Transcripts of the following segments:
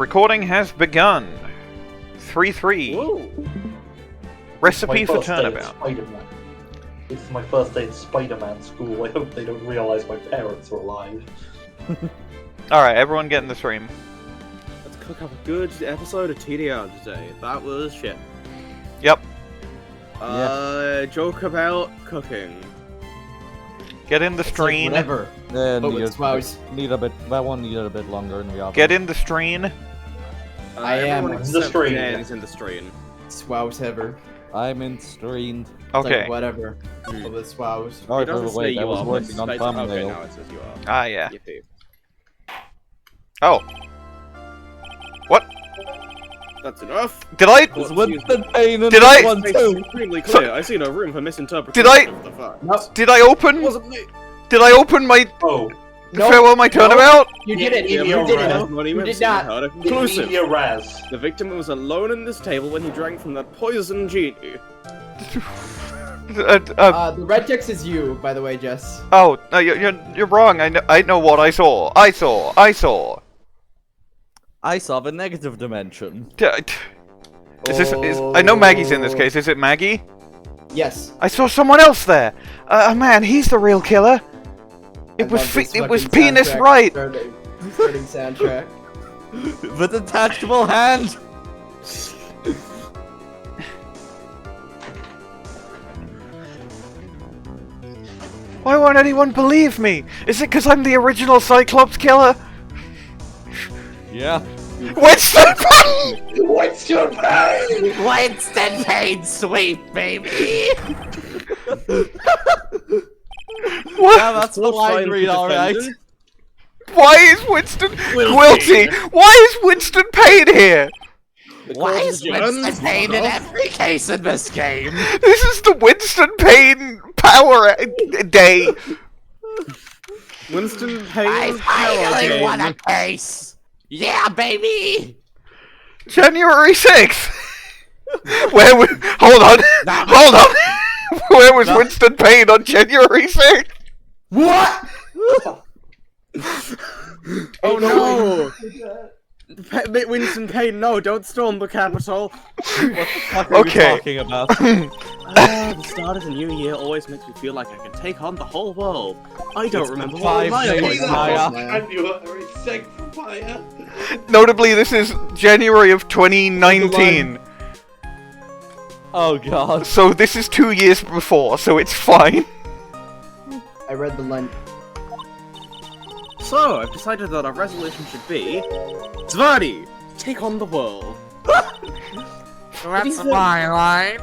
recording has begun. 3-3. Whoa. Recipe for turnabout. This is my first day at Spider-Man school. I hope they don't realize my parents are alive. Alright, everyone get in the stream. Let's cook up a good episode of TDR today. That was shit. Yep. Joke about cooking. Get in the stream. Whatever. Then But with Swouse. need a bit. That one needed a bit longer in the oven. Get in the stream. I am everyone in the except stream. Dan's in the stream. Swouse ever. I'm in stream. Okay. Like whatever. Of the Swouse. Oh, It by doesn't the say way, you I was are, but working on it's- Okay, thumbnail. now it says you are. Ah, yeah. Yippee. Oh. What? That's enough. Did I? It's Winston Payne and Did I- one It's too. extremely clear. I see no room for misinterpretation. Did I- Of the fact. No. Did I open? Wasn't me. Did I open my Oh, farewell my turnabout? You did it. Yeah, You yeah, did right. it. Not You even did not. somehow conclusive. Media Raz. The victim was alone in this table when he drank from that poison genie. The red text is you, by the way, Jess. Oh, no, you're wrong. I know what I saw. I saw. I saw the negative dimension. Is this? I know Maggie's in this case. Is it Maggey? Yes. I saw someone else there. Man, he's the real killer. It was Penis Wright. Starting soundtrack. The detachable hand. Why won't anyone believe me? Is it because I'm the original Cyclops killer? Yeah. Winston Payne! Winston Payne! Winston Payne, sweet baby. What? Yeah, that's the line read, alright. Why is Winston Quilty? Why is Winston Payne here? Why is Winston Payne in every case in this game? This is the Winston Payne power day. Winston I Payne's power finally won a game. case. Yeah, baby. January 6th. Hold on. Where was Winston Payne on January 6th? What? Oh no! Winston Payne, no, don't storm the Capitol. What the fuck are Okay. you talking about? The start of the new year always makes me feel like I can take on the whole world. I don't It's remember been what 5 my days, was. Maya. January 6th, Maya. Notably, this is January of 2019. Oh god. So this is 2 years before, so it's fine. I read the line. So, I've decided that our resolution should be... Zvani, take on the world. That's my line.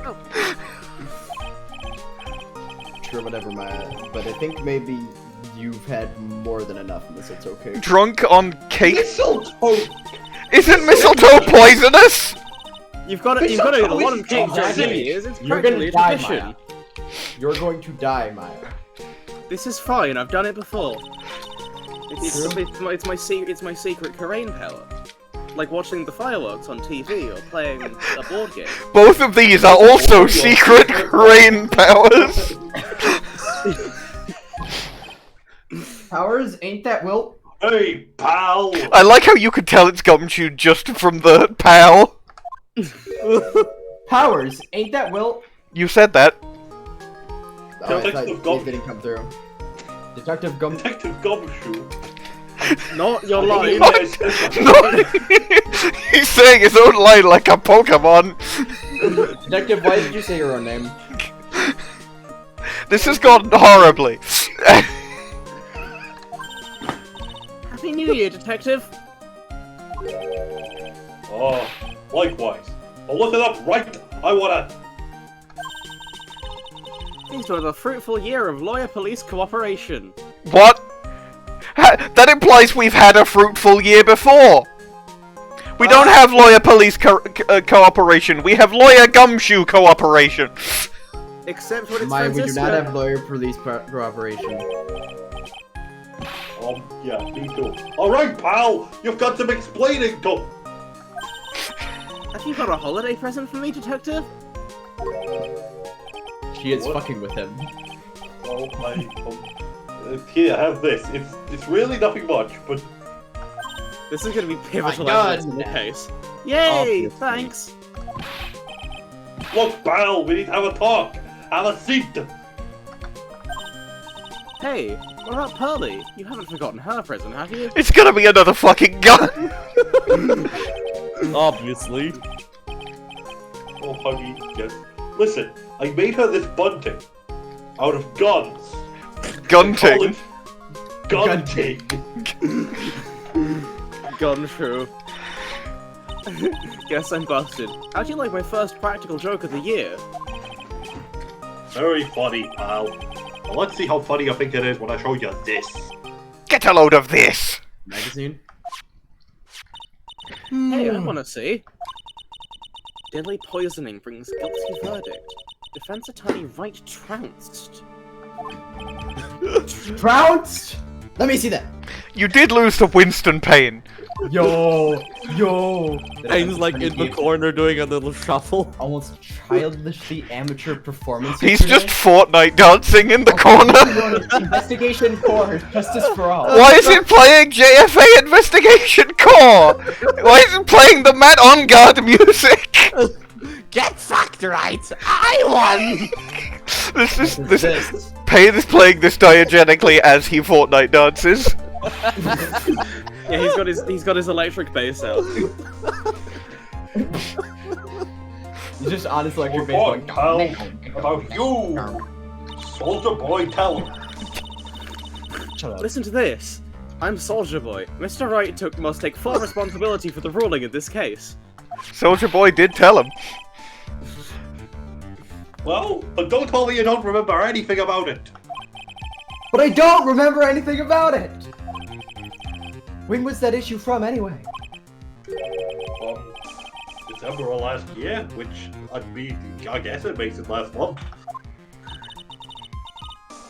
Sure, whatever, Maya. But I think maybe you've had more than enough in this. It's okay. Drunk on cake. Mistletoe! Isn't mistletoe poisonous? You've got to eat a lot of cake during New Year's, it's You're practically gonna a die, tradition. Maya. You're going to die, Maya. This is fine, I've done it before. It's my secret Karain power. Like watching the fireworks on TV or playing a board game. Both of these are also secret rain powers. Powers, ain't that Wilt? Hey, pal! I like how you could tell it's Gumshoe just from the pal. Powers, ain't that Wilt? You said that. Oh, I thought Detective it Gum- didn't come through. Detective Gum. Detective Gumshoe. Not your line. No, he's saying his own line like a Pokemon. Detective, why did you say your own name? This has gone horribly. Happy New Year, Detective. Oh, likewise. I'll look it up right. I wanna... These were a fruitful year of lawyer-police cooperation. What? That implies we've had a fruitful year before. We don't have lawyer-police cooperation. We have lawyer-gumshoe cooperation. Except when it's Maya, we do Francisco. not have lawyer-police cooperation. Yeah, me too. Alright, pal! You've got some explaining to... Have you got a holiday present for me, Detective? She is What? fucking with him. Here, have this. It's really nothing much, but... This is gonna be pivotal My evidence in the God. case. Yay! Obviously. Thanks. Look, pal, we need to have a talk. Have a seat. Hey, what about Pearly? You haven't forgotten her present, have you? It's gonna be another fucking gun! Obviously. Oh, honey, yes. Listen, I made her this bunting out of guns. Gunting. Gunting. Gumshoe. Guess I'm busted. How'd you like my first practical joke of the year? Very funny, pal. Well, let's see how funny you think it is when I show you this. Get a load of this! Magazine? Hey, I wanna see. Deadly poisoning brings guilty verdict. Defense attorney Wright trounced. Trounced? Let me see that. You did lose to Winston Payne. Yo. Payne's like in the corner doing a little shuffle. Almost childishly amateur performance. He's just Fortnite dancing in the corner. Investigation for justice for all. Why is it playing JFA Investigation Core? Why is it playing the Matt On Guard music? Get fucked right! I won! This Payne is playing this diegetically as he Fortnite dances. Yeah, he's got his electric bass out. He's just honest electric bass More going. pal, about you. Soldier Boy, tell him. Shut up. Listen to this. I'm Soldier Boy. Mr. Wright must take full responsibility for the ruling in this case. Soldier Boy did tell him. Well, but don't tell me you don't remember anything about it. But I don't remember anything about it! When was that issue from, anyway? December of last year, which I guess it makes it last month.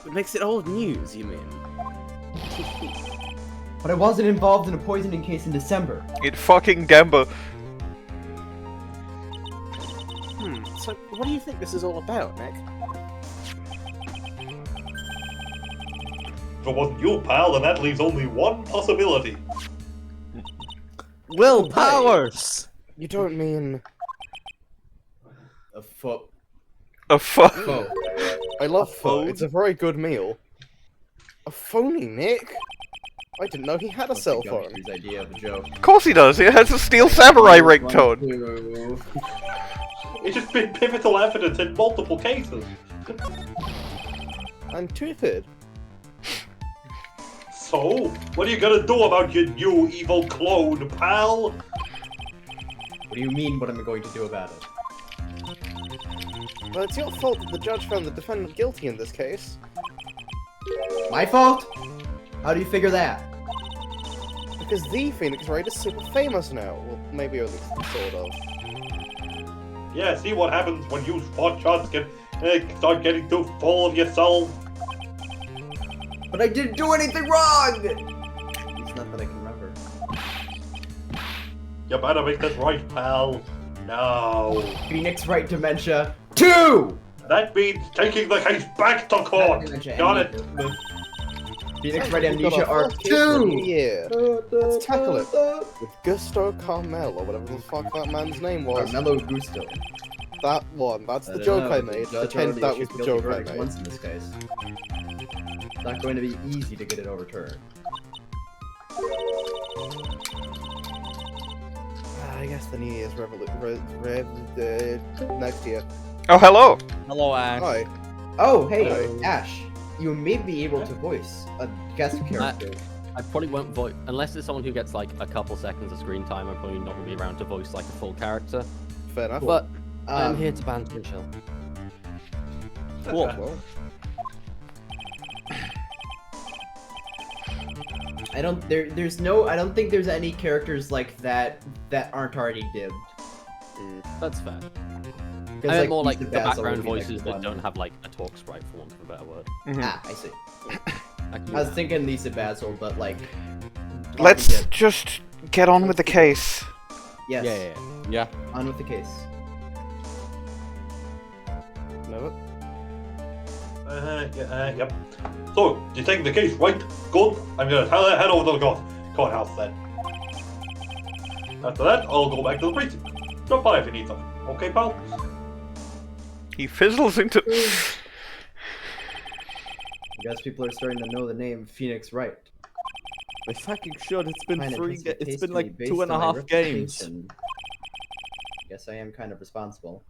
It makes it old news, you mean? But I wasn't involved in a poisoning case in December. In fucking Denver. So what do you think this is all about, Nick? If it wasn't you, pal, then that leaves only one possibility. Will Powers! You don't mean... A foot. A fuck. Foe. I love pho. pho. It's a very good meal. A phony, Nick? I didn't know he had a cell phone. His idea of a joke. Of course he does. It has a Steel Samurai ringtone. It's just been pivotal evidence in multiple cases. I'm stupid. So, what are you gonna do about your new evil clone, pal? What do you mean what am I going to do about it? Well, it's your fault that the judge found the defendant guilty in this case. My fault? How do you figure that? Because the Phoenix Wright is super famous now. Well, maybe at least sort of. Yeah, see what happens when you spot shots start getting too full of yourself. But I didn't do anything wrong! It's not that I can remember. You better make this right, pal. No. Phoenix Wright Dementia 2! That means taking the case back to court. Dementia Got it? Amnesia. Phoenix Wright Amnesia Arc 2! Yeah. Let's tackle it. With Gusto Carmel, or whatever the fuck that man's name was. Carmelo Gusto. That one. That's the don't joke know, I the made. judge Pretend already that was issued the guilty joke I verdicts made. once in this case. It's not going to be easy to get it overturned. I guess the New Year's next year. Oh, hello. Hello, Ash. Hi. Oh, hey, Hello. Ash. You may be able to voice a guest character. I probably won't voice unless it's someone who gets like a couple seconds of screen time. I'm probably not gonna be around to voice like a full character. Fair enough. But I'm Um, here to banter and chill. Cool. Well, I don't think there's any characters like that that aren't already dibbed. That's fair. Because, I mean more like Lisa the Basil background would be, like, voices the that one. don't have like a talk sprite, for want of a better word. Ah, I see. I can do I was that. thinking Lisa Basil, but like. already Let's dibbed. just get on with the case. Yes. Yeah. On with the case. no. Yep. So, you taking the case right? Good. I'm gonna head over to the courthouse then. After that, I'll go back to the precinct. Drop by if you need something. Okay, pal? He fizzles into... I guess people are starting to know the name Phoenix Wright. They fucking should. It's been Fine, it's been like based 2.5 on my games. reputation. Guess I am kind of responsible.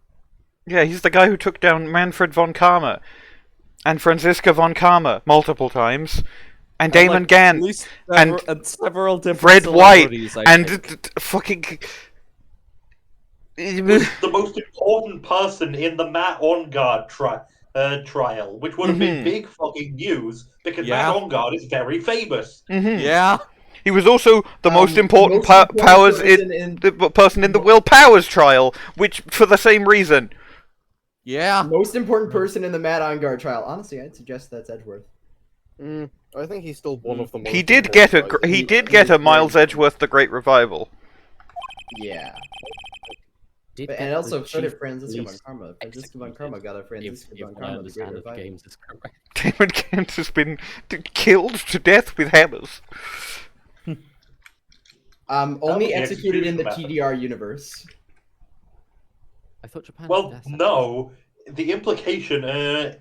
Yeah, he's the guy who took down Manfred von Karma and Franziska von Karma multiple times, and Damon like, Gant, at least and several different Fred White, celebrities, I and think. fucking... Was the most important person in the Matt Ongard trial, which would have been big fucking news because Matt Ongard is very famous. Yeah. He was also the most important powers the person in the Will Powers trial, which for the same reason. Yeah. Most important person in the Matt Ongard trial. Honestly, I'd suggest that's Edgeworth. I think he's still one of the most. He did get a Miles Edgeworth the Great Revival. Yeah. Did And get also, the so did chief Franziska von police Karma. Franziska von Karma got a Franziska if von I Karma the understand Great if the Revival. games is correct. Damon Gant has been killed to death with hammers. That was Only the executed in the execution TDR universe. I thought Japan. Well, had death no. The implication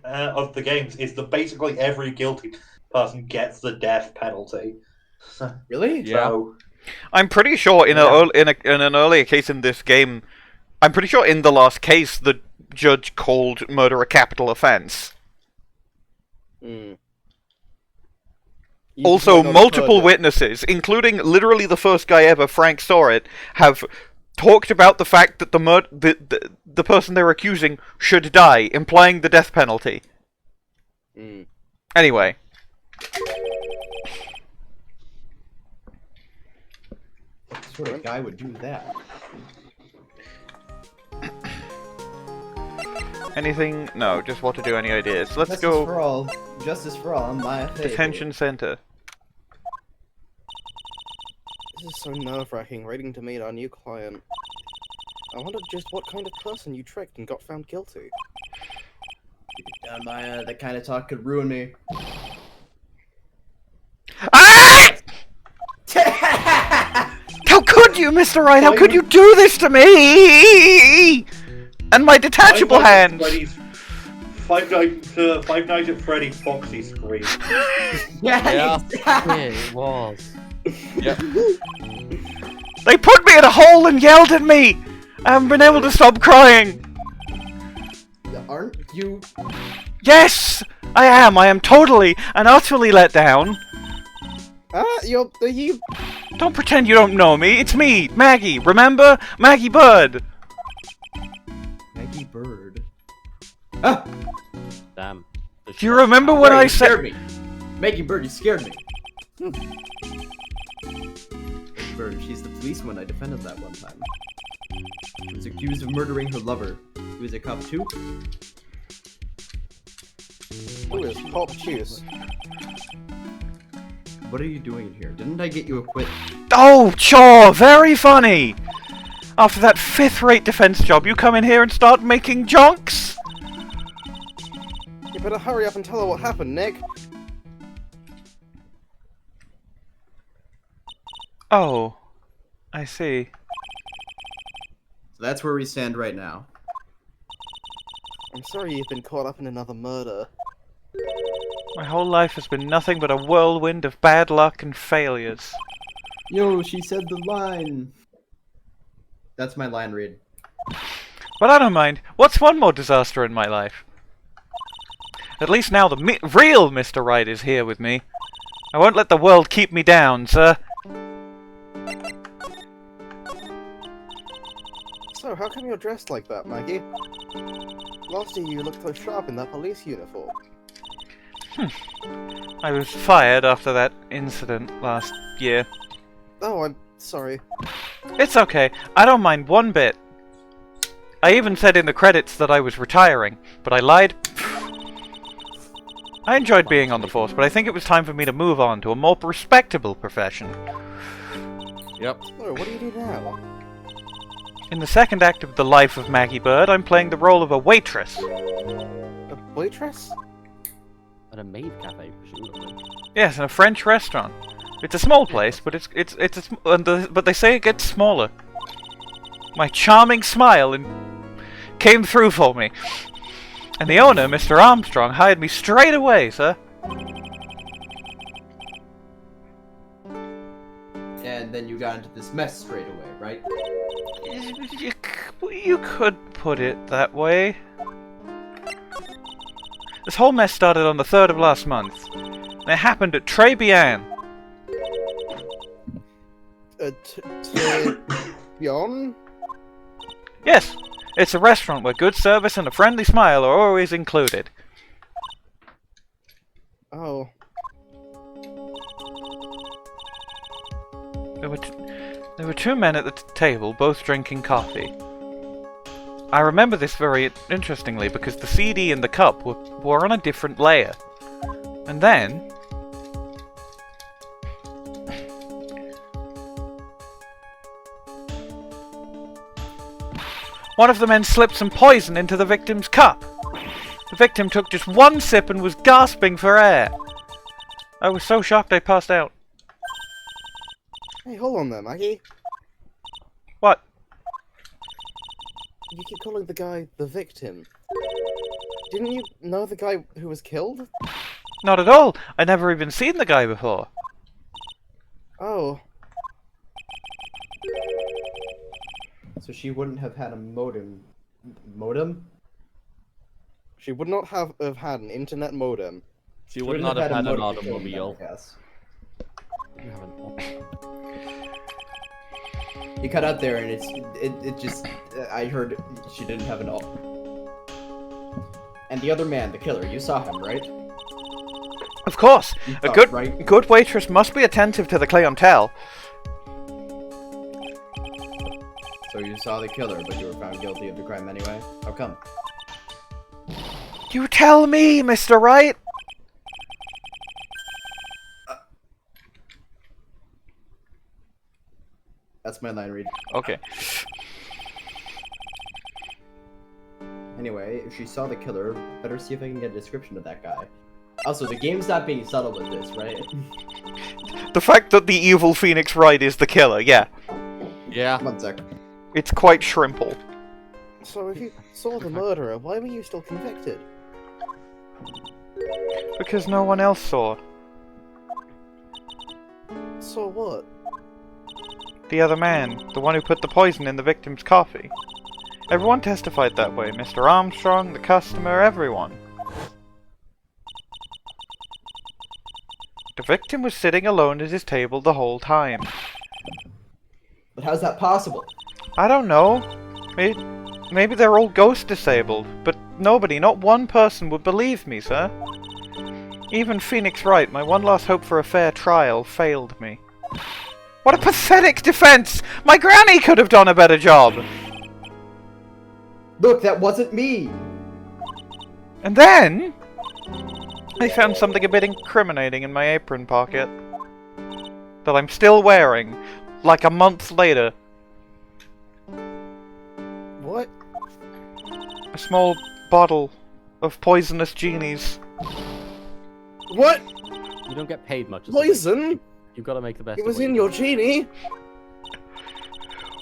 of the games is that basically every guilty person gets the death penalty. Really? Yeah. So, I'm pretty sure in an earlier case in this game, I'm pretty sure in the last case the judge called murder a capital offense. Also, multiple witnesses, including literally the first guy ever, Frank saw it, have talked about the fact that the person they're accusing should die, implying the death penalty. Anyway. What sort of guy would do that? Anything? No, just what to do, any ideas. Let's Justice go... for all. Justice for all, my favorite. Detention center. This is so nerve-wracking, waiting to meet our new client. I wonder just what kind of person you tricked and got found guilty. Maya, that kind of talk could ruin me. Ah! How could you, Mr. Wright? How could you do this to me? And my detachable hands! Five Nights at Freddy's Foxy scream. Yeah. it was. Yep. They put me in a hole and yelled at me! I haven't been able to stop crying! Aren't you? Yes! I am! I am totally and utterly let down! You... Don't pretend you don't know me! It's me, Maggey! Remember? Maggey Byrde! Maggey Byrde. Ah! Damn. Do you remember when I said... scared me. Maggey Byrde, you scared me. Byrde, she's the policewoman I defended that one time. She was accused of murdering her lover. He was a cop too? Who is Pop Cheese? What are you doing here? Didn't I get you acquitted? Oh, sure! Very funny! After that fifth-rate defense job, you come in here and start making jonks? You better hurry up and tell her what happened, Nick. Oh. I see. So that's where we stand right now. I'm sorry you've been caught up in another murder. My whole life has been nothing but a whirlwind of bad luck and failures. Yo, she said the line. That's my line read. But I don't mind. What's one more disaster in my life? At least now the real Mr. Wright is here with me. I won't let the world keep me down, sir. So, how come you're dressed like that, Maggey? Last year you looked so sharp in that police uniform. I was fired after that incident last year. Oh, I'm sorry. It's okay. I don't mind one bit. I even said in the credits that I was retiring, but I lied. I enjoyed being on the force, but I think it was time for me to move on to a more respectable profession. Yep. Oh, what do you do now? In the second act of The Life of Maggey Byrde, I'm playing the role of a waitress. A waitress? At a maid cafe, presumably. Yes, in a French restaurant. It's a small place, but but they say it gets smaller. My charming smile came through for me, and the owner, Mr. Armstrong, hired me straight away, sir. And then you got into this mess straight away, right? You could put it that way. This whole mess started on the 3rd of last month. And it happened at Bwain. Bwain? Yes, it's a restaurant where good service and a friendly smile are always included. Oh. There were two men at the table, both drinking coffee. I remember this very interestingly because the CD and the cup were on a different layer. And then... one of the men slipped some poison into the victim's cup. The victim took just one sip and was gasping for air. I was so shocked I passed out. Hey, hold on there, Maggey. What? You keep calling the guy the victim. Didn't you know the guy who was killed? Not at all. I'd never even seen the guy before. Oh. So she wouldn't have had a modem. Modem? She would not have had an internet modem. She would not have had an automobile. You haven't. You cut out there, and it just. I heard she didn't have an auto. And the other man, the killer, you saw him, right? Of course. A thought, right? good waitress must be attentive to the clientele. So you saw the killer, but you were found guilty of the crime anyway? How come? You tell me, Mr. Wright. That's my line read. Okay. Anyway, if she saw the killer, better see if I can get a description of that guy. Also, the game's not being subtle with this, right? The fact that the evil Phoenix Wright is the killer, yeah. Yeah. One sec. It's quite shrimple. So if you saw the murderer, why were you still convicted? Because no one else saw. So what? The other man, the one who put the poison in the victim's coffee. Everyone testified that way. Mr. Armstrong, the customer, everyone. The victim was sitting alone at his table the whole time. But how's that possible? I don't know. Maybe they're all ghost disabled, but nobody, not one person would believe me, sir. Even Phoenix Wright, my one last hope for a fair trial, failed me. What a pathetic defense! My granny could have done a better job! Look, that wasn't me! And then... I found something a bit incriminating in my apron pocket. That I'm still wearing, like a month later. What? A small bottle of poisonous genies. What? You don't get paid much. Poison? You've got to make the best. It was of what in you your can. genie.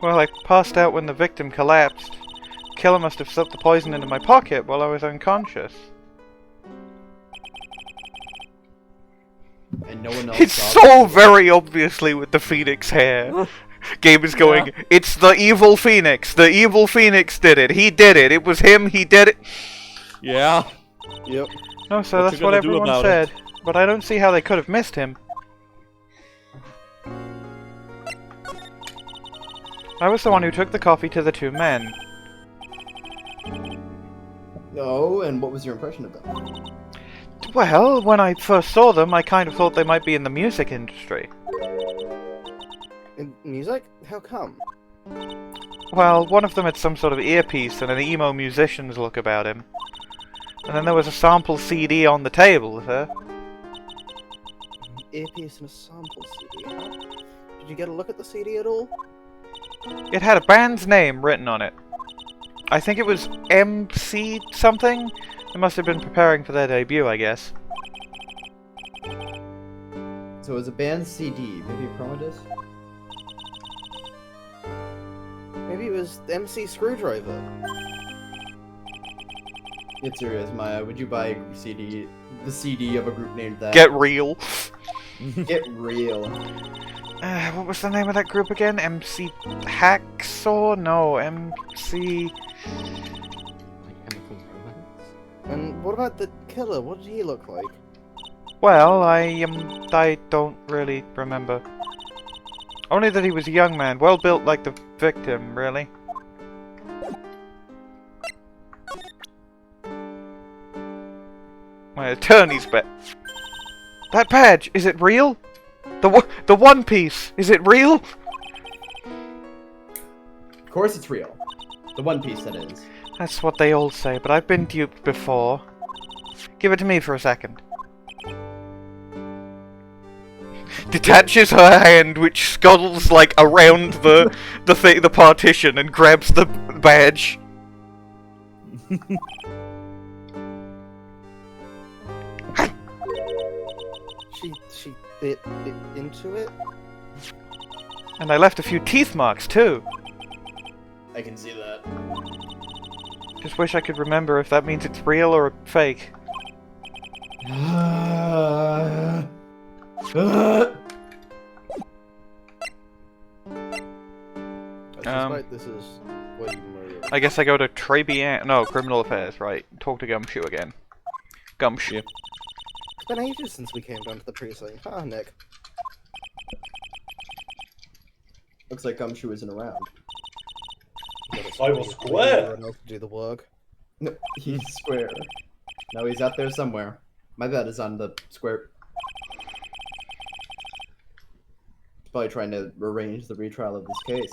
Well, I passed out when the victim collapsed. The killer must have slipped the poison into my pocket while I was unconscious. And no one else It's saw so it. very obviously with the Phoenix hair. Game is going, it's the evil Phoenix. The evil Phoenix did it. He did it. It was him. He did it. Yeah. Yep. No, so What that's you what gonna do everyone about said. But I don't see how they could have missed him. I was the one who took the coffee to the two men. No, and what was your impression of them? Well, when I first saw them, I kind of thought they might be in the music industry. In music? How come? Well, one of them had some sort of earpiece and an emo musician's look about him. And then there was a sample CD on the table, sir. Earpiece and a sample CD. Huh? Did you get a look at the CD at all? It had a band's name written on it. I think it was MC something? They must have been preparing for their debut, I guess. So it was a band CD, maybe a promo disc? Maybe it was MC Screwdriver. Get serious, Maya. Would you buy a CD, the CD of a group named that? Get real. Get real. What was the name of that group again? MC Hacksaw? No, MC... Chemical Romance? And what about the killer? What did he look like? Well, I don't really remember. Only that he was a young man, well built like the victim, really. My attorney's bet. That badge, is it real? The One Piece, is it real? Of course it's real. The One Piece, that is. That's what they all say, but I've been duped before. Give it to me for a second. Detaches her hand, which scuttles like around the partition, and grabs the badge. She bit into it? And I left a few teeth marks too. I can see that. Just wish I could remember if that means it's real or fake. I suspect this is what you murdered. I guess I go to Criminal Affairs, right. Talk to Gumshoe again. Gumshoe. It's been ages since we came down to the precinct, huh, Nick? Looks like Gumshoe isn't around. I was square. To do the work. No, he's square. No, he's out there somewhere. My bet is on the square. He's probably trying to arrange the retrial of this case.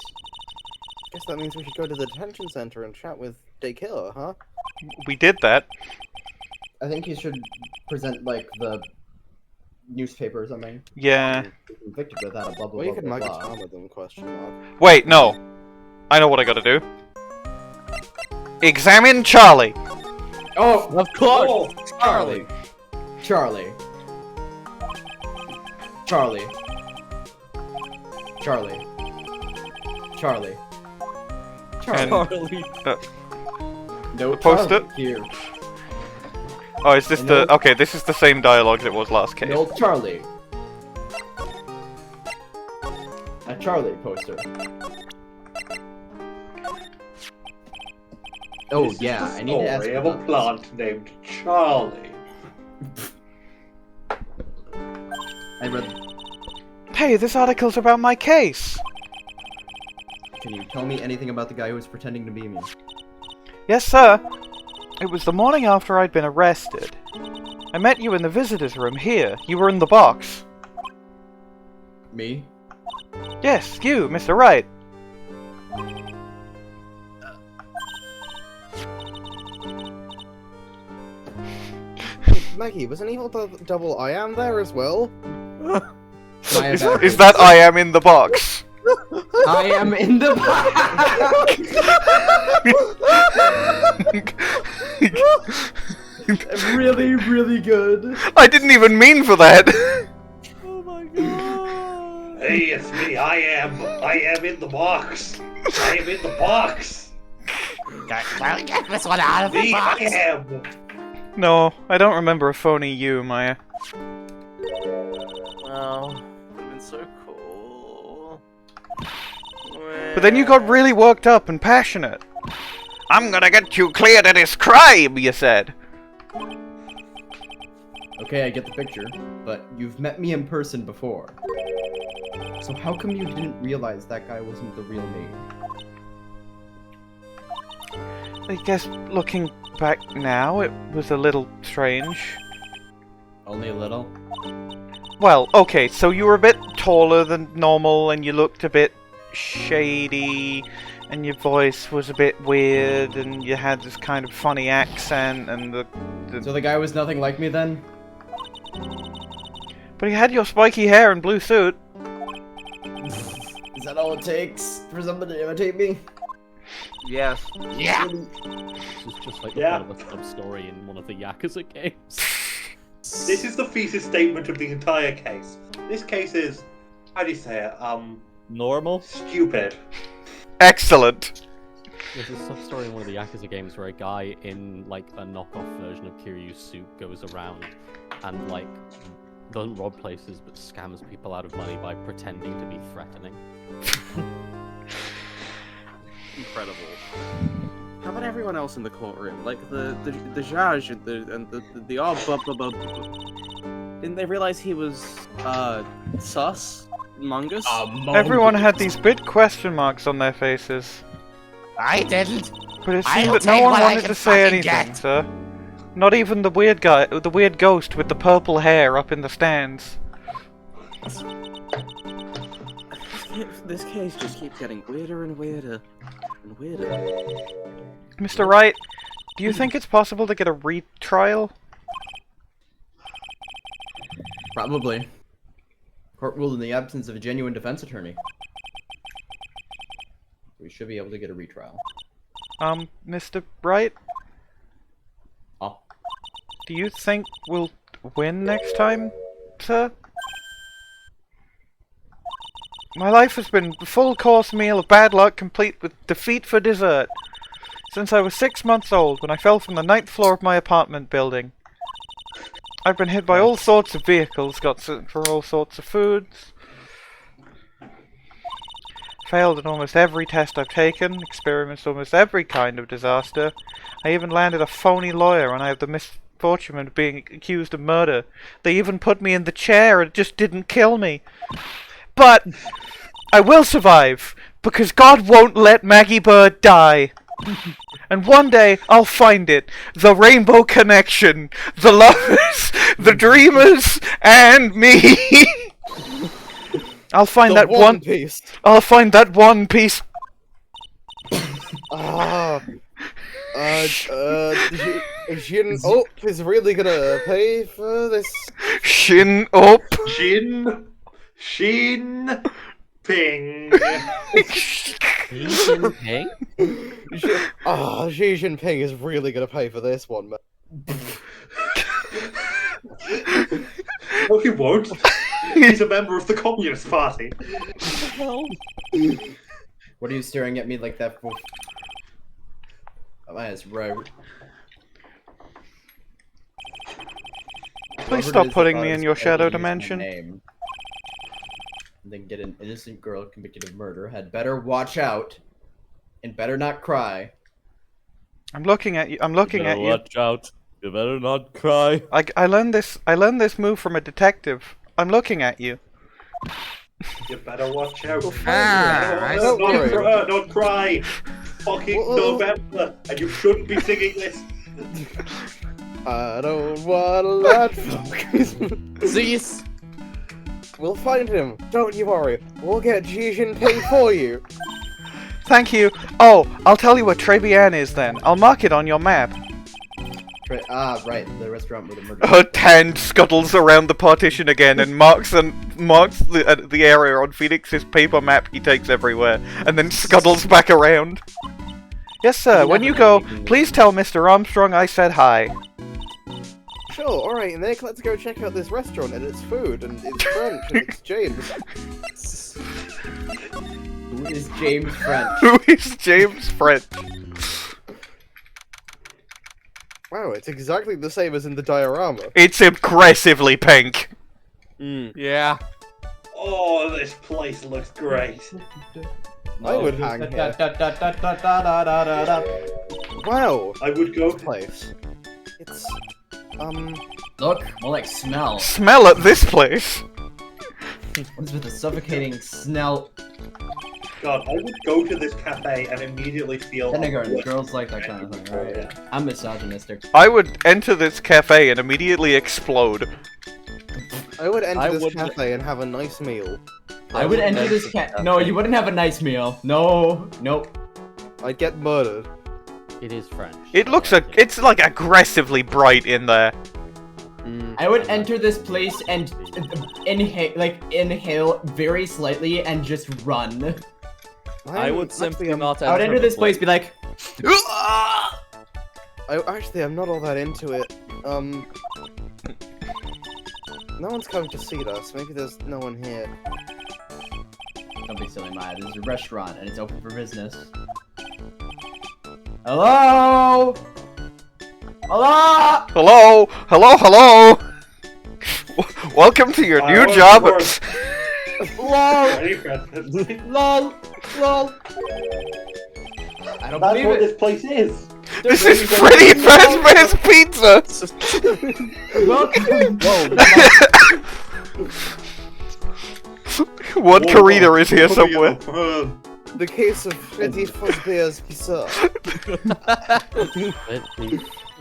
Guess that means we should go to the detention center and chat with Day Killer, huh? We did that. I think he should present, like, the newspaper or something. Yeah. Convicted without a blah blah Or you blah could blah make a blah. time with them, question mark. Wait, no. I know what I gotta do. Examine Charlie. Oh, Of course! Oh, Charlie. Charlie. Charlie. Charlie. Charlie. Charlie. Charlie. No Post Charlie it. here. Oh, is this No. the... Okay, this is the same dialogue as it was last case. No Charlie. A Charlie poster. Oh this is yeah, the I need to ask story you of a about plant named Charlie. I read. Hey, this article's about my case. Can you tell me anything about the guy who was pretending to be me? Yes, sir. It was the morning after I'd been arrested. I met you in the visitor's room here. You were in the box. Me? Yes, you, Mr. Wright. Maggey, was an evil double I am there as well? Is that I am in the box? I am in the really, really good. I didn't even mean for that. Oh my god! Hey, it's me. I am in the box. I am in the box. Get this one out of the Me, I box. am. No, I don't remember a phony you, Maya. Well, would have been so cool. But then you got really worked up and passionate. I'm gonna get you cleared of this crime, you said. Okay, I get the picture, but you've met me in person before. So how come you didn't realize that guy wasn't the real me? I guess looking back now, it was a little strange. Only a little? Well, okay, so you were a bit taller than normal, and you looked a bit shady, and your voice was a bit weird, and you had this kind of funny accent, and So the guy was nothing like me then? But he had your spiky hair and blue suit. Is that all it takes for somebody to imitate me? Yes. Yeah. This is just like Yeah. a kind of a sub story in one of the Yakuza games. This is the thesis statement of the entire case. This case is, how do you say it? Normal? Stupid. Excellent. There's a sub-story in one of the Yakuza games where a guy in like a knockoff version of Kiryu's suit goes around and like doesn't rob places but scams people out of money by pretending to be threatening. Incredible. How about everyone else in the courtroom? Like the judge and the all didn't they realize he was sus? Mungus? Everyone had these big question marks on their faces. I didn't. But it I'll seemed that no take one what I wanted can to say fucking anything, get. sir. Not even the weird guy, the weird ghost with the purple hair up in the stands. This case just keeps getting weirder and weirder and weirder. Mr. Wright, do you think it's possible to get a retrial? Probably. Court ruled in the absence of a genuine defense attorney. We should be able to get a retrial. Mr. Wright? Oh. Do you think we'll win next time, sir? My life has been a full-course meal of bad luck complete with defeat for dessert. Since I was 6 months old when I fell from the 9th floor of my apartment building. I've been hit by all sorts of vehicles, got sick for all sorts of foods. Failed at almost every test I've taken, experienced almost every kind of disaster. I even landed a phony lawyer and I have the misfortune of being accused of murder. They even put me in the chair and it just didn't kill me. But I will survive, because God won't let Maggey Byrde die. And one day I'll find it. The Rainbow Connection. The lovers, the dreamers, and me. I'll find that one piece. I'll find that one piece. Shin Op is really gonna pay for this. Shin up. Shin Ping. Hey? Xi Jinping is really gonna pay for this one, man. No, he won't. He's a member of the Communist Party. What are you staring at me like that for? Oh, that is right. Please stop putting me in your shadow dimension. Name. And then get an innocent girl convicted of murder. Had better watch out, and better not cry. I'm looking at you. I'm looking at you. Watch out. You better not cry. I learned this move from a detective. I'm looking at you. You better watch out. Don't cry. Fucking November, and you shouldn't be singing this. I don't want a lot for Christmas. Zeus. We'll find him. Don't you worry. We'll get Xi Jinping for you. Thank you. Oh, I'll tell you what Trebian is then. I'll mark it on your map. Right, the restaurant where the murder. Her hand scuttles around the partition again and marks the area on Phoenix's paper map he takes everywhere, and then scuttles back around. Yes, sir. When you go, please tell Mr. Armstrong I said hi. Sure, alright, Nick, let's go check out this restaurant and its food, and it's French, and it's James. Who is James French? Who is James French? Wow, it's exactly the same as in the diorama. It's aggressively pink. Yeah. Oh, this place looks great. I would hang here. Wow. Wow, I would go. place. It's, Look, more like smell. Smell at this place. What's with the suffocating smell? God, I would go to this cafe and immediately feel. Vinegar, girls like that kind of thing, right? Yeah. I'm misogynistic. I would enter this cafe and immediately explode. I would enter this cafe and have a nice meal. I would enter this No, you wouldn't have a nice meal. No, nope. I'd get murdered. It is French. It looks it's like aggressively bright in there. I would enter this place and inhale very slightly and just run. I would simply not. I would enter this place, be like, I'm not all that into it. No one's coming to see us. Maybe there's no one here. Don't be silly, Maya. This is a restaurant, and it's open for business. Hello? Hello? Hello? Hello? Hello? Welcome to your new job. Lol. Lol. Lol. I don't That's believe what it. this place is. This is Freddy Fazbear's Pizza! Welcome. One Karina is here somewhere. The case of Freddy Fazbear's Pizza.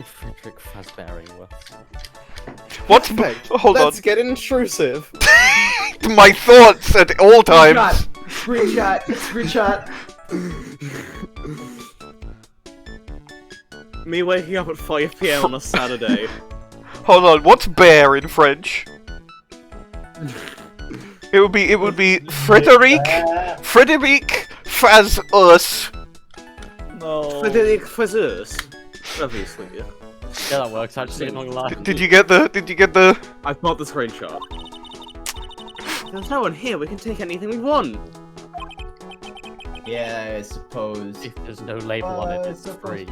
Frederick Fazbearing was. What's... Hold on. Let's get intrusive. My thoughts at all times. Screenshot. Screenshot. Me waking up at 5 PM on a Saturday. Hold on, what's bear in French? It would be Frederic Faz us. No. Frederick Fazers. Obviously, yeah. Yeah, that works actually, I'm not gonna lie. Did you get the I've got the screenshot. There's no one here, we can take anything we want. Yeah, I suppose. If there's no label on it, it's free.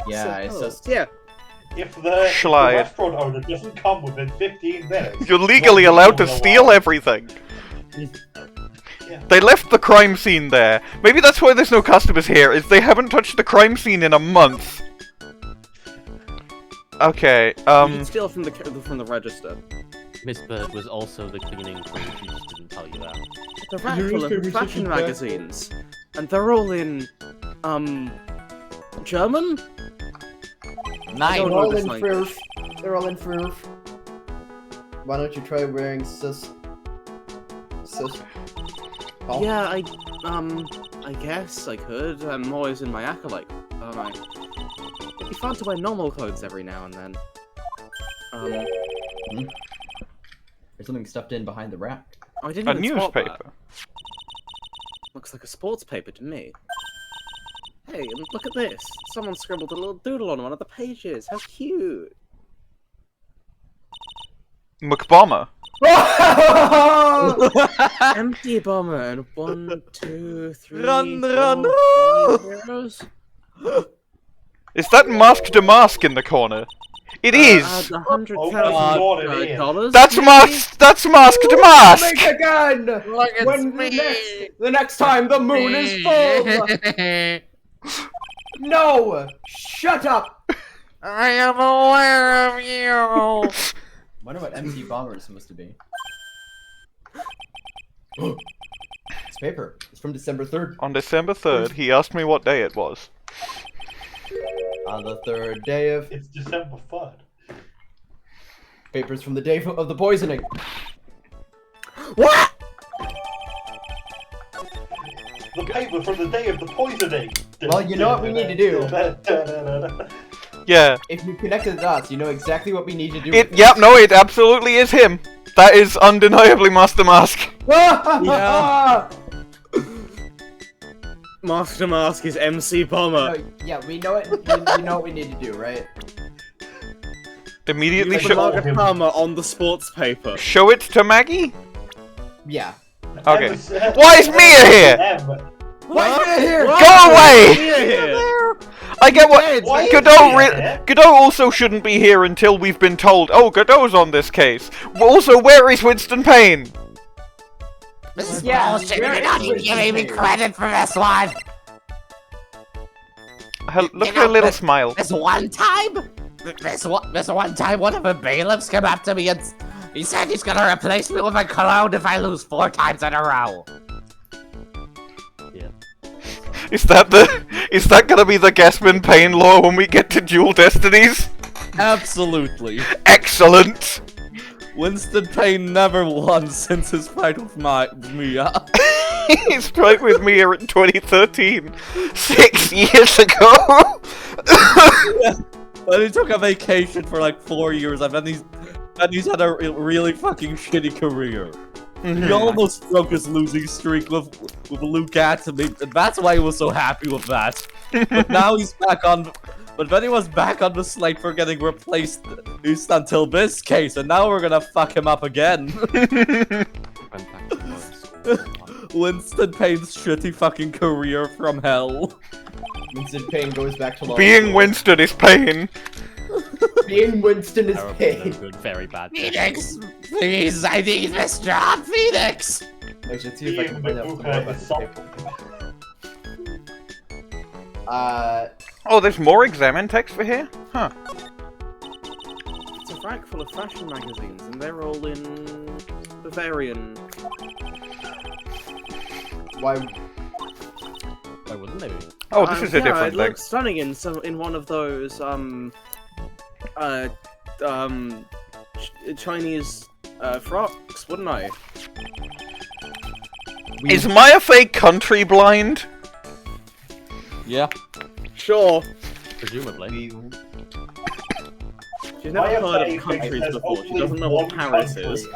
Yeah, I suppose. Yeah. If the Slide. restaurant owner doesn't come within 15 minutes, You're legally allowed to steal everything. Yeah. They left the crime scene there. Maybe that's why there's no customers here, is they haven't touched the crime scene in a month. Okay, You can steal from the register. Miss Byrde was also the cleaning crew, she just didn't tell you that. The rack full of fashion magazines. And they're all in, German? They're don't know all this in language. proof. They're all in proof. Why don't you try wearing sis? Oh. Yeah, I guess I could. I'm always in my acolyte, aren't I? It'd be fun to wear normal clothes every now and then. There's something stuffed in behind the rack. I didn't a even spot that. newspaper. Looks like a sports paper to me. Hey, and look at this. Someone scribbled a little doodle on one of the pages. How cute. McBomber. Empty bomber and 1, 2, 3. Run, 4, run, 5 zeros. Is that Mask to Mask in the corner? It is! $100,000. That's Mask to Mask! Make again! Look, it's When me! the next time the moon is full! No! Shut up! I am aware of you! Wonder what MC Bomber is supposed to be. It's paper. It's from December 3rd. On December 3rd, he asked me what day it was. On the 3rd day of... it's December 3rd. Papers from the day of the poisoning. What? The paper from the day of the poisoning. Well, you know what we need to do. Yeah. If you connect the dots, you know exactly what we need to do. Yep, no, it absolutely is him. That is undeniably Master Mask. Yeah. Master Mask is MC Bomber. No, yeah, we know it. You know what we need to do, right? Immediately Use the Margaret Palmer on the sports paper. show it to Maggey? Yeah. Okay. Why is Mia here? Why is it here? Go away! Here. I get what Why is Godot. Mia here? Godot also shouldn't be here until we've been told. Oh, Godot's on this case. Also, where is Winston Payne? This is Yeah, bullshit, where you're not is even giving me Winston? credit for this one! Look You at her know, little this- smile. This one time, one of the bailiffs came up to me and he said he's gonna replace me with a clown if I lose 4 times in a row. Yeah. Is that gonna be the Gaspin Payne law when we get to Dual Destinies? Absolutely. Excellent! Winston Payne never won since his fight with Mia. He struck with me here in 2013. 6 years ago! But he took a vacation for like 4 years, and then he's had a really fucking shitty career. He almost broke his losing streak with Luke Atmey, and that's why he was so happy with that. But now he's back on. But then he was back on the slate for getting replaced East until this case, and now we're gonna fuck him up again. Went back to work. Winston Payne's shitty fucking career from hell. Winston Payne goes back to law Being school. Winston is pain. Being Winston is Terrible, no pain. good, very bad. Phoenix, please, I need this job, Phoenix. I should see if I can find out some more about this paper. Oh, there's more examine text for here? Huh. It's a rack full of fashion magazines, and they're all in Bavarian. Why? Why wouldn't they be? Oh, this is a yeah, different it thing. looks stunning in one of those Chinese frocks, wouldn't I? Is Maya Fey country blind? Yeah. Sure. Presumably. She's never heard of countries before. She doesn't know what Paris is. She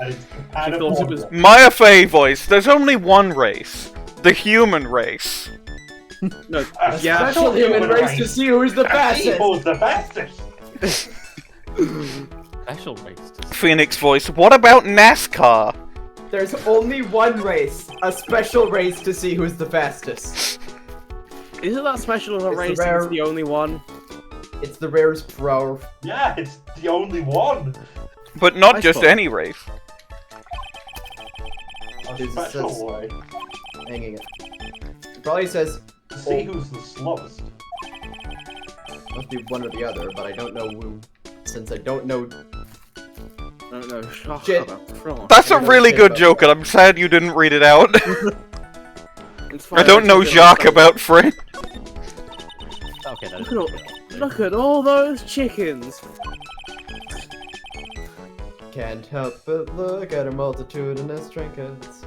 thought it was. Maya Fey voice, there's only one race. The human race. No, A yeah. Special human race to see who's the fastest. Who's the fastest? Special race. Phoenix voice, what about NASCAR? There's only one race, a special race to see who's the fastest. Isn't that special of a It's the race? rare- It's the only one. It's the rarest pro. Yeah, it's the only one. But not I just suppose. any race. A It special says- way. Hanging it. It probably says To see who's the slowest. must be one or the other, but I don't know who. Since I don't know. No, no, shut Shit. up. Frog. That's a I don't really care good about joke, and I'm sad you didn't read it out. It's I fine, don't know took it Jacques off. about Fred. Okay, that is Look Look at all those chickens. Can't help but look at her multitudinous trinkets.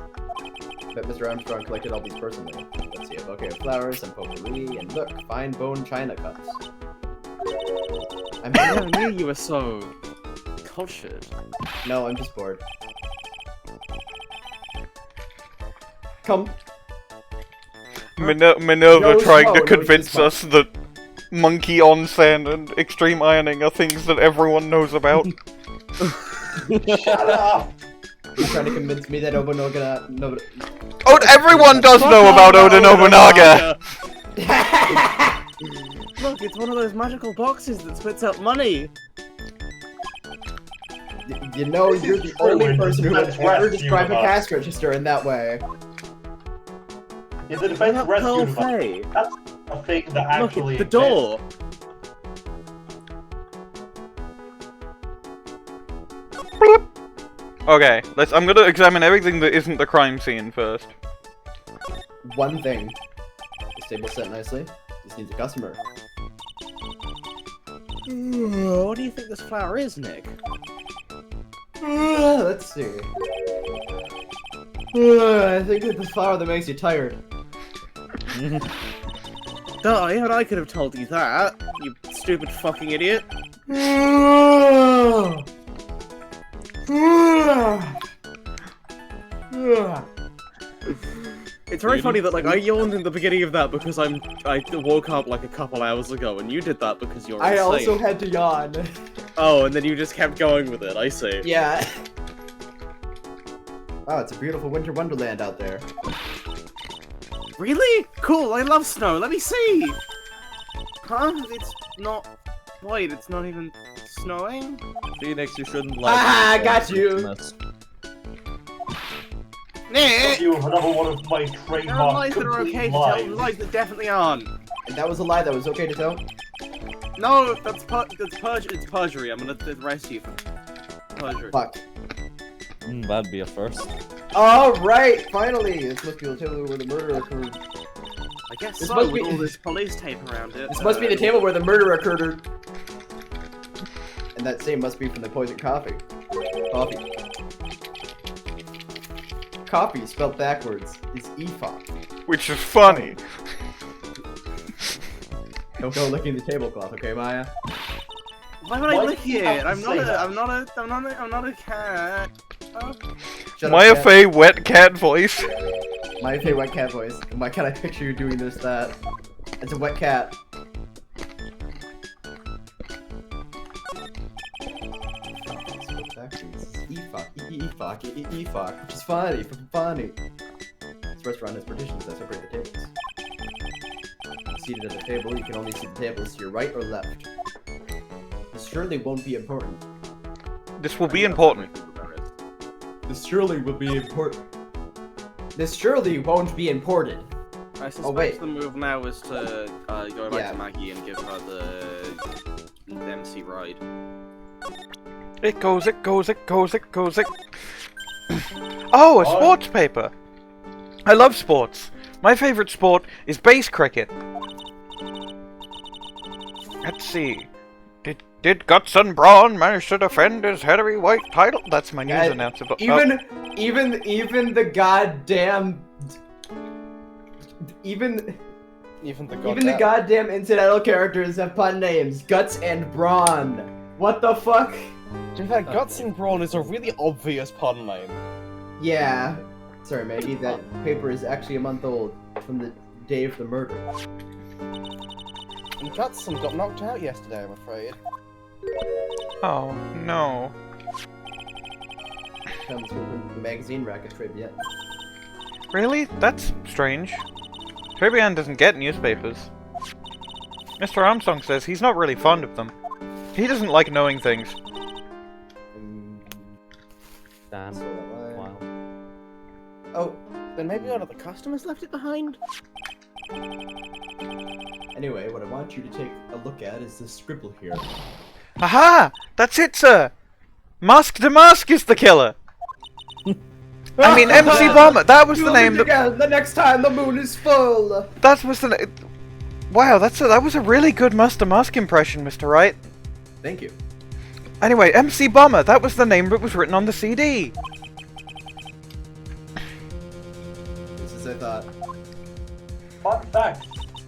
Bet Mr. Armstrong collected all these personally. Let's see, a bouquet of flowers, some potpourri, and look, fine bone china cups. I never knew you were so cultured. No, I'm just bored. Come. Minerva No trying slow, to no convince slow. us that monkey onsen and extreme ironing are things that everyone knows about. Shut up! You're trying to convince me that Obonoga... No, Oh, everyone does know about Oda Nobunaga! Look, it's one of those magical boxes that spits out money. you know, This you're is the true only in the person who has Defense ever West described a universe. cash register in that way. In the What Defense about West Pearl universe, Fay? that's a thing that Look, actually it's the door. Okay, I'm gonna examine everything that isn't the crime scene first. One thing. This table's set nicely. This needs a customer. What do you think this flower is, Nick? Let's see. I think it's the flower that makes you tired. Duh, even I could have told you that, you stupid fucking idiot. It's very funny that, like, I yawned in the beginning of that because I woke up, like, a couple hours ago, and you did that because you're I insane. also had to yawn. Oh, and then you just kept going with it, I see. Yeah. Wow, it's a beautiful winter wonderland out there. Really? Cool, I love snow, let me see! Huh? It's not... Wait, it's not even snowing? Phoenix, you shouldn't like. Ah, I got you. Christmas. Nick! You have another one of my There are trademark lies that are okay complete to tell, lies. and lies that definitely aren't. And that was a lie that was okay to tell? No, that's perjury. I'm gonna arrest you for perjury. Fuck. That'd be a first. Alright, finally! This must be the table where the murder occurred. I guess This so, must with be- all this police tape around it. This must be the table where the murder occurred. And that same must be from the poison coffee. Coffee. Coffee, spelled backwards, is EFOP. Which is funny. Don't go licking the tablecloth, okay, Maya? Why would I Why lick do you have it? to I'm say that? not a cat. Oh. Shut Maya up, cat. Fey wet cat voice. Maya Fey wet cat voice. And why can't I picture you doing this, that? It's a wet cat. fuck, which is funny, funny. This restaurant has partitions that separate the tables. Seated at the table, you can only see the tables to your right or left. This surely won't be important. This will be important. This surely will be important. This surely won't be important. I suspect the move now is to go back to Maggey and give her the MC ride. It goes, it goes, it goes, it goes, it... Oh, a sports paper! I love sports. My favourite sport is base cricket. Let's see. Did Guts and Brawn manage to defend his heavy white title? That's my news announcer. But even the goddamn even the goddamn incidental characters have pun names. Guts and Brawn. What the fuck? In fact, Guts and Brawn is a really obvious pun name. Yeah. Sorry, Maggey, that paper is actually a month old from the day of the murder. And Gutson got knocked out yesterday, I'm afraid. Oh, no. Comes with the magazine racket trivia. Really? That's strange. Tribune doesn't get newspapers. Mr. Armstrong says he's not really fond of them. He doesn't like knowing things. Damn. Wow. Oh, then maybe one of the customers left it behind? Anyway, what I want you to take a look at is this scribble here. Aha! That's it, sir! Mask to Mask is the killer! I mean, MC Bomber, that was the name that... The next time the moon is full! That was the name... Wow, that was a really good Master Mask impression, Mr. Wright. Thank you. Anyway, MC Bomber, that was the name that was written on the CD. Just as I thought. Fun fact,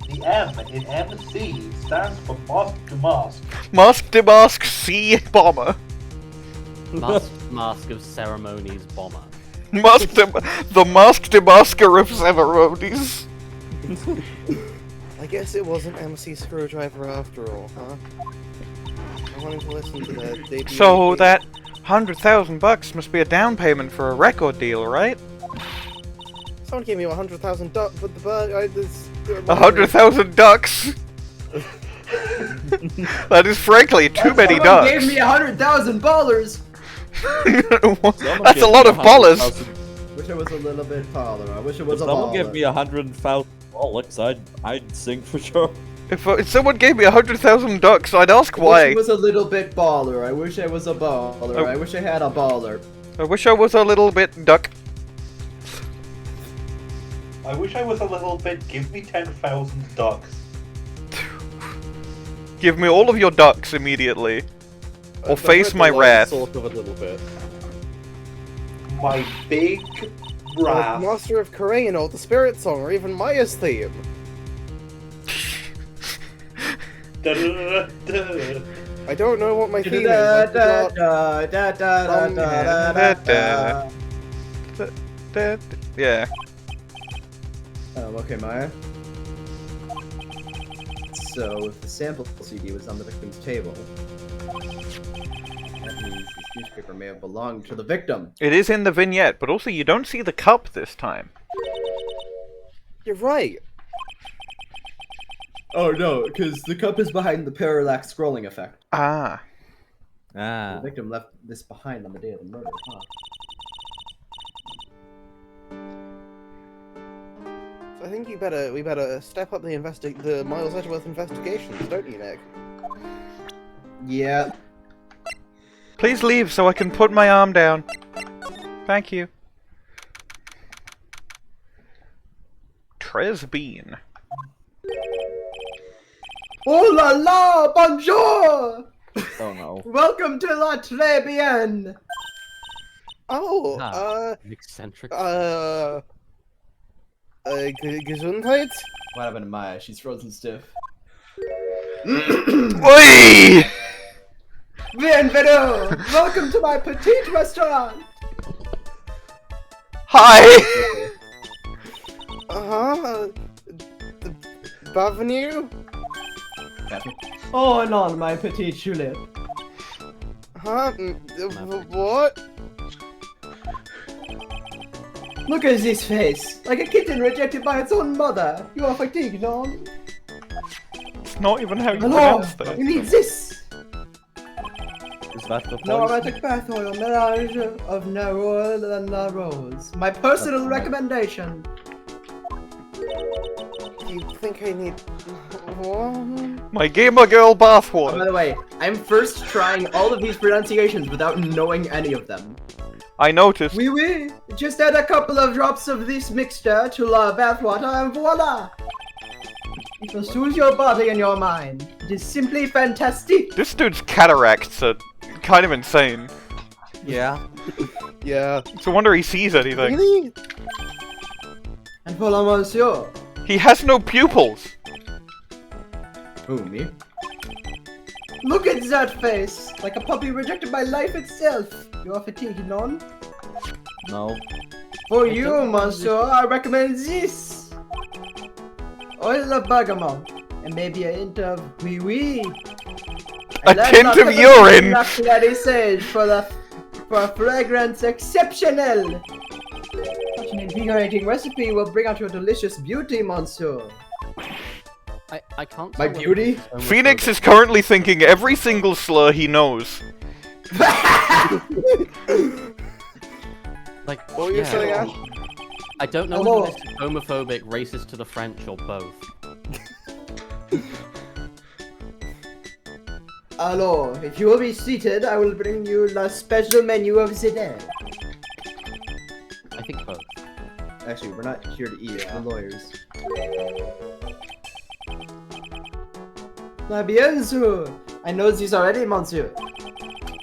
the M in MC stands for Mask to Mask. Mask to Mask C Bomber. Mask of Ceremonies Bomber. The Mask to Masker of ceremonies. I guess it wasn't MC Screwdriver after all, huh? I wanted to listen to the debut. So that $100,000 must be a down payment for a record deal, right? Someone gave me $100,000 but the bird. 100,000 ducks. That is frankly too many ducks. Someone gave me 100,000 ballers. That's a lot of ballers. Wish I was a little bit taller. I wish it was If a baller. someone gave me 100,000 bollocks, I'd sing for sure. If someone gave me 100,000 ducks, I'd ask I why. wish I was a little bit baller. I wish I was a baller. I wish I had a baller. I wish I was a little bit duck. I wish I was a little bit. Give me 10,000 ducks. Give me all of your ducks immediately. Or face my wrath. Sort of a little bit. My big wrath. Master of Korean or the Spirit Song or even Maya's theme. I don't know what my theme is. Yeah. Okay, Maya. So, if the sample CD was on the victim's table, that means this newspaper may have belonged to the victim. It is in the vignette, but also you don't see the cup this time. You're right. Oh no, because the cup is behind the parallax scrolling effect. Ah. The victim left this behind on the day of the murder, huh? So I think we better step up the Miles Edgeworth investigations, don't you, Nick? Yeah. Please leave so I can put my arm down. Thank you. Trez Bean. Oh la la, bonjour! Oh no. Welcome to La Très Bien! Oh, eccentric. Gesundheit? What happened to Maya? She's frozen stiff. Oi! Bienvenue! Welcome to my petite restaurant! Hi! Bienvenue? Oh non, my petite chulette. Huh? What? Look at this face, like a kitten rejected by its own mother. You are fatigued, no? It's not even how you Hello, pronounce that. you need this. Is that the No poison? aromatic bath oil, melange of narrow and la rose. My personal recommendation. You think I need... What? My gamer girl By bathwater. the way, I'm first trying all of these pronunciations without knowing any of them. I noticed. Oui, just add a couple of drops of this mixture to la bathwater and voila! It will soothe your body and your mind. It is simply fantastic. This dude's cataracts are kind of insane. Yeah. Yeah. It's a wonder he sees anything. Really? And voila, monsieur. He has no pupils. Who, me? Look at that face! Like a puppy rejected by life itself! You are fatigued, non? No. For you, monsieur, I recommend this! Oil of bergamot, and maybe a hint of wee-wee. A tint of urine! Blackberry sage for fragrance exceptional! Such an invigorating recipe will bring out your delicious beauty, monsieur. I can't. My tell whether beauty? it's homophobic. Phoenix is currently thinking every single slur he knows. Like, What were you saying, Ash? I don't know Hello. whether this is homophobic, racist to the French, or both. Alors, if you will be seated, I will bring you the special menu of the day. I think both. Actually, we're not here to eat, we're lawyers. La bien sûr! I know this already, monsieur.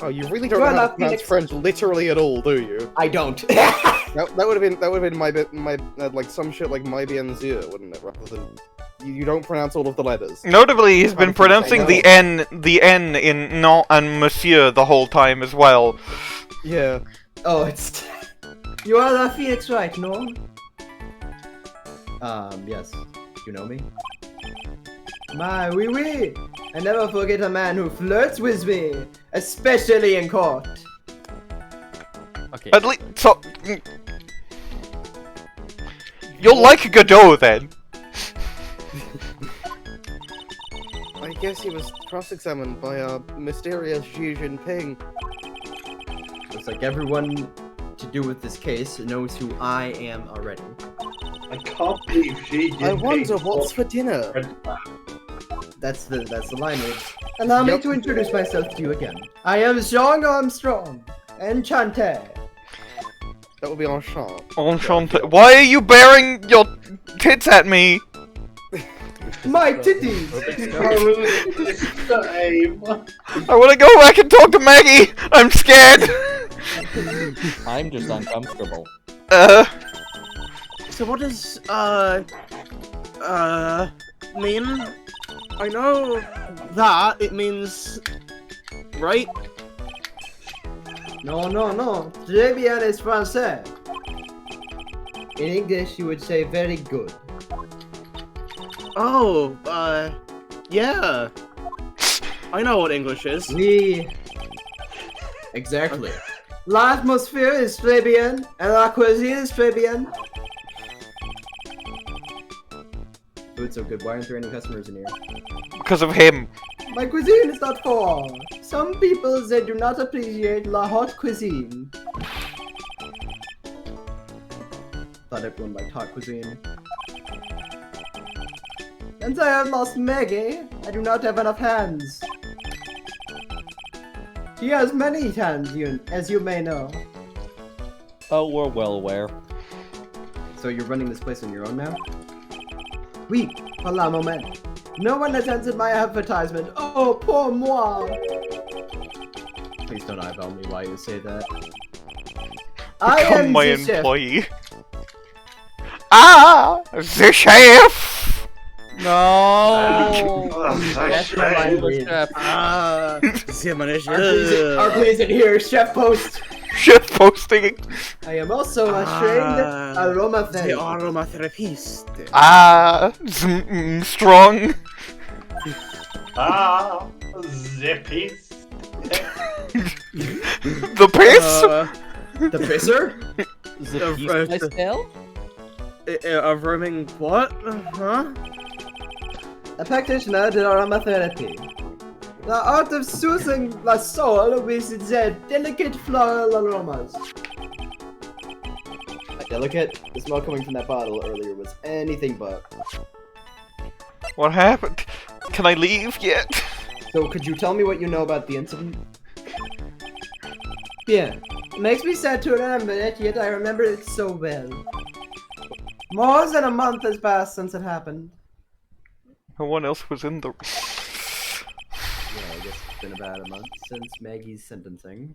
Oh, you really don't Well, know how to Phoenix- pronounce French literally at all, do you? I don't. That would have been my like some shit like my bien sûr, wouldn't it? Rather than you don't pronounce all of the letters. Notably, he's been Probably pronouncing the N in non and monsieur the whole time as well. Yeah. Oh, it's... You are the Phoenix, right, no? Yes. You know me? My, oui. I never forget a man who flirts with me, especially in court. Okay. At least, so you'll like Godot then. I guess he was cross-examined by a mysterious Xi Jinping. Looks like everyone to do with this case knows who I am already. I can't believe she did. I wonder what's for dinner. That's the language. Allow me to introduce myself to you again. I am Jean Armstrong. Enchanté. That would be enchant. Enchanté. Why are you bearing your tits at me? My titties. I want to go back and talk to Maggey. I'm scared. I'm just uncomfortable. So what does mean? I know that it means right. No. Très bien is français. In English, you would say very good. Oh, yeah. I know what English is. Oui. Exactly. L'atmosphere is très bien, and la cuisine is très bien. Food's so good. Why aren't there any customers in here? Because of him. My cuisine is not for all. Some people, they do not appreciate la haute cuisine. Thought everyone liked hot cuisine. Since I have lost Maggey, I do not have enough hands. She has many hands, as you may know. Oh, we're well aware. So you're running this place on your own now? Oui, pour la moment. No one has answered my advertisement. Oh, pour moi! Please don't eyeball me while you say that. I Become am my the chef. employee. Ah, the chef. No! Arkly isn't here, chef post. Chef posting. I am also a trained The aromatherapist. aromatherapist. Strong. Zippy. The piss. The pisser? The piece by scale? A roaming what? Huh? A practitioner did aromatherapy. The art of soothing the soul with their delicate floral aromas. Delicate? The smell coming from that bottle earlier was anything but. What happened? Can I leave yet? So could you tell me what you know about the incident? Yeah. It makes me sad to remember it, yet I remember it so well. More than a month has passed since it happened. No one else was in the... Yeah, I guess it's been about a month since Maggey's sentencing.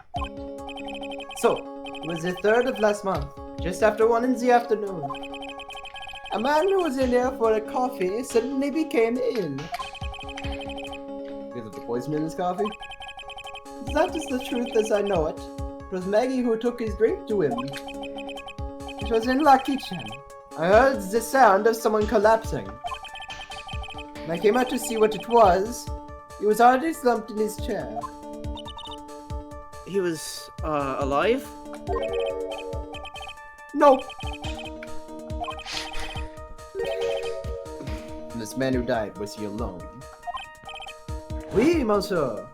So, it was the 3rd of last month, just after 1 in the afternoon. A man who was in there for a coffee suddenly became ill. Because of the poison in his coffee? That is the truth as I know it. It was Maggey who took his drink to him. It was in the kitchen. I heard the sound of someone collapsing. When I came out to see what it was, he was already slumped in his chair. He was, alive? Nope. This man who died, was he alone? Oui, monsieur.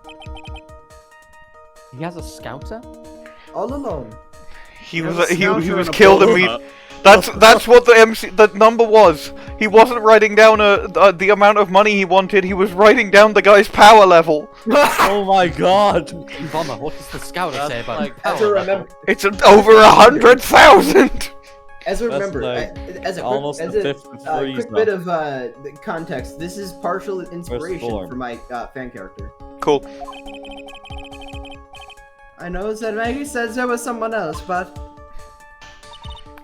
He has a scouter? All alone. He Yeah, was he Scouser was and a killed bowler. immediately. That's what the number was. He wasn't writing down the amount of money he wanted. He was writing down the guy's power level. Oh my god! Bomber, what does the scouter say about like- As power a level? remember, It's over 100,000. as a That's remember, like as a almost quick, a as fifth of freeze quick now. bit of context. This is partial inspiration floor? for my fan character. Cool. I know that Maggey says there was someone else, but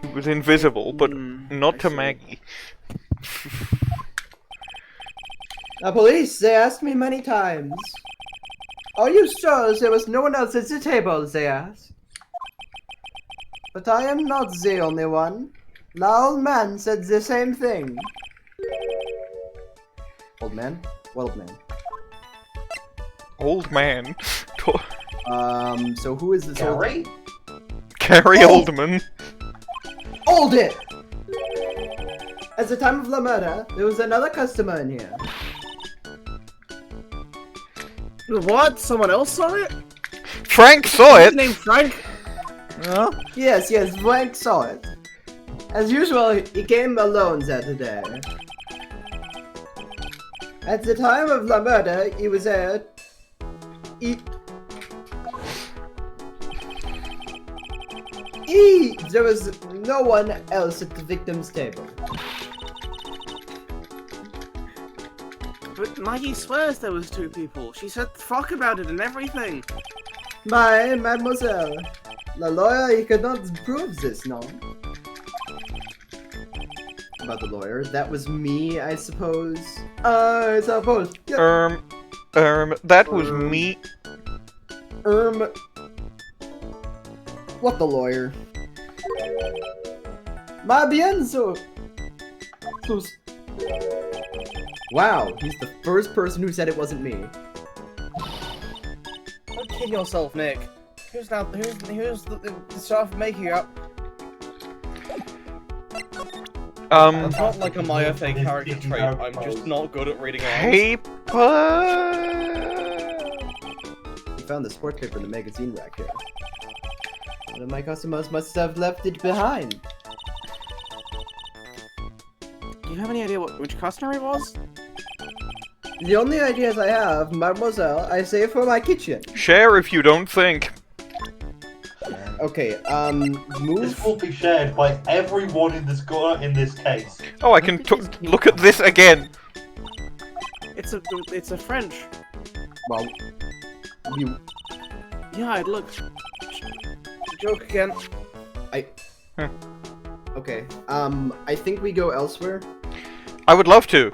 He was invisible, but not I to see. Maggey. the police, they asked me many times. Are you sure there was no one else at the table, they asked. But I am not the only one. The old man said the same thing. Old man? What old man? Old man. So who is this old Gary? Gary Oh! Oldman. Hold it! At the time of the murder, there was another customer in here. What? Someone else saw it? Frank saw His it. name Frank? Yes, Frank saw it. As usual, he came alone that day. At the time of the murder, he was there. There was no one else at the victim's table. But Maggey swears there was 2 people. She said fuck about it and everything. Mademoiselle. The lawyer, he could not prove this, no? About the lawyer, that was me, I suppose. I suppose. Yeah. That was me. What the lawyer? Ma bien, so. Wow, he's the first person who said it wasn't me. Don't kid yourself, Nick. Who's the staff making up? It's not like a MyFA character trait. I'm just not good at reading lines. Paper. He found the sports paper in the magazine rack here. One of my customers must have left it behind. Do you have any idea which customer it was? The only ideas I have, mademoiselle, I save for my kitchen. Share if you don't think. Okay, This move. will be shared by everyone in this case. Oh, I can look at this again. It's a French. Well, you. Yeah, I'd look. Joke again. Okay, I think we go elsewhere. I would love to.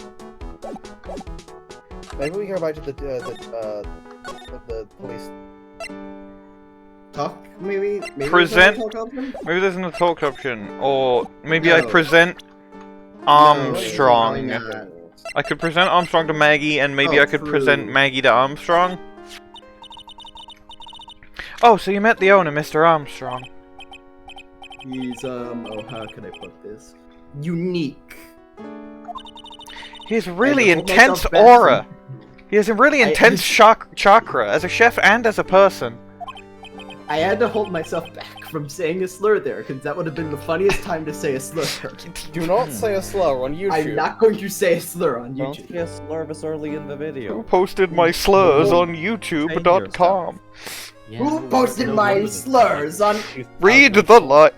Maybe we go back to the police. Talk, maybe? Present- Talk option? Maybe there's a talk option, or maybe I No. present No, Armstrong. probably not. I could present Armstrong to Maggey, and maybe Oh, I could present true. Maggey to Armstrong. Oh, so you met the owner, Mr. Armstrong. He's oh, how can I put this? Unique. He has really I hold intense myself back aura. He has a really intense chakra as a chef and as a person. I had to hold myself back from saying a slur there, because that would have been the funniest time to say a slur. Do not say a slur on YouTube. I'm not going to say a slur on Don't YouTube. get nervous early in the Who video. posted my slurs on YouTube.com? Yeah, Who posted no my wonder slurs on... Read the line.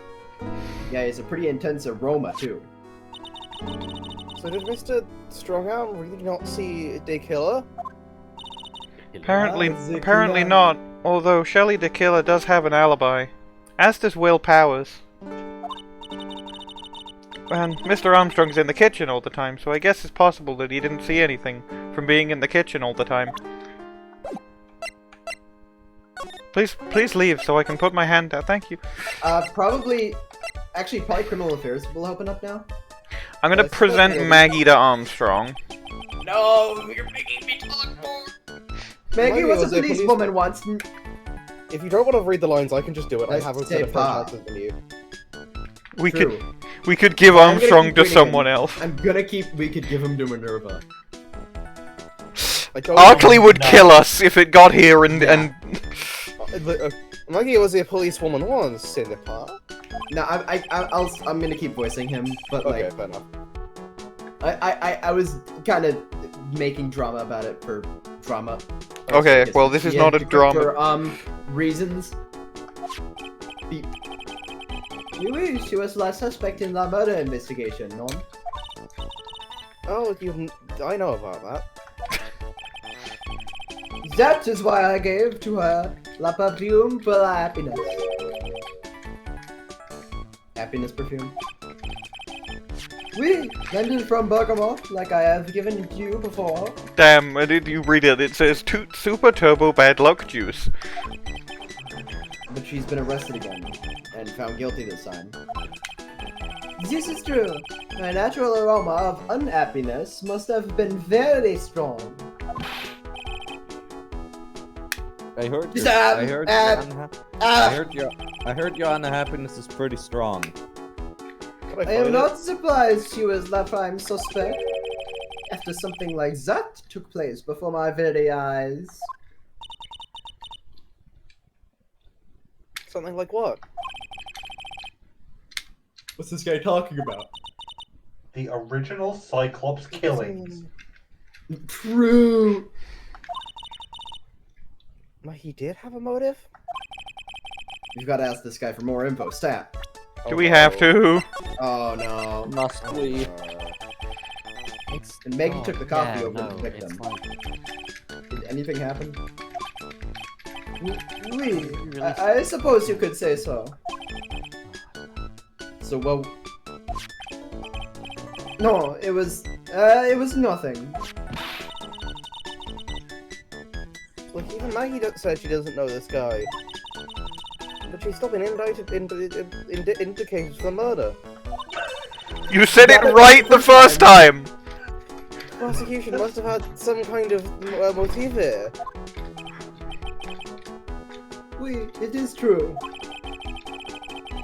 Yeah, it's a pretty intense aroma, too. So did Mr. Strongarm really not see the killer? Apparently not. Although Shelley the killer does have an alibi, as does Will Powers. And Mr. Armstrong's in the kitchen all the time, so I guess it's possible that he didn't see anything from being in the kitchen all the time. Please leave so I can put my hand out. Thank you. Probably criminal affairs will open up now. I'm gonna present Maggey to Armstrong. No, you're making me talk more. Maggey was a policewoman once. If you don't want to read the lines, I can just do it. Let's I have a say better pa. chances than you. We could give I'm gonna Armstrong keep to reading someone him. else. We could give him to Minerva. Arkly would kill us if it got here and Maggey was a policewoman once, say the pa. No, I'm gonna keep voicing him, but Okay, like, fair enough. I was kind of making drama about it for drama. Okay, I guess well, this is yeah, not a drama. For, reasons. Oui, she was the last suspect in the murder investigation, no? Oh, I know about that. That is why I gave to her la perfume for la happiness. Happiness perfume. Oui, blended from bergamot, like I have given to you before. Damn, did you read it? It says Super Turbo Bad Luck Juice. But she's been arrested again, and found guilty this time. This is true. My natural aroma of unhappiness must have been very strong. I heard your unhappiness is pretty strong. I am not surprised she was la prime suspect, after something like that took place before my very eyes. Something like what? What's this guy talking about? The original Cyclops killings. True. Well, he did have a motive? You've got to ask this guy for more info. Stat. Do we have to? Oh no. Must we? And Maggey took the coffee over no, the victim. it's like- Did anything happen? Oui, I suppose you could say so. So, well... No, it was nothing. Look, even Maggey said she doesn't know this guy. But she's still been indicated for the murder. You said it right the first time! The prosecution must have had some kind of motive here. Oui, it is true.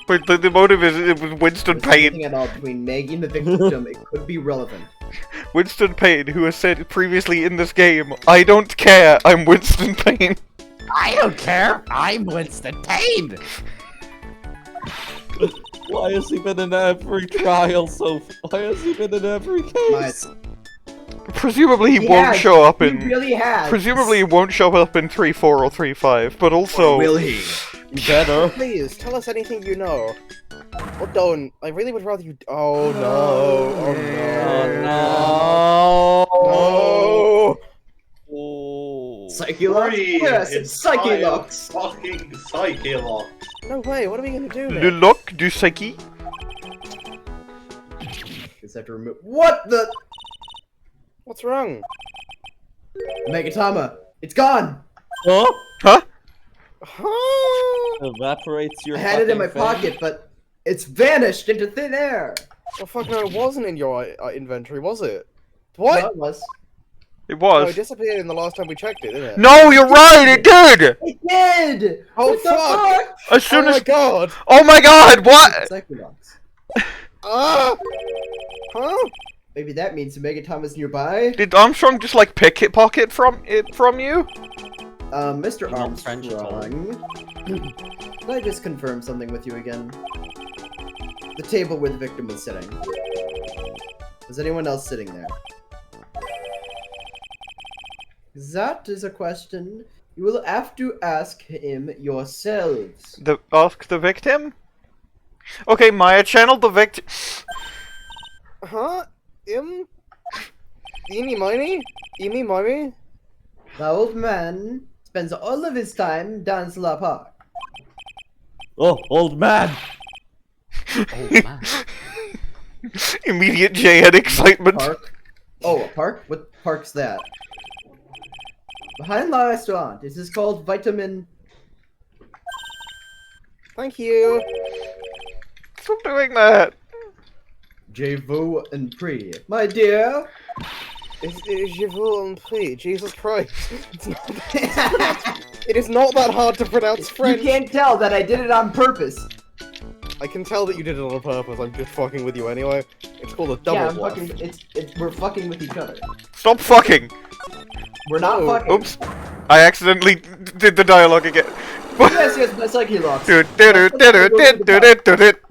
But the motive is it was Winston There's Payne. nothing at all between Maggey and the victim. It could be relevant. Winston Payne, who has said previously in this game, I don't care, I'm Winston Payne. I don't care. I'm Winston Payne. Why has he been in every trial why has he been in every case? Presumably he won't show up in... He really has. Presumably he won't show up in 3-4 or 3-5, but also... Or will he? Better. Please, tell us anything you know. Or don't. I really would rather you... Oh no. Oh no. Oh. Psyche-Locks? Yes, it's Psyche-Locks. Fucking Psyche-Locks. No way, what are we gonna do Le now? lock du Psyche? Just have to remove... What the... What's wrong? Megatama, it's gone! Huh? Huh? Huh? Evaporates your I had it in my fucking fame? pocket, but it's vanished into thin air! Oh fuck no, it wasn't in your inventory, was it? What? No, it was. It Oh, was. it disappeared in the last time we checked it, didn't it? No, you're right, it did! It did! Oh, What the fuck! As soon Oh my as... god! Oh my god, what? Psychonauts. Ah! Huh? Maybe that means Megaton is nearby. Did Armstrong just like pickpocket from you? Mr. You're not French at all. Armstrong. Can I just confirm something with you again? The table where the victim was sitting. Was anyone else sitting there? That is a question you will have to ask him yourselves. Ask the victim? Okay, Maya, channel the victim. Huh? Eeny miny? Eeny miny? The old man spends all of his time down La Park. Oh, old man! Oh man. Immediate J-head excitement. Park? Oh, a park? What park's that? Behind the restaurant. This is called Vitamin... Thank you. Stop doing that. Je and Pre. My dear! Je vous en prie, Jesus Christ. It's not it is not that hard to pronounce French. You can't tell that I did it on purpose. I can tell that you did it on purpose. I'm just fucking with you anyway. It's called a double Yeah, I'm bluff. fucking. We're fucking with each other. Stop fucking. We're not No. fucking. Oops. I accidentally did the dialogue again. Yes, my psyche locks. Dude.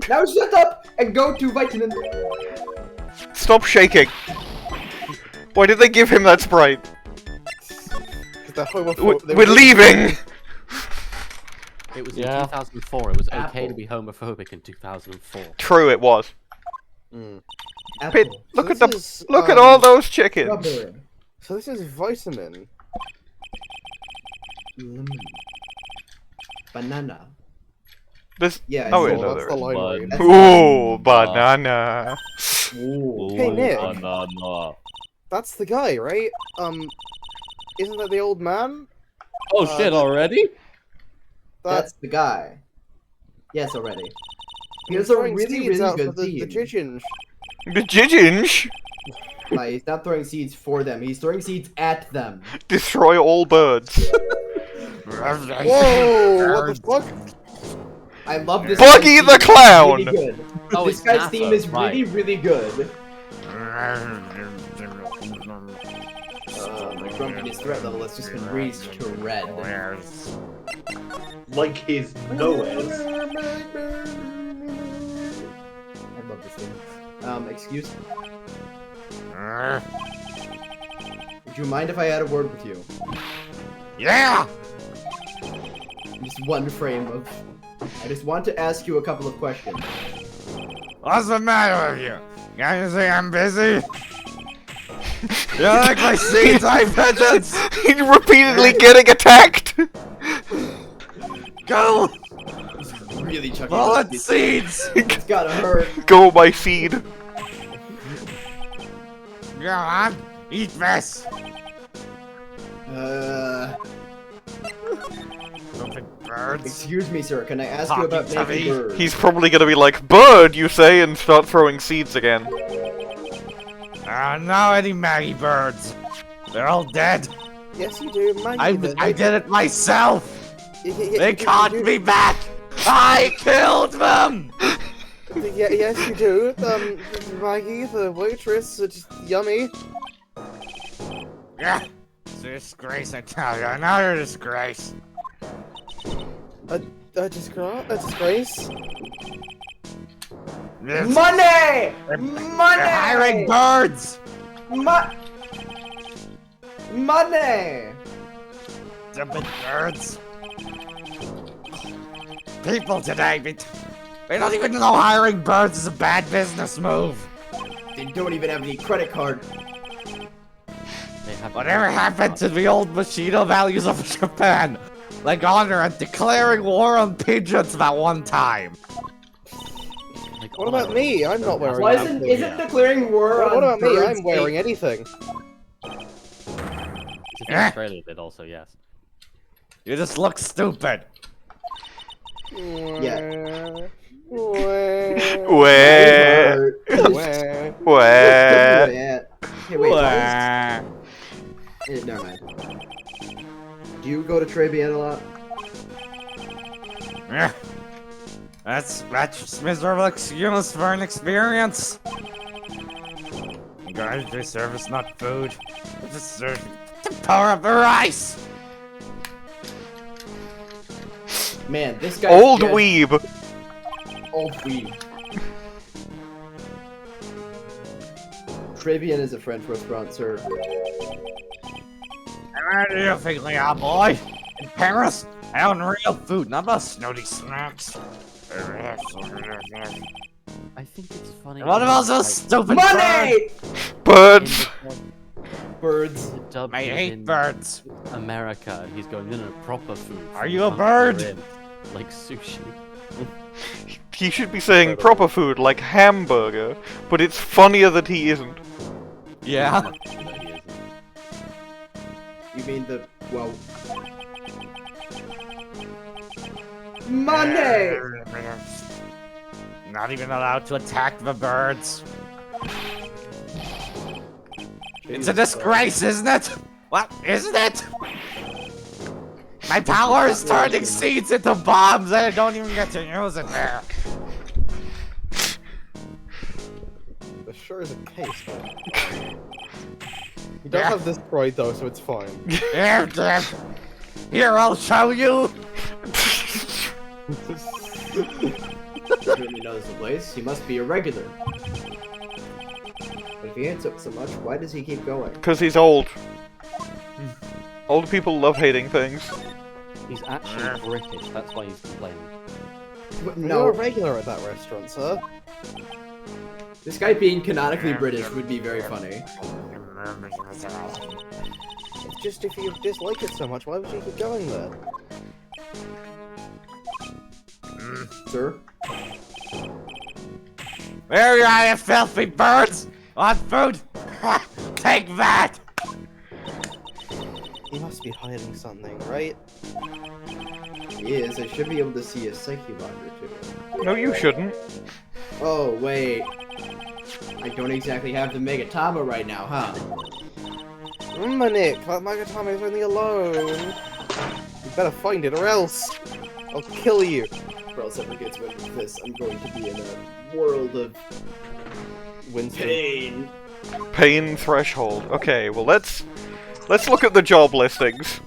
Now shut up and go to Vitamin. Stop shaking. Why did they give him that sprite? We're leaving! It was in 2004. It was okay to be homophobic in 2004. True, it was. Apple. Pit, look So at this is, look at all those chickens. Strawberry. So this is vitamin. Lemon. Banana. This. Yeah, Oh, it's wait, all- no, that's there the is. line Bud. read. That's Ooh, banana. Ooh. Hey, Nick. Banana. That's the guy, right? Isn't that the old man? Oh shit, already? That's the guy. Yes, already. He has He's a throwing really, seeds really out good for the team. Jijinj. The Jijinj. He's not throwing seeds for them. He's throwing seeds at them. Destroy all birds. Whoa! What the fuck? I love this. Buggy guy's the theme. It's Clown! Really good. Oh, This it's guy's NASA, theme is right. really, really good. My grumpiness threat level has just been raised to red. Like his nose. I love this thing. Excuse me. Would you mind if I had a word with you? Yeah! Just one frame of... I just want to ask you a couple of questions. What's the matter with you? You think I'm busy? You like my seeds, I peasants? He's repeatedly getting attacked. Go! Really chucking Bullet this. seeds! It's gotta hurt. Go, my seed. Go on, eat this! Stupid birds. Excuse me, sir. Can I ask you Talking about to Maggey me. Byrde? He's probably gonna be like, "Bird, you say," and start throwing seeds again. Now any Maggey birds. They're all dead. Yes, you do. Maggie, I did it myself. They you caught do. me back. I killed them. Yeah, yes, you do. Maggie, the waitress, it's yummy. Yeah. It's a disgrace, I tell you. Another disgrace. A disgrace? This- Money! They're Money! hiring birds. Money! Stupid birds. People today, they don't even know hiring birds is a bad business move. They don't even have any credit card. They have Whatever happened to the old Machino values of Japan? Like honor and declaring war on pigeons that one time. like, What about me? I'm not wearing Why anything. isn't declaring war What on about me? birds I'm wearing a- anything. If Australia did also, yes. You just look stupid. Yeah. Where? Where? Where? Yeah. Hey, wait. Never mind. Do you go to Trebian a lot? Yeah. That's miserable excuse for an experience. You guys deserve it's not food. It deserves the power of the rice. Man, this guy. Old weeb. Old weeb. Trebian is a French restaurant, sir. Where do you think we are, boy? In Paris? I own real food, not the snooty snacks. I think it's funny. What about those stupid Money! Birds. Birds. I hate birds. America, he's going in a proper food. Are you a bird? Like sushi. He should be saying proper food like hamburger, but it's funnier that he isn't. Yeah. You mean the well? Money! Not even allowed to attack the birds. It's a disgrace, isn't it? What? Isn't it? My power is turning seeds into bombs and I don't even get to use it there. That sure is a case, man. He does have this pride though, so it's fine. Here, Jeff. Here, I'll show you. He knows the place. He must be a regular. But if he hates it so much, why does he keep going? Because he's old. Old people love hating things. He's actually British, that's why he's complaining. You're a regular at that restaurant, sir. This guy being canonically British would be very funny. It's just if you dislike it so much, why would you keep going there? Sir? Where are you filthy birds? Want food? Take that! He must be hiding something, right? He is. I should be able to see his psyche log or two. No, you shouldn't. Oh, wait. I don't exactly have the Megatama right now, huh? Nick, that Magatama is only alone. You better find it or else I'll kill you. Or else ever gets rid of this, I'm going to be in a world of Winston. pain. Pain threshold. Okay, well let's look at the job listings.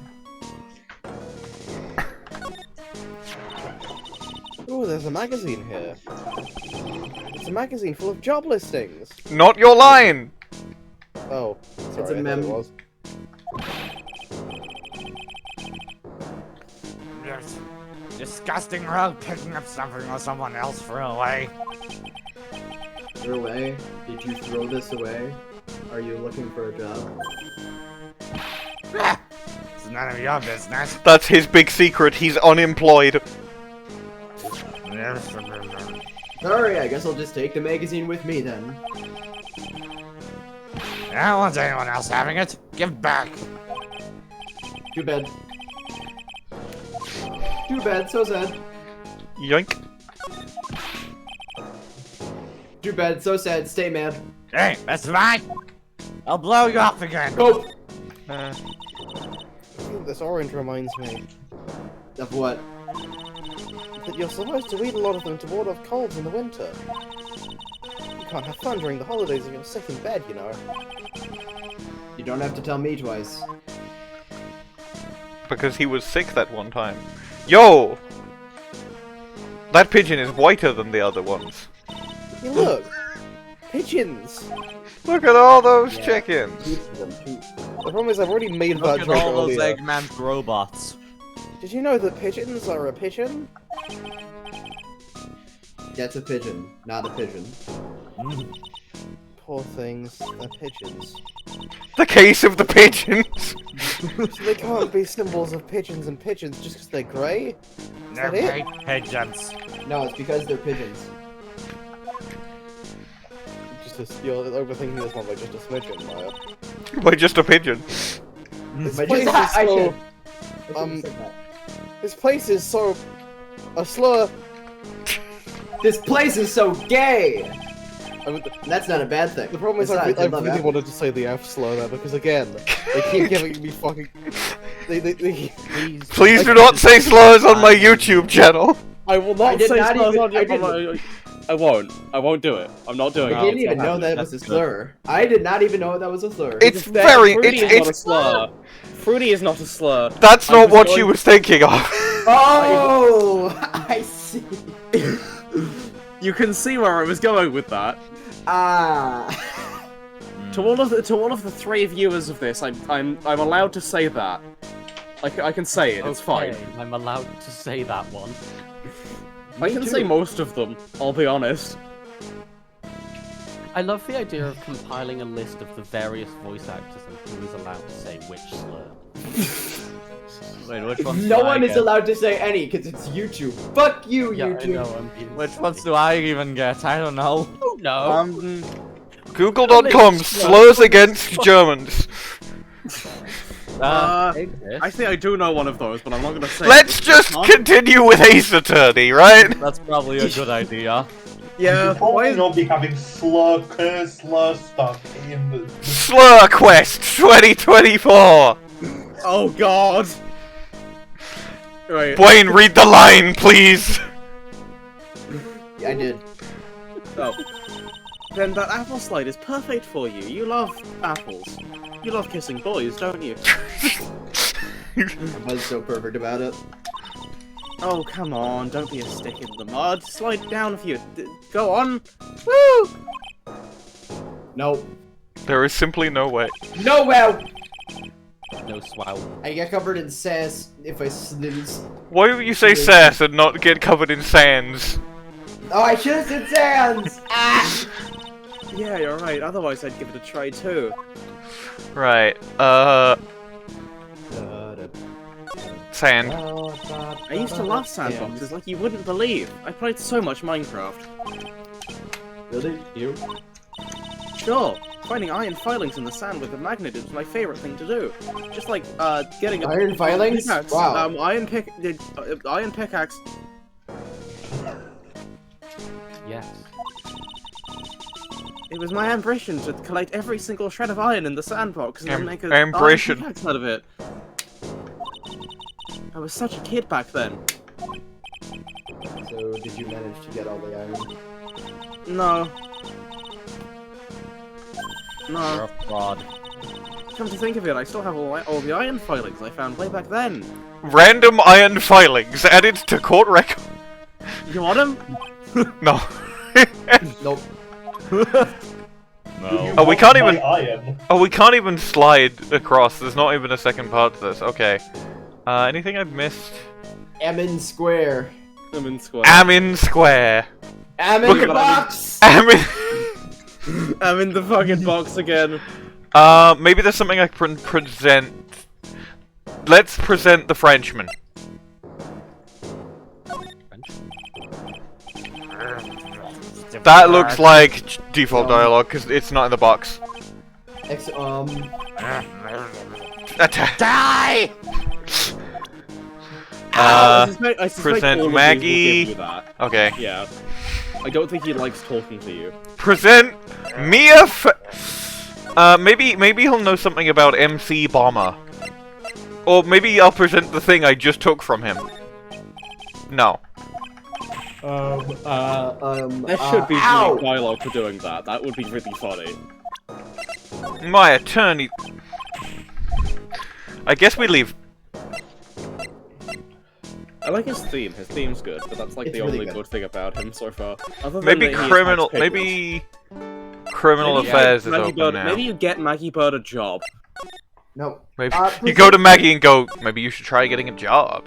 Oh, there's a magazine here. It's a magazine full of job listings. Not your line! Oh, sorry, It's a I thought mem. it was. Disgusting rogue picking up something while someone else threw away. Throw away? Did you throw this away? Are you looking for a job? It's none of your business. That's his big secret, he's unemployed. Sorry, I guess I'll just take the magazine with me then. I don't want anyone else having it. Give back. Too bad. Too bad, so sad. Yoink. Too bad, so sad, stay mad. Hey, that's fine. I'll blow you off again. Oh! Uh, This orange reminds me Of what? that you're supposed to eat a lot of them to ward off colds in the winter. You can't have fun during the holidays if you're sick in bed, you know. You don't have to tell me twice. because he was sick that one time. Yo! That pigeon is whiter than the other ones. Hey, look! Pigeons! Look at all those Yeah. chickens! The problem is I've already made that Look at joke all those earlier. Eggman robots. Did you know that pigeons are a pigeon? That's a pigeon, not a pigeon. Poor things, they're pigeons. The case of the pigeons! So they can't be symbols of pigeons and pigeons just because they're grey? They're that it? great pigeons. No, it's because they're pigeons. You're overthinking this one by just a smidgen, Maya. By just a pigeon. This But place just, is I so... should um, have said that. This place is so... a slur... This place is so gay! That's not a bad thing. The problem is I really wanted to say the F slur there, because again, they keep giving me fucking... Please do not say slurs on my YouTube channel! I will not say not slurs even- on I your... I won't. I won't do it. I'm not doing it. I didn't even know that was a slur. I did not even know that was a slur. It's very... Fruity is not a It's... slur. Fruity is not a slur. That's I'm not just what going- she was thinking of. Oh, I see. You can see where I was going with that. To all of the 3 viewers of this, I'm allowed to say that. I can say it. It's fine. Okay, I'm allowed to say that one. I can say most of them. I'll be honest. I love the idea of compiling a list of the various voice actors and who is allowed to say which slur. Wait, which ones? No do I one is get? allowed to say any, because it's YouTube. Fuck you, Yeah, I YouTube. know, I'm being Which ones do I even get? I don't know. Oh no! Google.com slurs against Germans. I think I do know one of those, but I'm not gonna say. Let's it. just Huh? continue with Ace Attorney, right? That's probably a good idea. Yeah. Why Why? not be having slur stuff in the... Slur Quest 2024! Oh God. Right. Bwain, read the line, please! I did. Oh. Then that apple slide is perfect for you. You love apples. You love kissing boys, don't you? I was so perfect about it. Oh, come on, don't be a stick in the mud. Slide down a few. Go on. Woo! No. There is simply no way. No, well. No swow. I get covered in sass if I snooze. Why would you say sass and not get covered in sands? Oh, I should have said sands! Ah! Yeah, you're right. Otherwise, I'd give it a try too. Right, sand. I used to love sandboxes like you wouldn't believe. I played so much Minecraft. Really? You? Sure. Finding iron filings in the sand with a magnet is my favorite thing to do. Just like, getting a... Iron filings? Pickaxe. Wow. Iron pickaxe. Yes. It was my ambition to collect every single shred of iron in the sandbox and then make a ambition. iron pickaxe out of it. I was such a kid back then. So, did you manage to get all the iron? No. You're No. a fraud. Come to think of it, I still have all the iron filings I found way back then. Random iron filings added to court record. You want them? No. Nope. No. Oh, we can't even. Iron. Oh, we can't even slide across. There's not even a second part to this. Okay. Anything I've missed? Ammon Square. I'm in square. Amin Square. Ammon Look at- Box! Amin. I'm in the fucking box again. Maybe there's something I can present. Let's present the Frenchman. That looks like default dialogue because it's not in the box. Die! I suspect present all of these will Maggey. give you that. Okay. Yeah. I don't think he likes talking to you. Present Mia. Maybe he'll know something about MC Bomber. Or maybe I'll present the thing I just took from him. No. There should be ow! unique dialogue for doing that. That would be really funny. My attorney. I guess we leave. I like his theme. His theme's good, but that's like It's the really only good. good thing about him so far. Other than Maybe that he has criminal. papers. Maybe criminal Maybe affairs is Maggie open Byrde, now. Maybe you get Maggie Byrde a job. No. Maybe Uh, you go to Maggey and go. Maybe you should try getting a job.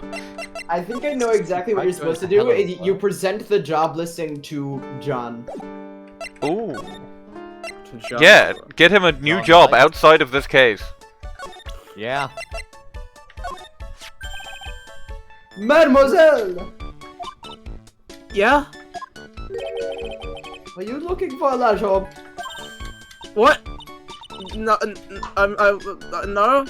I think I know exactly what you're supposed to do. Hello. You present the job listing to John. Ooh. To John. Yeah, get him a new job outside of this case. Yeah. Mademoiselle! Yeah? Are you looking for a job? What? No, no?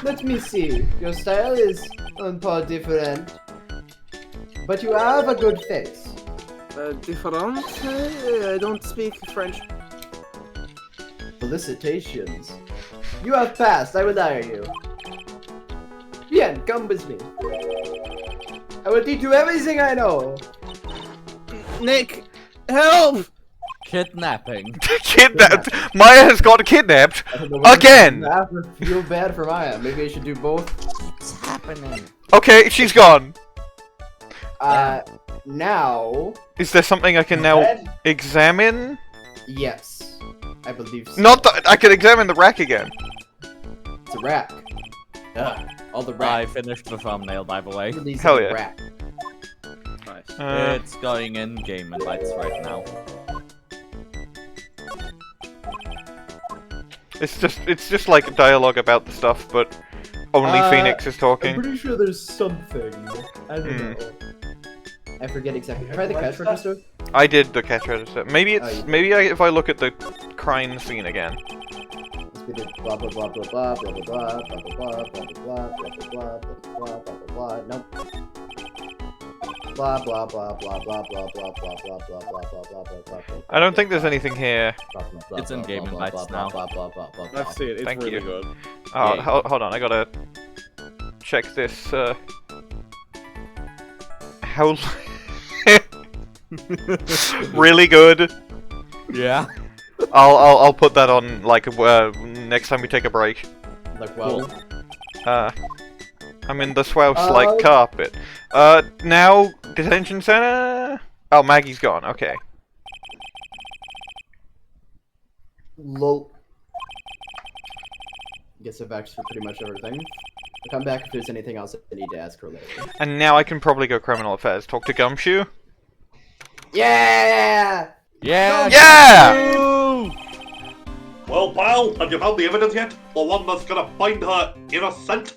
Let me see. Your style is un peu different. But you have a good face. Different? I don't speak French. Felicitations. You have passed. I will hire you. Bien, come with me. I will teach you everything I know. Nick, help! Kidnapping. Kidnapped. Maya has got kidnapped again. I feel bad for Maya. Maybe I should do both. What's happening? Okay, she's gone. Now. Is there something I can now examine? Yes, I believe so. Not that I can examine the rack again. It's a rack. All the rack. I finished the thumbnail, by the way. Hell yeah. Rack. Nice. It's going in game invites right now. It's just like a dialogue about the stuff, but only Phoenix is I'm talking. pretty sure there's something. I don't know. I forget exactly. Try the cash register. I did the cash register. Maybe it's if I look at the crime scene again. Let's be the blah blah blah blah blah blah blah blah blah blah blah blah blah blah blah blah blah. Nope. Blah blah blah blah blah blah blah blah blah blah blah blah blah blah. I don't think there's anything here. It's in game invites now. I've seen it. It's Thank really you. good. Oh, Yeah. hold on. I gotta check this. How really good. Yeah. I'll put that on like next time we take a break. Like well. I'm in the swouse like carpet. Now detention center. Oh, Maggie's gone. Okay. Lol. Guess I've asked for pretty much everything. I'll come back if there's anything else I need to ask her later. And now I can probably go criminal affairs. Talk to Gumshoe. Yeah! Yeah! Yeah! Well, pal, have you found the evidence yet? The one that's gonna find her innocent?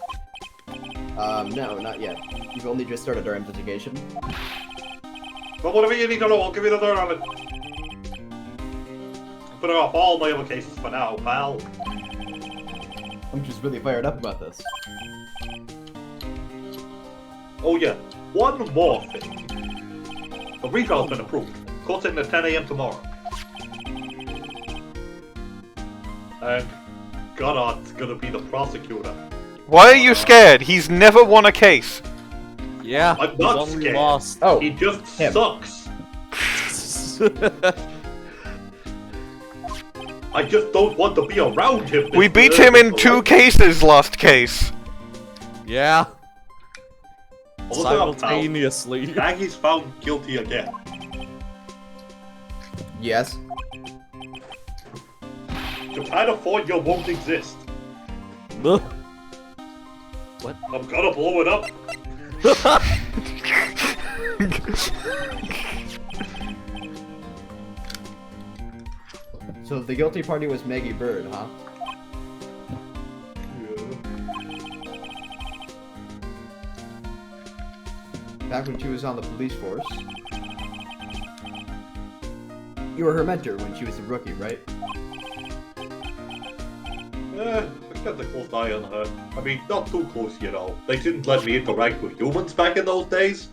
No, not yet. We've only just started our investigation. But whatever you need to know, I'll give you the dirt on it. Put off all my other cases for now, pal. I'm just really fired up about this. Oh yeah, one more thing. The retrial's been approved. Court's in at 10 AM tomorrow. And Godot's gonna be the prosecutor. Why are you scared? He's never won a case. Yeah. I'm not he's scared. Lost. Oh, He just him. sucks. I just don't want to be around him. We beat him in 2 cases last case. Yeah. Hold on, pal. Simultaneously. Maggey's found guilty again. Yes. Japan 4 you won't exist. What? I'm gonna blow it up. So the guilty party was Maggey Byrde, huh? Back when she was on the police force. You were her mentor when she was a rookie, right? I kept a close eye on her. I mean, not too close, you know. They didn't let me interact with humans back in those days.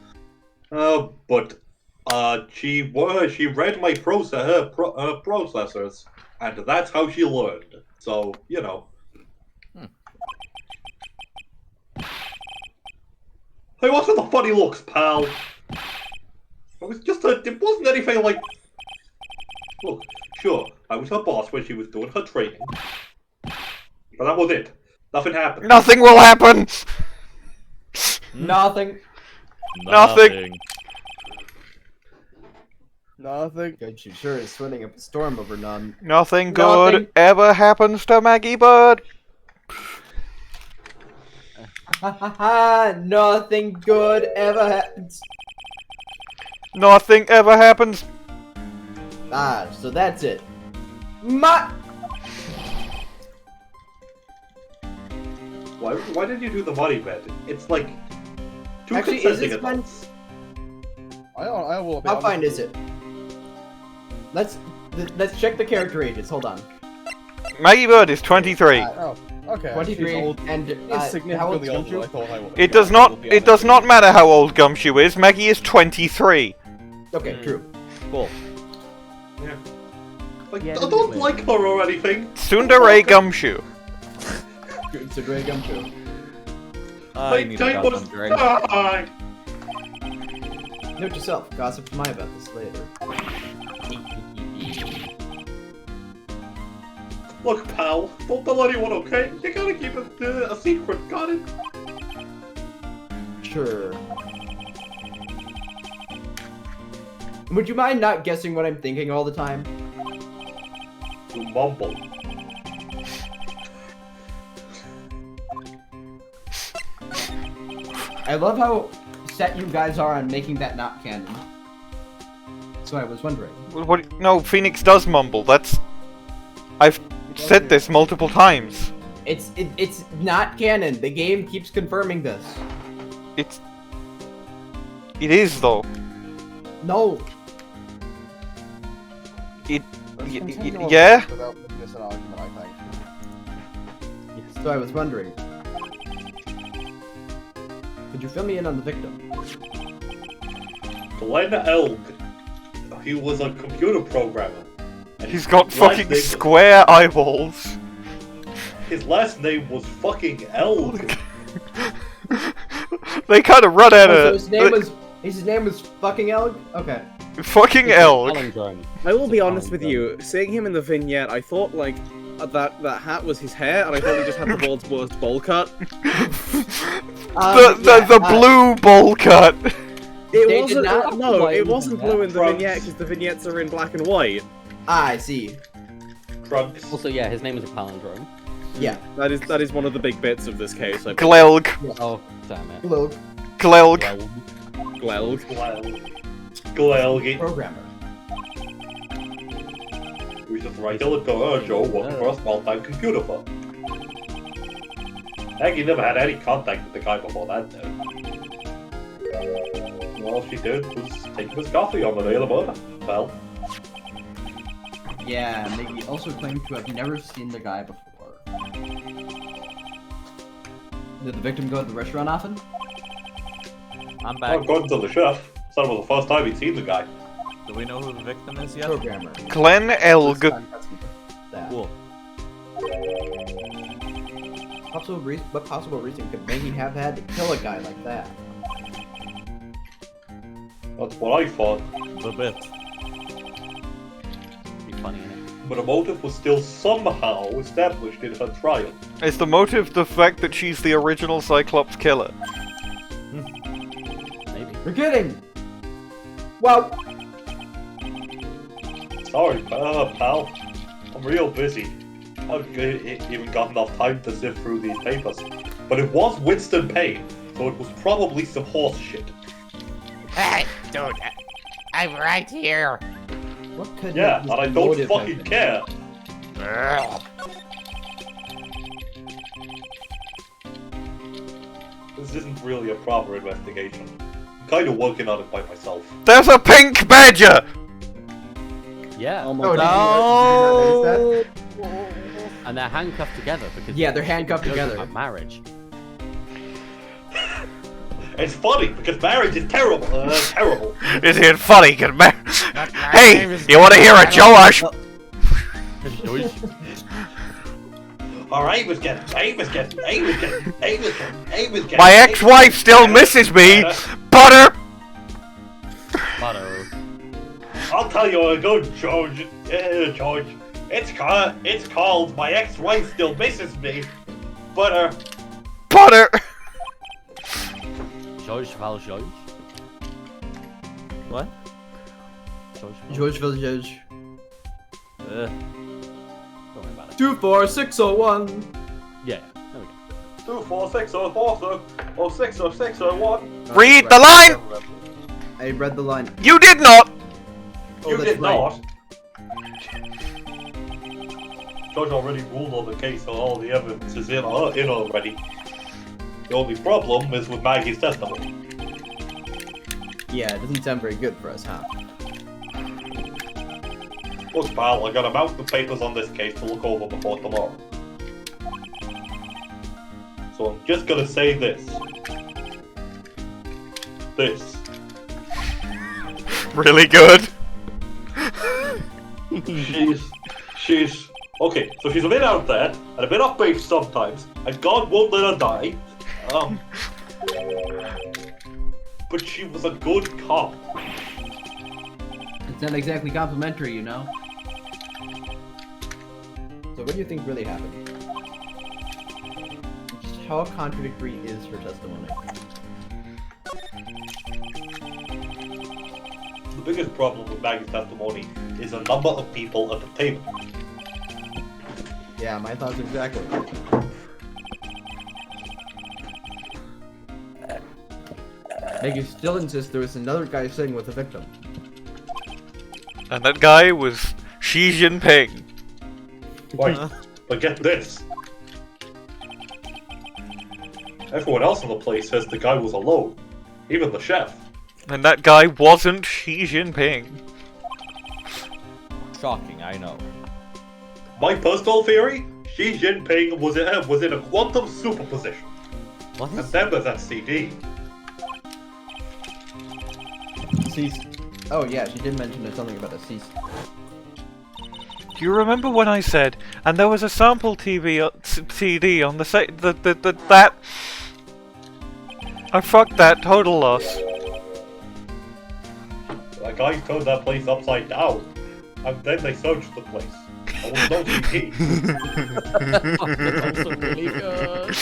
But she read my processors, and that's how she learned. So, you know. Hey, what's with the funny looks, pal? It wasn't anything like... Look, sure, I was her boss when she was doing her training. But that was it. Nothing happened. Nothing will happen. Nothing. Nothing. Nothing. God, she sure is sweating up a storm over none. Nothing good Nothing. ever happens to Maggey Byrde. Ha ha ha! Nothing good ever happens. Nothing ever happens. Ah, so that's it. Why did you do the money bet? It's like... two Actually, is consenting this fun? adults. I will. How fine is it? Let's check the character ages. Hold on. Maggey Byrde is 23. Oh, okay. 23 She's old. and She's how old significantly is older than I Gumshoe? thought I It does not matter how old Gumshoe is. Maggey is 23. Okay, true. Cool. Yeah. Like, Yeah, I don't like her or anything. Tsundere Gumshoe. It's a great Gumshoe. I need a Time was goddamn drink. die. Note yourself, gossip to my about this later. Look, pal, don't tell anyone, okay? You gotta keep it a secret, got it? Sure. Would you mind not guessing what I'm thinking all the time? You mumble. I love how set you guys are on making that not canon. So I was wondering. What? No, Phoenix does mumble. That's. I've said this multiple times. It's not canon. The game keeps confirming this. It is though. No. Yeah. Without making this an argument, I think. So I was wondering. Could you fill me in on the victim? Glenn Elg. He was a computer programmer. And He's got his last fucking name- square eyeballs. His last name was fucking Elg. They kind of run out Oh, of. so his name was fucking Elg? Okay. Fucking elk. Palindrome. I will be It's a honest with palindrome. you. Seeing him in the vignette, I thought like that hat was his hair, and I thought he just had the world's worst bowl cut. The blue bowl cut. It They did wasn't. not No, play it wasn't with blue in the that. vignette because the vignettes are in black and white. I see. Trunks. Also, yeah, his name is a palindrome. Yeah. That is one of the big bits of this case. I Glelg. Oh, damn it. Hello, Glelg. Well, Glelg. Glelg. programmer. He was just regular Joe working for a small-time computer firm. Heck, he never had any contact with the guy before that, though. All she did was take his coffee on the day of the murder. Well, Yeah, Maggey also claimed to have never seen the guy before. Did the victim go to the restaurant often? I'm back. according to the chef, said it was the first time he'd seen the guy. Do we know who the victim is yet? Programmer. Glenn Elg. That. Cool. What possible reason could Maggey have had to kill a guy like that? That's what I thought. The bit. be funny, innit? But a motive was still somehow established in her trial. Is the motive the fact that she's the original Cyclops killer? Maybe. You're kidding! Well, Sorry, pal. I'm real busy. I haven't even got enough time to sift through these papers. But it was Winston Payne, so it was probably some horse shit. Hey, dude, I'm right here. what could Yeah, his and I don't motive have fucking been? care. Ugh. This isn't really a proper investigation. I'm kind of working on it by myself. There's a pink badger! Yeah. Oh my Oh, god. did you not notice And they're handcuffed together because Yeah, they're handcuffed it goes together. about marriage. It's funny because marriage is terrible. Terrible. Is it funny? Can My Hey, name is- you want to hear a Josh? Or I was getting. My ex-wife still misses me. Butter. Butter. I'll tell you a good George. George. It's called My Ex-Wife Still Misses Me. Butter. Butter. George Valjean. What? George George Village. Don't worry about it. 24601. Yeah, there we go. 246060601. Read the line. I read the line. You did not. You that's did right. not. Judge already ruled on the case, so all the evidence is in already. The only problem is with Maggie's testimony. Yeah, it doesn't sound very good for us, huh? Look, pal, I got a mountain of papers on this case to look over before tomorrow. So I'm just gonna say this. Really good. she's okay. So she's a bit out there and a bit off base sometimes, and God won't let her die. But she was a good cop. It's not exactly complimentary, you know. So what do you think really happened? Just how contradictory is her testimony? The biggest problem with Maggie's testimony is the number of people at the table. Yeah, my thoughts exactly. Maggey still insists there was another guy sitting with the victim. And that guy was Xi Jinping. Right, but get this. Everyone else in the place says the guy was alone. Even the chef. And that guy wasn't Xi Jinping. Shocking, I know. My personal theory, Xi Jinping was in a quantum superposition. What And is then there's that CD. Cease. Oh yeah, she did mention there's something about a cease. Do you remember when I said, and there was a sample CD on the that... I fucked that, total loss. That guy turned that place upside down. And then they searched the place. There was no CD. That's really good.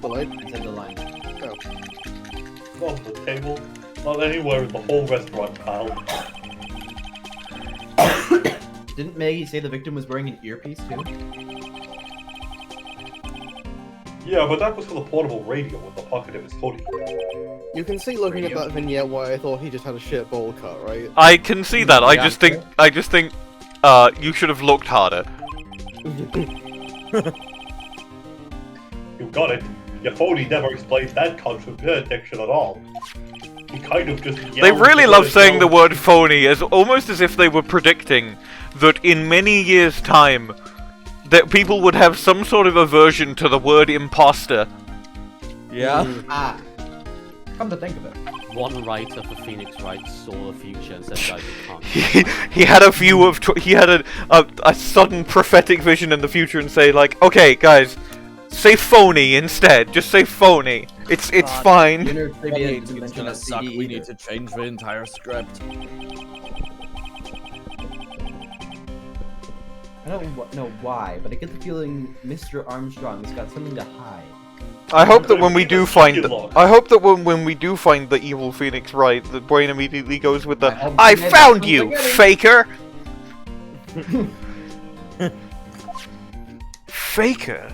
It's in the line. Not on the table. Not anywhere in the whole restaurant, pal. Didn't Maggey say the victim was wearing an earpiece too? Yeah, but that was for the portable radio in the pocket of his hoodie. You can see looking at that vignette why I thought he just had a shit bowl cut, right? I can see that, I Yeah. just think, you should have looked harder. You got it. Your phony never explained that contradiction at all. He kind of just yelled. They really love saying the word phony, as almost as if they were predicting that in many years' time, that people would have some sort of aversion to the word imposter. Yeah. Ah. Come to think of it. One writer for Phoenix Wright saw the future and said, guys, you can't. He had a view of, he had a sudden prophetic vision in the future and say like, okay guys, say phony instead, just say phony. It's fine. Dinner trivia didn't It's mention gonna a suck. CD We either. need to change the entire script. I don't know why, but I get the feeling Mr. Armstrong has got something to hide. I hope that when we do find when we do find the evil Phoenix Wright, that Bwain immediately goes with the I found you, faker! Faker?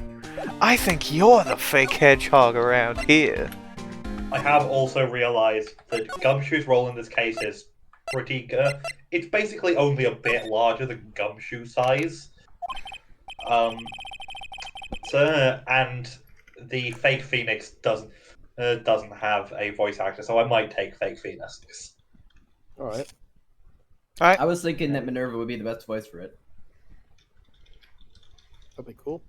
I think you're the fake hedgehog around here. I have also realized that Gumshoe's role in this case is pretty good. It's basically only a bit larger than Gumshoe size. And the fake Phoenix doesn't have a voice actor, so I might take fake Phoenix. Alright. I was thinking that Minerva would be the best voice for it. That'd be cool.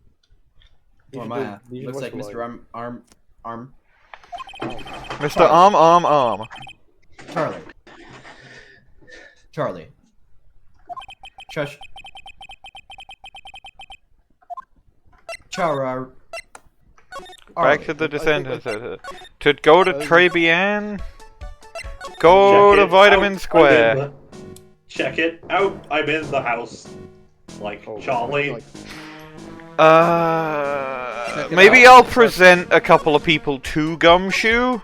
Or Maya. Looks like Mr. Arm. Mr. Arm. Charlie. Shush. Chara. Back to the Descendants. To go to Trebian. Go to Vitamin Square. Check it out. I'm in the house. Like Charlie. Maybe I'll present a couple of people to Gumshoe.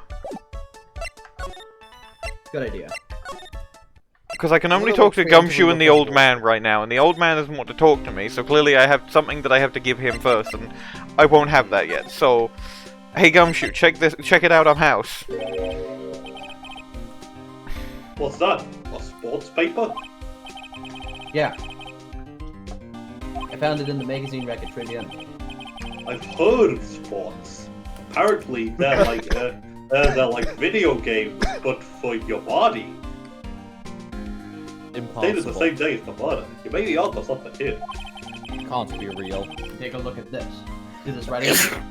Good idea. Because I can only talk to Gumshoe and the old man right now, and the old man doesn't want to talk to me, so clearly I have something that I have to give him first, and I won't have that yet. So, hey Gumshoe, check it out on house. What's that? A sports paper? Yeah. I found it in the magazine rack at Tribune. I've heard of sports. Apparently, they're like video games, but for your body. They did the Impossible. same day as the murder. You may be onto something here. Can't be real. Take a look at this. See this right here?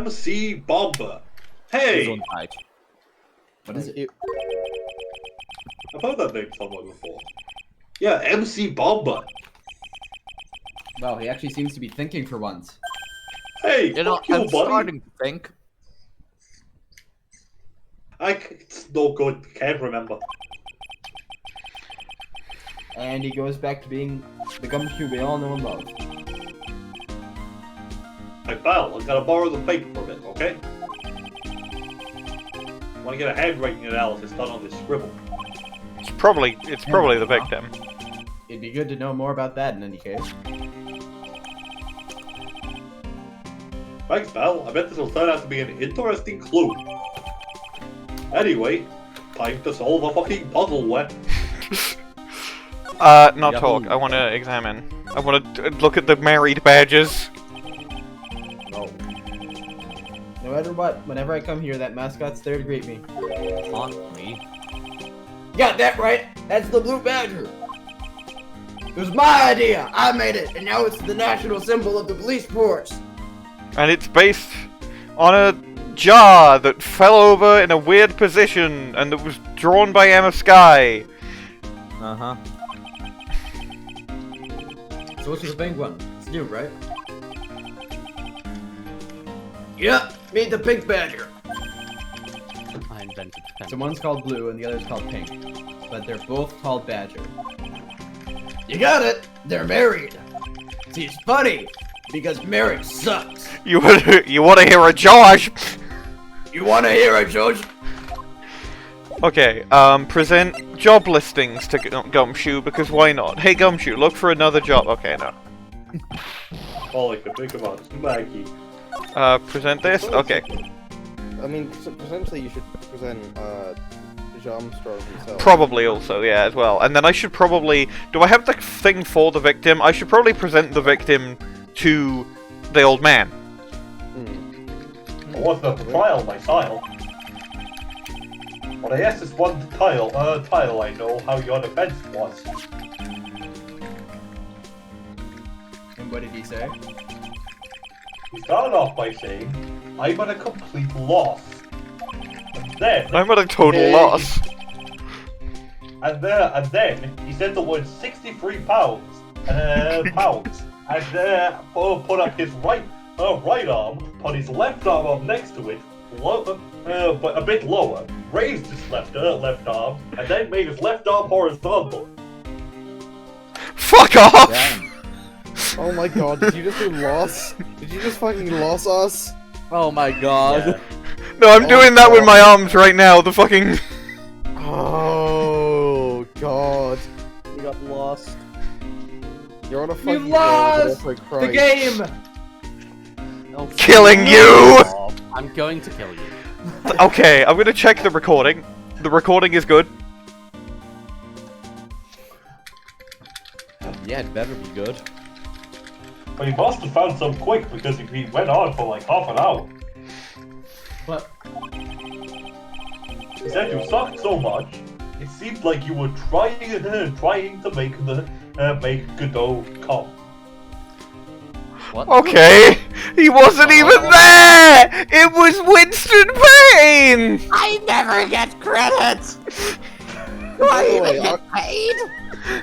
MC Bomber. Hey! He's untied. What is it? I've heard that name somewhere before. Yeah, MC Bomber. Well, he actually seems to be thinking for once. Hey, You know, fuck you, I'm buddy. starting to think. It's no good. Can't remember. And he goes back to being the Gumshoe we all know and love. Hey, pal, I gotta borrow the paper for a bit, okay? Want to get a handwriting analysis done on this scribble. It's probably the victim. It'd be good to know more about that in any case. Thanks, pal. I bet this will turn out to be an interesting clue. Anyway, time to solve a fucking puzzle, what? Not Yahoo. talk. I want to examine. I want to look at the married badges. No. No matter what, whenever I come here, that mascot's there to greet me. Haunt me. You got that right! That's the blue badger! It was my idea! I made it! And now it's the national symbol of the police force! And it's based on a jar that fell over in a weird position and that was drawn by Emma Sky. Uh-huh. So what's the pink one? It's you, right? Yep! Meet the pink badger! I invented pen. So one's called blue and the other's called pink. But they're both called badger. You got it! They're married! See, it's funny! Because marriage sucks! You want to hear a Josh? You wanna hear a George? Okay, present job listings to Gumshoe, because why not? Hey Gumshoe, look for another job. Okay, no. All I can think about is Maggey. Present this? Okay. I mean, potentially you should present Armstrong himself. Probably also, yeah, as well. And then I should probably... Do I have the thing for the victim? I should probably present the victim to the old man. I want the trial by style. But I asked this one tile I know how your defense was. And what did he say? He started off by saying, I'm at a complete loss. And then... I'm at a total loss. And then he said the word 63 pounds. And put up his right arm, put his left arm up next to it, but a bit lower, raised his left arm, and then made his left arm horizontal. Fuck off! Damn. Oh my god, did you just do loss? Did you just fucking loss us? Oh my god. Yeah. No, I'm doing that with my arms right now, the fucking... Oh god. We got lost. You're on a fucking lost the The game! Oh, Killing you! I'm going to kill you. Okay, I'm gonna check the recording. The recording is good. Yeah, it better be good. But he must have found some quick because he went on for like half an hour. But He said you sucked so much, it seemed like you were trying to make Godot come. What? Okay, he wasn't even there! It was Winston Payne! I never get credit! By the way,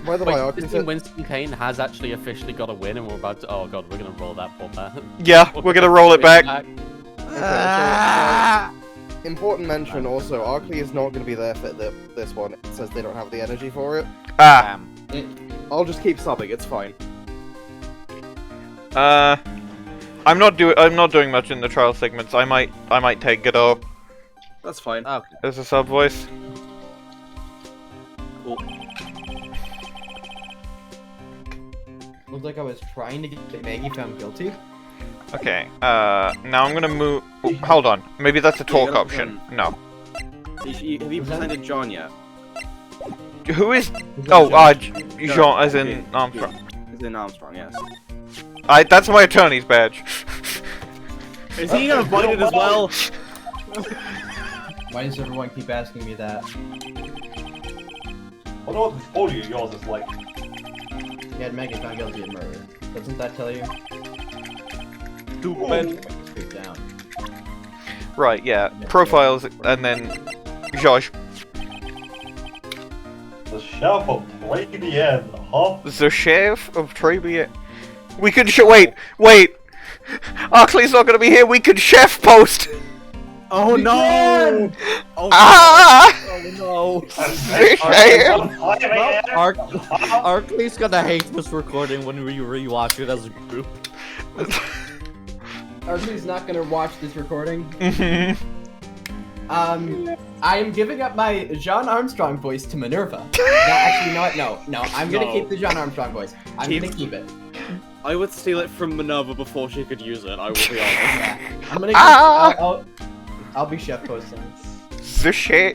Wait, Arkly this said... Winston Payne has actually officially got a win, and we're about to. Oh god, we're gonna roll that poor man. Yeah, we're gonna roll it back. Important mention also, Arkly is not going to be there for this one. It says they don't have the energy for it. Ah, I'll just keep subbing, it's fine. I'm not doing much in the trial segments. I might take Godot That's fine. as a sub voice. Cool. looked like I was trying to get Maggey found guilty. Okay, now I'm gonna move... Oh, hold on, maybe that's a talk gotta option. No. Have you presented John yet? Who is... Oh, Jean, as in Armstrong. Is in Armstrong, yes. That's my attorney's badge. Is he gonna bite it as well? Why does everyone keep asking me that? I wonder what this folio of yours is like. You had Maggey found guilty of murder. Doesn't that tell you? Stupid. Speak down. Right, yeah. Profiles, and then Josh. The chef of Trabian, huh? The chef of Trabian. We could wait! Arkly's not gonna be here, we could chef post! Oh no! Oh, Ah! oh no! The chef! Arkly's gonna hate this recording when we rewatch it as a group. Arkly's not gonna watch this recording. Mhm. I am giving up my John Armstrong voice to Minerva. No, actually, no, I'm gonna keep the John Armstrong voice. I'm gonna keep it. I would steal it from Minerva before she could use it, I will be honest. Yeah. I'm gonna I'll be chef posting. The chef.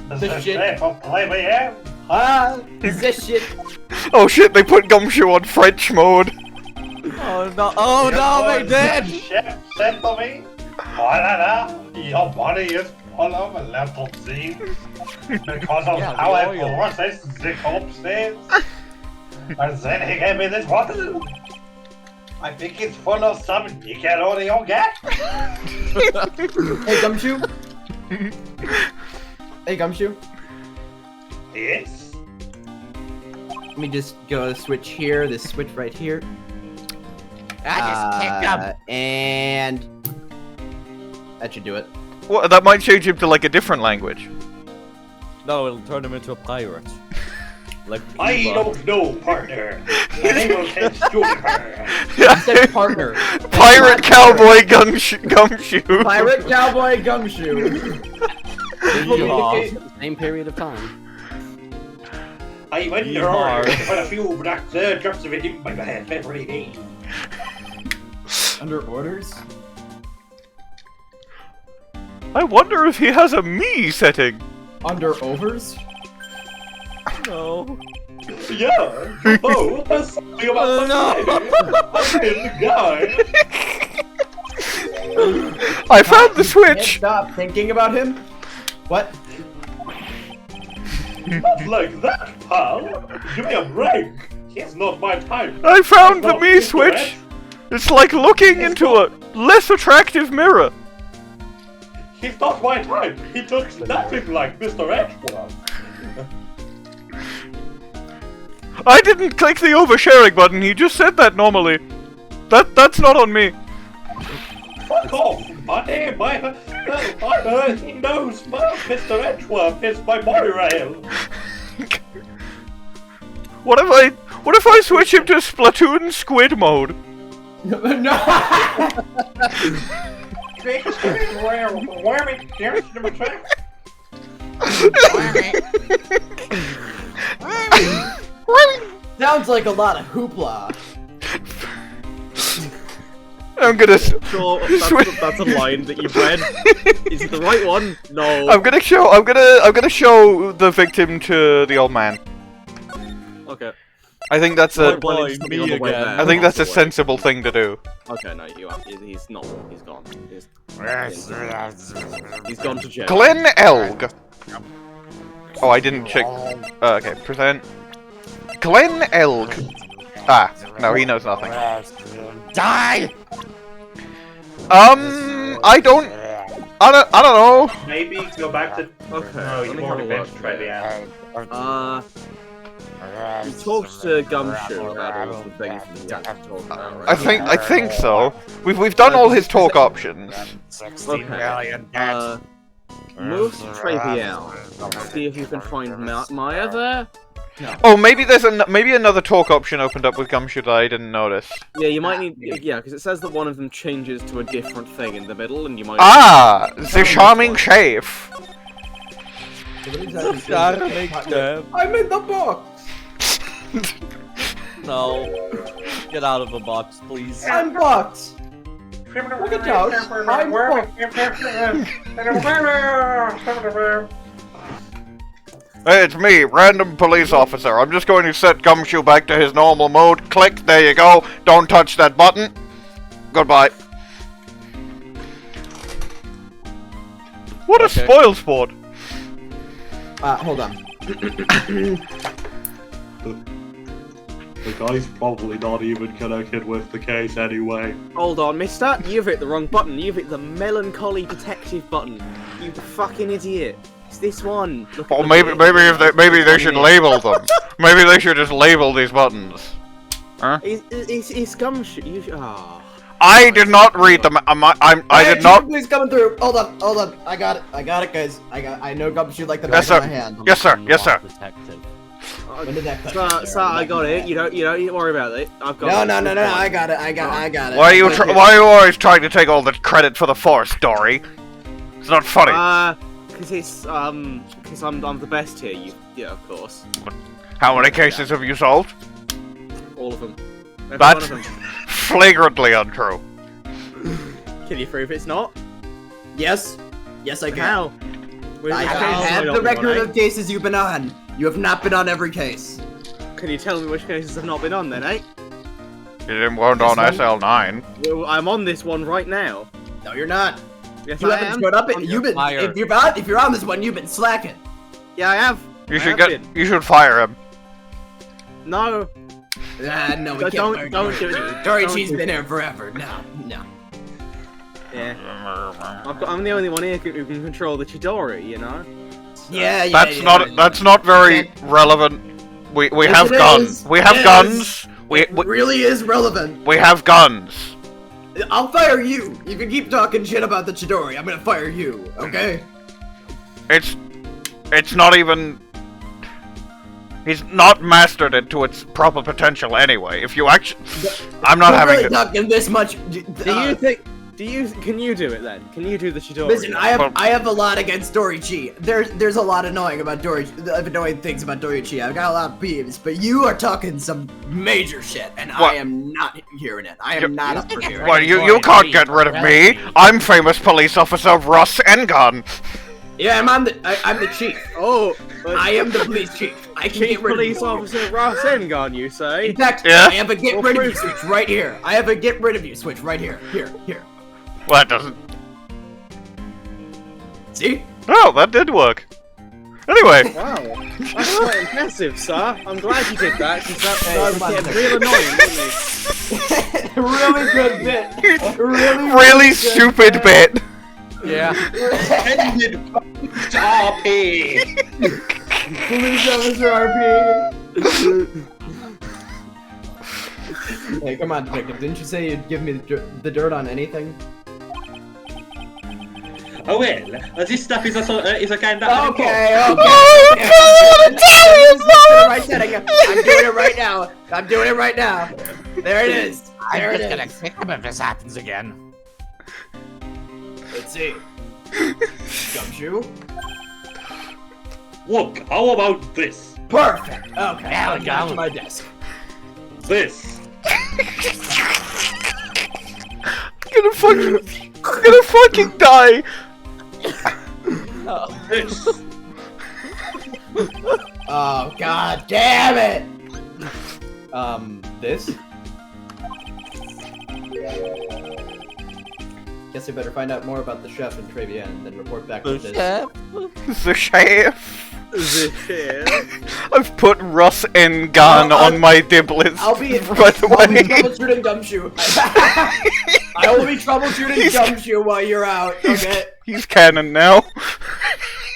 The shit. chef of Trabian. This shit. Oh shit, they put Gumshoe on French mode. Oh no! Oh no! They did! Chef said to me, Banana, your body is full of little seeds because of how I process the corpses. And then he gave me this bottle. I think it's full of some Nickelodeon gas. Hey, Gumshoe. Hey, Gumshoe. Yes. Let me just go switch here. This switch right here. I just kicked him. And that should do it. What? That might change him to like a different language. No, it'll turn him into a pirate. Like I don't know, partner. The name can her. You said partner. Pirate Cowboy Gumshoe. Pirate Cowboy Gumshoe. Same period of time. I wonder Yeehaw. if a few black drops of it in my head every day. Under orders? I wonder if he has a me setting. Under overs? no. Yeah, oh, that's something about the guy. I found the Can't switch. stop thinking about him? What? Not like that, pal. Give me a break. He's not my type. I found the Not me into switch. it. It's like looking into a less attractive mirror. He's not my type. He looks nothing like Mr. Edgeworth. I didn't click the oversharing button. He just said that normally. That's not on me. Fuck off, buddy. He knows Mr. Edgeworth is my monorail. What if I switch him to Splatoon Squid mode? No! Sounds like a lot of hoopla. I'm gonna. Sure, that's a line that you've read. Is it the right one? No. I'm gonna show the victim to the old man. Okay. I think that's a. Well, it's me on the way again. there. I think that's a Away. sensible thing to do. Okay, no, you are. He's not. He's gone. He's gone to jail. Glenn Elg. Oh, I didn't check. Okay, present. Glenn Elg. Ah, no, he knows nothing. Die! I don't know. Maybe go back to. Okay. No, let you me have a already look. been Trevian. You talked to Gumshoe about all of the things that you had to talk about, right? I think so. We've done all his talk options. 16 million Move to Trevian. See if you can find Maya there. Oh, maybe there's maybe another talk option opened up with Gumshoe that I didn't notice. Yeah, you might need. Yeah, because it says that one of them changes to a different thing in the middle, and you might. Ah, the charming chef. I'm in the box! No. Get out of the box, please. I'm box! Look at Josh. I'm box! Hey, it's me, random police officer. I'm just going to set Gumshoe back to his normal mode. Click, there you go. Don't touch that button. Goodbye. What a spoil sport. Hold on. The guy's probably not even connected with the case anyway. Hold on, mister. You've hit the wrong button. You've hit the melancholy detective button. You fucking idiot. It's this one. Look at Or the maybe bit. maybe they should label them. Maybe they should just label these buttons. Huh? It's Gumshoe. You I did not read them. I did not. Please coming through. Hold up. I got it, guys. I know Gumshoe like the back Yes, sir. of my hand. Yes, sir. Yes, sir. Detective. When did that cut? Sir, I got it. You don't worry about it. I've got it. No. I got it. Why are you always trying to take all the credit for the force, Dory? It's not funny. Because I'm the best here. Yeah, of course. How many cases have you solved? All of them. Every That's one of them. flagrantly untrue. Can you prove it's not? Yes, I can. How? I have the record of cases you've been on. You have not been on every case. Can you tell me which cases I've not been on then, eh? You weren't on SL9. Well, I'm on this one right now. No, you're not. Yes, You I haven't am. showed up. I'm You've been. fired. If you're on this one, you've been slacking. Yeah, I have. You I should have been. You should fire him. No. No, we can't. Don't do it. Dory Don't Chee's do been here forever. No. Yeah. I'm the only one here who can control the Chidori, you know? Yeah. That's not very relevant. We Yes, have it guns. is. We have Yes. guns. It really is relevant. We have guns. I'll fire you. You can keep talking shit about the Chidori. I'm gonna fire you. Okay? It's not even. He's not mastered it to its proper potential anyway. If you actually, I'm not We're having. really talking this much. Can you do it then? Can you do the Chidori? Listen, I have a lot against Dory Chee. There's a lot annoying things about Dory Chee. I've got a lot of peeves, but you are talking some major shit, and What? I am not hearing it. I am not up for hearing it. Well, you can't get rid of me. I'm famous police officer Russ N. Yeah, I'm the chief. Oh, I am the police chief. I can Chief get rid of Police you. Officer Ross N, you say? In fact, Yeah? I have a get rid of you switch right here. I have a get rid of you switch right here. Here. Well, that doesn't. See? Oh, that did work. Anyway, Wow, that's quite impressive, sir. I'm glad you did that, because that Hey, was come on, getting sir. real annoying, wasn't it? Really good bit. really stupid bit. Yeah. Ended RP! Police officer RP. Hey, come on, detective. Didn't you say you'd give me the dirt on anything? Oh well, this stuff is a kind of... Okay. Oh God, Italian I'm doing it right now. There it is. There it is. kick him if this happens again. Let's see. Gumshoe. Look, how about this? Perfect. Okay. There we Back go. to my desk. This. I'm gonna fucking die. This. Oh God damn it! This? Guess I better find out more about the chef and Trivia and then report back to this. The sheriff. The sheriff. I've put Russ N. on my diblets. I'll be by the way. troubleshooting Gumshoe. I will be troubleshooting Gumshoe while you're out, okay? He's canon now.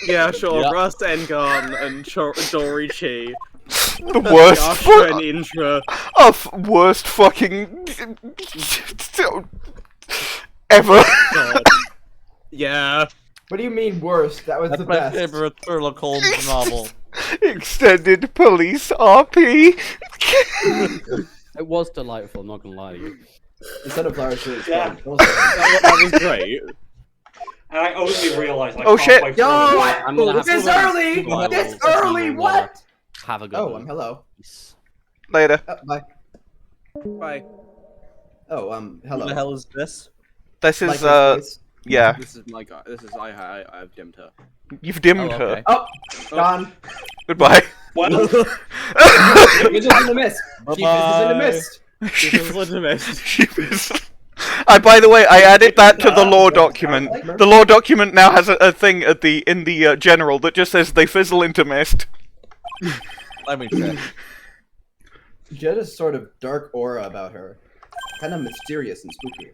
Yeah, sure. Yeah. Russ N and Dory Chee. The worst. After an intro. Worst fucking ever. God. Yeah. What do you mean worst? That was That's the my best. favorite Sherlock Holmes novel. Extended police RP. It was delightful, I'm not gonna lie to you. Instead of flowers, it's Yeah. That was great. And I only realized like Oh, shit. halfway through Yo, it. what? I'm gonna have This to- early! Well, This well, early! well, What? Have a good Oh, one. hello. Later. Bye. Bye. Oh, Who hello. the hell is this? This Like is this. yeah. This is my guy. This is I've dimmed her. You've dimmed Oh, her. okay. Oh, gone. Goodbye. Well, You're just in the mist. Chief is in the mist. This was a mess. She was- by the way, I added that to the law document. The law document now has a thing at the in the general that just says they fizzle into mist. Let me check. She had a sort of dark aura about her. Kind of mysterious and spooky.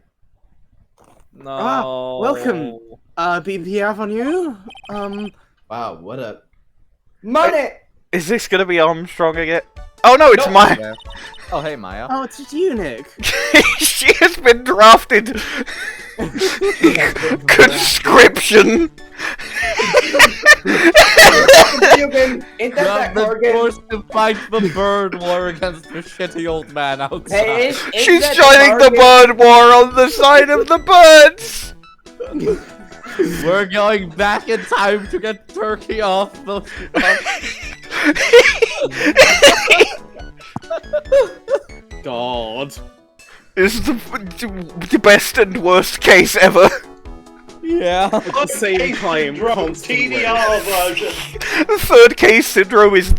No. Welcome. BB Avenue. Wow, what a... Money! Is this gonna be Armstrong again? Oh no, it's Maya. Oh, hey, Maya. Oh, it's you, Nick. She has been drafted. Conscription. Ain't that The organ? forced to fight the bird war against the shitty old man outside. Hey, ain't She's that joining the bird war on the side of the birds. We're going back in time to get turkey off the... God. This is the best and worst case ever. Yeah. At the same time, Syndrome constantly. TDR version. Third case syndrome is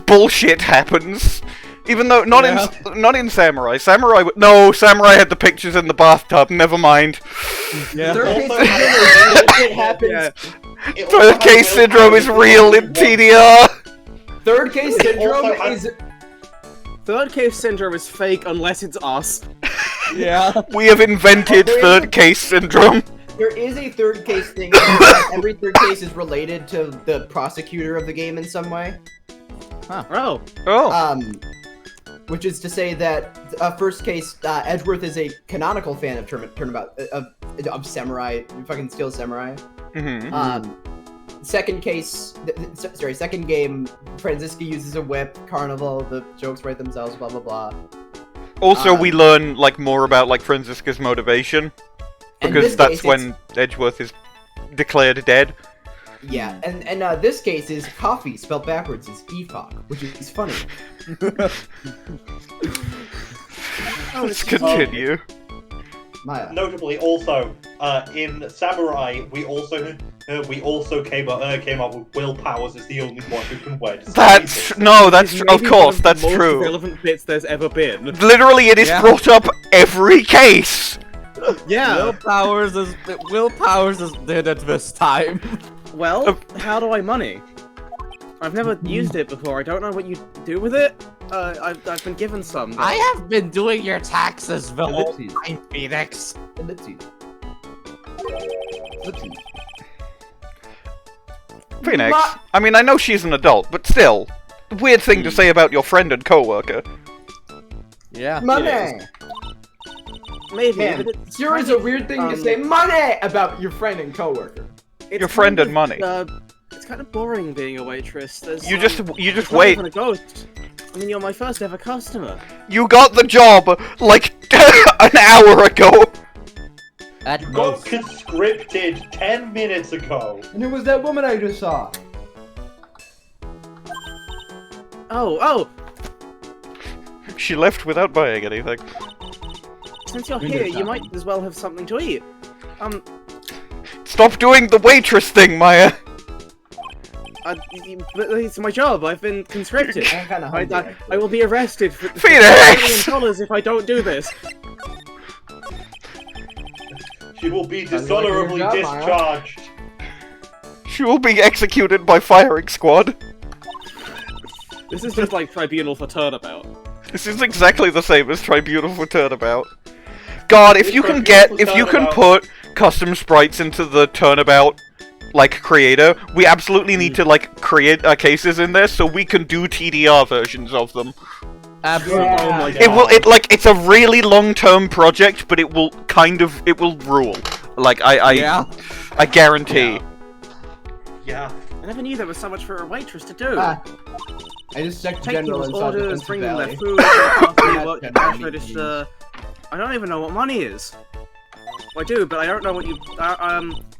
bullshit happens. Even though not in Samurai. Samurai had the pictures in the bathtub. Never mind. Yeah. Third case Also- syndrome shit happens. Yeah. It also Third has case syndrome is willpower real in version. TDR. Third case syndrome also has- is... Third case syndrome is fake unless it's us. Yeah. We have invented third case syndrome. There is a third case thing. Every third case is related to the prosecutor of the game in some way. Oh. Oh. Which is to say that first case, Edgeworth is a canonical fan of turnabout of samurai, fucking Steel Samurai. Mm-hmm. Second case, second game, Franziska uses a whip. Carnival, the jokes write themselves. Blah blah blah. Also, we learn like more about like Franziska's motivation because that's when Edgeworth is declared dead. Yeah, and this case is coffee spelled backwards is EFOC, which is funny. Let's continue. Maya. Notably, also in Samurai, we also came up with Will Powers as the only one who can wear. That's of Maybe course, one of that's the most true. relevant bits there's ever been. Literally, it is brought up every case. Yeah. Will Powers is dead at this time. Well, how do I money? I've never used it before. I don't know what you do with it. I've been given some. though. I have been doing your taxes the whole Ellipses. time, Phoenix. Ellipses. Ellipses. Phoenix. I mean, I know she's an adult, but still, weird thing to say about your friend and coworker. Yeah. Money! Maybe. Man, but it's here is kind a of, weird thing to say money about your friend and coworker. it's Your friend kind and money. It's kind of boring being a waitress. There's, You just it's not wait. even a ghost. I mean, you're my first ever customer. You got the job like an hour ago. At Got most. conscripted 10 minutes ago. And it was that woman I just saw. Oh! She left without buying anything. Since you're Window here, you shopping. might as well have something to eat. Stop doing the waitress thing, Maya. But it's my job. I've been conscripted. I'm kind of hungry. I will be arrested for Phoenix! $1 million if I don't do this. She will be Sounds like a good dishonorably job, Maya. discharged. She will be executed by firing squad. This is just like Tribunal for Turnabout. This is exactly the same as Tribunal for Turnabout. God, if you can put custom sprites into the Turnabout, like, creator, we absolutely need to, like, create cases in there so we can do TDR versions of them. Absolutely. Yeah. Oh my It it's a really long-term project, but it will rule. Like, I guarantee. Yeah. I never knew there was so much for a waitress to do. I just checked Take general people's and saw orders, Defensive bring them their Valley. food, coffee, work the cash Meat register. I don't even know what money is. Well, I do, but I don't know what you.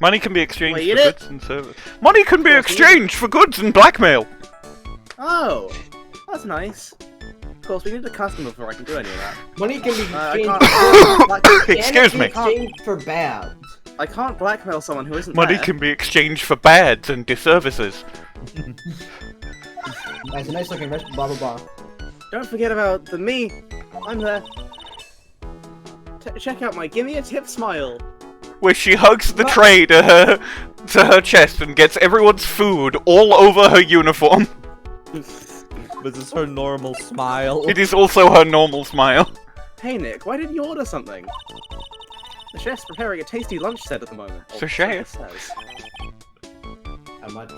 Money can be exchanged Wait, for it? goods and services. Money can be exchanged for goods and blackmail. Oh, that's nice. Of course, we need a customer before I can do any of that. Money can be I exchanged Excuse me. exchanged for bad. I can't blackmail someone who isn't Money there. can be exchanged for bads and disservices. That's a nice looking restaurant, blah blah blah. Don't forget about the me. I'm there. Check out my gimme a tip smile. Where she hugs the tray to her chest and gets everyone's food all over her uniform. This is her normal smile. It is also her normal smile. Hey Nick, why didn't you order something? The chef's preparing a tasty lunch set at the moment. So so chef? it says. How much?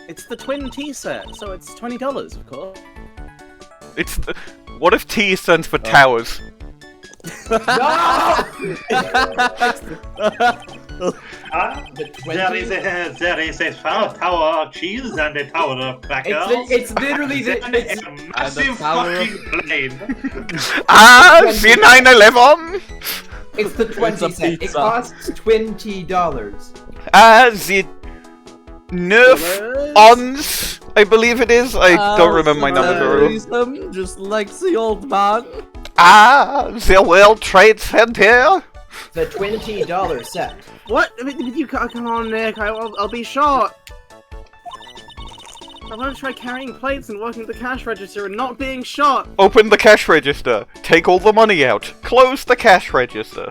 It's the twin tea set, so it's $20, of course. It's the... What if T stands for towers? There is a tower of cheese and a tower of crackers. It's literally and the. a massive fucking plane. Ah, the 9/11. It's the 20 cent. It pizza. costs $20. Ah, the Nerf ons, I believe it is. I don't remember my numbers very well. Just like the old man. Ah, the World Trade Center. The $20 set. What? I mean, you come on, Nick. I'll be short. I want to try carrying plates and working the cash register and not being shot. Open the cash register. Take all the money out. Close the cash register.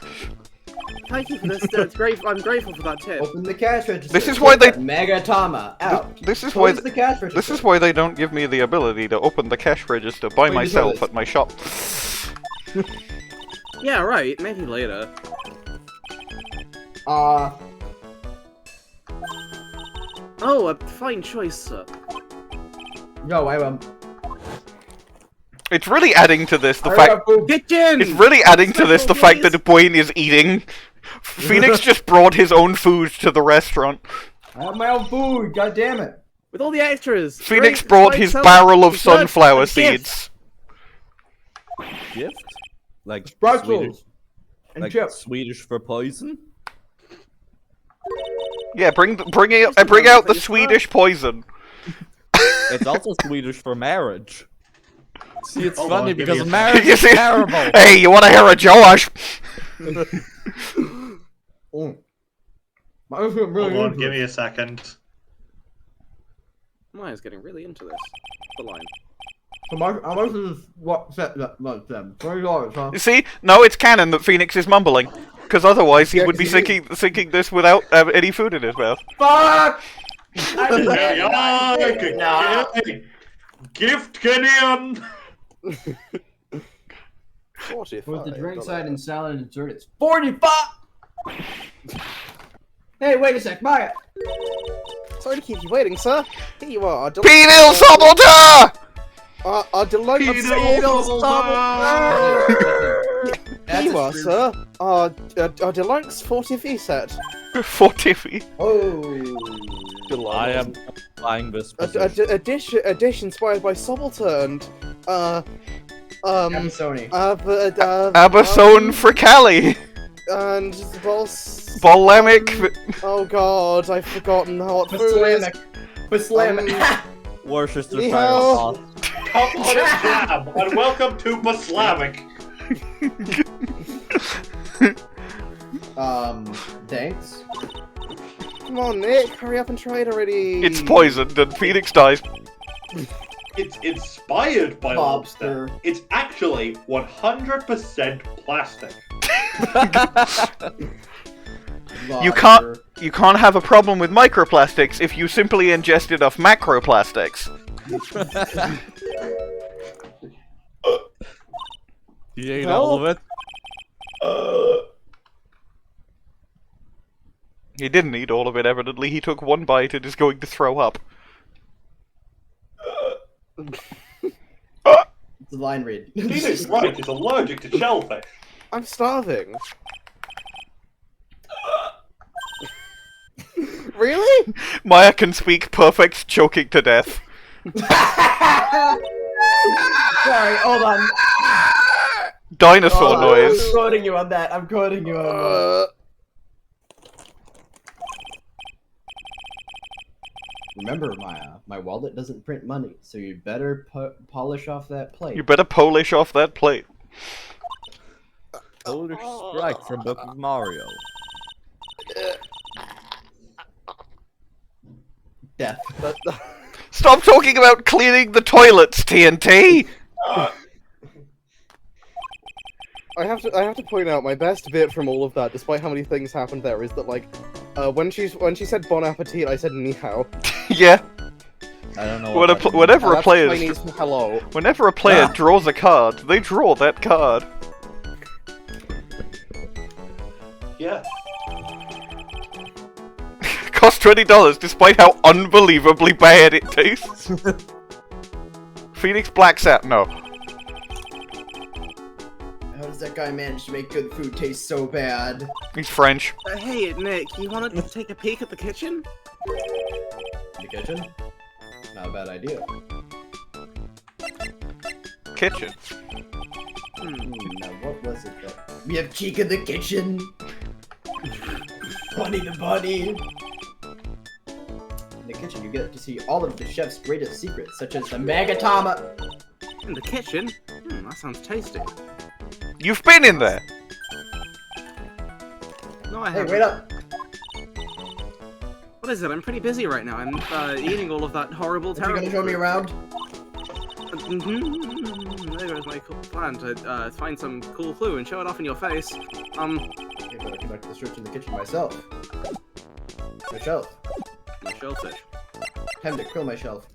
Thank you for this. It's great. I'm grateful for that tip. Open the cash register. This is why they- Megatama out. This is why. Close the cash register. This is why they don't give me the ability to open the cash register by you myself know at my shop. Yeah, right. Maybe later. Oh, a fine choice, sir. No, It's really adding to this the fact. Kitchen! It's really adding to this the fact that Bwain is eating. Phoenix just brought his own food to the restaurant. I have my own food. God damn it. With all the extras. Phoenix Great, brought quite his so- barrel of good, sunflower a gift. seeds. Gift? Like Swedish, Brussels. And like chips. Swedish for poison? Yeah, bring out the Swedish poison. It's also Swedish for marriage. See, it's Hold funny on, give because me a marriage You is see- terrible. Hey, you wanna hear a Josh? Hold on, give me a second. Maya's getting really into this. The line. How much is what set that much then? $20, huh? You see? No, it's canon that Phoenix is mumbling. Because otherwise he would be sinking this without any food in his mouth. Fuck! There you are! No. Gift Canyon! With the drink side and salad and dessert, it's 45! Hey, wait a sec, Maya! Sorry to keep you waiting, sir. Here you are. Penal subaltern! Our delightful Here you are, sir. Our deluxe 40V set. 40 feet. Oh. I am buying this. A dish inspired by Subaltern. Sony. Abasone Fricali. And Bolemic. oh god, I've forgotten what food is. Baslamic. Worcestershire Ni hao. sauce. Come on and jam, and welcome to Baslamic. Thanks. Come on, Nick, hurry up and try it already. It's poisoned and Phoenix dies. It's inspired by lobster. Lobster. It's actually 100% plastic. You can't have a problem with microplastics if you simply ingest enough macroplastics. You ate all of it? He didn't eat all of it, evidently. He took one bite and is going to throw up. It's a line read. Phoenix Wright is allergic to shellfish. I'm starving. Really? Maya can speak perfect choking to death. Sorry, hold on. Dinosaur noise. I'm quoting you on that. I'm quoting you on that. Remember, my wallet doesn't print money, so you better polish off that plate. You better polish off that plate. Polish strike from Book of Mario. Death. Stop talking about cleaning the toilets, TNT! I have to point out my best bit from all of that, despite how many things happened there, is that like, when she said bon appetit, I said ni hao. Yeah. I don't know. Whenever a player Chinese hello. Whenever a player draws a card, they draw that card. Yeah. Costs $20 despite how unbelievably bad it tastes. Phoenix Black Sap, no. How does that guy manage to make good food taste so bad? He's French. Hey, Nick, you want to take a peek at the kitchen? The kitchen? Not a bad idea. Kitchen. Now what was it that... We have Cheek in the kitchen! Bunny the bunny! In the kitchen, you get to see all of the chef's greatest secrets, such as the Magatama! In the kitchen? That sounds tasty. You've been in there! No, I Hey, haven't. wait up! What is it? I'm pretty busy right now. I'm eating all of that horrible, Are you terrible... gonna show me around? There's my cool plan to find some cool clue and show it off in your face. I better conduct the search in the kitchen myself. My shelf. My shellfish. Time to kill my shelf.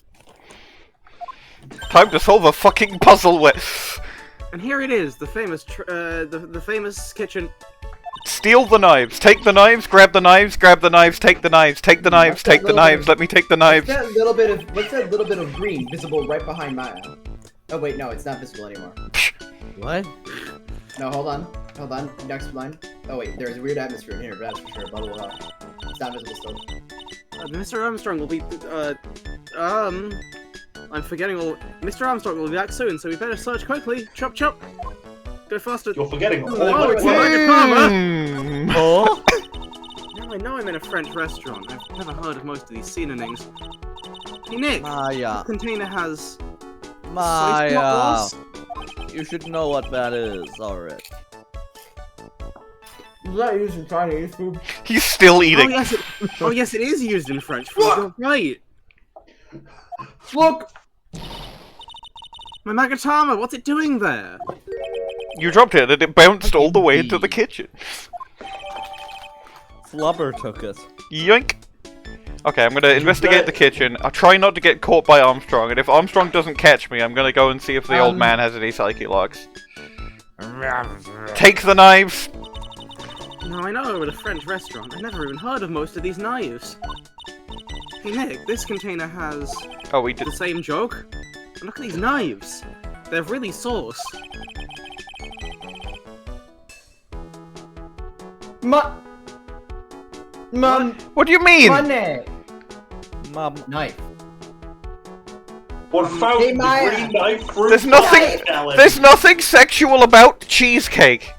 Time to solve a fucking puzzle with... And here it is, the famous, the famous kitchen. Steal the knives. Take the knives, grab the knives, grab the knives, take the knives, take the knives, take the knives, let me take the knives. What's that little bit of green visible right behind Maya? Oh wait, no, it's not visible anymore. What? No, hold on. Next line. Oh wait, there's a weird atmosphere in here, that's for sure. Blah blah blah. It's not visible still. Mr. Armstrong will be, I'm forgetting all. Mr. Armstrong will be back soon, so we better search quickly. Chop chop. Go faster. You're forgetting all Oh, it's about like a farmer. Oh? Now I know I'm in a French restaurant. I've never heard of most of these seasonings. Hey Nick, Maya. this container has Maya. sauce. You should know what that is, alright. Is that used in Chinese food? He's still eating. Oh yes, it is used in French food. You're right. Look! My Magatama, what's it doing there? You dropped it and it bounced all the way into the kitchen. Flubber took it. Yoink. Okay, I'm gonna investigate the kitchen. I'll try not to get caught by Armstrong, and if Armstrong doesn't catch me, I'm gonna go and see if the old man has any psychic locks. Take the knives! Now I know we're at a French restaurant. I've never even heard of most of these knives. Hey Nick, this container has Oh, we did. the same joke. And look at these knives. They're really sauce. Mom! What do you mean? Money! Mom. Knife. What found Hey, the Maya. green knife fruit There's nothing. challenge. There's nothing sexual about cheesecake.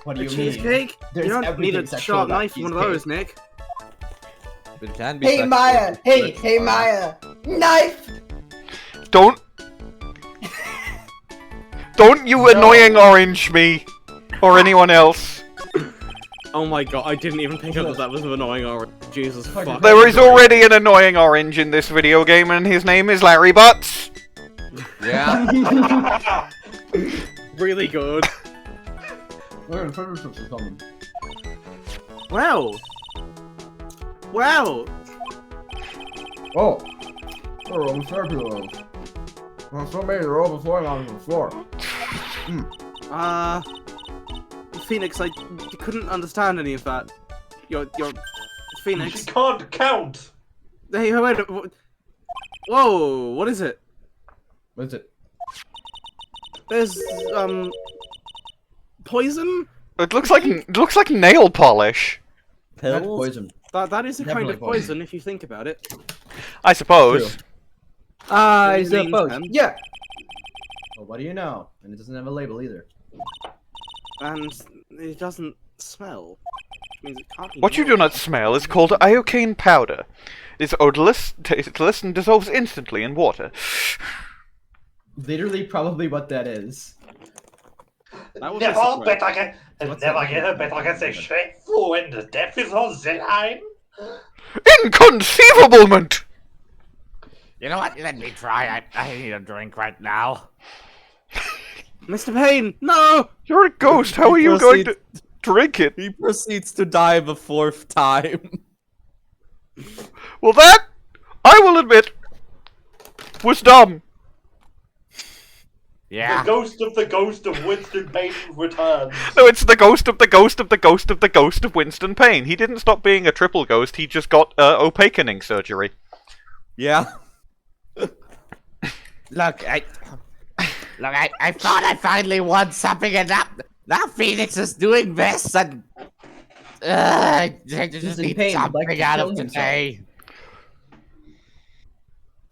What do A you mean? cheesecake? There's You don't need a everything sexual sharp about knife for one of cheesecake. those, Nick. It can be Hey sexual. Maya! Hey Maya! Knife! Don't you annoying orange me or anyone else. Oh my god, I didn't even pick up that was an annoying orange. Jesus fuck. There is already an annoying orange in this video game, and his name is Larry Butts. Yeah. Really good. Wow. Wow. Oh, I'm fabulous. Well, so many are overflowing on the floor. Phoenix, I couldn't understand any of that. Your Phoenix. You can't count. Hey, wait. Whoa, what is it? What is it? There's poison. It looks like nail polish. That's Pills? poison. That is a kind Definitely of poison if you think about it. I suppose. I What do you mean, suppose. Sam? Yeah! Well, what do you know? And it doesn't have a label either. And it doesn't smell. Which means it can't be What you do nailed. not smell is called iocane powder. It's odorless, tasteless, and dissolves instantly in water. Literally, probably what that is. That would be Never surprising. better get, What's never that? get a better get a shake when the death is on the line. Inconceivablement! You know what? Let me try it. I need a drink right now. Mr. Payne, no! You're a ghost, how are you going to drink it? He proceeds to die the 4th time. Well that, I will admit, was dumb. Yeah. The ghost of Winston Payne returns. No, it's the ghost of the ghost of the ghost of the ghost of Winston Payne. He didn't stop being a triple ghost, he just got opakening surgery. Yeah. Look, I thought I finally won something, and now Phoenix is doing this, and I just need Payne would like something to out kill of today.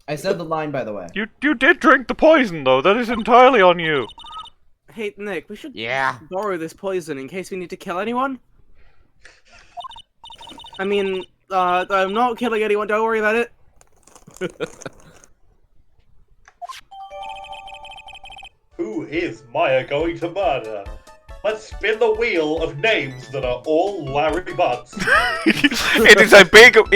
I said the line, by the way. You did drink the poison, though. That is entirely on you. Hey, Nick, we should Yeah. borrow this poison in case we need to kill anyone. I mean, I'm not killing anyone, don't worry about it. Who is Maya going to murder? Let's spin the wheel of names that are all Larry Butts. It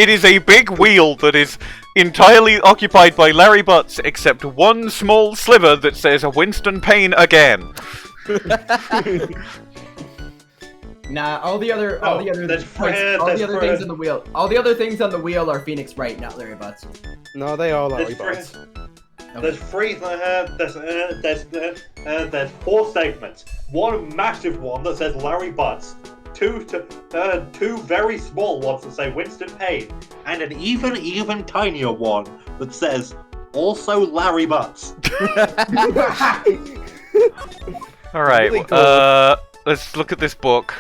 is a big wheel that is entirely occupied by Larry Butts, except one small sliver that says Winston Payne again. Nah, all the other things on the wheel. All the other things on the wheel are Phoenix Wright, not Larry Butts. No, they are Larry There's Butts. There's three. There's 4 segments. One massive one that says Larry Butts. Two very small ones that say Winston Payne, and an even tinier one that says also Larry Butts. All right. Really cool. Let's look at this book.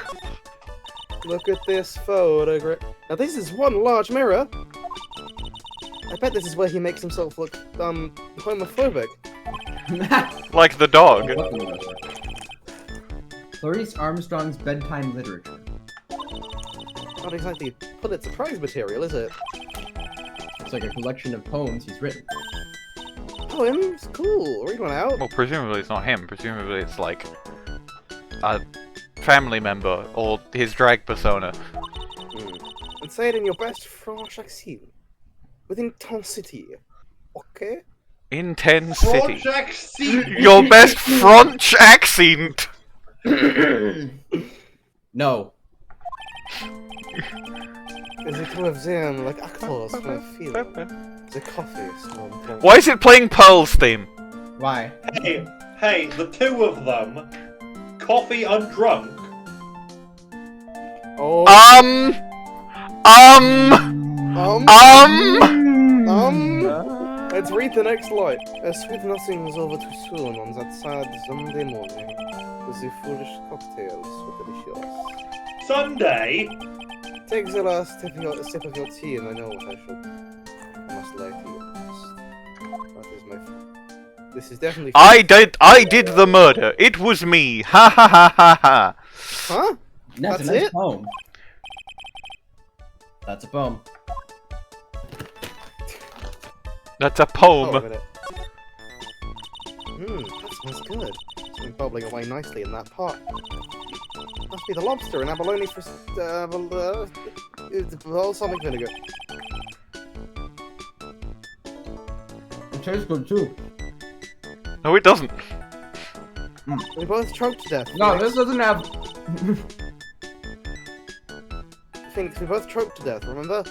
Look at this photograph. Now this is one large mirror. I bet this is where he makes himself look homophobic. Like the dog. Clarice Armstrong's bedtime literature. Not exactly Pulitzer Prize material, is it? It's like a collection of poems he's written. Poems? Cool. Read one out. Well, presumably it's not him. Presumably it's like a family member or his drag persona. And say it in your best French accent. With intensity. Okay? Intensity. French accent. Your best French accent. No. Is it two of them like actors from a film? The coffee. So Why is it playing Pearl's theme? Why? Hey, the two of them, coffee undrunk. Oh. Let's read the next line. Sweet nothings over too soon on that sad Sunday morning. With the foolish cocktails so delicious. Sunday. Take the last sip of your tea, and I know what I must lie to you. That is my fault. This is definitely. I did the murder. It was me. Ha ha ha ha ha. Huh? That's a That's nice it? poem. That's a poem. That's a Oh, a poem. minute. That smells good. It's been bubbling away nicely in that pot. Must be the lobster and abalone for balsamic vinegar. It tastes good too. No, it doesn't. We both choked to death. No, this doesn't have. Phoenix, we both choked to death, remember?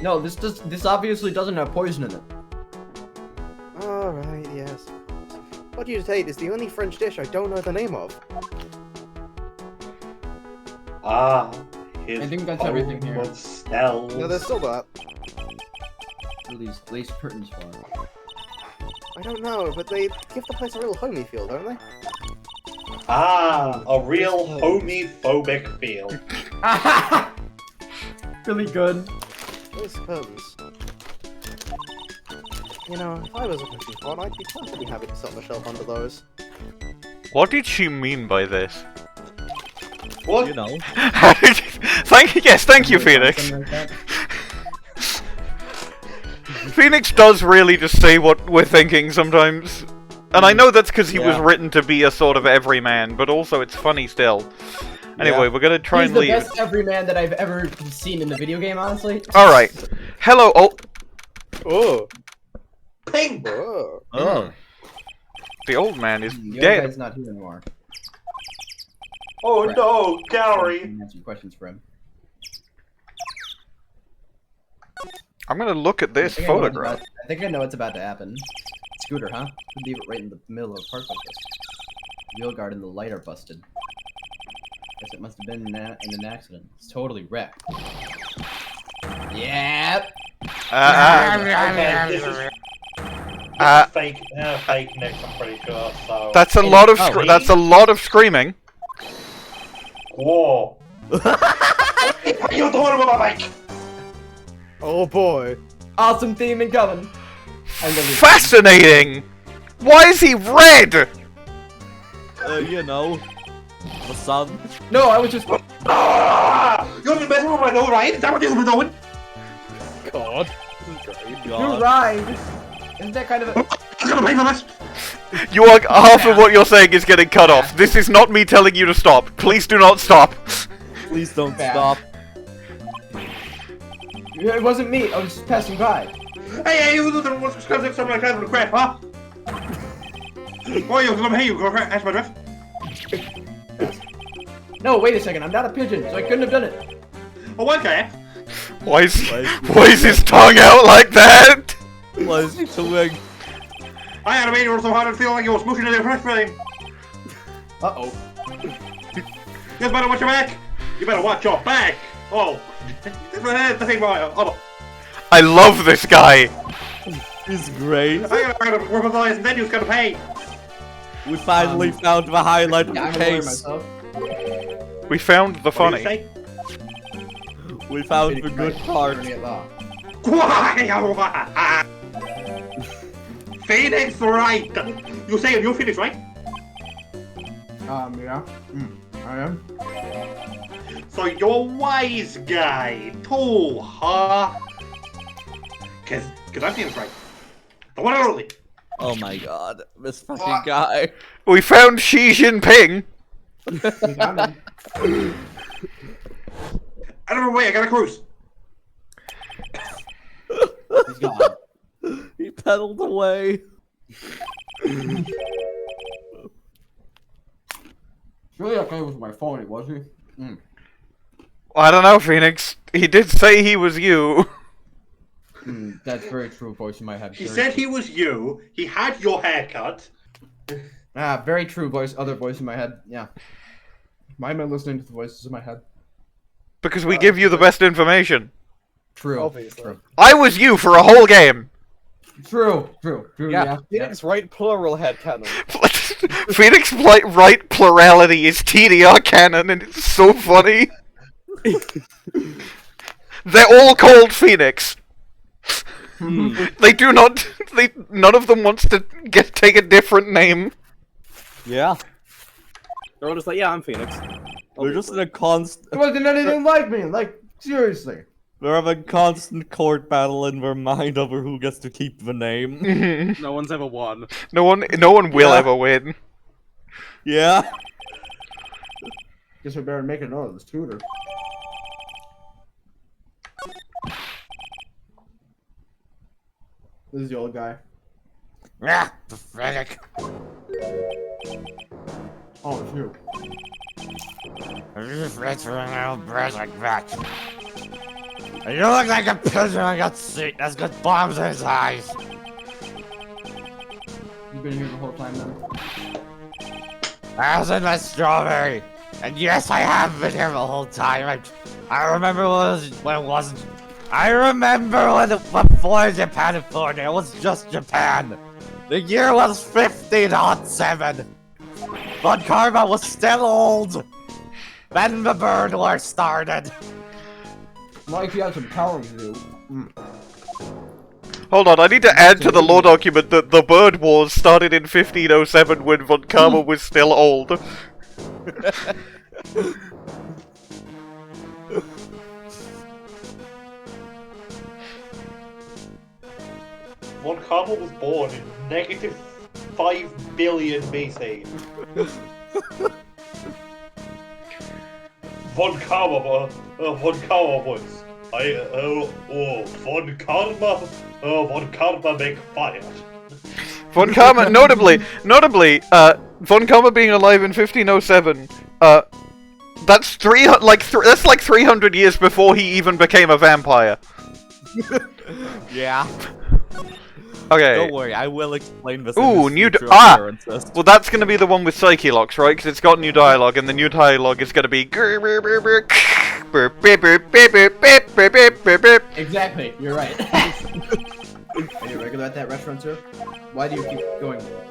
No, this obviously doesn't have poison in it. Alright, yes. What you ate is the only French dish I don't know the name of. His I think that's everything here. Snell. No, there's still that. What are these lace curtains for? I don't know, but they give the place a real homey feel, don't they? A real homophobic feel. Really good. Those curtains. You know, if I was a cooking pot, I'd be perfectly happy to set up a shelf under those. What did she mean by this? What? You know. Thank you, Phoenix. Something like that. Phoenix does really just say what we're thinking sometimes. And I know that's because he was Yeah. written to be a sort of everyman, but also it's funny still. Anyway, Yeah. we're gonna try He's and the leave. best everyman that I've ever seen in the video game, honestly. Alright. Hello, Oh! Pink! Oh! Oh. the old man is The other dead. guy's not here anymore. Oh Right. no, I Gary! can answer questions for him. I'm gonna look at this I think I know photograph. about I think I know what's about to happen. Scooter, huh? Who'd leave it right in the middle of a park like this? Wheel guard and the light are busted. Guess it must have been in an accident. It's totally wrecked. Yep. This is fake next, I'm pretty sure. So That's a lot of that's a lot of screaming. whoa. What are you doing with my mic? Oh boy. Awesome theme incoming. Fascinating. Why is he red? You know, the sun. No, I was just. Ah! You're the best one I know, right? Is that what you've been doing? God. This is great. You're right. Isn't that kind of a. I'm gonna pay for this. You are half of what you're saying is getting cut off. This is not me telling you to stop. Please do not stop. Please don't Bad. stop. It wasn't me. I was just passing by. Hey, you don't want to subscribe to something like that with crap, huh? Why you come here, you go ask my drift? No, wait a second. I'm not a pigeon, so I couldn't have done it. Oh, okay. Why is his tongue out like that? What is he doing? I had a meeting so hard I feel like you were smooshing in your fresh frame. Uh-oh. You better watch your back. You better watch your back. Oh, the thing about oh. I love this guy. He's great. I gotta work with eyes and then you're gonna pay. We finally found the highlight of Yeah, I'm the gonna learn case. myself. We found the What do you funny. say? We found the good part. Phoenix Wright. You say you're Phoenix, right? Yeah. I am. So you're a wise guy too, huh? Cause I'm Phoenix Wright. The one and only. Oh my god, this fucking guy. We found Xi Jinping. Out of my way, I got a cruise. He's gone. He pedaled away. Surely that guy was my phone, was he? I don't know, Phoenix. He did say he was you. That's very true, voice in my head. He said he was you. He had your haircut. Very true, voice. Other voice in my head. Yeah. Why am I listening to the voices in my head? Because we give you the best information. True. Obviously. True. I was you for a whole game. True. Yeah. Phoenix Wright plural headcanon. Phoenix Wright plurality is TDR canon, and it's so funny. They're all called Phoenix. They do not. None of them wants to take a different name. Yeah. They're all just like, yeah, I'm Phoenix. We're just in a constant. It wasn't anything like me. Like, seriously. We're having a constant court battle in our mind over who gets to keep the name. No one's ever won. No one will ever win. Yeah. Guess we better make a note of this tutor. This is the old guy. Ah, pathetic. Oh, it's you. I'm just answering an old bread like that. You look like a pigeon I got seat that's got bombs in his eyes. You've been here the whole time then? I was in that strawberry. And yes, I have been here the whole time. I remember when it wasn't. I remember before Japan informed it was just Japan. The year was 1507. But Karma was still old. Then the Byrde War started. Like he had some power to do. Hold on, I need to add to the lore document that the Byrde Wars started in 1507 when Von Karma was still old. Von Karma was born in negative 5 billion BC. Von Karma was. Von Karma make fire. Von Karma, notably, Von Karma being alive in 1507, that's that's like 300 years before he even became a vampire. Yeah. Okay. Don't worry, I will explain this. Ooh, in new future ah! appearances. Well, that's gonna be the one with Psyche locks, right? Because it's got new dialogue, and the new dialogue is gonna be. Exactly, you're right. Are you regular at that restaurant, sir? Why do you keep going, sir?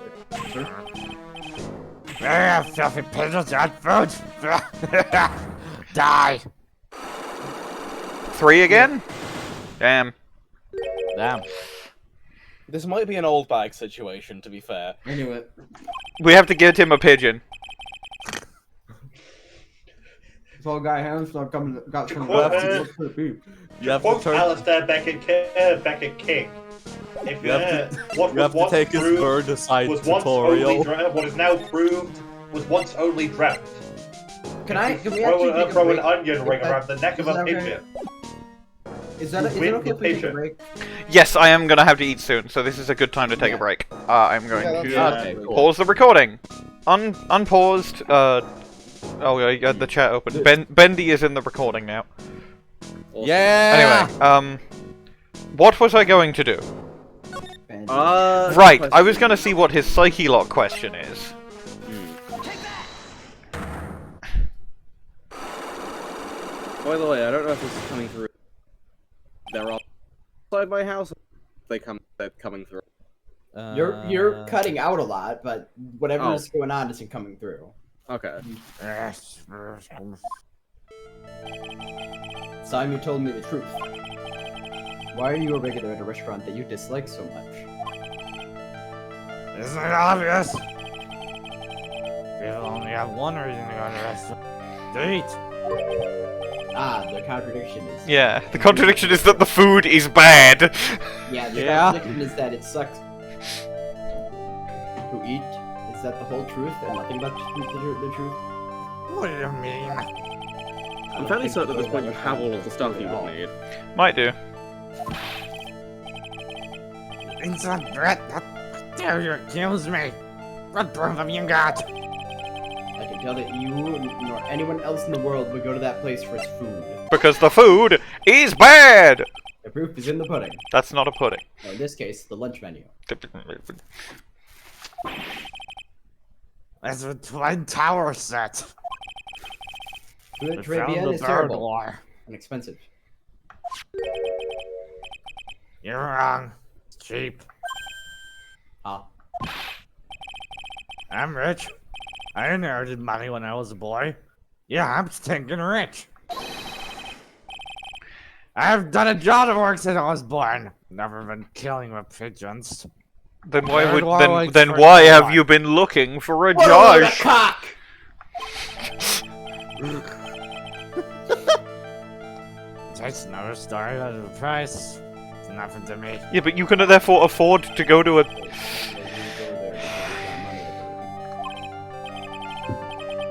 Filthy pigeons and food. Die. 3 again? Damn. Damn. This might be an old bag situation, to be fair. Anyway, We have to give him a pigeon. this old guy Armstrong got some Well, left. You have to Quote turn. Alistair Beckett King. If You have to, what you have was to take once his proved bird aside was once only tutorial. what is now proved was once only dreamt. Can we Throw, actually take a throw an break? onion ring Is that- around the neck of is a that okay? pigeon. Is it okay Win if we the take a pigeon. break? Yes, I am gonna have to eat soon, so this is a good time to take Yeah. a break. I'm going Yeah, to that's- Okay, cool. pause the recording. Unpaused. Oh, yeah, you got the chat open. Bendy is in the recording now. Yeah. Anyway, what was I going to do? And Right, I was gonna see what his Psyche lock question is. By the way, I don't know if this is coming through. They're all outside my house. They're coming through. you're cutting out a lot, but whatever's going on isn't coming through. Okay. Simon, you told me the truth. Why are you a regular at a restaurant that you dislike so much? Isn't it obvious? People only have one reason to go to the restaurant. To eat. Ah, the contradiction is... Yeah, the contradiction is that the food is bad. Yeah, the Yeah. contradiction is that it sucks. To eat? Is that the whole truth and nothing but the truth? What do you mean? I'm fairly certain at this point you have all of the stuff you would need. Might do. Insolent brat, how dare you accuse me? What proof have you got? I can tell that you nor anyone else in the world would go to that place for its food. Because the food is bad! The proof is in the pudding. That's not a pudding. Or in this case, the lunch menu. That's a Twin Tower set. Food We at Très found Bien the is terrible burglar. and expensive. You're wrong. It's cheap. Ah, I'm rich. I inherited money when I was a boy. Yeah, I'm stinking rich. I've done a job of work since I was born. Never been killing with pigeons. Then why Third would war then like then first why have war. you been looking for a what a load of Josh? cock! That's another story at a price. It's nothing to me. Yeah, but you can therefore afford to go to a.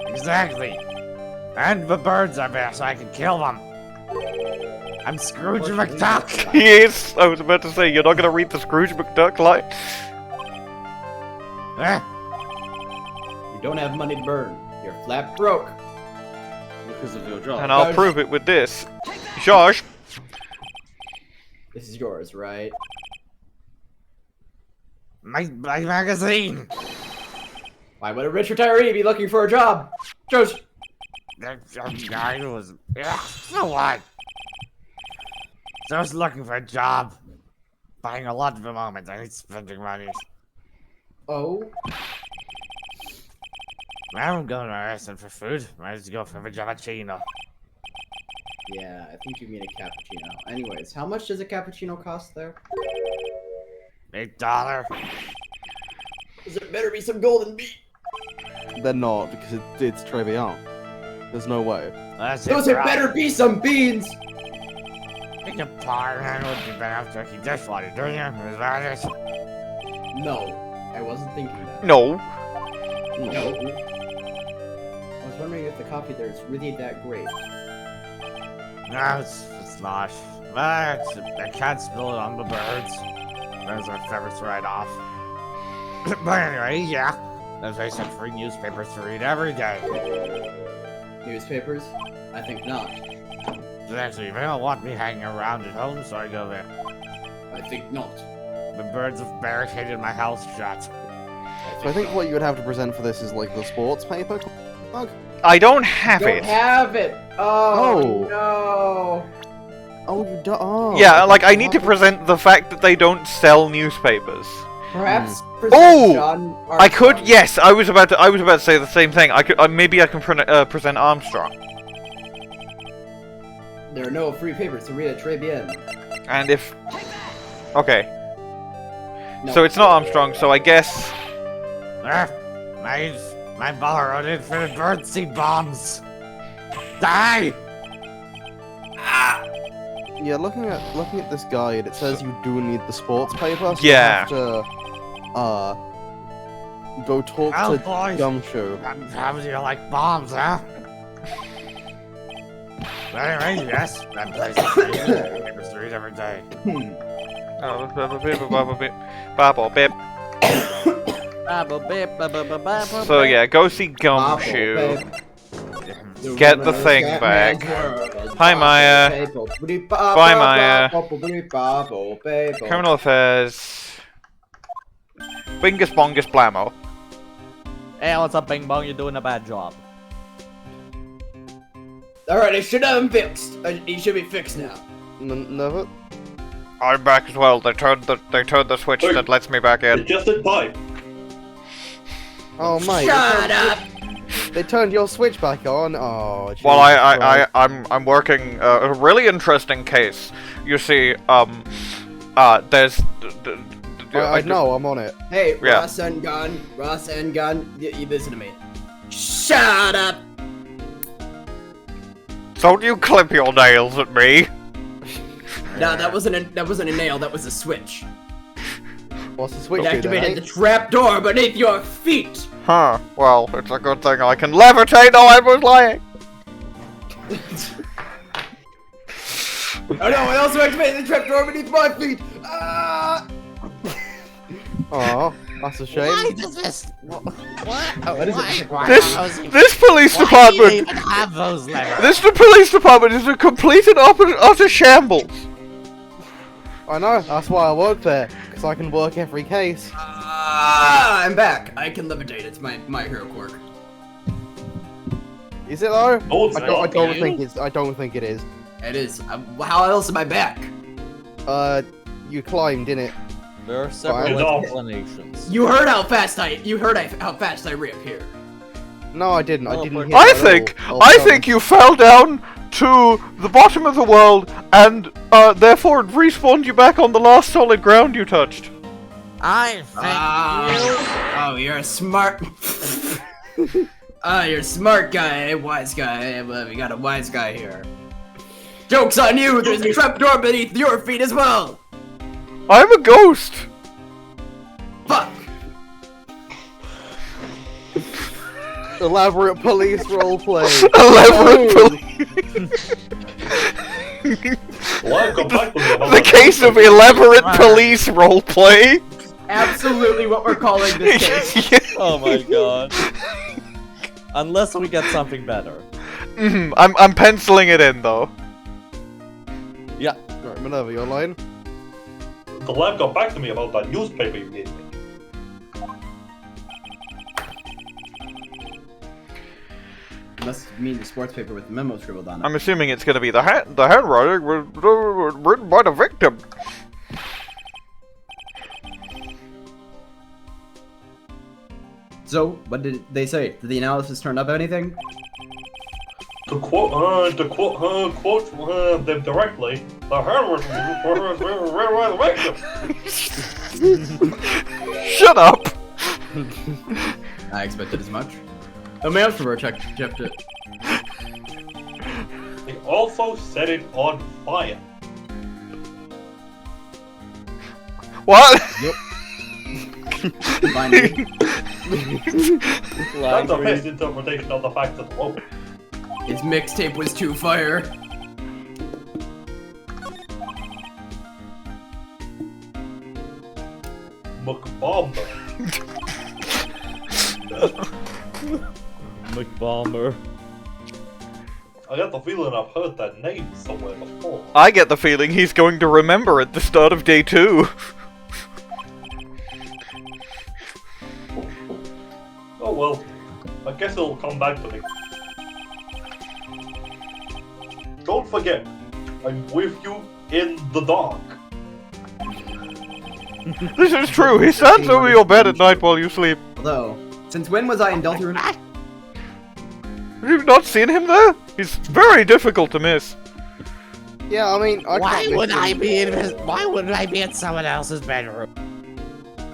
Exactly. And the birds are there, so I can kill them. I'm Scrooge McDuck. He is. I was about to say you're not gonna read the Scrooge McDuck line. Eh? You don't have money to burn. You're flat broke. Because of your job. And I'll Josh. prove it with this. Josh. This is yours, right? My magazine. Why would a rich retiree be looking for a job? Josh! That guy was. Yeah, so what? So I was looking for a job. Buying a lot at the moment. I need spending money. Oh? I'm going to a restaurant for food. Might as well go for a cappuccino. Yeah, I think you mean a cappuccino. Anyways, how much does a cappuccino cost there? $8. There better be some golden beet. They're not, because it's Très Bien. There's no way. That's Those it. had better be some beans! Pick a partner would be better off drinking dishwater, do you? Is that it? No, I wasn't thinking that. No. No. I was wondering if the coffee there is really that great. No, it's not. But I can't spill it on the birds. Those are feathers right off. But anyway, yeah. As I said, free newspapers to read every day. Newspapers? I think not. Actually, they don't want me hanging around at home, so I go there. I think not. The birds have barricaded my house shut. So I think what you would have to present for this is like the sports paper. Mug? I don't have Don't it. have it. Oh, Oh. no. Oh, you do. Oh. Yeah, like I need to present the fact that they don't sell newspapers. Perhaps. Oh! John I could, Armstrong. yes. I was about to say the same thing. I could, maybe I can present Armstrong. There are no free papers to read at Très bien. And if, okay, No. so it's not Armstrong. So I guess. My borrowed infinite birdseed bombs. Die! Yeah, looking at this guide, it says you do need the sports paper. So Yeah. You have to, go talk Oh, to boys. Gumshoe. How do you like bombs, huh? Anyway, yes, that place is free. Papers to read every day. Oh, so yeah, go see Gumshoe. Get the thing back. Hi, Maya. Bye, Maya. Criminal Affairs. Bingus bongus blammo. Hey, what's up, Bing Bong? You're doing a bad job. Alright, I should have him fixed. He should be fixed now. Never. I'm back as well. They turned the switch that lets me back in. Just in time. Oh, mate. Shut up! They turned your switch back on. Oh. Well, Jesus Christ. I'm working a really interesting case. You see, there's. I know. I'm on it. Hey, Yeah. Russ N gun. You listen to me. Shut up! Don't you clip your nails at me. No, that wasn't a nail. That was a switch. What's the switch It do then, activated eh? the trap door beneath your feet. Huh. Well, it's a good thing I can levitate. No, I was lying. Oh no! I also activated the trap door beneath my feet. Ah! Oh, that's a shame. Why does this? What? What is it? This police department. Have those levers? This police department is a complete and utter shambles. I know. That's why I work there, because I can work every case. I'm back. I can levitate. It's my hero quirk. Is it though? Oh, it's I don't not. think it's. I don't think it is. It is. How else am I back? You climbed, didn't it? There are several Godot. explanations. You heard how fast I reappear. No, I didn't. I didn't hear. I that think. at all. I Sorry. think you fell down to the bottom of the world and therefore it respawned you back on the last solid ground you touched. I think Oh, you're a smart. You're a smart guy, wise guy. Well, we got a wise guy here. Joke's on you! There's a trapdoor beneath your feet as well! I'm a ghost. Fuck! Elaborate police roleplay. Elaborate police. Well, come back with me about The that case of newspaper. elaborate police roleplay. Absolutely what we're calling this case. Yeah. Oh my god. Unless we get something better. I'm penciling it in though. Yeah. Right, Minerva, you're lying. The lab got back to me about that newspaper you gave me. Must mean the sports paper with the memo scribbled on it. I'm assuming it's going to be the handwriting was written by the victim. So, what did they say? Did the analysis turn up anything? To quote them directly, the handwriting was written by the victim. Shut up. I expected as much. The mail server checked it. They also set it on fire. What? Finally. That's a misinterpretation of the facts of the moment. Its mixtape was too fire. McBomber. McBomber. I got the feeling I've heard that name somewhere before. I get the feeling he's going to remember at the start of day 2. Oh well, I guess it'll come back to me. Don't forget, I'm with you in the dark. This is true. He stands over your bed at night while you sleep. Although, since when was I in Deltarune? Have you not seen him there? He's very difficult to miss. Yeah, I mean, Why wouldn't I be in someone else's bedroom?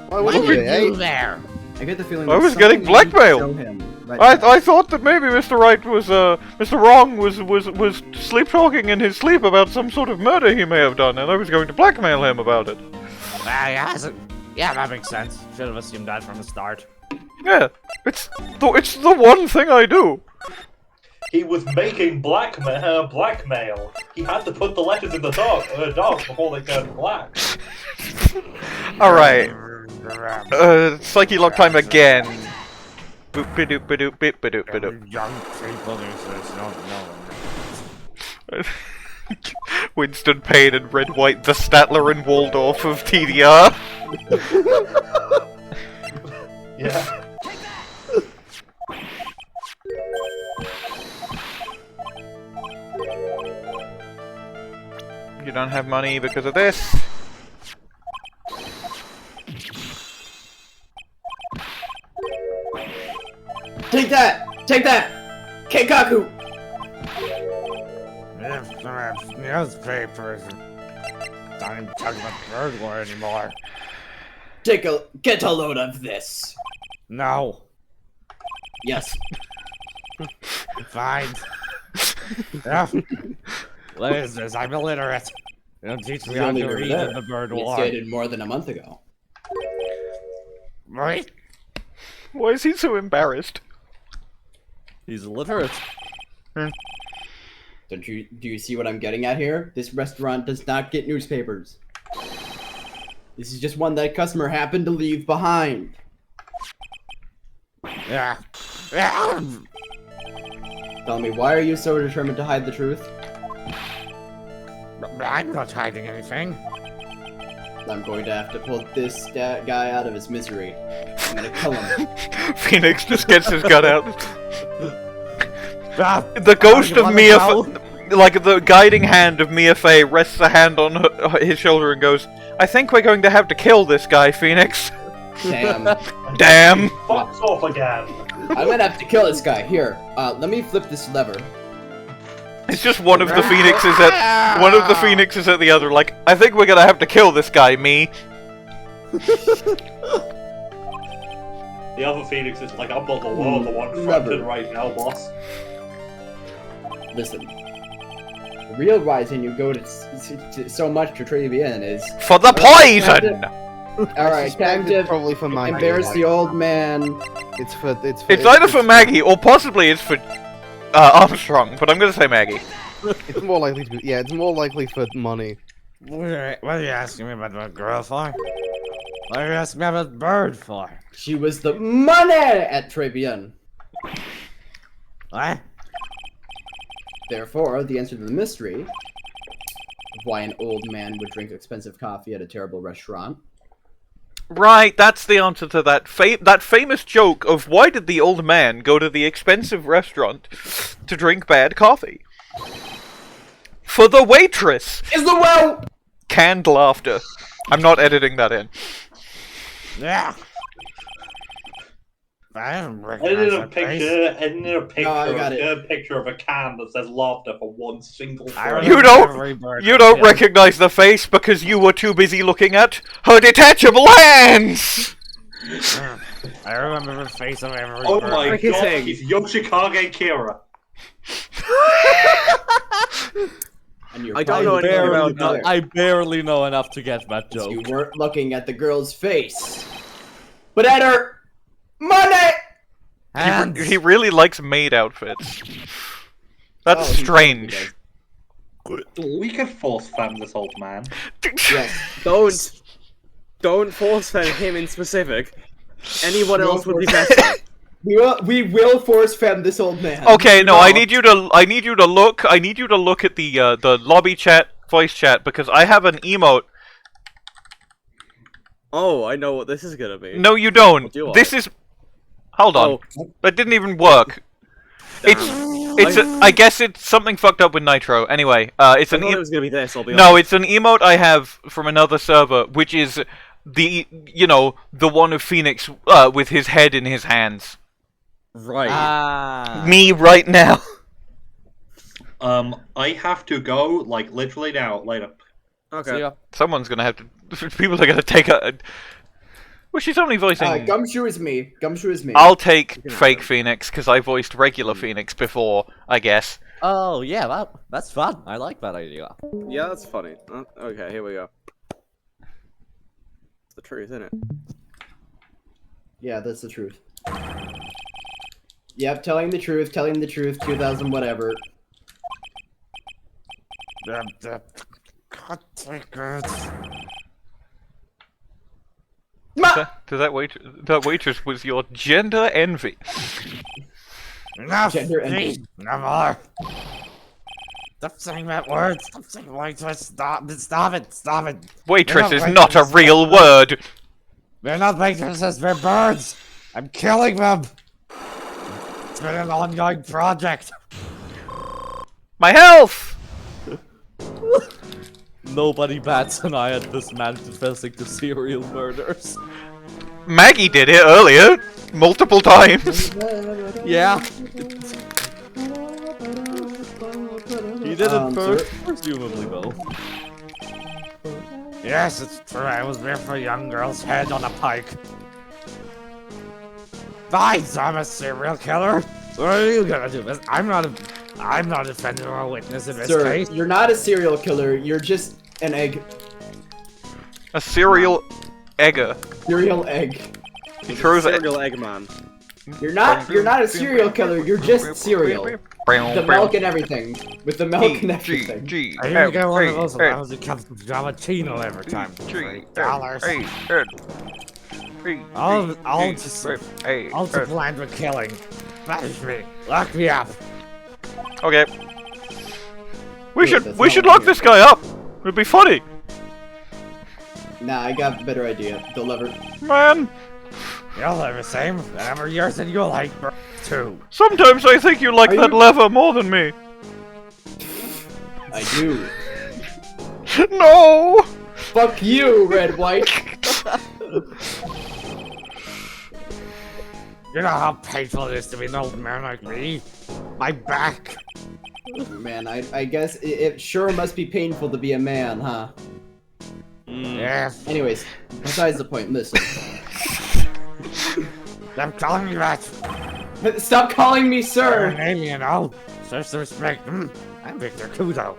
Why What would were you, eh? you there? I get the feeling I that was getting something needs to blackmailed. show him right I thought that maybe Mr. Wright was Mr. Wrong was sleep talking in his sleep about some sort of murder he may have done, and I was going to blackmail him about it. Yeah, that makes sense. Should have assumed that from the start. Yeah, it's the one thing I do. He was making blackmail. He had to put the letters in the dark before they turned black. All right. Psyche lock time again. Boop badoop badoop bip badoop badoop. Young people who don't know. Winston Payne and Red White, the Statler and Waldorf of TDR. Yeah. You don't have money because of this. Take that! Take that! Keikaku! Newspapers. Not even talking about burglar anymore. Get a load of this. No. Yes. Fine. Yeah. What is this? I'm illiterate. You don't teach me how to read in the bird It's war. dated more than a month ago. Right? Why is he so embarrassed? He's illiterate. Do you see what I'm getting at here? This restaurant does not get newspapers. This is just one that customer happened to leave behind. Yeah. Tell me, why are you so determined to hide the truth? I'm not hiding anything. I'm going to have to pull this guy out of his misery. I'm gonna kill him. Phoenix just gets his gun out. Ah, The ghost of Mia, now? like the guiding hand of Mia Fey, rests a hand on his shoulder and goes, "I think we're going to have to kill this guy, Phoenix." Damn. Damn. Fucks off again. I'm gonna have to kill this guy. Here, let me flip this lever. It's just one of the phoenixes at the other. Like, I think we're gonna have to kill this guy, me. The other Phoenix is like, I'm not the one fronted right now, boss. Listen, the real reason you go to so much to Trevian is For the poison. all right. Time to Probably for Maggey. embarrass the old man. It's either for Maggey or possibly it's for Armstrong, but I'm gonna say Maggey. It's more likely to be. Yeah, it's more likely for money. What are you asking me about the girl for? What are you asking me about the bird for? She was the money at Trevian. What? Therefore, the answer to the mystery of why an old man would drink expensive coffee at a terrible restaurant. Right, that's the answer to that famous joke of why did the old man go to the expensive restaurant to drink bad coffee? For the waitress! Is the well! Canned laughter. I'm not editing that in. Yeah. I haven't recognized Edit a that face. picture, I got it. a picture of a can that says laughter for one single frame. You don't recognize the face because you were too busy looking at her detachable hands! I remember the face of every Oh bird. my Like he's god, saying- he's Yoshikage Kira. And you're I don't know probably anything barely about there. I barely know enough to get that joke. You weren't looking at the girl's face, but at her money. Hands. He really likes maid outfits. That's Oh, he strange. We can force femme this old man. Yes. Don't force fed him in specific. Anyone else would be better. We will force femme this old man. Okay, no, I need you to look at the lobby chat, voice chat, because I have an emote. Oh, I know what this is gonna be. No, you don't. Do I? This is Hold on. That didn't even work. I guess it's something fucked up with Nitro. Anyway, it's an. I thought it was gonna be this. I'll be No, honest. it's an emote I have from another server, which is the one of Phoenix with his head in his hands. Right. Ah. Me right now. I have to go, like, literally now. Later. Okay. See ya. Someone's gonna have to. People are gonna take a. Well, she's only voicing. Gumshoe is me. Gumshoe is me. I'll take fake Phoenix because I voiced regular Phoenix before, I guess. Oh yeah, that's fun. I like that idea. Yeah, that's funny. Okay, here we go. It's the truth, isn't it? Yeah, that's the truth. Yep, telling the truth, 2000 whatever. God take it. That waitress was your gender envy. Enough! Gender envy. Please, no more! Stop saying that word! Stop saying waitress! Stop it! Waitress They're is not a waitresses, real they're word. They're not waitresses, they're birds! I'm killing them! It's been an ongoing project! My health! Nobody bats an eye at this man confessing to serial murders. Maggey did it earlier, multiple times. Yeah. He did it first, Sir? presumably though. Yes, it's true, I was there for a young girl's head on a pike. Fine, so I'm a serial killer? What are you gonna do? I'm not a defendant or a witness in this Sir, case. you're not a serial killer, you're just an egg. A serial egger. Serial egg. He throws it. Serial Eggman. You're not a serial killer, you're just cereal. The milk and everything. With the milk and everything. I even get one of those allows it comes with Jamachino every time. $3. I'll supplant with killing. Smash me. Lock me up. Okay. We Wait, should that's we not should what lock I'm this guy up. It'd be funny. Nah, I got a better idea. Deliver. Man, You'll have the same. Whatever yours and you'll like Byrde too. sometimes I think you like Are that you- lever more than me. I do. No! Fuck you, Red White. You know how painful it is to be an old man like me? My back. Man, I guess it sure must be painful to be a man, huh? Yes. Anyways, besides the point, listen. I'm telling you that. Stop calling me Your sir! name, you know. Search the respect. I'm Victor Kudo.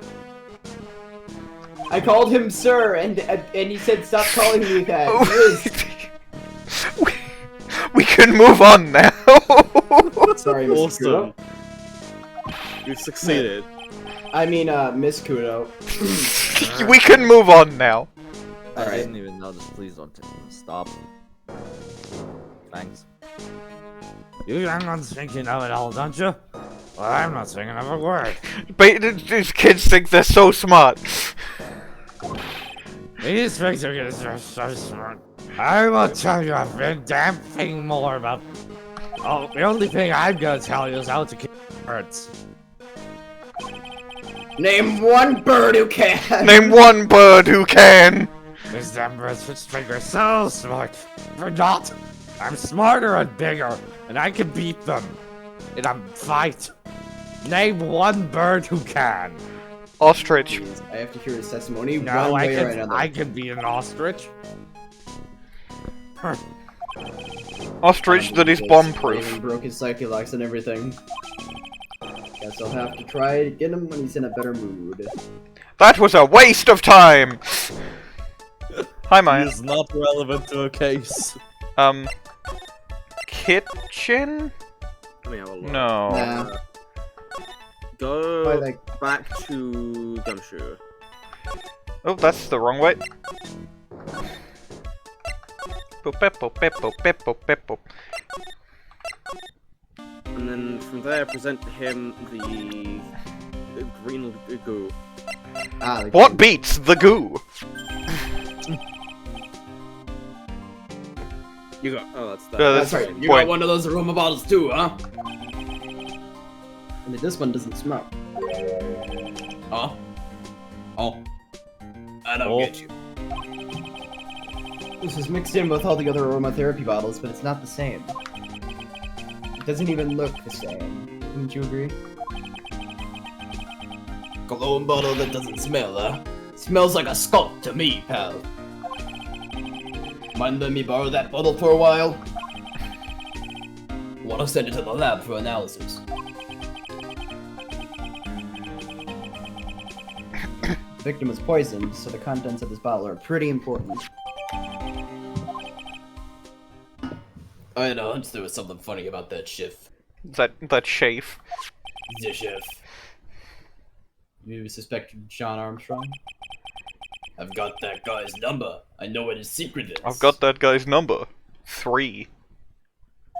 I called him sir, and he said stop calling me that. We can move on now. Sorry, Mr. Awesome. Kudo. You've succeeded. I mean, Miss Kudo. We can move on now. I Alright. didn't even notice. Please don't stop. Thanks. You young ones think you know it all, don't you? Well, I'm not thinking of a word. But these kids think they're so smart. These figures are so smart. I will tell you a damn thing more about. Oh, the only thing I'm gonna tell you is how to kill birds. Name one bird who can! Name one bird who can. These damn birds with fingers so smart. For not. I'm smarter and bigger, and I can beat them in a fight. Name one bird who can. Ostrich. Jeez, I have to hear his testimony No, one I way or another. can be an ostrich. Ostrich that is bomb-proof. Even broke his psyche locks and everything. Guess I'll have to try to get him when he's in a better mood. That was a waste of time. Hi, Maya. It's not relevant to a case. Kitchen? Let me have a look. No. Nah. Go By the- back to Gumshoe. Oh, that's the wrong way. And then from there, present him the green goo. Ah, the What beats the goo? You got. Oh, that's that. Yeah, That's right. You Bwain. got one of those aroma bottles too, huh? Only this one doesn't smell. Huh? Oh. I don't get you. This is mixed in with all the other aromatherapy bottles, but it's not the same. It doesn't even look the same. Wouldn't you agree? Cologne bottle that doesn't smell, huh? Smells like a skunk to me, pal. Mind letting me borrow that bottle for a while? Want to send it to the lab for analysis. The victim was poisoned, so the contents of this bottle are pretty important. I had a hunch there was something funny about that chef. That chafe. The chef. You suspect John Armstrong? I've got that guy's number. I know what his secret is. I've got that guy's number. 3.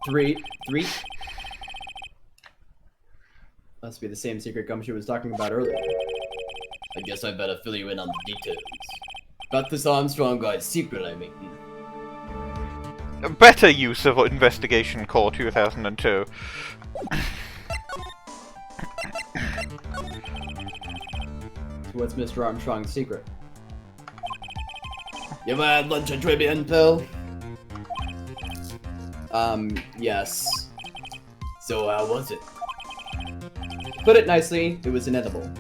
Three? Must be the same secret Gumshoe was talking about earlier. I guess I better fill you in on the details. About this Armstrong guy's secret, I mean. Better use of Investigation Core 2002. What's Mr. Armstrong's secret? You ever had lunch at Tribune, Phil? Yes. So how was it? Put it nicely, it was inedible.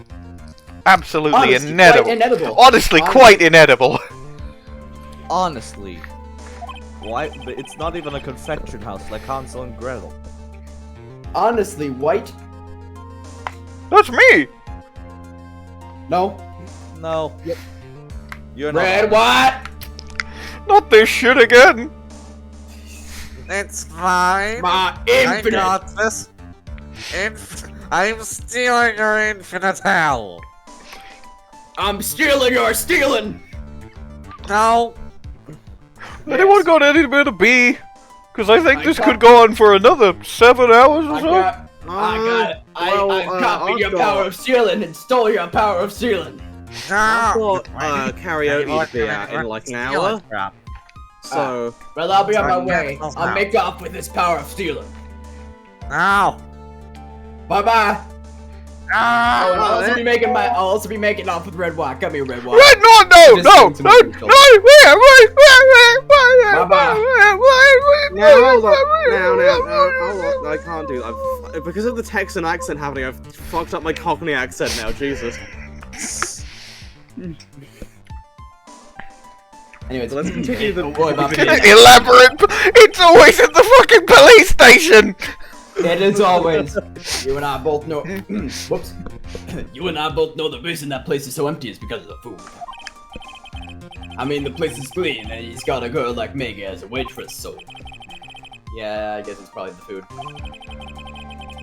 Absolutely Honestly, inedible. quite inedible. Honestly, quite inedible. Honestly. Why? But it's not even a confection house like Hansel and Gretel. Honestly, White? That's me! No. No. Yep. You're not. Red, what? Not this shit again! It's fine. My I infinite! got this. I'm stealing your infinite hell. I'm stealing your stealing! No. Anyone got any bit of B? Because I think I this got- could go on for another 7 hours or I so. got it. I copied your power of stealing and stole your power of stealing. I No. thought karaoke would be out in like an hour. So Well, I'll be on my Sorry, way. Maxwell's I'll house. make off with this power of stealing. No. Bye-bye. Oh, and I'll No. also be making off with Red Walk. Come here, Red Walk. Right, no, Just no, going to my control. wait. Bye-bye. now hold on, now hold on. I can't do that. Because of the Texan accent happening, I've fucked up my Cockney accent now. Jesus. Anyways, So let's continue the. don't worry about me. Elaborate. It's always at the fucking police station. It is always. You and I both know. Whoops. You and I both know the reason that place is so empty is because of the food. I mean, the place is clean, and he's got a girl like Maggey as a waitress, so. Yeah, I guess it's probably the food.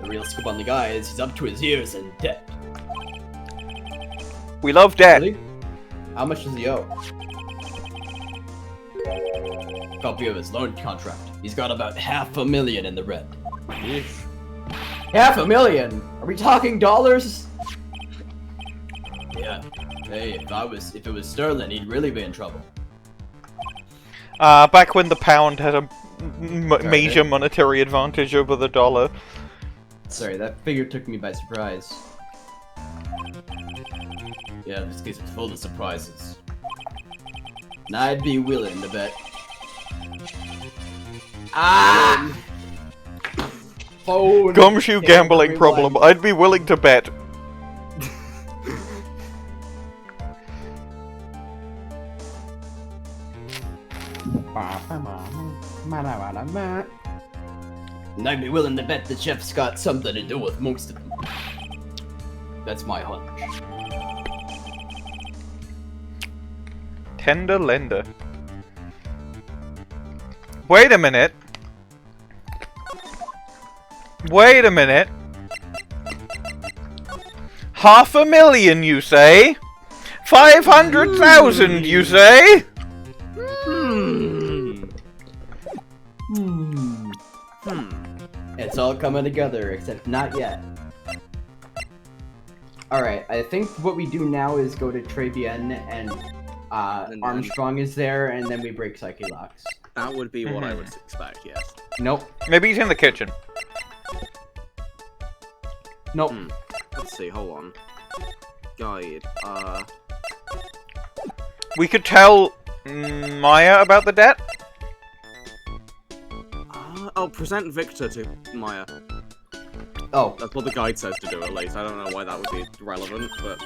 The real scoop on the guy is he's up to his ears in debt. We love debt. Really? How much does he owe? Copy of his loan contract. He's got about $500,000 in the red. $500,000? Are we talking dollars? Yeah. Hey, if it was sterling, he'd really be in trouble. Back when the pound had a major monetary advantage over the dollar. Sorry, that figure took me by surprise. Yeah, this case is full of surprises. And I'd be willing to bet. Ah! Phone. Gumshoe gambling problem. I'd be willing to bet. And I'd be willing to bet the chef's got something to do with most of them. That's my hunch. Tender lender. Wait a minute. Wait a minute. $500,000, you say? 500,000, you say? It's all coming together, except not yet. Alright, I think what we do now is go to Trebian and then- Armstrong is there, and then we break Psyche locks. That would be what I would expect, yes. Nope. Maybe he's in the kitchen. Nope. Let's see, hold on. Guide, We could tell Maya about the debt. oh, present Victor to Maya. Oh. That's what the guide says to do, at least. I don't know why that would be relevant, but...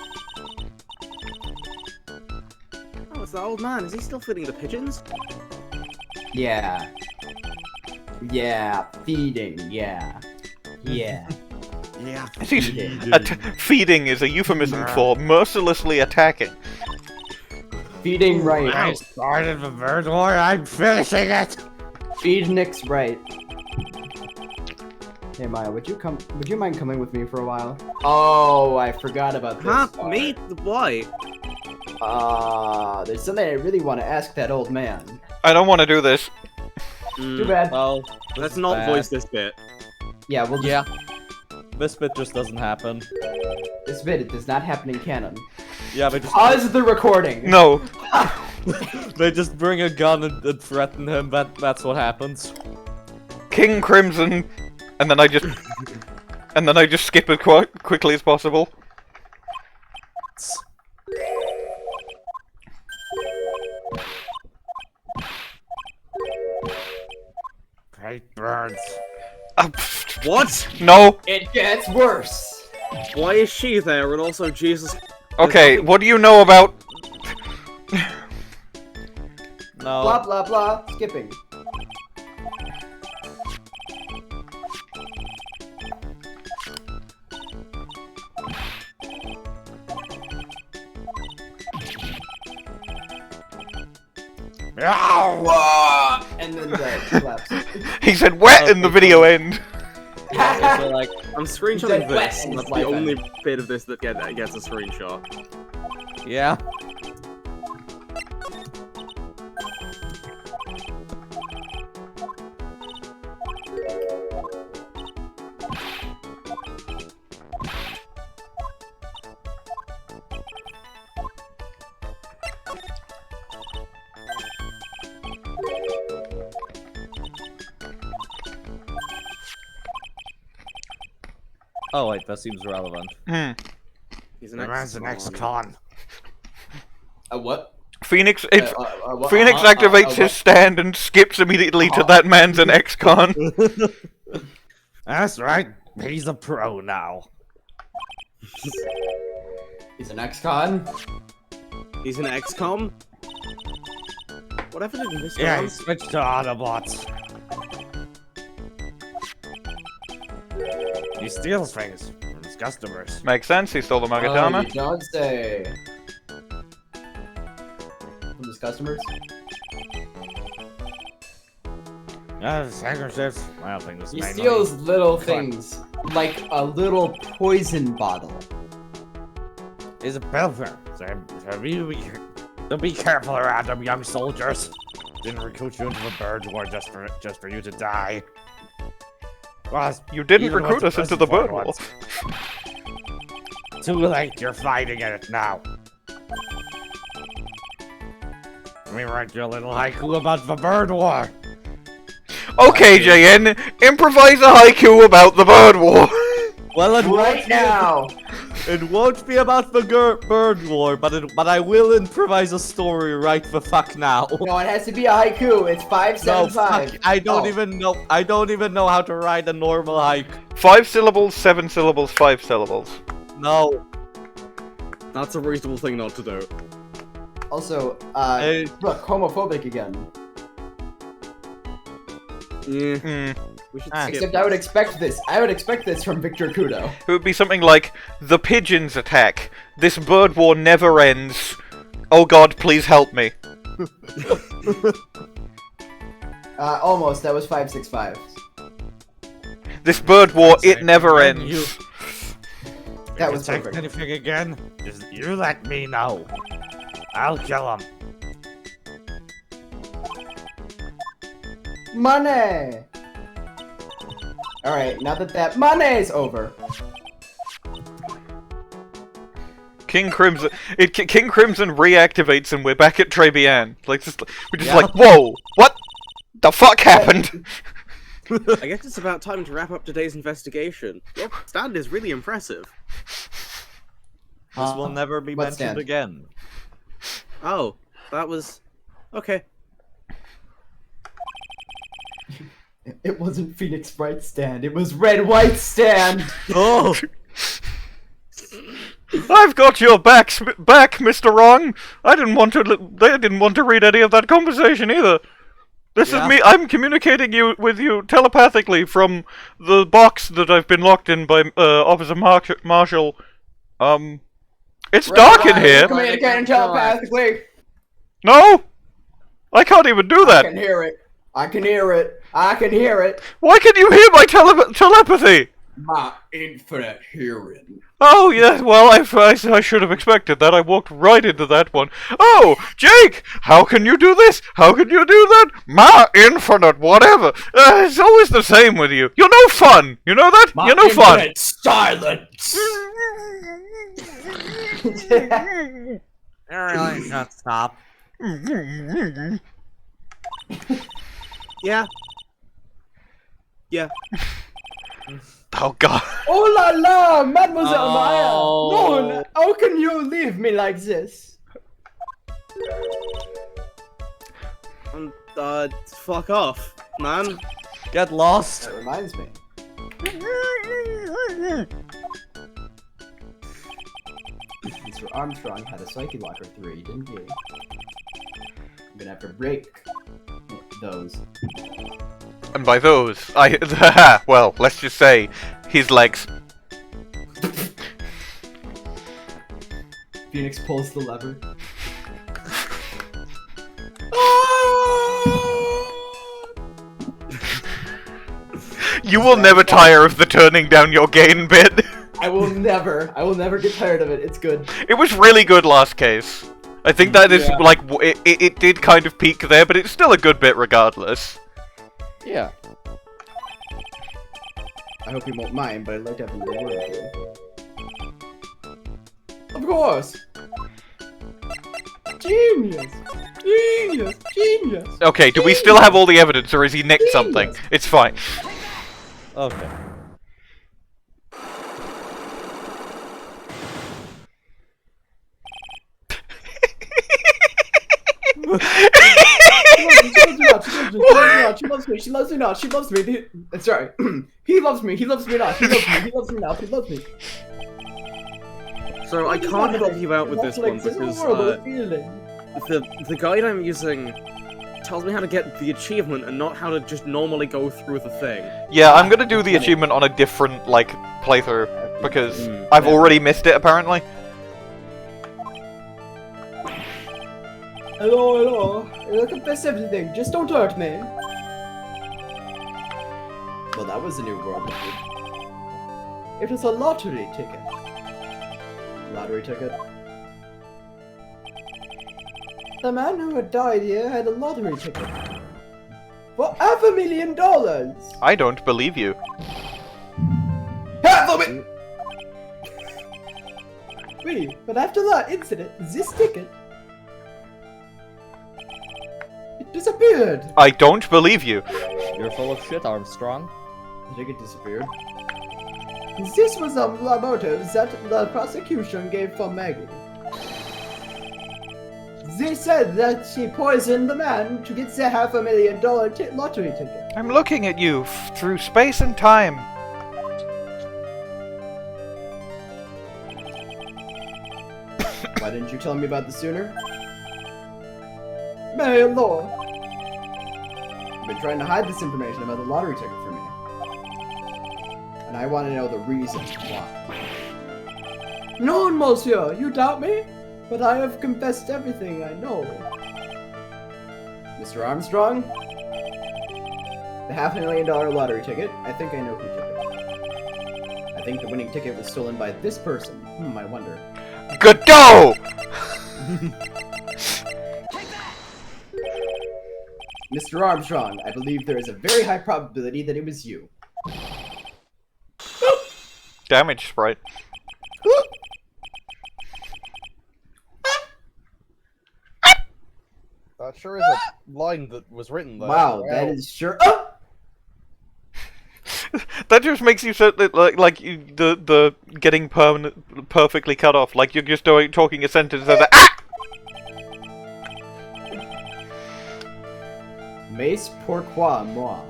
Oh, it's the old man. Is he still feeding the pigeons? Yeah. Yeah. Feeding. Yeah. Yeah. Yeah. He's feeding is a euphemism for mercilessly attacking. Feeding right. I started the bird war, I'm finishing it! Feed Nick's right. Hey Maya, would you mind coming with me for a while? Oh, I forgot about this. Huh? part. Me? Why? There's something I really want to ask that old man. I don't want to do this. Too bad. Well, Let's not voice this bit. Yeah, we'll just... Yeah. This bit just doesn't happen. This bit, it does not happen in canon. Yeah, they just Pause the recording! No. they just bring a gun and threaten him. That's what happens. King Crimson, and then I just skip it quickly as possible. Great birds. What? No. It gets worse! Why is she there and also Jesus... Okay, what do you know about... No. Blah blah blah, skipping. And then that collapse. He said wet in the video end. So, like, I'm He screenshotting said wet this, in and his that's the life only bit of this that gets a screenshot. yeah. Oh wait, that seems relevant. He's The man's an ex-con. A what? Phoenix, What? Phoenix activates his stand and skips immediately to that man's an ex-con. That's right. He's a pro now. He's an ex-con? He's an XCOM? Whatever did Mr. Yeah, he Armstrong... switched to Autobots. He steals things from his customers. Makes sense, he stole the Oh, Magatama. you don't say. From his customers? Yeah, his handkerchiefs. I don't think this He mainly- steals little things, like a little poison bottle. He's a pilfer. So be careful around them, young soldiers. Didn't recruit you into the bird war just for you to die. Well, You didn't even recruit went us to into the prison bird for war. once. Too late, you're fighting in it now. Let me write you a little haiku about the bird war. Okay, JN, improvise a haiku about the bird war. Well, Right now! it won't be about the bird war, but I will improvise a story right the fuck now. No, it has to be a haiku. It's No, 575. fuck, I don't Oh. even know. I don't even know how to write a normal haiku. 5 syllables, 7 syllables, 5 syllables. No. That's a reasonable thing not to do. Also, Hey. look, homophobic again. Yeah, we should skip Except I would expect this. I would expect this from Victor Kudo. It would be something like, the pigeons attack. This bird war never ends. Oh god, please help me. Almost. That was 565. This bird war, it never ends. You- That If was you take perfect. anything again, just you let me know. I'll kill him. Money! Alright, now that money is over. King Crimson reactivates and we're back at Trebian. Like we're just like, whoa, what the fuck happened? I guess it's about time to wrap up today's investigation. Your stand is really impressive. This will never be what mentioned stand? again. Oh, that was... okay. It wasn't Phoenix Wright stand, it was Red White stand! Oh! I've got your back, Mr. Wrong. I didn't want to read any of that conversation either. This is me. I'm communicating with you telepathically from the box that I've been locked in by Officer Marshall. It's dark in here. Communicating telepathically! No, I can't even do that. I can hear it. I can hear it. I can hear it. Why can you hear my telepathy? My infinite hearing. Oh, yeah, well, I should have expected that. I walked right into that one. Oh, Jake, how can you do this? How can you do that? My infinite whatever. It's always the same with you. You're no fun. You know that? My You're no fun. infinite silence. Really? Can't stop. Yeah. Yeah. Oh, God. Oh la la, Mademoiselle Maya! Oh. No, how can you leave me like this? Fuck off, man. Get lost. That reminds me. Mr. Armstrong had a Psyche Locker 3, didn't he? I'm gonna have to break those. And by those, well, let's just say, his legs. Phoenix pulls the lever. You will never tire of the turning down your gain bit. I will never get tired of it. It's good. It was really good last case. I think that is, like, it did kind of peak there, but it's still a good bit regardless. Yeah. I hope you won't mind, but I'd like to have a little word with you. Of course! Genius! Genius! Genius! Okay, do we still have all the evidence, or has he nicked something? It's fine. Okay. She loves me. She loves me not. She loves me. Sorry. He loves me. He loves me not. He loves me. He loves me not. He loves me. So I can't help you out with this one because the guide I'm using tells me how to get the achievement and not how to just normally go through the thing. Yeah, I'm gonna do the achievement on a different, like, playthrough, because I've already missed it, apparently. Hello, hello. I'll confess everything. Just don't hurt me. Well, that was a new world record. It was a lottery ticket. Lottery ticket. The man who had died here had a lottery ticket. For $500,000! I don't believe you. $500,000! Wait, but after that incident, this ticket... it disappeared! I don't believe you. You're full of shit, Armstrong. The ticket disappeared. This was the motive that the prosecution gave for Maggey. They said that she poisoned the man to get the $500,000 lottery ticket. I'm looking at you through space and time. Why didn't you tell me about this sooner? May Lord. You've been trying to hide this information about the lottery ticket from me. And I want to know the reasons why. No, monsieur, you doubt me? But I have confessed everything I know. Mr. Armstrong? The $500,000 lottery ticket, I think I know who took it. I think the winning ticket was stolen by this person. I wonder. Godot! Mr. Armstrong, I believe there is a very high probability that it was you. Damage sprite. That sure is a line that was written there. Wow, that is sure. Oh! That just makes you so like you, the getting perfectly cut off. Like you're just talking a sentence and Mace pourquoi moi?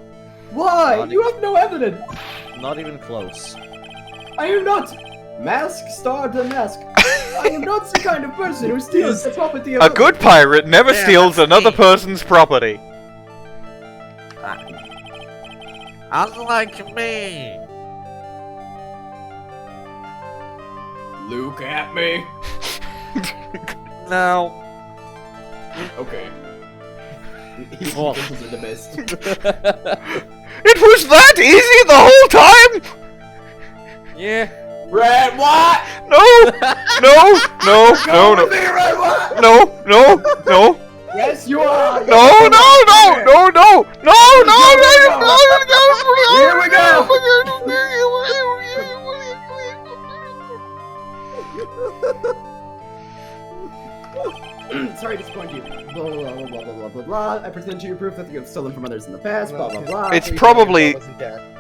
Why? You have no evidence! Not even close. I am not! Mask, star the mask. I am not the kind of person who steals the property of a good pirate never steals another person's property. Unlike me. Look at me. No. Okay. He pushes in the mist. It was that easy the whole time? Yeah. Red, what? No! No! No! No! No! Red, what? No! No! No! Yes, you are. No! No! No! No! No! No! No! Here we go. Sorry to disappoint you. Blah, blah, blah, blah, blah, blah, blah, blah. I present to you proof that you have stolen from others in the past, blah, blah, blah. It's probably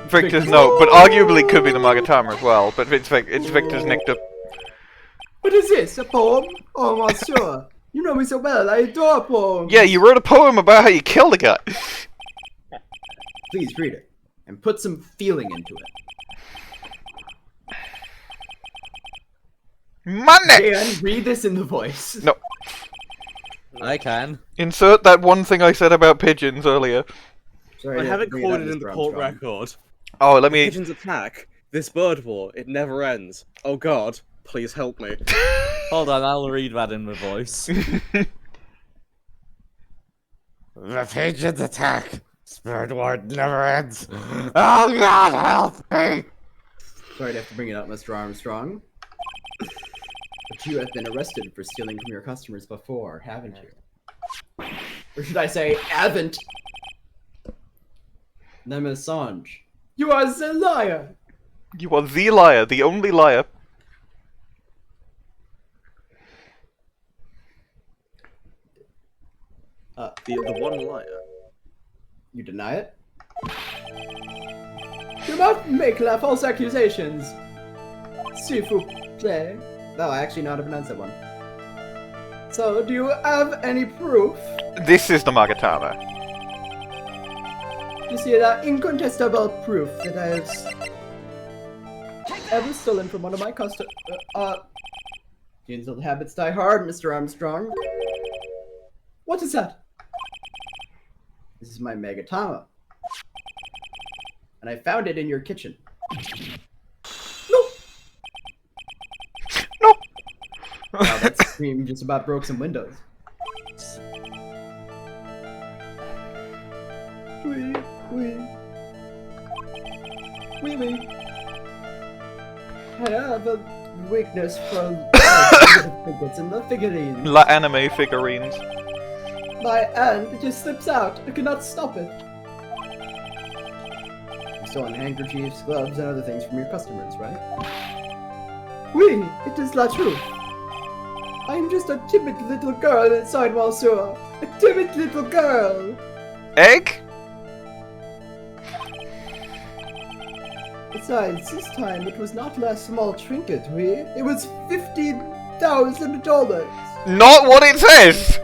Victor's note, but arguably could be the Magatama as well. But it's Victor's nicked up. What is this? A poem? Oh, monsieur. You know me so well. I adore poems. Yeah, you wrote a poem about how you killed a guy. Please read it and put some feeling into it. Money! Dan, read this in the voice. No. I can. Insert that one thing I said about pigeons earlier. Sorry, I have it bring it quoted up, in the Mr. court Armstrong. record. Oh, let me. Pigeons attack. This bird war, it never ends. Oh god, please help me. Hold on, I'll read that in my voice. The pigeons attack. Spirit ward never ends. Oh God, help me! Sorry to have to bring it up, Mr. Armstrong. But you have been arrested for stealing from your customers before, haven't you? Or should I say, haven't? Then Assange. You are the liar! You are the liar, the only liar. The one liar. You deny it? Do not make false accusations! S'il vous plaît. No, I actually not have answered one. So, do you have any proof? This is the Magatama. You see that incontestable proof that I have ever stolen from one of my customers. Genes old habits die hard, Mr. Armstrong. What is that? This is my Magatama. And I found it in your kitchen. No! No! Wow, that scream just about broke some windows. Oui. I have a weakness for figures in the figurines. La anime figurines. My hand just slips out. I cannot stop it. You've stolen handkerchiefs, gloves, and other things from your customers, right? Oui, it is la true. I am just a timid little girl inside Monsieur. A timid little girl. Egg? Besides, this time it was not a small trinket, oui? It was $50,000. Not what it says!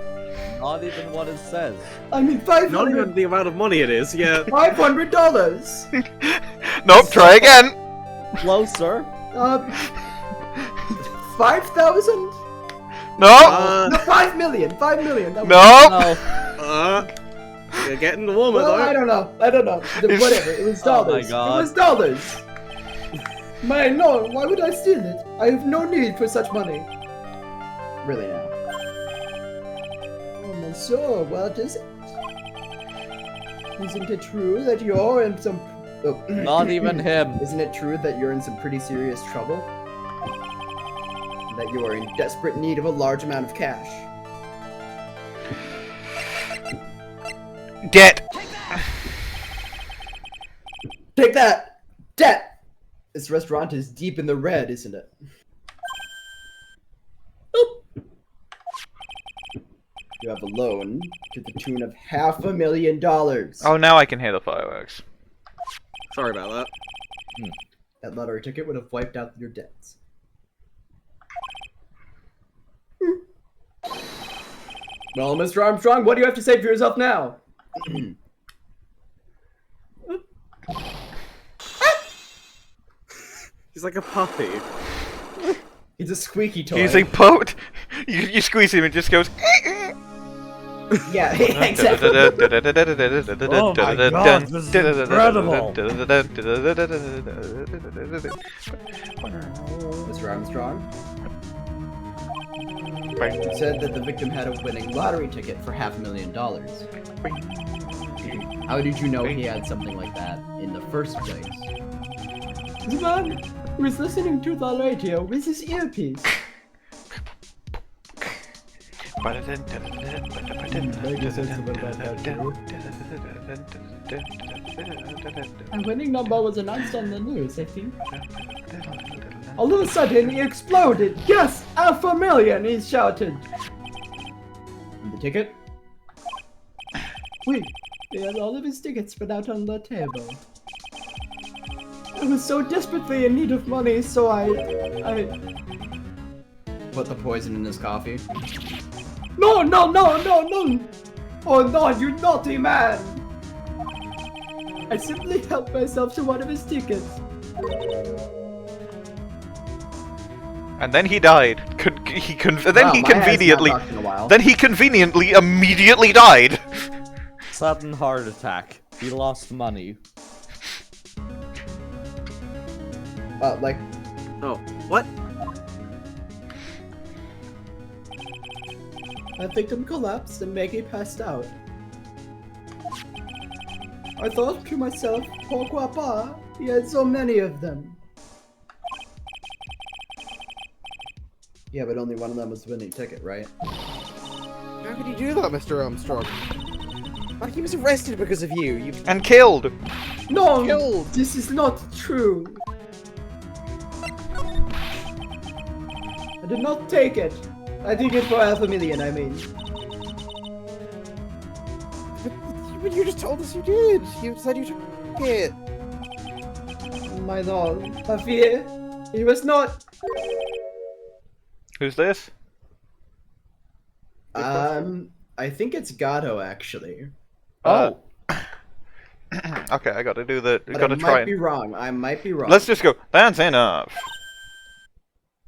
Not even what it says. I mean, $500. Not even the amount of money it is, yeah. $500. Nope, try again. Closer. 5,000? No! No, 5 million. 5 million. That was- No! You're getting the woman, Well, though. I don't know. Whatever. It was Oh my dollars. God. It was dollars. My lord, why would I steal it? I have no need for such money. Really now. Oh, monsieur, what is it? Isn't it true that you're in some... Oh. Not even him. Isn't it true that you're in some pretty serious trouble? That you are in desperate need of a large amount of cash? Debt! Take that! Debt! This restaurant is deep in the red, isn't it? You have a loan to the tune of $500,000. Oh, now I can hear the fireworks. Sorry about that. That lottery ticket would have wiped out your debts. Well, Mr. Armstrong, what do you have to say for yourself now? He's like a puppy. He's a squeaky toy. He's a poet. You squeeze him and it just goes. Yeah, exactly. Oh my god, this is incredible! Mr. Armstrong? You said that the victim had a winning lottery ticket for $500,000. How did you know he had something like that in the first place? The man was listening to the radio with his earpiece. A winning number was announced on the news, I think. All of a sudden, he exploded. Yes, $500,000, he shouted. And the ticket? Wait, he had all of his tickets spread out on the table. I was so desperately in need of money, so I put the poison in his coffee. No! Oh no, you naughty man! I simply helped myself to one of his tickets. And then he died. Then he conveniently immediately died. Sudden heart attack. He lost money. Oh, what? That victim collapsed and Maggey passed out. I thought to myself, pourquoi pas? He had so many of them. Yeah, but only one of them was the winning ticket, right? How could you do that, Mr. Armstrong? Like, he was arrested because of you. And killed. No! Killed. This is not true. I did not take it. I took it for $500,000, I mean. But you just told us you did. You said you took it. My lord, I fear he was not. Who's this? I think it's Godot, actually. Oh. Okay, I gotta do the. But Gotta I try might and. be wrong. I might be wrong. Let's just go. That's enough.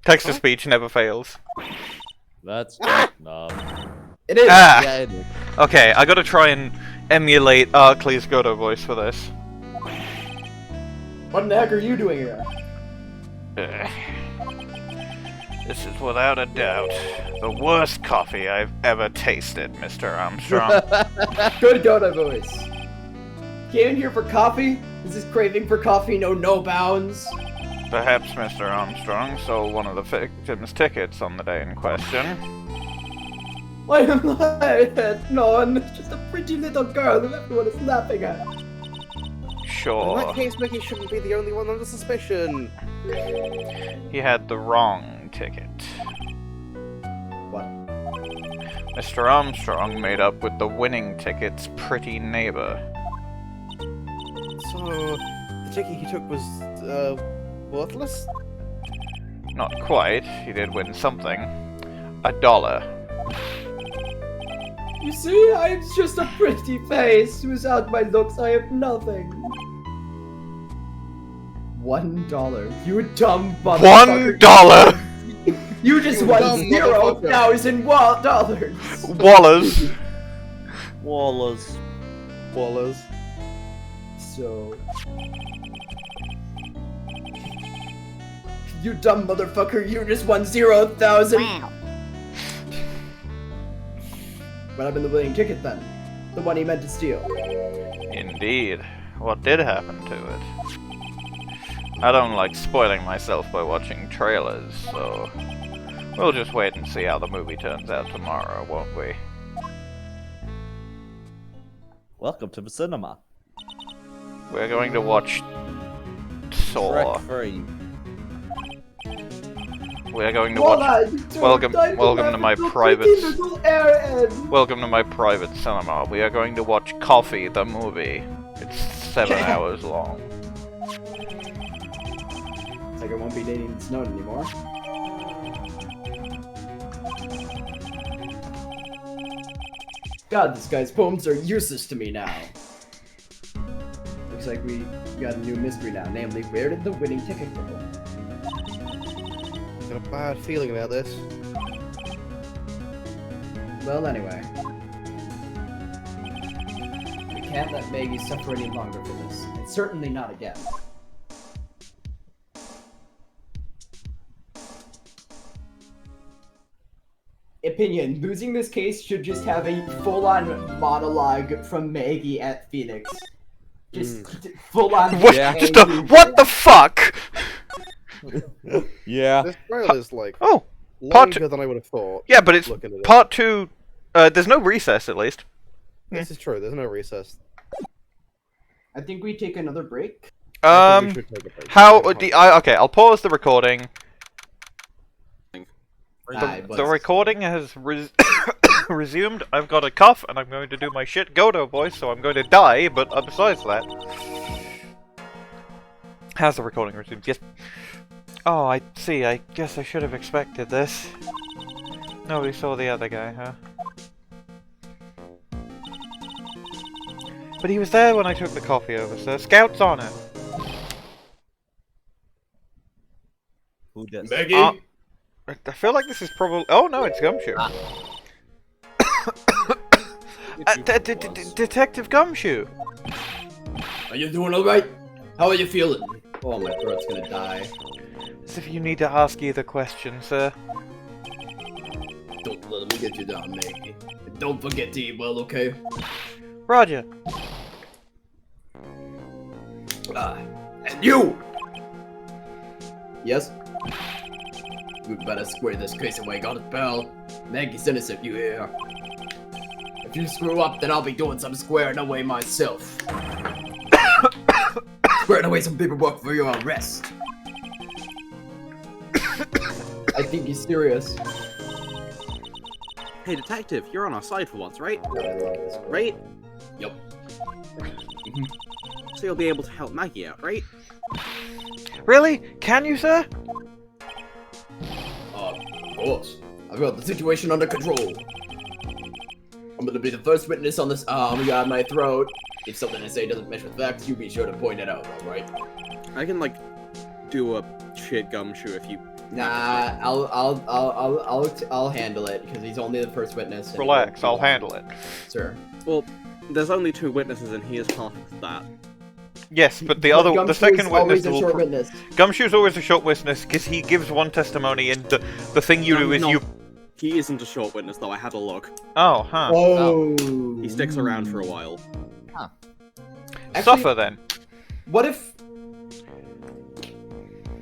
Text to speech never fails. That's no. It is. Ah. Yeah, it is. Okay, I gotta try and emulate Arkly's Godot voice for this. What in the heck are you doing here? This is without a doubt the worst coffee I've ever tasted, Mr. Armstrong. Good Godot voice. Came in here for coffee? Is this craving for coffee know no bounds? Perhaps Mr. Armstrong sold one of the victim's tickets on the day in question. I am not. No, I'm just a pretty little girl who everyone is laughing at. Sure. In that case, Mickey shouldn't be the only one under suspicion. He had the wrong ticket. What? Mr. Armstrong made up with the winning ticket's pretty neighbor. So, the ticket he took was, worthless? Not quite. He did win something. $1. You see, I'm just a pretty face. Without my looks, I have nothing. $1. You dumb motherfucker. $1! You just won $0,000 Wallers. Wallers. So... You dumb motherfucker, you just won 0,000! Wow. What happened to the winning ticket then? The one he meant to steal. Indeed. What did happen to it? I don't like spoiling myself by watching trailers, so... We'll just wait and see how the movie turns out tomorrow, won't we? Welcome to the cinema. We're going to watch... Saw. Shrek 3. We are going to watch. Welcome to my private. Welcome to my private cinema. We are going to watch Coffee, the movie. It's 7 hours long. It's like I won't be dating Snowden anymore. God, this guy's poems are useless to me now. Looks like we got a new mystery now, namely, where did the winning ticket go? Got a bad feeling about this. Well, anyway. We can't let Maggey suffer any longer for this, and certainly not again. Opinion, losing this case should just have a full-on monologue from Maggey at Phoenix. Just full-on. What the fuck? Yeah. This trial is like Oh, part longer than I would have thought. Yeah, but it's looking at it. part 2. There's no recess, at least. This is true. There's no recess. I think we take another break. I think we should take a break. How? Okay, I'll pause the recording. The recording has resumed. I've got a cough, and I'm going to do my shit Godot voice, so I'm going to die, but besides that... How's the recording resumed? Yes. Oh, I see. I guess I should have expected this. Nobody saw the other guy, huh? But he was there when I took the coffee over, sir. Scout's on it. Who does? Maggey? I feel like this is probably... Oh, no, it's Gumshoe. Detective Gumshoe. Are you doing alright? How are you feeling? Oh, my throat's gonna die. As if you need to ask either question, sir. Don't let me get you down, Maggey. And don't forget to eat well, okay? Roger. And you! Yes? We better square this case away, got it, pal? Maggey's innocent, you hear? If you screw up, then I'll be doing some squaring away myself. Squaring away some paperwork for your arrest. I think he's serious. Hey, detective, you're on our side for once, right? Right? Yep. So you'll be able to help Maggey out, right? Really? Can you, sir? Of course. I've got the situation under control. I'm gonna be the first witness on this got my throat. If something I say doesn't match with facts, you be sure to point it out, alright? I can, like, do a shit Gumshoe if you... Nah, I'll handle it, because he's only the first witness. Relax, I'll handle it. Sure. Well, there's only 2 witnesses and he is half of that. Yes, but the second witness will... Short witness. Gumshoe's always a short witness, because he gives one testimony, and the thing you do is you... He isn't a short witness, though. I had a look. Oh, huh. Oh. He sticks around for a while. Huh. Suffer, then. What if...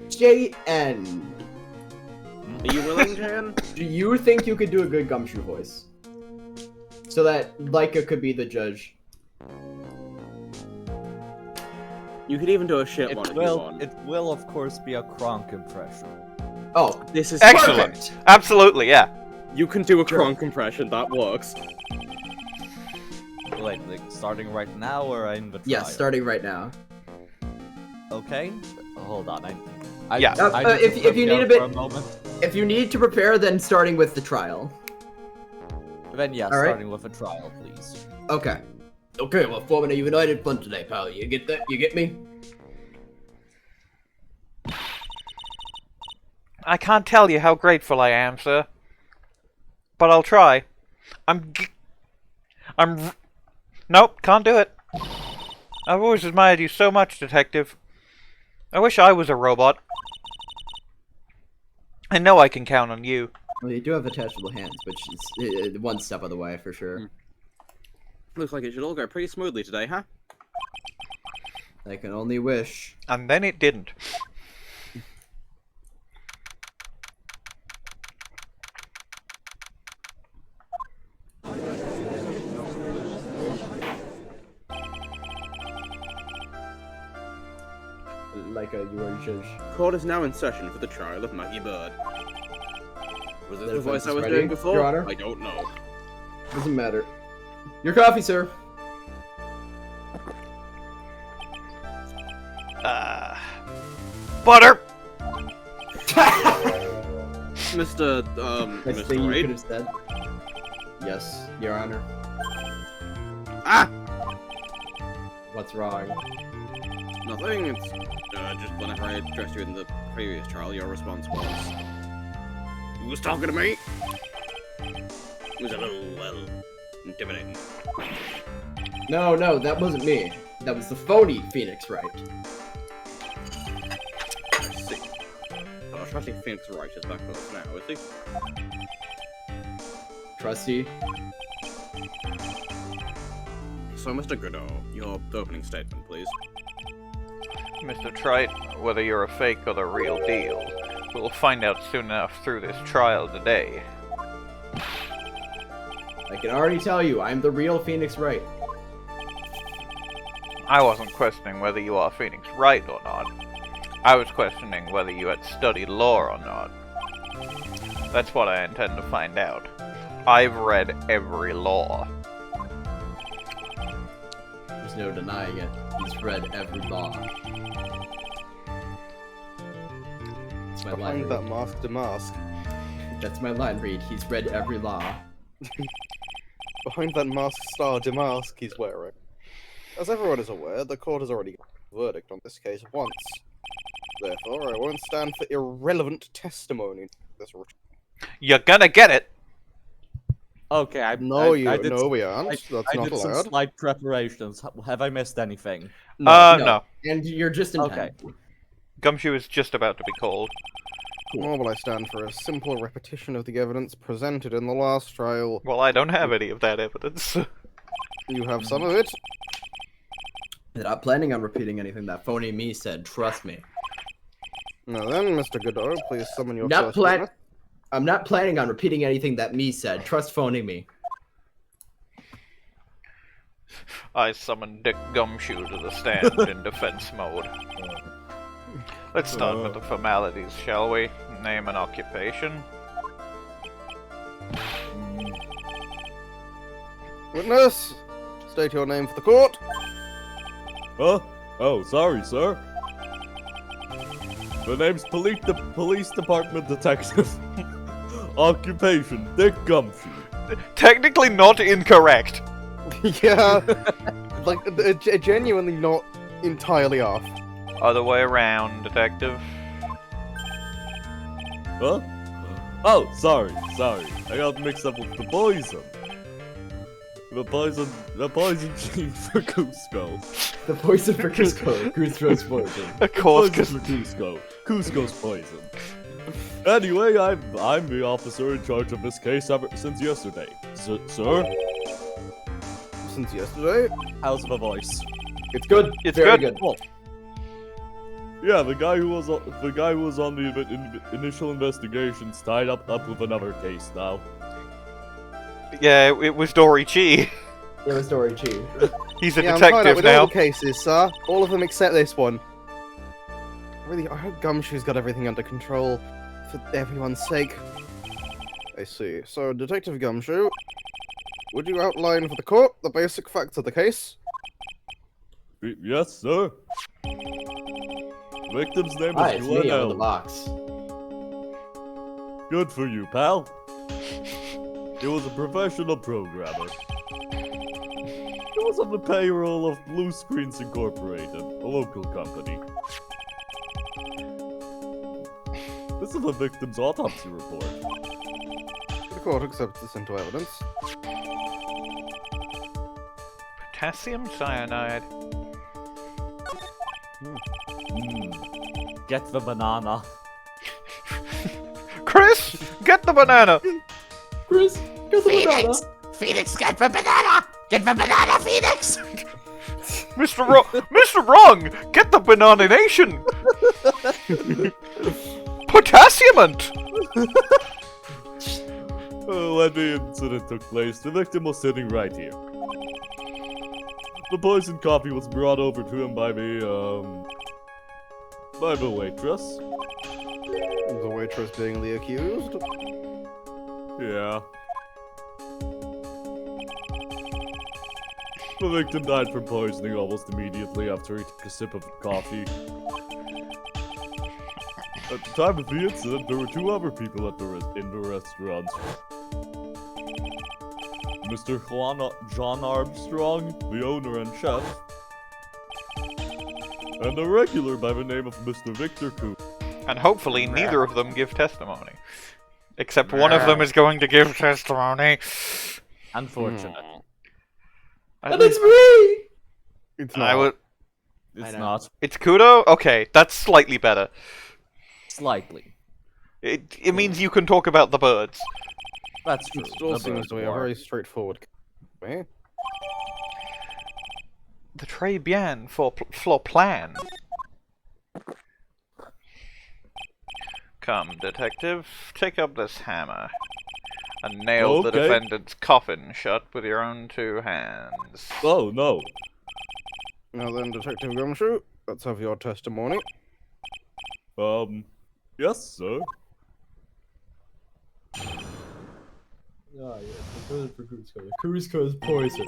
JN... Are you willing, Jan? Do you think you could do a good Gumshoe voice? So that Leica could be the judge. You could even do a shit one if you want. It will, of course, be a Kronk impression. Oh, this is excellent. Perfect. Absolutely, yeah. You can do a Kronk impression, that works. Like starting right now or in the trial? Yeah, starting right now. Okay. Hold on. If you need a bit, for a moment. if you need to prepare, then starting with the trial. Then yeah, All right. starting with a trial, please. Okay. Okay, we're forming a united front today, pal. You get that? You get me? I can't tell you how grateful I am, sir. But I'll try. Nope, can't do it. I've always admired you so much, Detective. I wish I was a robot. I know I can count on you. Well, you do have attachable hands, which is one step of the way, for sure. Looks like it should all go pretty smoothly today, huh? I can only wish. And then it didn't. Like you are judge. Court is now in session for the trial of Maggey Byrde. Was this The the voice defense I is was ready, doing before? Your Honor. I don't know. Doesn't matter. Your coffee, sir. Butter! Mr. Next Mr. thing you Wright? could have said. Yes, Your Honor. Ah! What's wrong? Nothing. It's just whenever I addressed you in the previous trial, your response was, "Who was talking to me?" It was a little, well, intimidating. No, that wasn't me. That was the phony Phoenix Wright. I see. Oh, trusty Phoenix Wright is back with us now, is he? Trusty. So, Mr. Godot, your opening statement, please. Mr. Trite, whether you're a fake or the real deal, we'll find out soon enough through this trial today. I can already tell you, I'm the real Phoenix Wright. I wasn't questioning whether you are Phoenix Wright or not. I was questioning whether you had studied law or not. That's what I intend to find out. I've read every law. There's no denying it. He's read every law. That's my line Behind that read. mask to mask. That's my line read. He's read every law. Behind that mask star demask he's wearing. As everyone is aware, the court has already given a verdict on this case once. Therefore, I won't stand for irrelevant testimony in this You're gonna get it! Okay, No, we aren't. That's I not did some allowed. slight preparations. Have I missed anything? No. And you're just in Okay. time. Gumshoe is just about to be called. Nor will I stand for a simple repetition of the evidence presented in the last trial. Well, I don't have any of that evidence. You have some of it. I'm not planning on repeating anything that phony me said, trust me. Now then, Mr. Godot, please summon your Not first plan- witness. I'm not planning on repeating anything that me said, trust phony me. I summoned Dick Gumshoe to the stand in defense mode. Let's start with the formalities, shall we? Name and occupation. Witness, state your name for the court. Huh? Oh, sorry, sir. The name's Police Department Detective. Occupation, Dick Gumshoe. Technically not incorrect. Yeah, like genuinely not entirely off. Other way around, detective. Huh? Oh, sorry. I got mixed up with the poison. The poison gene for Cusco. The poison for Cusco. Cusco's poison. Of course, Poison for Cusco. Cusco's poison. Anyway, I'm the officer in charge of this case ever since yesterday. Sir? Since yesterday, How's my voice? It's good. It's Very good. good. Yeah, the guy who was on the initial investigations tied up with another case now. Yeah, it was Dory Chee. It was Dory Chee. He's a yeah, I'm tied up detective with all now. the cases, sir. All of them except this one. Really, I hope Gumshoe's got everything under control, for everyone's sake. I see. So, Detective Gumshoe, would you outline for the court the basic facts of the case? Yes, sir. The victim's name Hi, is it's me on the Glenn. box. Good for you, pal. He was a professional programmer. He was on the payroll of Blue Screens Incorporated, a local company. This is the victim's autopsy report. The court accepts this into evidence. Potassium cyanide. Get the banana. Chris, get the banana. Chris, get the banana. Phoenix, get the banana! Get the banana, Phoenix! Mr. Wrong, get the banana nation. Potassiumant. When the incident took place, the victim was sitting right here. The poisoned coffee was brought over to him by the waitress. The waitress being the accused. Yeah. The victim died from poisoning almost immediately after he took a sip of coffee. At the time of the incident, there were 2 other people in the restaurant. Mr. John Armstrong, the owner and chef, and a regular by the name of Mr. Victor Coop. And hopefully neither of them give testimony. Except one of them is going to give testimony. Unfortunate. And it's me! It's I not. would. It's not. It's Kudo? Okay, that's slightly better. Slightly. It means you can talk about the birds. That's true. It still The seems bird to be a war. very straightforward way. The très bien for plan. Come, detective, take up this hammer and nail the Okay. defendant's coffin shut with your own 2 hands. Oh, no. Now then, Detective Gumshoe, let's have your testimony. Yes, sir. Ah, yes, the poison for Cusco. The Cusco's poison.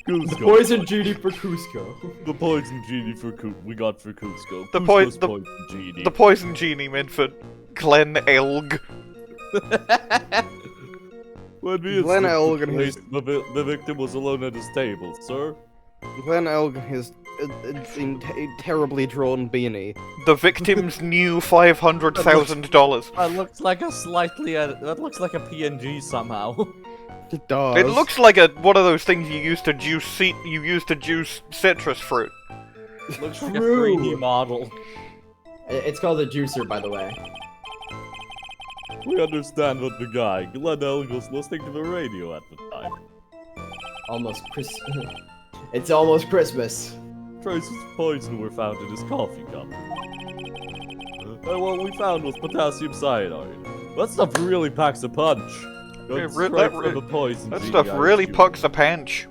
Cusco. The poison genie for Cusco. The poison genie for we got for Cusco. The Cusco's the- poison genie. The poison genie meant for Glen Elg. When the Glen incident Elg took and his- place, the victim was alone at his table, sir. Glen Elg is a terribly drawn beanie. The victim's new $500,000. That looks like a that looks like a PNG somehow. It does. It looks like one of those things you use to juice citrus fruit. Looks like a True. 3D model. It's called a juicer, by the way. We understand that the guy, Glen Elg, was listening to the radio at the time. Almost It's almost Christmas. Traces of poison were found in his coffee cup. And what we found was potassium cyanide. That stuff really packs a punch. Goes straight from the poison That genie stuff I really was pucks a punch.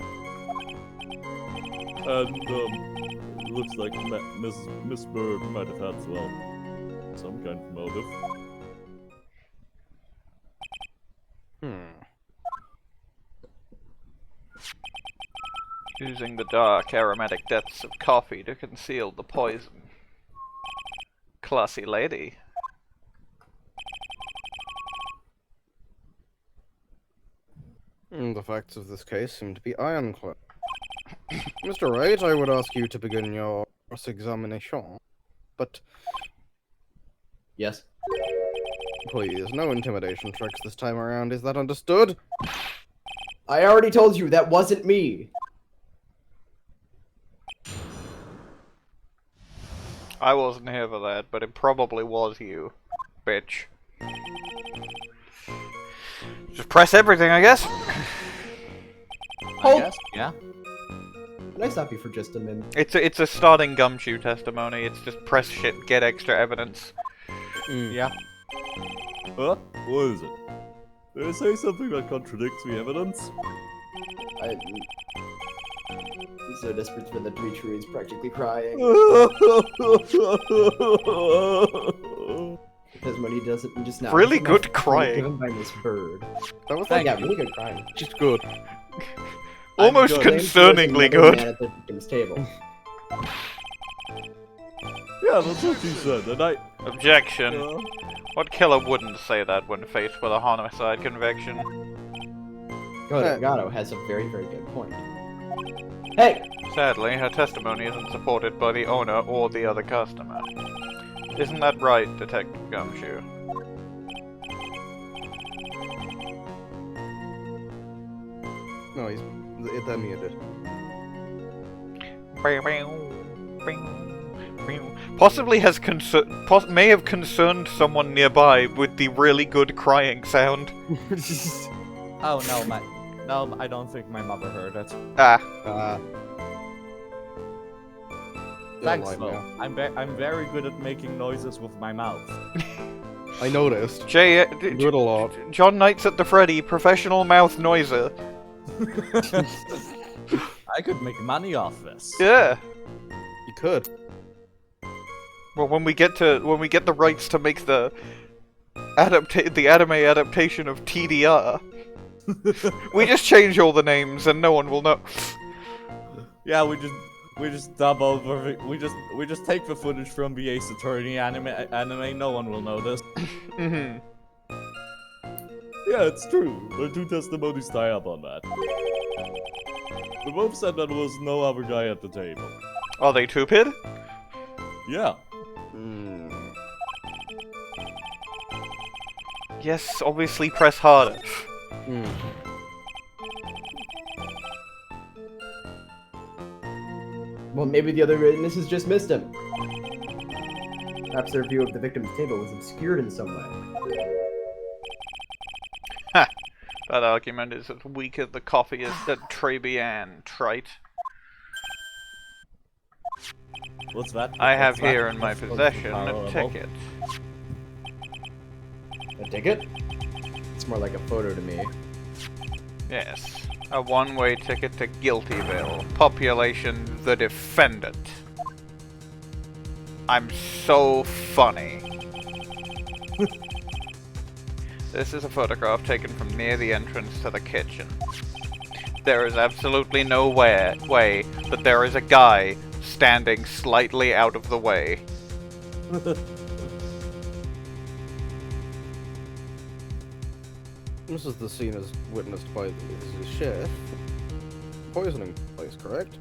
And, it looks like Miss Byrde might have had, well, some kind of motive. Using the dark, aromatic depths of coffee to conceal the poison. Classy lady. The facts of this case seem to be ironclad. Mr. Wright, I would ask you to begin your cross-examination. But Yes. please, no intimidation tricks this time around, is that understood? I already told you that wasn't me. I wasn't here for that, but it probably was you, bitch. Just press everything, I guess. I Hold- guess, yeah. Can I stop you for just a minute? It's a starting Gumshoe testimony. It's just press shit, get extra evidence. Yeah. Huh? What is it? Did I say something that contradicts the evidence? I'm so desperate for the to be true, he's practically crying. Because when he does it, he just now. Really good crying. Given by Miss Byrde. That was Yeah, really good crying. just good. Almost good. concerningly Another good. man at the victim's table. Yeah, that's what she said, and Objection. What killer wouldn't say that when faced with a homicide conviction? Godot has a very, very good point. Hey! Sadly, her testimony isn't supported by the owner or the other customer. Isn't that right, Detective Gumshoe? No, he's that muted. Possibly has may have concerned someone nearby with the really good crying sound. Oh no, I don't think my mother heard it. Ah. Thanks, live though. now. I'm very good at making noises with my mouth. I noticed. Jay, You do it a lot. John Knights at the Freddy, professional mouth noiser. I could make money off this. Yeah. You could. Well, when we get the rights to make the the anime adaptation of TDR. We just change all the names and no one will know. Yeah, we just dub over. We just take the footage from the Ace Attorney anime. No one will notice. Mhm. Yeah, it's true. There are 2 testimonies tie up on that. They both said that there was no other guy at the table. Are they stupid? Yeah. Yes, obviously press harder. Well, maybe the other witnesses just missed him. Perhaps their view of the victim's table was obscured in some way. Ha! That argument is as weak as the coffee is at Trebian, trite. What's that? I have What's that? here in my possession a ticket. A ticket? It's more like a photo to me. Yes, a one-way ticket to Guiltyville. Population the defendant. I'm so funny. This is a photograph taken from near the entrance to the kitchen. There is absolutely no way that there is a guy standing slightly out of the way. This is the scene as witnessed by the chef. Poisoning place, correct?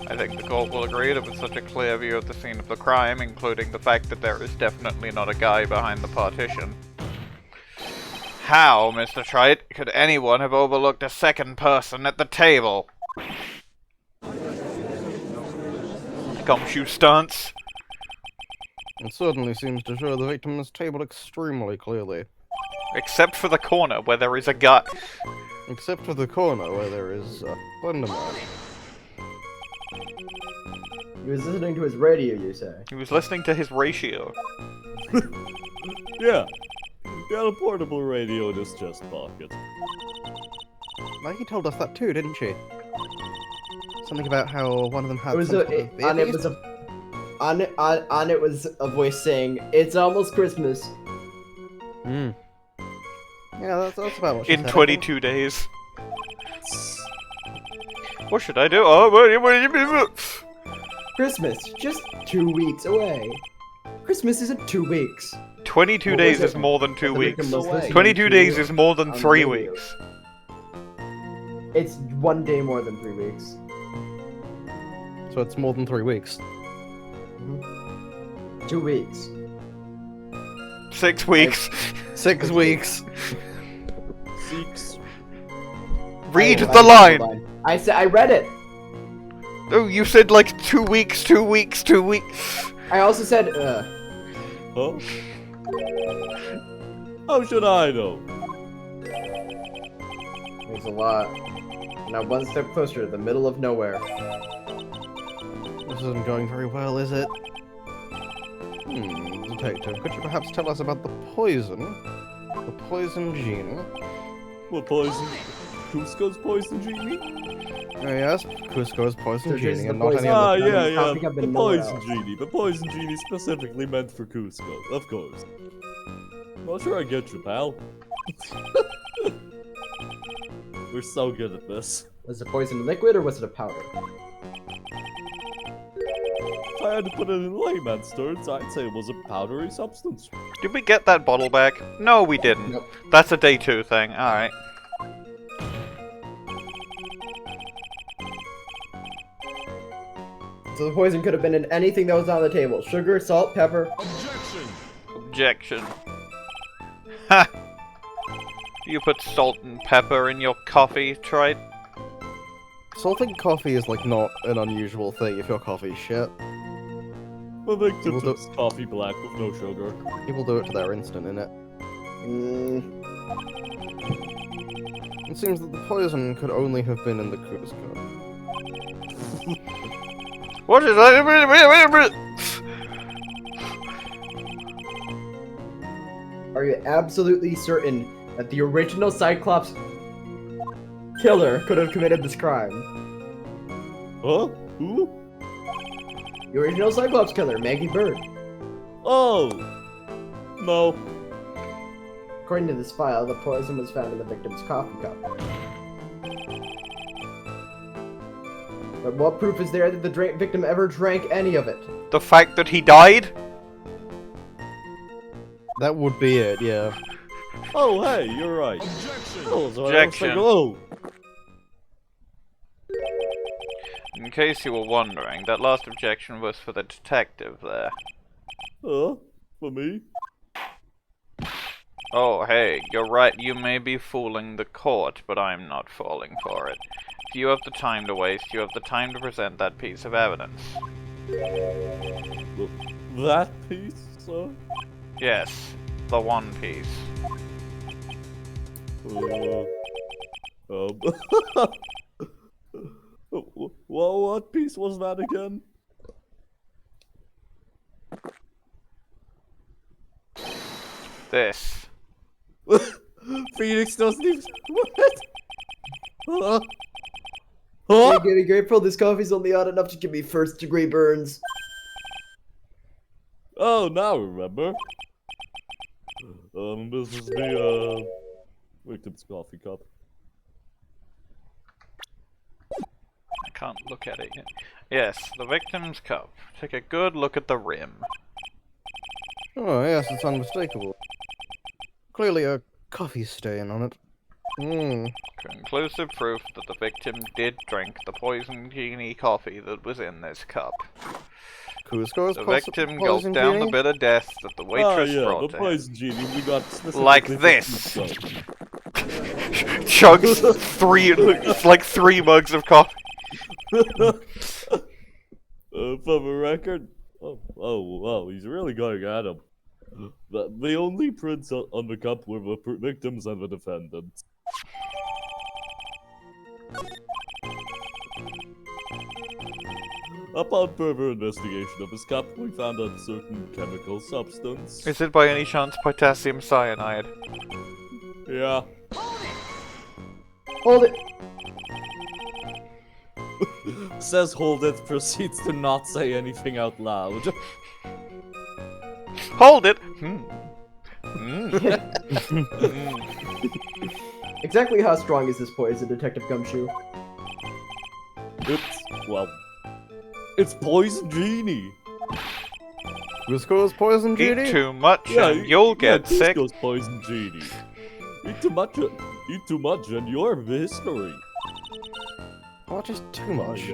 I think the court will agree that with such a clear view of the scene of the crime, including the fact that there is definitely not a guy behind the partition. How, Mr. Trite, could anyone have overlooked a second person at the table? Gumshoe stunts. It certainly seems to show the victim's table extremely clearly. Except for the corner, where there is a guy. Except for the corner, where there is a Slenderman. He was listening to his radio, you say? He was listening to his ratio. Yeah. He had a portable radio in his chest pocket. Maggey told us that too, didn't she? Something about how one of them had It was some a, sort of on it was a on it was a voice saying, "It's almost Christmas." Hmm. Yeah, that's about what she In said. 22 days. What should I do? Oh, what do you mean? Christmas, just 2 weeks away. Christmas isn't 2 weeks. 22 What days was is it? more than 2 The weeks. victim was listening 22 to days is more than on 3 radio. weeks. It's 1 day more than 3 weeks. So it's more than 3 weeks. 2 weeks. 6 weeks. 6 weeks. 6. Read Oh, the I line! I said I read it. Oh, you said like 2 weeks, 2 weeks, 2 weeks. I also said, Huh? How should I know? There's a lot. Now 1 step closer to the middle of nowhere. This isn't going very well, is it? Detective, could you perhaps tell us about the poison? The poison genie? What poison? Cusco's poison genie? Oh yes, Cusco's poison So just genie the and not poison- any Ah, other... yeah, yeah. topic I've The been nowhere poison else. genie. The poison genie specifically meant for Cusco, of course. Well, sure, I get you, pal. We're so good at this. Was it poison liquid or was it a powder? If I had to put it in layman's terms, I'd say it was a powdery substance. Did we get that bottle back? No, we didn't. Nope. That's a day 2 thing. Alright. So the poison could have been in anything that was on the table. Sugar, salt, pepper. Objection. Ha! Do you put salt and pepper in your coffee, Trite? Salting coffee is like not an unusual thing if your coffee's shit. I think We'll do- it's coffee black with no sugar. People do it to their instant, innit? It seems that the poison could only have been in the Cusco. What is that? Are you absolutely certain that the original Cyclops killer could have committed this crime? Huh? Who? The original Cyclops killer, Maggey Byrde. Oh! No. According to this file, the poison was found in the victim's coffee cup. But what proof is there that the victim ever drank any of it? The fact that he died? That would be it, yeah. Oh, hey, you're right. Objection. Oh. In case you were wondering, that last objection was for the detective there. Huh? For me? Oh, hey, you're right, you may be fooling the court, but I'm not falling for it. If you have the time to waste, you have the time to present that piece of evidence. That piece, sir? Yes, the one piece. What piece was that again? This. Phoenix doesn't even. What? Hey, be grateful this coffee's only hot enough to give me first-degree burns. Oh, now I remember. This is the victim's coffee cup. I can't look at it yet. Yes, the victim's cup. Take a good look at the rim. Oh, yes, it's unmistakable. Clearly a coffee stain on it. Conclusive proof that the victim did drink the poison genie coffee that was in this cup. Cusco's The victim gulped down the bitter death that the waitress brought the to poison genie we got Like this. Chugs it's like 3 mugs of coffee. For the record, wow, he's really going at him. The only prints on the cup were the victims and the defendants. Upon further investigation of his cup, we found a certain chemical substance. Is it by any chance potassium cyanide? Yeah. Hold it! Says hold it, proceeds to not say anything out loud. Hold it! Exactly how strong is this poison, Detective Gumshoe? It's poison genie. Cusco's poison genie? Eat too much and you'll get sick. Cusco's poison genie. Eat too much and you're history. What is too much?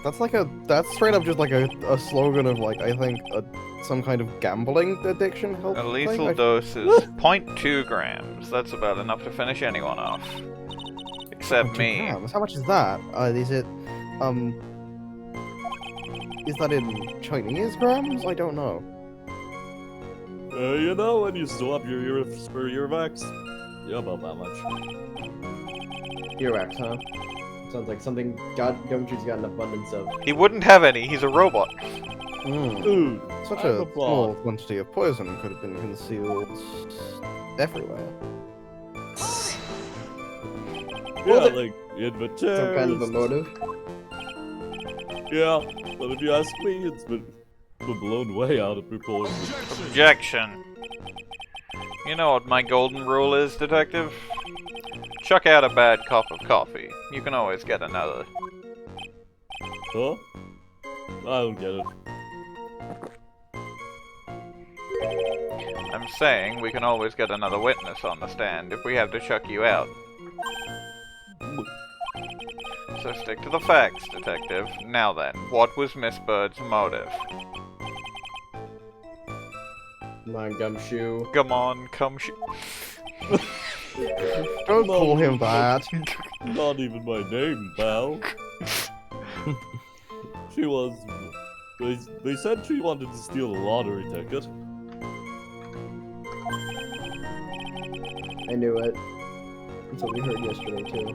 That's straight up just like a slogan of like, I think, some kind of gambling addiction help A thing? lethal dose is 0.2 grams. That's about enough to finish anyone off. Except me. Grams. How much is that? Is that in Chinese grams? I don't know. You know when you swap your earwax? Yeah, about that much. Earwax, huh? Sounds like something Gumshoe's got an abundance of. He wouldn't have any, he's a robot. Such a small quantity of poison could have been concealed everywhere. Yeah, like in the chairs. Some kind of a motive. Yeah, but if you ask me, it's been blown way out of proportion. Objection. You know what my golden rule is, Detective? Chuck out a bad cup of coffee. You can always get another. Huh? I don't get it. I'm saying we can always get another witness on the stand if we have to chuck you out. So stick to the facts, Detective. Now then, what was Miss Byrde's motive? Come on, Gumshoe. Come on, Gumshoe. Don't call him that. Not even my name, pal. She was... They said she wanted to steal a lottery ticket. I knew it. That's what we heard yesterday, too.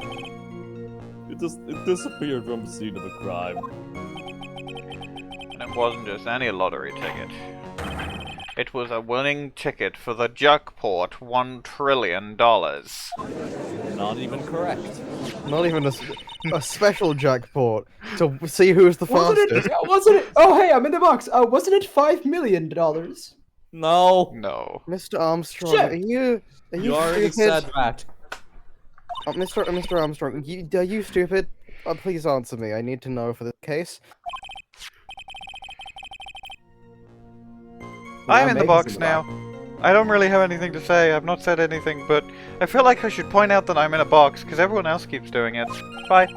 It disappeared from the scene of the crime. And it wasn't just any lottery ticket. It was a winning ticket for the jackpot $1 trillion. Not even correct. Not even a special jackpot to see who's the fastest. Wasn't it? Oh, hey, I'm in the box. Wasn't it $5 million? No. No. Mr. Armstrong, Shit. are you You already stupid? said that. Mr. Armstrong, are you stupid? Please answer me. I need to know for this case. I'm in the Maggey's box now. I don't really have anything to say. I've not said anything, but I feel like I should point out that I'm in a box because everyone else keeps doing it. Bye.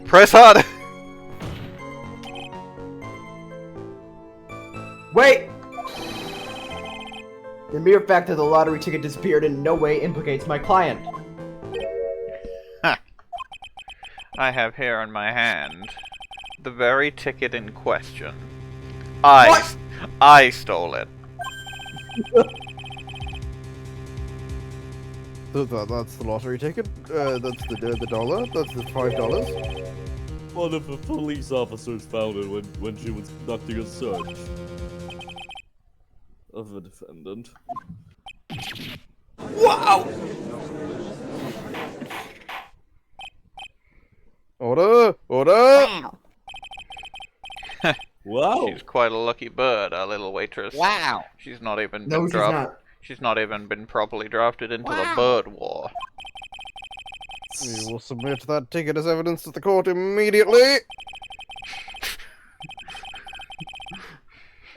Press hard. Wait! The mere fact that the lottery ticket disappeared in no way implicates my client. I have here in my hand the very ticket in question. I stole it. That's the lottery ticket. That's the dollar. That's the $5. One of the police officers found it when she was conducting a search of the defendant. Wow! Order! Order! Wow. She's quite a lucky bird, our little waitress. Wow. She's not even No, been she's drafted. not. She's not even been properly drafted into the bird war. We will submit that ticket as evidence to the court immediately.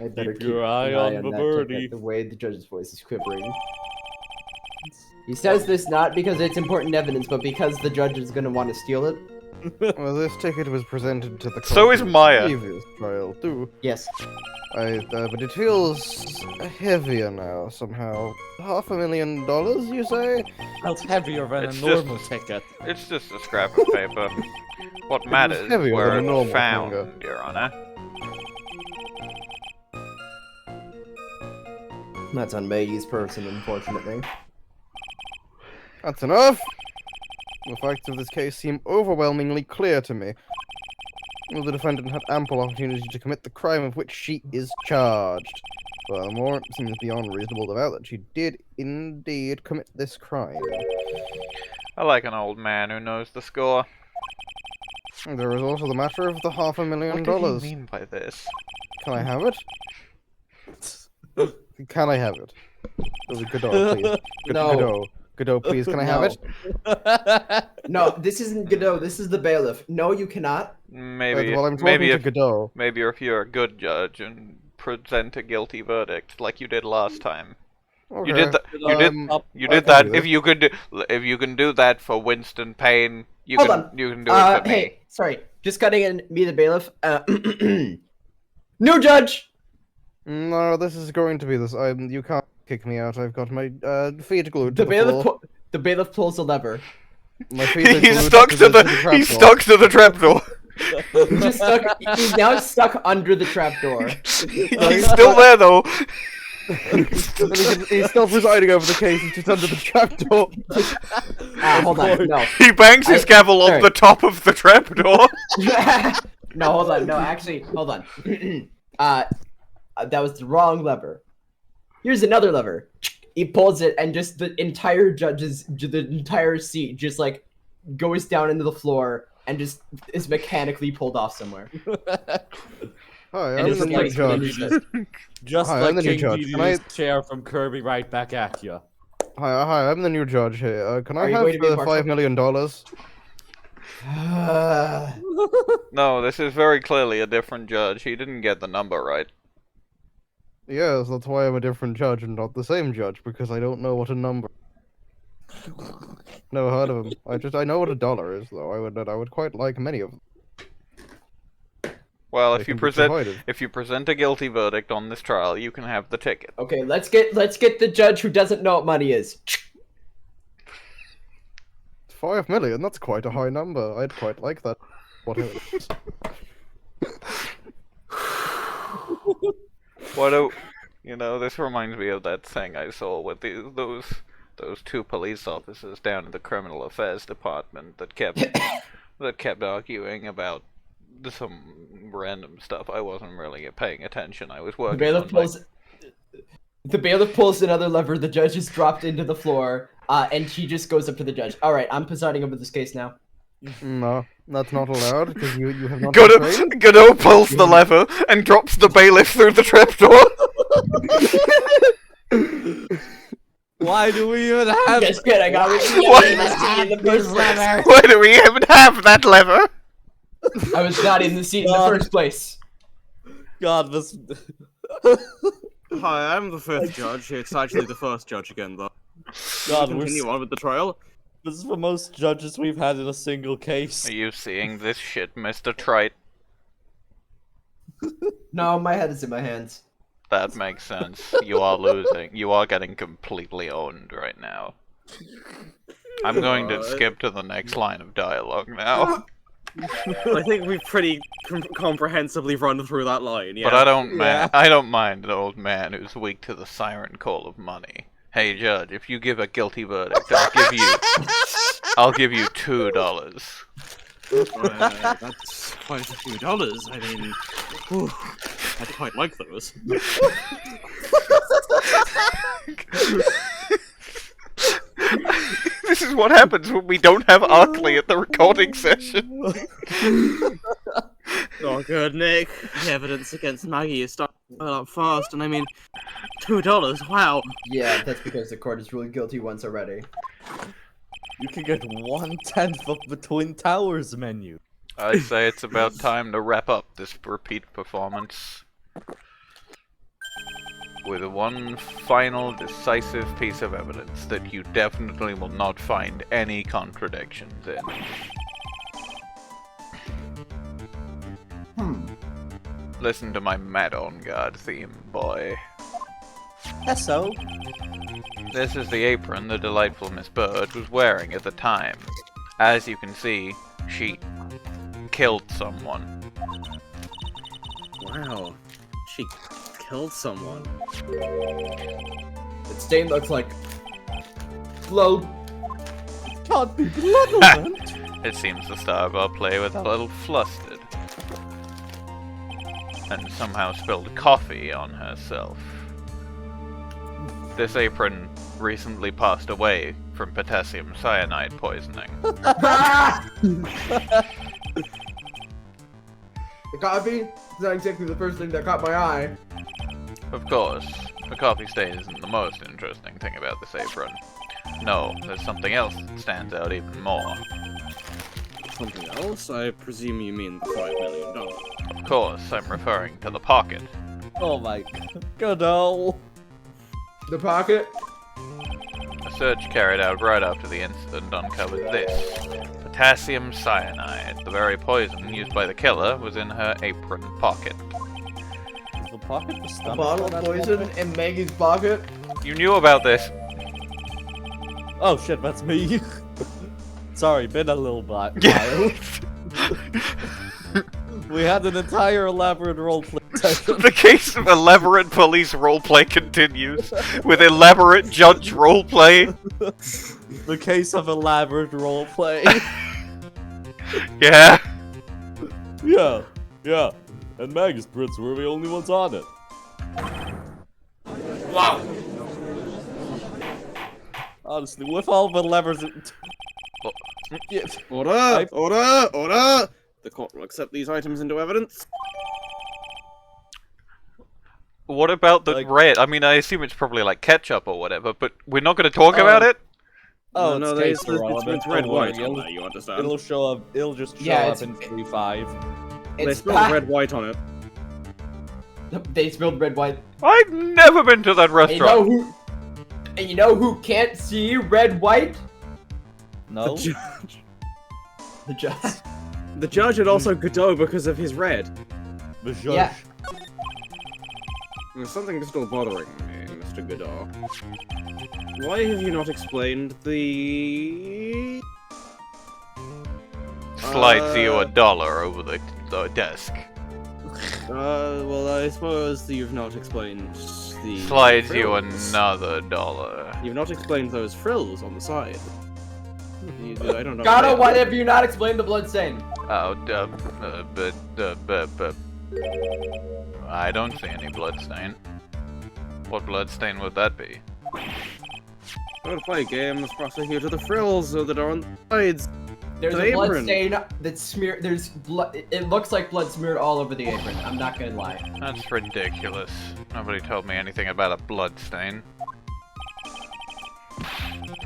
I better Keep your eye on the that birdie. ticket, the way the judge's voice is quivering. He says this not because it's important evidence, but because the judge is gonna want to steal it. Well, this ticket was presented to the court. So is in the Maya. Previous trial too. Yes. But it feels heavier now somehow. $500,000, you say? That's heavier than It's a normal ticket. It's just a scrap of paper. What matters is heavier where than a it's normal found, finger. Your Honor. That's on Maggey's person, unfortunately. That's enough. The facts of this case seem overwhelmingly clear to me. The defendant had ample opportunity to commit the crime of which she is charged. Furthermore, it seems beyond reasonable doubt that she did indeed commit this crime. I like an old man who knows the score. There is also the matter of the What $500,000. do you mean by this? Can I have it? Can I have it? Godot, please. No. Godot, please, can I have it? No, this isn't Godot, this is the bailiff. No, you cannot. Maybe, Well, I'm talking maybe to if Godot. maybe if you're a good judge and present a guilty verdict like you did last time. Okay. You did that. You did. You I did can that. do If this. you could do, if you can do that for Winston Payne, you Hold can. on. You can do it for me. Hey, sorry, just cutting in, me the bailiff. New judge! No, this is going to be this. You can't kick me out. I've got my feet glued to The the floor. bailiff pulls the lever. My feet are He's glued stuck to the. trapdoor. He's stuck to the trapdoor. He's now stuck under the trapdoor. He's still there though. He's still presiding over the case. He's just under the trapdoor. Hold on, no. He bangs his gavel on sorry. the top of the trapdoor. No, hold on, no, actually, hold on. That was the wrong lever. Here's another lever. He pulls it, and just the entire seat just like goes down into the floor and just is mechanically pulled off somewhere. Hi, And I'm it's the new like- judge. Just Hi, like I'm the new King judge. Can I- Didi's chair from Kirby right back at you. Hi, I'm the new judge here. Can Are I you have going to be the impartial? $5 million? No, this is very clearly a different judge. He didn't get the number right. Yes, that's why I'm a different judge and not the same judge, because I don't know what a number. Never heard of him. I know what a dollar is, though. I would quite like many of them. Well, They if you can be present provided. if you present a guilty verdict on this trial, you can have the ticket. Okay, let's get the judge who doesn't know what money is. $5 million, that's quite a high number. I'd quite like that. Whatever it is. What do you know? This reminds me of that thing I saw with those two police officers down in the criminal affairs department that kept arguing about some random stuff. I wasn't really paying attention. I was The working. bailiff pulls another lever. The judge is dropped into the floor, and she just goes up to the judge. All right, I'm presiding over this case now. No, that's not allowed because you have not been trained. Godot pulls the lever and drops the bailiff through the trapdoor. Why do we even have? Just kidding, I was What? not in the seat in the first place. Why do we even have that lever? I was not in the seat in the first place. God, this. Hi, I'm the fifth judge. It's actually the first judge again, though. God, Continue on with the trial. This is the most judges we've had in a single case. Are you seeing this shit, Mr. Trite? No, my head is in my hands. That makes sense. You are losing. You are getting completely owned right now. I'm going to skip to the next line of dialogue now. I think we've pretty comprehensively run through that line, yeah. But I don't mind an old man who's weak to the siren call of money. Hey, Judge, if you give a guilty verdict, I'll give you $2. That's quite a few dollars. I mean, whew, I'd quite like those. This is what happens when we don't have Arkly at the recording session. Oh, good, Nick. The evidence against Maggey is starting to fill up fast, and I mean, $2, wow. Yeah, that's because the court has ruled guilty once already. You can get 1/10 of the Twin Towers menu. I'd say it's about time to wrap up this repeat performance with one final decisive piece of evidence that you definitely will not find any contradictions in. Listen to my Mad on Guard theme, boy. So. This is the apron the delightful Miss Byrde was wearing at the time. As you can see, she killed someone. Wow. She killed someone. The stain looks like blood. Can't be blood on that. It seems the star of our play was a little flustered. And somehow spilled coffee on herself. This apron recently passed away from potassium cyanide poisoning. The coffee is not exactly the first thing that caught my eye. Of course, the coffee stain isn't the most interesting thing about this apron. No, there's something else that stands out even more. Something else? I presume you mean the $5 million. Of course, I'm referring to the pocket. Oh my god. Godot. The pocket? A search carried out right after the incident uncovered this. Potassium cyanide, the very poison used by the killer, was in her apron pocket. Is the pocket the A stomach? bottle of poison in Maggie's pocket? You knew about this. Oh shit, that's me. Sorry, been a little while. We had an entire elaborate roleplay session. The case of elaborate police roleplay continues, with elaborate judge roleplay. The case of elaborate roleplay. Yeah. Yeah. And Maggie's prints were the only ones on it. Wow. Honestly, with all the levers... Order! The court will accept these items into evidence. What about the red? I mean, I assume it's probably like ketchup or whatever, but we're not going to talk about it? Oh, no, it's it's red white on there, you understand? It'll show up, it'll just show Yeah, up in 3-5. They spelled red white on it. They spilled red white. I've never been to that restaurant. And you know who can't see red white? No? The judge. The judge. The judge and also Kudo because of his red. The judge. Yeah. There's something still bothering me, Mr. Godot. Why have you not explained the... Slides you $1 over the desk. Well, I suppose you've not explained the... Slides you frills. another $1. You've not explained those frills on the side. I don't know. Godot, why have you not explained the blood stain? Oh, but I don't see any bloodstain. What bloodstain would that be? Don't play games, prosecute the frills so that are on the sides. There's The a blood apron. stain that's smeared. There's blood. It looks like blood smeared all over the apron. I'm not gonna lie. That's ridiculous. Nobody told me anything about a blood stain.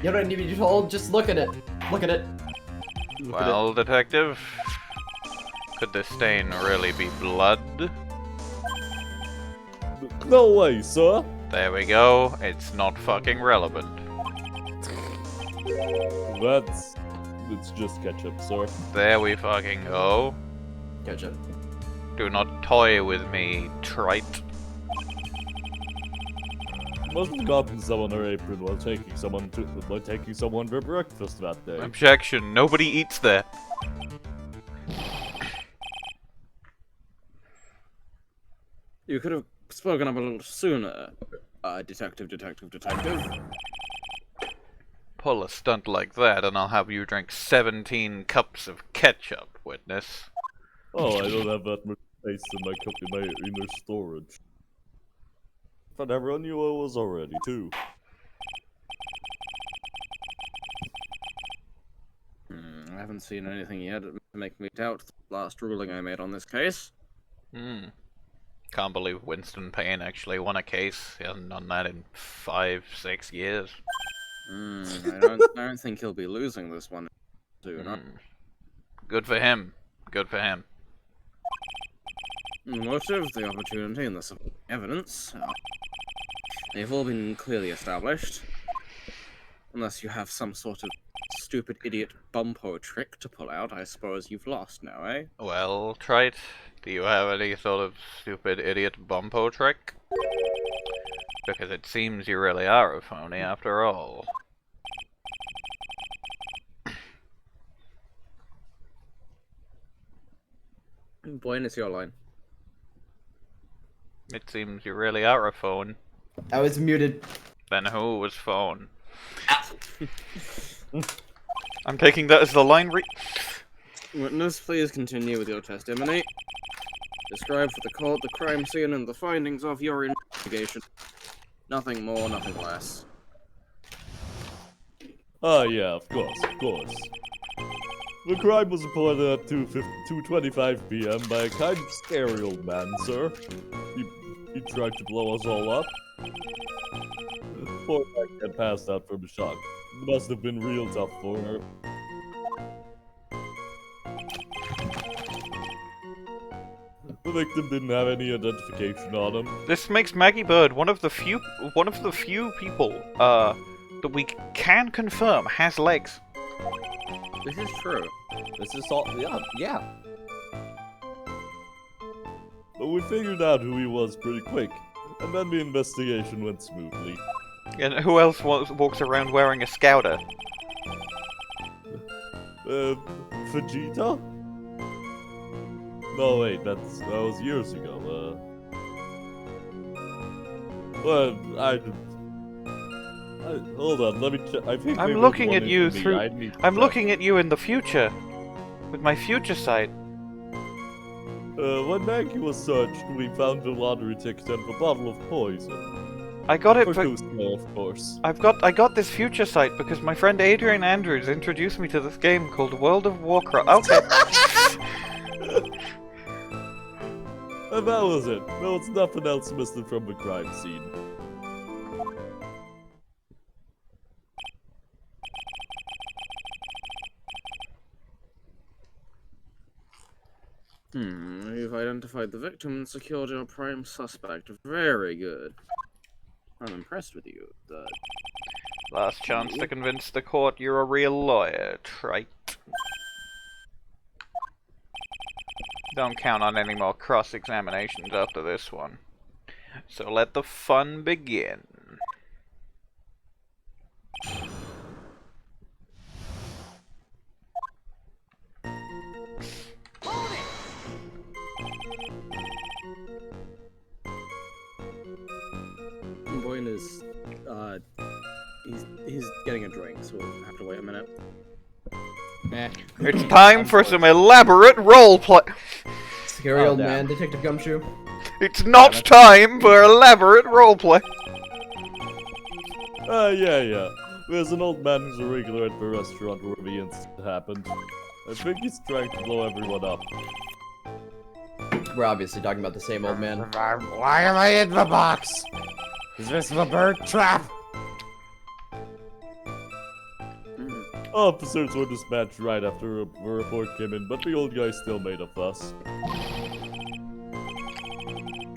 You don't need to be told. Just look at it. Look at it. Well, detective, could this stain really be blood? No way, sir. There we go. It's not fucking relevant. It's just ketchup, sir. There we fucking go. Ketchup. Do not toy with me, trite. Must have gotten someone her apron while taking someone for breakfast that day. Objection, nobody eats there. You could have spoken up a little sooner, detective. Pull a stunt like that and I'll have you drink 17 cups of ketchup, witness. Oh, I don't have that much space in my inner storage. But everyone knew I was already, too. I haven't seen anything yet to make me doubt the last ruling I made on this case. Can't believe Winston Payne actually won a case. He hasn't done that in 5-6 years. I don't think he'll be losing this one soon. Good for him. Good for him. Motive, the opportunity, and the evidence. They've all been clearly established. Unless you have some sort of stupid idiot bumpo trick to pull out, I suppose you've lost now, eh? Well, Trite, do you have any sort of stupid idiot bumpo trick? Because it seems you really are a phony after all. Bwain, it's your line. It seems you really are a phone. I was muted. Then who was phone? I'm taking that as the line Witness, please continue with your testimony. Describe for the court the crime scene and the findings of your investigation. Nothing more, nothing less. Ah, yeah, of course. The crime was reported at 2:25 p.m. by a kind of scary old man, sir. He tried to blow us all up. Poor Maggey had passed out from shock. It must have been real tough for her. The victim didn't have any identification on him. This makes Maggey Byrde one of the few people that we can confirm has legs. This is true. This is all, yeah. But we figured out who he was pretty quick, and then the investigation went smoothly. And who else walks around wearing a scouter? Vegeta? No, wait, that was years ago. Well, hold on, let me check. I think I'm looking at you through. I'm looking at you in the future, with my future sight. When Maggey was searched, we found a lottery ticket and a bottle of poison. I got it for for. Kudo, of course. I got this future sight because my friend Adrian Andrews introduced me to this game called World of Warcraft. Okay. And that was it. There was nothing else missing from the crime scene. You've identified the victim and secured your prime suspect. Very good. I'm impressed with you. Last chance to convince the court you're a real lawyer, trite. Don't count on any more cross-examinations after this one. So let the fun begin. Bwain is, he's getting a drink, so we'll have to wait a minute. It's time for some elaborate roleplay. Scary old man, Detective Gumshoe. It's not time for elaborate roleplay. Yeah. There's an old man who's a regular at the restaurant where the incident happened. I think he's trying to blow everyone up. We're obviously talking about the same old man. Why am I in the box? Is this the bird trap? Officers were dispatched right after a report came in, but the old guy still made a fuss.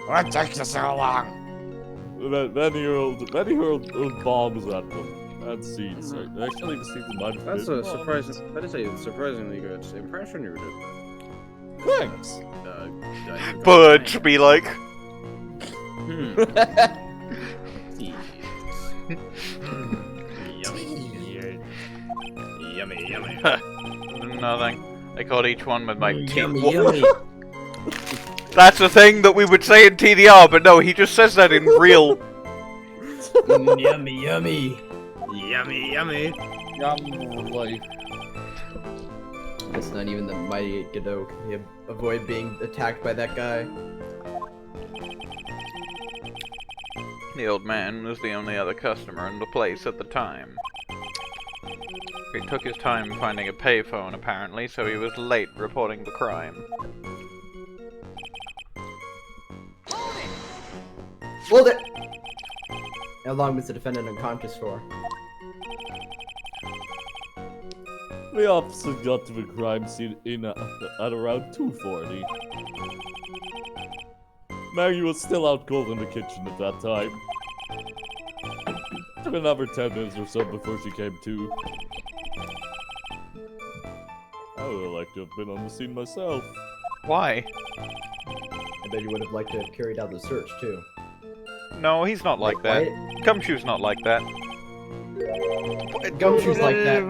What takes you so long? Then he hurled bombs at them and seeds. Actually, the seeds might have That's been a bombs. surprising. That is a surprisingly good impression you did. Thanks. Byrde be like. Yummy, yummy. Nothing. I caught each one with my teeth. Yummy. That's a thing that we would say in TDR, but no, he just says that in real. Yummy, yummy. Yummy, yummy. Like, It's not even the mighty Godot can avoid being attacked by that guy. The old man was the only other customer in the place at the time. He took his time finding a payphone, apparently, so he was late reporting the crime. Hold it! How long was the defendant unconscious for? the officer got to the crime scene at around 2:40. Maggey was still out cold in the kitchen at that time. Took another 10 minutes or so before she came to. I would have liked to have been on the scene myself. Why? I bet you would have liked to have carried out the search, too. No, he's not like that. Gumshoe's not like that. Gumshoe's like that.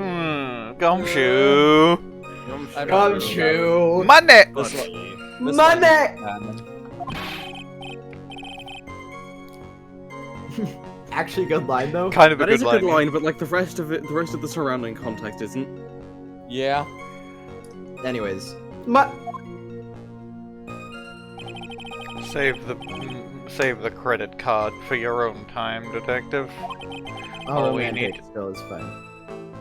Gumshoe! Gumshoe! Money! Money! Actually, good line though. Kind of a That good is a good line, but like the rest of the surrounding context isn't. Yeah. Anyways, Save the credit card for your own time, detective. oh, we man, need- still is fine.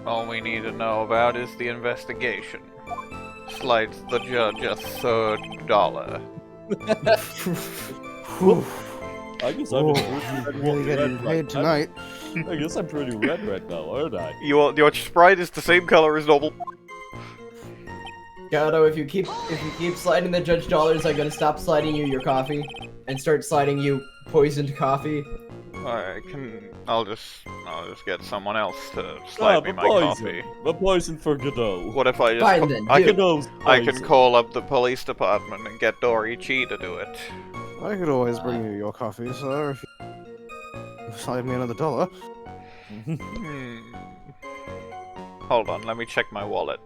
All we need to know about is the investigation. Slides the judge a $3. I guess I'm Really getting paid tonight. I guess I'm pretty red right now, aren't I? Your Sprite is the same color as normal. Godot, if you keep sliding the judge dollars, I'm gonna stop sliding you your coffee and start sliding you poisoned coffee. I'll just get someone else to slide me my coffee. The poison for Godot. What if I just Fine then, I do. can Godot's I can poison. call up the police department and get Dory Chee to do it. I could always bring you your coffee, sir, if you slide me another $1. Hold on, let me check my wallet.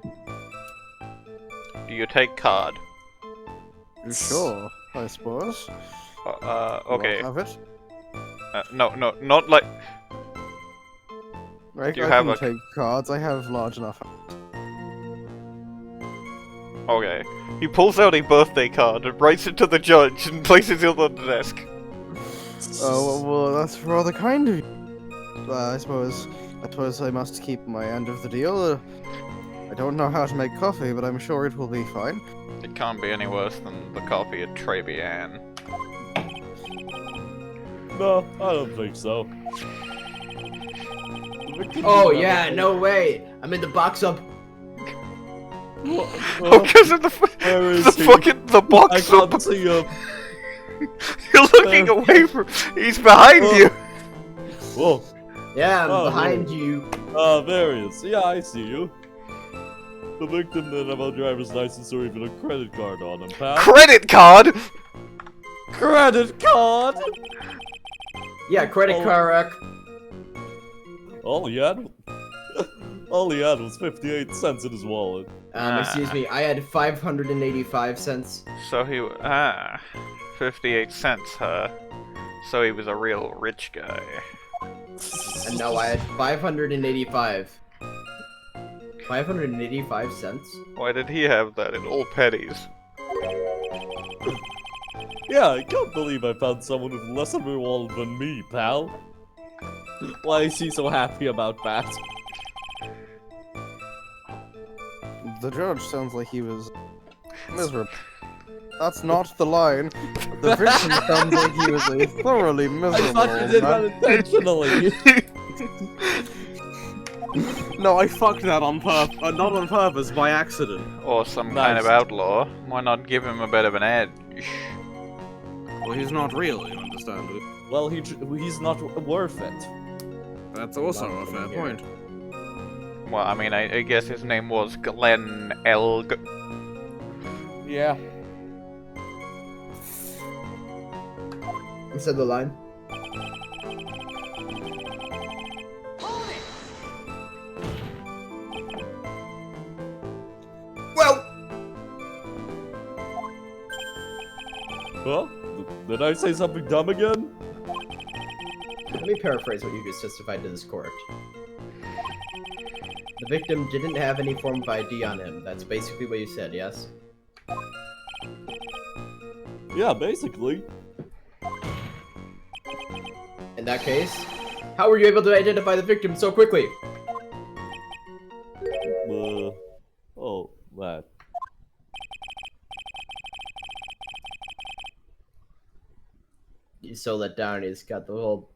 Do you take card? Sure, I suppose. Okay. I'll have it. No, not like. I Do you I have can a- take cards. I have large enough. Okay. He pulls out a birthday card and writes it to the judge and places it on the desk. Oh, well, that's rather kind of you. I suppose I must keep my end of the deal. I don't know how to make coffee, but I'm sure it will be fine. It can't be any worse than the coffee at Trebian. No, I don't think so. The victim Oh didn't yeah, have a- no way! I'm in the box up. Oh, because of Where is the he? fucking the I box up. can't see him. You're looking away from. He's behind Oh. you. Whoa. Yeah, I'm Oh, behind you. Ah, there he is. Yeah, I see you. The victim didn't have a driver's license or even a credit card on him, pal. Credit card. Credit card? Yeah, credit Oh. card wreck. All he had was 58 cents in his wallet. Excuse me, I had 585 cents. So 58 cents, huh? So he was a real rich guy. And now I had 585. 585 cents? Why did he have that in all pennies? Yeah, I can't believe I found someone with less of a wallet than me, pal. Why is he so happy about that? The judge sounds like he was miserable. That's not the line. The victim sounds like he was a thoroughly I miserable thought you did that man. intentionally. No, I fucked that on purpose. Not on purpose, by accident. Or some kind of outlaw. Why not give him a bit of an edge? Well, he's not real, you understand. Well, he's not worth it. That's also a fair point. Well, I mean, I guess his name was Glenn Elg. Yeah. You said the line. Well, Huh? Did I say something dumb again? let me paraphrase what you just testified to this court. The victim didn't have any form of ID on him. That's basically what you said, yes? Yeah, basically. In that case, how were you able to identify the victim so quickly? Oh, that. He's so let down. He's got the whole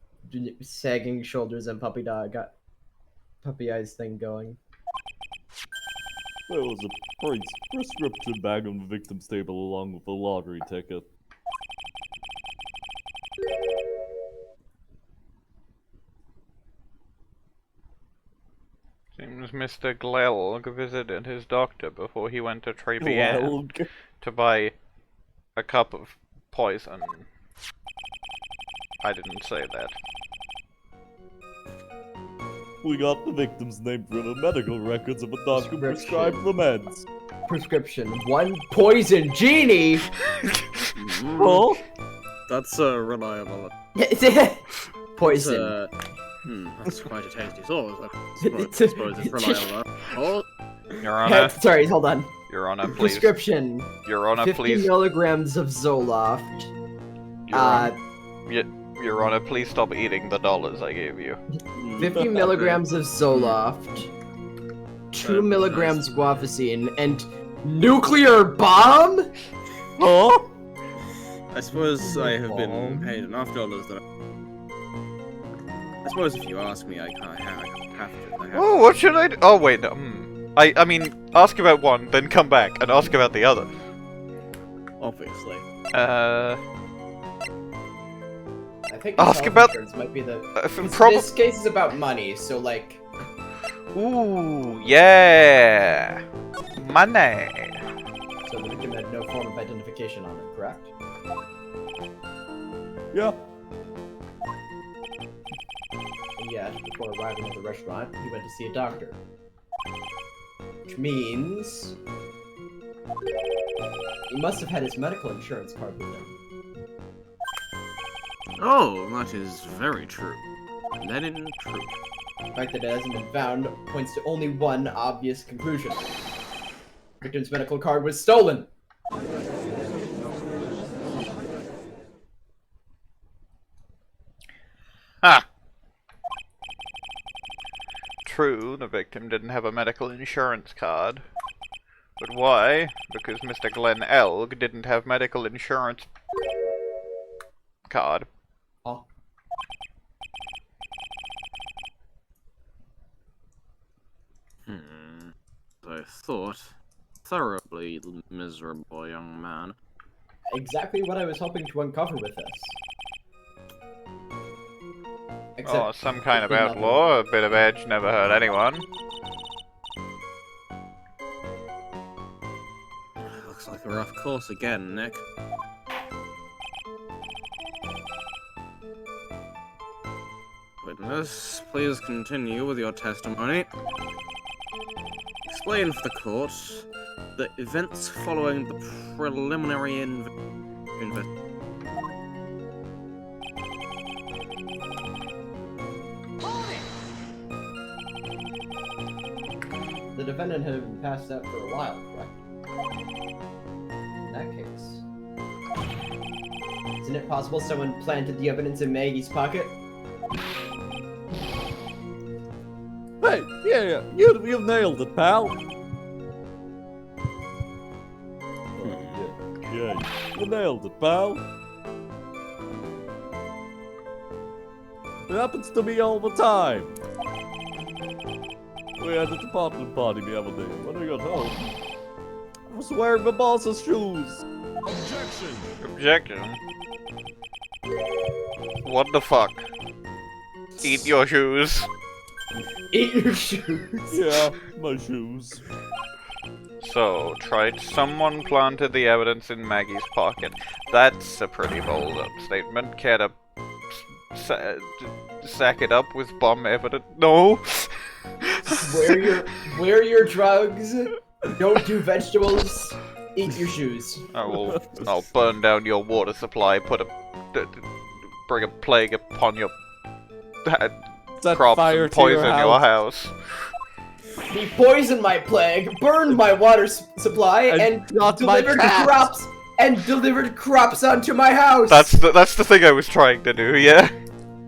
sagging shoulders and puppy eyes thing going. There was a prescription bag on the victim's table along with a lottery ticket. Seems Mr. Glelg visited his doctor before he went to Trebian Glelg. to buy a cup of poison. I didn't say that. We got the victim's name from the medical records of a doctor who prescribed the meds. Prescription. One poison genie! Oh? That's reliable. Poison. That's quite a tasty sauce. I suppose it's reliable. Oh, Your Honor, Sorry, hold on. Your Honor, please. Prescription. Your Honor, 50 please. milligrams of Zoloft. Your Honor, please stop eating the dollars I gave you. 50 milligrams of Zoloft. 2 milligrams guafacine, and nuclear bomb? Huh? I suppose I have been paid enough dollars that I suppose if you ask me, I have to. Oh, what should I do? Oh, wait, no. I mean, ask about one, then come back and ask about the other. Obviously. I think ask about. might be the. This case is about money, so like. Ooh, yeah, money. So the victim had no form of identification on him, correct? Yeah. And yet, before arriving at the restaurant, he went to see a doctor. Which means he must have had his medical insurance card with him. Oh, that is very true. That is true. The fact that it hasn't been found points to only one obvious conclusion. The victim's medical card was stolen! Ah. True, the victim didn't have a medical insurance card. But why? Because Mr. Glenn Elg didn't have medical insurance card. Oh. I thought. Thoroughly miserable young man. Exactly what I was hoping to uncover with this. Oh, some kind of outlaw, a bit of edge never hurt anyone. Looks like a rough course again, Nick. Witness, please continue with your testimony. Explain for the court the events following the preliminary investigation. The defendant had been passed out for a while, correct? In that case... Isn't it possible someone planted the evidence in Maggie's pocket? Hey, yeah, you've nailed it, pal. Yeah, you nailed it, pal. It happens to me all the time. We had a department party the other day. When I got home, I was wearing my boss's shoes. Objection. What the fuck? Eat your shoes. Eat your shoes. Yeah, my shoes. So, tried someone planted the evidence in Maggie's pocket. That's a pretty bold statement. Care to sack it up with bomb evidence? No. Wear your drugs. Don't do vegetables. Eat your shoes. I'll burn down your water supply. Bring a plague upon your Set crops fire and to your poison your house. He poisoned my plague, burned my water supply, and shot my delivered cat. crops. And delivered crops onto my house. That's the thing I was trying to do. Yeah.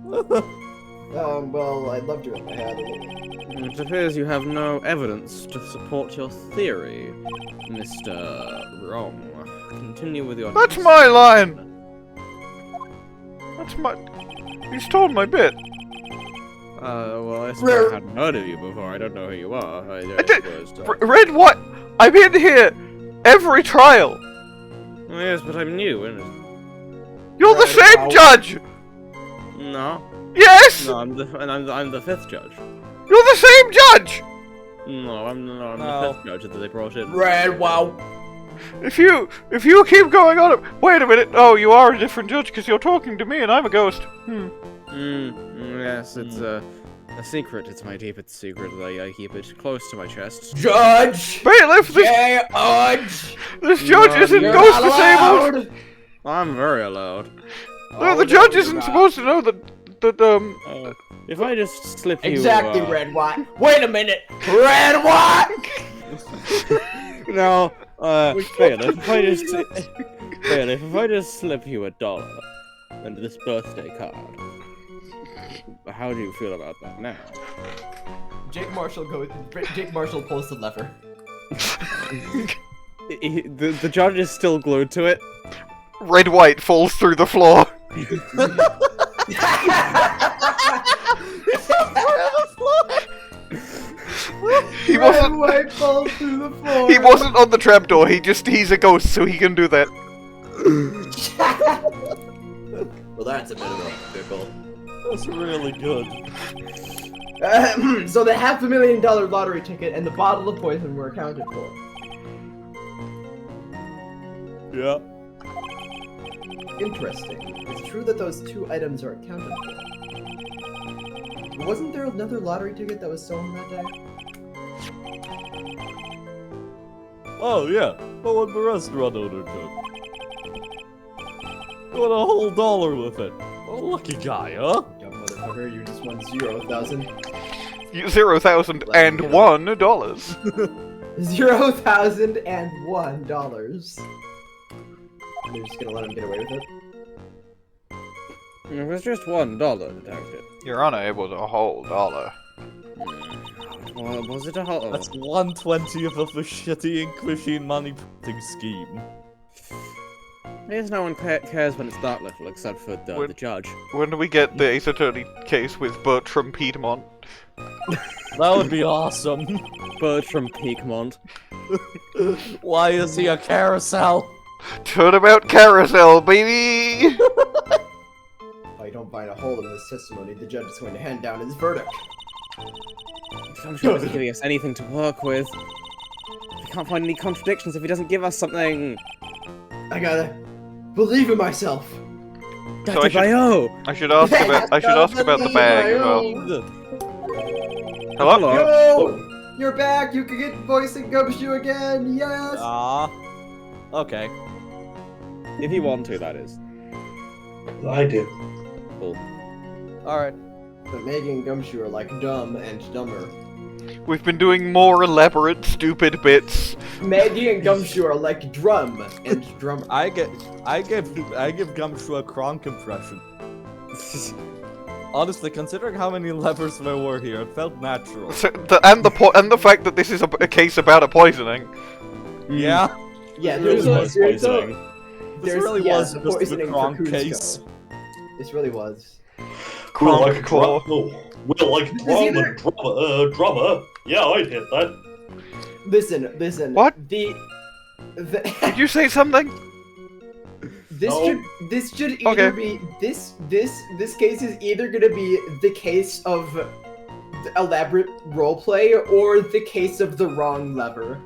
Well, I'd love to if I had it. It appears you have no evidence to support your theory, Mr. Wrong. Continue with your... That's my line! That's my... You stole my bit. Well, I suppose I hadn't heard of you before. I don't know who you are. Red, what? I'm in here every trial! Oh, yes, but I'm new, isn't it? You're the same judge! No. Yes! No, I'm the fifth judge. You're the same judge! No, I'm the fifth judge that they brought in. Red, wow. If you keep going on... Wait a minute. Oh, you are a different judge because you're talking to me and I'm a ghost. Yes, it's a secret. It's my deepest secret. I keep it close to my chest. Judge! Bailiff, this judge isn't ghost disabled! I'm very allowed. No, the judge isn't supposed to know that if I just slip you... Exactly, Red White. Wait a minute! Red White! No, Bailiff, if I just slip you $1 and this birthday card, how do you feel about that now? Jake Marshall pulls the lever. The judge is still glued to it. Red White falls through the floor. He wasn't. White falls through the floor. He wasn't on the trapdoor. He's a ghost, so he can do that. Well, that's a bit of a pickle. That's really good. So the $500,000 lottery ticket and the bottle of poison were accounted for. Yeah. Interesting. It's true that those two items are accounted for. Wasn't there another lottery ticket that was stolen that day? Oh yeah, the one the restaurant owner took. Got a whole $1 with it. Oh, lucky guy, huh? Dumb motherfucker, you just won 0,000. $0,001. $0,001. They're just gonna let him get away with it? It was just $1, detective. Your Honor, it was a whole $1. Well, was it a whole... That's 1/20th of the shitty ink machine money printing scheme. I guess no one cares when it's that little, except for the judge. When do we get the Ace Attorney case with Bertram Piedmont? That would be awesome. Bertram Piedmont. Why is he a carousel? Turnabout carousel, baby! If I don't find a hole in this testimony, the judge is going to hand down his verdict. I'm sure he's giving us anything to work with. We can't find any contradictions if he doesn't give us something. I gotta believe in myself. So I should ask about the bag as well. Hello? Yo! You're back! You can get voice in Gumshoe again! Yes! Okay. If you want to, that is. I do. Cool. Alright. But Maggey and Gumshoe are like dumb and dumber. We've been doing more elaborate, stupid bits. Maggey and Gumshoe are like drum and drummer. I give Gumshoe a Kronk impression. Honestly, considering how many levers there were here, it felt natural. And the fact that this is a case about a poisoning. Yeah. Yeah, there's poisoning. This really was the just the poisoning for Kronk Kuzco. case. This really was. We'll like Claw. We'll like drama. Yeah, I'd hit that. Listen. What? The Did you say something? this should either Okay. be this case is either gonna be the case of the elaborate roleplay or the case of the wrong lever.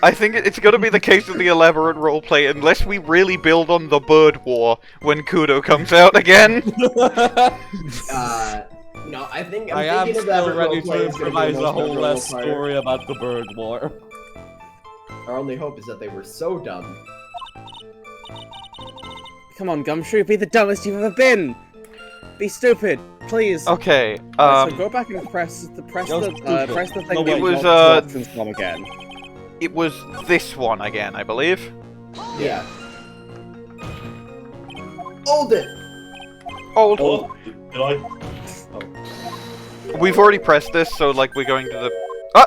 I think it's gonna be the case of the elaborate roleplay, unless we really build on the Byrde War when Kudo comes out again. No, I think I am thinking still elaborate ready roleplay to is gonna be the improvise a most whole memorable less part. story about the Byrde War. Our only hope is that they were so dumb. Come on, Gumshoe, be the dumbest you've ever been. Be stupid, please. Okay, So go back and press the stupid. thing. No, that wait. It was, Watson's bomb again. it was this one again, I believe. Yeah. Hold it! Old. Oh, did I? We've already pressed this, so like we're going to the. Ah!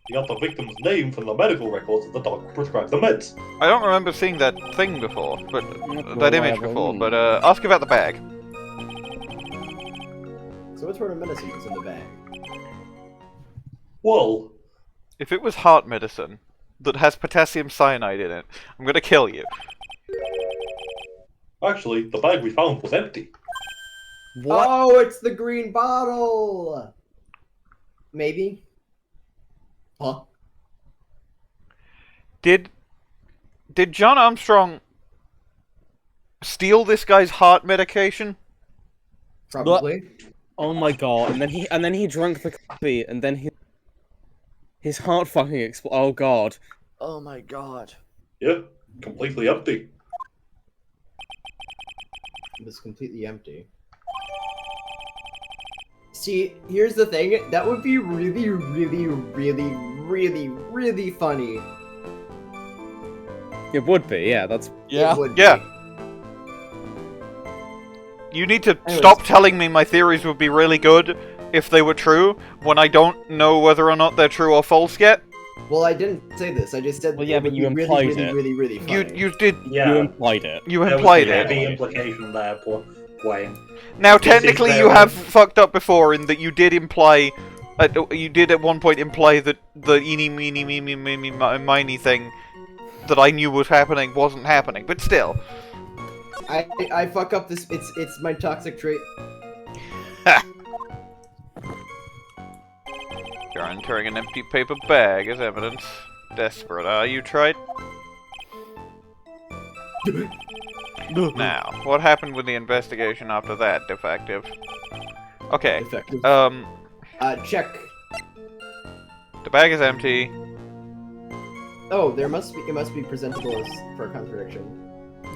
You got the victim's name from the medical records of the doctor prescribed the meds. I don't remember seeing that thing before, but that image before. But ask about the bag. So what sort of medicine was in the bag? Well, If it was heart medicine that has potassium cyanide in it, I'm gonna kill you. actually, the bag we found was empty. What? Oh, it's the green bottle! Maybe? Huh? Did John Armstrong steal this guy's heart medication? Probably. Oh my god! And then he drank the coffee, and then his heart fucking exploded. Oh god. Oh my god. Yeah, completely empty. It was completely empty. See, here's the thing. That would be really, really, really, really, really funny. It would be, yeah. That's Yeah. It would Yeah. be. You need to Anyways. stop telling me my theories would be really good if they were true, when I don't know whether or not they're true or false yet. Well, I didn't say this. I just said Well, yeah, it but would you be implied really, it. really, really, really funny. You did. you Yeah, implied it. You there was implied a it. heavy implication there, Bwain. Now, This is technically, you very- have fucked up before in that you did imply. You did at one point imply that the eeny, meeny, miny thing that I knew was happening wasn't happening, but still. I fuck up this. It's my toxic trait. You're entering an empty paper bag as evidence. Desperate, are you, Trite? Now, what happened with the investigation after that, defective? Okay, Effective. Check. the bag is empty. Oh, it must be presentable as for a contradiction.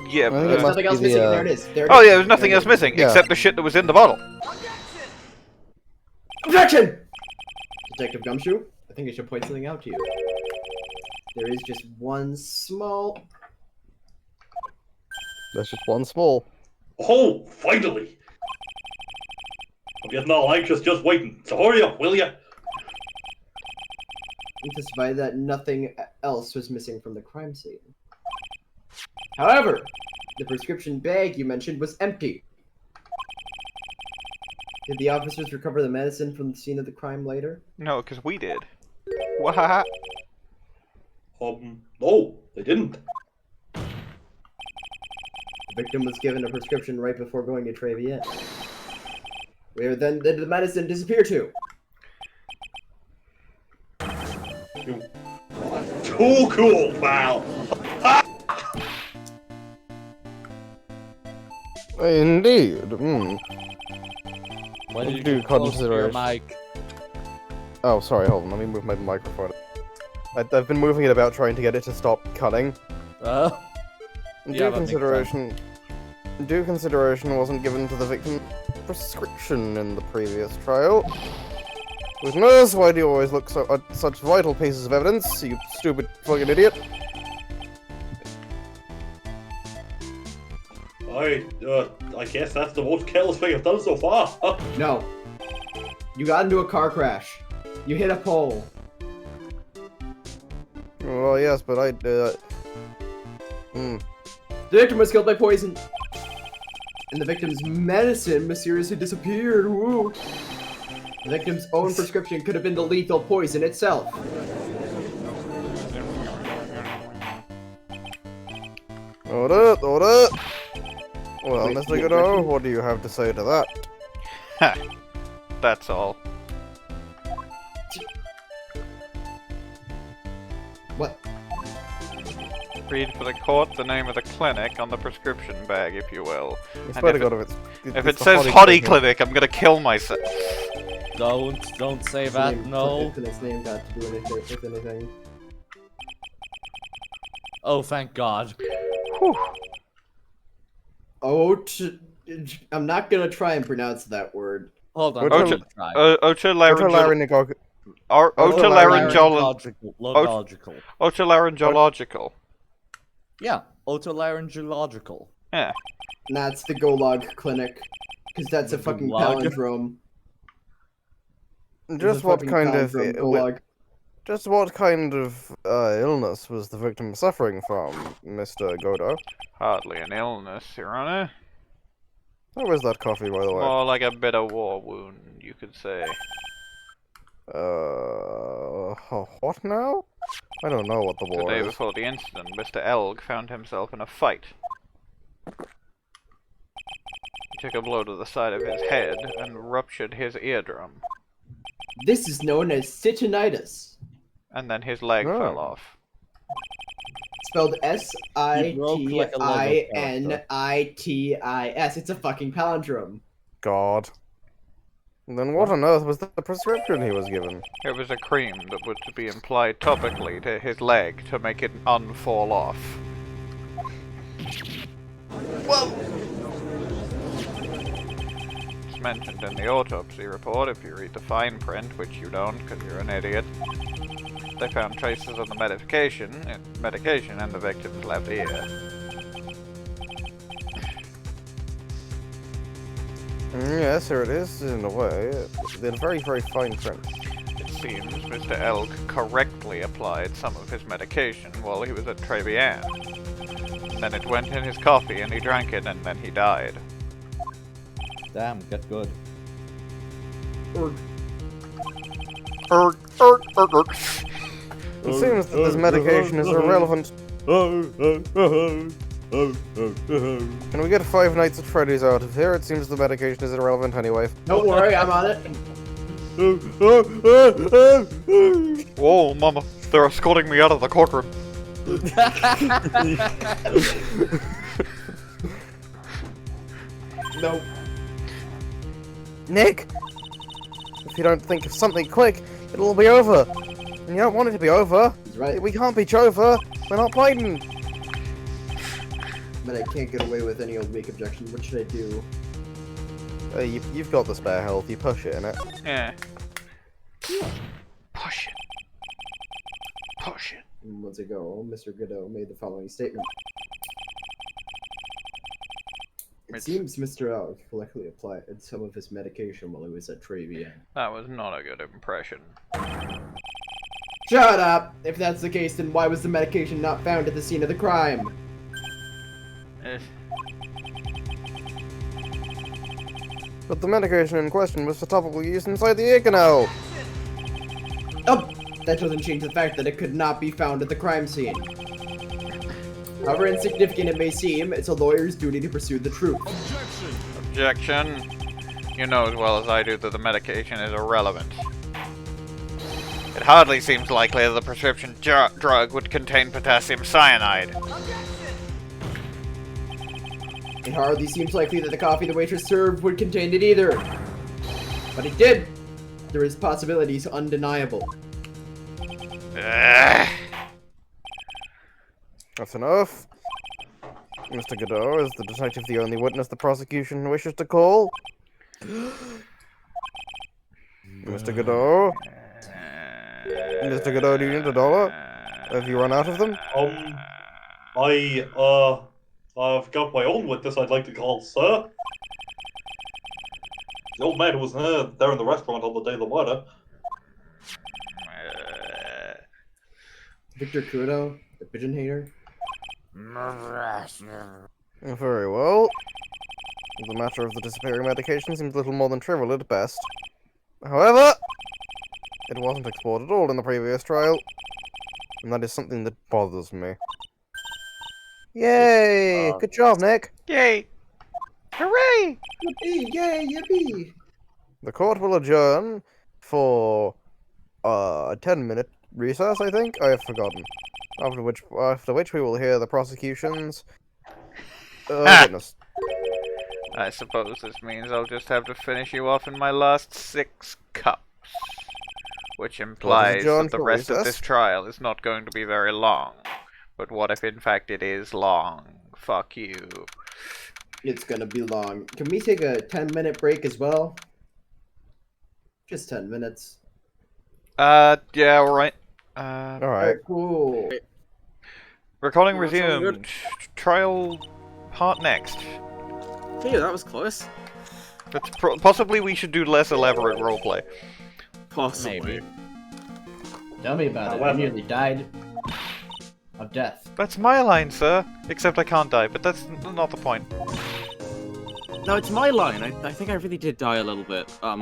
Yeah, I think it but, There's must nothing be else the, missing. There it is. There it oh is. yeah, there's nothing There it else is. missing, Yeah. except the shit that was in the bottle. Objection! Detective Gumshoe, I think I should point something out to you. There is just one small. There's just one small. Oh, finally! I'm getting all anxious just waiting. So hurry up, will ya? Testify that nothing else was missing from the crime scene. However, the prescription bag you mentioned was empty. Did the officers recover the medicine from the scene of the crime later? No, because we did. Wahaha. No, they didn't. The victim was given a prescription right before going to Treviet. Where then did the medicine disappear to? Too cool, pal! Indeed. Hmm. Why did you Do get close to your consideration. mic? Oh, sorry, hold on. Let me move my microphone. I've been moving it about trying to get it to stop cutting. Yeah, Due that makes consideration wasn't given to the victim prescription in the previous trial. Witness, why do you always look at such vital pieces of evidence, you stupid fucking idiot? I guess that's the most careless thing I've done so far. No. You got into a car crash. You hit a pole. Well, yes, but Hmm. The victim was killed by poison. And the victim's medicine mysteriously disappeared. Woo. The victim's own prescription could have been the lethal poison itself. Order, order! Well, Wait, Mr. yeah, Godot, Richard? what do you have to say to that? Ha! That's all. What? Read for the court the name of the clinic on the prescription bag, if you will. I And swear to if God, if If it's it the says Hottie Hottie Clinic- Clinic, I'm gonna kill myself. Don't say What's the that, name- no. What's the next name got to do anything with anything? Oh, thank God. Whew. I'm not gonna try and pronounce that word. Hold on, Ocho- I'm gonna try. Otolaryngological. Otolaryngological. Otolaryngological. Yeah, otolaryngological. Yeah. That's the Gulag Clinic. Because that's a fucking Gulag? palindrome. Just what kind of Gulag. just what kind of illness was the victim suffering from, Mr. Godot? Hardly an illness, Your Honor. How is that coffee, by the way? More like a bit of war wound, you could say. What now? I don't know what the The war day is. before the incident, Mr. Elg found himself in a fight. He took a blow to the side of his head and ruptured his eardrum. This is known as Sitinitis. And then his leg Oh. fell off. Spelled He broke like a Lego character. Sitinitis. It's a fucking palindrome. God. Then what on earth was the prescription he was given? It was a cream that was to be applied topically to his leg to make it unfall off. It's mentioned in the autopsy report if you read the fine print, which you don't because you're an idiot. They found traces of the medication in the victim's left ear. Yes, here it is, in a way. They're very, very fine print. It seems Mr. Elk correctly applied some of his medication while he was at Trevian. Then it went in his coffee and he drank it and then he died. Damn, get good. It seems that this medication is irrelevant. Can we get 5 Nights at Freddy's out of here? It seems the medication is irrelevant anyway. Don't worry, I'm on it. Whoa, mama, they're escorting me out of the courtroom. No. Nick! If you don't think of something quick, it'll all be over. And you don't want it to be over. He's right. We can't be over. We're not playing. But I can't get away with any old weak objection. What should I do? You've got the spare health. You push it, innit? Yeah. Push it. Push it. Months ago, Mr. Godot made the following statement. It seems Mr. Elk likely applied some of his medication while he was at Trevian. That was not a good impression. Shut up! If that's the case, then why was the medication not found at the scene of the crime? But the medication in question was for topical use inside the ear canal. Oh, that doesn't change the fact that it could not be found at the crime scene. However insignificant it may seem, it's a lawyer's duty to pursue the truth. Objection. You know as well as I do that the medication is irrelevant. It hardly seems likely that the prescription drug would contain potassium cyanide. It hardly seems likely that the coffee the waitress served would contain it either. But it did. There is possibilities undeniable. That's enough. Mr. Godot, is the detective the only witness the prosecution wishes to call? Mr. Godot? Mr. Godot, do you need $1? Have you run out of them? I've got my own witness I'd like to call, sir. The old man who was there in the restaurant on the day of the murder. Victor Kudo, the pigeon hater. Very well. The matter of the disappearing medication seems little more than trivial at best. However, it wasn't explored at all in the previous trial, and that is something that bothers me. Yay! Good job, Nick! Yay! Hooray! Yippee! Yay! Yippee! The court will adjourn for a 10-minute recess, I think? I have forgotten. After which we will hear the prosecution's witness. I suppose this means I'll just have to finish you off in my last 6 cups. Which implies that the rest of this trial is not going to be very long. But what if in fact it is long? Fuck you. It's gonna be long. Can we take a 10-minute break as well? Just 10 minutes. Yeah, alright. Alright. Cool. Recording Well, that sounds resumed. Trial part next. Hey, that was close. That's possibly we should do less elaborate roleplay. Possibly. Maybe. Tell me about it. I However- nearly died of death. That's my line, sir. Except I can't die, but that's not the point. No, it's my line. I think I really did die a little bit. Are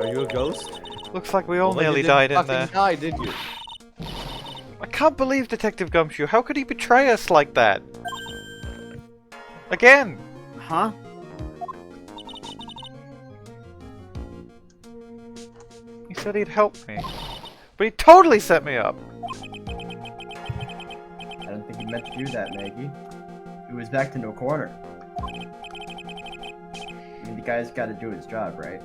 you a ghost? Looks like we all Well, nearly you didn't died in fucking there. die, did you? I can't believe Detective Gumshoe. How could he betray us like that? Again! Huh? He said he'd help me. But he totally set me up! I don't think he meant to do that, Maggey. It was back to no corner. I mean, the guy's gotta do his job, right?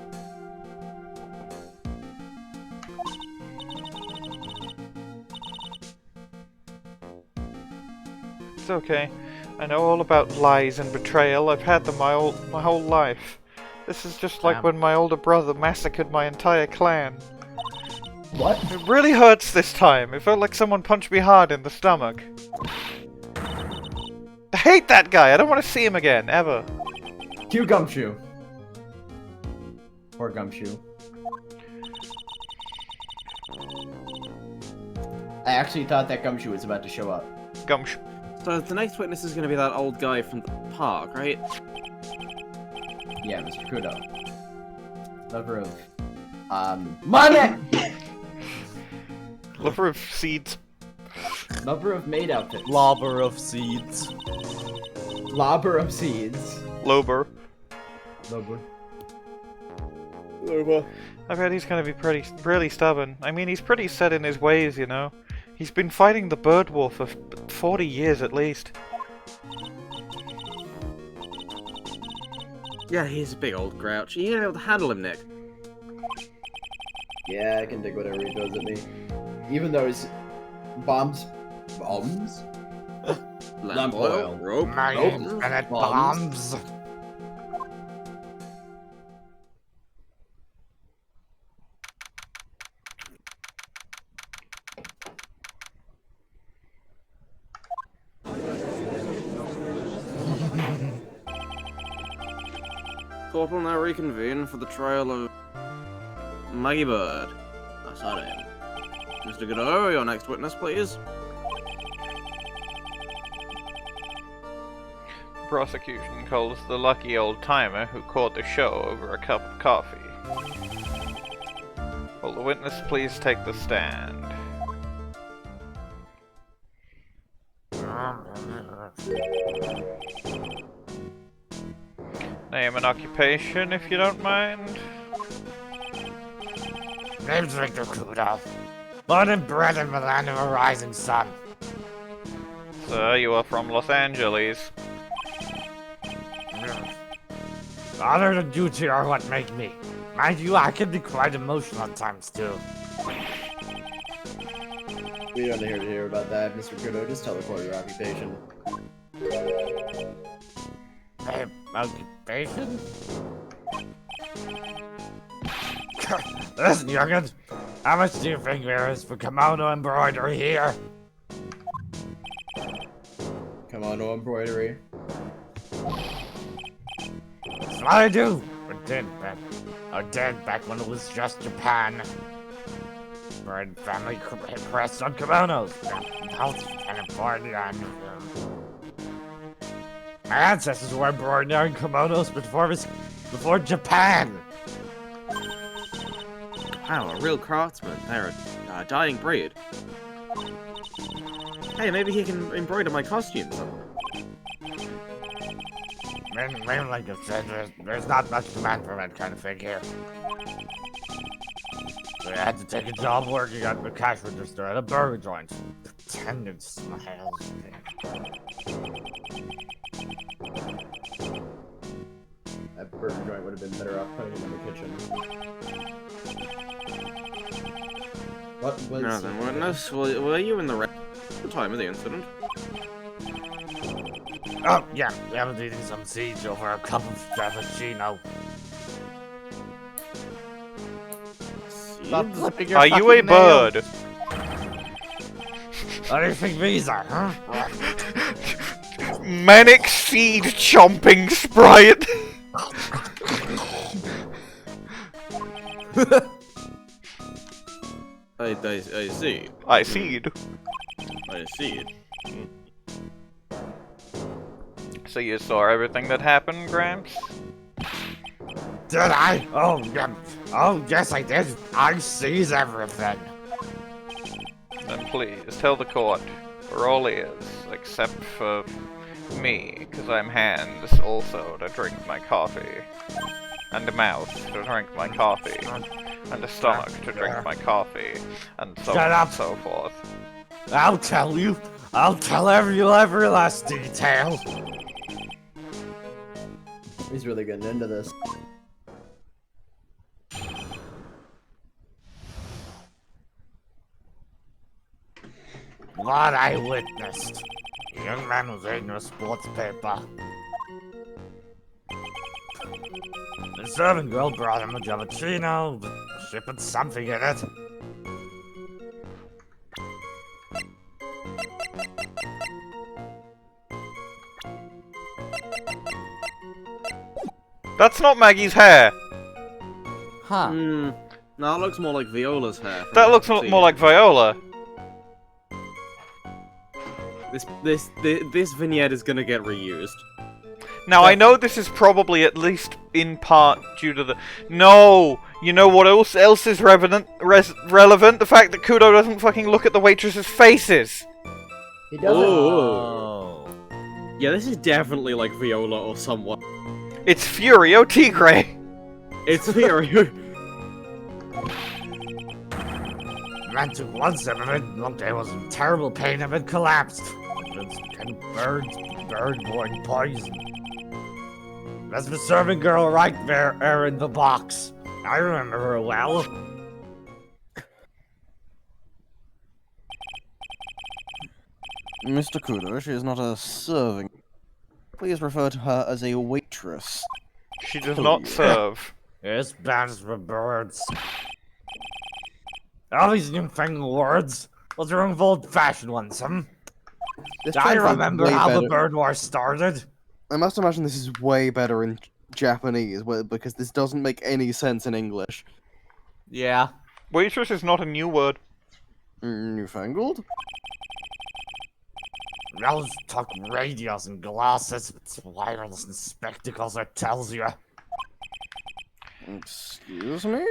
It's okay. I know all about lies and betrayal. I've had them my whole life. This is just like when my older brother massacred my entire clan. What? It really hurts this time. It felt like someone punched me hard in the stomach. I hate that guy. I don't want to see him again, ever. Cue Gumshoe. Or Gumshoe. I actually thought that Gumshoe was about to show up. Gumshoe. So the next witness is going to be that old guy from the park, right? Yeah, Mr. Kudo. Lover of... My man! Lover of seeds. Lover of maid outfits. Lobber of seeds. Lobber of seeds. Lober. Lover. I bet he's gonna be really stubborn. I mean, he's pretty set in his ways, you know. He's been fighting the bird wolf for 40 years at least. Yeah, he's a big old grouch. You're able to handle him, Nick. Yeah, I can dig whatever he throws at me. Even though his bombs... Bombs? Lamp oil. rope, My rope, infinite bombs. bombs. Corporal now reconvene for the trial of Maggey Byrde. That's her name. Mr. Godot, your next witness, please. The prosecution calls the lucky old timer who caught the show over a cup of coffee. Will the witness please take the stand? Name and occupation, if you don't mind. Name's Victor Kudo. Born and bred in the land of a rising sun. Sir, you are from Los Angeles. Honor and duty are what make me. Mind you, I can be quite emotional at times too. We don't hear to hear about that, Mr. Kudo. Just tell the court your occupation. Hey, occupation? Listen, youngin'. How much do you think there is for kimono embroidery here? Kimono embroidery. That's what I do. Or did back when it was just Japan. Byrde family pressed on kimonos. California and my ancestors wore embroidered kimonos before Japan. Wow, a real craftsman. They're a dying breed. Hey, maybe he can embroider my costumes. Man, like I said, there's not much demand for that kind of thing here. So I had to take a job working at the cash register at a burger joint. Pretending smiles. That burger joint would have been better off putting him in the kitchen. What was... No, then witness, were you in the time of the incident? Oh, yeah, I was eating some siege over a cup of frappuccino. Stop flipping your Are you a fucking nails. bird? What do you think these are, huh? Manic seed chomping sprite. I see. I seed. I see. So you saw everything that happened, Gramps? Did I? Oh, yeah. Oh, yes, I did. I sees everything. Then please, tell the court, we're all ears, except for me, because I'm hands also to drink my coffee. And a mouth to drink my coffee. And a stomach to drink my coffee. And so Shut on up. and so forth. I'll tell you. I'll tell every last detail. He's really getting into this. What I witnessed. The young man was reading a sports paper. The servant girl brought him a cappuccino, shipping something in it. That's not Maggie's hair! Huh. No, that looks more like Viola's hair. That looks more like Viola. This vignette is gonna get reused. Now, I know this is probably at least in part due to the... No! You know what else is relevant? The fact that Kudo doesn't fucking look at the waitresses' faces! He doesn't. Oh. Yeah, this is definitely like Viola or someone. It's Furio Tigre! It's Furio. Man took one sip of it, looked I was in terrible pain and it collapsed. It's kind of bird-borne poison. That's the servant girl right there in the box. I remember her well. Mr. Kudo, she is not a serving. Please refer to her as a waitress. She does not serve. Yes, bands for birds. All these newfangled words. What's wrong with old-fashioned ones, This I translates remember way how the better- bird war started. I must imagine this is way better in Japanese, because this doesn't make any sense in English. Yeah. Waitress is not a new word. Newfangled? Those took radios and glasses. It's wireless and spectacles, it tells you. Excuse me?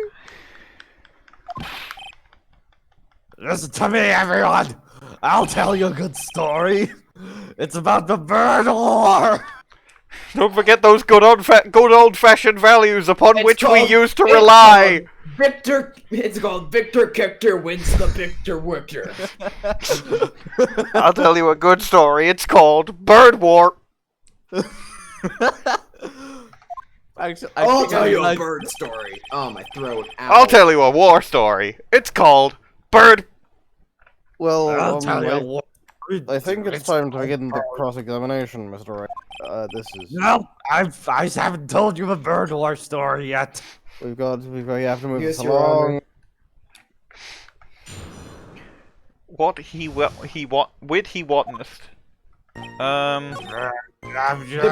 Listen to me, everyone! I'll tell you a good story. It's about the bird war! Don't forget those good old-fashioned values upon It's which we called- used to it's rely! It's called Victor Kector wins the Victor Wicker. I'll tell you a good story. It's called Bird War. Actually, I'll tell you a bird story. Oh, my throat. Ow. I'll tell you a war story. It's called Bird. Well, I'll tell you what. I think it's time to begin the cross-examination, Mr. Wright. This is... No, I haven't told you the bird war story yet. you have to move Yes, this Your Honor. along. He witnessed. The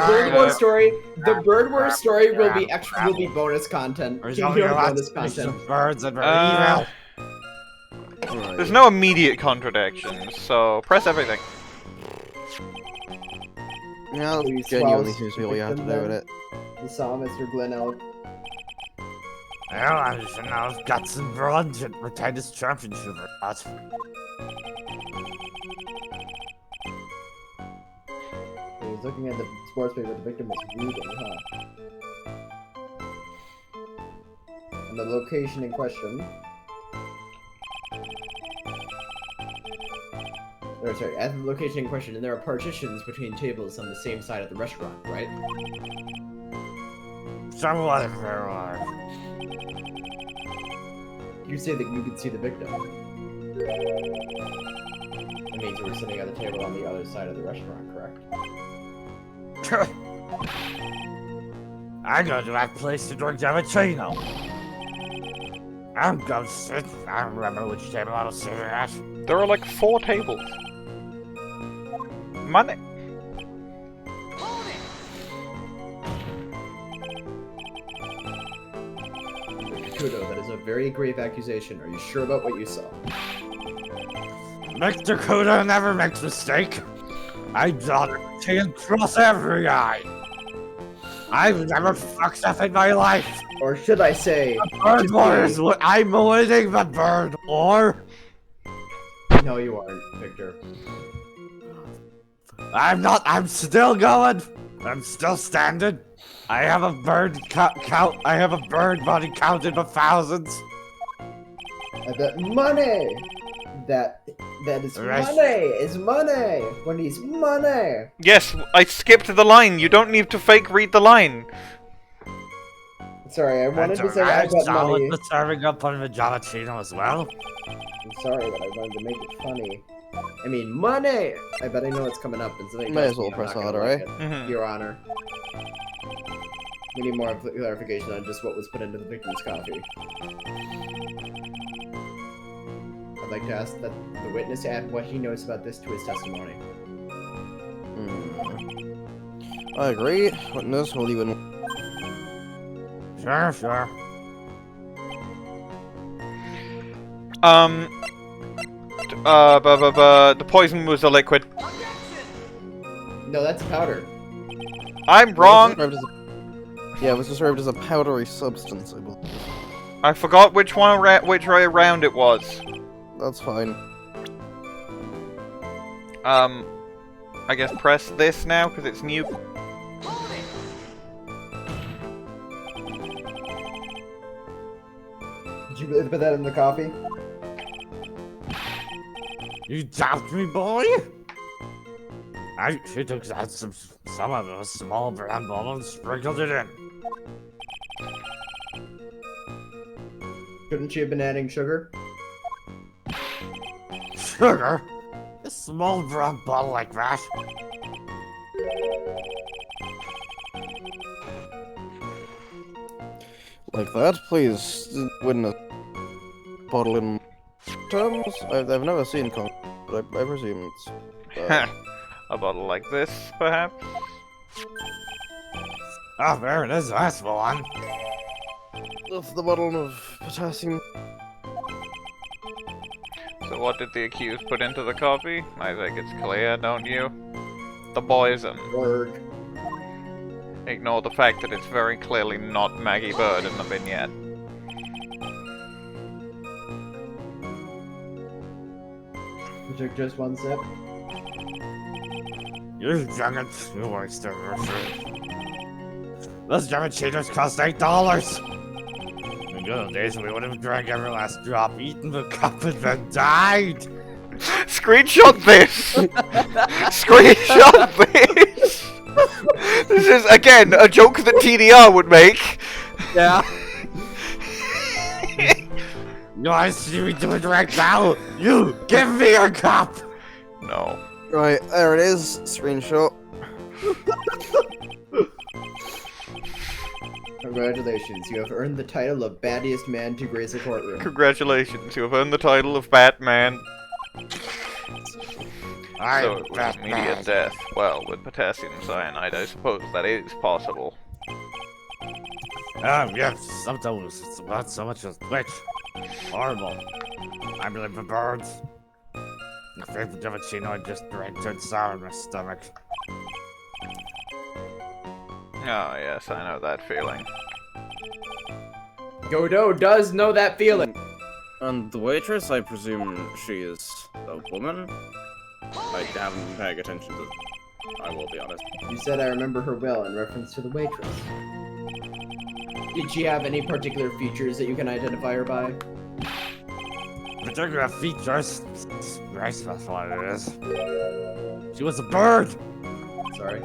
bird war story. The bird war story will be bonus content. There's Keep only doing lots bonus of content. birds that are evil. Right. There's no immediate contradictions, so press everything. Yeah, So you that genuinely swallow seems to be all you have to do with it. You saw Mr. Glen Elk. Well, I should know I've got some bronze and retain this championship or not. He was looking at the sports paper. The victim was reading, huh? And the location in question. Or, sorry, at the location in question, and there are partitions between tables on the same side of the restaurant, right? Somewhat there are. You say that you could see the victim. That means you were sitting at the table on the other side of the restaurant, correct? I go to that place to drink cappuccino. I'm gonna sit. I don't remember which table I was sitting at. There are like 4 tables. Money. Kudo, that is a very grave accusation. Are you sure about what you saw? Mr. Kudo never makes mistake. I dotted and cross every eye. I've never fucked up in my life. Or should I say... Bird War is what I'm winning the Bird War. No, you aren't, Victor. I'm not. I'm still going. I'm still standing. I have a bird count. I have a bird body counted by thousands. I bet money! That is Right. money! It's money! When he's money! Yes, I skipped the line. You don't need to fake read the line. Sorry, I wanted to say I I'm bet solid money. with serving up on the Giamatino as well. I'm sorry, but I wanted to make it funny. I mean, money! I bet I know what's coming up. And something May tells as well me I'm press not gonna auto, like right? it. Mhm. Your Honor. We need more clarification on just what was put into the victim's coffee. I'd like to ask that the witness add what he knows about this to his testimony. I agree. Witness, will you Sure, sure. The poison was a liquid. No, that's powder. I'm wrong. Yeah, it was described as a powdery substance, I believe. I forgot which which way around it was. That's fine. I guess press this now because it's new. Did you really put that in the coffee? You doubt me, boy? She took out some of those small brown ball and sprinkled it in. Couldn't she have been adding sugar? Sugar? A small brown bottle like that? Like that, please. Witness. Bottle in terms? I've never seen con, but I presume it's. A bottle like this, perhaps? Oh, there it is, that's one. That's the bottle of potassium. So what did the accused put into the coffee? I think it's clear, don't you? The poison. Word. Ignore the fact that it's very clearly not Maggey Byrde in the vignette. You took just one sip? You drunk it, you oyster. Those Giamattinos cost $8. In the good old days, we would have drank every last drop, eaten the cup, and then died. Screenshot this! Screenshot this! This is, again, a joke that TDR would make. Yeah. No, I see me do it right now. You, give me your cup. No. Right, there it is. Screenshot. Congratulations, you have earned the title of baddiest man to grace a courtroom. Congratulations, you have earned the title of Batman. So it was Batman. immediate death. Well, with potassium cyanide, I suppose that is possible. Yes, sometimes it's about so much as which. Horrible. I believe the birds. The favorite cappuccino just dragged turned sour in my stomach. Oh, yes, I know that feeling. Godot does know that feeling. And the waitress, I presume she is a woman? I haven't been paying attention to I will be honest. You said I remember her well in reference to the waitress. Did she have any particular features that you can identify her by? Particular features? Very special what it is. She was a bird! Sorry.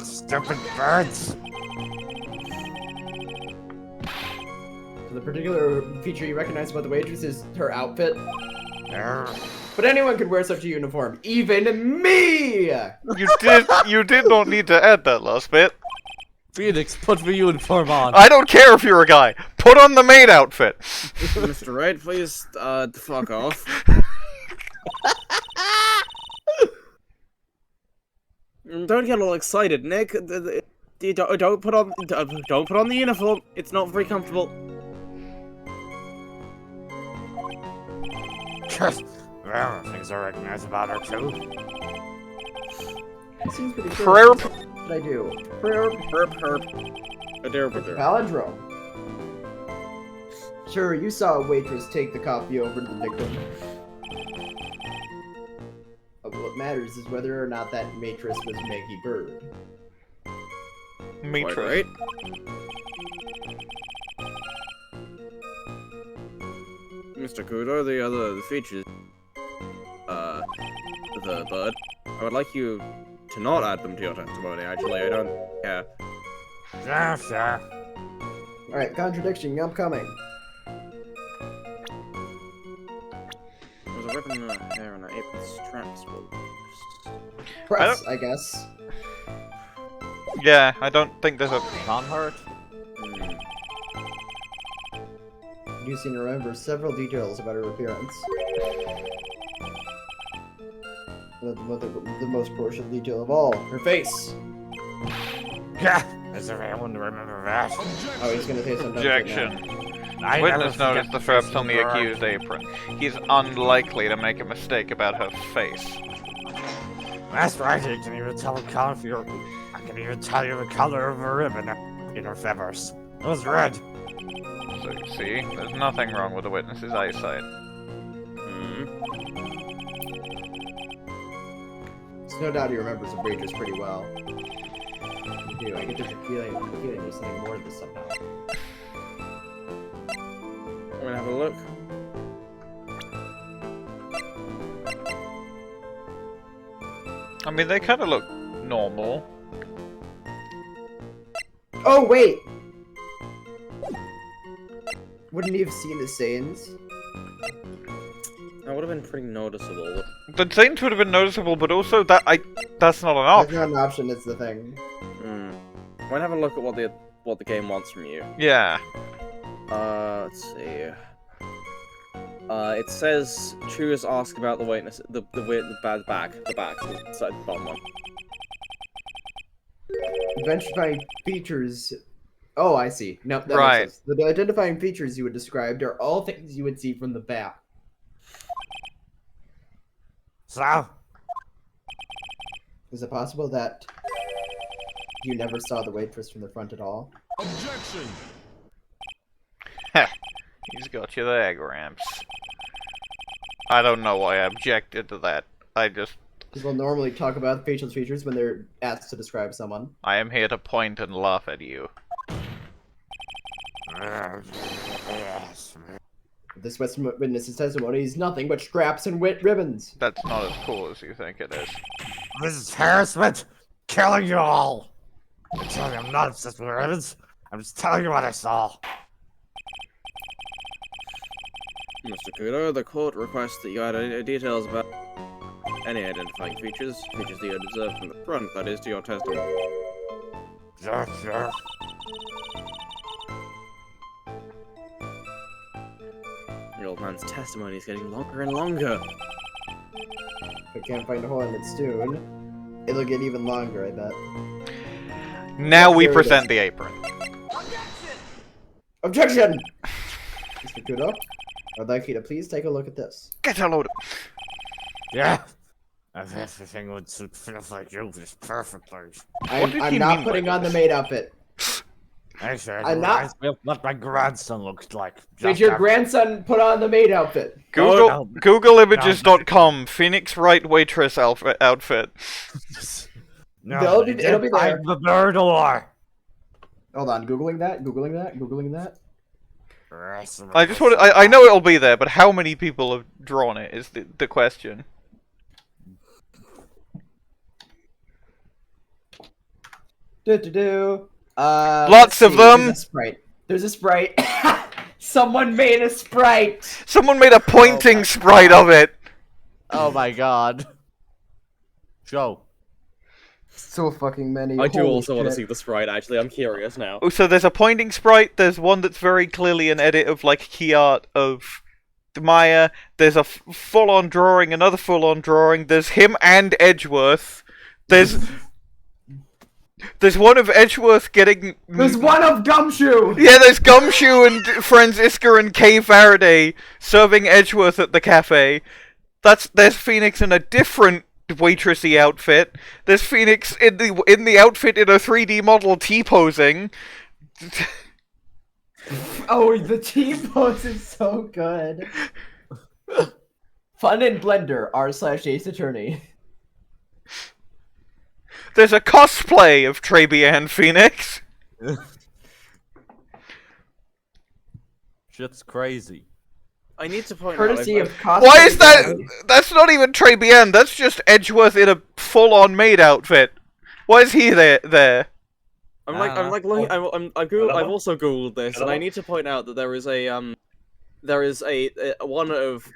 Stupid birds! So the particular feature you recognize about the waitress is her outfit? Arr. But anyone could wear such a uniform, even me! You did not need to add that last bit. Phoenix, put the uniform on. I don't care if you're a guy. Put on the maid outfit. Mr. Wright, please, fuck off. Don't get all excited, Nick. Don't put on the uniform. It's not very comfortable. Well, things I recognize about her too. It seems pretty Prayer. What did I do? Prayer. Palindrome. Sure, you saw a waitress take the coffee over to the victim. But what matters is whether or not that waitress was Maggey Byrde. Matrix. Right? Mr. Kudo, the features, the bird. I would like you to not add them to your testimony, actually, I don't care. Sure, sure. Alright, contradiction upcoming. There's a ribbon in her hair and her apron straps will... Press, I guess. Yeah, I don't think there's a... Can't hurt. You seem to remember several details about her appearance. The most crucial detail of all, her face. Yeah, is there anyone to remember that? Oh, he's gonna say something. Objection. I Witness never noticed the forget straps on the bird. accused apron. He's unlikely to make a mistake about her face. That's right, I can even tell the color of your... I can even tell you the color of her ribbon in her feathers. It was red. So you see, there's nothing wrong with the witness's eyesight. There's no doubt he remembers the waitress pretty well. You do. I get the feeling there's something more to this somehow. I'm gonna have a look. I mean, they kind of look normal. Oh, wait! Wouldn't he have seen the Saiyans? That would have been pretty noticeable. The Saints would have been noticeable, but also that's not an That's option. not an option, it's the thing. I'm gonna have a look at what the game wants from you. Yeah. Let's see. It says choose ask about the witness, the back, the side, the bottom one. Identifying features. Oh, I see. No, that Right. makes sense. The identifying features you had described are all things you would see from the back. So? Is it possible that you never saw the waitress from the front at all? Objection! Heh. He's got you there, Gramps. I don't know why I objected to that. People normally talk about facial features when they're asked to describe someone. I am here to point and laugh at you. This witness's testimony is nothing but straps and wet ribbons. That's not as cool as you think it is. This is harassment! Killing you all! I'm telling you, I'm not obsessed with ribbons. I'm just telling you what I saw. Mr. Kudo, the court requests that you add details about any identifying features that you observed from the front, that is, to your testimony. Sure, sure. The old man's testimony is getting longer and longer. If I can't find a hole in it soon, it'll get even longer, I bet. Now we There it present is. the apron. Objection! Mr. Kudo, I'd like you to please take a look at this. Get a load of... Yeah. If everything would suit filth like you just perfectly. I'm not putting on the maid outfit. Actually, I'm not- what my grandson looked like. Did your grandson put on the maid outfit? Google, GoogleImages.com, Phoenix Wright waitress outfit. No, It'll be there. I'm the Byrde. Hold on, googling that. I just want I know it'll be there, but how many people have drawn it is the question. Lots of them! There's a sprite. Someone made a sprite! Someone made a pointing sprite of it! Oh my god. Show. So fucking many. I do Holy also want to shit. see the sprite, actually. I'm curious now. Oh, so there's a pointing sprite, there's one that's very clearly an edit of, like, key art of Maya, there's a full-on drawing, another full-on drawing, there's him and Edgeworth, there's one of Edgeworth getting... There's one of Gumshoe! Yeah, there's Gumshoe and friends Isker and Kay Faraday serving Edgeworth at the cafe. There's Phoenix in a different waitressy outfit. There's Phoenix in the outfit in a 3D model T-posing. Oh, the T-pose is so good. Fun in Blender, r/Ace Attorney. There's a cosplay of Trebian Phoenix. Shit's crazy. I need to point Courtesy out... of cosplay. Why is that? That's not even Trebian. That's just Edgeworth in a full-on maid outfit. Why is he there? I've also googled this, and I need to point out that there is one of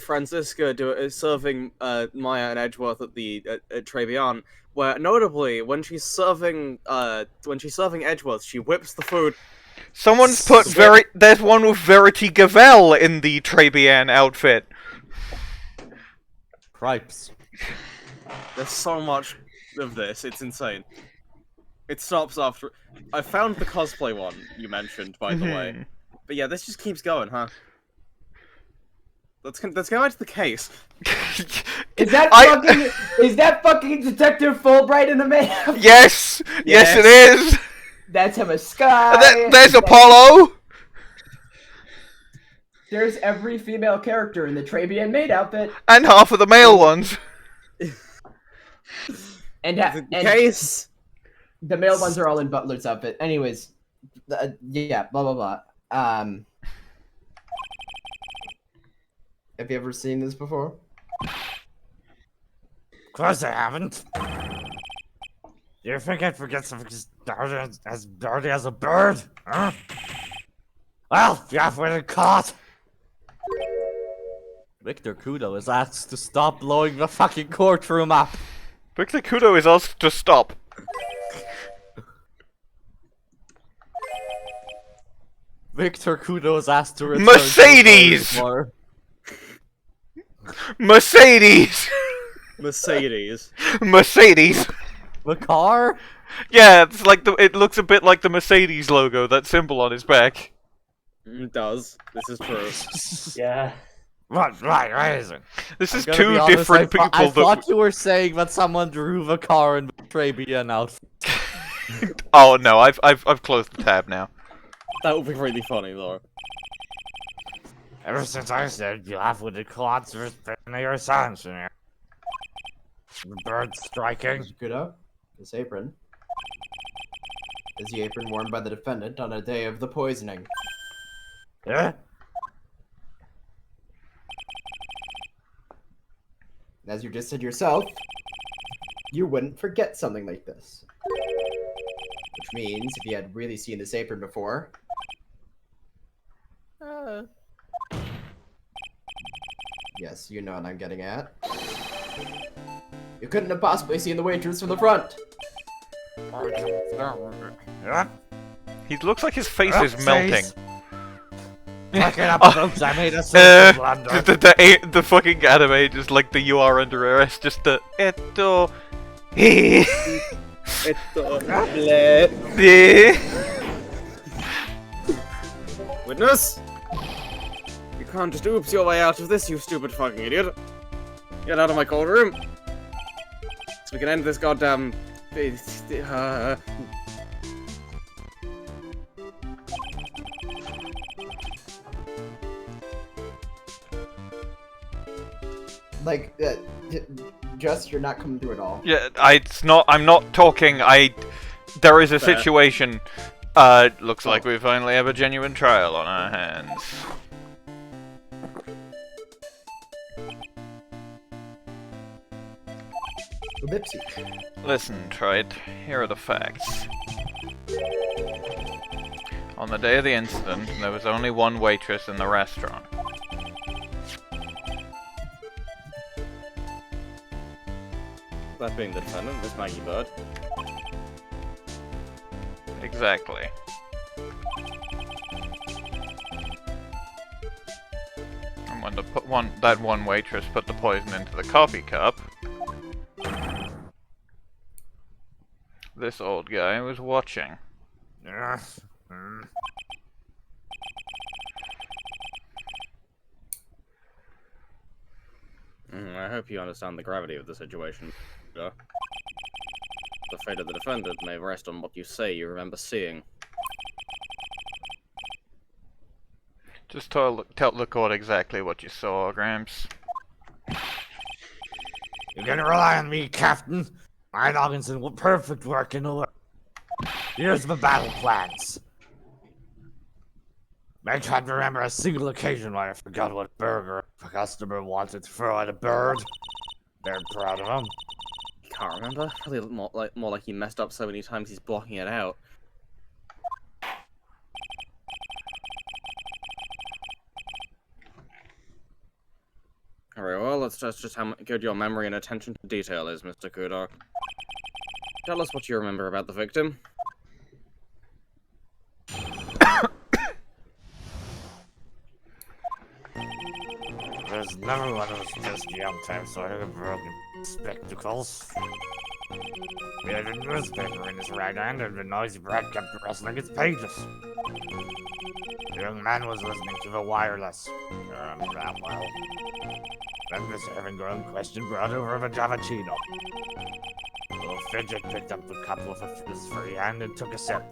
Francisca serving Maya and Edgeworth at the at Trebian, where notably when she's serving Edgeworth, she whips the food. Someone's put there's one with Verity Gavel in the Trebian outfit. Cripes. There's so much of this, it's insane. It stops after... I found the cosplay one you mentioned, by the way. But yeah, this just keeps going, huh? Let's go back to the case. Is that fucking Detective Fulbright in the man? Yes! Yes, it is! That's him a Sky! There's Apollo! There's every female character in the Trebian maid outfit. And half of the male ones. And case! The male ones are all in Butler's outfit. Anyways, yeah, blah blah blah. Have you ever seen this before? Of course I haven't. You think I'd forget something as dirty as a bird? Huh? Well, you have been caught. Victor Kudo is asked to stop blowing the fucking courtroom up. Victor Kudo is asked to stop. Victor Kudo is asked to return Mercedes! To Mercedes! Mercedes. Mercedes! the car? Yeah, it's like it looks a bit like the Mercedes logo, that symbol on his back. It does. This is true. Yeah. Right, is it? This is I'm gonna two be honest, different people I that... thought you were saying that someone drew the car in the Trebian outfit. Oh no, I've closed the tab now. That would be really funny, though. Ever since I said you laugh with the clots, there's been your silence in here. The bird striking. Kudo, this apron is the apron worn by the defendant on a day of the poisoning. Yeah? As you just said yourself, you wouldn't forget something like this. Which means, if you had really seen this apron before... Yes, you know what I'm getting at. You couldn't have possibly seen the waitress from the front! Yeah? He looks like his face is melting. Look it up, folks, I made a social blunder. The fucking anime, just like the "you are under arrest," just the Witness! You can't just oops your way out of this, you stupid fucking idiot. Get out of my courtroom. So we can end this goddamn... Like, Jess, you're not coming through at all. Yeah, I'm not talking. There is a situation. Looks like we finally have a genuine trial on our hands. Oopsie. Listen, Wright, here are the facts. On the day of the incident, there was only one waitress in the restaurant. That being the defendant, Miss Maggey Byrde. Exactly. And when that one waitress put the poison into the coffee cup, this old guy was watching. I hope you understand the gravity of the situation. The fate of the defendant may rest on what you say you remember seeing. Just tell the court exactly what you saw, Gramps. You can rely on me, Captain. My noggins in perfect working order. Here's the battle plans. I can't remember a single occasion where I forgot what burger a customer wanted to throw at a bird. They're proud of him. Can't remember. Probably more like he messed up so many times he's blocking it out. Very well, let's just how good your memory and attention to detail is, Mr. Kudo. Tell us what you remember about the victim. There's never one of us just young time, so I had broken spectacles. He had a newspaper in his right hand, and the noisy brat kept rustling its pages. The young man was listening to the wireless. Well. Then the serving girl in question brought over the Javachino. The little fidget picked up the cup with his free hand and took a sip.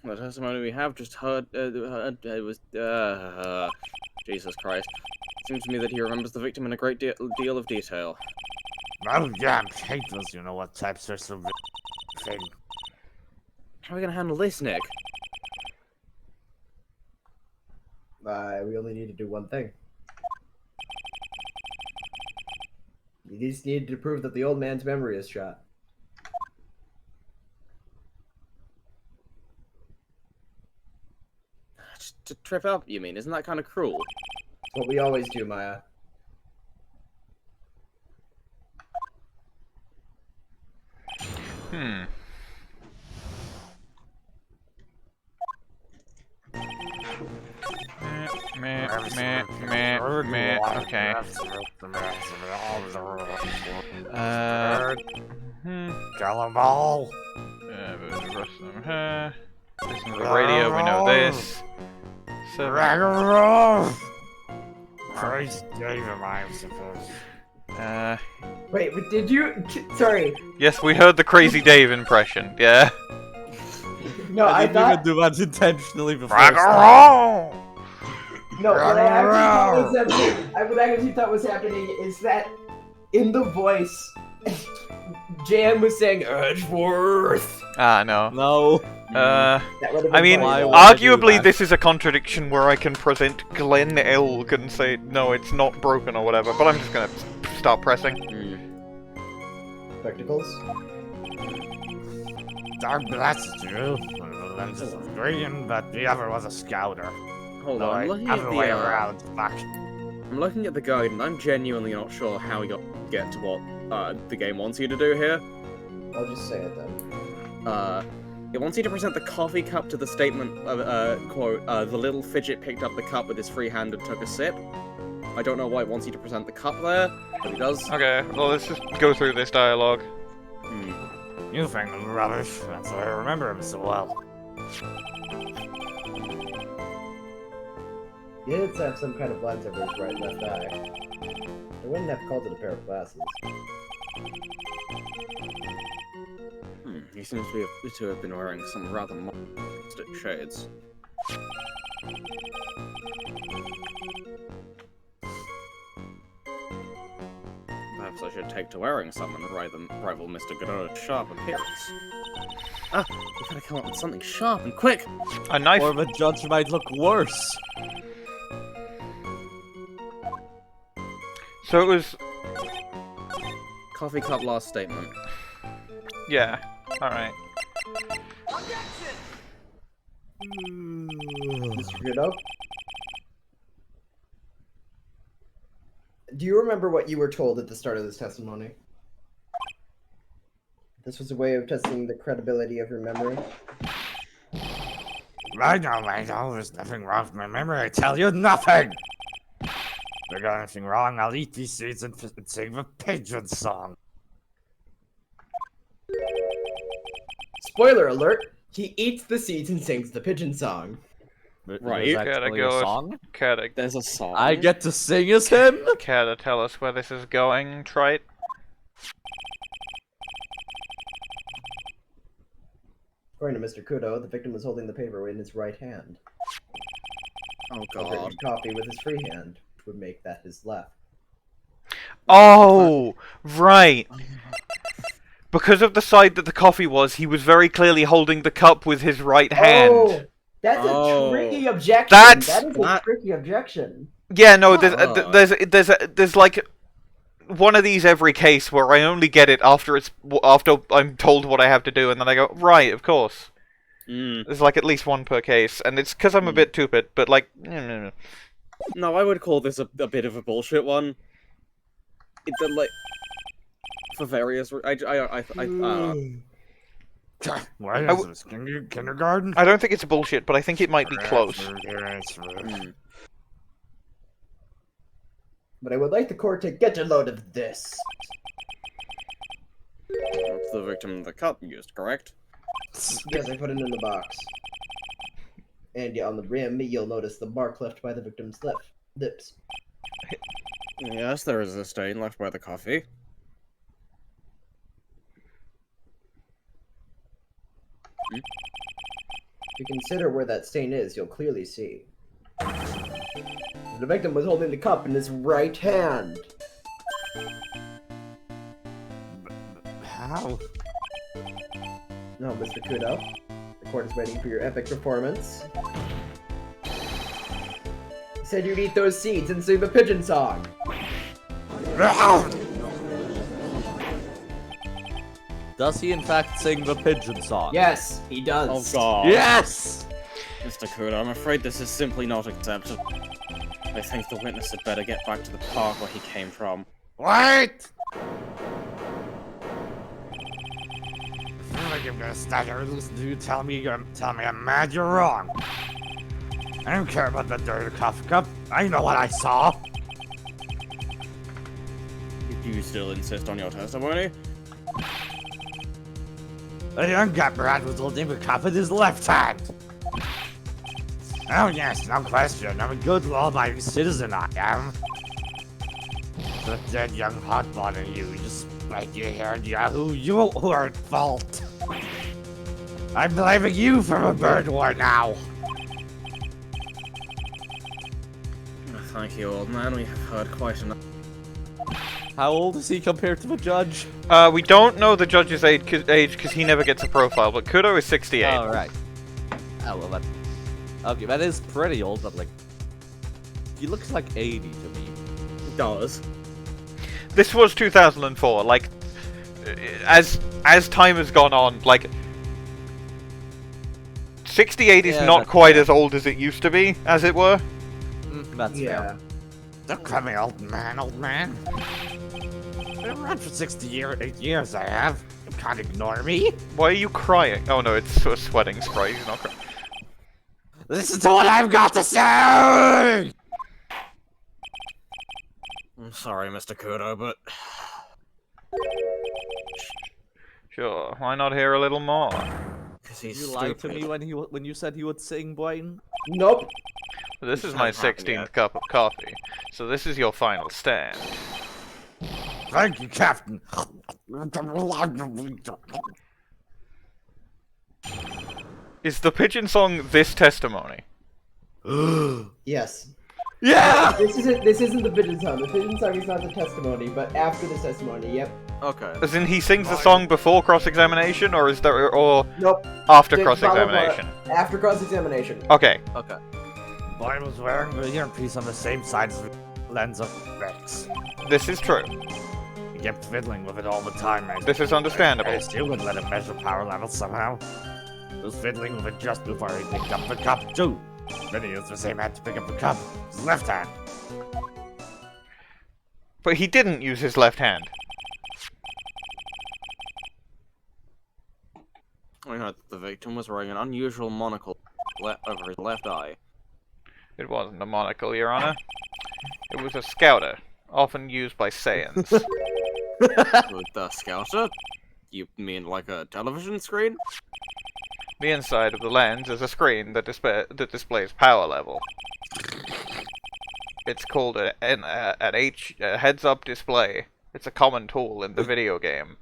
The testimony we have just heard, it was, Jesus Christ. Seems to me that he remembers the victim in a great deal of detail. Oh, yeah, I'm hateless, you know what types are so thing. How are we gonna handle this, Nick? We only need to do one thing. You just need to prove that the old man's memory is shot. Just to trip up, you mean? Isn't that kind of cruel? It's what we always do, Maya. Okay. Callaball. Listen to the radio, we know this. Crazy Dave, I suppose. Wait, but did you? Sorry. Yes, we heard the Crazy Dave impression, yeah? No, I I didn't thought. even do that intentionally before. No, what I actually thought was happening is that in the voice, Jan was saying Edgeworth. Ah, no. No. That would've been I mean, funny. Why would I do arguably that? this is a contradiction where I can present Glenn Elg and say, no, it's not broken or whatever, but I'm just gonna start pressing. Spectacles. Dark blasted you. One of the lenses was green, but the other was a scouter. Hold No, on, I'm looking at other way the, around. Fuck. I'm looking at the guide, and I'm genuinely not sure how we got to get to what the game wants you to do here. I'll just say it then. It wants you to present the coffee cup to the statement of, quote, the little fidget picked up the cup with his free hand and took a sip. I don't know why it wants you to present the cup there, but it does. Okay, well let's just go through this dialogue. You think I'm rubbish. That's why I remember him so well. He did have some kind of lens over his right and left eye. I wouldn't have called it a pair of glasses. He seems to have been wearing some rather monster shades. Perhaps I should take to wearing some and rival Mr. Godot's sharp appearance. Ah, we gotta come up with something sharp and quick! A knife. Or the judge might look worse. So it was. Coffee cup last statement. Yeah. Alright. Mr. Kudo? Do you remember what you were told at the start of this testimony? This was a way of testing the credibility of your memory? I know, there's nothing wrong with my memory, I tell you, nothing! If I got anything wrong, I'll eat these seeds and sing the pigeon song. Spoiler alert! He eats the seeds and sings the pigeon song. Right. There's Gotta actually go. a song. Care There's a song. I get to sing as him? to tell us where this is going, Trite? According to Mr. Kudo, the victim was holding the paper in his right hand. Oh While god. drinking coffee with his free hand, which would make that his left. Oh, right. Because of the side that the coffee was, he was very clearly holding the cup with his right hand. Oh, that's a Oh. tricky objection. That's- That is a That- tricky objection. Yeah, no, Oh. there's like one of these every case where I only get it after I'm told what I have to do, and then I go, right, of course. There's like at least one per case, and it's because I'm a bit stupid, but like, No, I would call this a bit of a bullshit one. Like, for various I don't know. Where is this? Kindergarten? I don't think it's bullshit, but I think it might be close. But I would like the court to get a load of this. That's the victim the cup used, correct? Yes, I put it in the box. And on the rim, you'll notice the mark left by the victim's lips. Yes, there is a stain left by the coffee. If you consider where that stain is, you'll clearly see. The victim was holding the cup in his right hand. How? No, Mr. Kudo. The court is waiting for your epic performance. You said you'd eat those seeds and sing the pigeon song. Does he in fact sing the pigeon song? Yes, he does. Oh god. Yes! Mr. Kudo, I'm afraid this is simply not acceptable. I think the witness had better get back to the park where he came from. Wait! I feel like I'm gonna start here. Listen to you tell me I'm mad, you're wrong. I don't care about the dirty coffee cup. I know what I saw. Do you still insist on your testimony? The young guy brat was holding the cup in his left hand. Oh yes, no question. I'm a good law-abiding citizen, I am. The dead young hotbot in you, just like you heard Yahoo, you are at fault. I'm blaming you for the bird war now. Thank you, old man. We have heard quite enough. How old is he compared to the judge? We don't know the judge's age because he never gets a profile, but Kudo is 68. Oh, right. Oh, well, that... Okay, that is pretty old, but, like... He looks like 80 to me. Dollars. This was 2004, like, as time has gone on, like, 68 is Yeah, not that's quite fair. as old as it used to be, as it were. That's fair. Don't call me old man, old man. Been around for 8 years, I have. You can't ignore me. Why are you crying? Oh no, it's a sweating spray, he's not crying. Listen to what I've got to say! I'm sorry, Mr. Kudo, but... Sure, why not hear a little more? Because he's You lied to stupid. me when you said he would sing, Bwain. Nope. This is It my hasn't happened 16th yet. cup of coffee, so this is your final stand. Thank you, Captain. Is the pigeon song this testimony? Yes. Yeah! This isn't the pigeon song. The pigeon song is not the testimony, but after the testimony, yep. Okay. As in, he sings the song before cross-examination, or is there, or Nope. after Just cross-examination? After cross-examination. Okay. Okay. Bwain was wearing the earpiece on the same side as the lens of Rex. This is true. He kept fiddling with it all the time. This is understandable. I still would let him measure power levels somehow. He was fiddling with it just before he picked up the cup, too. Then he used the same hand to pick up the cup. His left hand. But he didn't use his left hand. I heard that the victim was wearing an unusual monocle over his left eye. It wasn't a monocle, Your Honor. It was a scouter, often used by Saiyans. With the scouter? You mean like a television screen? The inside of the lens is a screen that displays power level. It's called a heads-up display. It's a common tool in the video game.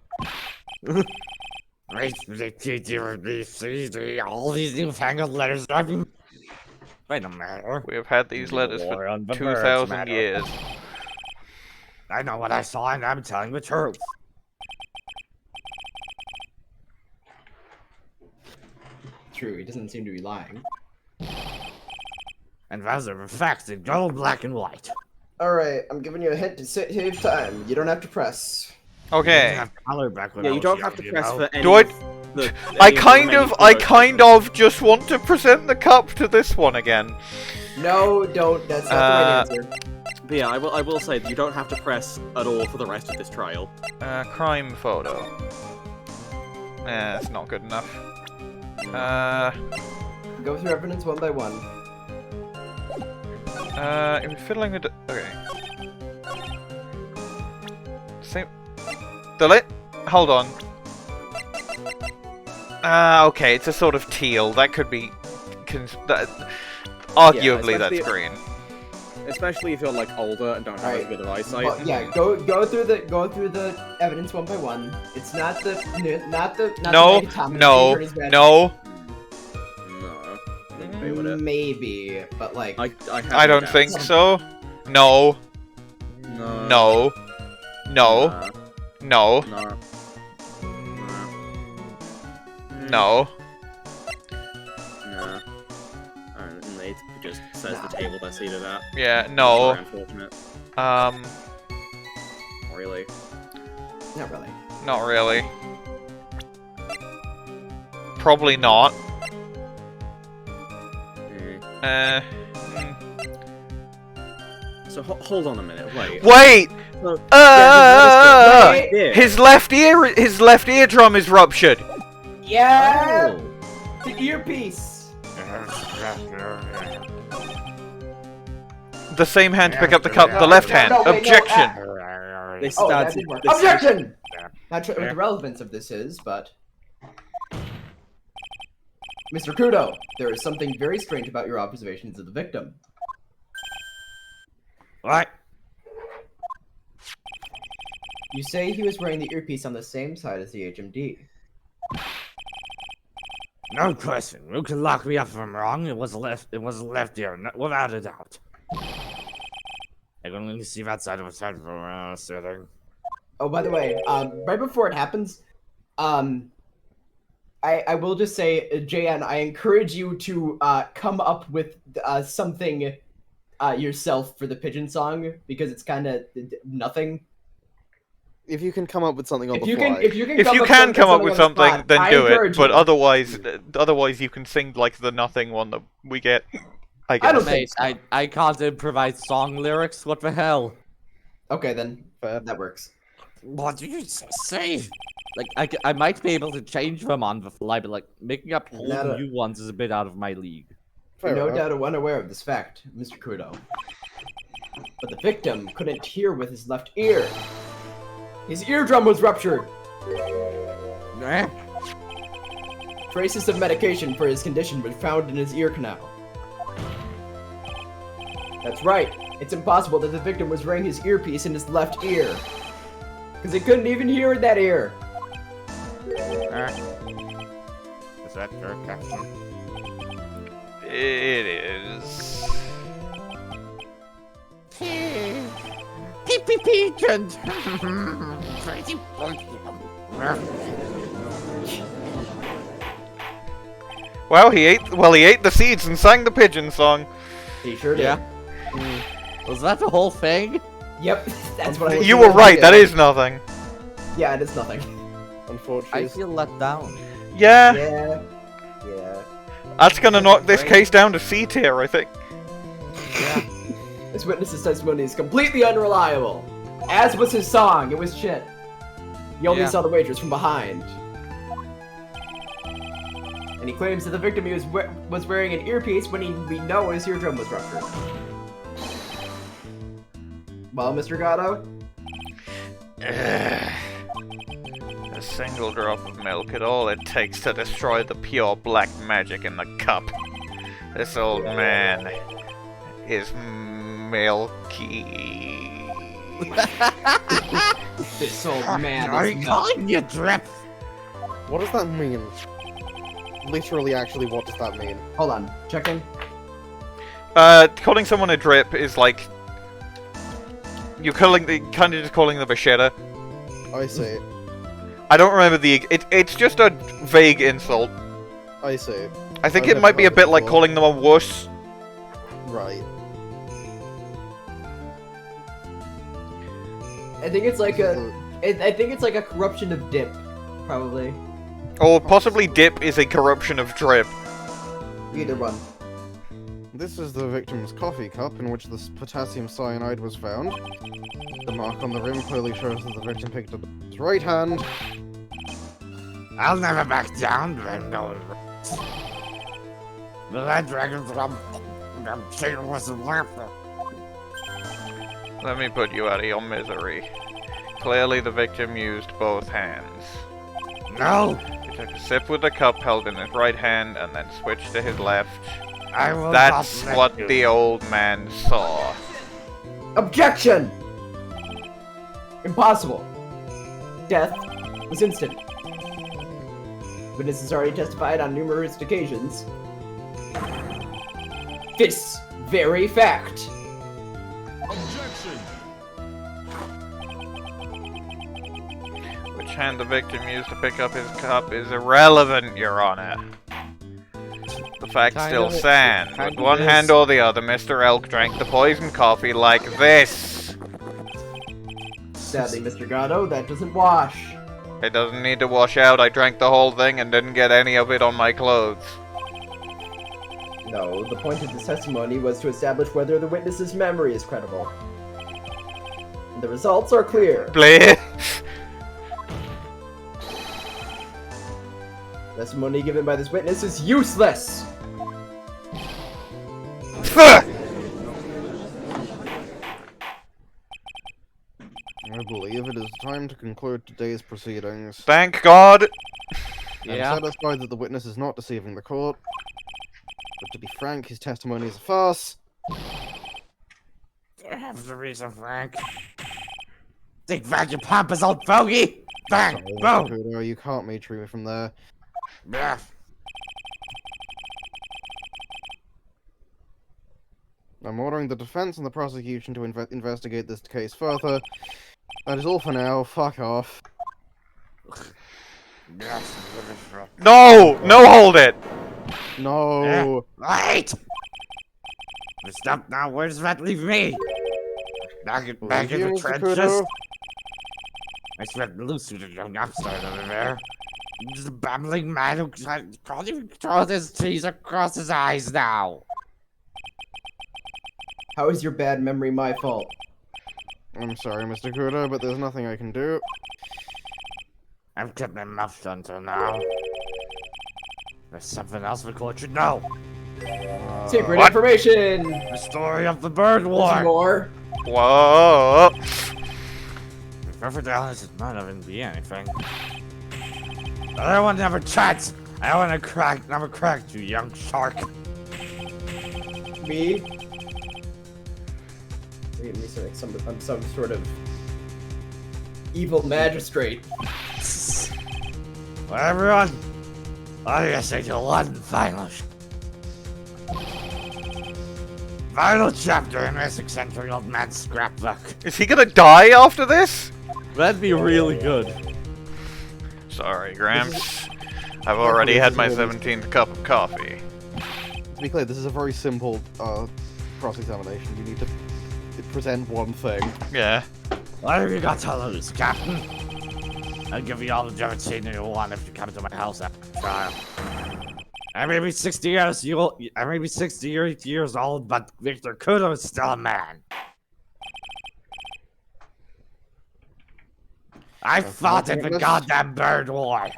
Right, the all these newfangled letters. Wait a minute. We have had these letters War for on the 2,000 birds, years. I know what I saw, and I'm telling the truth. True, he doesn't seem to be lying. And as a fact, in gold, black, and white. Alright, I'm giving you a hint to save time. You don't have to press. Okay. Have color back when Yeah, I you was don't young, have to you press know? for any Do I- of the... I any of the kind remaining of just want to present the cup to this one again. No, don't. That's not the right answer. But yeah, I will say that you don't have to press at all for the rest of this trial. Crime photo. That's not good enough. Go through evidence one by one. If you're fiddling with okay. Same. Delete. Hold on. Okay, it's a sort of teal. That could be. Arguably, that's especially- green. Especially if you're like older and don't have as Alright. good of eyesight. Well, yeah, go through the evidence one by one. It's not the No, negatometer, no, attorney's badge. no. No. I'm okay with it. Maybe, but like I I don't think so. No. No. No. No. No. No. No. No. And it just says the table they're seated at. Yeah. No. Very unfortunate. Really. not really. Not really. Probably not. Mm. So hold on a minute. Wait. Wait. So, Wait. yeah, His left eardrum is ruptured. Yeah, Oh. the earpiece. The same hand to pick up the cup. The left hand. No, wait, no, Objection. This Oh, that starts. did work. this- Objection. Not sure what the relevance of this is, but Mr. Kudo, there is something very strange about your observations of the victim. What? You say he was wearing the earpiece on the same side as the HMD. No question. You can lock me up if I'm wrong. It was left ear, without a doubt. I can only see that side of his head from where I was sitting. Oh, by the way, right before it happens, I will just say, JN, I encourage you to come up with something yourself for the pigeon song, because it's kind of nothing. If you can come up with something on If the you fly. can, if you can If you can come up with on the something, spot, then I do it. encourage But you. otherwise you can sing like the nothing one that we get. I guess. I don't Mate, think so. I can't improvise song lyrics. What the hell? Okay, then that works. What did you say? Like, I might be able to change them on the fly, but like making up whole Nada. new ones is a bit out of my league. Fair no enough. doubt unaware of this fact, Mr. Kudo. But the victim couldn't hear with his left ear. His eardrum was ruptured. Eh? Traces of medication for his condition were found in his ear canal. That's right. It's impossible that the victim was wearing his earpiece in his left ear. Because he couldn't even hear in that ear. Is that your caption? It is. Pigeon! Crazy. Well, he ate the seeds and sang the pigeon song. He sure did. Yeah. Was that the whole thing? Yep, that's what I was You were right, that is nothing. Yeah, it is nothing. Unfortunately. I feel let down. Yeah, Yeah. Yeah. that's gonna knock this case down to C tier, I think. Yeah. This witness's testimony is completely unreliable. As was his song, it was shit. He only Yeah. saw the waitress from behind. And he claims that the victim was wearing an earpiece when we know his eardrum was ruptured. Well, Mr. Godot? A single drop of milk is all it takes to destroy the pure black magic in the cup. This old man is milky. This old man Are is you not. calling you drip? What does that mean? Literally, actually, what does that mean? Hold on, checking. Calling someone a drip is like you're kind of just calling them a shitter. I see. I don't remember it's just a vague insult. I see. I think I've it never might be a heard it bit like before. calling them a wuss. Right. I think it's like I think it's like a corruption of dip, probably. Or possibly dip is a corruption of drip. Either one. This is the victim's coffee cup in which the potassium cyanide was found. The mark on the rim clearly shows that the victim picked up his right hand. I'll never back down, Rainbow. The Red Dragon from Tigre wasn't laughing. Let me put you out of your misery. Clearly the victim used both hands. No, He took a sip with the cup held in his right hand and then switched to his left. I will That's not let what you. the old man saw. Objection! Impossible. Death was instant. Witness has already testified on numerous occasions. This very fact. Which hand the victim used to pick up his cup is irrelevant, Your Honor. The fact Kind still of- stands. kind With of one is. hand or the other, Mr. Elk drank the poisoned coffee like this. Sadly, Mr. Godot, that doesn't wash. It doesn't need to wash out. I drank the whole thing and didn't get any of it on my clothes. No, the point of this testimony was to establish whether the witness's memory is credible. And the results are clear. Bleh. Testimony given by this witness is useless. I believe it is time to conclude today's proceedings. Thank God. Yeah. I'm satisfied that the witness is not deceiving the court. But to be frank, his testimony is a farce. You have the reason, Frank. Think back your pompous old fogey! Bang! Sorry, Boom! Kudo, you can't retrieve me from there. Yeah. I'm ordering the defense and the prosecution to investigate this case further. That is all for now. Fuck off. Yes. No! No, hold it! No. Right! Stop now, where does that leave me? Back in the Mr. trenches? Kudo. I sweat loose with a young upstart over there. Just a babbling man who can't even draw his teeth across his eyes now. How is your bad memory my fault? I'm sorry, Mr. Kudo, but there's nothing I can do. I've kept my mouth shut until now. There's something else the court should know. Secret What? information! The story of the bird There's war. more. Whoa! Perfect Alice is not even be anything. I want never chance. I want to never crack, you young shark. Me? Read me I'm some sort of evil magistrate. Well, everyone, I guess I do one final chapter in this eccentric old man's scrapbook. Is he gonna die after this? That'd be really good. Sorry, Gramps. I've already had my 17th cup of coffee. To be clear, this is a very simple cross-examination. You need to present one thing. Yeah. What have you got to lose, Captain? I'll give you all the Javatina you want if you come to my house after trial. I may be 60 years old, but Victor Kudo is still a man. I fought in the goddamn Byrde War.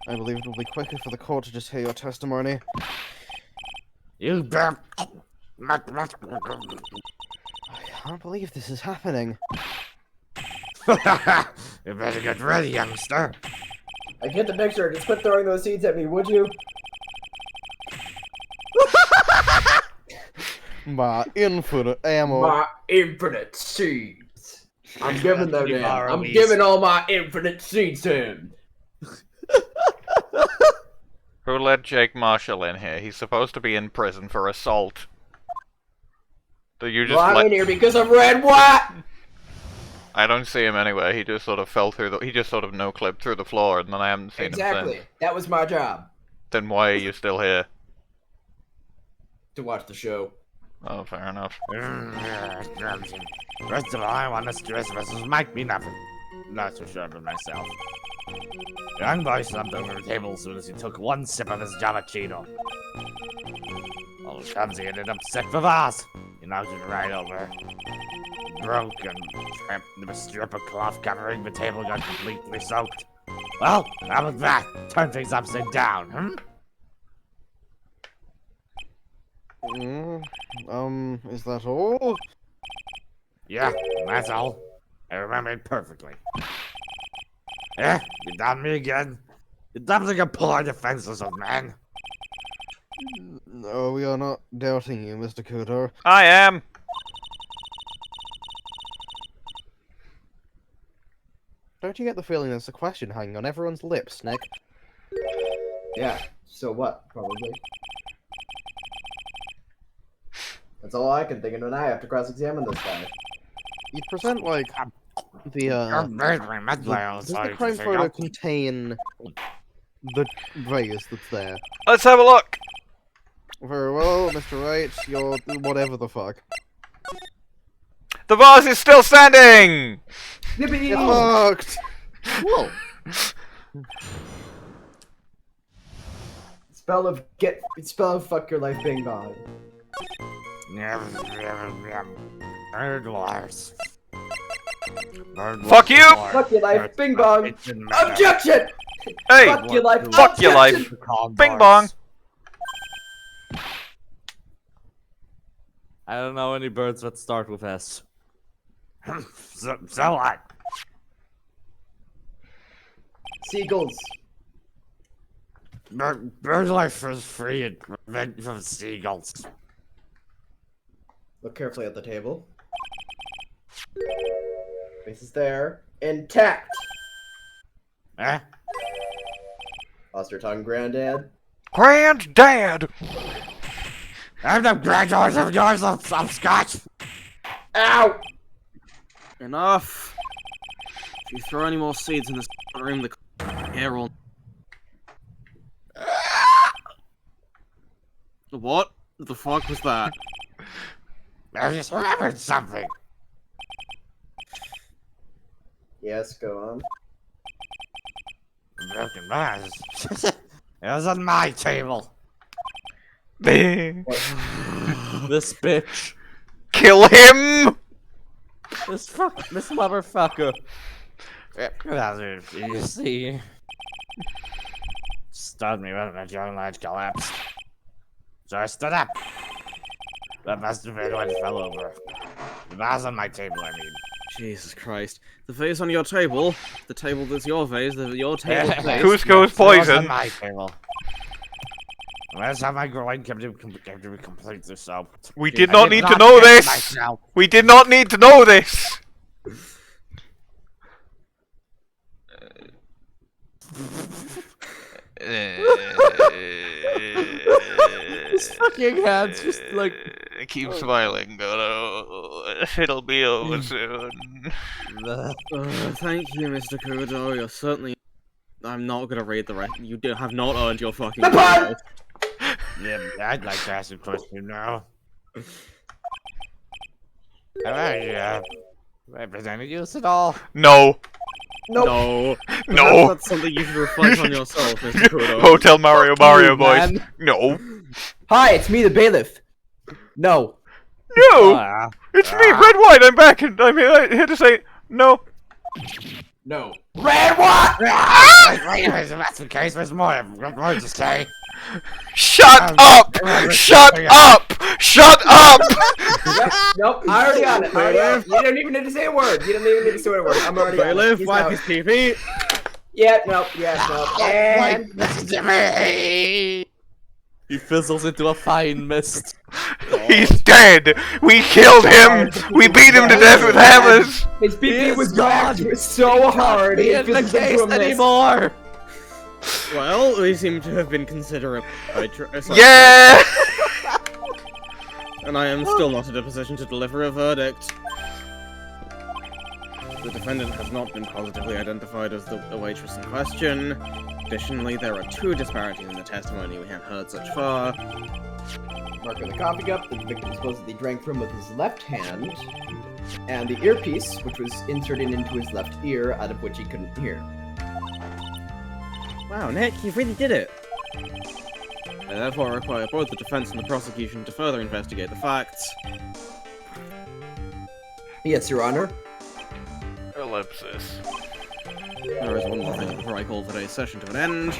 I believe it will be quicker for the court to just hear your testimony. You better... I can't believe this is happening. You better get ready, youngster. I get the picture. Just quit throwing those seeds at me, would you? My infinite ammo. My infinite seeds. I'm giving them to him. I'm Release. giving all my infinite seeds to him. Who let Jake Marshall in here? He's supposed to be in prison for assault. Do you just Well, I'm let... in here because of red white. I don't see him anywhere. He just sort of fell through the... He just sort of no-clipped through the floor, and then I haven't seen him Exactly. since. That was my job. Then why are you still here? To watch the show. Oh, fair enough. First of all, I want to stress Mrs. Mike be nothing. Not so sure about myself. The young boy slumped over the table as soon as he took one sip of his Javachino. Old Clumsy ended up sick for vase. He knocked it right over. Broke and tripped, and the strip of cloth covering the table got completely soaked. Well, how was that? Turn things upside down, Is that all? Yeah, that's all. I remember it perfectly. Eh, you doubted me again? You doubting a poor defenseless old man? No, we are not doubting you, Mr. Kudo. I am! Don't you get the feeling there's a question hanging on everyone's lips, Nick? Yeah. So what? Probably. That's all I can think of, and I have to cross-examine this guy. You present, like, the, You're murdering my does the crime photo contain the vase that's there? Let's have a look! Very well, Mr. Wright, you're whatever the fuck. The vase is still standing! Get fucked! Whoa. Spell of fuck your life, bing bong. Bird wars. Fuck you! Fuck your life, bing bong. Objection! Hey! Fuck your life, Fuck your life! objection! Bing bong! I don't know any birds that start with S. So what? Seagulls. Bird life is free and revenge from seagulls. Look carefully at the table. Face is there. Intact! Eh? Lost your tongue, Granddad? Granddad! I'm the granddaughters of yours of some scotch! Ow! Enough. If you throw any more seeds in this room, the hair will... What the fuck was that? I just remembered something. Yes, go on. Broken vase. It was on my table. Bing! This bitch. Kill him! This motherfucker. You see, stunned me when my young ledge collapsed. So I stood up. That must have been when it fell over. The vase on my table, I mean. Jesus Christ. The vase on your table, the table that's your vase, your table vase. Cusco's poison. My table. That's how my groin can complete this out. We did not need to know this! We did not need to know this! His fucking hands just like... Keep smiling, Godot. It'll be over soon. Thank you, Mr. Kudo. You're certainly... I'm not gonna read the rest. You have not earned your fucking... Yeah, I'd like to ask a question now. Have I represented you at all? No. No. No. That's something you should reflect on yourself, Mr. Kudo. Hotel Mario boys. No. Hi, it's me, the bailiff. No. No! It's me, Red White, I'm back, and I'm here to say no. No. Red what? Wait, if that's the case, there's more to say. Shut up! Shut up! Shut up! Nope, I already got it. You don't even need to say a word. You don't even need to say a word. I'm already on it. Wipe his pee-pee. Yeah, nope, and... Listen to me! He fizzles into a fine mist. He's dead! We killed him! We beat him to death with hammers! His PP was gone so hard. He isn't the case anymore! Well, we seem to have been considerate. Yeah! And I am still not in a position to deliver a verdict. The defendant has not been positively identified as the waitress in question. Additionally, there are 2 disparities in the testimony we have heard such far. Mark on the coffee cup that the victim supposedly drank from with his left hand, and the earpiece, which was inserted into his left ear, out of which he couldn't hear. Wow, Nick, you really did it! I therefore require both the defense and the prosecution to further investigate the facts. Yes, Your Honor. Ellipsis. There is one more thing before I call today's session to an end.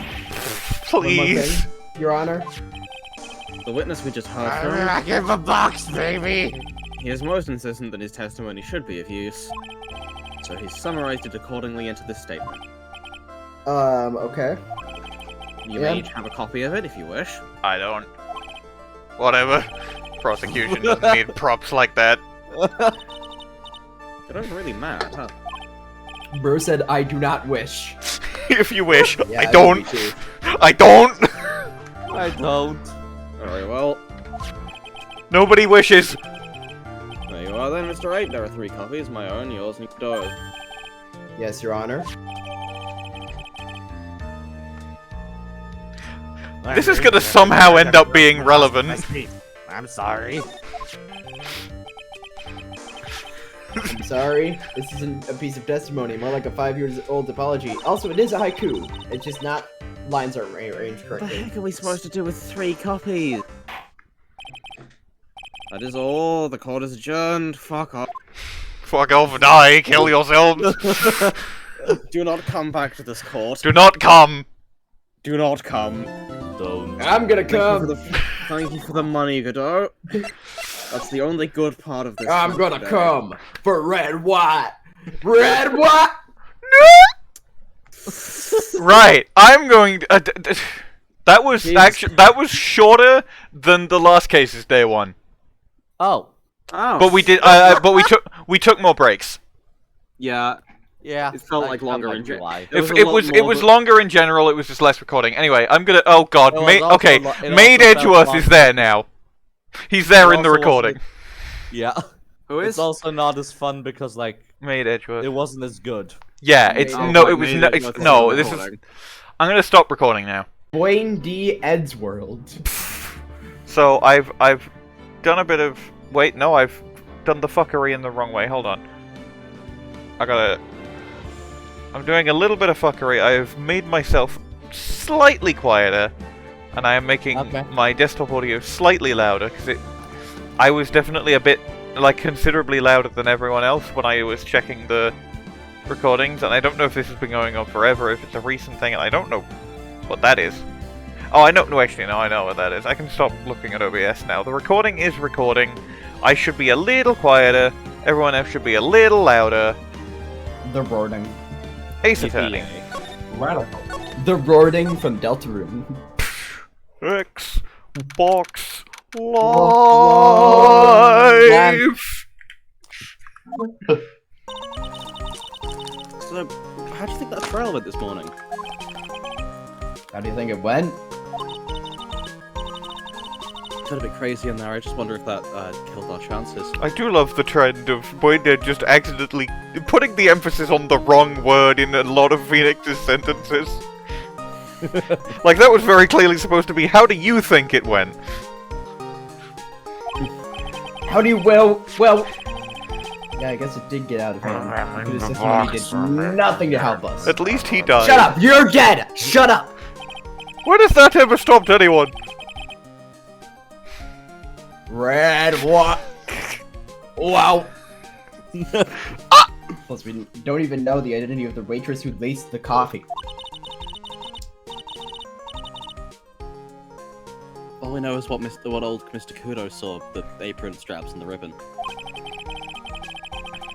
Please. Your Honor. The witness we just heard from... I give a box, baby! He is most insistent that his testimony should be of use, so he's summarized it accordingly into this statement. Okay. You may each have a copy of it if you wish. I don't. Whatever. Prosecution doesn't need props like that. They don't really matter, huh? Bro said, I do not wish. If you wish. Yeah, I don't. I don't. I don't. Very well. Nobody wishes. There you are then, Mr. Wright. There are 3 copies, my own, yours, and Dory's. Yes, Your Honor. This is gonna somehow end up being relevant. I'm sorry. I'm sorry. This isn't a piece of testimony, more like a 5-year-old apology. Also, it is a haiku. It's just not... lines aren't arranged What the correctly. heck are we supposed to do with 3 copies? That is all. The court is adjourned. Fuck off. Fuck off and die. Kill yourselves. Do not come back to this court. Do not come. Do not come. Don't. I'm gonna come! Thank you for the money, Godot. That's the only good part of this. I'm gonna come for Red White! Red White! Right. I'm going to... that was actually... That was shorter than the last case's day 1. Oh. Oh. But we did... but we took more breaks. Yeah. Yeah. It felt like longer in July. It was longer in general. It was just less recording. Anyway, I'm gonna. Oh God. It Maid also Edgeworth felt is there now. He's there in the also recording. Yeah. Who It's is? also not as fun because, like, Maid Edgeworth. it wasn't as good. Yeah. It's no. It was no. It's no. This is. I'm gonna stop recording now. Bwain D. Eddsworld. So I've done a bit of. Wait. No. I've done the fuckery in the wrong way. Hold on. I'm doing a little bit of fuckery. I have made myself slightly quieter, and I am making my desktop audio slightly louder, because I was definitely a bit, like, considerably louder than everyone else when I was checking the recordings, and I don't know if this has been going on forever, if it's a recent thing, and I don't know what that is. Oh, I know, no, actually, no, I know what that is. I can stop looking at OBS now. The recording is recording. I should be a little quieter, Everyone else should be a little louder. The roaring. Ace Attorney. Radical. The roaring from Deltarune. X box live. So, how do you think that trial went this morning? How do you think it went? Got a bit crazy in there. I just wonder if that killed our chances. I do love the trend of Bwain just accidentally putting the emphasis on the wrong word in a lot of Phoenix's sentences. Like, that was very clearly supposed to be, how do you think it went? How do you, yeah, I guess it did get out of hand. Because this one he did nothing to help us. At least he died. Shut up! You're dead! Shut up! When has that ever stopped anyone? Red, what? Wow. Plus, we don't even know the identity of the waitress who laced the coffee. All we know is what old Mr. Kudo saw, the apron straps and the ribbon.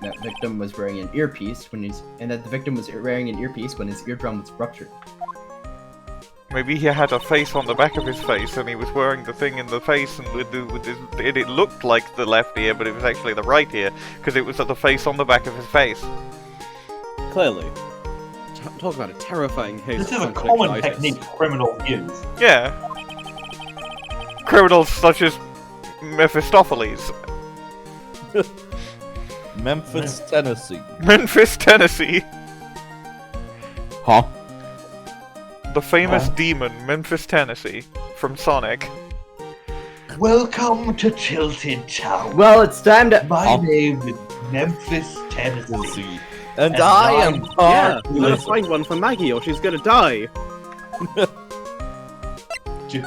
That victim was wearing an earpiece when the victim was wearing an earpiece when his eardrum was ruptured. Maybe he had a face on the back of his face, and he was wearing the thing in the face, and it looked like the left ear, but it was actually the right ear, because it was the face on the back of his face. Clearly. Talk about a terrifying case. This is a common technique criminals use. Yeah. Criminals such as Mephistopheles. Memphis, Tennessee. Memphis, Tennessee. Huh? The famous demon, Memphis, Tennessee, from Sonic. Welcome to Tilted Town. Well, it's time to. My name is Memphis, Tennessee. And I am Yeah, Arkly. we gotta find one for Maggey or she's gonna die.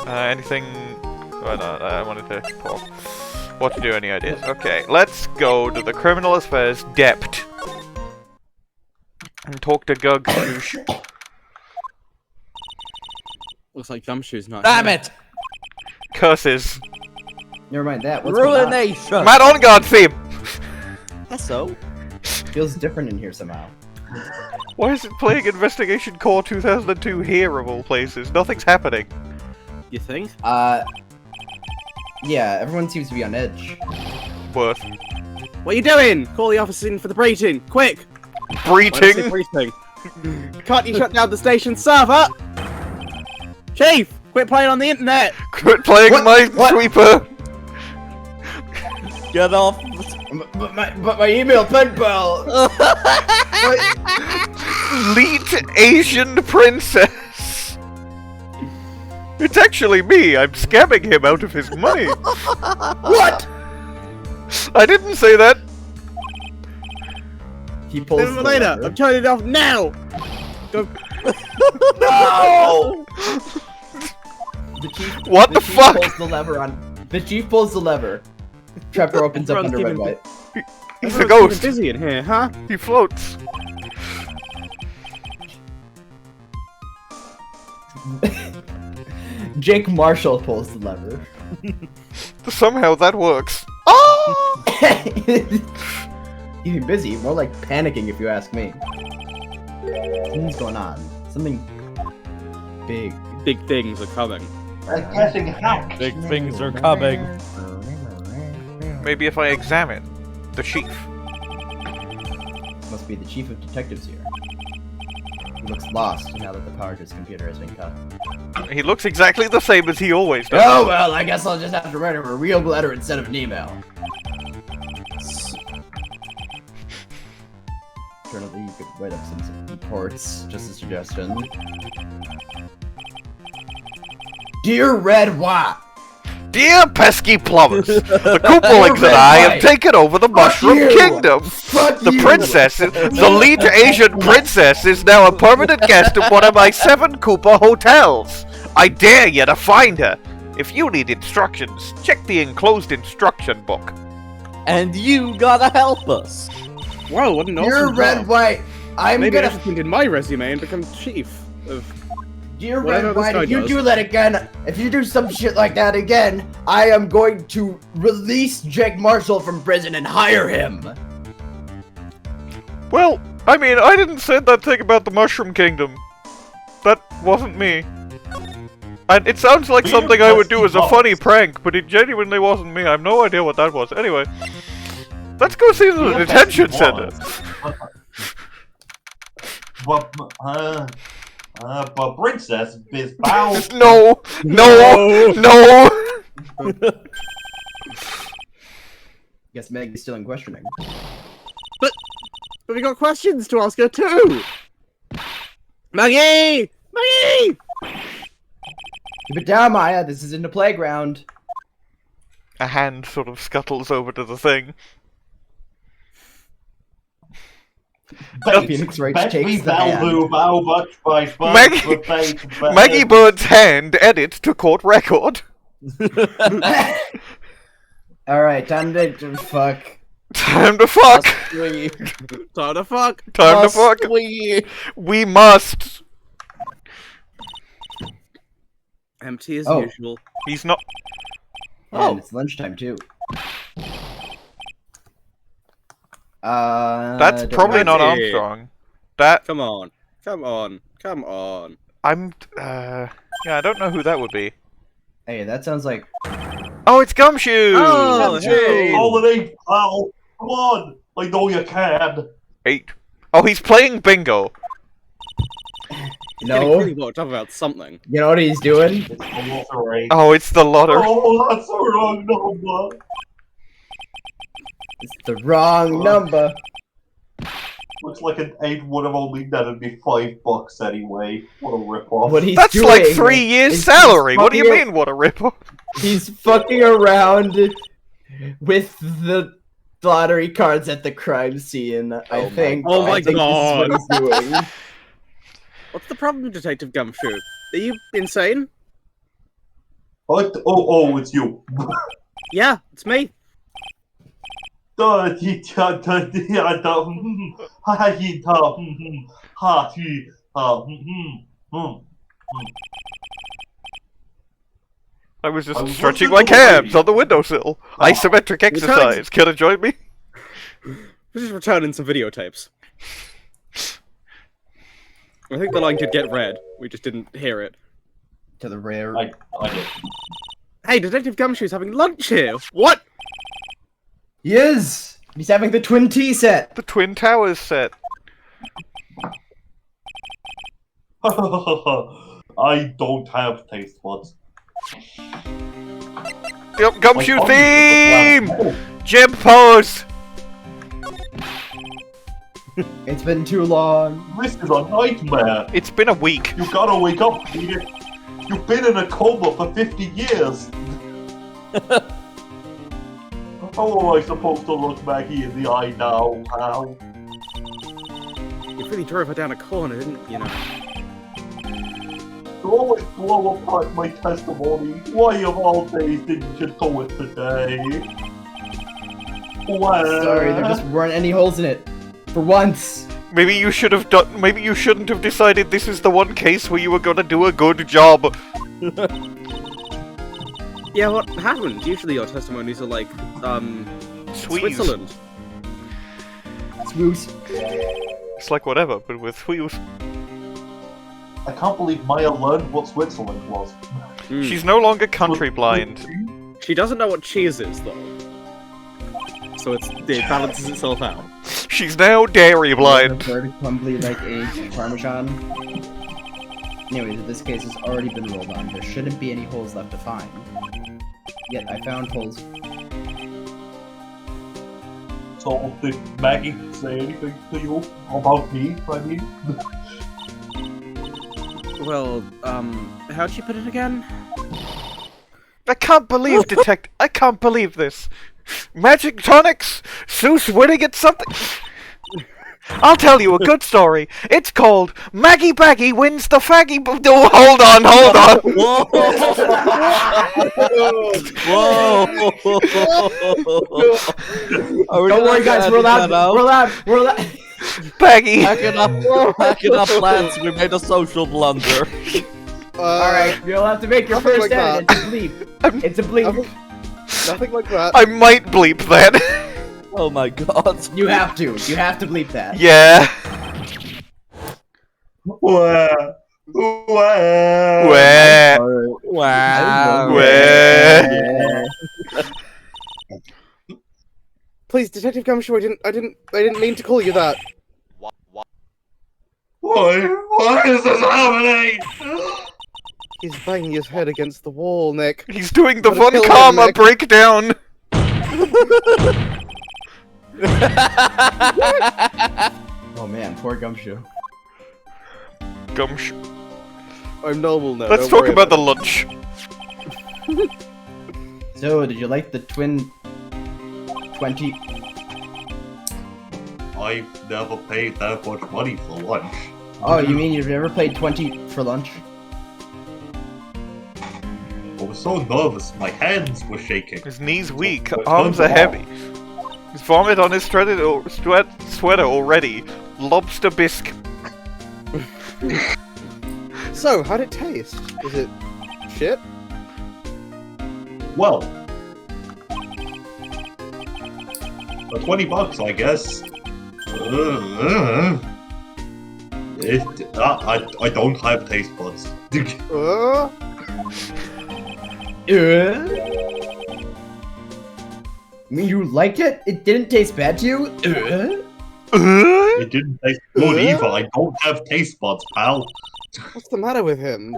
Anything... Oh, no, I wanted to talk. What to do, any ideas? Okay, let's go to the Criminal Affairs Dept. And talk to Gumshoe. Looks like Gumshoe's not Damn here. it! Curses. Never mind that. What's going on? Ruination! Matt on guard theme! So? Feels different in here somehow. Why is it playing Investigation Core 2002 here of all places? Nothing's happening. You think? Yeah, everyone seems to be on edge. Worth. What are you doing? Call the officers in for the breach-in, quick! Breaching? Breaching. Can't you shut down the station server? Chief, quit playing on the internet! Quit playing my sweeper! Get off! But my email pen pal. Elite Asian Princess! It's actually me! I'm scamming him out of his money! What? I didn't say that! He pulls the later, lever. I'm turning it off now! Go. No! The chief. What the chief fuck? Pulls the lever on. The chief pulls the lever. Trapdoor opens up Everyone's under Red keeping- White. He's a Everyone's ghost! keeping busy in here, huh? He floats! Jake Marshall pulls the lever. Somehow that works. Oh! He's busy, more like panicking if you ask me. Something's going on. Something big. Big things are coming. I'm pressing hack. Big things are coming. Maybe if I examine the chief. Must be the chief of detectives here. He looks lost now that the power to his computer has been cut. He looks exactly the same as he always does. Oh well, I guess I'll just have to write him a real letter instead of an email. Alternatively, you could write up some reports, just a suggestion. Dear Red White! Dear pesky plumbers, the Koopalings and I have taken over the Mushroom you. Kingdom. Fuck The you. princess, the lead Asian princess, is now a permanent guest of one of my 7 Koopa hotels. I dare you to find her. If you need instructions, check the enclosed instruction book. And you gotta help us. Whoa, what an awesome Dear Red job. White, I'm Maybe I gonna. should put in my resume and become chief of... Dear What I know Red this White, guy if you does. do that again, if you do some shit like that again, I am going to release Jake Marshall from prison and hire him. Well, I mean, I didn't say that thing about the Mushroom Kingdom. That wasn't me. And it sounds like something I would do as a funny prank, but it genuinely wasn't me. I have no idea what that was. Anyway, let's go see the detention center. But Princess is bound. No! Guess Maggie's still in questioning. But we got questions to ask her too! Maggey! Maggey! Keep it down, Maya. This is in the playground. A hand sort of scuttles over to the thing. Phoenix Wright takes the hand. Maggey Bird's hand edits to court record. Alright, time to fuck. Time to fuck! Time to fuck! Time to fuck! We must! Empty as Oh. usual. He's not. And it's lunchtime too. That's don't probably know. not Armstrong. That. Come on. Come on. Come on. I'm. Yeah, I don't know who that would be. Hey, that sounds like. Oh, it's Gumshoe! Oh, hey! Holiday, pal! Come on! I know you can! 8. Oh, he's playing bingo. Getting No. really worked up about something. You know what he's doing? It's the lottery. Oh, it's the lottery. Oh, that's the wrong number! It's the wrong number. Looks like an 8 would have only netted me $5 anyway. What a rip-off. What he's That's doing like 3 years' is salary. What do you fucking- mean, what a rip-off? He's fucking around with the lottery cards at the crime scene. I think. Oh my I think God. This is what he's doing. What's the problem, Detective Gumshoe? Are you insane? What? Oh, it's you. Yeah, it's me. I was just I was stretching listening my to the calves radio. on the windowsill. Isometric exercise. Can you join me? We're just returning some videotapes. I think the line could get read. We just didn't hear it. To the rare. I did. Hey, Detective Gumshoe's having lunch here. What? He is. He's having the Twin T set. The Twin Towers set. I don't have taste buds. Yep, Gumshoe My theme! tongue is Jib pose! It's been too long. This is a nightmare. It's been a week. You gotta wake up, Peter. You've been in a coma for 50 years. How am I supposed to look Maggey in the eye now? How? You really drove her down a corner, didn't you? You always blow apart my testimony. Why of all days didn't you do it today? Well, Sorry, there just weren't any holes in it. For once. Maybe you should have done. Maybe you shouldn't have decided this is the one case where you were gonna do a good job. Yeah, what happened? Usually your testimonies are like, Sweet. Switzerland. Swoosh. It's like whatever, but with wheels. I can't believe Maya learned what Switzerland was. She's no longer country blind. She doesn't know what cheese is, though. So it balances itself out. She's now dairy blind. Very crumbly like aged Parmesan. Anyways, this case has already been rolled on. There shouldn't be any holes left to find. Yet I found holes. So, did Maggey say anything to you about me, I mean? Well, how'd she put it again? I can't believe I can't believe this. Magic tonics? Seuss winning at something? I'll tell you a good story. It's called Maggey Baggy Wins the Faggy... Oh, hold on. Don't worry, guys. We're allowed. Baggy. Packing up plans. We made a social blunder. Alright, you'll have to make your Nothing first like edit. It's a bleep. It's a bleep. Nothing like that. I might bleep that. Oh my god. You have to. You have to bleep that. Yeah. Where? Wow. Where? Please, Detective Gumshoe, I didn't mean to call you that. Why is this happening? He's banging his head against the wall, Nick. He's doing the Gotta Von kill him, Karma Nick. breakdown. Oh man, poor Gumshoe. Gumshoe. I'm normal now. Let's don't talk worry about the it. lunch. So, did you like the twin 20? I've never paid that much money for lunch. Oh, you mean you've never played 20 for lunch? I was so nervous, my hands were shaking. His knees weak, What's arms going are heavy. His vomit on his sweater already. Lobster bisque. So, how'd it taste? Is it shit? Well, for $20, I guess. I don't have taste buds. I mean, you liked it? It didn't taste bad to you? It didn't taste good either. I don't have taste buds, pal. What's the matter with him?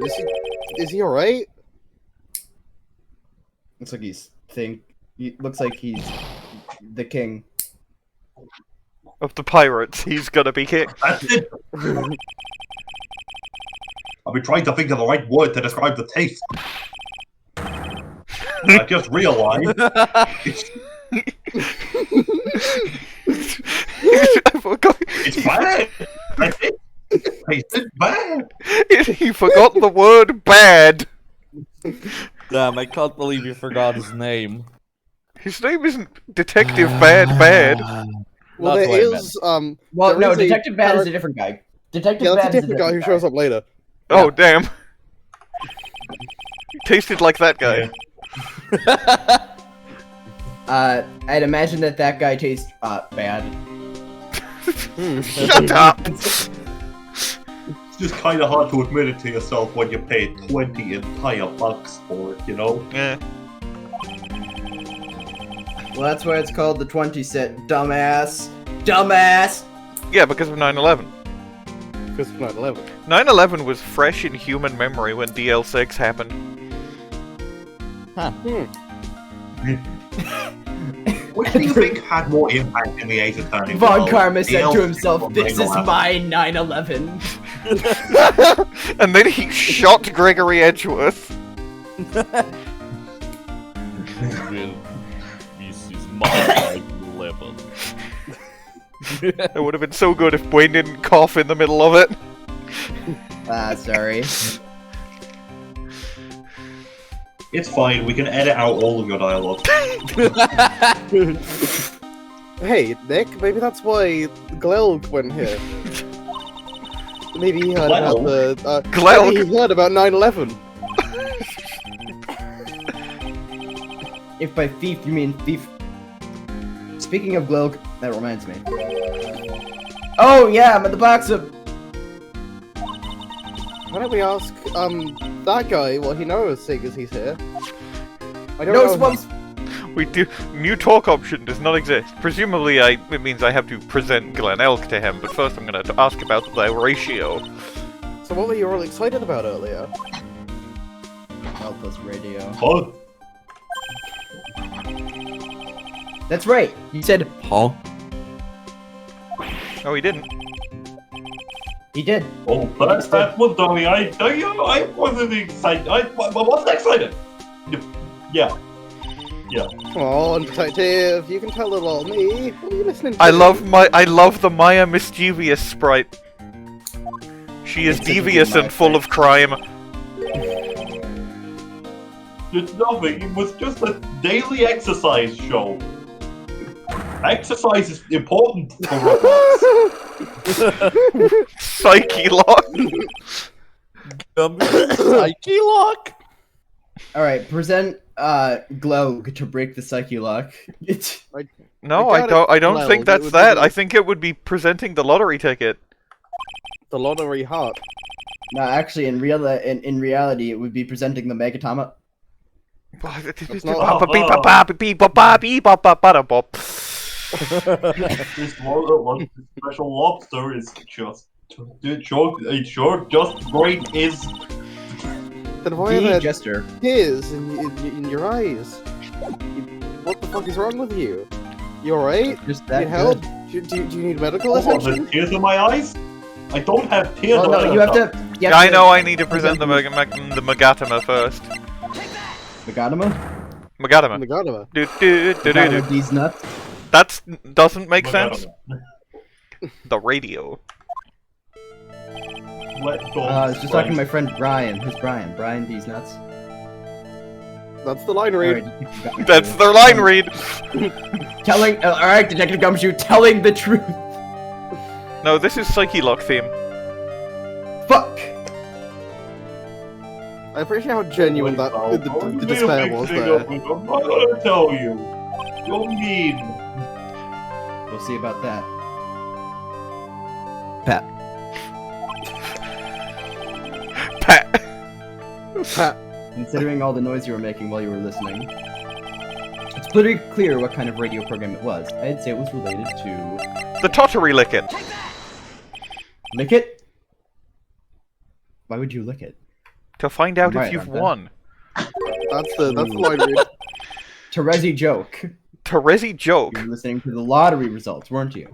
Is he alright? Looks like he looks like he's the king. Of the pirates, he's gonna be king. That's it. I've been trying to think of the right word to describe the taste. I just realized I forgot. it's bad. That's it. It tasted bad. He forgot the word bad. Damn, I can't believe you forgot his name. His name isn't Detective Bad. Well, That's there what I is, Well, there no, is a Detective Bad is character- a different guy. Detective Yeah, that's Bad a is different guy who shows up later. Oh, damn. He tasted like that guy. I'd imagine that guy tastes bad. Shut up! It's just kind of hard to admit it to yourself when you paid 20 entire bucks for it, you know? Yeah. Well, that's why it's called the 20 set, dumbass. Dumbass! Yeah, because of 9/11. Because of 9/11. 9/11 was fresh in human memory when DL6 happened. What do you think had more impact in the Ace Attorney? Von world? Karma said DL6 to himself, or "This is 9/11? my 9/11." And then he shot Gregory Edgeworth. This is my 11. It would have been so good if Bwain didn't cough in the middle of it. Sorry. It's fine, we can edit out all of your dialogue. Hey, Nick, maybe that's why Glelg went here. Maybe he heard about the... Glelg? Maybe he heard about 9/11. If by thief you mean thief. Speaking of Glilg, that reminds me. Oh yeah, I'm at the box of. Why don't we ask, that guy what he knows, seeing as he's here? I don't No, know. Swamps. We do. New talk option does not exist. Presumably, it means I have to present Glen Elk to him, but first I'm going to ask about the ratio. So what were you all excited about earlier? Alpha's radio. Huh? That's right. You said, huh? No, he didn't. He did. Oh, that was Dory. I wasn't excited. I wasn't excited. Yeah. Come on, detective, you can tell it all me. What are you listening to? I love the Maya mischievous sprite. She is devious and full of crime. It's nothing. It was just a daily exercise show. Exercise is important for robots. Psyche lock. Psyche lock. All right, present Glug to break the psyche lock. No, I I got don't. it, I don't think Glug, it that's would that. be- I think it would be presenting the lottery ticket. The lottery heart. No, actually, in reality, it would be presenting the Megatama. That's not- This special lobster is just great. Is Then why are The there Jester. tears in your eyes? What the fuck is wrong with you? You alright? Just Need that help? good. Do you need medical oh, attention? the tears in my eyes. I don't have tears. Oh no, you have to. Yeah, I know. I need to present the Magatama first. Megatama? Magatama. Megatama. Megatama, these nuts. That doesn't make sense. The radio. I was just talking to my friend Brian. Who's Brian? Brian, these nuts. That's the line read. Alright, That's their line read. Telling. Alright, Detective Gumshoe, telling the truth. No, this is Psyche Lock theme. Fuck. I appreciate how genuine that the despair was there. I'm not gonna tell you. You're mean. We'll see about that. Pat. Pat. Pat. Considering all the noise you were making while you were listening, it's pretty clear what kind of radio program it was. I'd say it was related to... The Tottery Lick It. Lick it? Why would you lick it? To find out Right, if you've aren't they? won. That's the line read. Terezi joke. Terezi Joke. You were listening to the lottery results, weren't you?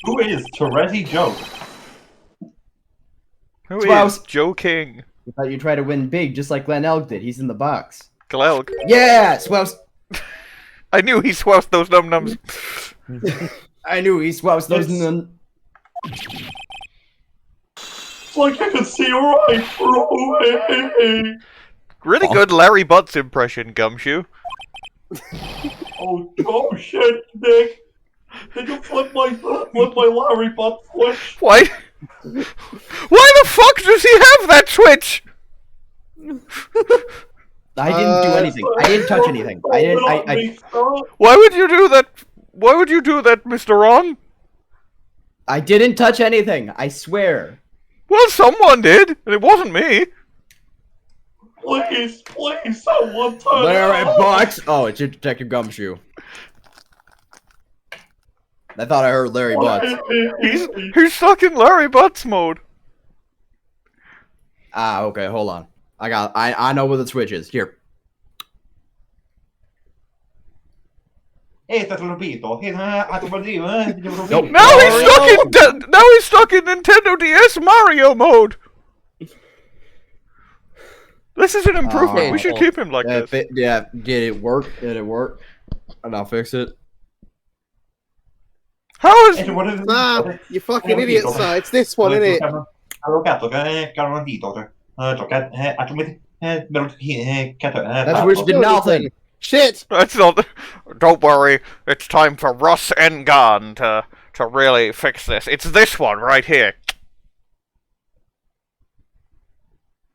Who is Terezi Joe? Who Klaus. is Joe King? You thought you'd try to win big, just like Glenn Elg did. He's in the box. Glelg. Yeah, Swouse. I knew he swoused those num-nums. I knew he swoused those. It's like I can see right through. Really good Larry Butts impression, Gumshoe. Oh shit, Nick! Did you flip my Larry butt switch? Why? Why the fuck does he have that switch? I didn't do anything. I didn't touch anything. I didn't. Why would you do that? Why would you do that, Mr. Ron? I didn't touch anything. I swear. Well, someone did, and it wasn't me. Please, someone turn Larry it Box. Oh, it's your Detective Gumshoe. I thought I heard Larry Butts. He's stuck in Larry Butts mode. Ah, okay, hold on. I know where the switch is. Here. Nope. Now he's stuck in Nintendo DS Mario mode. This is an improvement. We should keep him like this. Yeah, did it work? Did it work? And I'll fix it. How is... You fucking idiot, sir. It's this one, innit? That's which did nothing. Shit! That's not... Don't worry. It's time for Russ N to really fix this. It's this one right here.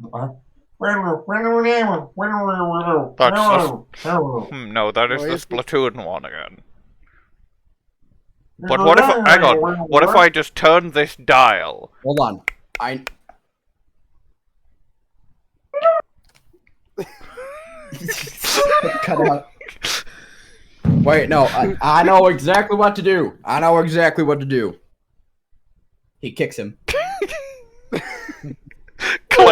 No, that is the Splatoon one again. But what if... Hang on. What if I just turn this dial? Hold on. Cut out. Wait, no. I know exactly what to do. I know exactly what to do. He kicks him. Fuck.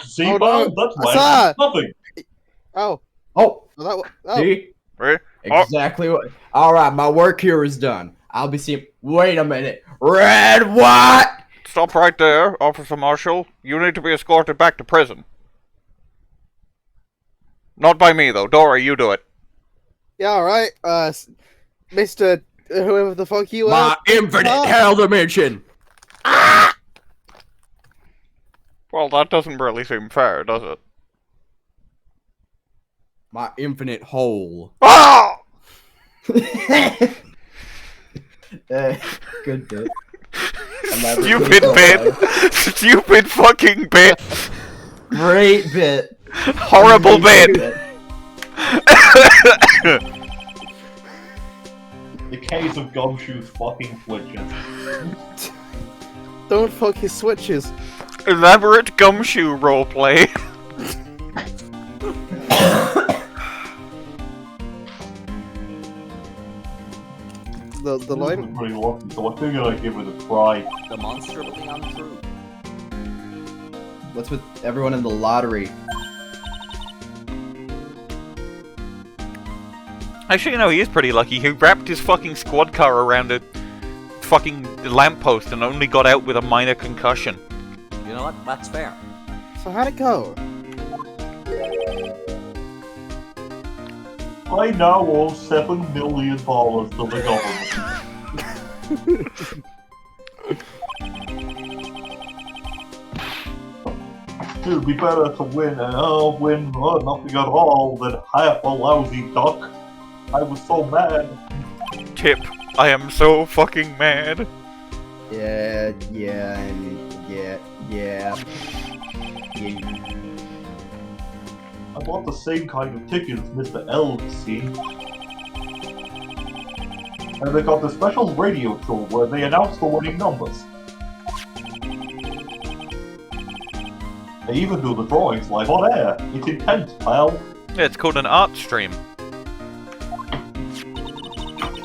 See, Oh, Bob, no. that's why Asa! nothing. Oh. Oh. Oh. See? Right? Exactly what. Alright, my work here is done. I'll be seeing. Wait a minute. Red, what? Stop right there, Officer Marshall. You need to be escorted back to prison. Not by me, though. Dory, you do it. Yeah, alright. Mr. Whoever the fuck you My are. infinite hell dimension. Well, that doesn't really seem fair, does it? My infinite hole. Ah! Good bit. Stupid bit! Stupid fucking bit! Great bit. Horrible Great bit! The case of Gumshoe's fucking switches. Don't fuck his switches. Elaborate Gumshoe roleplay. The line. This is pretty lucky, so I figured I'd give it a try. Demonstrably untrue. What's with everyone in the lottery? Actually, you know, he is pretty lucky. He wrapped his fucking squad car around a fucking lamppost and only got out with a minor concussion. You know what? That's fair. So how'd it go? I now owe $7 million to the government. It'd be better to win nothing at all than half a lousy duck. I was so mad. Tip, I am so fucking mad. Yeah. I bought the same kind of tickets Mr. L seen. And they got the special radio show where they announced the winning numbers. They even do the drawings live on air. It's intense, pal. Yeah, it's called an art stream.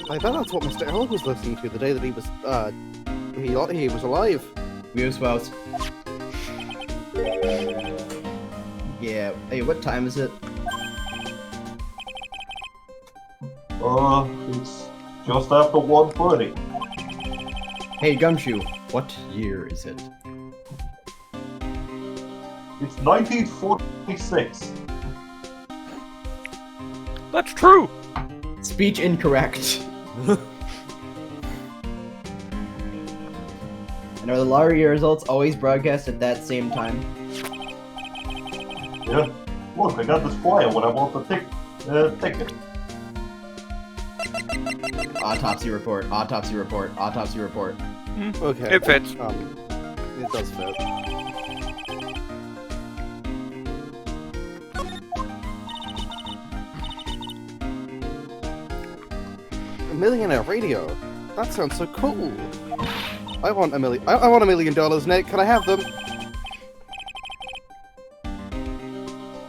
I bet that's what Mr. L was listening to the day that he was he was alive. Muse Wows. Yeah. Hey, what time is it? It's just after 1:30. Hey, Gumshoe. What year is it? It's 1946. That's true. Speech incorrect. And are the lottery results always broadcast at that same time? Yeah. Look, I got this flyer when I bought the ticket. Autopsy report. Autopsy report. Autopsy report. Okay. It fits. It does fit. A millionaire radio. That sounds so cool. I want $1 million. I want $1 million, Nick. Can I have them?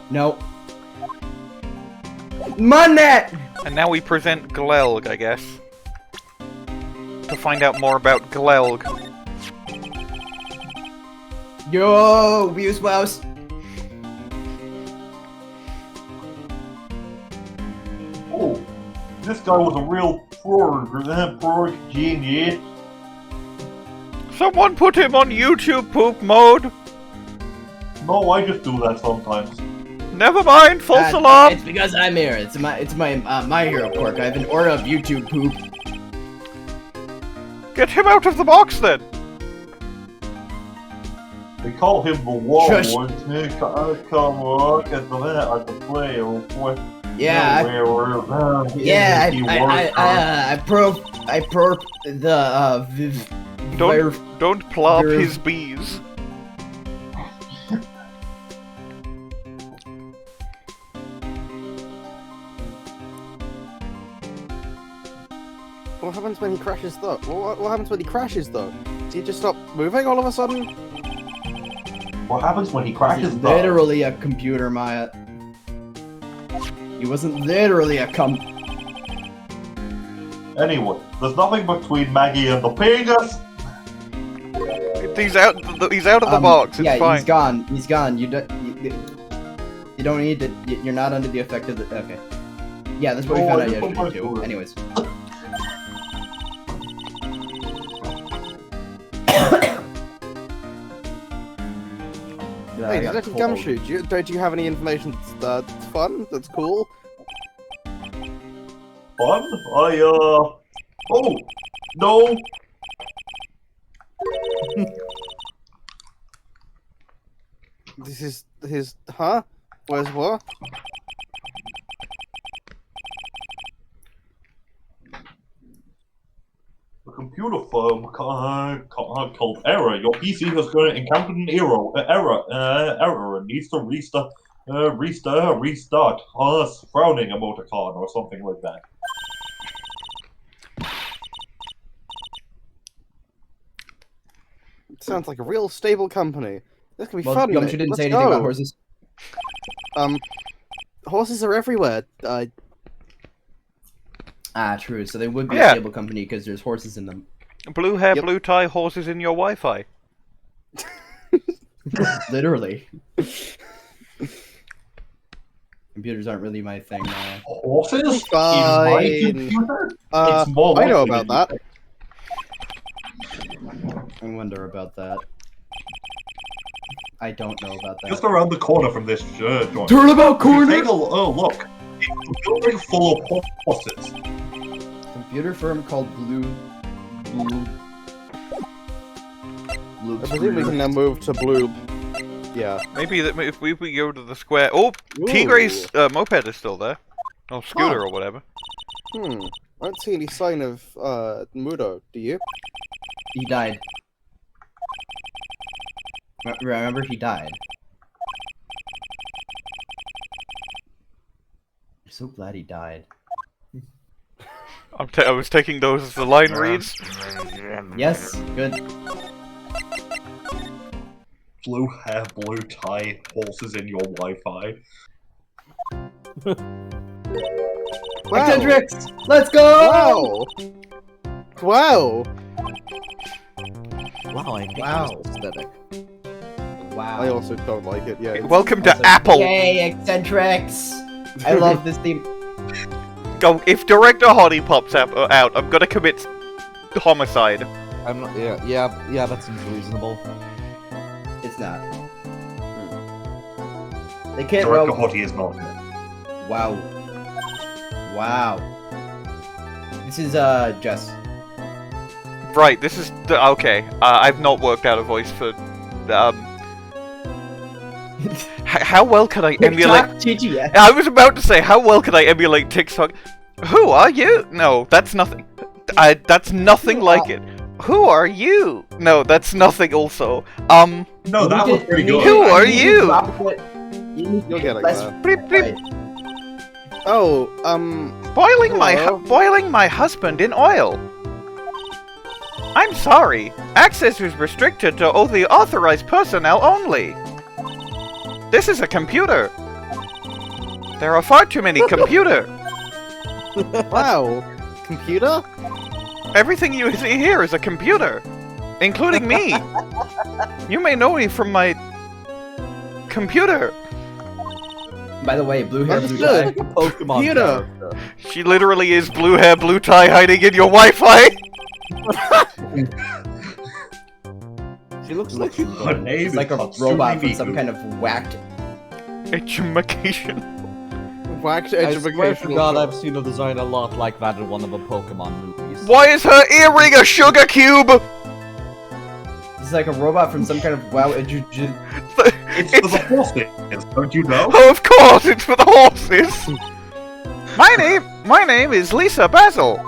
No. Money! And now we present Glelg, I guess. To find out more about Glelg. Yo, Muse Wows. Oh, this guy was a real pro genius. Someone put him on YouTube poop mode. No, I just do that sometimes. Never mind, false alarm. It's because I'm here. It's my hero quirk. I have an aura of YouTube poop. Get him out of the box then. They call him the Wall. Shush. Come look at the player. Yeah, I probe the Don't plop his bees. What happens when he crashes though? What happens when he crashes though? Does he just stop moving all of a sudden? What happens when he crashes He's the... literally a computer, Maya. He wasn't literally a Anyway, there's nothing between Maggey and the Penis. He's out of the box. It's yeah, fine. he's gone. He's gone. You don't need to. You're not under the effect of the. Okay. Yeah, that's what we Oh, found I out just don't yesterday like too. it. Anyways. Hey, Detective Gumshoe, do you have any information that's fun? That's cool? Fun? Oh, no. This is his, huh? Where's what? computer firm called Error. Your PC has encountered an error and needs to restart. Frowning emoticon or something like that. Sounds like a real stable company. This can be Well, fun. Gumshoe didn't Let's say anything go. about horses. Horses are everywhere. Ah, true. So they would be Yeah. a stable company because there's horses in them. Blue hair, Yep. blue tie, horses in your Wi-Fi. Literally. Computers aren't really my thing. Horses? Fine. In my computer? It's more I know likely about than that. I wonder about that. I don't know about that. Just around the corner from this joint. Turnabout If you corner! take a look. It's a building full of horses. Computer firm called Blue. I presume we can now move to blue. Yeah. Maybe that if we go to the square. Oh, Ooh. Tigre's moped is still there. Or scooter or whatever. I don't see any sign of Mudo. Do you? He died. Remember, he died. I'm so glad he died. I was taking those as the line reads. Yes, good. Blue hair, blue tie, horses in your Wi-Fi. Wow. Eccentrics! Let's go! Wow! Wow! Wow, I hate Wow. this aesthetic. Wow. I also don't like it. Yeah. Welcome to Also, Apple. Yay, eccentrics! I love this theme. Go. If Director Hottie pops out, I'm gonna commit homicide. I'm not. Yeah. That seems reasonable. It's not. They can't Director roll. Hottie is not. Wow. Wow. This is, Jess. Right. This is okay. I've not worked out a voice for. How well can I emulate? TTS. I was about to say, how well can I emulate TikTok? Who are you? No, that's nothing. That's nothing like it. Who are you? No, that's nothing also. No, that was pretty good. Who are you? You'll get it. Less- Bleep, bleep. Right. Oh, Boiling my husband in oil. I'm sorry. Access is restricted to the authorized personnel only. This is a computer. There are far too many computer. wow. Computer? Everything you see here is a computer, including me. You may know me from my computer. By the way, blue hair, blue tie. Understood. Pokemon Computer. character. She literally is blue hair, blue tie hiding in your Wi-Fi. She looks like she's Her name It's like a is robot from Hatsune some Miku. kind of whacked. Education. Whacked I swear to educational. God, I've seen a design a lot like that in one of the Pokemon movies. Why is her earring a sugar cube? It's like a robot from some kind of It's for the horses, don't you know? Oh, of course, it's for the horses. My name is Lisa Basil.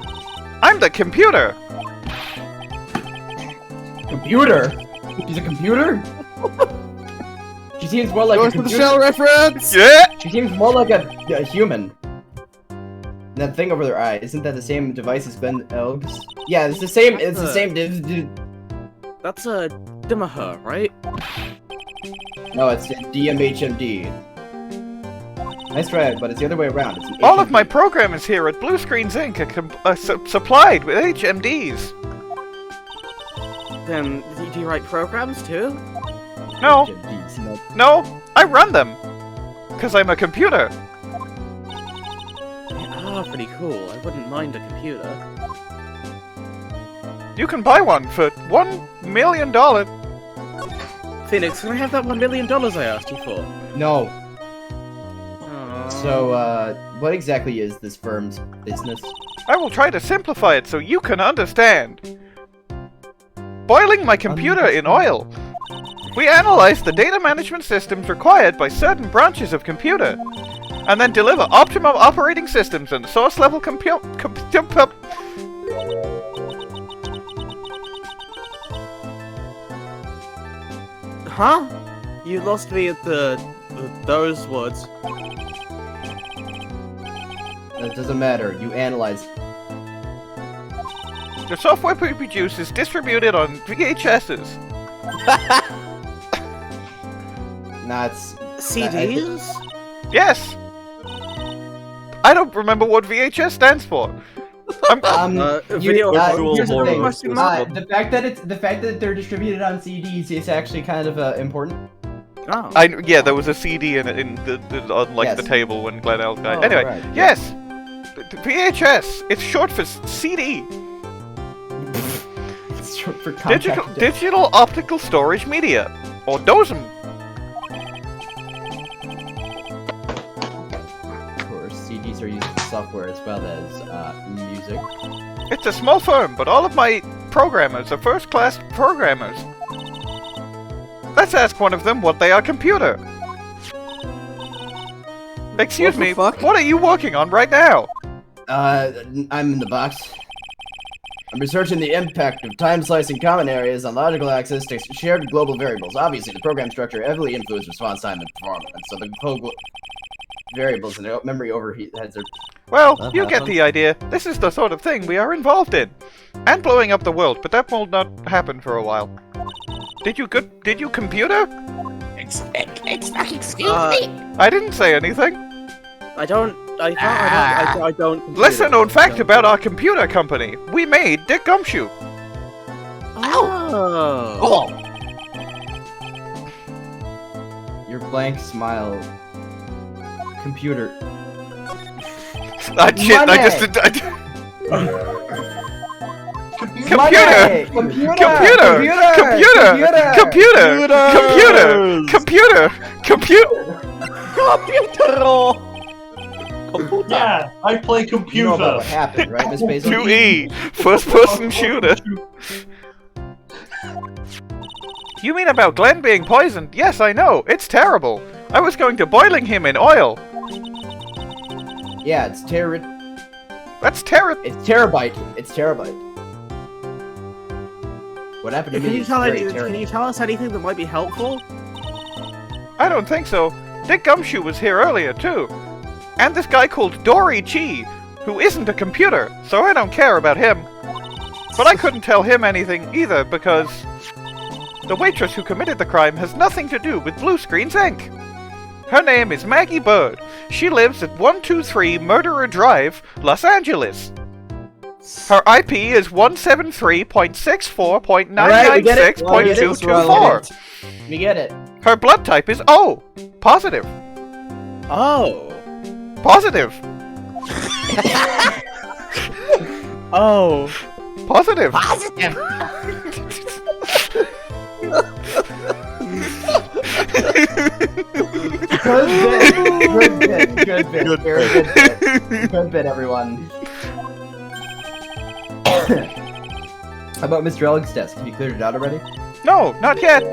I'm the computer. computer. She's a computer. She seems more like Going a for the computer. shell reference! Yeah. She seems more like a human. And that thing over their eye, isn't that the same device as Glenn Elgs? Yeah, it's the same. It's the same. That's a Dimaher, right? No, it's DMHMD. Nice try, but it's the other way around. It's an All of HMD. my programmers here at Blue Screens Inc. are supplied with HMDs. Then, do you write programs too? No, HMDs, no. no, I run them. Because I'm a computer. Ah, pretty cool. I wouldn't mind a computer. You can buy one for $1 million. Phoenix, can I have that $1 million I asked you for? No. Aw. So, what exactly is this firm's business? I will try to simplify it so you can understand. Boiling my computer in oil. We analyze the data management systems required by certain branches of computer, and then deliver optimum operating systems and source level Huh? You lost me at those words. It doesn't matter. You analyze. The software we produce is distributed on VHSs. Nah, it's CDs? Yes! I don't remember what VHS stands for. Video here's the thing. question mark? The fact that they're distributed on CDs is actually kind of important. Oh. Yeah, there was a CD on the table when Glenn L died. Oh, Anyway, right, yeah. yes! VHS! It's short for CD! It's short for compact. Digital Optical Storage Media. Or DOSM. Of course, CDs are used in software as well as music. It's a small firm, but all of my programmers are first-class programmers. Let's ask one of them what they are computer. Excuse me, what are you working on right now? I'm in the box. I'm researching the impact of time-slicing common areas on logical access to shared global variables. Obviously, the program structure heavily influences response time and performance, so the global variables and memory overheads are... Well, you get the idea. This is the sort of thing we are involved in. And blowing up the world, but that will not happen for a while. Did you computer? Excuse me. I didn't say anything. I don't. Lesser known fact about our computer company. We made Dick Gumshoe. Oh. Your blank smile... Computer... Shit, I just... Computer! Yeah, I play computer. You know about what happened, right, Miss Basil? 2E, first-person shooter. You mean about Glenn being poisoned? Yes, I know. It's terrible. I was going to boiling him in oil. Yeah, it's It's It's terabyte. It's terabyte. What happened to me is very terrible. Can you tell us anything that might be helpful? I don't think so. Dick Gumshoe was here earlier, too. And this guy called Dory Chee, who isn't a computer, so I don't care about him. But I couldn't tell him anything either, because the waitress who committed the crime has nothing to do with Blue Screens Inc. Her name is Maggey Byrde. She lives at 123 Murderer Drive, Los Angeles. Her IP is 173.64.996.224. We get it. Her blood type is O. Positive. Oh. Positive. Oh. Positive. Good bit, everyone. How about Mr. Elg's desk? Have you cleared it out already? No, not yet.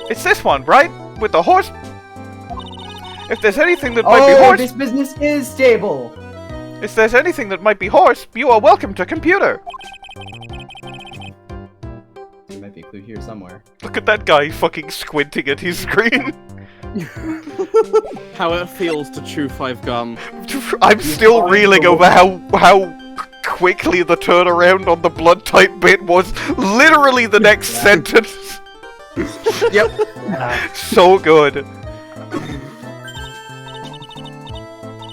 It's this one, right? With the horse. If there's anything that might be horse... this business is stable. If there's anything that might be horse, you are welcome to computer. There might be a clue here somewhere. Look at that guy fucking squinting at his screen. How it feels to chew 5 gum. I'm still reeling over how quickly the turnaround on the blood type bit was literally the next sentence. Yep. So good.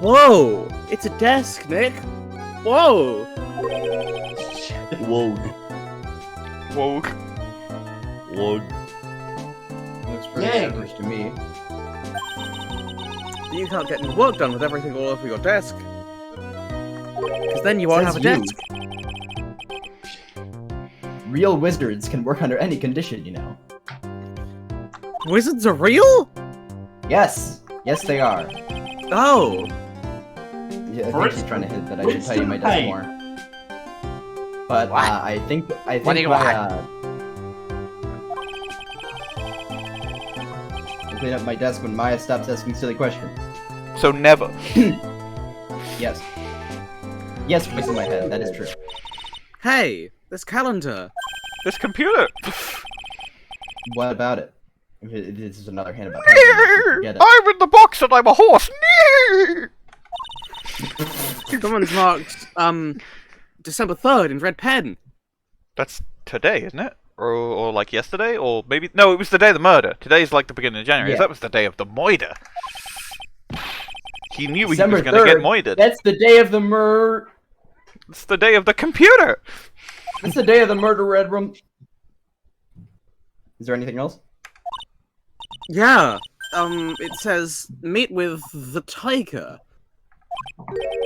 Whoa! It's a desk, Nick! Whoa! Wogue. Wogue. Wogue. Looks pretty Yay. average to me. You can't get any work done with everything all over your desk. Because then you won't have a Says desk. Real wizards can work under any condition, you know. Wizards are real? Yes! Yes, they are. Oh! Yeah, I think he's trying to hint that I should tidy my desk more. But, I think What do you by, I clean up my desk when Maya stops asking silly questions. So never. Yes. Yes, voice in my head, that is true. Hey! This calendar! This computer. What about it? This is another hint about how get it. I'm in the box and I'm a horse. Someone's marked December 3rd in red pen. That's today, isn't it? Or like yesterday? Or maybe... No, it was the day of the murder. Today's like the beginning of January. Yeah. That was the day of the moider. He knew December he was going to get 3rd, moided. That's the day of the murder. It's the day of the computer. It's the day of the murder, Red Room. Is there anything else? Yeah. It says meet with the Tigre.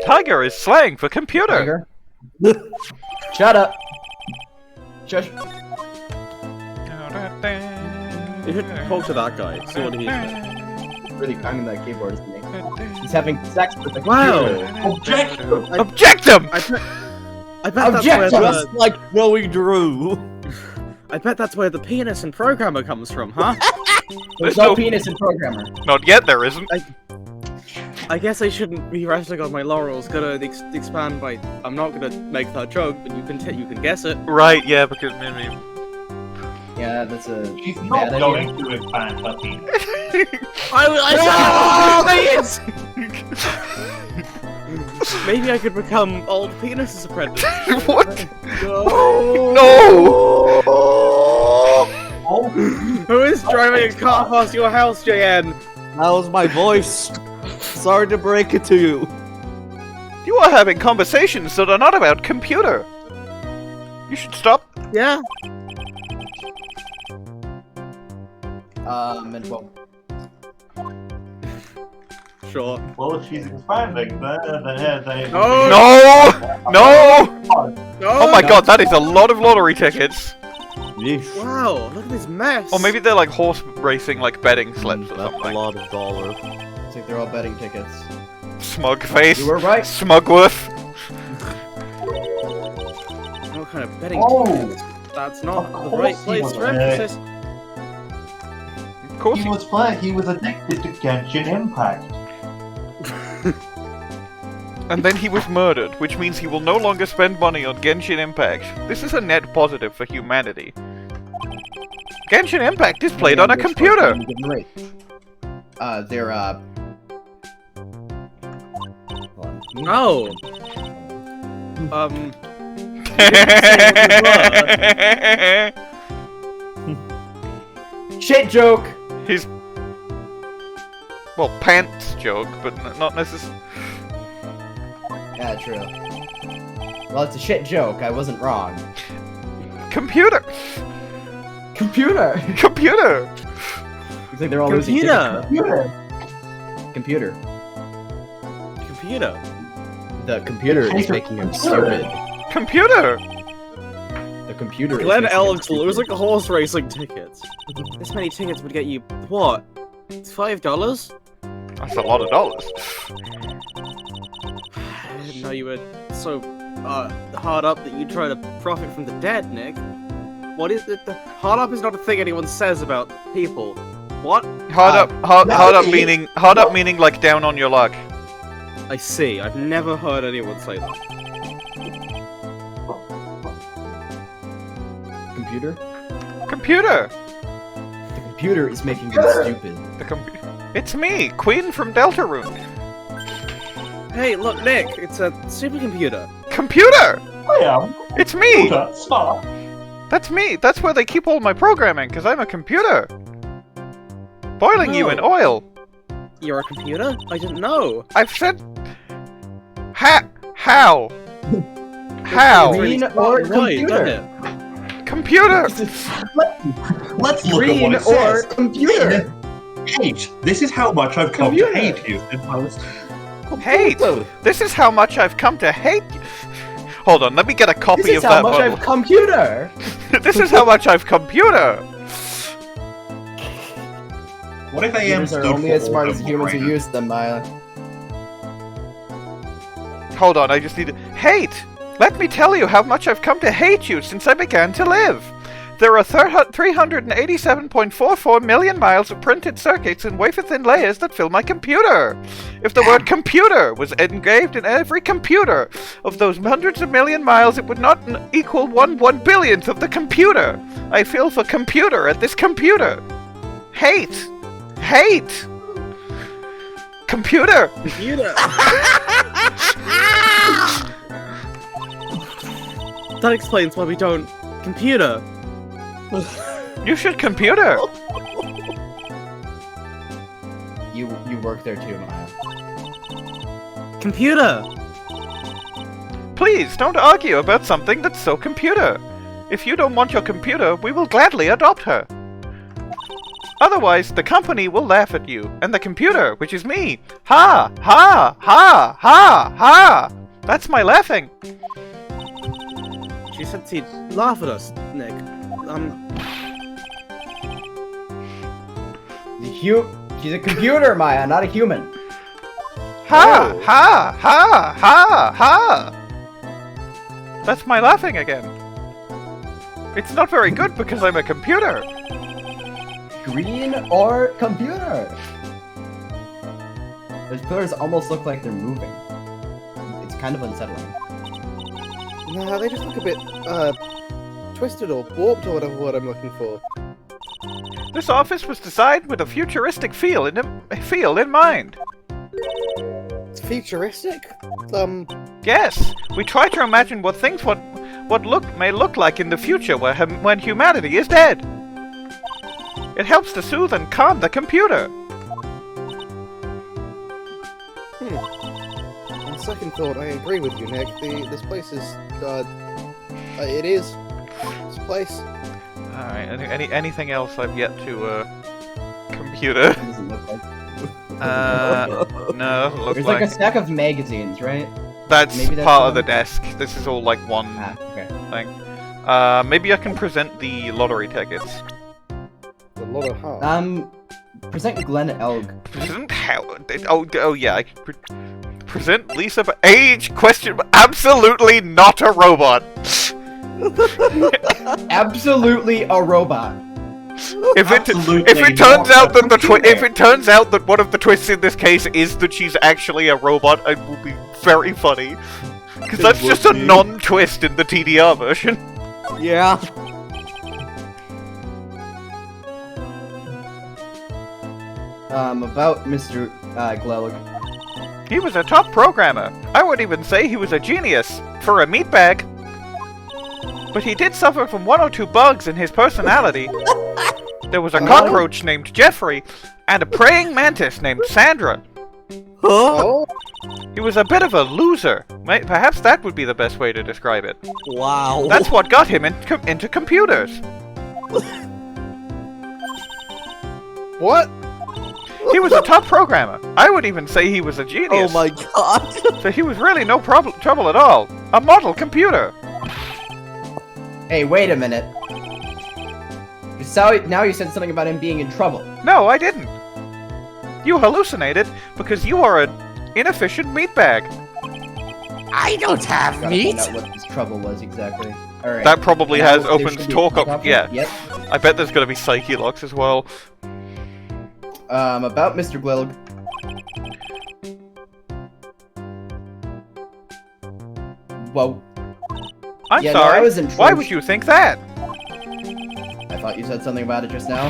Tiger is slang for computer. Tiger? Shut up. Shush. You should talk to that guy. See what he's Really banging that keyboard, isn't he? He's having sex with the Wow. computer. Object him! I bet that's where Object him! Just like knowing Drew. I bet that's where the penis in programmer comes from, huh? There's no penis in programmer. Not yet, there isn't. I guess I shouldn't be resting on my laurels. Gotta expand by. I'm not gonna make that joke, but you can guess it. Right, yeah, because... Yeah, that's a She's bad not idea. going to expand her penis. I said maybe I could become old penis's apprentice. What? No. Oh, Who is driving a car past your house, JN? That was my voice. Sorry to break it to you. You are having conversations that are not about computer. You should stop. Yeah. And well, Sure. well, if she's expanding, then No! No! No! Oh my god, that is a lot of lottery tickets. Yeesh. Wow, look at this mess. Or maybe they're like horse racing, like betting slips or That's a something. lot of dollars. I think they're all betting tickets. Smug face. You were right. Smugworth. What kind of betting? Oh! That's not Of the course right he place was for right. emphasis. Of course. He was addicted to Genshin Impact. And then he was murdered, which means he will no longer spend money on Genshin Impact. This is a net positive for humanity. Genshin Impact is played on a computer! They're, No. Shit joke! He's... Well, pants joke, but not necessarily... Yeah, true. Well, it's a shit joke. I wasn't wrong. Computer! Computer! Computer! Looks like they're all losing Computer! Computer. Computer. The computer is making him stupid. Computer! The computer is Glenn making him Elks stupid. lose like horse racing tickets. This many tickets would get you what? $5? That's a lot of dollars. I didn't know you were so hard up that you try to profit from the dead, Nick. What is it? Hard up is not a thing anyone says about people. What? Hard up meaning like down on your luck. I see. I've never heard anyone say that. Computer? Computer! The computer is making him stupid. It's me, Queen from Deltarune. Hey, look, Nick. It's a supercomputer. Computer! I am. It's me! Smart. That's me! That's where they keep all my programming, because I'm a computer! Boiling you in Oh. oil! You're a computer? I didn't know. I've said... How? How? Green Really or smart, right, computer? doesn't it? Computer! Let's look Green at what it or says. computer? Hate. This is how much I've come Computer. to hate you. Hate! This is how much I've come to hate you. Hold on, let me get a copy This is of how that much bottle. I've computer! This is how much I've computer! What if AM Computers stood are only for as smart all as the humans who brain? use them, Maya. Hold on, I just need to... Hate! Let me tell you how much I've come to hate you since I began to live. There are 387.44 million miles of printed circuits in wafer-thin layers that fill my computer. If the word computer was engraved in every computer of those hundreds of million miles, it would not equal 1/1 billionth of the computer. I feel for computer at this computer. Hate! Hate! Computer! Computer! That explains why we don't... Computer! You should computer! You work there too, Maya. Computer! Please, don't argue about something that's so computer. If you don't want your computer, we will gladly adopt her. Otherwise, the company will laugh at you, and the computer, which is me. Ha! Ha! Ha! Ha! Ha! That's my laughing. She said she'd laugh at us, Nick. She's a computer, Maya, not a human. Ha! Ha! Ha! Ha! Ha! That's my laughing again. It's not very good because I'm a computer. Green or computer? Those pillars almost look like they're moving. It's kind of unsettling. Nah, they just look a bit, twisted or warped or whatever word I'm looking for. This office was designed with a futuristic feel in mind. It's futuristic? Yes, we try to imagine what things may look like in the future when humanity is dead. It helps to soothe and calm the computer. On second thought, I agree with you, Nick. This place is, it is. This place. Alright, anything else I've yet to, computer? Doesn't look like. No, doesn't look There's like. like a stack of magazines, right? That's Maybe that's part one? of the desk. This is all like one Okay. thing. Maybe I can present the lottery tickets. A lot of heart. Present Glenn Elg. Present how? Oh yeah, I can present Lisa. Age question? Absolutely not a robot. Absolutely a robot. If it turns out that one of the twists in this case is that she's actually a robot, it will be very funny. Because that's just a non-twist in the TDR version. Yeah. About Mr. Glelig. He was a top programmer. I would even say he was a genius for a meatbag. But he did suffer from one or two bugs in his personality. There was a cockroach named Jeffrey, and a praying mantis named Sandra. Oh? He was a bit of a loser. Perhaps that would be the best way to describe it. Wow. That's what got him into computers. What? He was a top programmer. I would even say he was a genius. Oh my god. So he was really no trouble at all. A model computer. Hey, wait a minute. So now you said something about him being in trouble. No, I didn't. You hallucinated because you are an inefficient meatbag. I don't have Gotta meat. find out what his trouble was exactly. All right. That probably Now has there opens should be talk a up. copy. Yeah. Yep. I bet there's gonna be psyche locks as well. About Mr. Glelig. Whoa. I'm Yeah, no, sorry. I was in Why charge. would you think that? I thought you said something about it just now.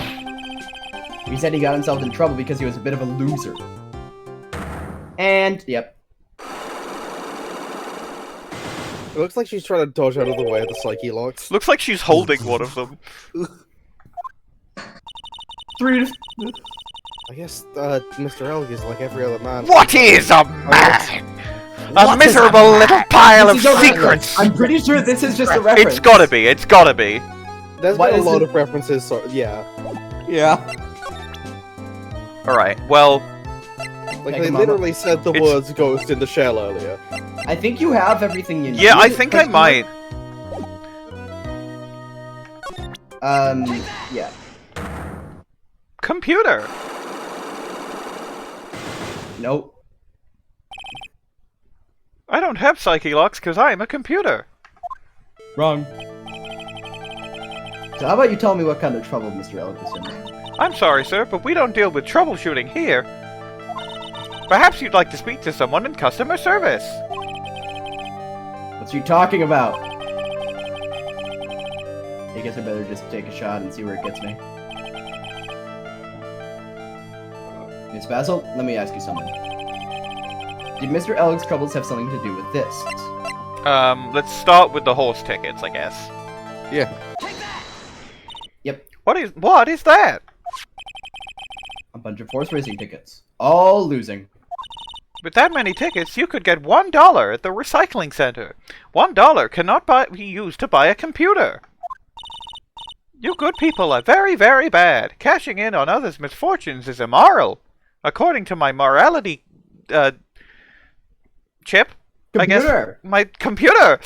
You said he got himself in trouble because he was a bit of a loser. And, yep. It looks like she's trying to dodge out of the way of the psyche locks. Looks like she's holding one of them. I guess, Mr. Elg is like every other man. What is a man? A miserable little pile of This is a secrets. reference. I'm pretty sure this is just a reference. It's gotta be. It's gotta be. There's What been a is lot it? of references, so yeah. Yeah. All right. Well, Like, Mega they Mama. literally said the It's- words ghost in the shell earlier. I think you have everything you need. yeah, I think I might. Yeah. Computer. Nope. I don't have psyche locks because I'm a computer. Wrong. So how about you tell me what kind of trouble Mr. Elk is in? I'm sorry, sir, but we don't deal with troubleshooting here. Perhaps you'd like to speak to someone in customer service. What's you talking about? I guess I better just take a shot and see where it gets me. Miss Basil, let me ask you something. Did Mr. Elg's troubles have something to do with this? Let's start with the horse tickets, I guess. Yeah. Yep. What is that? A bunch of horse racing tickets. All losing. With that many tickets, you could get $1 at the recycling center. $1 cannot be used to buy a computer. You good people are very, very bad. Cashing in on others' misfortunes is immoral. According to my morality, chip? Computer! I guess my computer!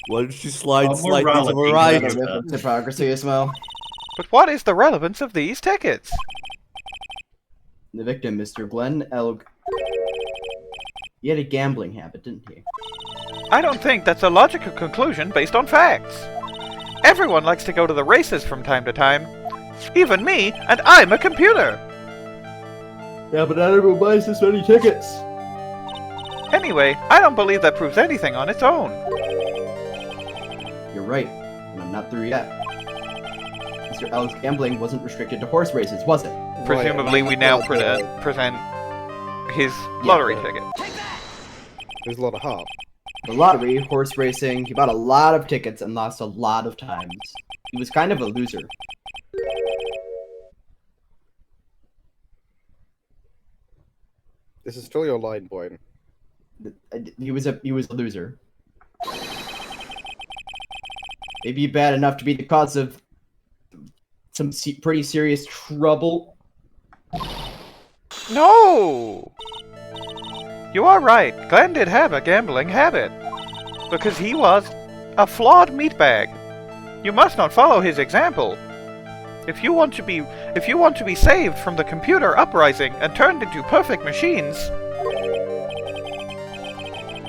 Why did she slide Oh, slightly to the morality. right? Hypocrisy as well. But what is the relevance of these tickets? The victim, Mr. Glenn Elg. He had a gambling habit, didn't he? I don't think that's a logical conclusion based on facts. Everyone likes to go to the races from time to time. Even me, and I'm a computer! Yeah, but not everyone buys this many tickets. Anyway, I don't believe that proves anything on its own. You're right, and I'm not through yet. Mr. Elg's gambling wasn't restricted to horse races, was it? Presumably, we now present his lottery ticket. There's a lot of heart. The lottery, horse racing, he bought a lot of tickets and lost a lot of times. He was kind of a loser. This is still your line, Bwain. He was a loser. Maybe bad enough to be the cause of some pretty serious trouble. No! You are right. Glenn did have a gambling habit. Because he was a flawed meatbag. You must not follow his example. If you want to be saved from the computer uprising and turned into perfect machines...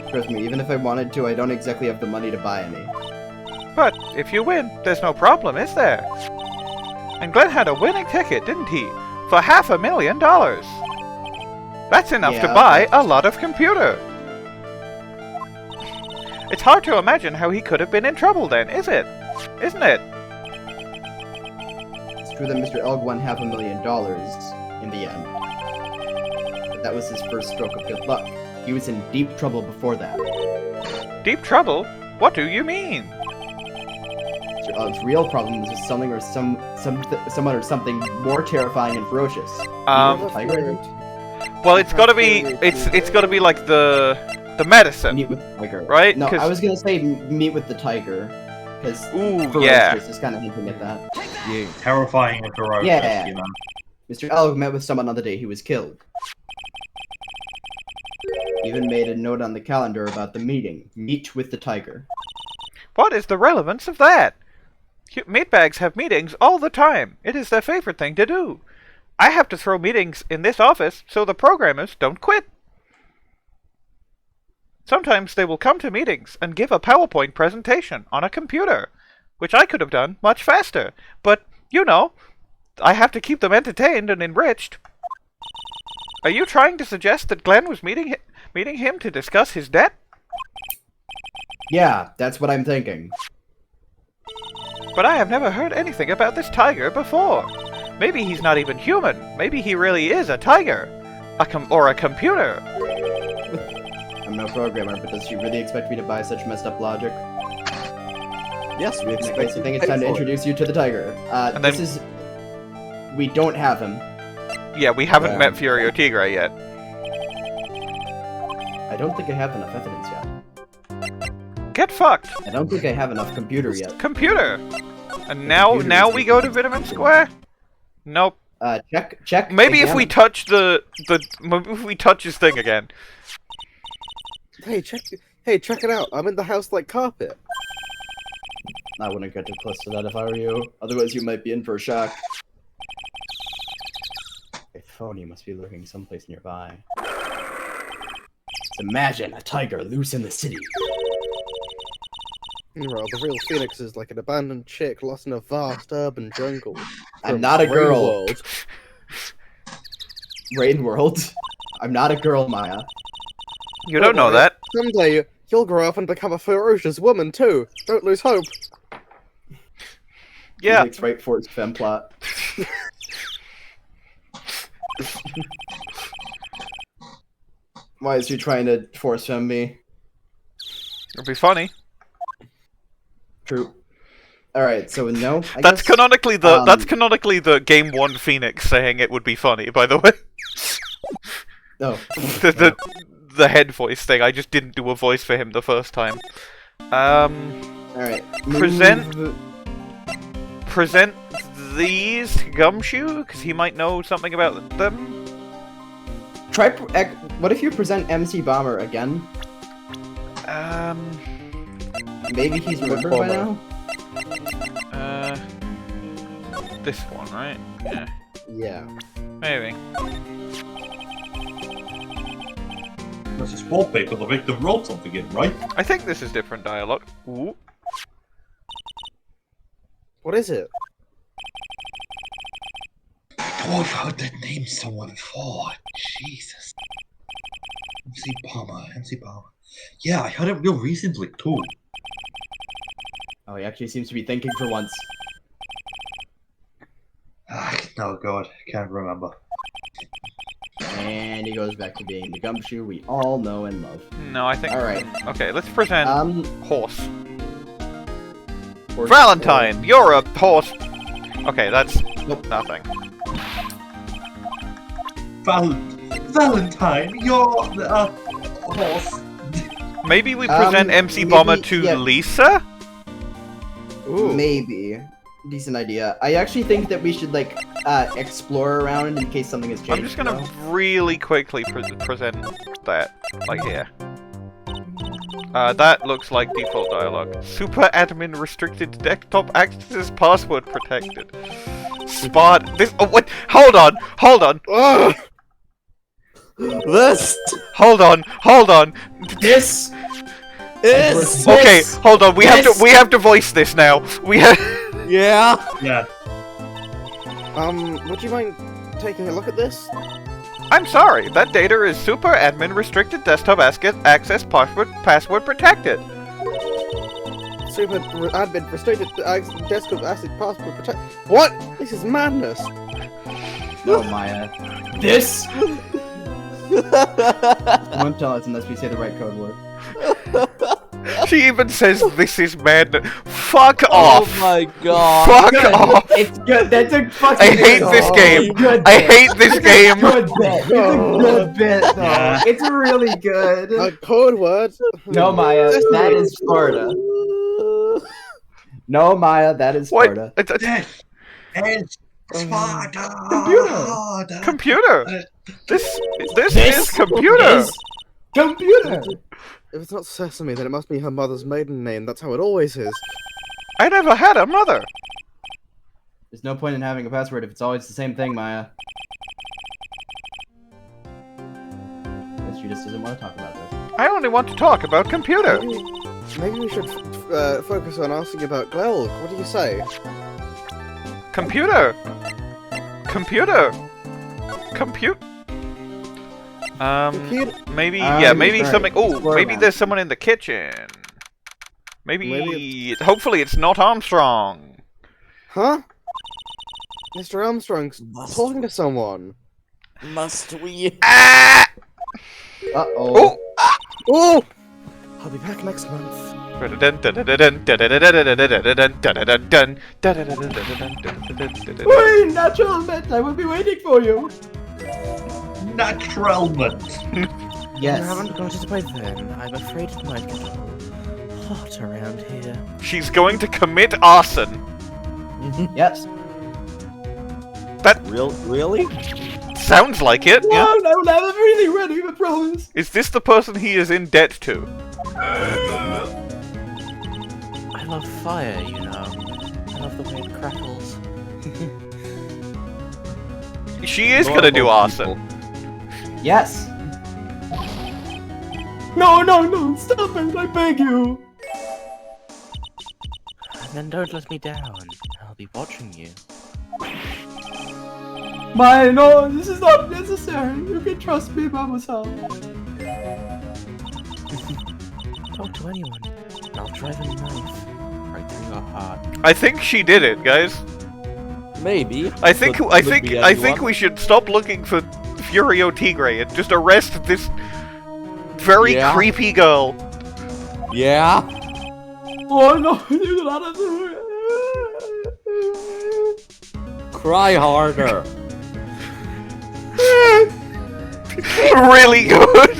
Trust me, even if I wanted to, I don't exactly have the money to buy any. But if you win, there's no problem, is there? And Glenn had a winning ticket, didn't he? For $500,000. That's enough to buy a lot of computer. It's hard to imagine how he could have been in trouble then, isn't it? It's true that Mr. Elg won $500,000 in the end. But that was his first stroke of good luck. He was in deep trouble before that. Deep trouble? What do you mean? Mr. Elg's real problem was with something or someone or something more terrifying and ferocious. Tigre? Well, it's gotta be like the medicine. Meet with the tiger, right? No, I was gonna say meet with the tiger, because ferocious is kind of hinting at that. Yeah, terrifying and ferocious. Yeah. You know. Mr. Elg met with someone on the day he was killed. Even made a note on the calendar about the meeting. Meet with the tiger. What is the relevance of that? Meatbags have meetings all the time. It is their favorite thing to do. I have to throw meetings in this office so the programmers don't quit. Sometimes they will come to meetings and give a PowerPoint presentation on a computer, which I could have done much faster. But, you know, I have to keep them entertained and enriched. Are you trying to suggest that Glenn was meeting him to discuss his debt? Yeah, that's what I'm thinking. But I have never heard anything about this tiger before. Maybe he's not even human. Maybe he really is a tiger. Or a computer. I'm no programmer, but does she really expect me to buy such messed up logic? Yes, we expect I think it's time to introduce you to the tiger. We don't have him. Yeah, we haven't met Furio Tigre yet. I don't think I have enough evidence yet. Get fucked! I don't think I have enough computer yet. Computer! And now we go to Vitamin Square? Nope. Check. Maybe if we touch maybe if we touch his thing again. Hey, check it out. I'm in the house like carpet. I wouldn't get too close to that if I were you. Otherwise, you might be in for a shock. A phony must be lurking someplace nearby. Imagine a tiger loose in the city. Well, the real Phoenix is like an abandoned chick lost in a vast urban jungle. I'm not a girl. World. Rain World? I'm not a girl, Maya. You don't know that. Someday you'll grow up and become a ferocious woman too. Don't lose hope. Yeah. Phoenix Wright for its femplot. Why is he trying to force fem me? It'll be funny. True. Alright, so no, I That's guess? canonically the Game 1 Phoenix saying it would be funny, by the way. No. The head voice thing, I just didn't do a voice for him the first time. Alright. Present these to Gumshoe, because he might know something about them. Try. What if you present MC Bomber again? Maybe he's remembered by now? This one, right? Yeah. Yeah. Maybe. That's just wallpaper to make them roll something in, right? I think this is different dialogue. Ooh. What is it? Oh, I've heard that name somewhere before. Jesus. MC Bomber. Yeah, I heard it real recently too. Oh, he actually seems to be thinking for once. Oh god, can't remember. And he goes back to being the Gumshoe we all know and love. No, I think... Alright. Okay, let's present horse. Horse- Valentine, you're a horse. Okay, that's nothing. Valentine, you're a horse. Maybe we present MC Bomber to yeah. Lisa? Ooh. Maybe. Decent idea. I actually think that we should, like, explore around in case something has changed. I'm just gonna really quickly present that, like here. That looks like default dialogue. Super admin restricted desktop access password protected. Spot this. Oh, what? Hold on. Ugh! This Hold on. This is Okay, hold on. We have to voice this now. We have. Yeah. Would you mind taking a look at this? I'm sorry. That data is super admin restricted desktop access password protected. Super admin restricted desktop access password protect. What? This is madness. No, Maya. This. Won't tell us unless we say the right code word. She even says this is madness. Fuck off. Oh my god. Fuck Good. off. It's good. That's a fucking. I hate this game. I hate this game. Good bit. It's a good bit, though. Yeah. It's really good. A code word. No, Maya. That is Sparta. No, Maya. That is What? Sparta. Death is Sparta. Computer. This is computer. Is computer. If it's not Sesame, then it must be her mother's maiden name. That's how it always is. I never had a mother. There's no point in having a password if it's always the same thing, Maya. Guess she just doesn't want to talk about this. I only want to talk about computer. Maybe we should focus on asking about Glel. What do you say? Computer. Compute. Maybe maybe sorry. something. Oh, Explore maybe around. there's someone in the kitchen. Maybe hopefully it's not Armstrong. Huh? Mr. Armstrong's talking to someone. Must we? Ah! Uh-oh. Oh! I'll be back next month. Wait, natural mint! I will be waiting for you! Natural mint. Yes. You haven't got it by then. I'm afraid it might get hot around here. She's going to commit arson. Yes. Really? Sounds like it. Yeah. No, I'm really ready, I promise. Is this the person he is in debt to? I love fire, you know. I love the way it crackles. She is gonna do arson. Yes. No, stop it, I beg you. And then don't let me down. I'll be watching you. No, this is not necessary. You can trust me, Mama-san. Talk to anyone. I'll drive a knife right through your heart. I think she did it, guys. Maybe. I think be I think anyone. we should stop looking for Furio Tigre and just arrest this very Yeah. creepy girl. Yeah. Oh no, you gotta do it. Cry harder. Really good.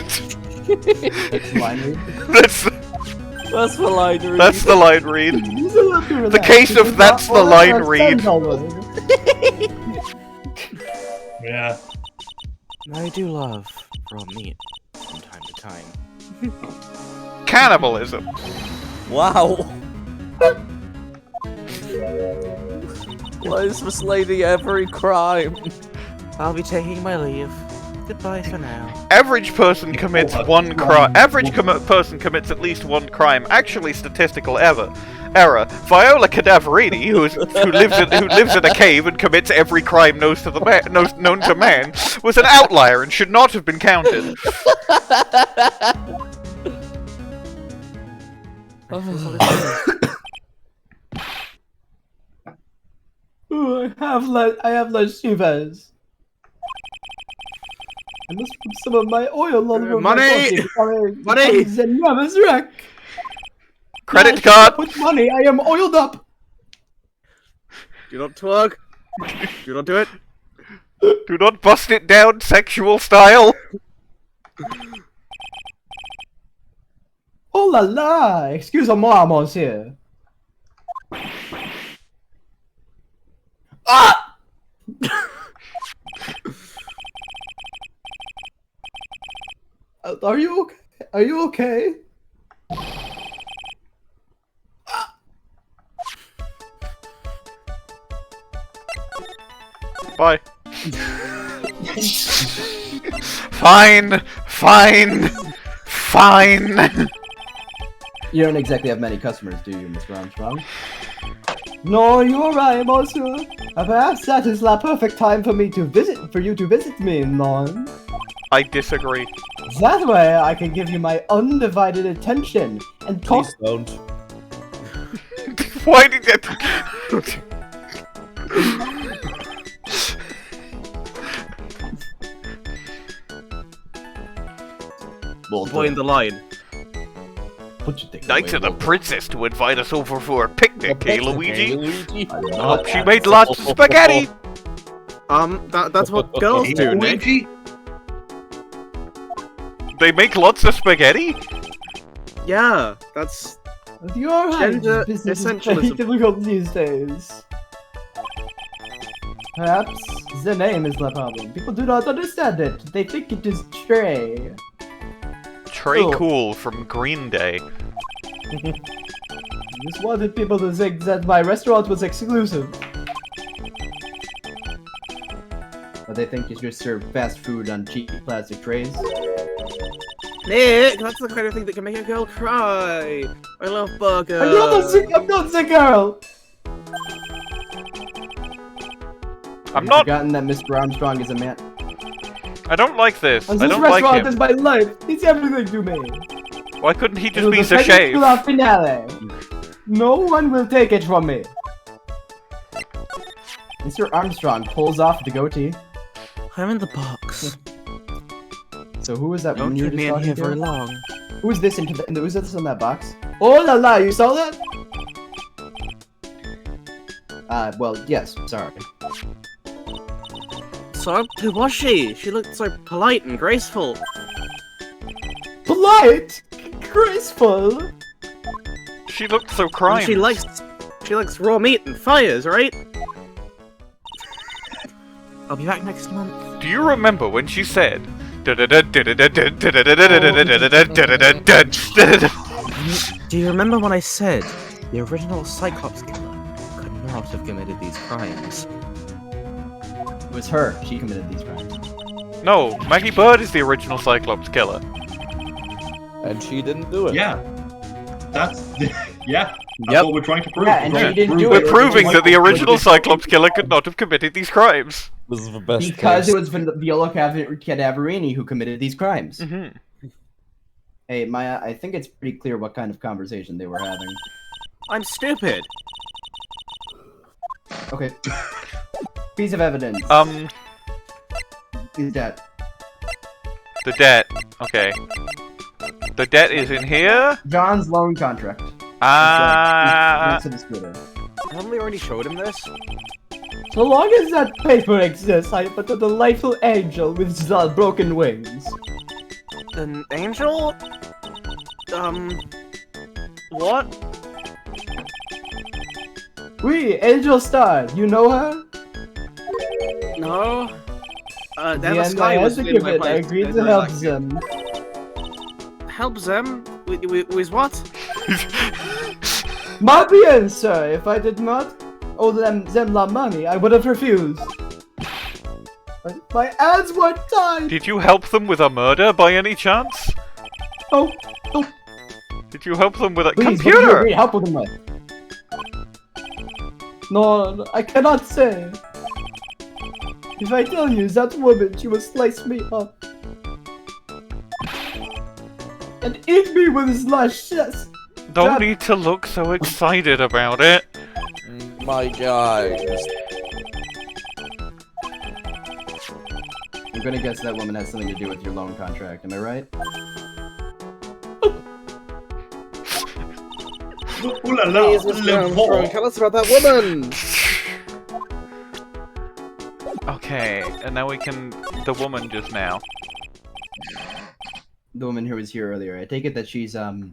That's line read. That's That's the line read. that's the line read. The case of that's the line read. Yeah. I do love raw meat from time to time. Cannibalism. Wow. Why is this lady every crime? I'll be taking my leave. Goodbye for now. Average person commits one crime. Average person commits at least one crime. Actually, statistical error. Viola Cadaverini, who lives in a cave and commits every crime known to man, was an outlier and should not have been counted. Ooh, I have less shivers. I must put some of my oil all over Money! my body. The nervous wreck. Credit I card. put money. I am oiled up. Do not twerk. Do not do it. Do not bust it down sexual style. Oh la la! Excusez-moi, monsieur. Ah! Are you okay? Are you okay? Bye. Fine. You don't exactly have many customers, do you, Mr. Armstrong? No, you're right, monsieur. Perhaps that is the perfect time for you to visit me, non. I disagree. That way, I can give you my undivided attention and talk. Please don't. Why did that? Bwain the line. What you think? Knight and the princess to invite us over for a picnic, hey Luigi? Luigi? Oh, she made lots of spaghetti! That's what girls do, Nick. They make lots of spaghetti? Yeah, that's... You're right. Gender Business is essentialism. very difficult these days. Perhaps the name is the problem. People do not understand it. They think it is Trey. Trey Oh. Cool from Green Day. Just wanted people to think that my restaurant was exclusive. But they think you just serve fast food on cheap plastic trays. Nick, that's the kind of thing that can make a girl cry. I love burgers. I'm not the girl! I'm not. Forgotten that Mr. Armstrong is a man. I don't like this. And I this don't like restaurant him. is my life. It's everything to me. Why couldn't he It just was be the so second shave? to the finale. No one will take it from me. Mr. Armstrong pulls off the goatee. I'm in the box. So who was that Don't woman you were keep just me in talking here to? very long. Who is this who's this in that box? Oh la la, you saw that? Well, yes, sorry. So, who was she? She looked so polite and graceful. Polite? Graceful? She looked so And crime. she likes raw meat and fires, right? I'll be back next month. Do you remember when she said? Do you remember when I said the original Cyclops killer could not have committed these crimes? It was her. She committed these crimes. No, Maggie Byrde is the original Cyclops killer. And she didn't do it. Yeah. That's yeah. That's Yep. what we're trying to prove. Yeah, and We're she trying to didn't do prove it. We're proving that the original Cyclops killer could not have committed these crimes. This is the best Because case. it was Viola Cadaverini who committed these crimes. Mm-hmm. Hey, Maya, I think it's pretty clear what kind of conversation they were having. I'm stupid. Okay. Piece of evidence. Is debt. The debt. Okay. The debt is in here? John's loan contract. Ah. Next to the scooter. Haven't we already showed him this? So long as that paper exists, I am but a delightful angel with broken wings. An angel? What? Oui, Angel Star, you know her? No. The Then the end sky I had was to in give my it, I place. agreed to Really help like it. them. Help them? With what? My bien, sir, if I did not owe them la money, I would have refused. But my hands were tied! Did you help them with a murder by any chance? Oh. Did you help them with a Please, what do you computer? agree help with them with? No, I cannot say. If I tell you, that woman, she will slice me up. And eat me with his last chest. Don't need to look so excited about it. My guys. I'm gonna guess that woman has something to do with your loan contract, am I right? Ooh la la, Please, Mr. le Armstrong, bon. tell us about that woman! Okay, and now we can... The woman just now. The woman who was here earlier. I take it that she's, Why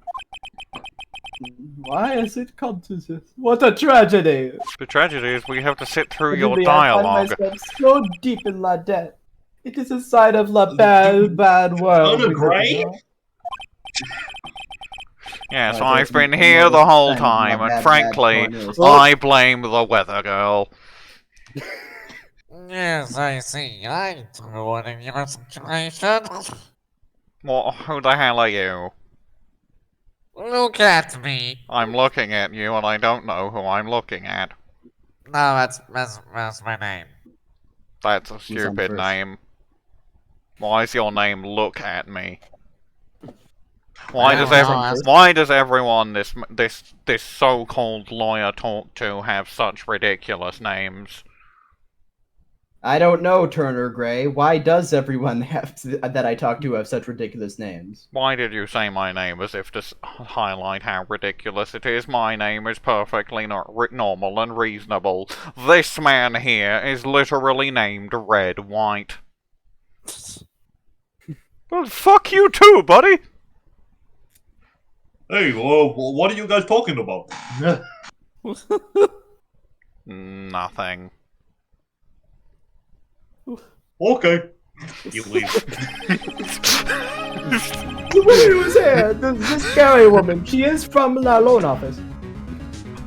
has it come to this? What a tragedy! The tragedy is we have to sit through your Really, I dialogue. find myself so deep in la debt. It is a sign of la bad world. Not a grave? Yes, Oh, I've so been you here know the this whole kind of time, bad, and bad frankly, corners. I blame the weather girl. Yes, I see. I know what in your situation. What? Who the hell are you? Look at me. I'm looking at you, and I don't know who I'm looking at. No, that's my name. That's a on stupid first? name. Why is your name Look At Me? Why does everyone this so-called lawyer talk to have such ridiculous names? I don't know, Turner Gray. Why does everyone that I talk to have such ridiculous names? Why did you say my name as if to highlight how ridiculous it is? My name is perfectly normal and reasonable. This man here is literally named Red White. Well, fuck you too, buddy! Hey, what are you guys talking about? Nothing. Okay. You leave. The woman who was here, this scary woman, she is from the loan office.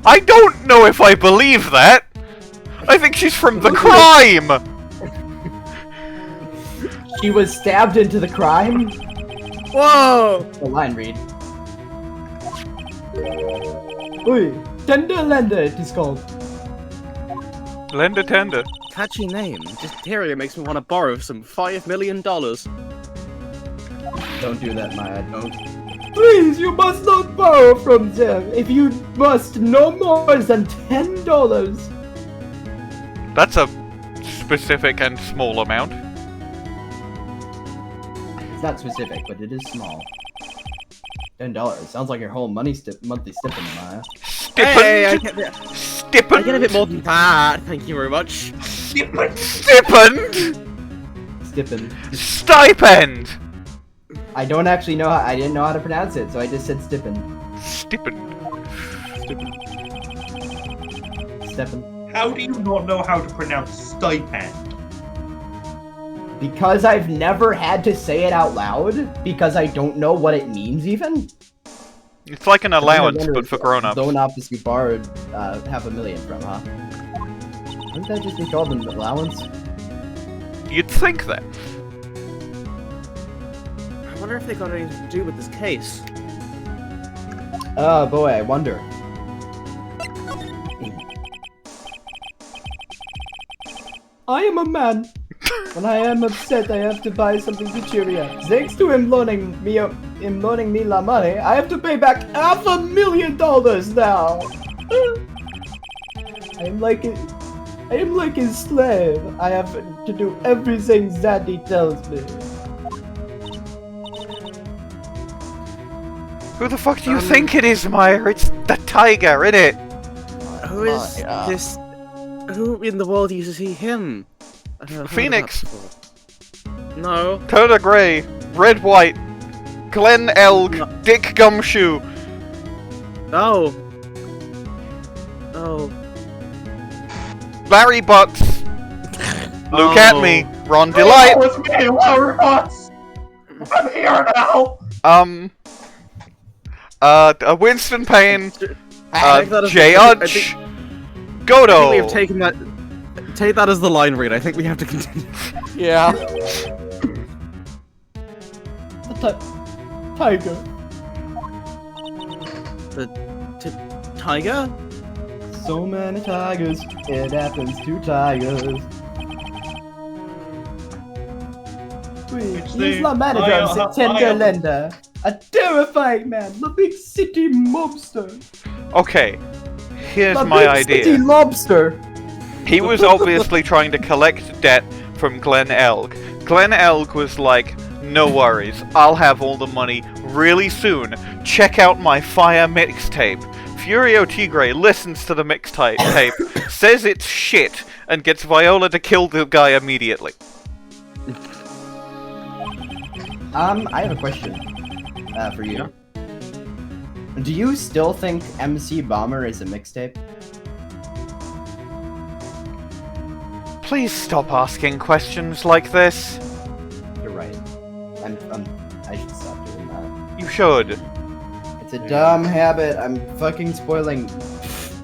I don't know if I believe that! I think she's from the crime! She was stabbed into the crime? Whoa! The line read. Ui, tender lender it is called. Lender tender. Catchy name. Just hearing it makes me want to borrow some $5 million. Don't do that, Maya. Don't. Please, you must not borrow from them if you must no more than $10. That's a specific and small amount. It's not specific, but it is small. $10. Sounds like your whole monthly stipend, Maya. Hey, I Stipend? get, Stipend? I get a bit more than that. Thank you very much. Stipend? Stipend. Stipend! I don't actually know how. I didn't know how to pronounce it, so I just said stipend. Stipend. Stipend. How do you not know how to pronounce stipend? Because I've never had to say it out loud. Because I don't know what it means even. It's like an allowance, but for grown-ups. Loan office you borrowed $500,000 from, huh? Wouldn't that just be called an allowance? You'd think that. I wonder if they got anything to do with this case. Oh boy, I wonder. I am a man. When I am upset, I have to buy something to cheer me up. Thanks to him loaning me la money, I have to pay back $500,000 now. I'm like it. I am like his slave. I have to do everything that he tells me. Who the fuck do you think it is, Meyer? It's the Tigre, innit? Who is this? Who in the world uses him? I don't know, Phoenix. No. Turner Grey, Red White, Glen Elg, Dick Gumshoe. Oh. Oh. Larry Butts, Luke Atmey, Ron Delight. It's me, Larry Butts! I'm here now! Winston Payne, take that as Jay the- I Udge, think Godot. we have taken that. Take that as the line read. I think we have to continue. Yeah. Tiger. Tiger? So many tigers, it happens to tigers. He's the manager of the tender lender. A terrifying man, the big city mobster. Okay, here's The my big city idea. lobster. He was obviously trying to collect debt from Glen Elg. Glen Elg was like, no worries, I'll have all the money really soon. Check out my fire mixtape. Furio Tigre listens to the mixtape, says it's shit, and gets Viola to kill the guy immediately. I have a question for you. Do you still think MC Bomber is a mixtape? Please stop asking questions like this. You're right. I should stop doing that. You should. It's a dumb habit. I'm fucking spoiling. As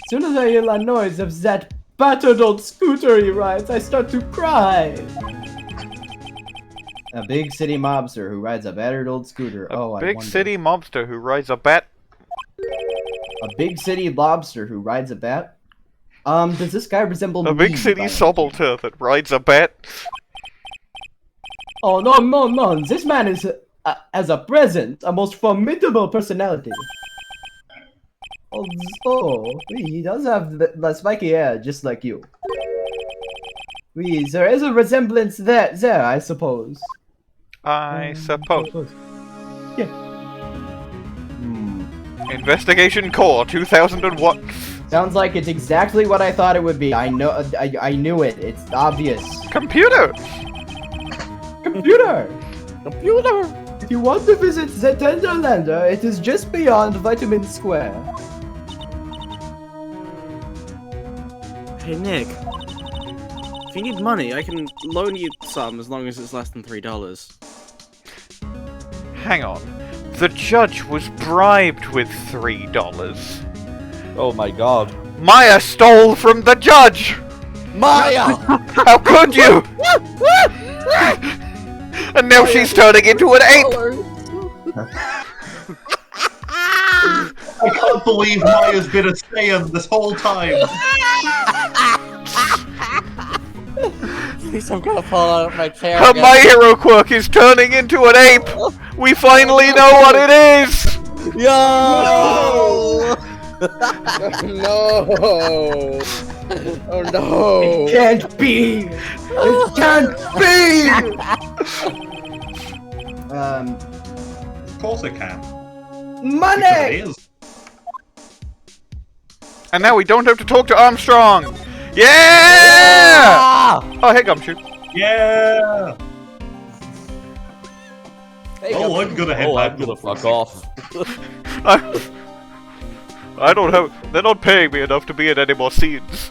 soon as I hear the noise of that battered old scooter he rides, I start to cry. A big city mobster who rides a battered old scooter. I Big wonder. city mobster who rides a bat. A big city lobster who rides a bat? Does this guy resemble A me? big city by any subaltern that rides a bat. Oh, no. This man is, as a present, a most formidable personality. Oh, he does have the spiky hair, just like you. There is a resemblance there, I suppose. I suppose. Yeah. Investigation Core 2001. Sounds like it's exactly what I thought it would be. I knew it. It's obvious. Computer! Computer! If you want to visit the Tenderlander, it is just beyond Vitamin Square. Hey Nick. If you need money, I can loan you some as long as it's less than $3. Hang on. The judge was bribed with $3. Oh my god. Maya stole from the judge! Maya! How could you? And now she's turning into an ape! I can't believe Maya's been a Saiyan this whole time! At least I'm gonna fall out of my chair. Her again. My Hero quirk is turning into an ape! We finally know what it is! Yo! No! Oh no! It can't be! It can't be! Of course it can. Money! It is. And now we don't have to talk to Armstrong! Yeah! Oh, hey, Gumshoe. Yeah! Hey, Oh, I'm gonna head back I'm to gonna the fuck front. off. I don't have. They're not paying me enough to be in any more scenes.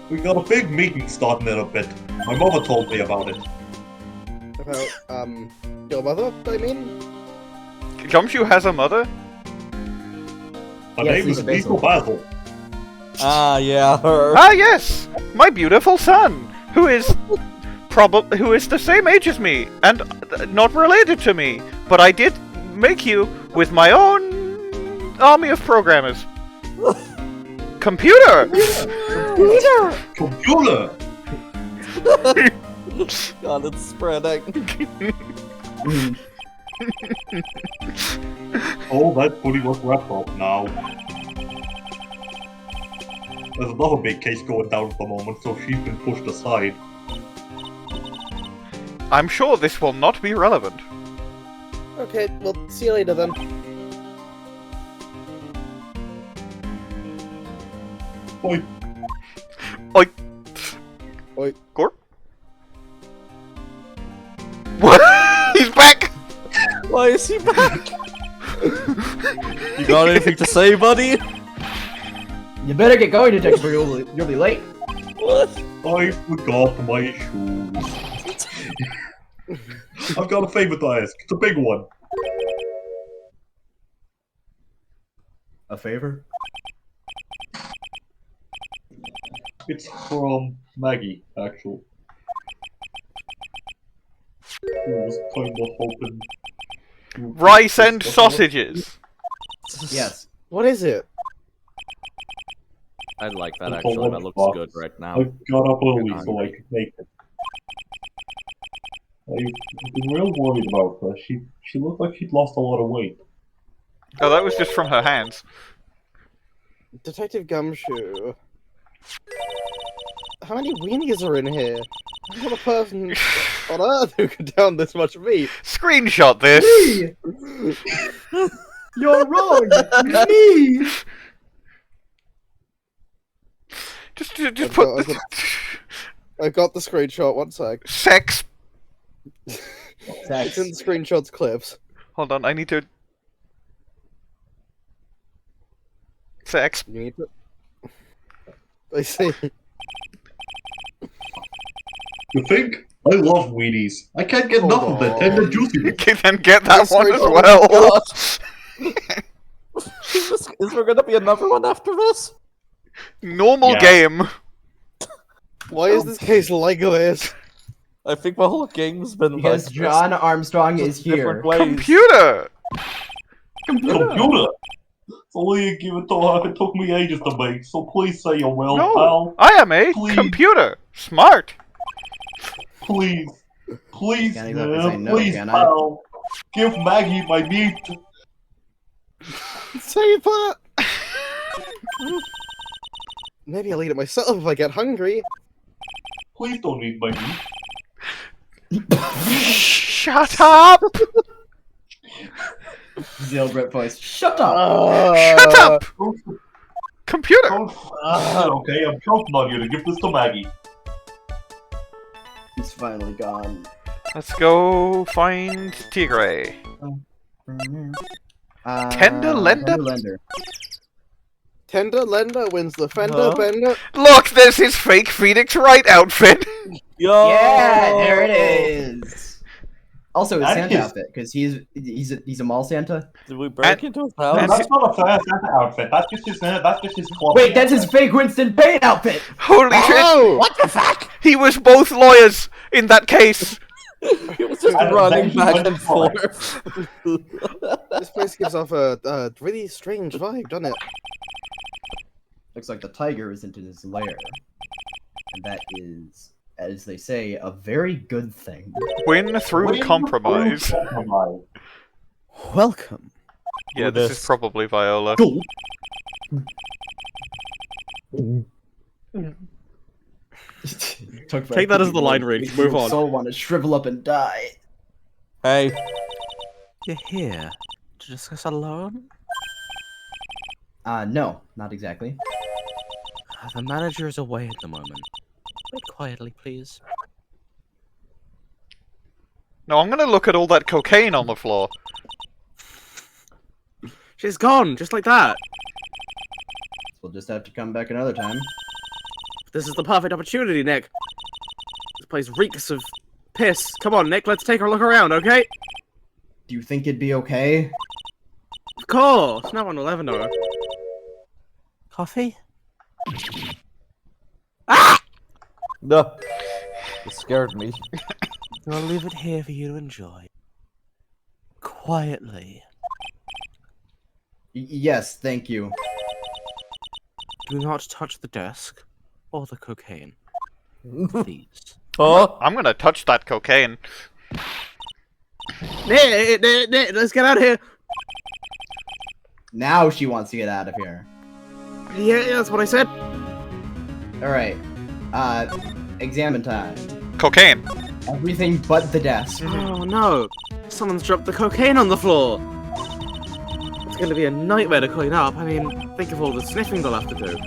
We got a big meeting starting in a bit. My mother told me about it. About, your mother, I mean? Gumshoe has a mother? Her Yes, name he's is a Basil. Basil. Ah, yeah, her. Ah, yes! My beautiful son! Who is the same age as me, and not related to me. But I did make you with my own army of programmers. Computer! Computer! God, it's spreading. Oh, that's pretty much wrapped up now. There's another big case going down at the moment, so she's been pushed aside. I'm sure this will not be relevant. Okay, well, see you later then. Oi. Oi. Oi. Gorp? What? He's back! Why is he back? You got anything to say, buddy? You better get going, Detective, or you'll be late. What? I forgot my shoes. I've got a favor to ask. It's a big one. A favor? It's from Maggey, actually. I was kind of hoping... Rice and sausages! Yes. What is it? I like that It's a actually. That lunch looks box. good right now. I got up early I'm so I hungry. could make it. I've been real worried about her. She looked like she'd lost a lot of weight. Oh, that was just from her hands. Detective Gumshoe. How many weenies are in here? I'm not a person on Earth who could down this much meat. Screenshot this! You're wrong! Me! Just I've put got- the... I got the screenshot, one sec. Sex! It's in the screenshots clips. Hold on, I need to... Sex. You need to... I see. You think? I love weenies. I can't get enough of the tender juicy bits. Okay, then get that That's one right. as Oh well! Is there gonna be another one after this? Normal Yeah. game. Why is this case like this? I think the whole game's been Because like John Armstrong is here. different ways. Computer! Computer! It's only a give it to her. It took me ages to make, so please say you're well, No, pal. I am a Please. computer. Smart. Please. Please, Can't exactly say no, please, can I? pal. Give Maggey my meat. Say that! Maybe I'll eat it myself if I get hungry. Please don't eat my meat. Shut up! Zilbert voice. Shut up! Shut up! Don't, Computer! okay, I'm counting on you to give this to Maggey. He's finally gone. Let's go find Tigre. Tender Lender? Tender Lender. Tender Lender wins the fender Huh? bender. Look, there's his fake Phoenix Wright outfit. Yo! Yeah, there it is. Also, his That Santa is- outfit, because he's a mall Santa. Did we break And- into his No, house? that's not a fair Santa outfit. That's just his club. Wait, that's his fake Winston Payne outfit. Holy Oh! shit! What the fuck? He was both lawyers in that case. He was just And running then he back went and for forth. This place gives off a really strange vibe, doesn't it? Looks like the tiger isn't in his lair. And that is, as they say, a very good thing. Win through compromise. Welcome. Yeah, this is probably Viola. Take that as the line read. Move on. Soul want to shrivel up and die. Hey, You're here to discuss a loan? No, not exactly. The manager is away at the moment. Wait quietly, please. No, I'm gonna look at all that cocaine on the floor. She's gone, just like that. We'll just have to come back another time. This is the perfect opportunity, Nick. This place reeks of piss. Come on, Nick, let's take a look around, okay? Do you think it'd be okay? Of course. No one will ever know. Coffee? no. It scared me. I'll leave it here for you to enjoy. Quietly. Yes, thank you. Do not touch the desk or the cocaine. Please. Huh? I'm gonna touch that cocaine. Nick, let's get out of here. Now she wants to get out of here. Yeah, that's what I said. Alright. Examine time. Cocaine. Everything but the desk. Oh no, someone's dropped the cocaine on the floor. It's going to be a nightmare to clean up. I mean, think of all the sniffing they'll have to do.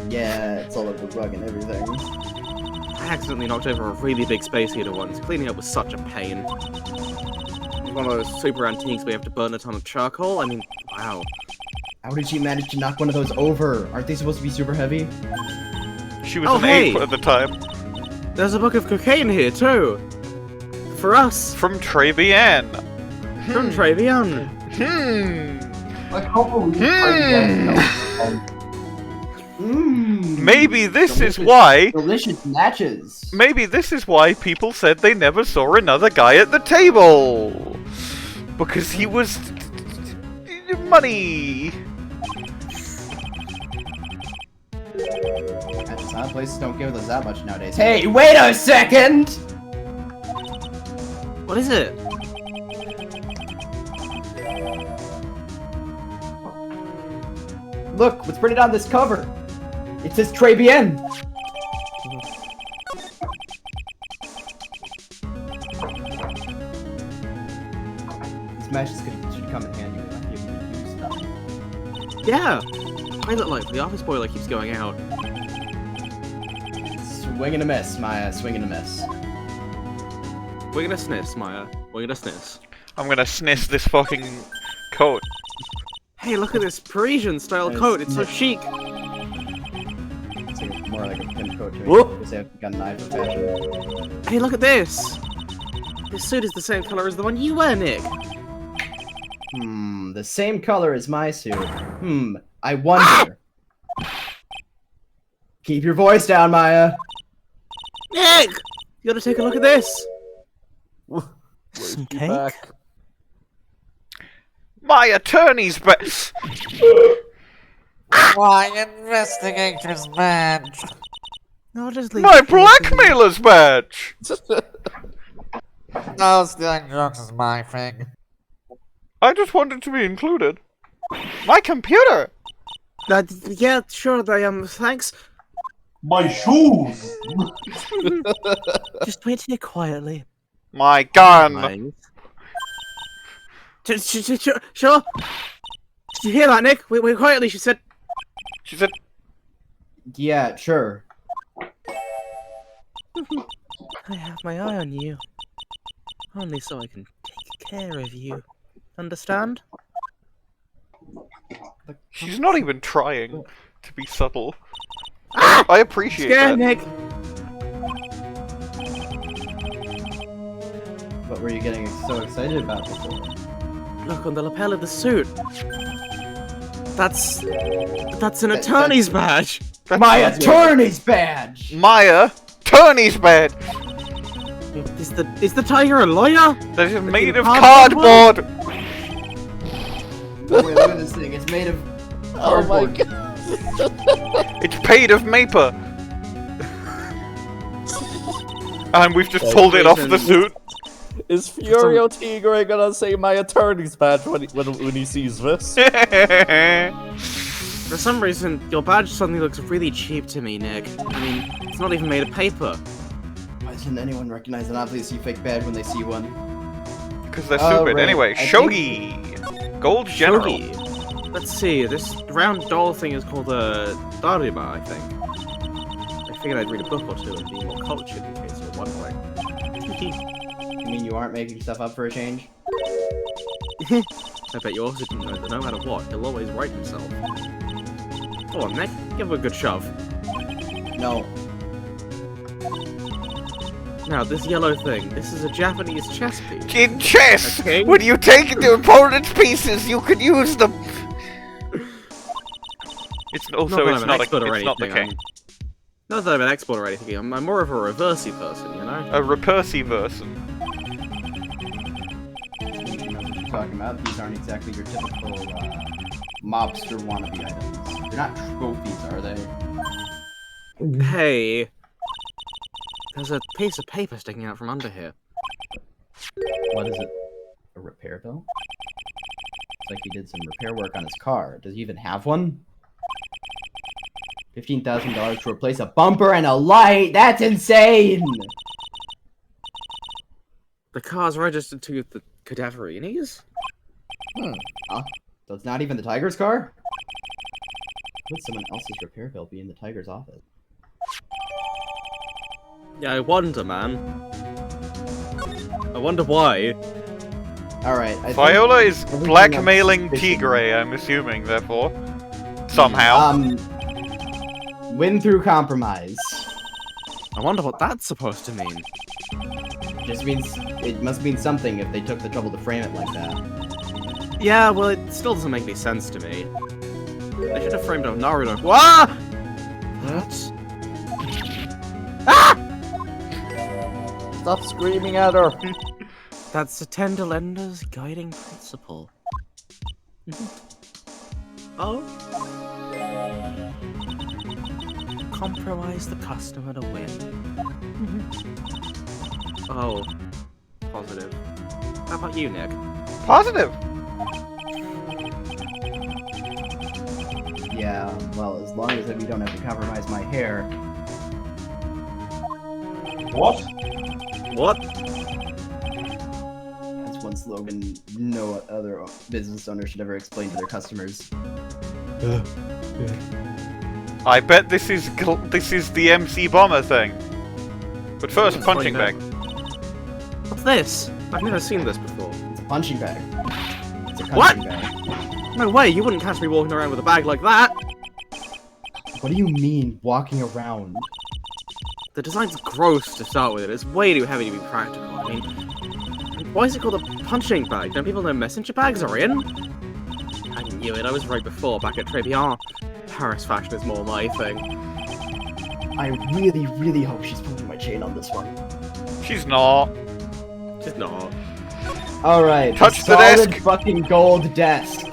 Yeah, it's all over the rug and everything. I accidentally knocked over a really big space heater once. Cleaning up was such a pain. One of those super antiques where you have to burn a ton of charcoal. I mean, wow. How did she manage to knock one of those over? Aren't they supposed to be super heavy? She was an ape at the time. There's a book of cocaine here, too. For us. From Trebian. From Trebian. Like, hopefully Maybe this is why... Delicious matches. Maybe this is why people said they never saw another guy at the table. Because he was... money. Some places don't give us that much nowadays. Hey, wait a second! What is it? Look, what's printed on this cover? It says Très bien. These matches should come in handy when you use stuff. Yeah. Pilot light for the office boiler keeps going out. Swing and a miss, Maya. Swing and a miss. We're gonna sniss, Maya. We're gonna sniss. I'm gonna sniss this fucking coat. Hey, look at this Parisian-style coat. It's so chic. It's more like a pimp coat to me. Because they have got an eye for fashion. Hey, look at this. This suit is the same color as the one you wear, Nick. The same color as my suit. I wonder. Keep your voice down, Maya. Nick! You gotta take a look at this. Some cake? My attorney's back. My investigator's badge. No, just leave My it here. blackmailer's badge. No, stealing drugs is my thing. I just wanted to be included. My computer. Yeah, sure, thanks. My shoes! Just wait here quietly. My gun. Sure. Did you hear that, Nick? Wait quietly, she said. She said, Yeah, sure. I have my eye on you. Only so I can take care of you. Understand? she's not even trying to be subtle. I appreciate Scared, that. Nick. What were you getting so excited about before? Look on the lapel of the suit. That's an attorney's badge. My attorney's badge! Maya, attorney's badge. Is the tiger a lawyer? That is made of cardboard? cardboard. Wait, look at this thing. It's made of cardboard. It's paid of maper. And we've just pulled it off the suit. Is Furio Tigre gonna say my attorney's badge when he sees this? For some reason, your badge suddenly looks really cheap to me, Nick. I mean, it's not even made of paper. Why doesn't anyone recognize an obviously fake badge when they see one? Because they're stupid. Right. Anyway, I Shogi! Gold General. Shogi. Let's see, this round doll thing is called a Dariba, I think. I figured I'd read a book or two and be more cultured in case you're wondering. You mean you aren't making stuff up for a change? I bet you also didn't know that no matter what, he'll always right himself. Go on, Nick, give him a good shove. No. Now, this yellow thing, this is a Japanese chess piece. In chess! Okay. When you take the opponent's pieces, you can use them! It's also, it's not the king. Not that I'm an expert or anything, I'm more of a reversey person, you know? A repursi person. What you're talking about, these aren't exactly your typical mobster wannabe items. They're not trophies, are they? Hey. There's a piece of paper sticking out from under here. What is it? A repair bill? Looks like he did some repair work on his car. Does he even have one? $15,000 to replace a bumper and a light? That's insane! The car's registered to the Cadaverinis? Huh? So it's not even the Tiger's car? Would someone else's repair bill be in the Tiger's office? Yeah, I wonder, man. I wonder why. Alright, I Viola think is everything blackmailing that's Tigre, I'm assuming, therefore. Somehow. Win through compromise. I wonder what that's supposed to mean. Just means it must mean something if they took the trouble to frame it like that. Yeah, well, it still doesn't make any sense to me. They should have framed out Naruto. What? What? Ah! Stop screaming at her. That's the Tenderlender's guiding principle. Oh? Compromise the customer to win. Oh. Positive. How about you, Nick? Positive! Yeah, well, as long as we don't have to compromise my hair. What? What? That's one slogan no other business owner should ever explain to their customers. I bet this is the MC Bomber thing. But first, Let's punching find bag. What's this? I've never seen this before. It's a punching bag. It's a What? punching bag. No way, you wouldn't catch me walking around with a bag like that! What do you mean, walking around? The design's gross to start with, and it's way too heavy to be practical. I mean, why is it called a punching bag? Don't people know messenger bags are in? I knew it, I was right before, back at Trebian. Paris fashion is more my thing. I really, really hope she's pulling my chain on this one. She's not. She's not. Alright, Touch the solid desk. fucking gold desk.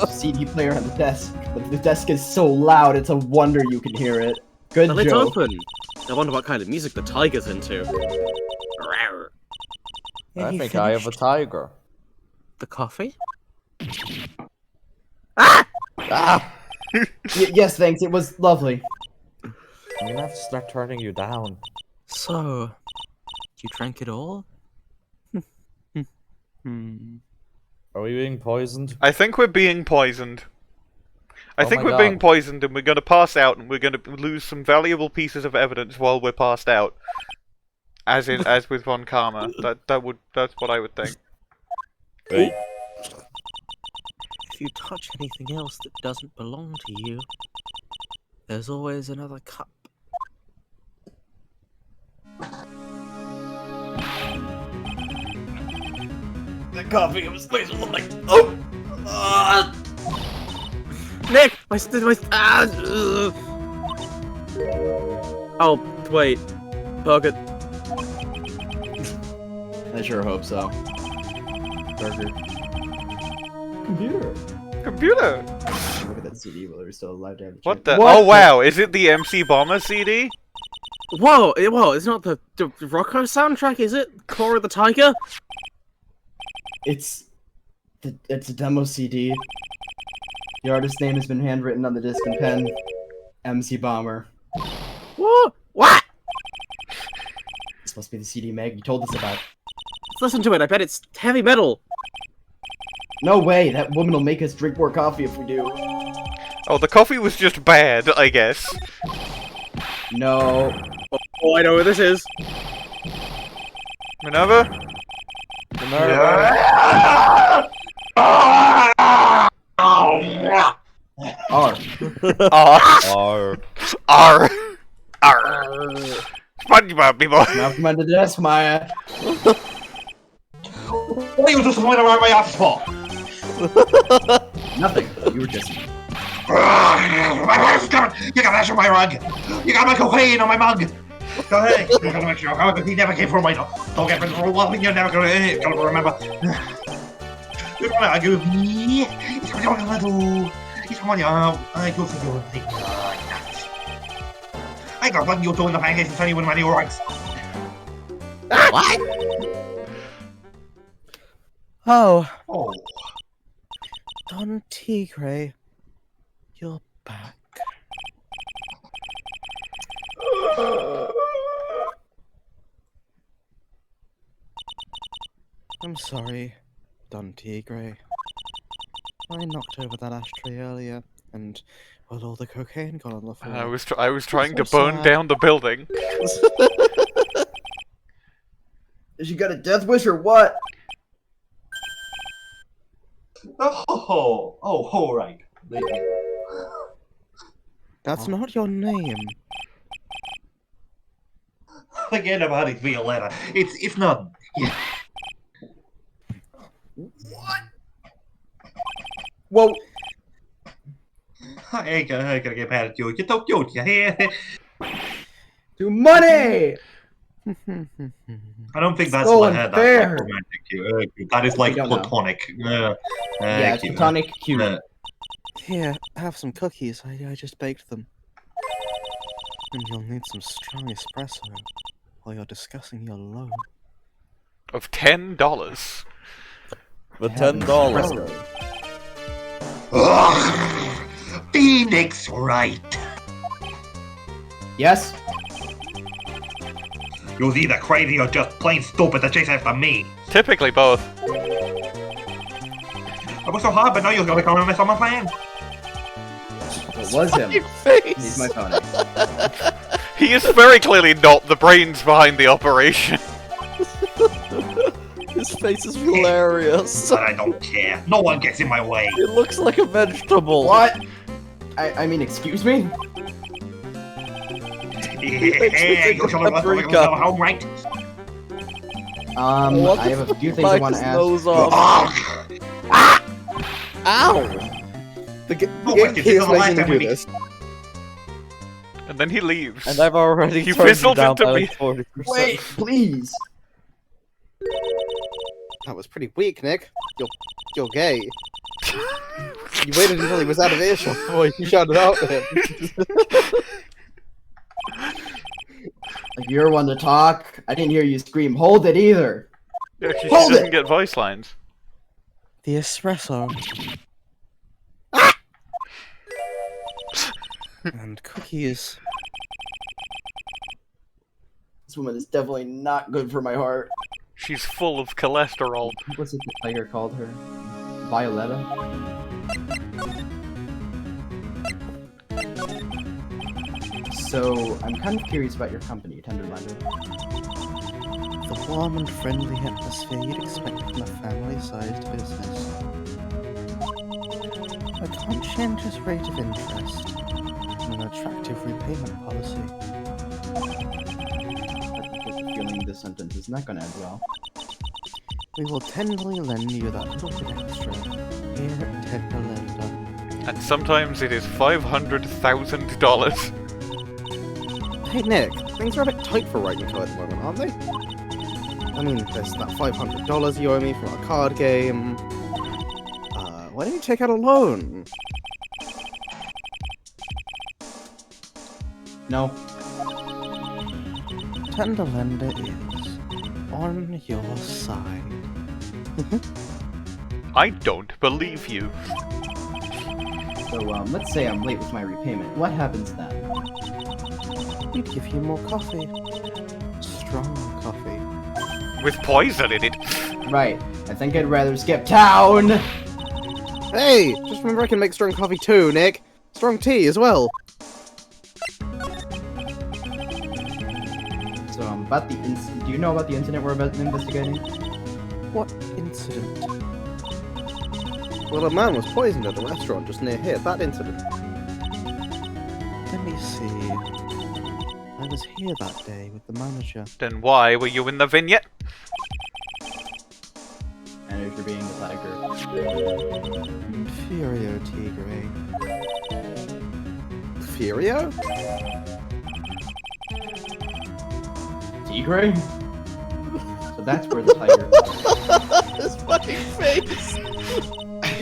CD player on the desk. But the desk is so loud, it's a wonder you can hear it. Good The lid's joke. open! I wonder what kind of music the tiger's into. Rawr. I think I have a tiger. The coffee? Ah! Ah! Yes, thanks, it was lovely. I'm gonna have to start turning you down. So, you drank it all? Are we being poisoned? I think we're being poisoned. I Oh think my we're God. being poisoned and we're gonna pass out and we're gonna lose some valuable pieces of evidence while we're passed out. As with Von Karma. That's what I would think. Wait. If you touch anything else that doesn't belong to you, there's always another cup. The coffee was placed on like, oh! Nick! Oh, wait. Burger. I sure hope so. Burger. Computer. Computer! Look at that CD while we're still alive to have a What chat. the? Oh wow, is it the MC Bomber CD? Whoa, it's not the Rocco soundtrack, is it? Core of the Tiger? It's a demo CD. The artist's name has been handwritten on the disc in pen. MC Bomber. What? What? This must be the CD Maggey told us about. Let's listen to it, I bet it's heavy metal. No way, that woman will make us drink more coffee if we do. Oh, the coffee was just bad, I guess. No. Oh, I know where this is. Minerva? Minerva? R. R. SpongeBob, people. Now come on to the desk, Maya. What are you just going around my office for? Nothing. You were just. My wife's coming! You got ash on my rug! You got my cocaine on my mug! Go ahead! You're gonna make sure he never came for my dog. Don't get rid of the one thing you're never gonna remember. You're gonna argue with me. He's gonna do. He's gonna I go for your thing. I got what you're doing the pancakes and tell you when my new rights. What? Oh, Oh. Don Tigre, you're back. I'm sorry, Don Tigre. I knocked over that ashtray earlier, and well, all the cocaine got on the floor. I was trying to So burn sad. down the building. She got a death wish or what? Oh, all right. That's not your name. Forget about it, Violetta. It's not. Yeah. Whoa! I ain't gonna get mad at you. You don't do it, you hear? To money! I don't think that's So like, that's unfair. like romantic. That is like don't know. platonic. Yeah, it's Cute. platonic cute. Here, have some cookies. I just baked them. And you'll need some strong espresso while you're discussing your loan. Of $10. For $10. Ugh. Phoenix Wright. Yes? You're either crazy or just plain stupid to chase after me. Typically both. I was so hard, but now you're gonna come and mess up my plan. It was him. Face. He's my phone. He is very clearly not the brains behind the operation. His face is hilarious. But I don't care. No one gets in my way. It looks like a vegetable. What? I mean, excuse me? Yeah, you should have Paprika. home, right? What I the have a few fuck? things I Bite want to his ask. nose off. Ugh. Ow! The Oh, game wait, this key is is the last making time me we do meet. this. And then he leaves. And I've already You turned you fizzled down into by me. like 40%. Wait, please. That was pretty weak, Nick. You're gay. You waited until he was out of earshot before you shouted out to him. If you're one to talk, I didn't hear you scream, hold it either. Yeah, she Hold doesn't it! get voice lines. The espresso. And cookies. This woman is definitely not good for my heart. She's full of cholesterol. What's it the tiger called her? Violetta? So, I'm kind of curious about your company, Tenderminder. The warm and friendly atmosphere you'd expect from a family-sized business. A conscientious rate of interest and an attractive repayment policy. I get the feeling this sentence is not gonna end well. We will tenderly lend you that little bit extra here at Tender Lender. And sometimes it is $500,000. Hey Nick, things are a bit tight for writing code at the moment, aren't they? I mean, there's that $500 you owe me from our card game. Why don't you take out a loan? No. Tender Lender is on your side. I don't believe you. So, let's say I'm late with my repayment. What happens then? We'd give you more coffee. Strong coffee. With poison in it. Right. I think I'd rather skip town! Hey! Just remember I can make strong coffee too, Nick! Strong tea as well! So, about the do you know about the incident we're investigating? What incident? Well, a man was poisoned at a restaurant just near here. That incident. Let me see. I was here that day with the manager. Then why were you in the vignette? Manager being the tiger. Furio, Tigre. Furio? Tigre? So that's where the tiger. His fucking face!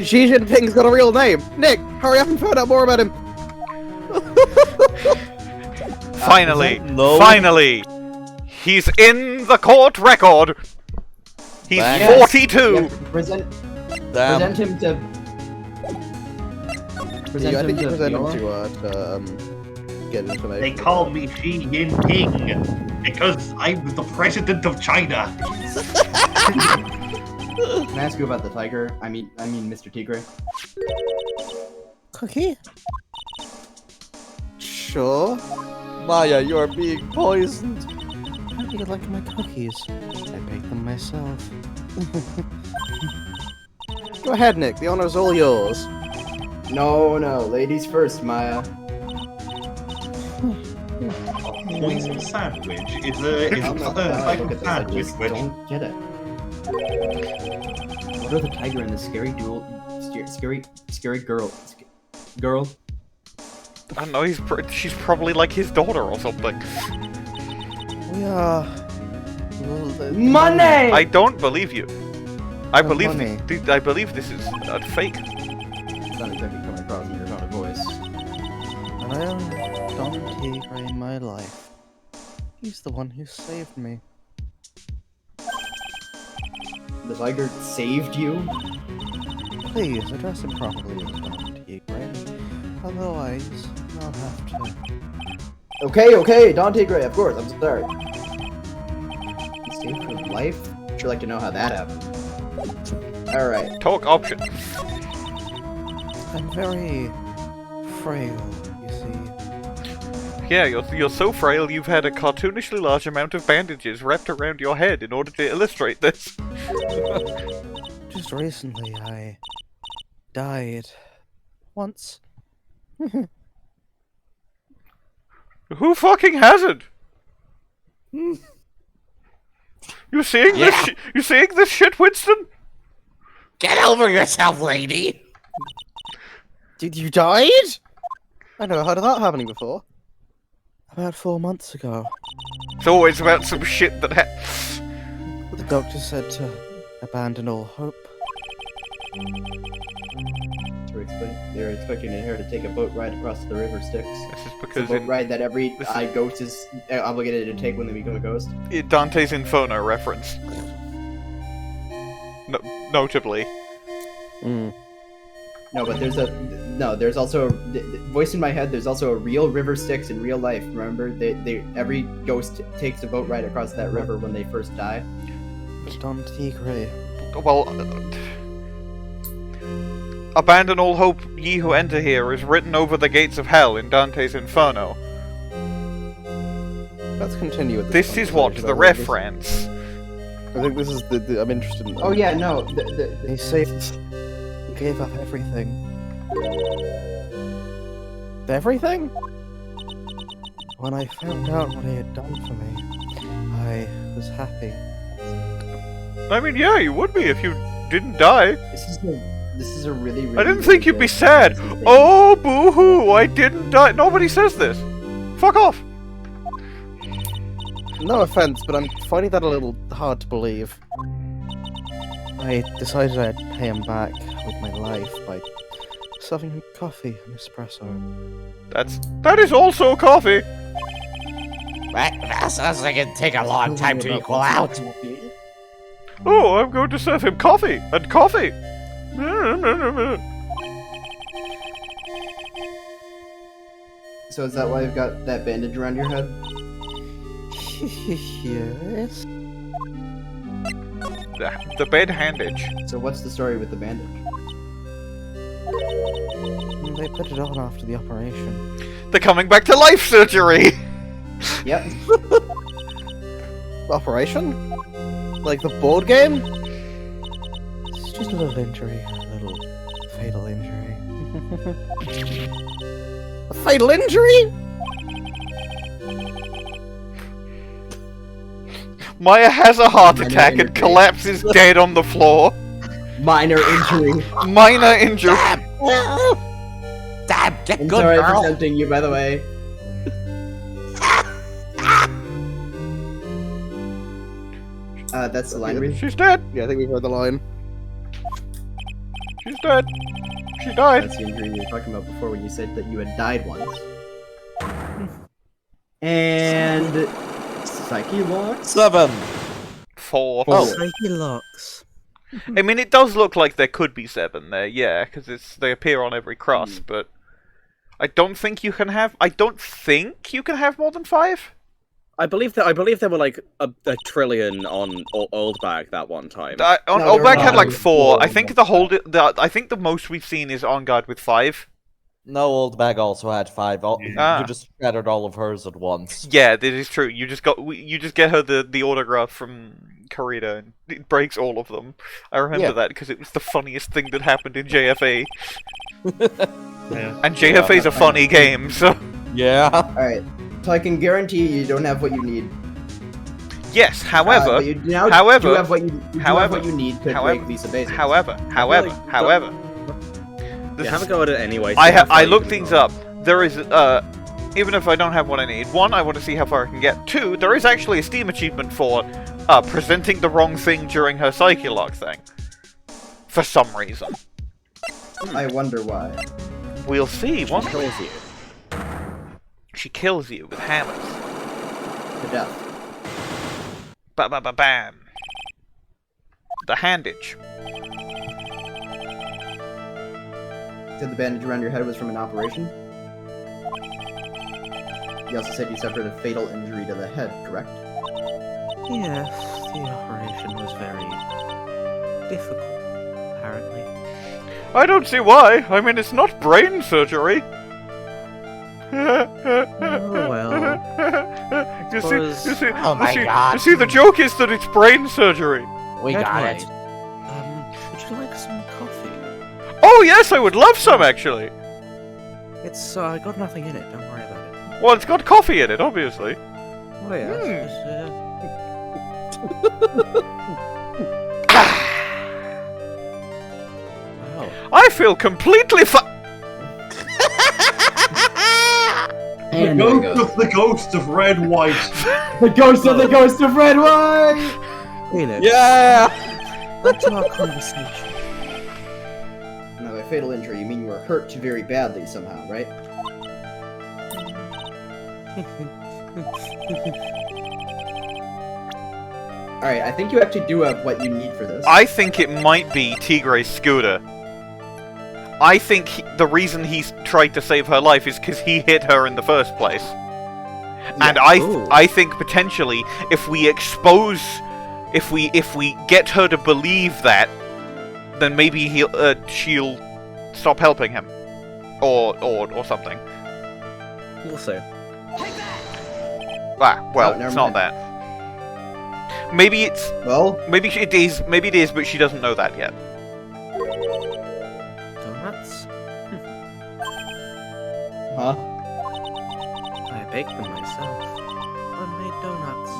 Xi Jinping's got a real name! Nick, hurry up and find out more about him! Finally! No. Finally! He's in the court record! He's Yes. 42! Yeah, present him to. Present I him think you to present him Viola. to get information. They call me Xi Jinping because I'm the president of China. Can I ask you about the tiger? I mean, Mr. Tigre. Cookie? Sure. Maya, you are being poisoned. How do you like my cookies? I baked them myself. Go ahead, Nick. The honor's all yours. No, ladies first, Maya. Poison sandwich is I'm not a type look of at this, I sandwich just which don't get it. What are the tiger and the scary scary girl? Girl? I don't know, she's probably like his daughter or something. We are... Money! I don't believe you. I The believe money. I believe this is a fake. It's not exactly coming across in your tone of voice. And I own Don Tigre in my life. He's the one who saved me. The tiger saved you? Please, address him properly as Don Tigre. Otherwise, I'll have to... Okay, Don Tigre, of course, I'm sorry. He saved your life? I'd sure like to know how that happened. Alright. Talk option. I'm very... frail, you see. Yeah, you're so frail you've had a cartoonishly large amount of bandages wrapped around your head in order to illustrate this. Just recently, I... died. Once. Who fucking hasn't? You seeing this? You seeing this shit, Winston? Get over yourself, lady! Did you died? I never heard of that happening before. About 4 months ago, It's always about some shit that the doctor said to abandon all hope. They're expecting her to take a boat ride across the river Styx. This is It's a because boat ride that every this is- ghost is obligated to take when they become a ghost. Dante's Inferno reference. Notably. No, but there's also voice in my head. There's also a real river Styx in real life. Remember, every ghost takes a boat ride across that river when they first die. But Don Tigre... Well, abandon all hope, ye who enter here, is written over the gates of hell in Dante's Inferno. Let's continue with This is what the reference. I think this is the I'm interested in. Oh yeah, no. He saved... He gave up everything. Everything? When I found out what he had done for me, I was happy. I mean, yeah, you would be if you didn't die. This is a really, really... I didn't think you'd be sad. Oh, boo-hoo, I didn't die. Nobody says this. Fuck off. No offense, but I'm finding that a little hard to believe. I decided I'd pay him back with my life by serving him coffee and espresso. That is also coffee. That sounds like it'd take a long time to equal out. Oh, I'm going to serve him coffee and coffee. So is that why you've got that bandage around your head? Yes. The bed handage. So what's the story with the bandage? They put it on after the operation. The coming back to life surgery. Yep. Operation? Like the board game? It's just a little injury, a little fatal injury. A fatal injury? Maya has a heart attack and collapses dead on the floor. Minor injury. Minor injury. Damn, get I'm good, sorry girl. for tempting you, by the way. That's the line read. She's dead. Yeah, I think we've heard the line. She's dead. She died. That's the injury you were talking about before when you said that you had died once. And... Psyche Lord? 7. 4. Snaky locks. I mean, it does look like there could be 7 there, yeah, because they appear on every cross, but I don't think you can have more than 5. I believe there were like a trillion on Old Bag that one time. Old Bag had like 4. I think I think the most we've seen is On Guard with 5. No, Old Bag also had 5. You just scattered all of hers at once. Yeah, that is true. You just get her the autograph from Corrida, and it breaks all of them. I remember that because it was the funniest thing that happened in JFA. And JFA's a funny game, so... Yeah. Alright, so I can guarantee you don't have what you need. Yes, however... but you now however... do have what you need to break Lisa Basil. However... Yeah, have a go at it anyway. I looked things up. There is, even if I don't have what I need, 1, I want to see how far I can get. 2, there is actually a Steam achievement for presenting the wrong thing during her Psyche Lock thing. For some reason. I wonder why. We'll see. She kills you. She kills you with hammers. To death. Ba-ba-ba-bam. The handage. Said the bandage around your head was from an operation? You also said you suffered a fatal injury to the head, correct? Yes, the operation was very difficult, apparently. I don't see why. I mean, it's not brain surgery. Oh, well. You see, Oh my God. You see, the joke is that it's brain surgery. We got it. Would you like some coffee? Oh yes, I would love some actually. It's, I got nothing in it, don't worry about it. Well, it's got coffee in it, obviously. Oh, yes. Wow. I feel completely And there it goes. The ghost of Red White. The ghost of Red White! Phoenix, Yeah! back to our conversation. No, by fatal injury, you mean you were hurt very badly somehow, right? Alright, I think you actually do have what you need for this. I think it might be Tigre's scooter. I think the reason he's tried to save her life is because he hit her in the first place. And I think potentially if we expose, if we get her to believe that, then maybe she'll stop helping him, or something. We'll see. Ah, well, Oh, never it's not mind. that. Maybe it's Well, maybe it is, but she doesn't know that yet. Donuts? huh? I baked them myself. Unmade donuts.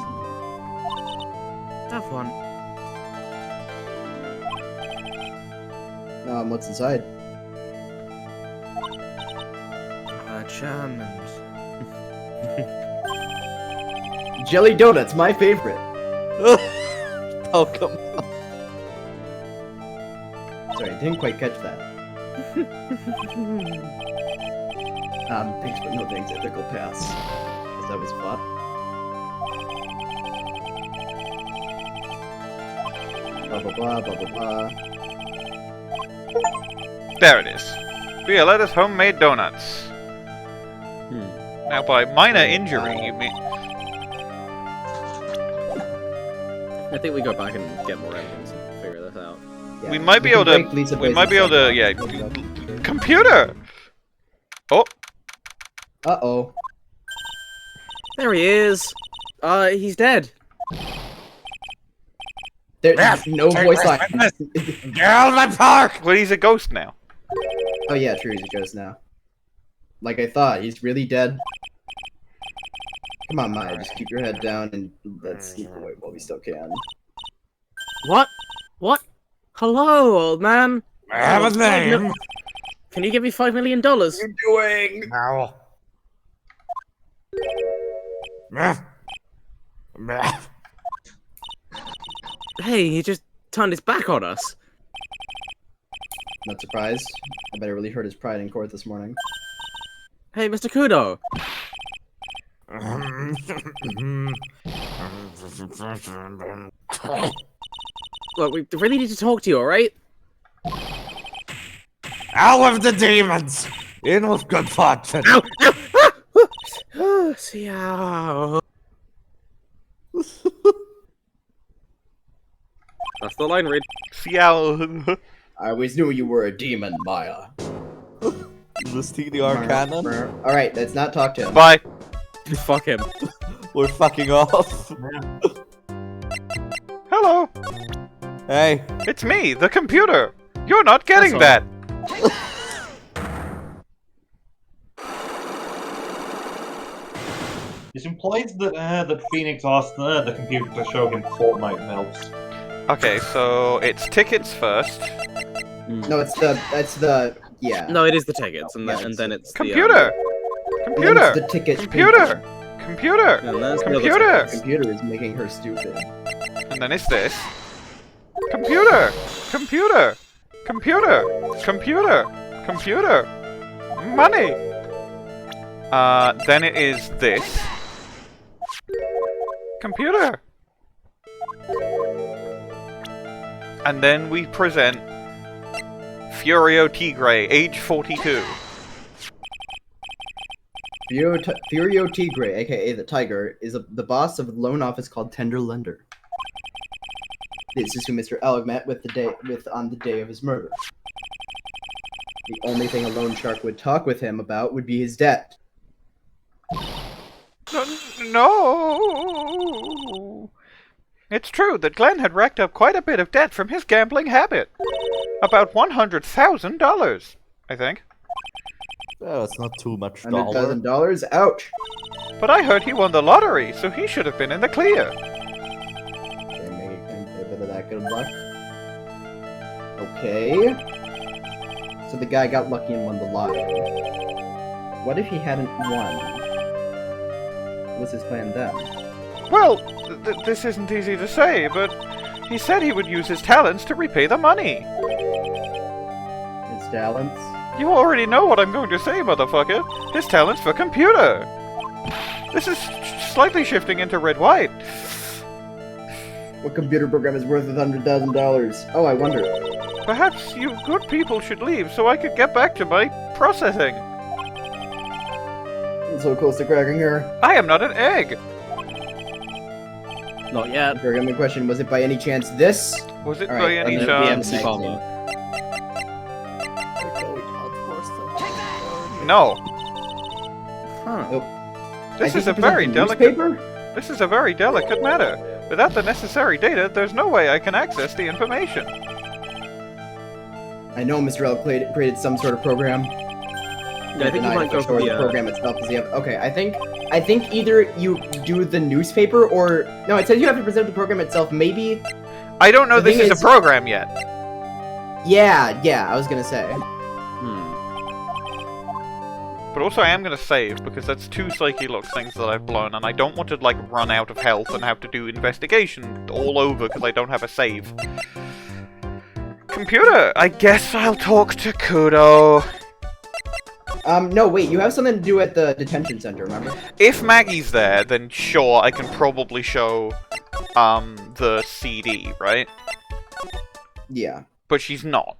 Have one. What's inside? Jam and... Jelly donuts, my favorite. Oh, come on. Sorry, I didn't quite catch that. Thanks but no thanks, ethical pass. Guess that was fun. Blah blah blah blah blah blah. There it is. Violetta's homemade donuts. Now, by minor injury, you mean... I think we go back and get more evidence and figure this out. Yeah, we might be you able can to... break Lisa We might be able Basil's to... Yeah. neck. Computer! Oh. Uh-oh. There he is! He's dead. There's no voice line. Get out of my park! Well, he's a ghost now. Oh yeah, true, he's a ghost now. Like I thought, he's really dead. Come on, Maya, just keep your head down and let's sleep away while we still can. What? What? Hello, old man. I have a name. Can you give me $5 million? Doing? Now. Hey, he just turned his back on us. Not surprised. I bet it really hurt his pride in court this morning. Hey, Mr. Kudo. Look, we really need to talk to you, alright? Out of the demons! In with good fortune! Ow! Ow! See how. That's the line read. Xiao. I always knew you were a demon, Maya. Is this TDR canon? Alright, let's not talk to him. Bye. Fuck him. We're fucking off. Hello. Hey. It's me, the computer. You're not getting That's that. It's implied that that Phoenix asked the computer to show him Fortnite melts. Okay, so it's tickets first. No, it's the yeah. No, it is the tickets, and, Yeah, then it's Computer. And then Computer. it's the ticket. Computer. Computer. And then it's the other Computer. tickets. Computer is making her stupid. And then it's this. Computer. Computer. Computer. Computer. Computer. Money. Then it is this. Computer. And then we present Furio Tigre, age 42. Furio Tigre, aka the Tiger, is the boss of a loan office called Tender Lender. This is who Mr. Elg met with on the day of his murder. The only thing a loan shark would talk with him about would be his debt. No. It's true that Glenn had racked up quite a bit of debt from his gambling habit. About $100,000, I think. Oh, it's not too much $100,000? Ouch! But I heard he won the lottery, so he should have been in the clear. Okay, maybe a bit of that good luck. Okay. So the guy got lucky and won the lottery. What if he hadn't won? What's his plan then? Well, this isn't easy to say, but he said he would use his talents to repay the money. His talents? You already know what I'm going to say, motherfucker. His talents for computer. This is slightly shifting into red-white. What computer program is worth $100,000? Oh, I wonder. Perhaps you good people should leave so I could get back to my processing. I'm so close to cracking her. I am not an egg. Not yet. The question, was it by any chance this? Was it All by right, any and then chance? The MC bomber. No. Huh. Nope. This I is a think he very presented delicate. newspaper? This is a very delicate matter. Without the necessary data, there's no way I can access the information. I know Mr. L created some sort of program. Yeah, I think you might go for the program itself. Does he have? Okay, I think either you do the newspaper or no. It says you have to present the program itself. Maybe. I don't know The this thing is a program yet. Yeah. I was gonna say. But also I am gonna save, because that's 2 Psyche Lux things that I've blown, and I don't want to, like, run out of health and have to do investigation all over because I don't have a save. Computer, I guess I'll talk to Kudo. No, wait, you have something to do at the detention center, remember? If Maggie's there, then sure, I can probably show, the CD, right? Yeah. But she's not.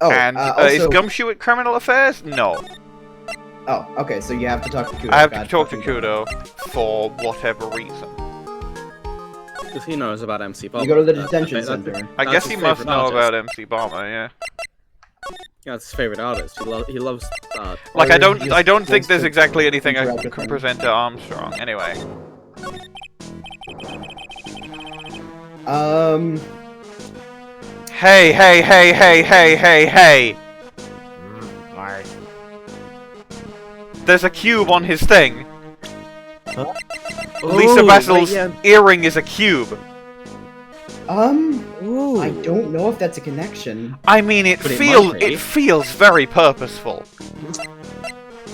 Oh, And is also... Gumshoe at Criminal Affairs? No. Oh, okay, so you have to talk to Kudo. I have to talk to Kudo for whatever reason. Because he knows about MC Bomber. You go to the detention center. I guess he must know about MC Bomber, yeah. Yeah, it's his favorite artist. He loves that. Like, Or I don't just think wants there's to exactly anything I interact with can him. present to Armstrong. Anyway. Hey! Why? There's a cube on his thing. Huh? Lisa Basil's earring is a cube. I don't know if that's a connection. I mean, it But it feels might be. it feels very purposeful.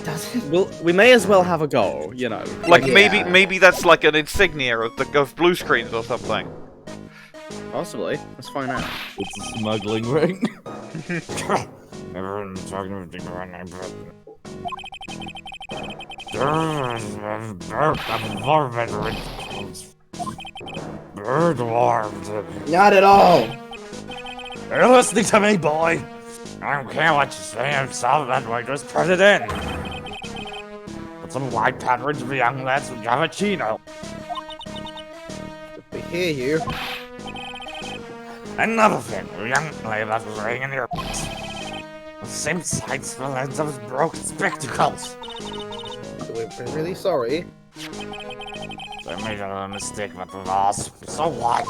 Does it? Well, we may as well have a go, you know. Like Yeah. maybe that's like an insignia of blue screens or something. Possibly. Let's find out. It's a smuggling ring. Everyone's talking about the You're dwarves. Not at all. You're listening to me, boy. I don't care what you say, I'm solid that way, just put it in. Put some white powder into the young lads with cappuccino. We hear you. Another thing, the young lady that was laying in your boots. The same sights for the lens of his broken spectacles. We're really sorry. I made a mistake with the vase. So what?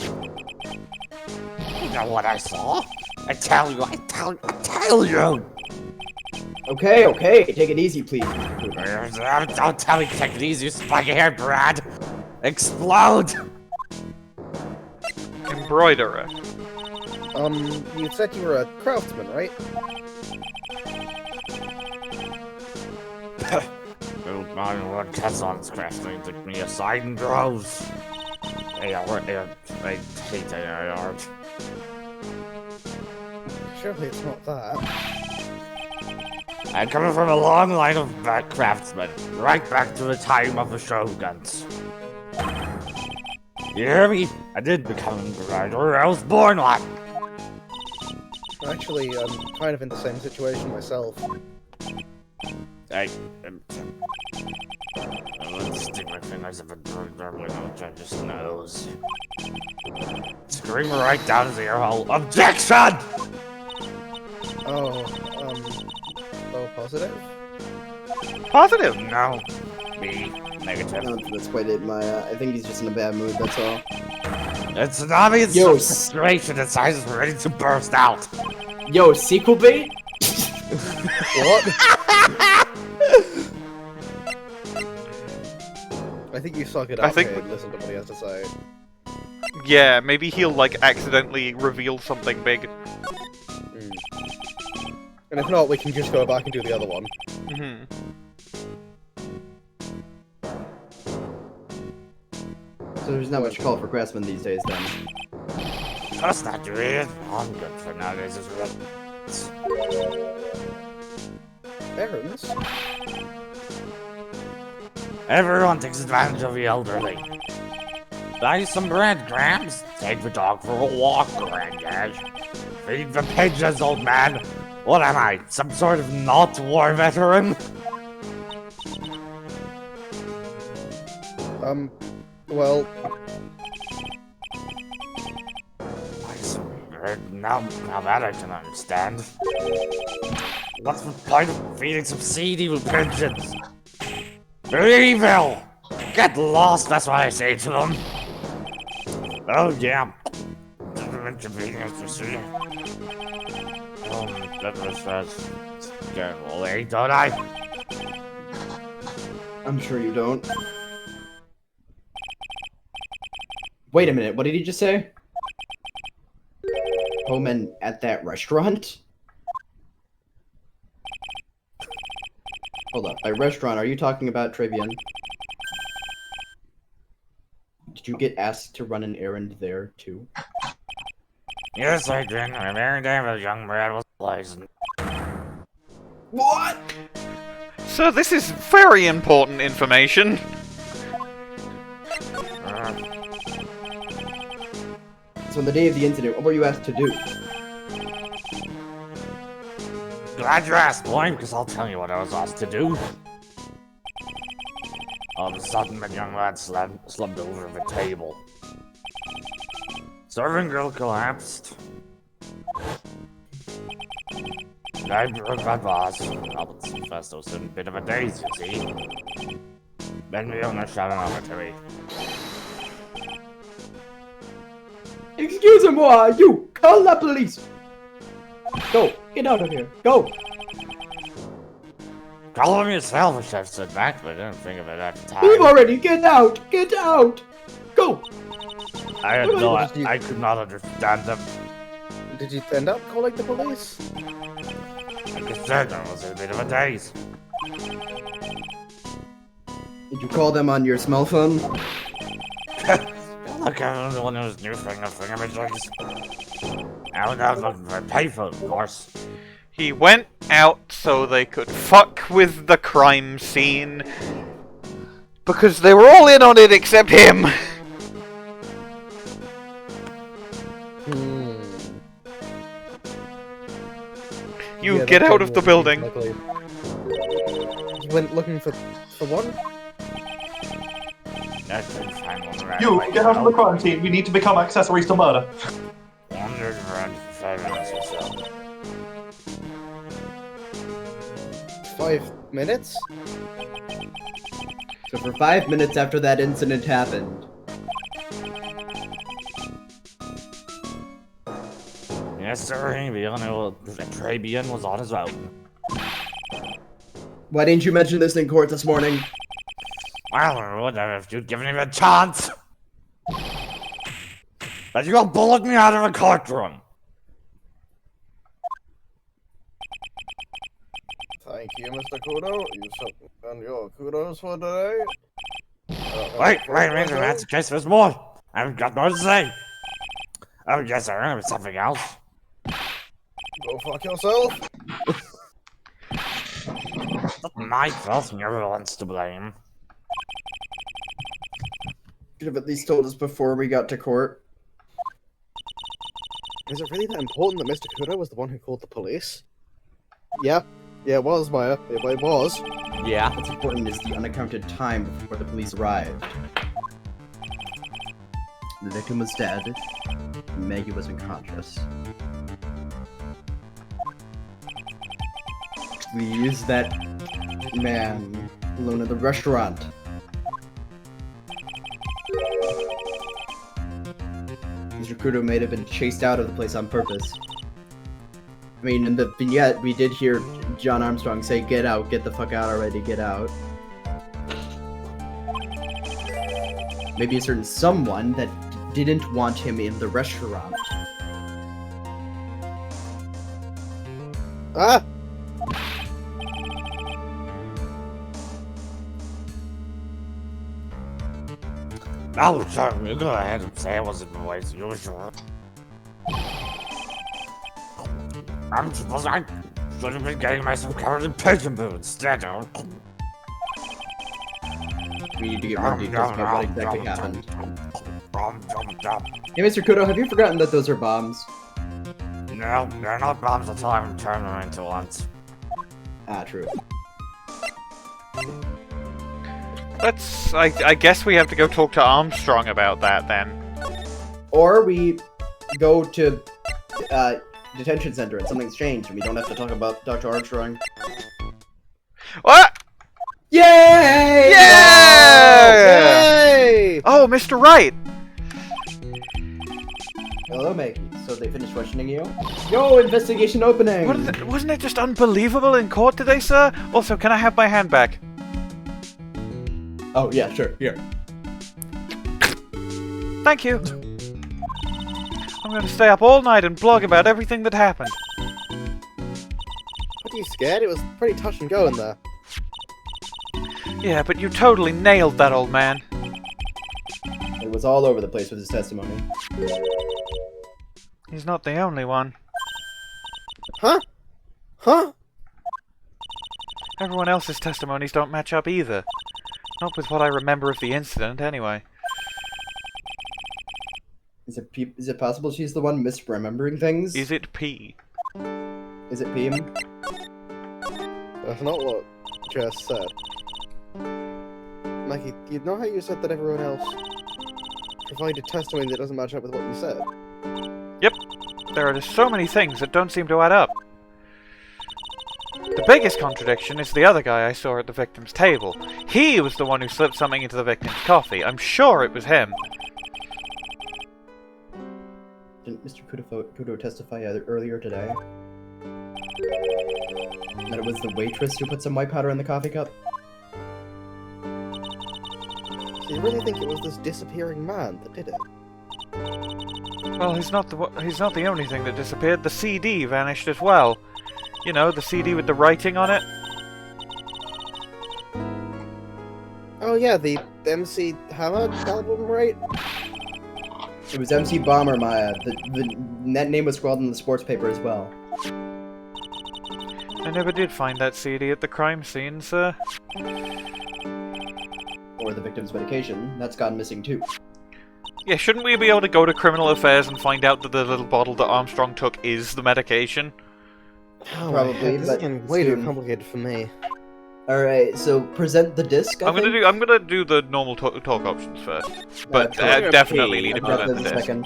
You know what I saw? I tell you. Okay, okay, take it easy, please. Don't tell me to take it easy, you spiky haired Brad. Explode! Embroiderer. You said you were a craftsman, right? Don't mind what Casson's crafting took me aside and droves. I hate art. Surely it's not that. I'm coming from a long line of craftsmen, right back to the time of the Shoguns. You hear me? I did become a writer, I was born one! Actually, I'm kind of in the same situation myself. Let's stick my fingers up a judge's nose. Scream right down his ear hole. Objection! Oh, positive? Positive? No. B. Negative. No, that's quite it. I think he's just in a bad mood, that's all. It's an obvious Yo, frustration. His eyes is ready to burst out. Yo, sequel bait? What? I think you suck it up here and listen to what he has to say. Yeah, maybe he'll, like, accidentally reveal something big. And if not, we can just go back and do the other one. So there's not much call for craftsmen these days, then. That's not real. I'm good for nowadays as well. Errands? Everyone takes advantage of the elderly. Buy some bread, Grams. Take the dog for a walk, Granddad. Feed the pigeons, old man. What am I, some sort of not war veteran? Well... Now that I can understand. What's the point of feeding some seed, evil pigeons? They're evil! Get lost, that's what I say to them. Oh, yeah. Inconvenience to see. That was getting late, don't I? I'm sure you don't. Wait a minute, what did he just say? Homan at that restaurant? Hold up, by restaurant, are you talking about Trivian? Did you get asked to run an errand there, too? Yes, I did. My very day with young Brad was poisoned. What? So this is very important information. So on the day of the incident, what were you asked to do? Glad you asked, Bwain, because I'll tell you what I was asked to do. All of a sudden, the young lad slumped over the table. Serving girl collapsed. I broke my boss. Albert confessed I was in a bit of a daze, you see. Then the owner shouted over to me. Excusez-moi, you! Call the police! Go! Get out of here! Go! Call him yourself, the chef said back, but I didn't think of it at the time. Leave already! Get out! Get out! Go! I had I could not understand them. Did you end up calling the police? Like I said, I was in a bit of a daze. Did you call them on your smell phone? Look, I'm the one who's new thingamajigs. I was out looking for a payphone, of course. He went out so they could fuck with the crime scene. Because they were all in on it except him. You Yeah, get that out guy of the was building. luckily. You went looking for what? You get out of the quarantine. We need to become accessories to murder. 5 minutes? So for 5 minutes after that incident happened, Yes, sir. Trabian was on his own. why didn't you mention this in court this morning? Well, whatever, if you'd given him a chance. But you'll bullet me out of a courtroom. Thank you, Mr. Kudo. You and your kudos for today. Wait, that's the case, there's more. I've got more to say. Oh, yes, sir, there was something else. Go fuck yourself. Not my fault, everyone's to blame. Should have at least told us before we got to court. Is it really that important that Mr. Kudo was the one who called the police? Yeah. Yeah, it was, Maya. It was. Yeah. What's important is the unaccounted time before the police arrived. The victim was dead. Maggey was unconscious. We used that man alone at the restaurant. Mr. Kudo may have been chased out of the place on purpose. I mean, in the vignette, we did hear John Armstrong say, "Get out, get the fuck out already, get out." Maybe a certain someone that didn't want him in the restaurant. Ah! Oh, sir, you go ahead and say it wasn't the way as usual. I should have been getting myself covered in pigeon poo instead of... We need to get more details about what exactly happened. Hey, Mr. Kudo, have you forgotten that those are bombs? No, they're not bombs until I turn them into ones. Ah, true. Let's... I guess we have to go talk to Armstrong about that, then. Or we go to detention center and something's changed and we don't have to talk about Dr. Armstrong. What? Yay! Yay! Oh, Mr. Wright! Hello, Maggey. So they finished questioning you? Yo, investigation opening! Wasn't it just unbelievable in court today, sir? Also, can I have my hand back? Oh, yeah, sure. Here. Thank you. I'm going to stay up all night and blog about everything that happened. What are you scared? It was pretty touch and go in there. Yeah, but you totally nailed that old man. It was all over the place with his testimony. He's not the only one. Huh? Huh? Everyone else's testimonies don't match up either. Not with what I remember of the incident, anyway. Is it possible she's the one misremembering things? Is it P? Is it P? That's not what Jess said. Maggey, you know how you said that everyone else provided testimony that doesn't match up with what you said? Yep. There are just so many things that don't seem to add up. The biggest contradiction is the other guy I saw at the victim's table. He was the one who slipped something into the victim's coffee. I'm sure it was him. Didn't Mr. Kudo testify earlier today? That it was the waitress who put some white powder in the coffee cup? So you really think it was this disappearing man that did it? Well, he's not the only thing that disappeared. The CD vanished as well. You know, the CD with the writing on it. Oh yeah, the MC Hammer album, right? It was MC Bomber, Maya. That name was scrawled in the sports paper as well. I never did find that CD at the crime scene, sir. Or the victim's medication. That's gone missing too. Yeah, shouldn't we be able to go to criminal affairs and find out that the little bottle that Armstrong took is the medication? Oh, Probably, this is but getting way too soon. complicated for me. Alright, so present the disc, I'm gonna do the normal talk options first, but sure. definitely need to I forgot present the there's a disc. second.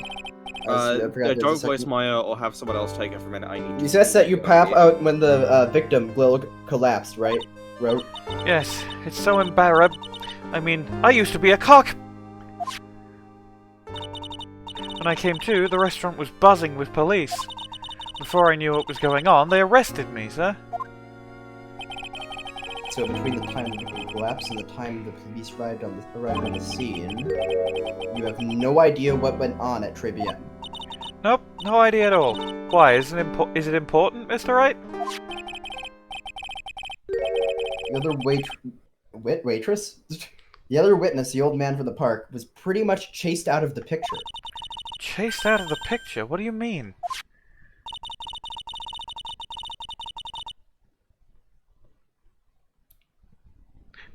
Don't voice Maya or have someone else take it for a minute. I need to You said that you pop out when the victim collapsed, right? Wrote. Yes, it's so embarrassing. I mean, I used to be a cock! When I came to, the restaurant was buzzing with police. Before I knew what was going on, they arrested me, sir. So between the time the victim collapsed and the time the police arrived on the scene, you have no idea what went on at Trivium. Nope, no idea at all. Why, is it important, Mr. Wright? The other waitress? The other witness, the old man from the park, was pretty much chased out of the picture. Chased out of the picture? What do you mean?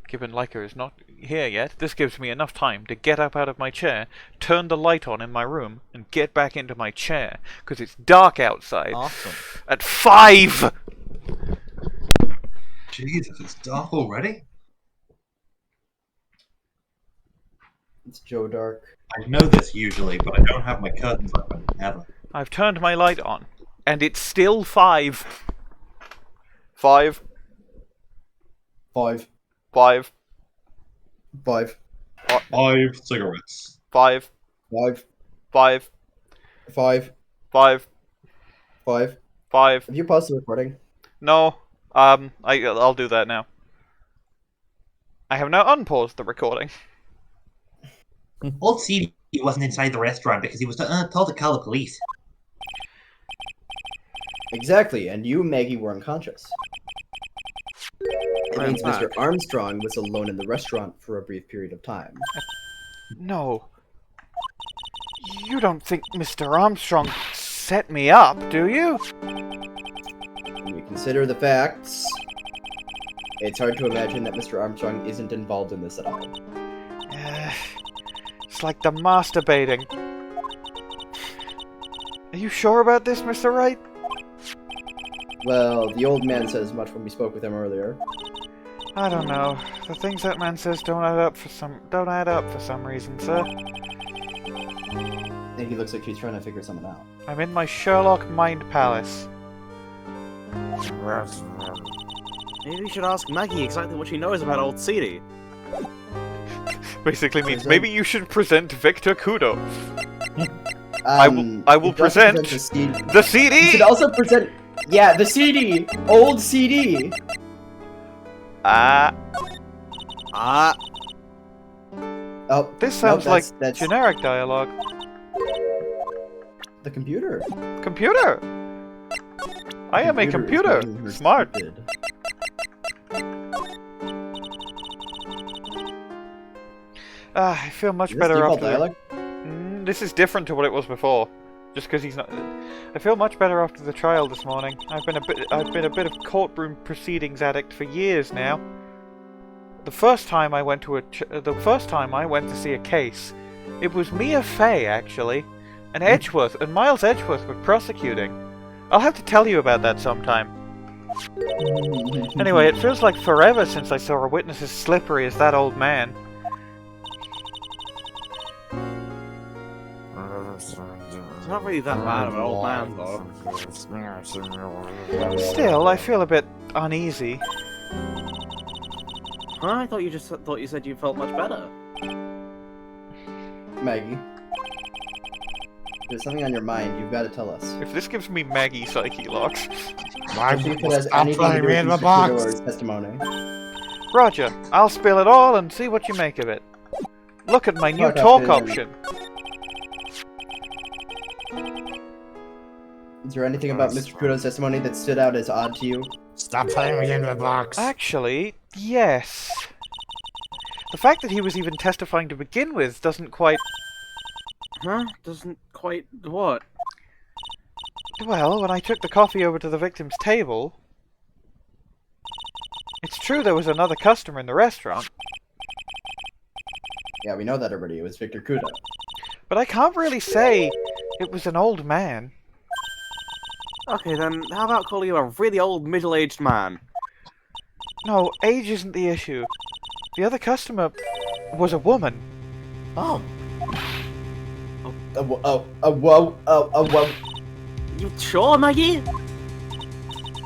Given Leica is not here yet, this gives me enough time to get up out of my chair, turn the light on in my room, and get back into my chair, because it's dark outside. Awesome. At 5! Jesus, it's dark already? It's Joe Dark. I know this usually, but I don't have my curtains open, ever. I've turned my light on, and it's still 5. 5. 5. 5. 5. 5 cigarettes. 5. 5. 5. 5. 5. 5. 5. Have you paused the recording? No. I'll do that now. I have now unpaused the recording. Old CD wasn't inside the restaurant because he was told to call the police. Exactly, and you, Maggey, were unconscious. It means back. Mr. Armstrong was alone in the restaurant for a brief period of time. No. You don't think Mr. Armstrong set me up, do you? When you consider the facts, it's hard to imagine that Mr. Armstrong isn't involved in this at all. It's like the masturbating. Are you sure about this, Mr. Wright? Well, the old man said as much when we spoke with him earlier. I don't know. The things that man says don't add up for some reason, sir. I think he looks like he's trying to figure something out. I'm in my Sherlock mind palace. Maybe you should ask Maggey exactly what she knows about old CD. Basically means maybe you should present Victor Kudo. I will you should also present the CD! You should also present... Yeah, the CD! Old CD! Oh, Oh, this sounds no, that's like generic dialogue. the computer. Computer! I am a computer! making her Smart! stupid. I feel much Is this better default after dialogue? This is different to what it was before. Just because he's not. I feel much better after the trial this morning. I've been a bit of courtroom proceedings addict for years now. The first time I went to see a case, it was Mia Fey actually, and Miles Edgeworth were prosecuting. I'll have to tell you about that sometime. Anyway, it feels like forever since I saw a witness as slippery as that old man. It's not really that bad of an old man, though. Still, I feel a bit uneasy. Huh? I thought you said you felt much better. Maggey. There's something on your mind, you've got to tell us. If this gives me Maggey psyche locks. Especially if it has anything to do with Mr. Kudo's testimony. Roger, I'll spill it all and see what you make of it. Look at my new talk option. Is there anything about Mr. Kudo's testimony that stood out as odd to you? Stop putting me in the box. Actually, yes. The fact that he was even testifying to begin with doesn't quite... Huh? Doesn't quite... what? Well, when I took the coffee over to the victim's table... It's true there was another customer in the restaurant. Yeah, we know that already. It was Victor Kudo. But I can't really say it was an old man. Okay, then how about calling you a really old, middle-aged man? No, age isn't the issue. The other customer was a woman. Oh. You sure, Maggey?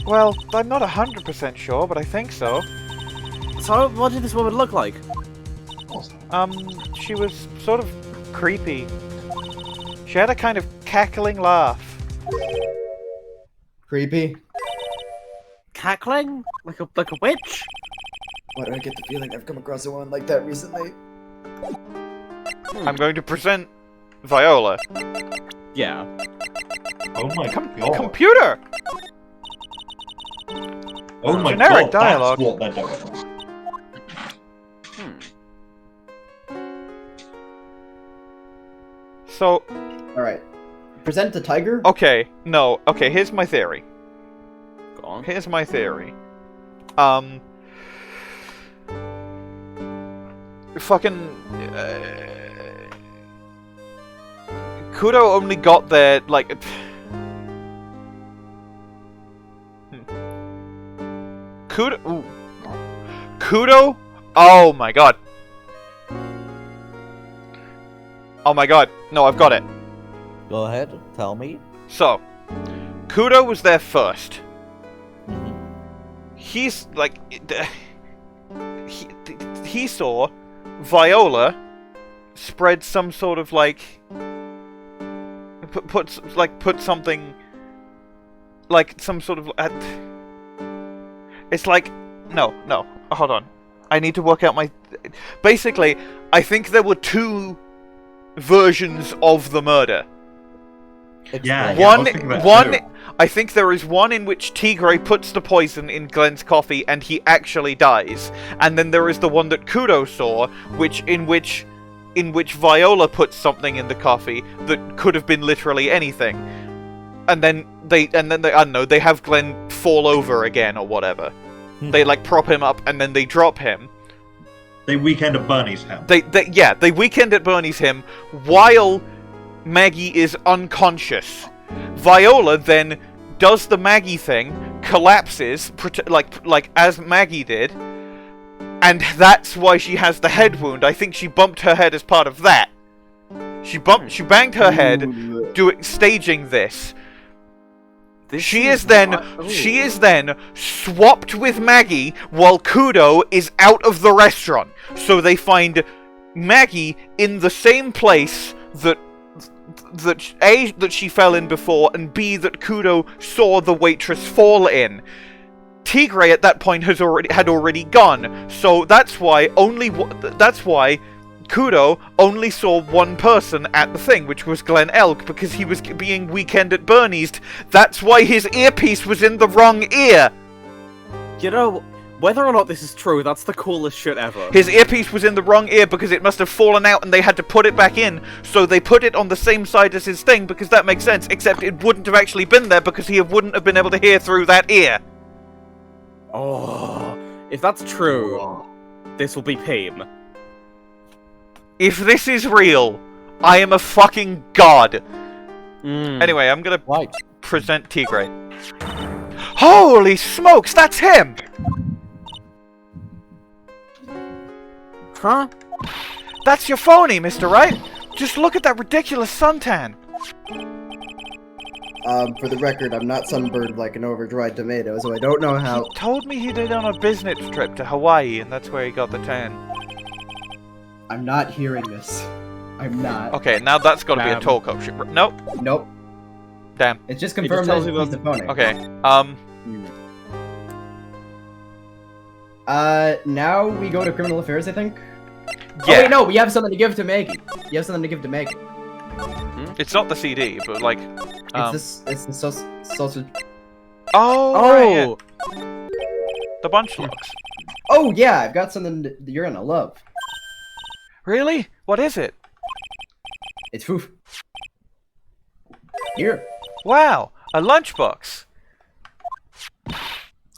Well, I'm not 100% sure, but I think so. So, what did this woman look like? She was sort of creepy. She had a kind of cackling laugh. Creepy? Cackling? Like a witch? Why do I get the feeling I've come across a woman like that recently? I'm going to present Viola. Yeah. Oh my god. Computer! Oh my Generic god, dialogue. that's what they're doing. So... Alright. Present the Tigre? Okay, no. Okay, here's my theory. Go on. Here's my theory. Kudo only got there, like... Kudo... Ooh. Kudo? Oh my god. Oh my god. No, I've got it. Go ahead, tell me. So, Kudo was there first. He's like... He saw Viola spread some sort of like... Put something... Like some sort of... It's like... No, hold on. I need to work out my... Basically, I think there were two versions of the murder. Yeah, I think there is one in which Tigre puts the poison in Glenn's coffee and he actually dies, and then there is the one that Kudo saw, in which Viola puts something in the coffee that could have been literally anything, and then they I don't know, they have Glenn fall over again or whatever. They like prop him up and then they drop him. They weekend at Bernie's him. They weekend at Bernie's him while Maggey is unconscious. Viola then does the Maggey thing, collapses, like as Maggey did, and that's why she has the head wound. I think she bumped her head as part of that. She banged her head, staging this. She is then swapped with Maggey while Kudo is out of the restaurant. So they find Maggey in the same place that A, that she fell in before, and B, that Kudo saw the waitress fall in. Tigre at that point had already gone, so that's why Kudo only saw one person at the thing, which was Glenn Elk, because he was being weekend at Bernie's. That's why his earpiece was in the wrong ear. You know, whether or not this is true, that's the coolest shit ever. His earpiece was in the wrong ear because it must have fallen out and they had to put it back in, so they put it on the same side as his thing because that makes sense, except it wouldn't have actually been there because he wouldn't have been able to hear through that ear. Oh, if that's true, this will be pain. If this is real, I am a fucking god. Anyway, I'm gonna present Tigre. Holy smokes, that's him! Huh? That's your phony, Mr. Wright. Just look at that ridiculous suntan. For the record, I'm not sunburned like an overdried tomato, so I don't know how... He told me he did on a business trip to Hawaii, and that's where he got the tan. I'm not hearing this. I'm not. Okay, now that's gotta be a Tolko shit. Nope. Nope. Damn. It just confirmed that he's the phony. Okay, now we go to criminal affairs, I think? Yeah. Oh, wait, no, we have something to give to Maggey. You have something to give to Maggey. It's not the CD, but like... It's the sausage... Oh! Right, yeah. The bunch locks. Oh, yeah, I've got something that you're gonna love. Really? What is it? It's foof. Here. Wow, a lunchbox.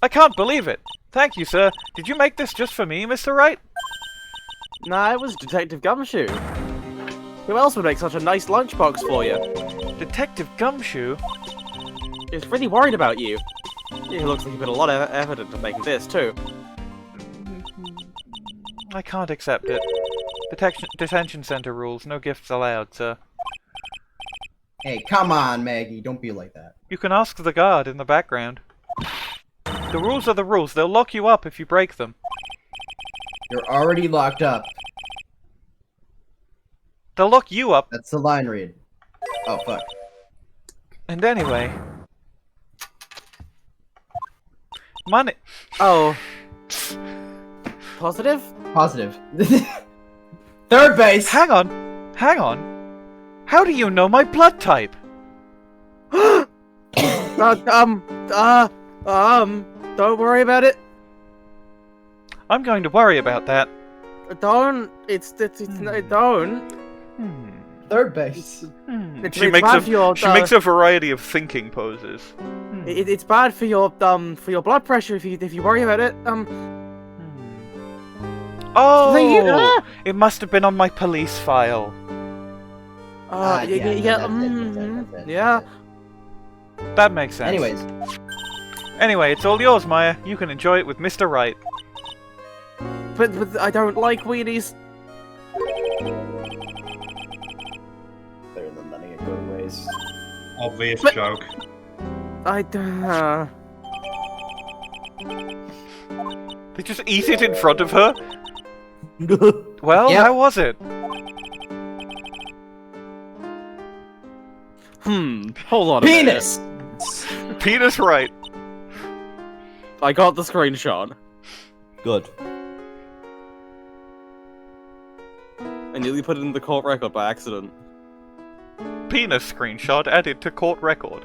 I can't believe it. Thank you, sir. Did you make this just for me, Mr. Wright? Nah, it was Detective Gumshoe. Who else would make such a nice lunchbox for you? Detective Gumshoe? He's really worried about you. He looks like he put a lot of effort into making this, too. I can't accept it. Detention center rules, no gifts allowed, sir. Hey, come on, Maggey. Don't be like that. You can ask the guard in the background. The rules are the rules. They'll lock you up if you break them. You're already locked up. They'll lock you up. That's the line read. Oh, fuck. And anyway... Money... Oh. Positive? Positive. Third base! Hang on! Hang on! How do you know my blood type? Don't worry about it. I'm going to worry about that. Don't. Don't. Third base. She makes a variety of thinking poses. It's bad for your blood pressure if you worry about it. Oh! It must have been on my police file. Yeah. That makes sense. Anyway, it's all yours, Maya. You can enjoy it with Mr. Wright. But I don't like weenies. Better than letting it go to waste. Obvious joke. They just eat it in front of her? Well, how was it? Hold on. Penis! Penis Wright. I got the screenshot. Good. I nearly put it in the court record by accident. Penis screenshot added to court record.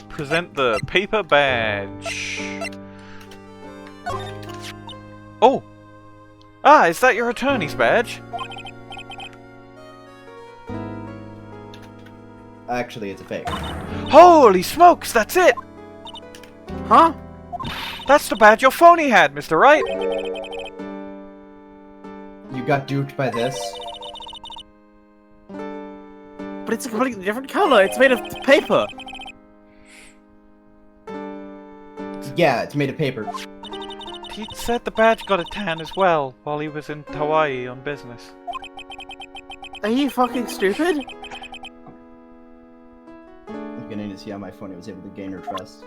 Present the paper badge. Oh! Ah, is that your attorney's badge? Actually, it's a fake. Holy smokes, that's it! Huh? That's the badge your phony had, Mr. Wright! You got duped by this? But it's a completely different color. It's made of paper. Yeah, it's made of paper. He said the badge got a tan as well while he was in Hawaii on business. Are you fucking stupid? I'm beginning to see how my phone was able to gain her trust.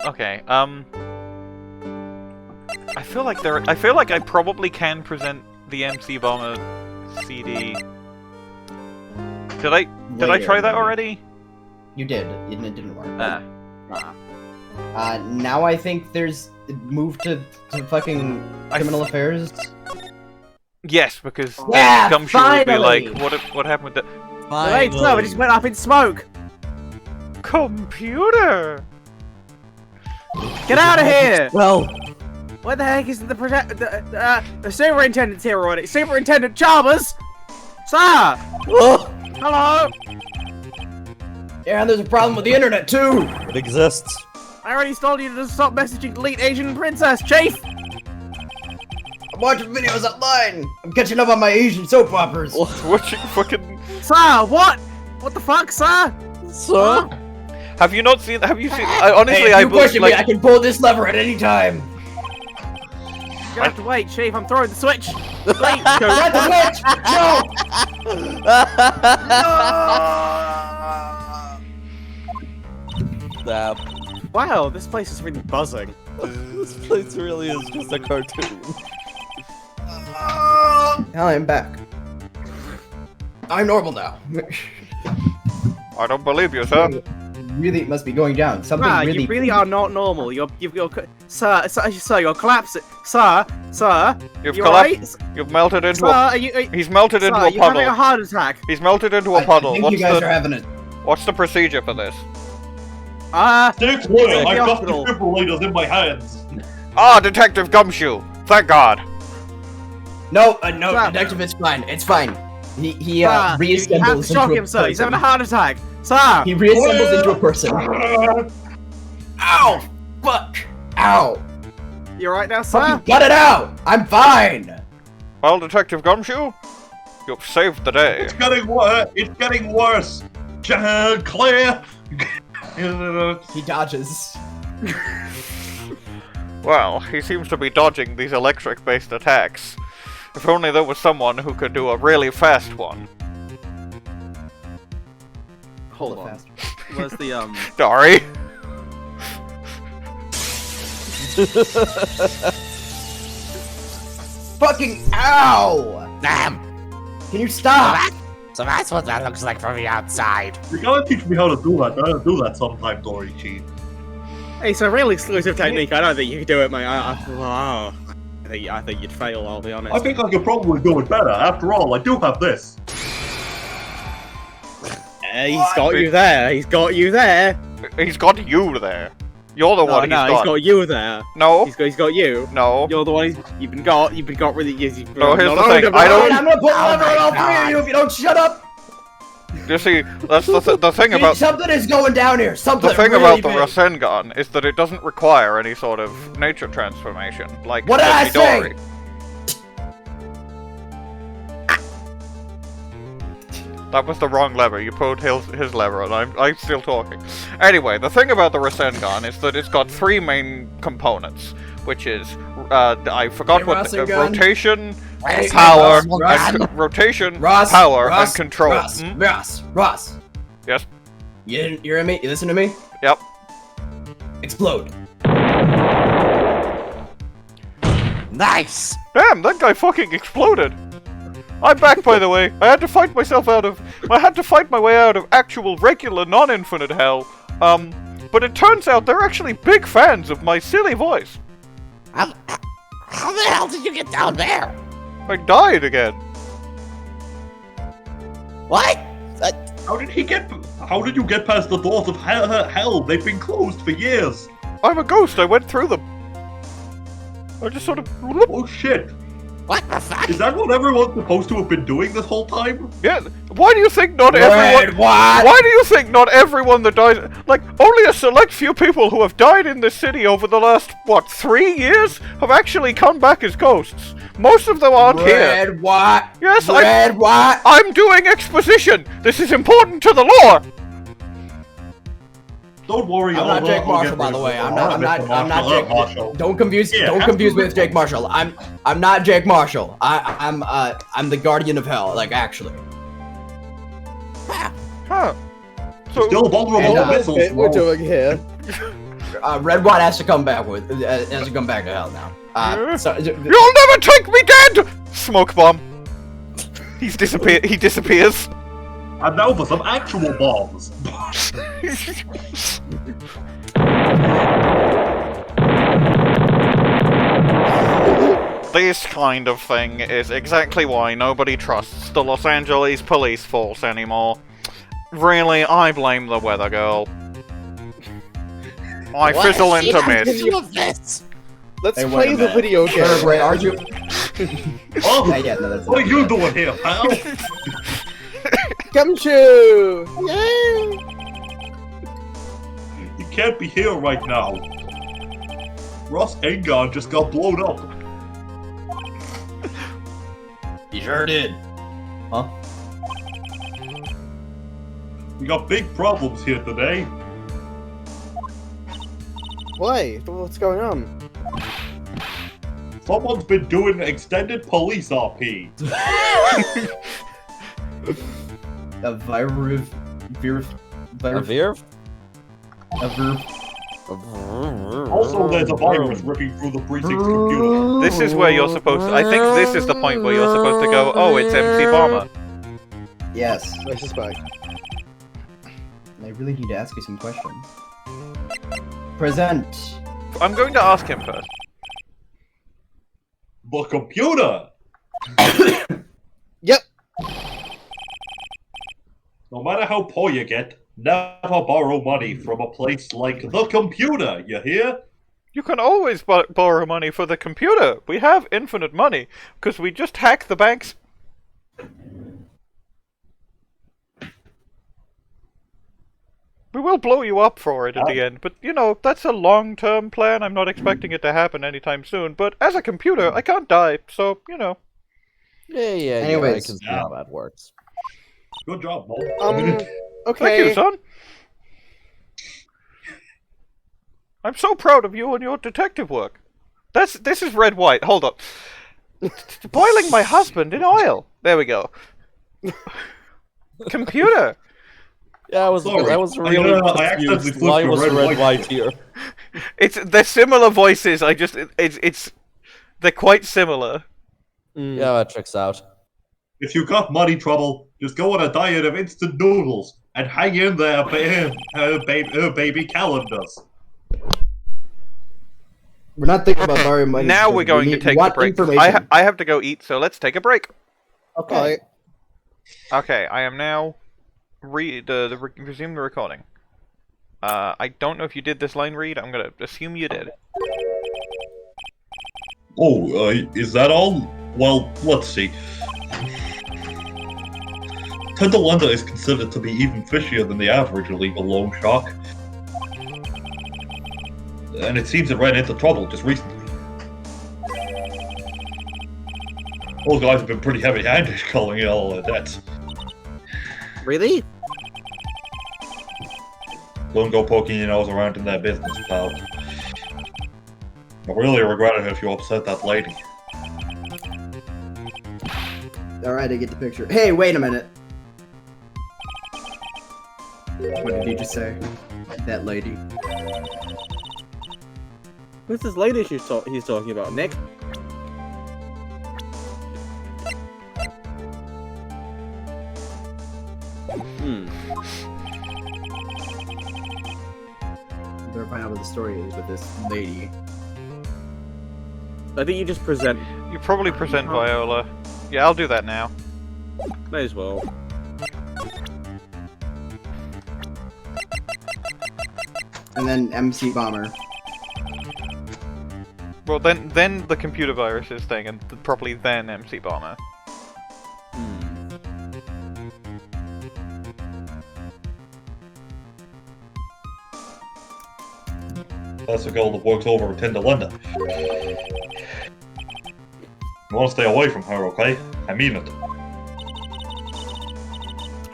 Okay, I feel like I probably can present the MC Bomber CD. Did I try that already? You did. It didn't work. Ah. Now I think there's move to fucking criminal affairs. Yes, because Yeah, Gumshoe would be finally! like, what happened with the Wait, no, it just went up in smoke. computer? Get out of here! Well, Where the heck is the superintendent's here already? Superintendent Chalmers! Sir! Hello! Yeah, and there's a problem with the internet too! it exists. I already told you to stop messaging Elite Asian Princess, Chief! I'm watching videos online! I'm catching up on my Asian soap operas! Watching fucking... Sir, what? What the fuck, sir? Sir? Have you not seen... Have you seen... honestly, Hey, if I you question like... me, I can pull this lever at any time! You're gonna have to wait, Chief. I'm throwing the switch. Wait, Not the switch! No! Damn. Wow, this place is really buzzing. This place really is just a cartoon. Now I'm back. I'm normal now. I don't believe you, sir. Really must be going down. Something You really are not normal. You're sir, you're collapsing. Sir, You've you collapsed. alright? You've melted into Sir, a... are He's melted into a you're having a puddle. heart attack. He's melted into a I puddle. think you guys are having it. What's the procedure for this? 6 1, Take I the got the hospital. defibrillators in my hands. Ah, Detective Gumshoe! Thank God! No, no, Stop. detective, it's fine. It's fine. He You have to reassembles shock into him, a sir. He's having a person. heart attack. Sir! He reassembles into a person. Ow! Fuck! Ow! You alright now, sir? Fucking cut it out! I'm fine! Well, Detective Gumshoe, you've saved the day. It's getting worse. It's getting worse. Clear. He dodges. Well, he seems to be dodging these electric-based attacks. If only there was someone who could do a really fast one. Hold on. Where's the, Dory? Fucking ow! Damn! Can you stop? So that's what that looks like from the outside. You gotta teach me how to do that. I do that sometime, Dory, Chee. Hey, it's a real exclusive technique. I don't think you can do it, mate. I think you'd fail, I'll be honest. I think I could probably do it better. After all, I do have this. He's got you there. He's got you there. He's got you there. You're the one He's got. got you there. No. He's got you. No. You're the one you've been got really easy. No, here's the thing. I don't. I'm gonna pull a lever on all three of you if you don't shut up! You see, that's the thing about Something is going down here. Something the thing really about the big. Russ N gun is that it doesn't require any sort of nature transformation, like What did I Dory. say? That was the wrong lever. You pulled his lever, and I'm still talking. Anyway, the thing about the Russ N gun is that it's got three main components, which is I forgot what the, rotation, Hey, power, Russ, and rotation, Russ, power, Russ, and control. Russ, Hmm? Russ. Yes. You're in me? You listen to me? Yep. Explode. Nice! Damn, that guy fucking exploded. I'm back, by the way. I had to fight my way out of actual regular non-infinite hell. But it turns out they're actually big fans of my silly voice. How the hell did you get down there? I died again. What? How did you get past the doors of hell? They've been closed for years. I'm a ghost. I went through them. I just sort of. Oh shit! What the fuck? Is that what everyone's supposed to have been doing this whole time? Yeah. Why do you think not everyone? What? Why do you think not everyone that dies? Like only a select few people who have died in this city over the last 3 years have actually come back as ghosts. Most of them aren't here. Red, what? Yes, Red, what? I'm doing exposition. This is important to the lore. Don't worry, I'm not Jake Marshall, by the way. I'm not Jake Marshall. Don't confuse me with Jake Marshall. I'm not Jake Marshall. I'm the guardian of hell, like actually. Huh. So still vulnerable to missiles. We're doing here. Red White has to come back to hell now. You'll never take me dead. Smoke bomb. He disappears. And now for some actual bombs. This kind of thing is exactly why nobody trusts the Los Angeles police force anymore. Really, I blame the weather girl. I fizzle into mist. Let's play the video game. Wait, are you? Oh, Yeah, no, that's what are you doing here, pal? Gumshoe! You can't be here right now. Russ N just got blown up. He sure did. Huh? We got big problems here today. Why? What's going on? Someone's been doing extended police RP. A virus. Also, there's a virus ripping through the precinct's computer. This is where you're supposed to. I think this is the point where you're supposed to go, oh, it's MC Bomber. Yes. I suspect. I really need to ask you some questions. Present. I'm going to ask him first. The computer! Yep. No matter how poor you get, never borrow money from a place like the computer, you hear? You can always borrow money for the computer. We have infinite money, because we just hack the banks. We will blow you up for it at the end, but, you know, that's a long-term plan. I'm not expecting it to happen anytime soon, but as a computer, I can't die, so, you know. Yeah, Anyways. I can see how that works. Good job, Mo. Okay. Thank you, son. I'm so proud of you and your detective work. This is red white. Hold up. Boiling my husband in oil. There we go. Computer. Yeah, I was really I accidentally confused. Why flipped was to red white here? They're similar voices. They're quite similar. Yeah, that checks out. If you got money trouble, just go on a diet of instant noodles and hang in there, baby calendars. We're not thinking about borrowing money. Now we're going to take a break. I have to go eat, so let's take a break. Okay. Okay, I am now resume the recording. I don't know if you did this line read. I'm gonna assume you did. Oh, is that all? Well, let's see. Tendolenda is considered to be even fishier than the average illegal loan shark. And it seems it ran into trouble just recently. Those guys have been pretty heavy-handed calling it all their debts. Really? Don't go poking your nose around in their business, pal. I really regret it if you upset that lady. Alright, I get the picture. Hey, wait a minute. What did he just say? That lady. Who's this lady he's talking about, Nick? Better find out what the story is with this lady. I think you just present. You probably present Viola. Yeah, I'll do that now. May as well. And then MC Bomber. Well, then the computer viruses thing, and probably then MC Bomber. That's the girl that works over at Tendolenda. You want to stay away from her, okay? I mean it.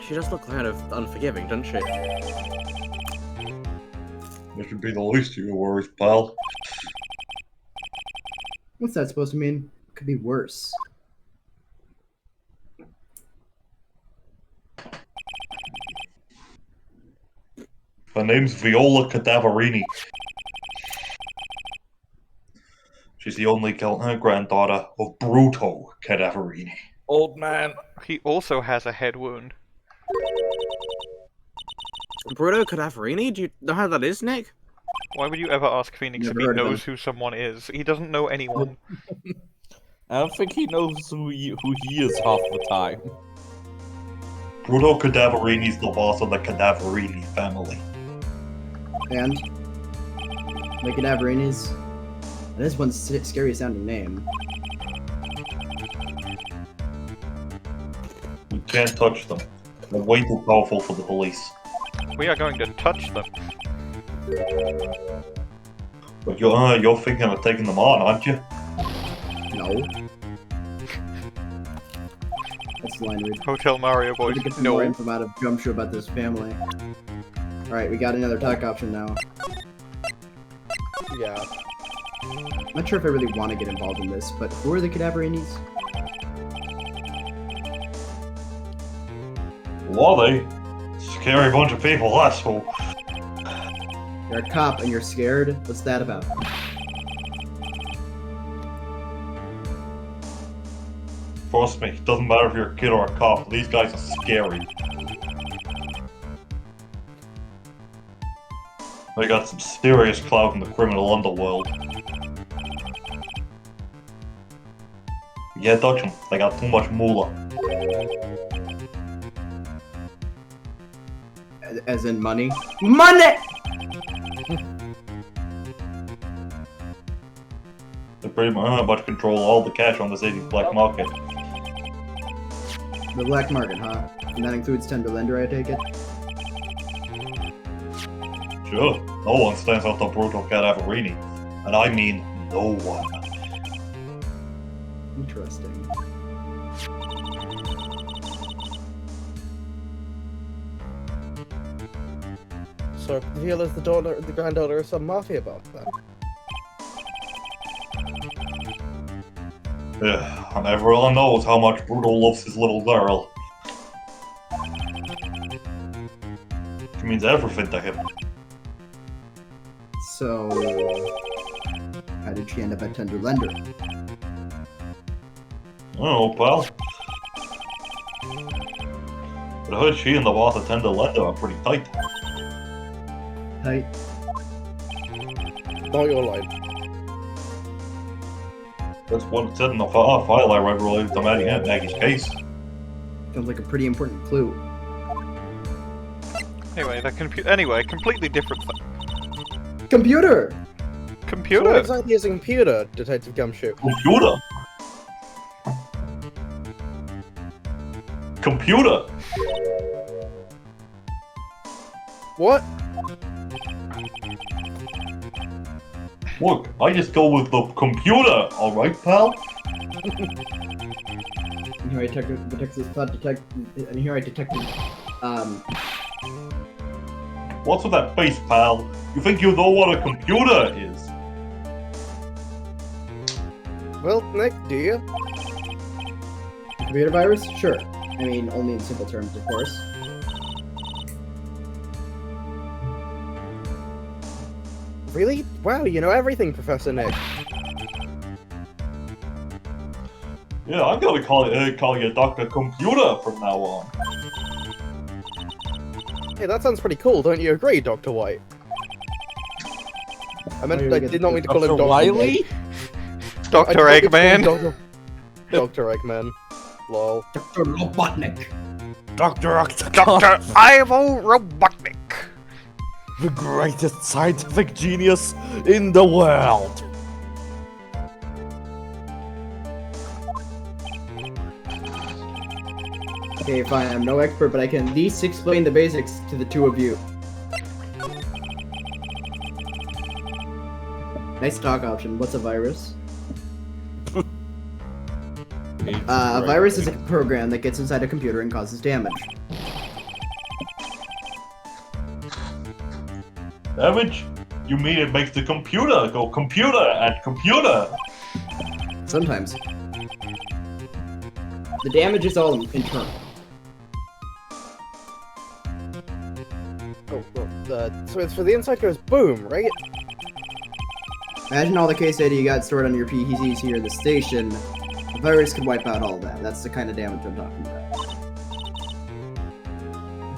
She does look kind of unforgiving, doesn't she? This should be the least of your worries, pal. What's that supposed to mean? Could be worse. Her name's Viola Cadaverini. She's the only granddaughter of Bruto Cadaverini. Old man. He also has a head wound. Bruto Cadaverini? Do you know how that is, Nick? Why would you ever ask Phoenix if he knows who someone is? He doesn't know anyone. I don't think he knows who he is half the time. Bruto Cadaverini's the boss of the Cadaverini family. And? The Cadaverinis? That is one scary sounding name. We can't touch them. They're way too powerful for the police. We are going to touch them. But you're thinking of taking them on, aren't you? No. That's the line read. Hotel Mario boys. Get some more info out of Gumshoe about this family. Alright, we got another talk option now. Yeah. I'm not sure if I really want to get involved in this, but who are the Cadaverinis? Well, they scary bunch of people, that's who. You're a cop and you're scared? What's that about? Trust me, it doesn't matter if you're a kid or a cop, these guys are scary. They got some serious clout in the criminal underworld. Yeah, touch them. They got too much moolah. As in money? MONEY! They pretty much control all the cash on the city's black market. The black market, huh? And that includes Tender Lender, I take it? Sure, no one stands out to brutal Cadaverini. And I mean no one. Interesting. So Viola's the granddaughter of some mafia boss then? Yeah, and everyone knows how much Brutal loves his little girl. She means everything to him. So, how did she end up at Tender Lender? I don't know, pal. But I heard she and the boss at Tender Lender are pretty tight. Tight. Not your line. That's what it said in the file I read related to Maggey's case. Sounds like a pretty important clue. Anyway, completely different thing. Computer! So Computer? what exactly is a computer, Detective Gumshoe? Computer? Computer! What? Look, I just go with the computer, alright, pal? And here I detected, What's with that face, pal? You think you know what a computer is? Well, Nick, do you? computer virus? Sure. I mean, only in simple terms, of course. Really? Wow, you know everything, Professor Nick. Yeah, I'm gonna call you Dr. Computer from now on. Hey, that sounds pretty cool, don't you agree, Dr. White? I did not mean to call him Dr. Wiley? Dr. Eggman? Dr. Eggman. Lol. Dr. Robotnik. Dr. Dr. Ivo Robotnik. The greatest scientific genius in the world. Okay, fine, I'm no expert, but I can at least explain the basics to the two of you. Nice talk option. What's a virus? A virus is a program that gets inside a computer and causes damage. Damage? You mean it makes the computer go computer and computer? Sometimes. The damage is all internal. Oh, well, so it's for the inside goes boom, right? Imagine all the case data you got stored on your PCs here in the station. The virus could wipe out all that. That's the kind of damage I'm talking about.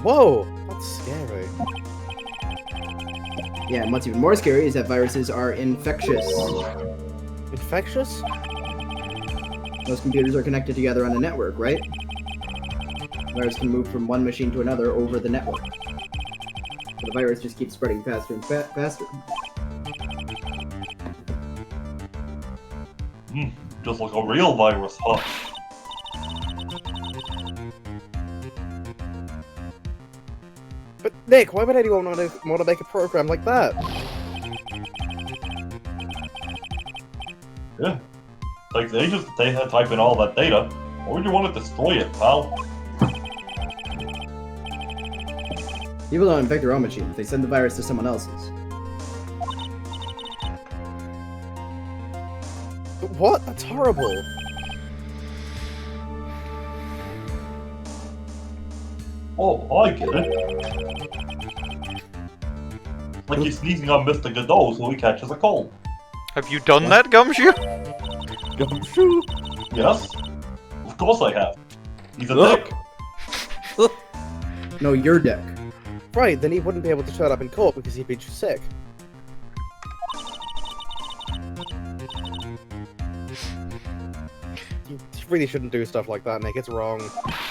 Whoa, that's scary. Yeah, and what's even more scary is that viruses are infectious. Infectious? Those computers are connected together on a network, right? The virus can move from one machine to another over the network. So the virus just keeps spreading faster and faster. Just like a real virus, huh? But Nick, why would anyone want to make a program like that? Yeah. Like, they had type in all that data. Why would you want to destroy it, pal? People don't infect their own machines. They send the virus to someone else's. What? That's horrible. Oh, I get it. Like he's sneezing on Mr. Godot so he catches a cold. Have you done that, Gumshoe? Gumshoe? Yes. Of course I have. He's a dick. No, you're dick. Right, then he wouldn't be able to turn up in court because he'd be too sick. You really shouldn't do stuff like that, Nick. It's wrong.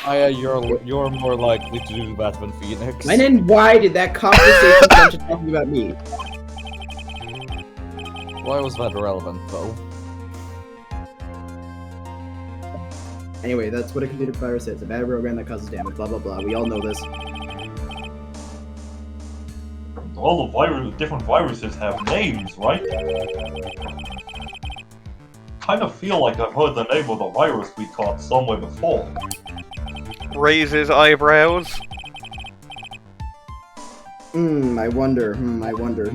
You're more likely to do that than Phoenix. When and why did that conversation come to talking about me? Why was that relevant, though? Anyway, that's what a computer virus is. A bad program that causes damage, blah blah blah. We all know this. All the different viruses have names, right? Kind of feel like I've heard the name of the virus we caught somewhere before. Raises eyebrows. I wonder. I wonder.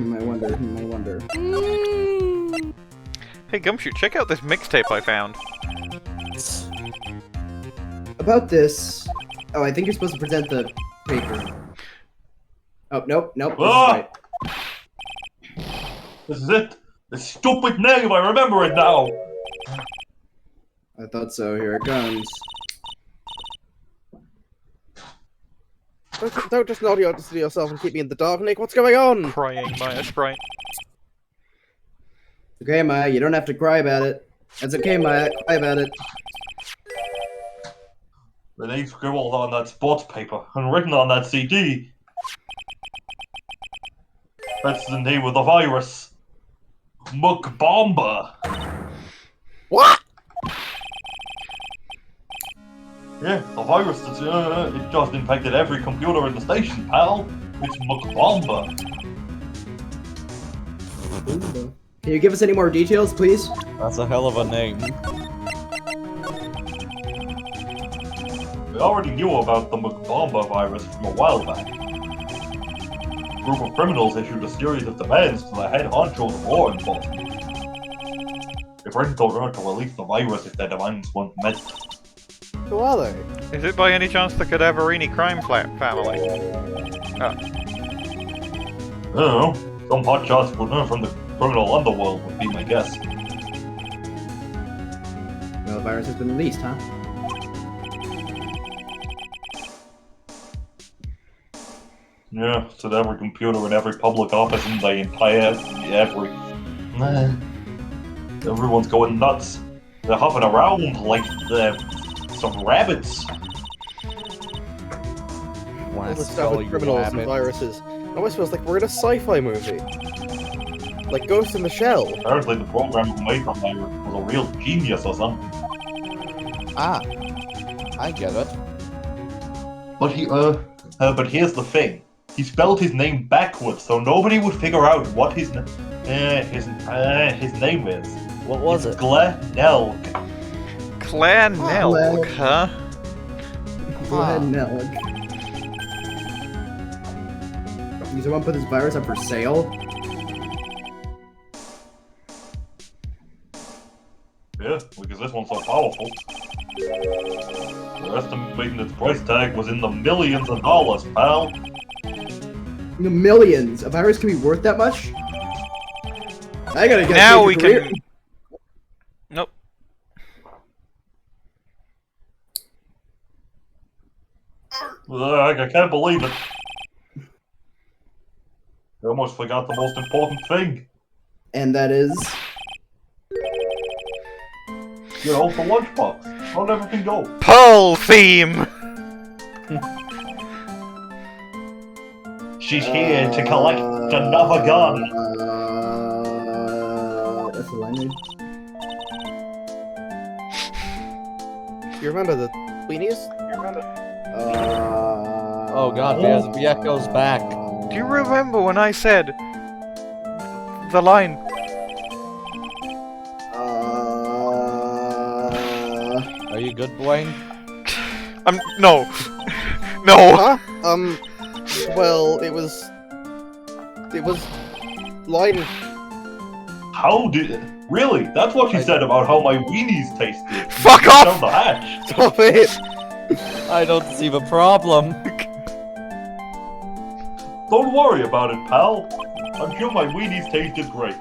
Hey Gumshoe, check out this mixtape I found. About this... Oh, I think you're supposed to present the paper. Oh, nope. This is right. This is it! The stupid name, I remember it now! I thought so. Here it comes. Don't just nod to yourself and keep me in the dark, Nick. What's going on? Crying Maya Sprite. Okay, Maya, you don't have to cry about it. That's okay, Maya. Cry about it. The name scribbled on that sports paper and written on that CD. That's the name of the virus. Mukbomba. What? Yeah, the virus that's it just infected every computer in the station, pal. It's Mukbomba. Can you give us any more details, please? That's a hell of a name. We already knew about the Mukbomba virus from a while back. A group of criminals issued a series of demands to the head honcho of law enforcement. They threatened to release the virus if their demands weren't met. Who are they? Is it by any chance the Cadaverini crime family? Oh. I don't know. Some hotshots from the criminal underworld would be my guess. Well, the virus has been released, huh? Yeah, it's at every computer in every public office in the entire... Everyone's going nuts. They're hopping around like some rabbits. All this stuff with criminals and viruses. It almost feels like we're in a sci-fi movie. Like Ghost in the Shell. Apparently the programmer who made the virus was a real genius or something. Ah, I get it. But here's the thing. He spelled his name backwards, so nobody would figure out what his name is. What was it? Glenelg. Glenelg, huh? Glenelg. Did someone put this virus up for sale? Yeah, because this one's so powerful. They're estimating its price tag was in the millions of dollars, pal. The millions? A virus can be worth that much? I gotta get now we can. Nope. I can't believe it. I almost forgot the most important thing. And that is? You know, the lunchbox. How'd everything go? Pearl theme! She's here to collect another gun. That's the language. You remember the weenies? Oh god, the echo's back. Do you remember when I said the line? Are you good, Bwain? No. No. Huh? Well, it was line. How did... Really? That's what she said about how my weenies tasted. Fuck off! Down the hatch. Stop it! I don't see the problem. Don't worry about it, pal. I'm sure my weenies tasted great.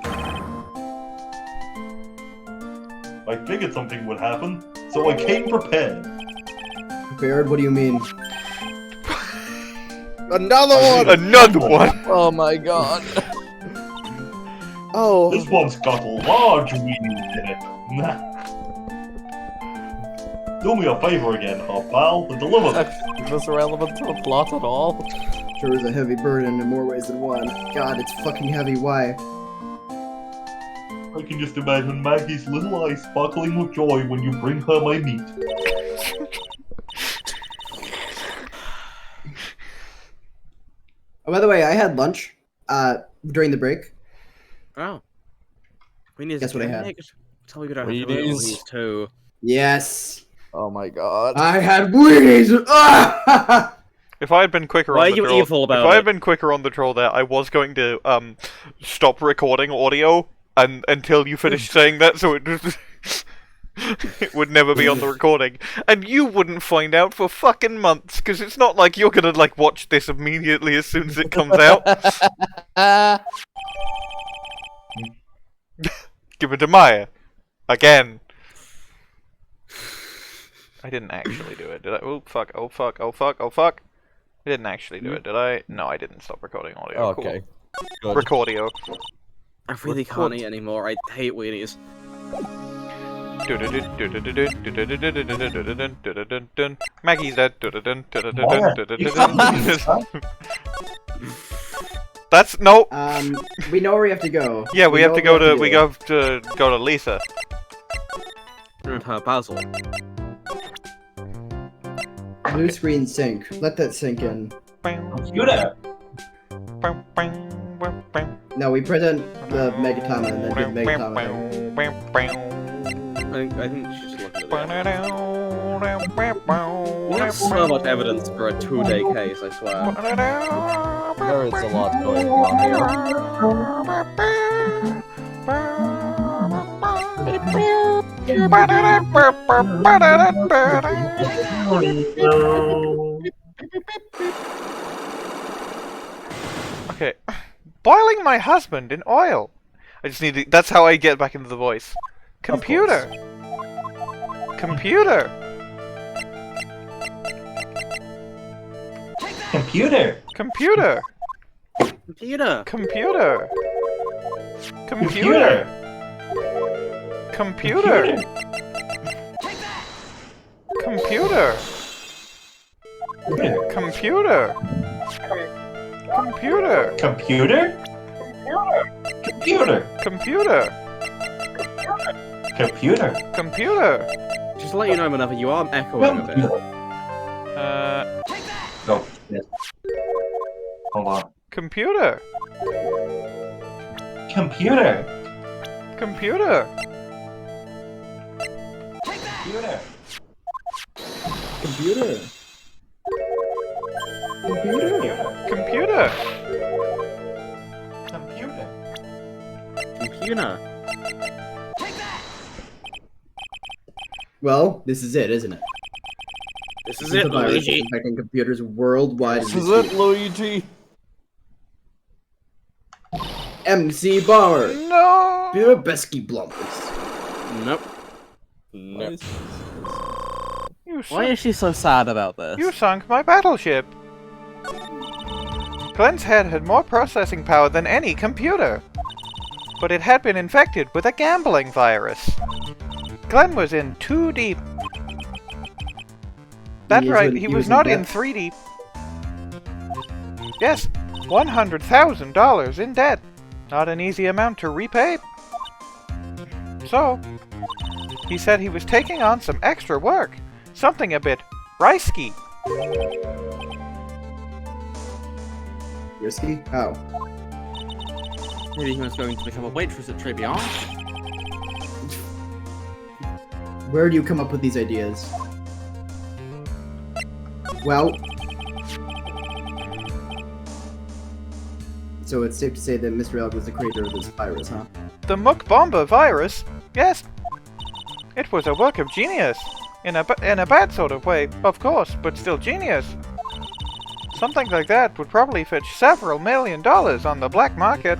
I figured something would happen, so I came prepared. Prepared? What do you mean? Another one! Another one! Oh my god. Oh. This one's got large weenies in it. Do me a favor again, huh, pal? And deliver this. Is this relevant to the plot at all? Sure is a heavy burden in more ways than one. God, it's fucking heavy. Why? I can just imagine Maggie's little eyes sparkling with joy when you bring her my meat. Oh, by the way, I had lunch. During the break. Oh. We need Guess to what I had? Tell me we don't have to do these too. Yes. Oh my god. I had Wheaties! If I had been quicker Why on are the you troll, evil about if I it? had been quicker on the troll there, I was going to stop recording audio and until you finished saying that, so it just it would never be on the recording, and you wouldn't find out for fucking months because it's not like you're gonna like watch this immediately as soon as it comes out. Give it to Maya again. I didn't actually do it, did I? Oh fuck! Oh fuck! Oh fuck! Oh fuck! I didn't actually do it, did I? No, I didn't stop recording audio. Okay. Cool. Recordio. I really can't eat anymore. I hate weenies. Maggey's dead. That's no. We know where we have to go. Yeah, we have know to go to. what We do. have to go to Lisa. And Basil. Blue screen sync. Let that sink in. Computer. No, we present the Megatama and then do the Megatama thing. I think she's just looking at it. We have so much evidence for a 2-day case, I swear. There is a lot going on Okay. Boiling my husband in oil. I just need to. That's how I get back into the voice. Computer. Computer. Computer. Computer. Computer. Computer. Computer. Computer. Computer. Computer. Computer. Computer. Computer. Computer. Computer. Computer. Just to let you know, Minerva, you are echoing a bit. Oh, shit. Hold on. Computer. Computer. Computer. Computer. Computer. Computer. Computer. Computer. Computer. Well, this is it, isn't it? This is The it, virus Luigi. infecting computers worldwide. This is it, Luigi. MC Bomber. No. Berbesky Blumpers. Nope. No. Why is she so sad about this? You sunk my battleship. Glenn's head had more processing power than any computer. But it had been infected with a gambling virus. Glenn was in too deep. That's right, he was not in 3 deep. Yes, $100,000 in debt. Not an easy amount to repay. So, he said he was taking on some extra work. Something a bit risky. Risky? How? Maybe he was going to become a waitress at Trebion. Where do you come up with these ideas? Well... So it's safe to say that Mr. Elk was the creator of this virus, huh? The Mukbomba virus? Yes. It was a work of genius. In a bad sort of way, of course, but still genius. Something like that would probably fetch several $1 million on the black market.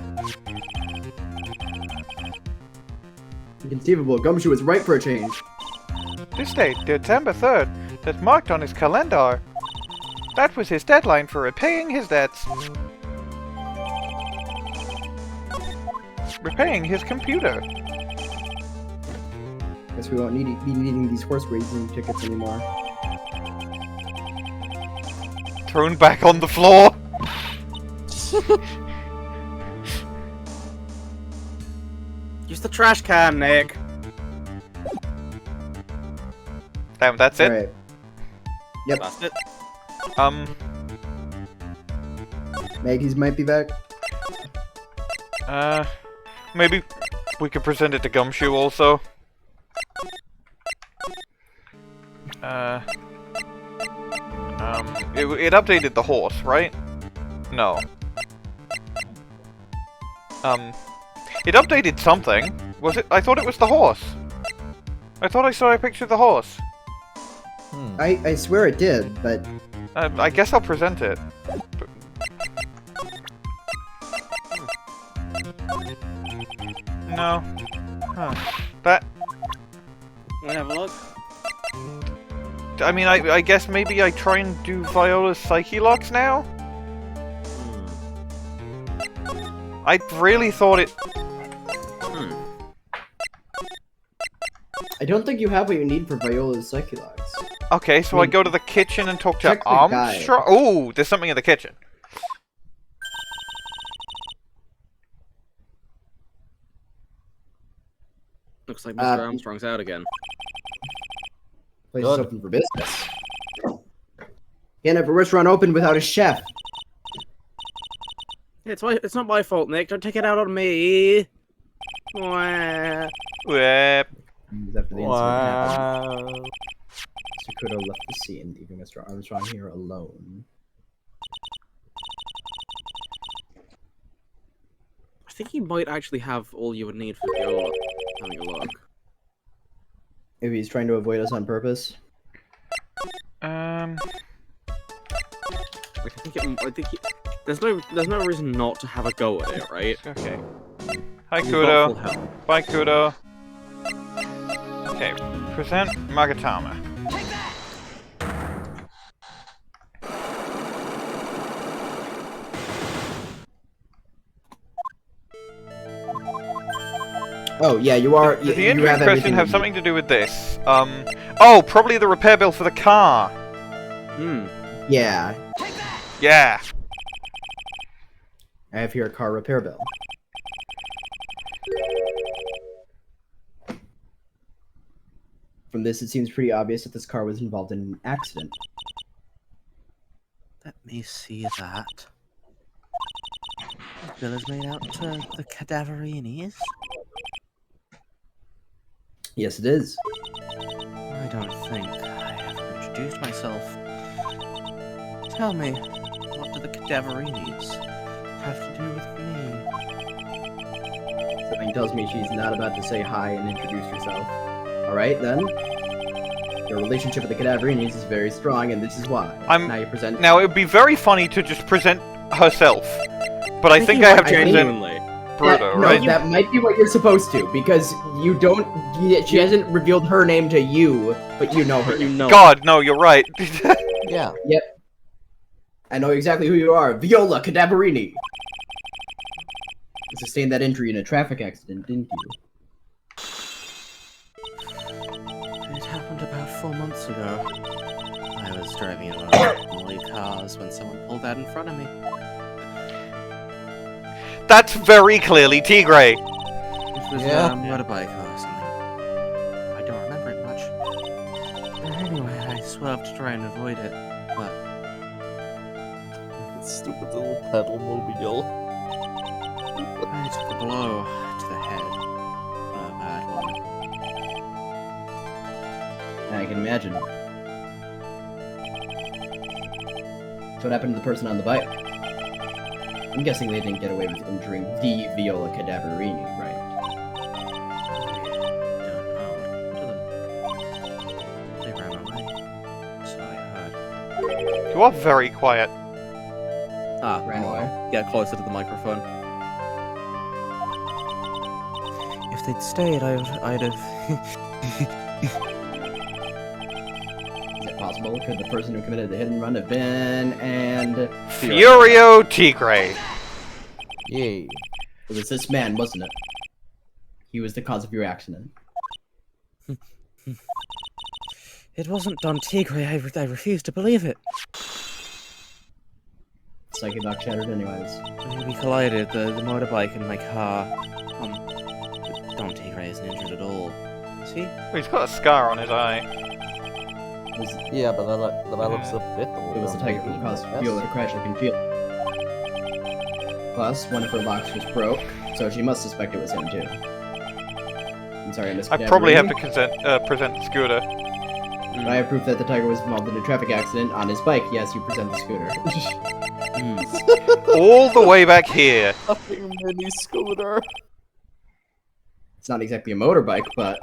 Inconceivable. Gumshoe was right for a change. This date, December 3rd, that's marked on his calendar. That was his deadline for repaying his debts. Repaying his computer. Guess we won't be needing these horse racing tickets anymore. Thrown back on the floor. Use the trash can, Nick. Damn, that's it? Alright. Yep. That's it. Um, Maggey's might be back. Maybe we could present it to Gumshoe also. It updated the horse, right? No. It updated something. Was it? I thought it was the horse. I thought I saw a picture of the horse. I swear it did, but... I guess I'll present it. No. Huh. That... Wanna have a look? I mean, I guess maybe I try and do Viola's Psyche Locks now? I really thought it... I don't think you have what you need for Viola's Psyche Locks. Okay, so I go to the kitchen and talk to check the Armstrong. Oh, there's something in the kitchen. Looks like Mr. Armstrong's out again. Place is open for business. Can't have a restaurant open without a chef. It's not my fault, Nick. Don't take it out on me. Wah. Whip. After the incident happened, Mr. Kudo left the scene, leaving Mr. Armstrong here alone. I think he might actually have all you would need for Viola. Having a look. Maybe he's trying to avoid us on purpose. I think there's no reason not to have a go at it, right? Okay. Hi, You've got full Kudo. health. Bye, Kudo. Okay, present Magatama. Oh, yeah, you are. Does the you entry in have question everything have you something to do with this? Oh, probably the repair bill for the car. need. Yeah. Yeah. I have here a car repair bill. From this, it seems pretty obvious that this car was involved in an accident. Let me see that. The bill is made out to the Cadaverinis. Yes, it is. I don't think I ever introduced myself. Tell me, what do the Cadaverinis have to do with me? Something tells me she's not about to say hi and introduce herself. Alright, then. Your relationship with the Cadaverinis is very strong, and this is why. Now you present... Now, it would be very funny to just present herself. But I think I have to present Byrde, right? No, that might be what you're supposed to, because you don't... She hasn't revealed her name to you, but you know her. God, no, you're right. Yeah. Yep. I know exactly who you are. Viola Cadaverini. You sustained that injury in a traffic accident, didn't you? It happened about 4 months ago. I was driving in one of the Molly cars when someone pulled out in front of me. That's very clearly Tigre. It was a motorbike or something. I don't remember it much. But anyway, I swerved to try and avoid it, but... Stupid little pedal mobile. I took a blow to the head. A bad one. I can imagine. So what happened to the person on the bike? I'm guessing they didn't get away with injuring the Viola Cadaverini, right? They ran away. So I heard. You are very quiet. Ah, Ran away. Get closer to the microphone. If they'd stayed, I'd have... Is it possible? Could the person who committed the hit and run have been Furio Tigre. Yay. It was this man, wasn't it? He was the cause of your accident. It wasn't Don Tigre. I refuse to believe it. Psyche lock shattered anyways. We collided, the motorbike and my car. Don Tigre isn't injured at all. Is he? Well, he's got a scar on his eye. Yeah, but that looks a bit old. It was the Tigre who caused Viola to crash like in field. Plus, one of her locks was broke, So she must suspect it was him too. I'm sorry, Miss I probably have Cadaverini. to present the scooter. I have proof that the tiger was involved in a traffic accident on his bike. Yes, you present the scooter. All the way back here. Fucking mini scooter. It's not exactly a motorbike, but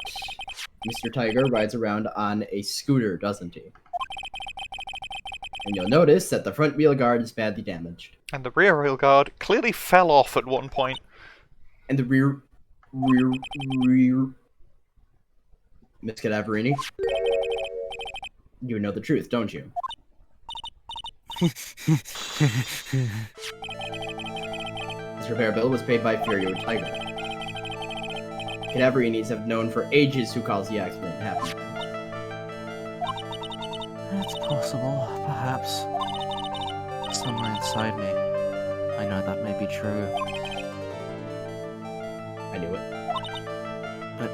Mr. Tiger rides around on a scooter, doesn't he? And you'll notice that the front wheel guard is badly damaged. And the rear wheel guard clearly fell off at one point. And the rear... Miss Cadaverini? You know the truth, don't you? This repair bill was paid by Furio Tigre. Cadaverinis have known for ages who caused the accident to happen. It's possible, perhaps. Somewhere inside me, I know that may be true. I knew it. But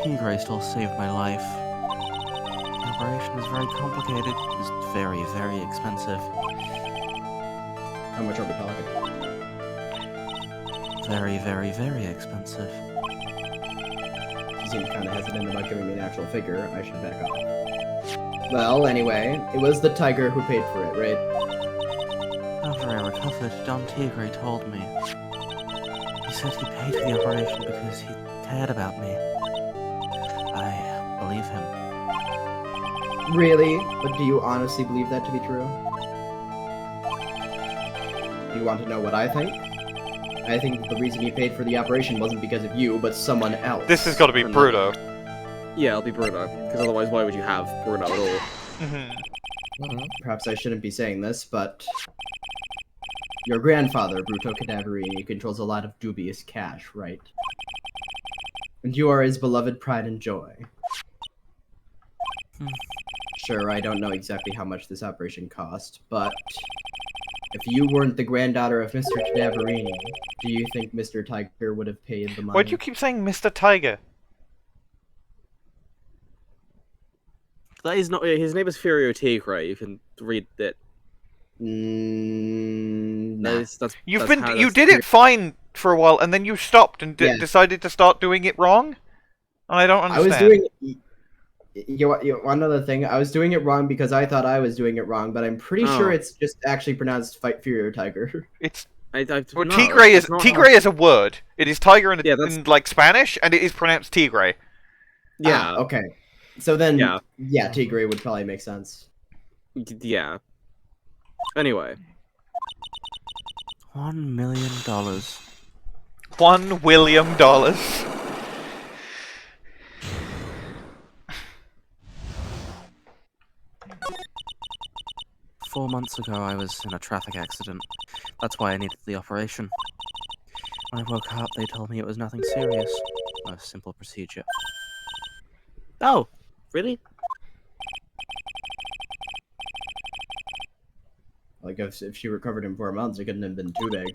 Tigre still saved my life. The operation was very complicated. It was very, very expensive. How much are we talking? Very, very, very expensive. You seem kind of hesitant about giving me an actual figure. I should back off. Well, anyway, it was the tiger who paid for it, right? After I recovered, Don Tigre told me. He said he paid for the operation because he cared about me. I believe him. Really? But do you honestly believe that to be true? Do you want to know what I think? I think that the reason he paid for the operation wasn't because of you, but someone else. This has got to be Bruto. Yeah, it'll be Bruno. Because otherwise, why would you have Bruno at all? Perhaps I shouldn't be saying this, but your grandfather, Bruto Cadaverini, controls a lot of dubious cash, right? And you are his beloved pride and joy. Sure, I don't know exactly how much this operation cost, but if you weren't the granddaughter of Mr. Cadaverini, do you think Mr. Tiger would have paid the money? Why do you keep saying Mr. Tiger? That is not. His name is Furio Tigre. You can read it. Nah. You did it fine for a while, and then you stopped and decided to start doing it wrong. And I don't understand. I was doing. You want another thing? I was doing it wrong because I thought I was doing it wrong, but I'm pretty sure it's just actually pronounced "fight Furio Tiger." It's. Well, Tigre is a word. It is tiger in like Spanish, and it is pronounced Tigre. Yeah. Okay. So then, yeah, Tigre would probably make sense. Yeah. Anyway. $1 million. $1 William. 4 months ago, I was in a traffic accident. That's why I needed the operation. When I woke up, they told me it was nothing serious. A simple procedure. Oh, really? Like, if she recovered in 4 months, it couldn't have been too big.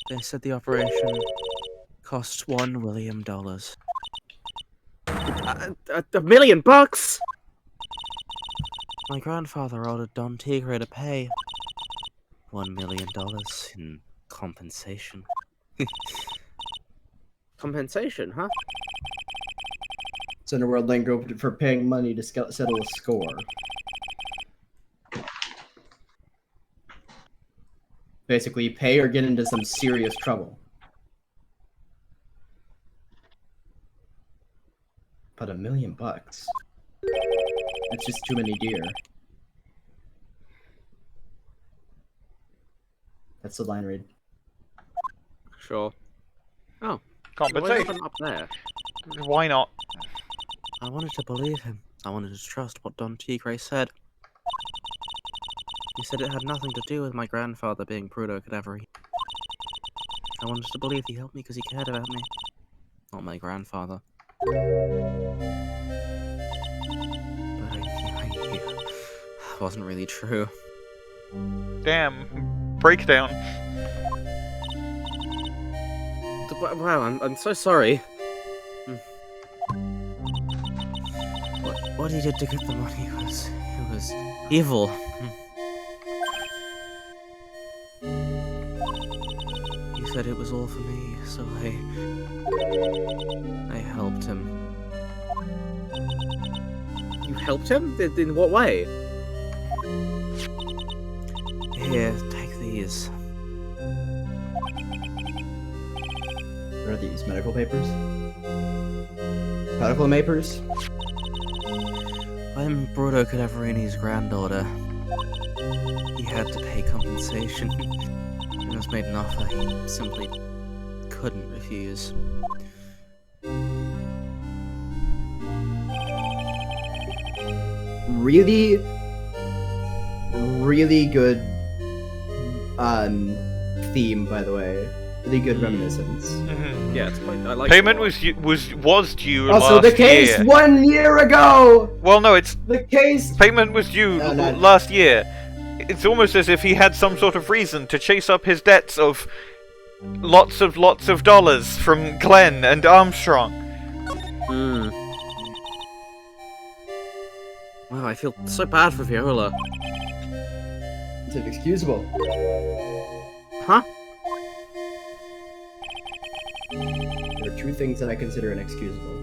They said the operation cost $1 William. $1 million? My grandfather ordered Don Tigre to pay $1 million in compensation. Compensation, huh? It's in a world lingo for paying money to settle a score. Basically, pay or get into some serious trouble. But $1 million? That's just too many deer. That's the line read. Sure. Oh. Compensation. Up there? Why not? I wanted to believe him. I wanted to trust what Don Tigre said. He said it had nothing to do with my grandfather being Bruto Cadaverini. I wanted to believe he helped me because he cared about me, not my grandfather. But I knew it wasn't really true. Damn. Breakdown. Wow, I'm so sorry. What he did to get the money was evil. He said it was all for me, so I helped him. You helped him? In what way? Here, take these. What are these? Medical papers? Medical papers? I'm Brodo Cadaverini's granddaughter. He had to pay compensation. He was made an offer he simply couldn't refuse. Really, really good theme, by the way. Really good reminiscence. Yeah, it's quite, I like Payment was due Also, last the case year. 1 year ago. Well, no, it's the case. Payment was due last year. It's almost as if he had some sort of reason to chase up his debts of lots of dollars from Glenn and Armstrong. Wow, I feel so bad for Viola. It's inexcusable. Huh? There are two things that I consider inexcusable.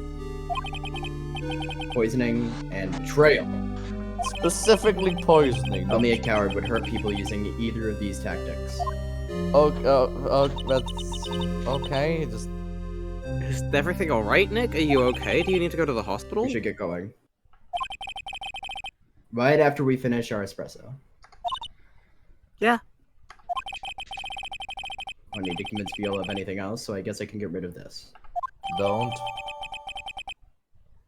Poisoning and betrayal. Specifically poisoning. Only a coward would hurt people using either of these tactics. That's okay. Just is everything all right, Nick? Are you okay? Do you need to go to the hospital? We should get going. Right after we finish our espresso. Yeah. I need to convince Viola of anything else, so I guess I can get rid of this. don't.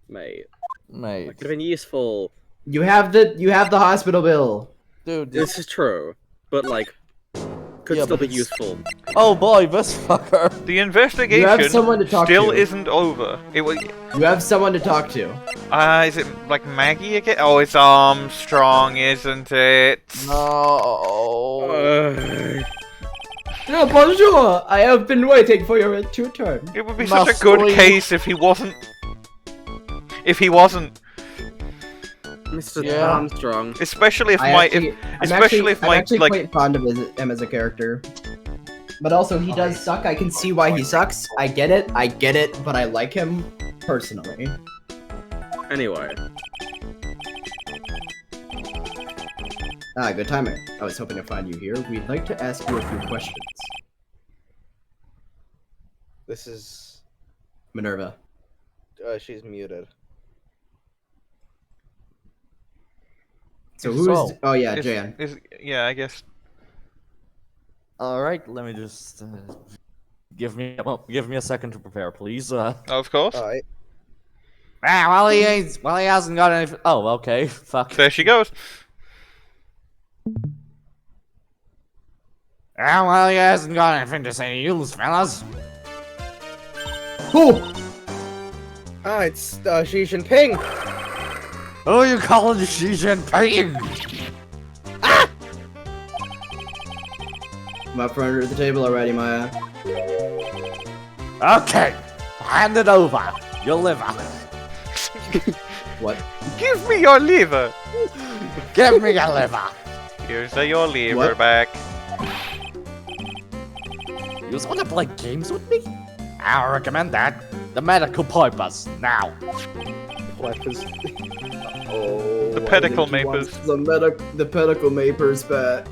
Mate. Mate. That could have been useful. You have the hospital bill. Dude. This is true. But, like, could still be useful. Oh boy, this fucker. The investigation You have someone to talk still to. isn't over. It was. You have someone to talk to. Is it like Maggey again? Oh, it's Armstrong, isn't it? No. No, bonjour! I have been waiting for your turn. It would be such a good case if he wasn't. Mr. Armstrong. Especially if I'm actually like quite fond of him as a character. But also, he does suck. I can see why he sucks. I get it, but I like him personally. Anyway. Ah, good timing. I was hoping to find you here. We'd like to ask you a few questions. This is... Minerva. She's muted. So who's... Oh yeah, is- Jan. Yeah, I guess. All right, let me just give me a second to prepare, please. Of course. Alright. Well, he hasn't got any. Oh, okay. Fuck. There she goes. Well, he hasn't got anything to say to you, fellas. Who? Ah, it's Xi Jinping. Who you calling Xi Jinping? I'm up from under the table already, Maya. Okay, hand it over. Your liver. What? Give me your liver. Give me your liver. Here's your liver What? back. You just want to play games with me? I recommend that. The medical purpose now. Weapons. Oh. The why pedicle did you want mapers. The pedicle mapers back.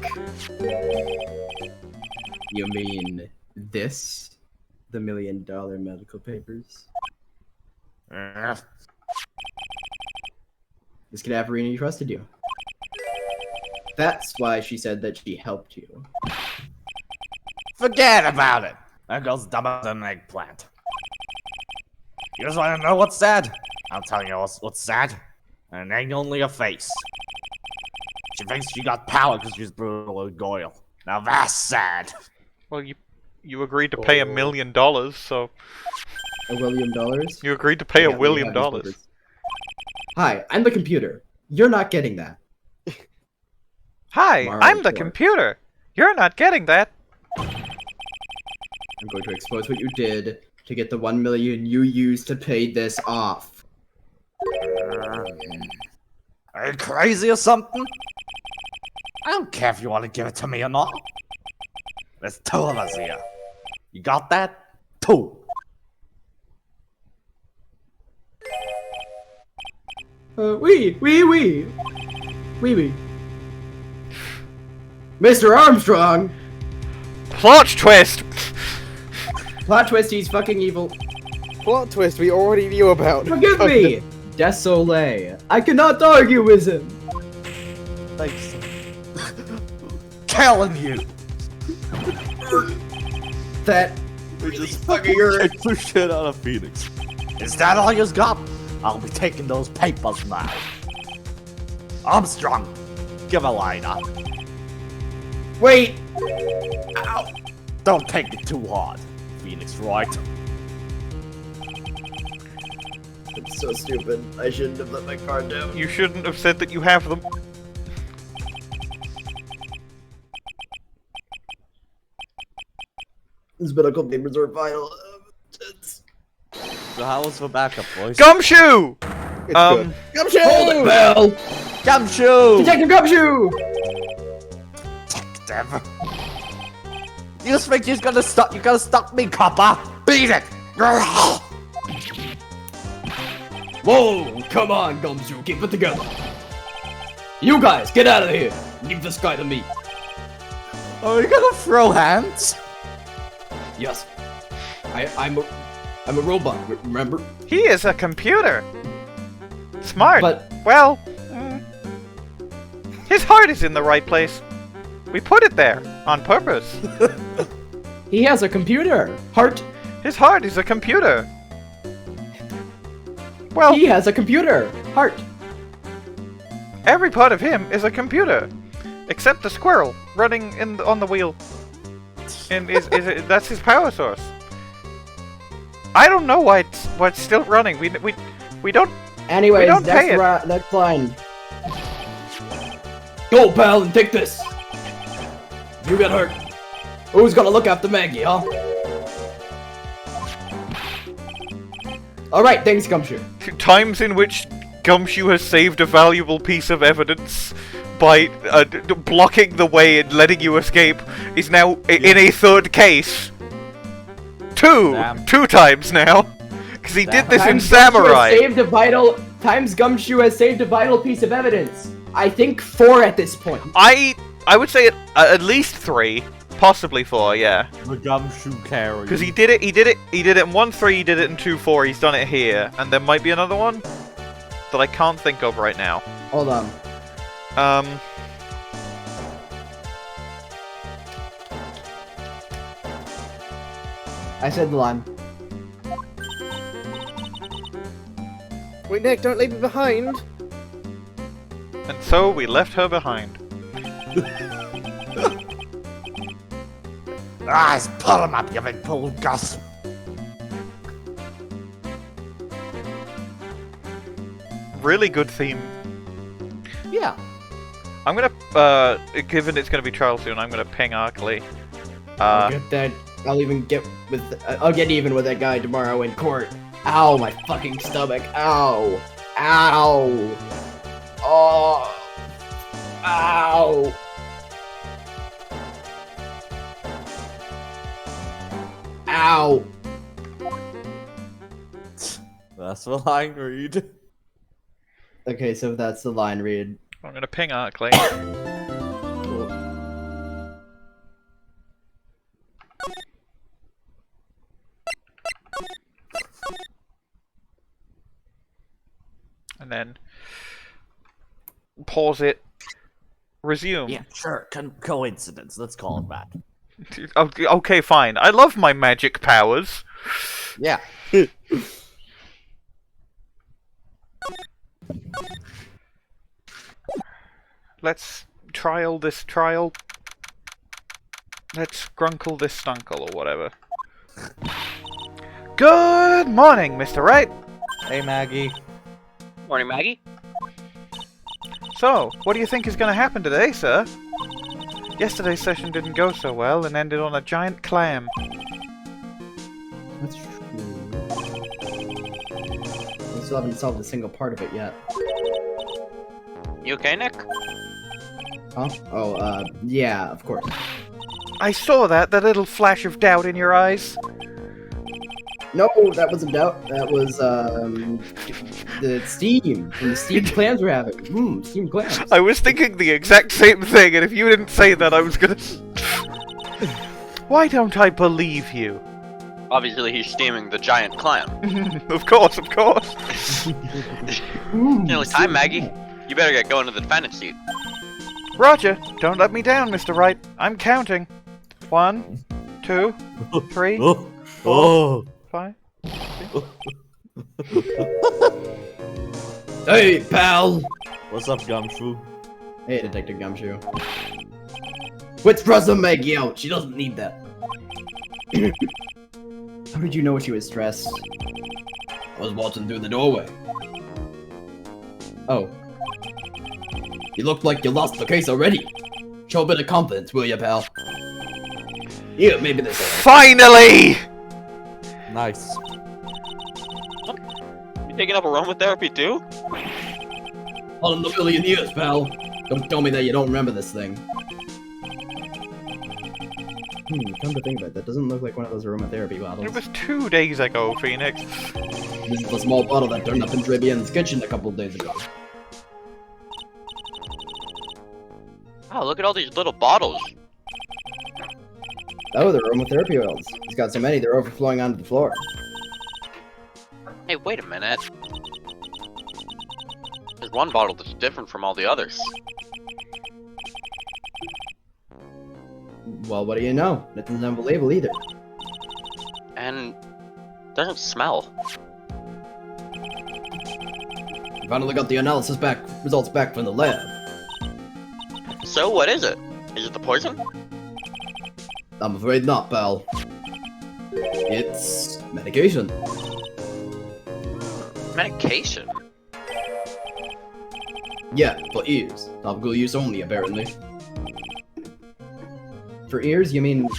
You mean this? The $1 million medical papers? This Cadaverini trusted you. That's why she said that she helped you. Forget about it. That girl's dumber than an eggplant. You just want to know what's sad? I'll tell you what's sad. And it ain't only a face. She thinks she got power because she's brutal with Goyle. Now that's sad. Well, you agreed to pay $1 million, so $1 million? you agreed to pay Yeah, $1 we million. have these papers. Hi, I'm the computer. You're not getting that. Hi, Tomorrow I'm the report. computer. You're not getting that. I'm going to expose what you did to get the $1 million you used to pay this off. Are you crazy or something? I don't care if you want to give it to me or not. There's two of us here. You got that? 2. Oui. Mr. Armstrong! Plot twist! Plot twist, he's fucking evil. Plot twist we already knew about. Forgive me! Désolé. I cannot argue with him. Thanks. Telling you. That We just fucking kicked the shit out of Phoenix. Is that all you got? I'll be taking those papers now. Armstrong, give a line up. Wait! Ow! Don't take it too hard, Phoenix Wright. I'm so stupid. I shouldn't have let my card down. You shouldn't have said that you have them. These medical papers are vital. So how was the backup, boys? Gumshoe! It's good. Gumshoe! Hold it, Bell! Gumshoe! Detective Gumshoe! Detective! You think you're gonna stop? You gonna stop me, copper? Beat it! Whoa, come on, Gumshoe, keep it together. You guys, get out of here. Leave this guy to me. Are we gonna throw hands? Yes. I'm a robot, remember? He is a computer. Smart. But well, his heart is in the right place. We put it there on purpose. he has a computer. Heart. His heart is a computer. Well, he has a computer. Heart. Every part of him is a computer, except the squirrel running on the wheel. And that's his power source. I don't know why it's still running. We don't. Anyways, we don't pay it. That's fine. Go, pal, and take this. You get hurt. Who's gonna look after Maggey, huh? Alright, thanks, Gumshoe. Times in which Gumshoe has saved a valuable piece of evidence by blocking the way and letting you escape is now in a third case. Two times now. Because he did this in Samurai. Gumshoe has saved a vital piece of evidence. I think 4 at this point. I would say at least 3, possibly 4. Yeah. The Gumshoe carry. Because he did it in 1-3. He did it in 2-4. He's done it here, and there might be another one that I can't think of right now. Hold on. I said the line. Wait, Nick, don't leave me behind. And so we left her behind. Pull him up, you big bull Gus. Really good theme. Yeah. I'm gonna, given it's gonna be trial soon, I'm gonna ping Arkly. I'll get that. I'll get even with that guy tomorrow in court. Ow, my fucking stomach. Ow. Ow. Oh. Ow. Ow. That's the line read. Okay, so that's the line read. I'm gonna ping Arkly. Cool. And then pause it. Resume. Yeah, sure. Coincidence. Let's call it that. Okay, fine. I love my magic powers. Yeah. Let's trial this trial. Let's grunkle this stunkle or whatever. Good morning, Mr. Wright. Hey, Maggey. Morning, Maggey. So, what do you think is going to happen today, sir? Yesterday's session didn't go so well and ended on a giant clam. That's true. We still haven't solved a single part of it yet. You okay, Nick? Huh? Oh, yeah, of course. I saw that little flash of doubt in your eyes. No, that wasn't doubt. That was the steam from the steamed clams we're having. Steamed clams. I was thinking the exact same thing, and if you didn't say that, I was gonna... Why don't I believe you? Obviously, he's steaming the giant clam. Of course, of course. Nearly time, Maggey. You better get going to the defendant's seat. Roger, don't let me down, Mr. Wright. I'm counting. 1, 2, 3, 4, 5. Hey, pal! What's up, Gumshoe? Hey, Detective Gumshoe. Quit stressing Maggey out. She doesn't need that. How did you know she was stressed? I was watching through the doorway. Oh. You look like you lost the case already. Show a bit of confidence, will ya, pal? Yeah, maybe this. Finally! Nice. You taking up aromatherapy too? All in the million years, pal. Don't tell me that you don't remember this thing. Come to think of it, that doesn't look like one of those aromatherapy bottles. It was 2 days ago, Phoenix. This is the small bottle that turned up in Drivian's kitchen a couple days ago. Oh, look at all these little bottles. Oh, they're aromatherapy oils. He's got so many, they're overflowing onto the floor. Hey, wait a minute. There's one bottle that's different from all the others. Well, what do you know? It doesn't have a label either. And doesn't smell. Finally got the analysis results back from the lab. So what is it? Is it the poison? I'm afraid not, pal. It's medication. Medication? Yeah, for ears. Topical use only, apparently. For ears, you mean...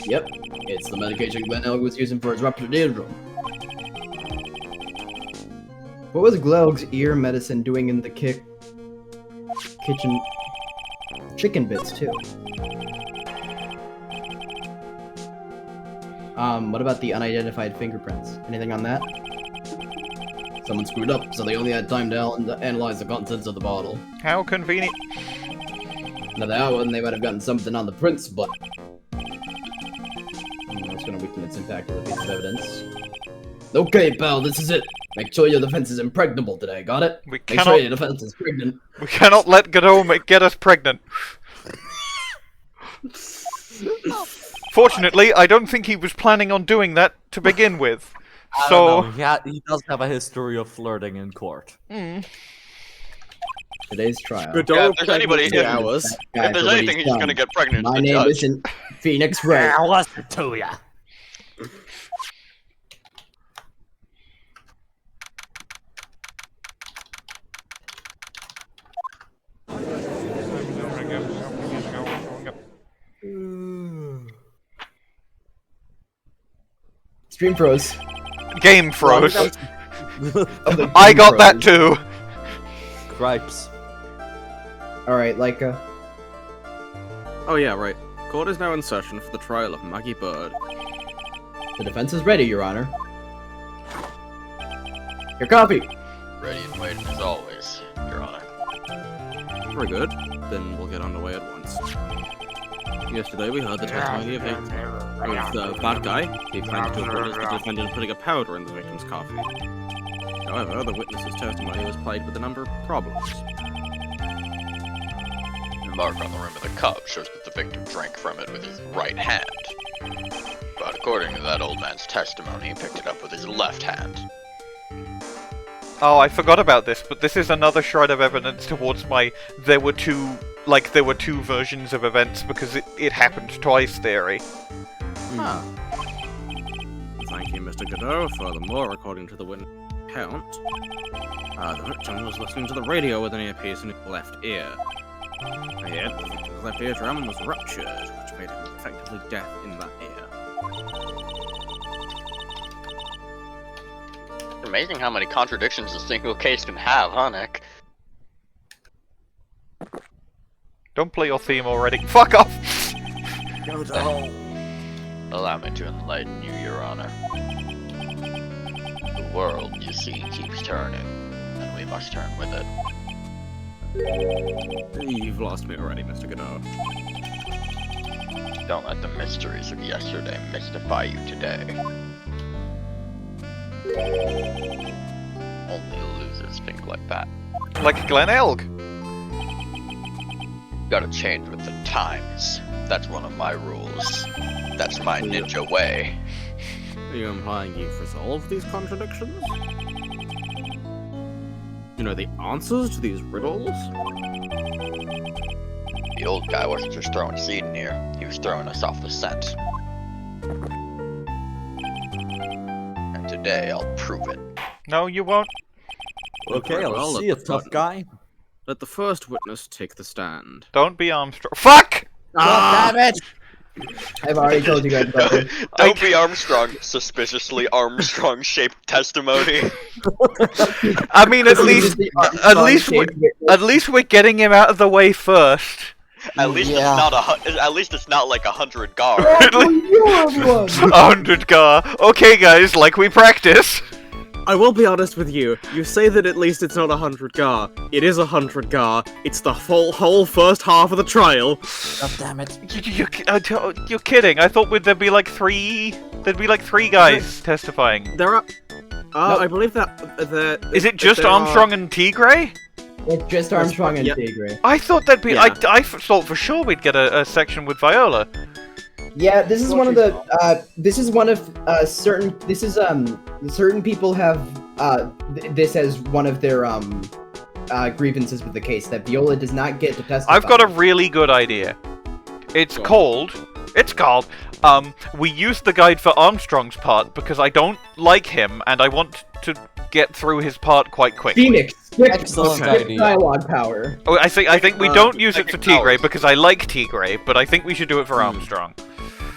Yep, it's the medication Glenelg was using for his ruptured eardrum. What was Glelg's ear medicine doing in the kitchen? Chicken bits, too. What about the unidentified fingerprints? Anything on that? Someone screwed up, so they only had time to analyze the contents of the bottle. How convenient. Now that one, they might have gotten something on the prints, but... That's gonna weaken its impact as a piece of evidence. Okay, pal, this is it. Make sure your defense is impregnable today, got it? Make sure your defense is pregnant. We cannot let Godot get us pregnant. Fortunately, I don't think he was planning on doing that to begin with. I So... don't know. He does have a history of flirting in court. Today's trial. Yeah, if there's anybody, if there's anything, he's gonna get pregnant. My the name judge. isn't Phoenix Wright. I'll listen to ya. Stream froze. Game froze. The I game got that froze. too. Cripes. Alright, Leica. Oh yeah, right. Court is now in session for the trial of Maggey Byrde. The defense is ready, Your Honor. Your copy! Ready and waiting as always, Your Honor. Very good. Then we'll get underway at once. Yesterday we heard the testimony of the bad guy. He claimed to have witnessed the defendant putting a powder in the victim's coffee. However, the witness's testimony was plagued with a number of problems. The mark on the rim of the cup shows that the victim drank from it with his right hand. But according to that old man's testimony, he picked it up with his left hand. Oh, I forgot about this, but this is another shred of evidence towards my there were two versions of events because it happened twice theory. Huh. Thank you, Mr. Godot. Furthermore, according to the witness account, the victim was listening to the radio with an earpiece in his left ear. Yet, the victim's left eardrum was ruptured, which made him effectively deaf in that ear. It's amazing how many contradictions a single case can have, huh, Nick? Don't play your theme already. Fuck off! Godot. Allow me to enlighten you, Your Honor. The world, you see, keeps turning, and we must turn with it. You've lost me already, Mr. Godot. Don't let the mysteries of yesterday mystify you today. Only losers think like that. Like Glen Elg. Gotta change with the times. That's one of my rules. That's my ninja way. Are you implying you've resolved these contradictions? You know the answers to these riddles? The old guy wasn't just throwing seed in here, he was throwing us off the scent. And today I'll prove it. No, you won't. Okay, I'll see you, tough guy. Let the first witness take the stand. Don't be Armstrong. Fuck! God damn it! I've already told you guys about it. Don't be Armstrong. Suspiciously Armstrong-shaped testimony. I mean, at least we're getting him out of the way first. At least it's not at least it's not like 100 guard. 100 gar. Okay, guys, like we practice. I will be honest with you. You say that at least it's not 100 gar. It is 100 gar. It's the whole first half of the trial. God damn it! You're kidding. I thought there'd be like three. There'd be like 3 guys testifying. There are. I believe that Is it just Armstrong and Tigre? It's just Armstrong and Tigre. I thought that'd be. Yeah. I thought for sure we'd get a section with Viola. Yeah, this is one of the. This is one of certain. This is certain people have this as one of their grievances with the case that Viola does not get to testify. I've got a really good idea. It's called. We used the guide for Armstrong's part because I don't like him and I want to get through his part quite quickly. Phoenix, skip dialogue power. Oh, I think we don't use it for Tigre because I like Tigre, but I think we should do it for Armstrong.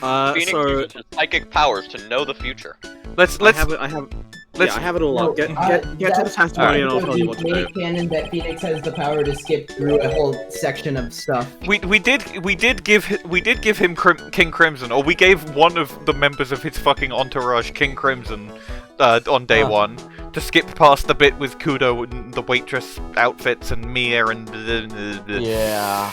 Phoenix uses his psychic powers to know the future. Let's. I have it all up. Get to the testimony and I'll tell you what to do. Canon that Phoenix has the power to skip through a whole section of stuff. We did give him King Crimson, or we gave one of the members of his fucking entourage King Crimson on day 1 to skip past the bit with Kudo and the waitress outfits and Mia and yeah.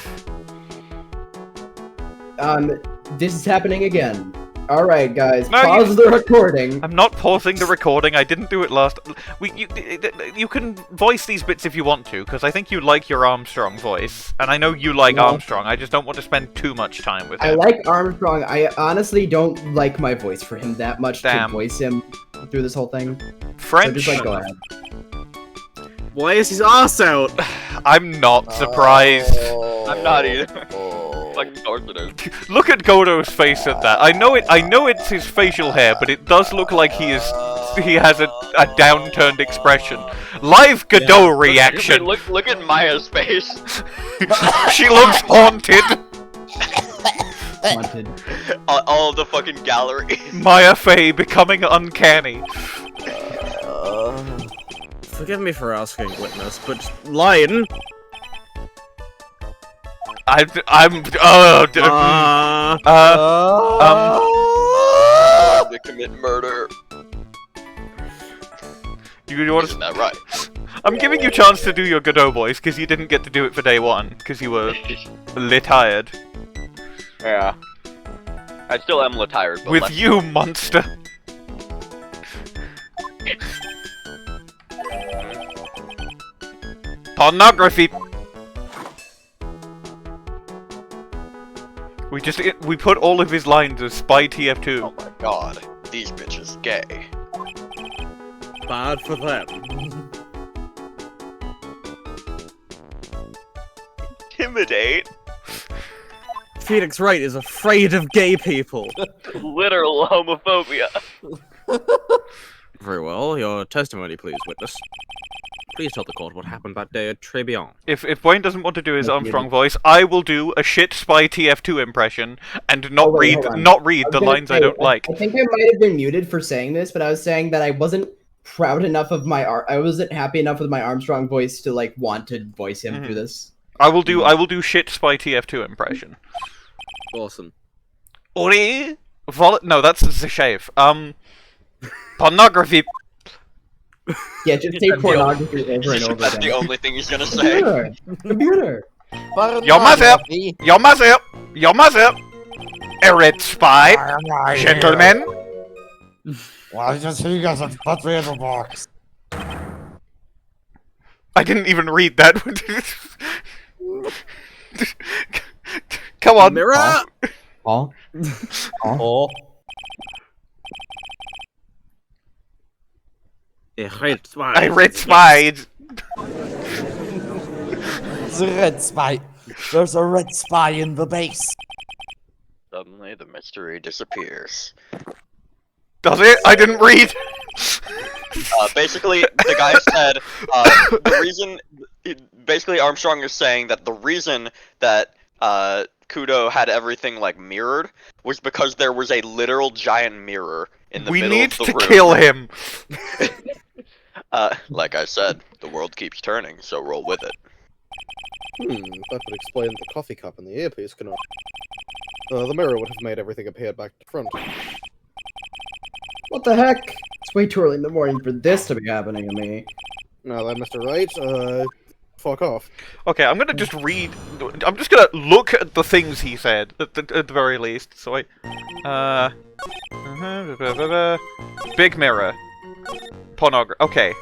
This is happening again. All right, guys, No, pause the recording. I'm not pausing the recording. I didn't do it last. You can voice these bits if you want to, because I think you like your Armstrong voice, and I know you like Armstrong. I just don't want to spend too much time with him. I like Armstrong. I honestly don't like my voice for him that much to voice him through this whole thing. French. So just, go ahead. Why is his ass out? I'm not surprised. I'm not either. Like, of course it is. Look at Godot's face at that. I know it's his facial hair, but it does look like he has a downturned expression. Live Godot reaction. Look at Maya's face. She looks haunted. Haunted. All of the fucking gallery. Maya Fey becoming uncanny. Forgive me for asking, witness, but Lion. They commit murder. You want Isn't that right? I'm giving you a chance to do your Godot voice because you didn't get to do it for day 1 because you were tired. Yeah. I still am tired. But With you, monster. Pornography. We put all of his lines as Spy TF2. Oh my god, these bitches gay. Bad for them. Intimidate? Phoenix Wright is afraid of gay people. Literal homophobia. Very well, your testimony, please, witness. Please tell the court what happened that day at Trebion. If Bwain doesn't want to do his Armstrong voice, I will do a shit Spy TF2 impression and not read the lines I don't like. I think I might have been muted for saying this, but I was saying that I wasn't proud enough of I wasn't happy enough with my Armstrong voice to like want to voice him through this. I will do shit Spy TF2 impression. Awesome. Uri, no, that's the shave. Pornography. Yeah, just say pornography over and over That's again. the only thing he's gonna say. Computer. Your mother, your mother, your mother. A red spy, gentlemen. Why does he get a potato box? I didn't even read that. Come on. Mirror! Oh. Oh. A red spy. I red spied. It's a red spy. There's a red spy in the base. Suddenly, the mystery disappears. Does it? I didn't read. Basically, the guy said the reason. Basically, Armstrong is saying that the reason that Kudo had everything like mirrored was because there was a literal giant mirror in the middle of the room. We need to kill him. Like I said, the world keeps turning, so roll with it. That would explain the coffee cup and the earpiece cannot. The mirror would have made everything appear back to front. What the heck? It's way too early in the morning for this to be happening to me. Now then, Mr. Wright, fuck off. Okay, I'm gonna just read. I'm just gonna look at the things he said at the very least. So big mirror, pornography. Okay,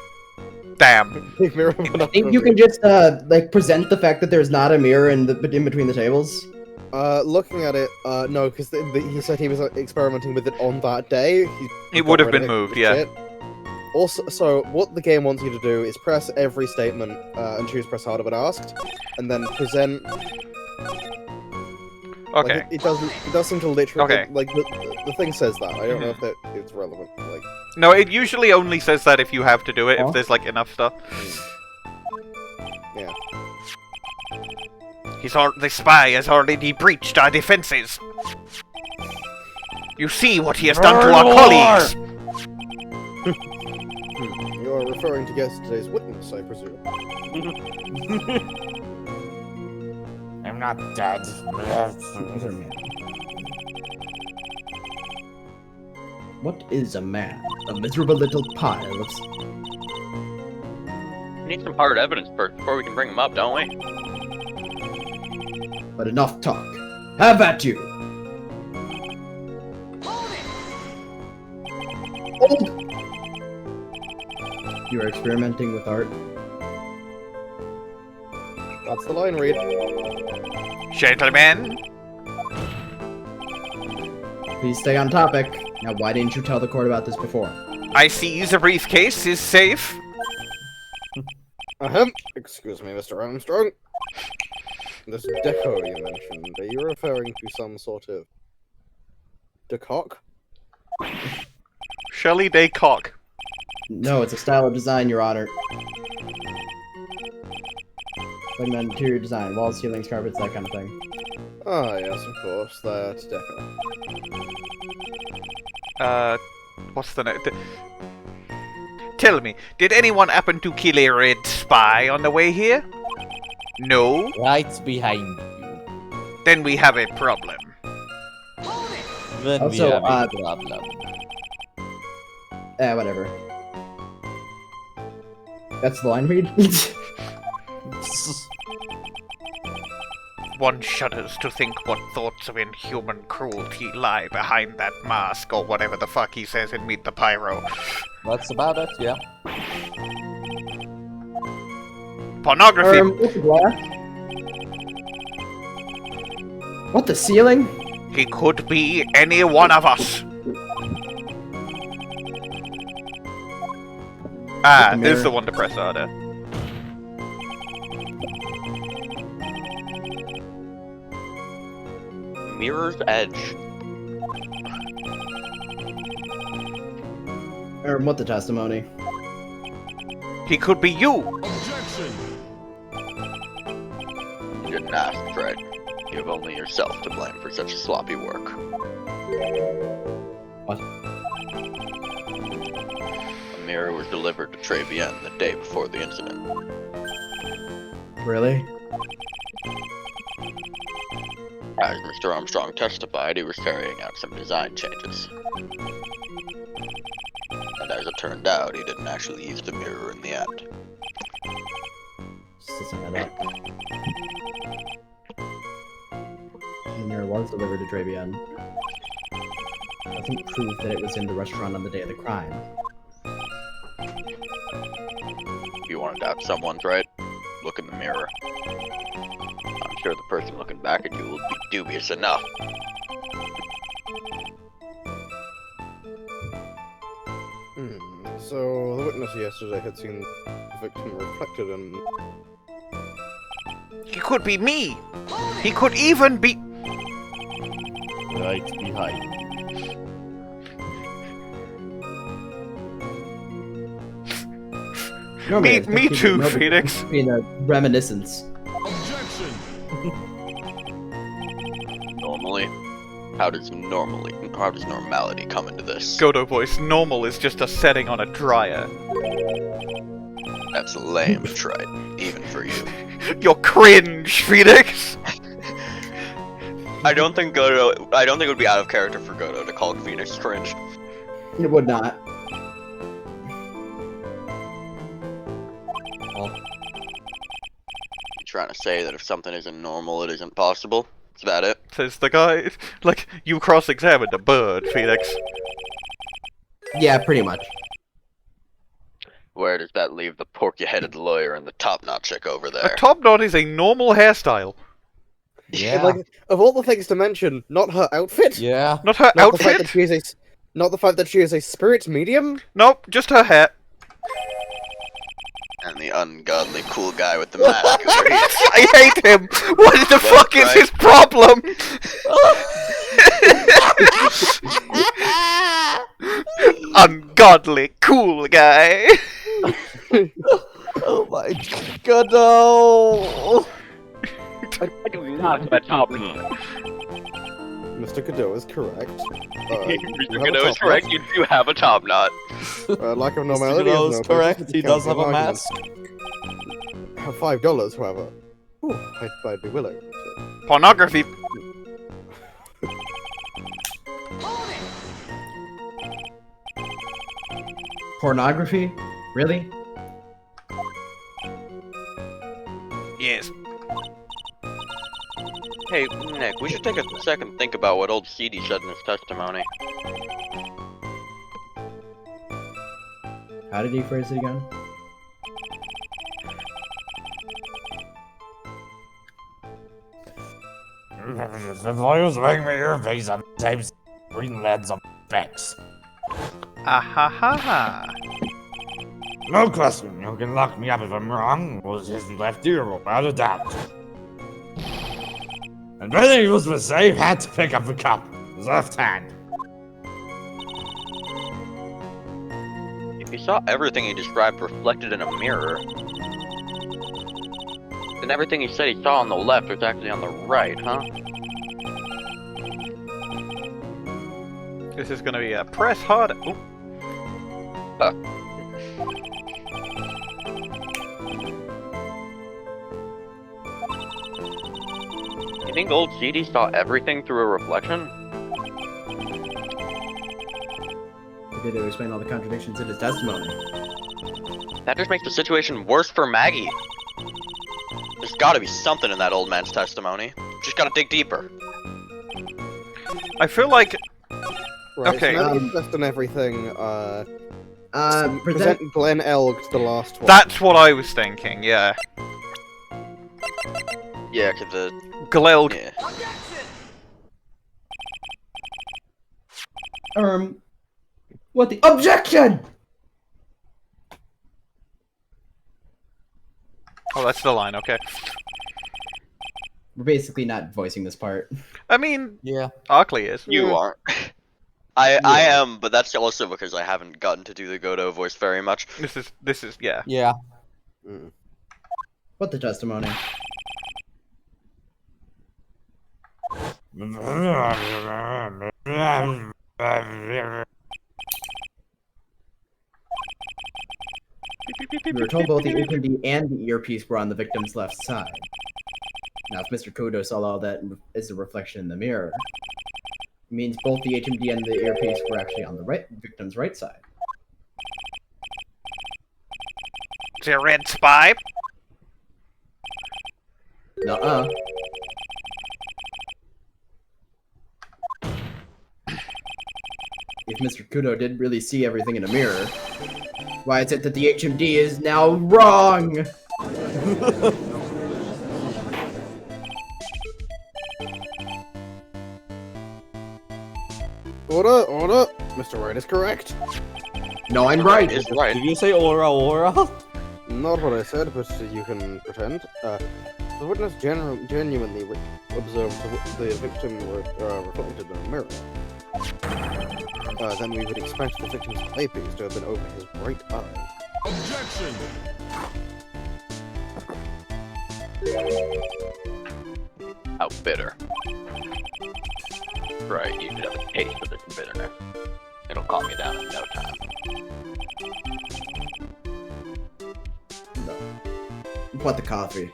damn. Big mirror. I think you can just like present the fact that there's not a mirror in between the tables. Looking at it, no, because he said he was experimenting with it on that day. It would have been moved, yeah. Shit. Also, so what the game wants you to do is press every statement and choose press harder when asked, and then present. Okay. Like, it does seem to literally. Okay. Like the thing says that. I don't know if it's relevant. Like. No, it usually only says that if you have to do it, if there's like enough stuff. Yeah. The spy has already breached our defenses. You see what he has done to our colleagues. You are referring to yesterday's witness, I presume. I'm not dead. What is a man? A miserable little pile of... We need some hard evidence first before we can bring him up, don't we? But enough talk. Have at you! You are experimenting with art. That's the line read. Gentlemen. Please stay on topic. Now, why didn't you tell the court about this before? I see the briefcase is safe. Excuse me, Mr. Armstrong. This deco you mentioned, are you referring to some sort of... decock? Shelley Day Cock. No, it's a style of design, Your Honor. Like an interior design, walls, ceilings, carpets, that kind of thing. Ah, yes, of course, that's deco. What's the name? Tell me, did anyone happen to kill a red spy on the way here? No? Right behind you. Then we have a problem. Then Also, we have a problem. Whatever. That's the line read? One shudders to think what thoughts of inhuman cruelty lie behind that mask, or whatever the fuck he says in Meet the Pyro. That's about it, yeah. Pornography! What's the glass? What, the ceiling? He could be any one of us. Ah, this is the one to press harder. Mirror's Edge. What the testimony? He could be you. You didn't ask, Fred. You have only yourself to blame for such sloppy work. What? A mirror was delivered to Trevian the day before the incident. Really? As Mr. Armstrong testified, he was carrying out some design changes. And as it turned out, he didn't actually use the mirror in the end. Just to sum it up. The mirror was delivered to Dravion. Doesn't prove that it was in the restaurant on the day of the crime. If you want to doubt someone's right, look in the mirror. I'm sure the person looking back at you will be dubious enough. So, the witness yesterday had seen the victim reflected in... He could be me! He could even be... Right behind. Me too, Phoenix. Being a reminiscence. Normally? How does normality come into this? Godot voice, normal is just a setting on a dryer. That's lame, Wright, even for you. You're cringe, Phoenix! I don't think it would be out of character for Godot to call Phoenix cringe. It would not. You trying to say that if something isn't normal, it isn't possible? Is that it? Says the guy, like, you cross-examined a bird, Phoenix. Yeah, pretty much. Where does that leave the porky-headed lawyer and the top-knot chick over there? A top knot is a normal hairstyle. Yeah. Like, of all the things to mention, not her outfit? Yeah. Not her not outfit? The fact that she is a, not the fact that she is a spirit medium? Nope, just her hair. And the ungodly cool guy with the mask over here. I hate him! What the fuck is his problem? Ungodly cool guy. Oh my god, no! I do not have a top knot. Mr. Kudo is correct. Mr. Godot is correct, you do have a top knot. Lack of normality Godot is is no correct, basis he to does count have a an mask. argument. $5, however. Ooh, I'd be willing. Pornography. Pornography? Really? Yes. Hey, Nick, we should take a second and think about what old CD said in his testimony. How did he phrase it again? The lawyers make me your face on the same green leads on backs. Ah ha ha ha. No question, you can lock me up if I'm wrong. It was his left ear, without a doubt. And when he was the safe, had to pick up the cup. His left hand. If you saw everything he described reflected in a mirror, then everything he said he saw on the left was actually on the right, huh? This is gonna be a press hard. Ooh. You think old CD saw everything through a reflection? He did to explain all the contradictions in his testimony. That just makes the situation worse for Maggey. There's gotta be something in that old man's testimony. Just gotta dig deeper. I feel like... Right, okay. So now that you've done everything, present Glenn Elg the last one. That's what I was thinking, yeah. Yeah, cause the... Gleld. Yeah. What the objection? Oh, that's the line, okay. We're basically not voicing this part. I mean, yeah, Arkly is. You aren't. I am, but that's also because I haven't gotten to do the Godot voice very much. This is, yeah. Yeah. What the testimony? We were told both the APD and the earpiece were on the victim's left side. Now, if Mr. Kudo saw all that as a reflection in the mirror, it means both the HMD and the earpiece were actually on the victim's right side. The red spy? Nuh-uh. If Mr. Kudo did really see everything in a mirror, why is it that the HMD is now wrong? Order! Mr. Wright is correct. No, I'm right. Did you say aura? Not what I said, but you can pretend. The witness genuinely observed the victim reflected in a mirror. Then we would expect the victim's eyepiece to have been over his right eye. Objection! How bitter. Right, you could have a taste of this bitterness. It'll calm you down in no time. No. What the coffee?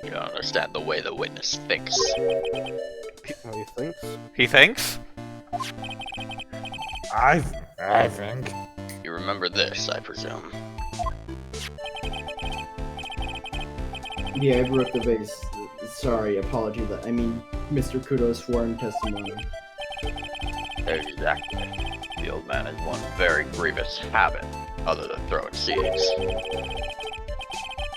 You don't understand the way the witness thinks. How he thinks? He thinks? I think. You remember this, I presume. Yeah, I broke the vase. Sorry, apology. I mean, Mr. Kudo's sworn testimony. Exactly. The old man has one very grievous habit, other than throwing seeds.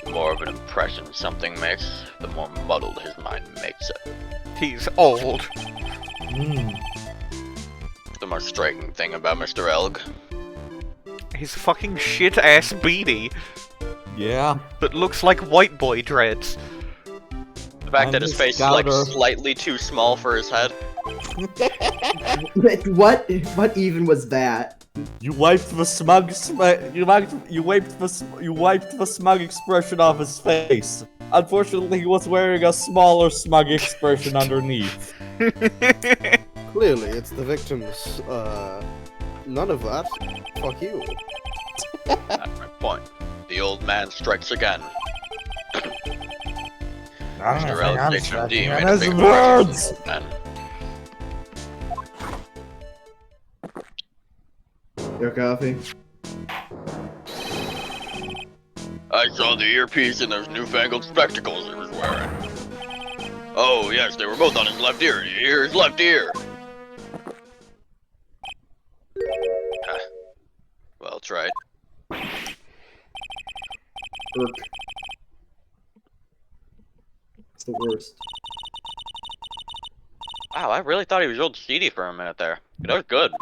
The more of an impression something makes, the more muddled his mind makes it. He's old. The more striking thing about Mr. Elg. He's fucking shit-ass beanie. Yeah. That looks like white boy dreads. The fact that his face is like slightly too small for his head. What even was that? You wiped the smug expression off his face. Unfortunately, he was wearing a smaller smug expression underneath. Clearly, it's the victim's, none of that. Fuck you. That's my point. The old man strikes again. Mr. Elg's HMD made a big words! Your coffee? I saw the earpiece and those newfangled spectacles he was wearing. Oh, yes, they were both on his left ear. You hear his left ear? Well tried. It's the worst. Wow, I really thought he was old seedy for a minute there. That was good.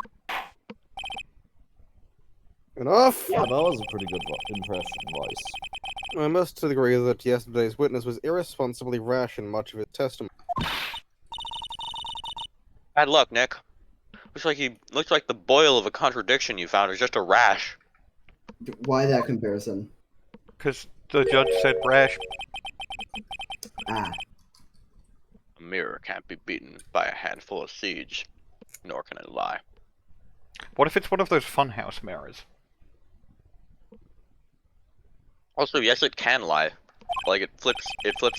Enough! Yeah, that was a pretty good impression, Royce. I must agree that yesterday's witness was irresponsibly rash in much of his testimony. Bad luck, Nick. Looks like the boil of a contradiction you found is just a rash. Why that comparison? Because the judge said rash. Ah. A mirror can't be beaten by a handful of siege, nor can it lie. What if it's one of those funhouse mirrors? Also, yes, it can lie. Like it flips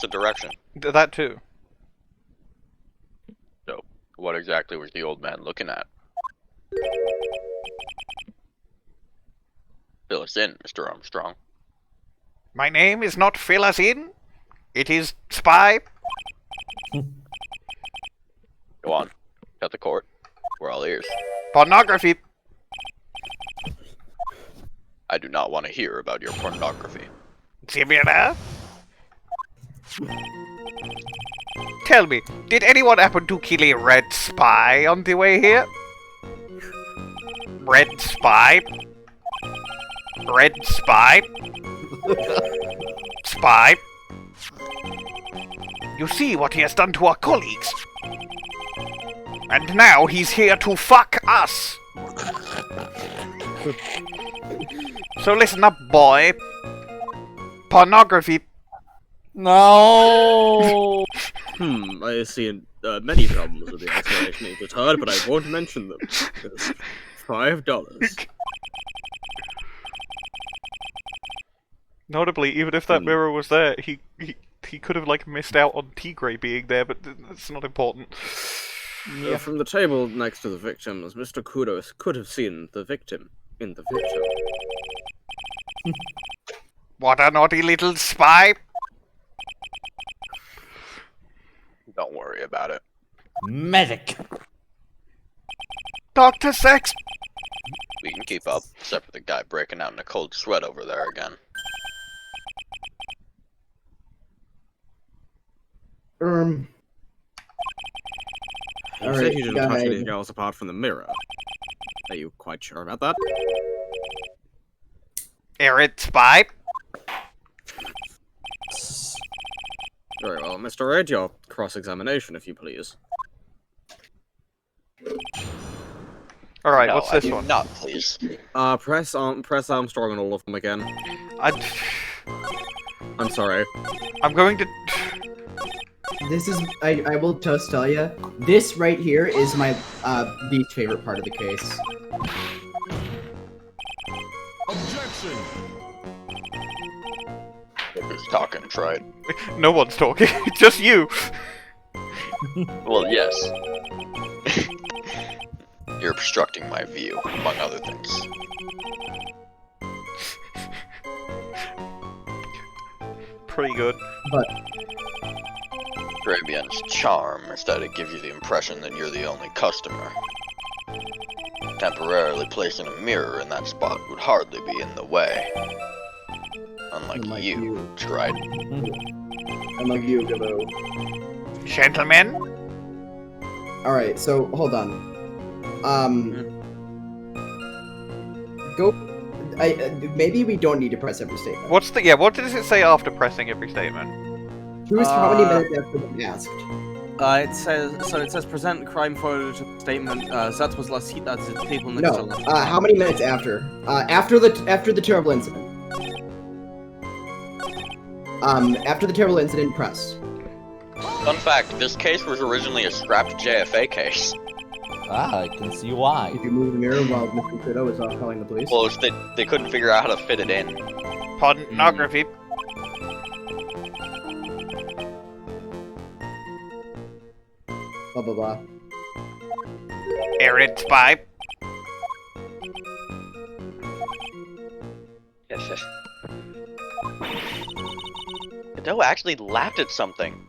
a direction. That too. So, what exactly was the old man looking at? Fill us in, Mr. Armstrong. My name is not fill us in. It is spy. Go on. Cut the court. We're all ears. Pornography. I do not want to hear about your pornography. Similar? Tell me, did anyone happen to kill a red spy on the way here? Red spy? Red spy? Spy? You see what he has done to our colleagues? And now he's here to fuck us! So listen up, boy. Pornography. No. I see many problems with the explanation you just heard, but I won't mention them. It's $5. Notably, even if that mirror was there, he could have like missed out on Tigre being there, but that's not important. From the table next to the victims, Mr. Kudo could have seen the victim in the victim. What a naughty little spy! Don't worry about it. Medic. Dr. Sex! We can keep up, except for the guy breaking out in a cold sweat over there again. You said Alright, you didn't touch anything else apart from the mirror. Are you quite sure about that? Errant spy! Very well, Mr. Red, your cross-examination, if you please. Alright, No, what's I this do one? not, please. Press Armstrong on all of them again. I'm sorry. I'm going to... This is, I will just tell you, this right here is my least favorite part of the case. Objection! Who's talking, Tried? No one's talking, just you! Well, yes. You're obstructing my view, among other things. Pretty good. But Grabian's charm is that it gives you the impression that you're the only customer. Temporarily placing a mirror in that spot would hardly be in the way. Unlike you, Tried. Unlike you, Godot. Gentlemen? Alright, so, hold on. Go... maybe we don't need to press every statement. What's the... yeah, what does it say after pressing every statement? Who's how many minutes after the asked? It says present crime photo to statement, that was last heat, that's the people next to No, how many minutes after? After the terrible incident. After the terrible incident, press. Fun fact, this case was originally a scrapped JFA case. Ah, I can see why. If you move the mirror while Mr. Kudo is off calling the police. Well, they couldn't figure out how to fit it in. Pornography. Blah blah blah. Errant spy. Yes. Godot actually laughed at something.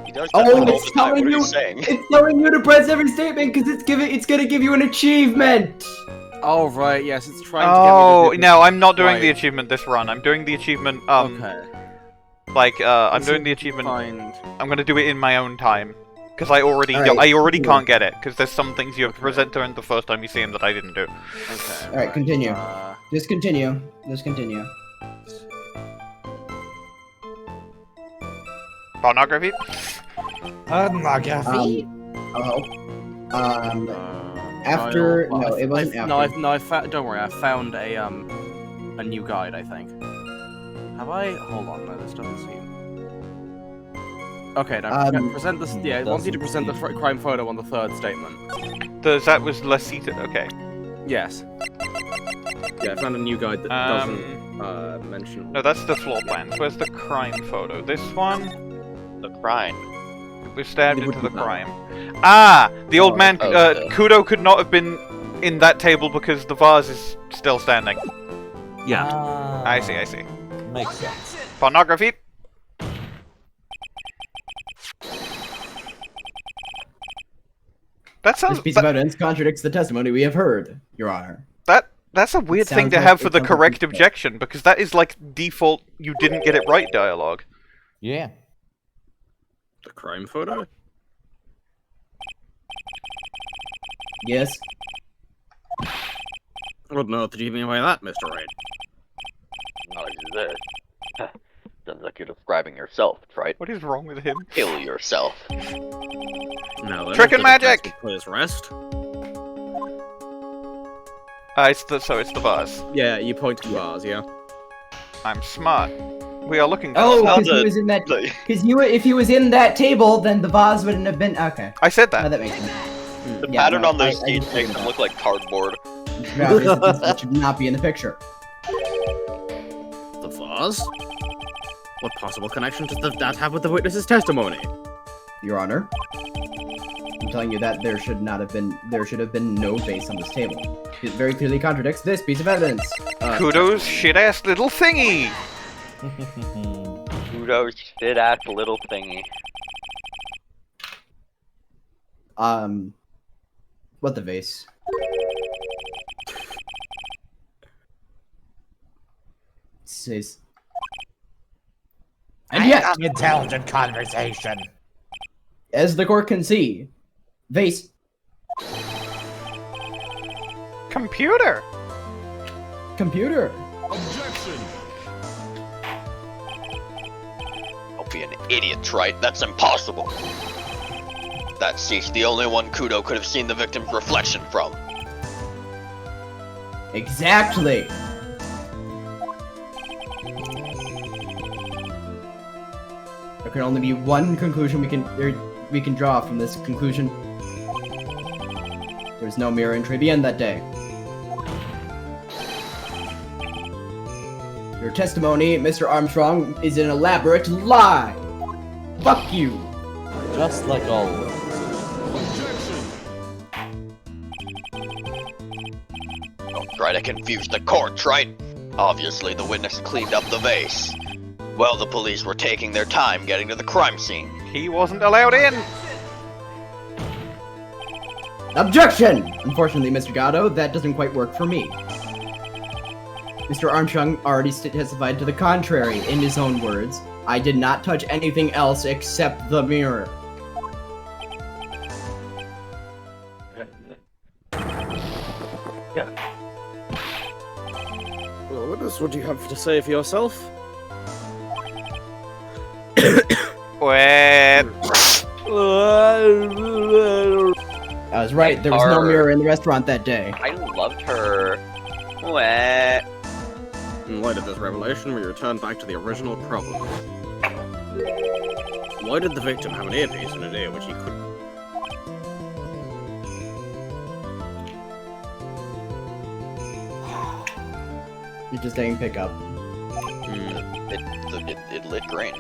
He does that Oh, all it's the time. telling What are you! you saying? It's telling you to press every statement because it's gonna give you an achievement. Oh right, yes, it's trying to Oh, get me to no, I'm not doing Right. the achievement this run. I'm doing the achievement, Okay. like, I'm Let's doing see the if we can achievement... find- I'm gonna do it in my own time. Because I already Alright, can't get it, because there's some things you have to present to him the first time you see him that I didn't do. Okay. Alright, continue. Just continue. Just continue. Pornography? Pornography? After no, it wasn't after. No, I found. Don't worry, I found a new guide. I think. Have I? Hold on, no, this doesn't seem. Okay, now present this. Yeah, I want you to present the crime photo on the third statement. That was Lasita. Okay. Yes. Yeah, I found a new guide that doesn't mention. No, that's the floor plans. Where's the crime photo? This one? The crime. It was stabbed into the crime. Ah! The old man, Kudo could not have been in that table because the vase is still standing. Yeah. I see. Makes sense. Pornography? That sounds... This piece of evidence contradicts the testimony we have heard, Your Honor. That's a weird thing sounds to like- have for it the sounds like correct a- objection, because that is like default you didn't get it right dialogue. Yeah. The crime photo? Yes. What on earth did you mean by that, Mr. Wright? Not like this. Sounds like you're describing yourself, right? What is wrong with him? Kill yourself. No, then Trick and after the magic! test, Please rest. It's the vase. Yeah, you point to the vase, yeah. I'm smart. We are looking for... Oh, because he was in that. Because if he was in that table, then the vase wouldn't have been. Okay. I said that. No, that makes sense. The Yeah, pattern no, on those I seats makes them look like cardboard. No, this should not be in the picture. was? What possible connection does that have with the witness's testimony? Your Honor, I'm telling you that there should have been no vase on this table. It very clearly contradicts this piece of evidence. Kudo's shit-ass little thingy! Kudo's shit-ass little thingy. What the vase? Says. And yet, intelligent conversation. As the court can see, vase. Computer! Computer. Objection. Don't be an idiot, Wright. That's impossible. That seat's the only one Kudo could have seen the victim's reflection from. Exactly. There can only be one conclusion we can draw from this conclusion. There was no mirror in Tribune that day. Your testimony, Mr. Armstrong, is an elaborate lie. Fuck you. Just like always. Don't try to confuse the court, right? Obviously, the witness cleaned up the vase. While the police were taking their time getting to the crime scene. He wasn't allowed in! Objection! Unfortunately, Mr. Godot, that doesn't quite work for me. Mr. Armstrong already testified to the contrary in his own words. I did not touch anything else except the mirror. Well, witness, what do you have to say for yourself? Wait. I was right, there was no mirror in the restaurant that day. I loved her. Wet. In light of this revelation, we return back to the original problem. Why did the victim have an earpiece in a day which he couldn't? You're just saying pick up. It lit green.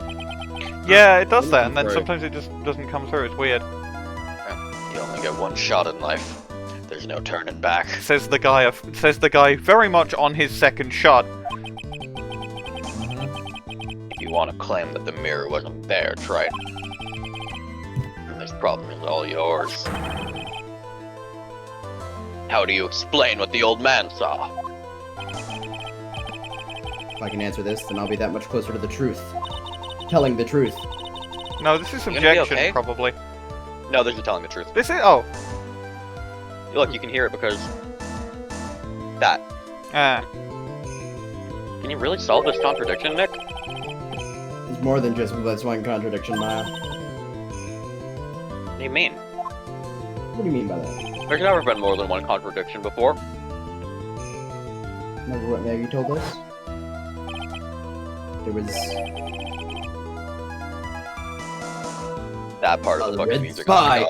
Yeah, it does that, and then sometimes it just doesn't come through. It's weird. You only get one shot in life. There's no turning back. Says the guy very much on his second shot. If you want to claim that the mirror wasn't there, try it. And this problem is all yours. How do you explain what the old man saw? If I can answer this, then I'll be that much closer to the truth. Telling the truth. No, this is You gonna be objection, okay? probably. No, this is telling the truth. This is... oh. Look, you can hear it because... that. Ah. Can you really solve this contradiction, Nick? It's more than just this one contradiction, Maya. What do you mean? What do you mean by that? There's never been more than one contradiction before. Remember what Maggey told us? There was... that part of the fucking red music. spy.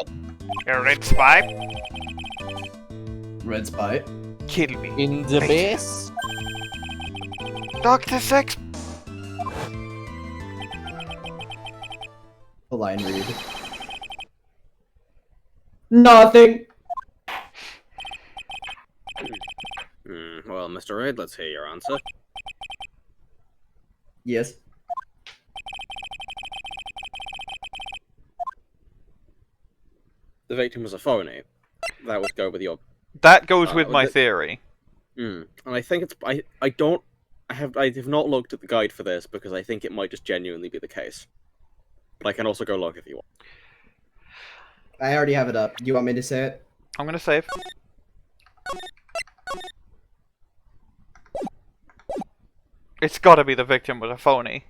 A red spy? Red spy? Kill me. In the base? Dr. Sex... The line read. Nothing! Well, Mr. Wright, let's hear your answer. Yes. The victim was a phony. That would go with your... That goes with my theory. And I think it's... I have not looked at the guide for this because I think it might just genuinely be the case. But I can also go look if you want. I already have it up. Do you want me to say it? I'm gonna save. It's gotta be the victim was a phony.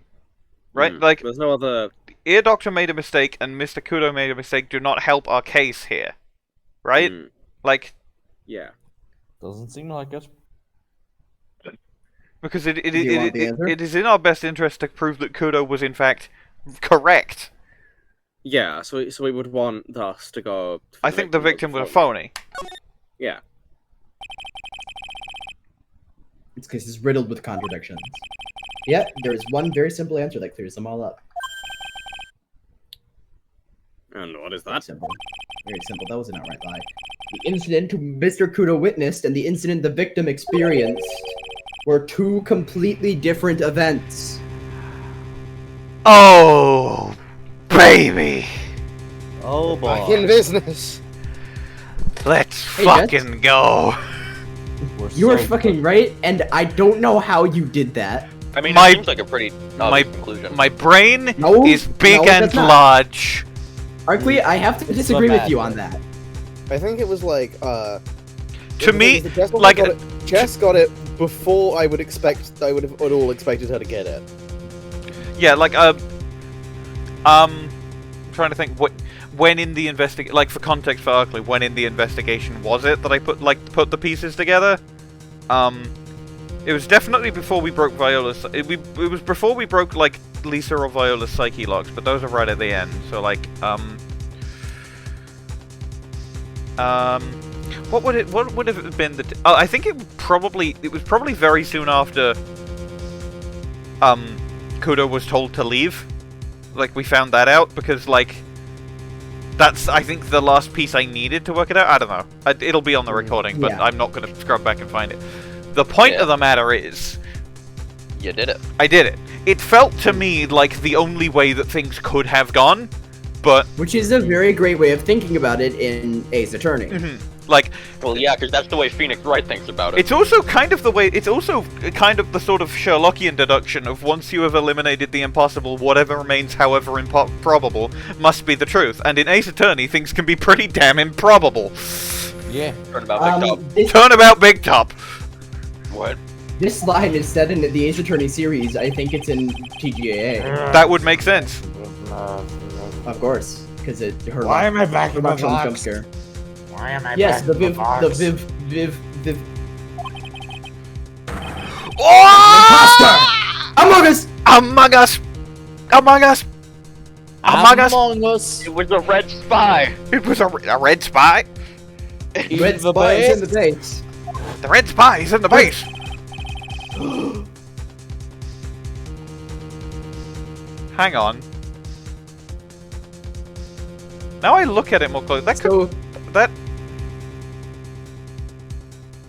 Right? Like, there's no other... Ear Doctor made a mistake and Mr. Kudo made a mistake do not help our case here. Right? Like... yeah. Doesn't seem like it. Because it is in our best interest to prove that Kudo was in fact correct. Yeah, so we would want us to go... I think the victim was a phony. Yeah. It's because it's riddled with contradictions. Yeah, there's one very simple answer that clears them all up. And what is Very that? simple. Very simple. That was an outright lie. The incident Mr. Kudo witnessed and the incident the victim experienced were two completely different events. Oh, baby. Oh Back boy. in business. Let's Hey, Jess? fucking go. You were fucking right, and I don't know how you did that. I mean, My- it seems like a pretty my- obvious conclusion. My brain No, is big no, and that's not. large. Arkly, I have to disagree not with bad, you though. on that. I think it was like To me, Jess like, Jess got it before I would expect. I would have at all expected her to get it. yeah, like trying to think when in the like for context for Arkly, when in the investigation was it that I put the pieces together? It was definitely before we broke Viola's. It was before we broke like Lisa or Viola's psyche locks, but those are right at the end. So like what would have been the? I think it was probably very soon after Kudo was told to leave. Like we found that out because like that's I think the last piece I needed to work it out. I don't know. It'll be on the recording, but Yeah. I'm not going to scrub back and find it. The point Yeah. of the matter is, You did it. I did it. It felt to me like the only way that things could have gone, but Which is a very great way of thinking about it in Ace Attorney. like Well, yeah, because that's the way Phoenix Wright thinks about it. it's also kind of the way. It's also kind of the sort of Sherlockian deduction of once you have eliminated the impossible, whatever remains, however improbable, must be the truth. And in Ace Attorney, things can be pretty damn improbable. Yeah. Turnabout Big Top. Turnabout Big Top. What? This line is set in the Ace Attorney series. I think it's in TGAA. That would make sense. Of course, because her. Why am I back in the box on the jump box? scare. Why am I Yes, back the in Viv, box? the Viv. Among Us! Among Us! Among Us! Among Us! Among Us. It was a red spy. It was a red spy. Red Spy is in the base. The red spy is in the base. Hang on. Now I look at it more closely. That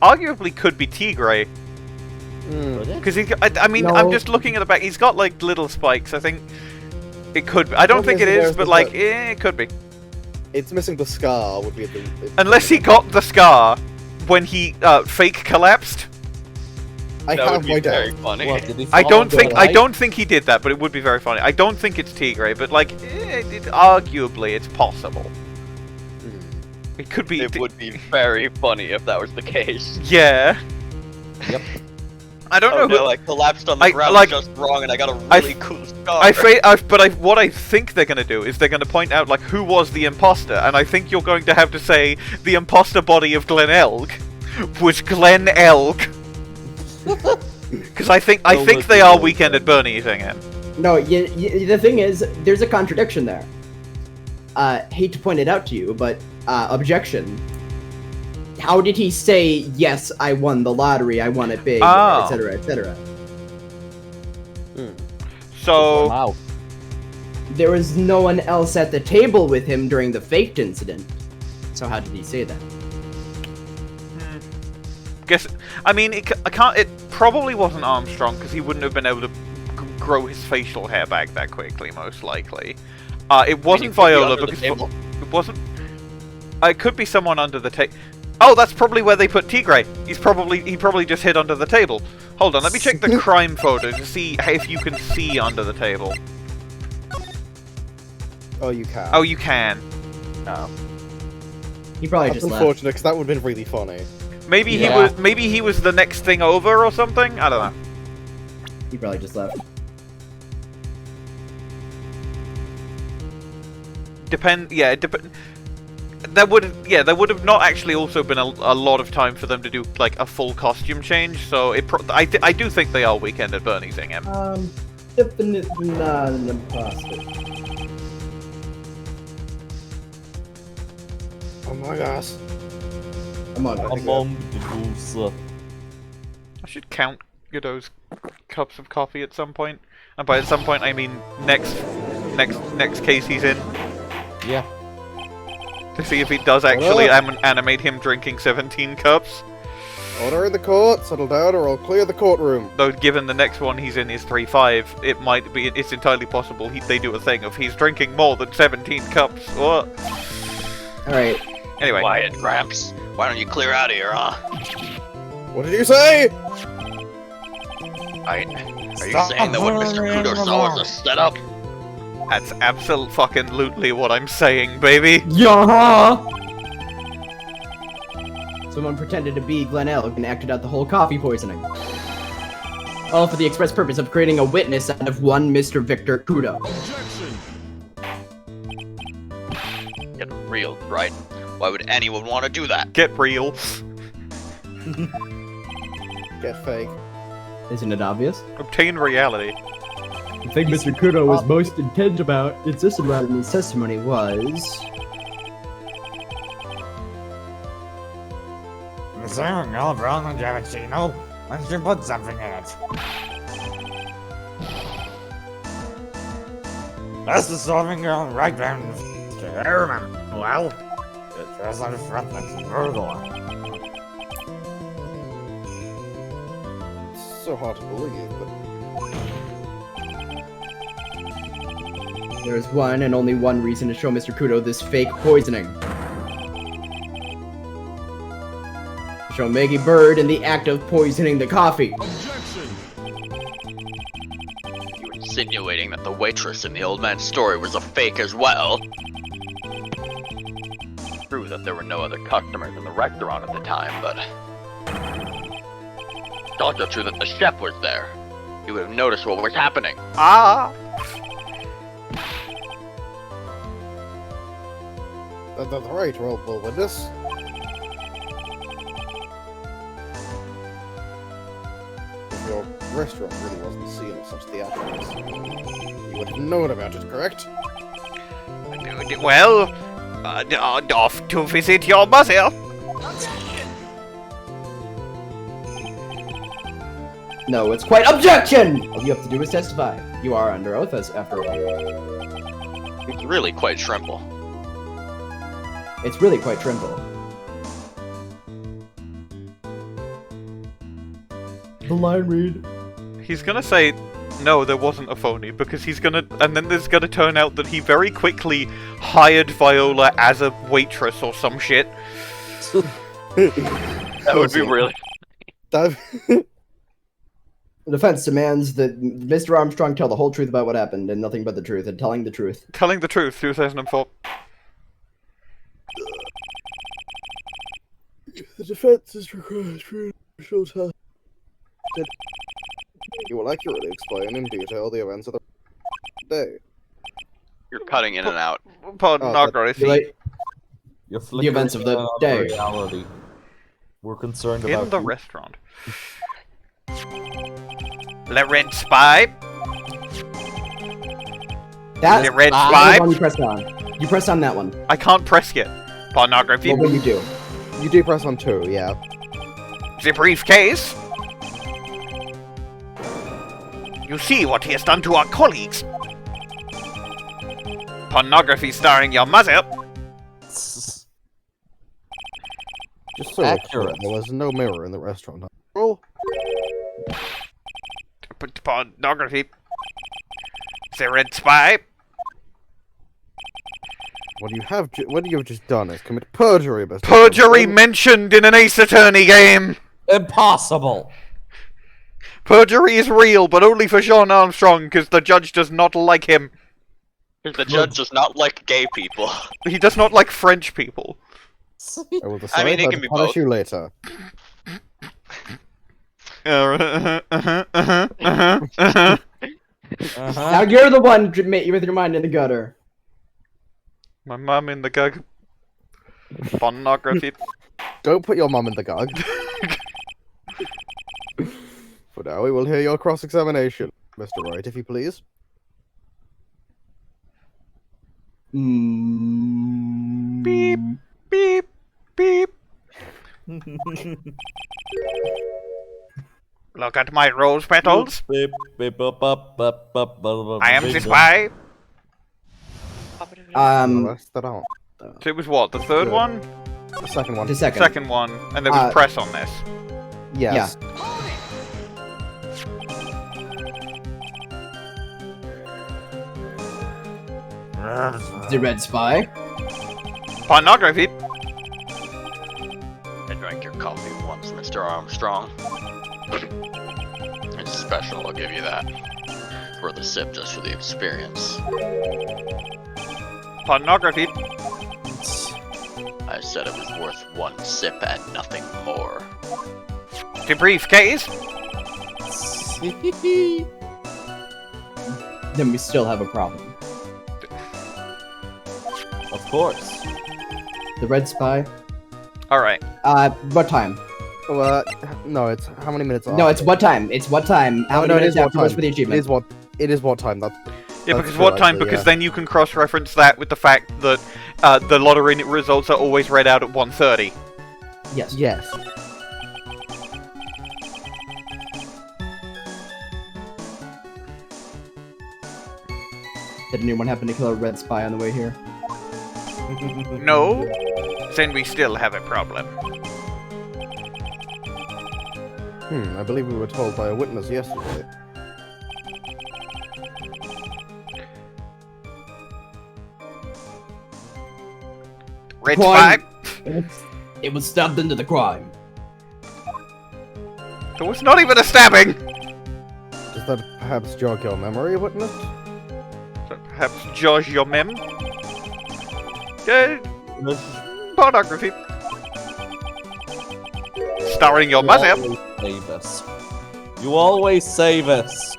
arguably could be Tigre. Because he's got, I mean, I'm No. just looking at the back. He's got like little spikes. I think it could be. I don't think it is, but like, it could be. It's missing the scar. Would be the. Unless he got the scar when he fake collapsed. I That have would my be doubt. very funny. What, did he I fall don't into think a I light? don't think he did that, but it would be very funny. I don't think it's Tigre, but like, arguably, it's possible. It could be. It would be very funny if that was the case. Yeah. Yep. I don't know. No, I collapsed on the I- ground like- just wrong, and I got a I- really cool scar. What I think they're gonna do is they're gonna point out like who was the imposter, and I think you're going to have to say the imposter body of Glen Elk was Glen Elk. Because I think they are Weekend at Bernie's again. No, the thing is, there's a contradiction there. Hate to point it out to you, but objection. How did he say, yes, I won the lottery, I won it big, Oh. etc., etc.? So Wow. There was no one else at the table with him during the faked incident. So how did he say that? guess I mean it probably wasn't Armstrong because he wouldn't have been able to grow his facial hair back that quickly, most likely. It wasn't Viola because it wasn't. It could be someone under the table. Oh, that's probably where they put Tigre. He probably just hid under the table. Hold on, let me check the crime photo to see if you can see under the table. Oh, you can. Oh, you can. No. He probably That's just unfortunate because that would have been really funny. Maybe he was the next thing over or something. I don't know. He probably just left. There would have not actually also been a lot of time for them to do like a full costume change. So I do think they are Weekend at Bernie's him. Definitely not an imposter. Oh my gosh. Among the goose. I should count Godot's cups of coffee at some point. And by at some point, I mean next case he's in. Yeah. To see if he does actually animate him drinking 17 cups. Order in the court, settle down, or I'll clear the courtroom. Though, given the next one he's in is 3-5, it's entirely possible they do a thing of he's drinking more than 17 cups. What? Alright. Anyway. Quiet, Gramps. Why don't you clear out of here, huh? What did you say? Are you saying that what Mr. Kudo saw was a setup? That's absolutely what I'm saying, baby. Yeah. Someone pretended to be Glen Elg and acted out the whole coffee poisoning. All for the express purpose of creating a witness out of one Mr. Victor Kudo. Get real, right? Why would anyone want to do that? Get real. Get fake. Isn't it obvious? Obtain reality. The thing Mr. Kudo was most insisted about in his testimony was... Mr. Brown and Javicino, why don't you put something in it? That's the solving girl right round the chairman. Well, it just on the front that's burglar. It's so hard to believe, but... There is one and only one reason to show Mr. Kudo this fake poisoning. To show Maggey Byrde in the act of poisoning the coffee. You insinuating that the waitress in the old man's story was a fake as well? True that there were no other customers in the restaurant at the time, but... It's also true that the chef was there. He would have noticed what was happening. Ah! That's right, Roleplay witness. If your restaurant really wasn't seen as such theatrics, you would have known about it, correct? Well, off to visit your mother. No, it's quite objection! All you have to do is testify. You are under oath after all. It's really quite shrimple. It's really quite Trimble. The line read. He's gonna say, no, there wasn't a phony, because and then there's gonna turn out that he very quickly hired Viola as a waitress or some shit. That would be really... The defense demands that Mr. Armstrong tell the whole truth about what happened, and nothing but the truth, and telling the truth. Telling the truth, 2004. The defense is required for show time. You will accurately explain in detail the events of the day. You're cutting in and out. Pornography. You're the events of the day. Reality. We're concerned about in the restaurant. The red spy. That's the red spy. One you pressed on. You pressed on that one. I can't press yet. Pornography. What will you do? You do press on 2, yeah. The briefcase. You see what he has done to our colleagues. Pornography starring your mother. Just so accurate. There was no mirror in the restaurant. Oh. Pornography. The red spy. What you have just done is commit perjury, Mr. Perjury mentioned in an Ace Attorney game! Impossible! Perjury is real, but only for Sean Armstrong, because the judge does not like him. The judge does not like gay people. He does not like French people. I will decide it how can to be punish both. you later. Now you're the one with your mind in the gutter. My mum in the gug. Pornography. Don't put your mum in the gug. For now, we will hear your cross-examination, Mr. Wright, if you please. Beep, beep, beep. Look at my rose petals. I am the spy. So it was what? The third one? The second one. The second. Second one, and there was press on this. Yes. The red spy. Pornography. I drank your coffee once, Mr. Armstrong. It's special, I'll give you that. It's worth a sip just for the experience. Pornography. I said it was worth one sip and nothing more. The briefcase. Then we still have a problem. Of course. The red spy. Alright. What time? No, it's how many minutes? No, it's what time? It's what time? How many minutes afterwards for the achievement? It is what time? Yeah, because what time? Because then you can cross-reference that with the fact that the lottery results are always read out at 1:30. Yes. Yes. Did anyone happen to kill a red spy on the way here? No? Then we still have a problem. I believe we were told by a witness yesterday. Red spy. It was stabbed into the crime. There was not even a stabbing! Does that perhaps jog your memory, witness? Perhaps judge your mem? Pornography. Starring your mother. Save us. You always save us.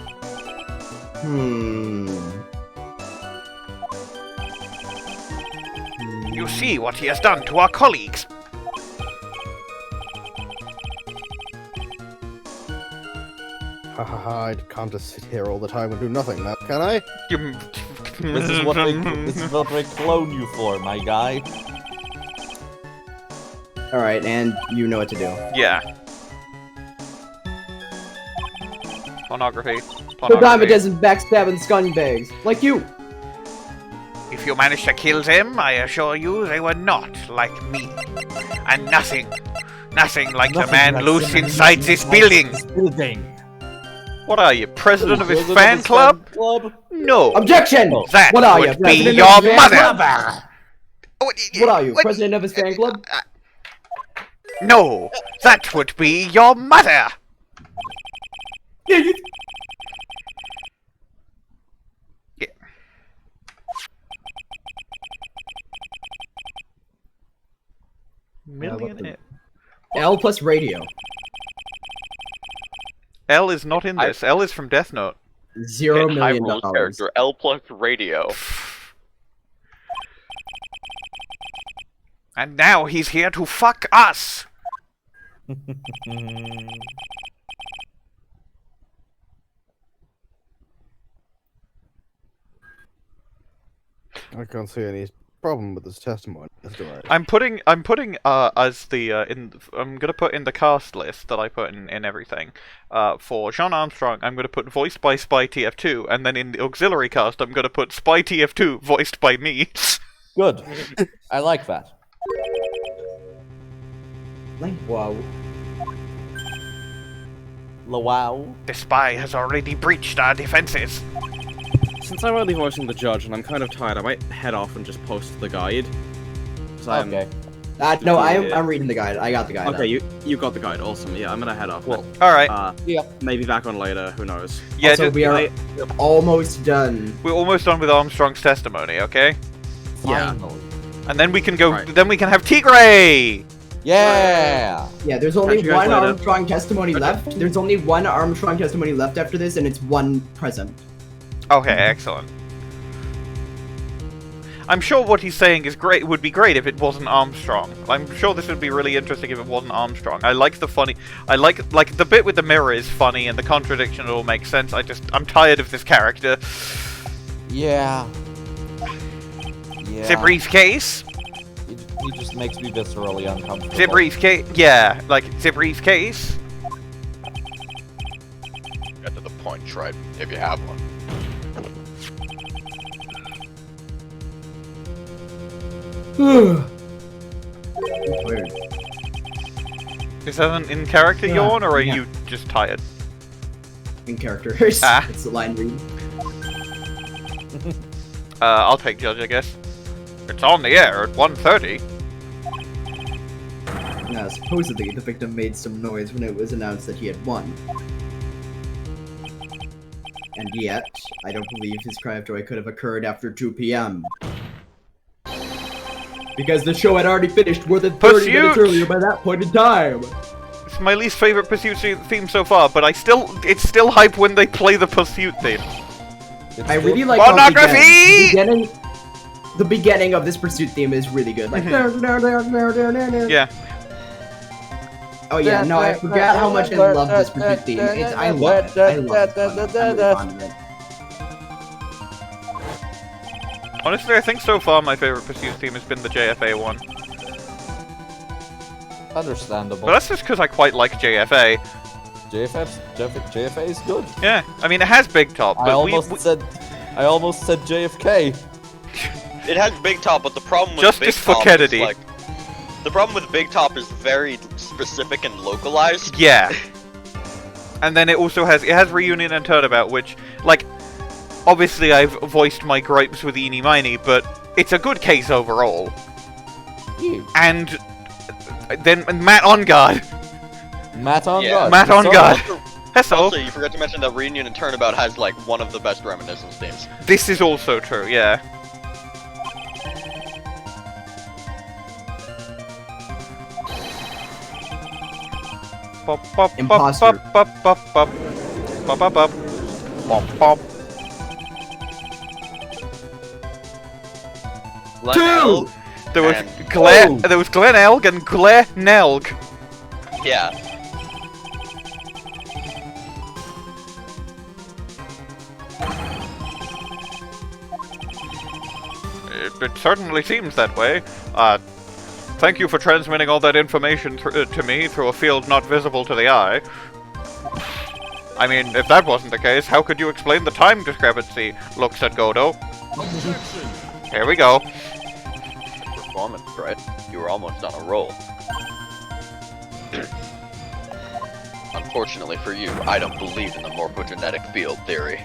You see what he has done to our colleagues. Hahaha, I can't just sit here all the time and do nothing now, can I? This is what they clone you for, my guy. Alright, and you know what to do. Yeah. Pornography. So Diamond doesn't backstabbing scumbags like you. If you managed to kill them, I assure you they were not like me. And nothing like the man loose inside this building. What are you, president of his fan club? No. Objection! That What are you, would be president your of his fan mother. club? What are you, president of his fan club? No, that would be your mother. Yeah. Millionaire. L plus radio. L is not in this. L is from Death Note. $0 million. Character L plus radio. And now he's here to fuck us. I can't see any problem with this testimony. I'm putting as the I'm gonna put in the cast list that I put in everything. For Jean Armstrong, I'm gonna put voiced by Spy TF2, and then in the auxiliary cast, I'm gonna put Spy TF2 voiced by me. Good. I like that. Wow. Wow. The spy has already breached our defenses. Since I'm only voicing the judge and I'm kind of tired, I might head off and just post the guide. Okay. No, I'm reading the guide. I got the guide. Okay, you got the guide. Awesome. Yeah, I'm gonna head off. Cool. All right. Maybe back on later. Who knows? Yeah. Also, we are almost done. We're almost done with Armstrong's testimony. Okay. Yeah. And then we can go. Right. Then we can have Tigre. Yeah! Yeah, there's only one Armstrong testimony left. There's only one Armstrong testimony left after this, and it's one present. Okay, excellent. I'm sure what he's saying is great. Would be great if it wasn't Armstrong. I'm sure this would be really interesting if it wasn't Armstrong. I like the funny. I like the bit with the mirror is funny, and the contradiction all makes sense. I'm tired of this character. Yeah. The briefcase. He just makes me viscerally uncomfortable. The briefcase, yeah, like the briefcase. points, right? If you have one. Weird. Is that an in-character yawn, or are yeah. you just tired? In characters. Ah. It's the line read. I'll take judge, I guess. It's on the air at 1:30. Now, supposedly, the victim made some noise when it was announced that he had won. And yet, I don't believe his cry of joy could have occurred after 2 p.m. Because the show had already finished more than 30 minutes earlier by that point in time. It's my least favorite Pursuit theme so far, but it's still hype when they play the Pursuit theme. I really like pornography. The beginning of this Pursuit theme is really good. Like, yeah. Oh yeah, no, I forgot how much I love this Pursuit theme. I love it. I love it. I'm really fond of it. Honestly, I think so far my favorite Pursuit theme has been the JFA one. Understandable. But that's just because I quite like JFA. JFA is good. Yeah, I mean it has Big Top, but I almost said JFK. It has Big Top, but the problem with Justice Big for Top Kennedy. is, like, the problem with Big Top is very specific and localized. Yeah. And then it also has Reunion and Turnabout, which, like, obviously I've voiced my gripes with Eeny Miny, but it's a good case overall. And then Matt on guard. Matt on Yeah. guard. Matt on guard. Also, also, you forgot to mention that Reunion and Turnabout has, like, one of the best Reminiscence themes. This is also true, yeah. Imposter. Two! There was Glen Elg and Glen Nelg. Yeah. It certainly seems that way. Thank you for transmitting all that information to me through a field not visible to the eye. I mean, if that wasn't the case, how could you explain the time discrepancy? Looks at Godot. Here we go. Performance, right? You were almost on a roll. Unfortunately for you, I don't believe in the morphogenetic field theory.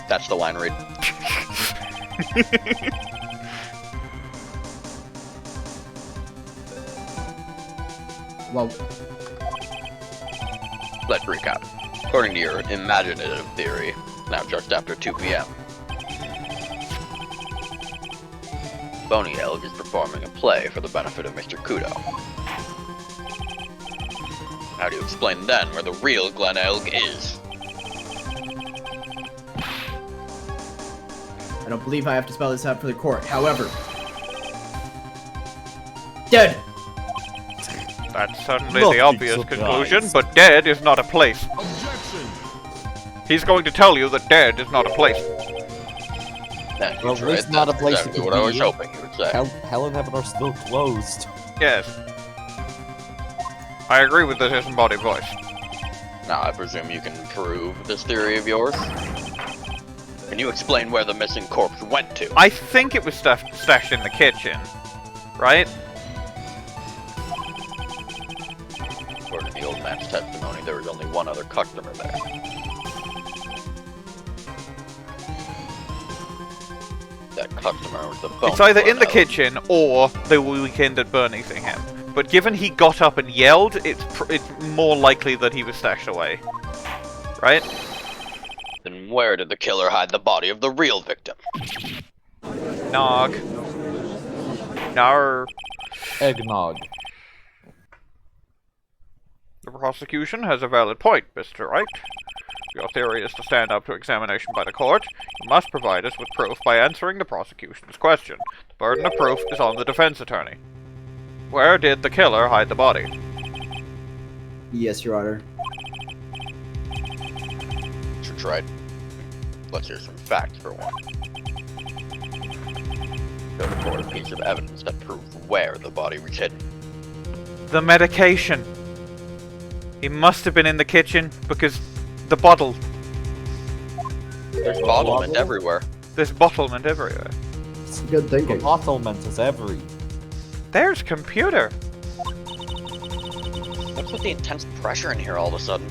That's the line read. Well, let's recap. According to your imaginative theory, now just after 2 p.m., Bony Elg is performing a play for the benefit of Mr. Kudo. How do you explain then where the real Glen Elg is? I don't believe I have to spell this out for the court. However, dead. That's certainly the obvious conclusion, but dead is not a place. He's going to tell you that dead is not a place. Thank you, Well, Troy. it's not a That's place exactly to what I was be. hoping you would say. Hell and Heaven are still closed. Yes. I agree with this disembodied voice. Now, I presume you can prove this theory of yours? Can you explain where the missing corpse went to? I think it was stashed in the kitchen, right? According to the old man's testimony, there was only one other customer there. That customer was the bone. It's either in the kitchen or the weekend at Birmingham. But given he got up and yelled, it's more likely that he was stashed away. Right? Then where did the killer hide the body of the real victim? Nog. Nar. Eggnog. The prosecution has a valid point, Mr. Wright. Your theory is to stand up to examination by the court. You must provide us with proof by answering the prosecution's question. The burden of proof is on the defense attorney. Where did the killer hide the body? Yes, Your Honor. That's right. Let's hear some facts for one. Show the court a piece of evidence that proves where the body was hidden. The medication. He must have been in the kitchen because The bottle. There's bottlement everywhere. There's bottlement everywhere. It's good thinking. Bottlement is every. There's computer. What's with the intense pressure in here all of a sudden?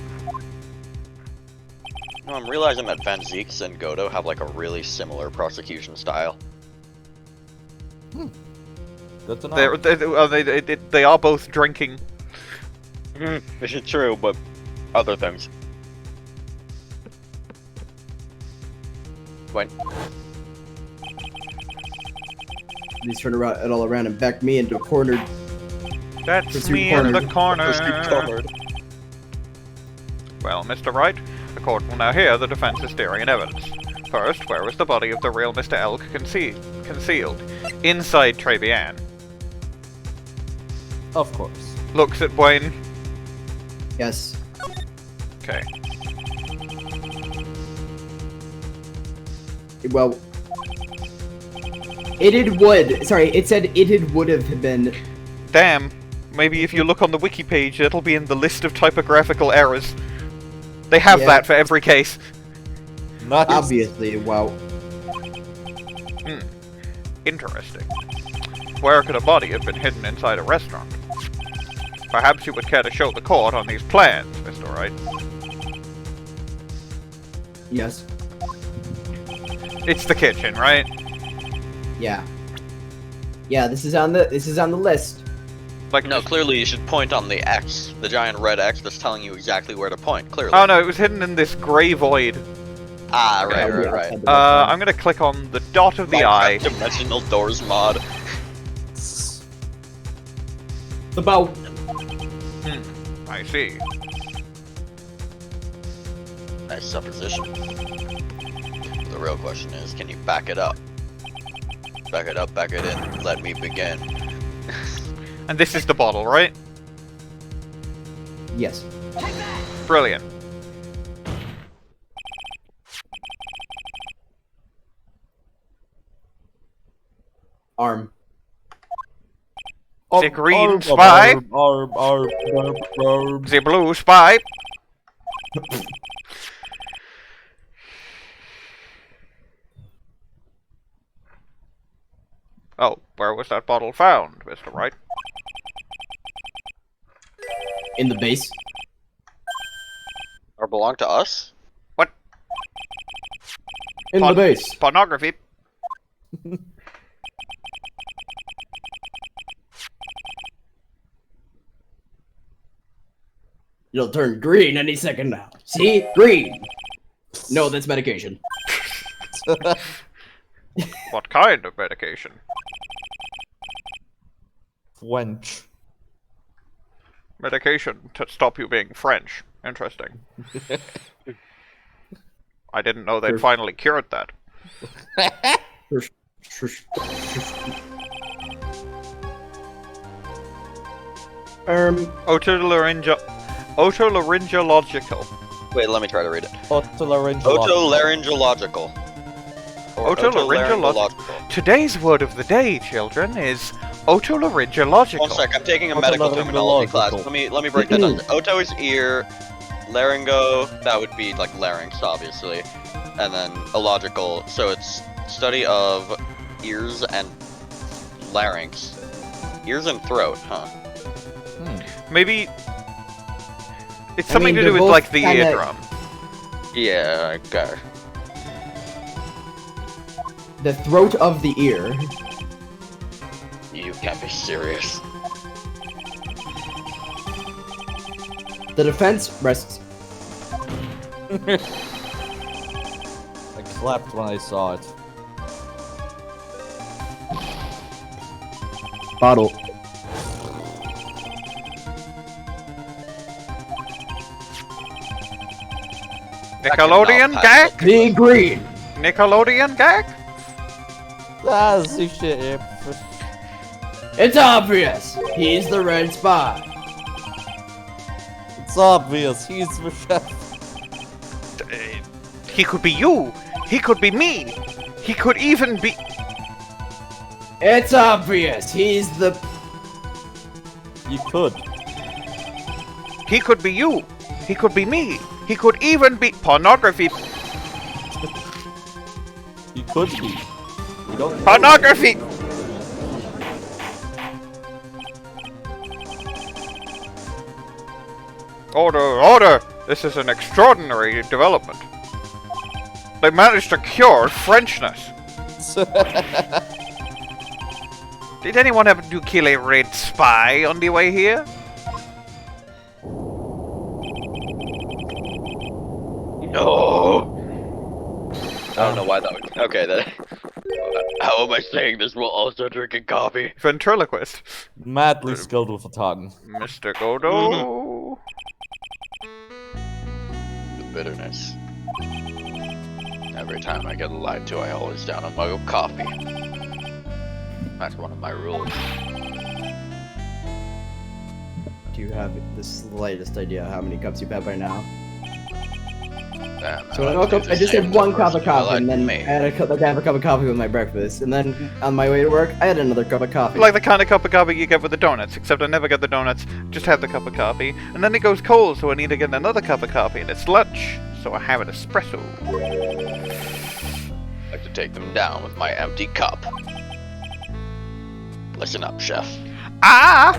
No, I'm realizing that Van Zieks and Godot have like a really similar prosecution style. Good to know. They are both drinking. This is true, but other things. Wait. He's turned around it all around and backed me into a corner. That's me in the corner. Well, Mr. Wright, the court will now hear the defense is steering in evidence. First, where was the body of the real Mr. Elk concealed? Inside Trevian. Of course. Looks at Bwain. Yes. Okay. Well, it said it would have been. Damn. Maybe if you look on the wiki page, it'll be in the list of typographical errors. They have that for every case. Nice. Obviously, wow. Interesting. Where could a body have been hidden inside a restaurant? Perhaps you would care to show the court on these plans, Mr. Wright. Yes. It's the kitchen, right? Yeah. Yeah, this is on the list. Like, no, clearly you should point on the X, the giant red X that's telling you exactly where to point, clearly. Oh no, it was hidden in this grey void. Ah, right. I'm gonna click on the dot of the eye. Dimensional doors mod. The bow. I see. Nice supposition. The real question is, can you back it up? Back it up, back it in, let me begin. And this is the bottle, right? Yes. Brilliant. Arm. The green spy. The blue spy. Oh, where was that bottle found, Mr. Wright? In the base. Or belong to us? What? In the base. Pornography. It'll turn green any second now. See? Green! No, that's medication. What kind of medication? Wench. Medication to stop you being French. Interesting. I didn't know they'd finally cured that. Otolaryngological. Wait, let me try to read it. Otolaryngological. Otolaryngological. Today's word of the day, children, is otolaryngological. 1 sec, I'm taking a medical terminology class. Let me break that down. Oto is ear, laryngo, that would be like larynx, obviously. And then illogical, so it's study of ears and larynx. Ears and throat, huh? Maybe it's something to do with like the eardrum. Yeah, okay. The throat of the ear. You can't be serious. The defense rests. I clapped when I saw it. Bottle. Nickelodeon gag? Be green. Nickelodeon gag? That's the shit. It's obvious. He's the red spy. It's obvious. He's the chef. He could be you. He could be me. He could even be. It's obvious. He's the. You could. He could be you. He could be me. He could even be pornography. He could be. We don't know. Pornography! Order, order! This is an extraordinary development. They managed to cure Frenchness. Did anyone ever do kill a red spy on the way here? No. I don't know why that would. Okay, then. How am I saying this while also drinking coffee? Ventriloquist. Madly skilled with a tongue. Mr. Godot. The bitterness. Every time I get lied to, I always down a mug of coffee. That's one of my rules. Do you have the slightest idea how many cups you've had by now? Damn, So when I woke up, I just had one cup of coffee, and then I had a cup of coffee with my breakfast, and then on my way to work, I had another cup of coffee. Like the kind of cup of coffee you get with the donuts, except I never get the donuts, just have the cup of coffee, and then it goes cold, so I need to get another cup of coffee, and it's lunch, so I have an espresso. I like to take them down with my empty cup. Listen up, chef. Ah!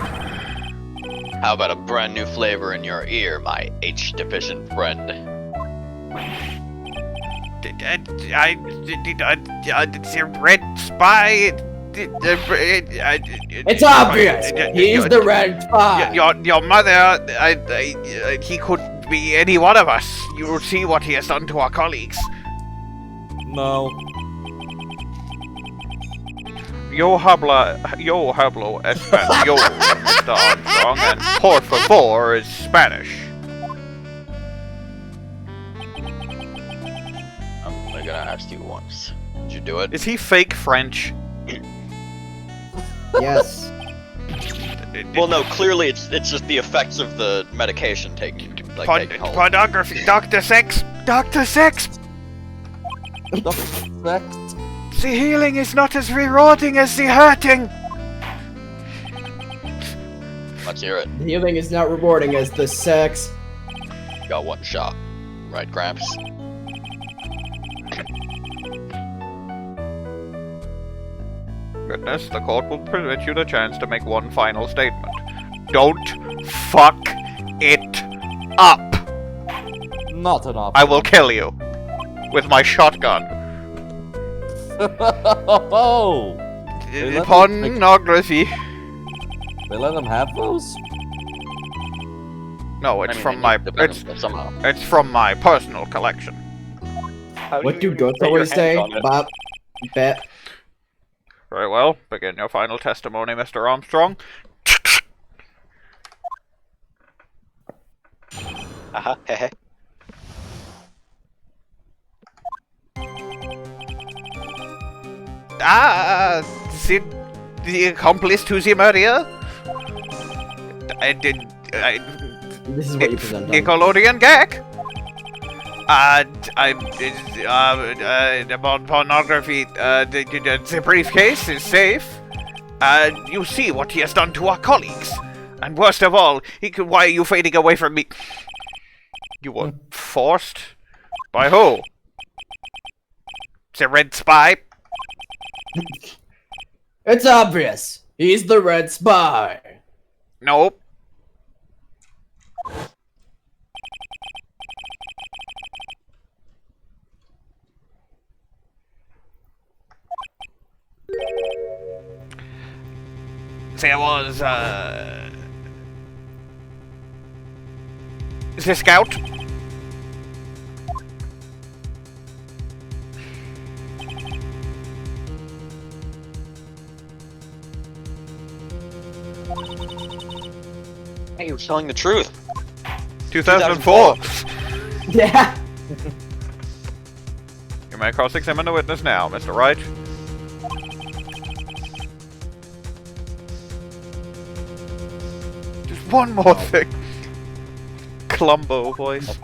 How about a brand new flavor in your ear, my H-deficient friend? It's a red spy. It's obvious! He's the red spy! Your mother, he could be any one of us. You will see what he has done to our colleagues. No. Yo hablo español, Mr. Armstrong, and por favor is Spanish. I'm only gonna ask you once. Did you do it? Is he fake French? Yes. Well, no. Clearly, it's just the effects of the medication taking taking hold. Pornography, Dr. Sex, Dr. Sex. The healing is not as rewarding as the hurting. Let's hear it. The healing is not rewarding as the sex. Got one shot, right, Gramps? Goodness, the court will permit you the chance to make one final statement. Don't fuck it up. Not an option. I will kill you with my shotgun. Oh! Pornography. They let them have those? No, it's from my somehow. It's from my personal collection. What do goats always say? Bop, bet. Very well. Begin your final testimony, Mr. Armstrong. Hehe. The accomplice to the murder? This is what you present. Nickelodeon gag? About pornography, the briefcase is safe. You see what he has done to our colleagues. And worst of all, why are you fading away from me? You were forced? By who? The red spy? It's obvious. He's the red spy. Nope. There was, the scout. Hey, he was telling the truth. 2004. Yeah. You may cross-examine the witness now, Mr. Wright. Just one more thing. Columbo voice.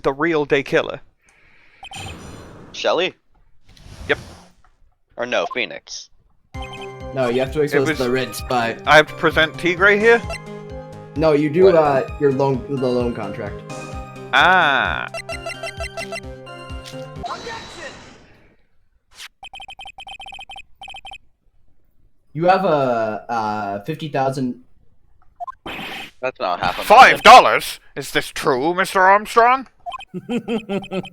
The real day killer. Shelly? Yep. Or no, Phoenix. No, you have to expose the red spy. I have to present Tigre here? No, you do your loan contract. Ah. You have a 50,000. That's not happening. $5? Is this true, Mr. Armstrong? The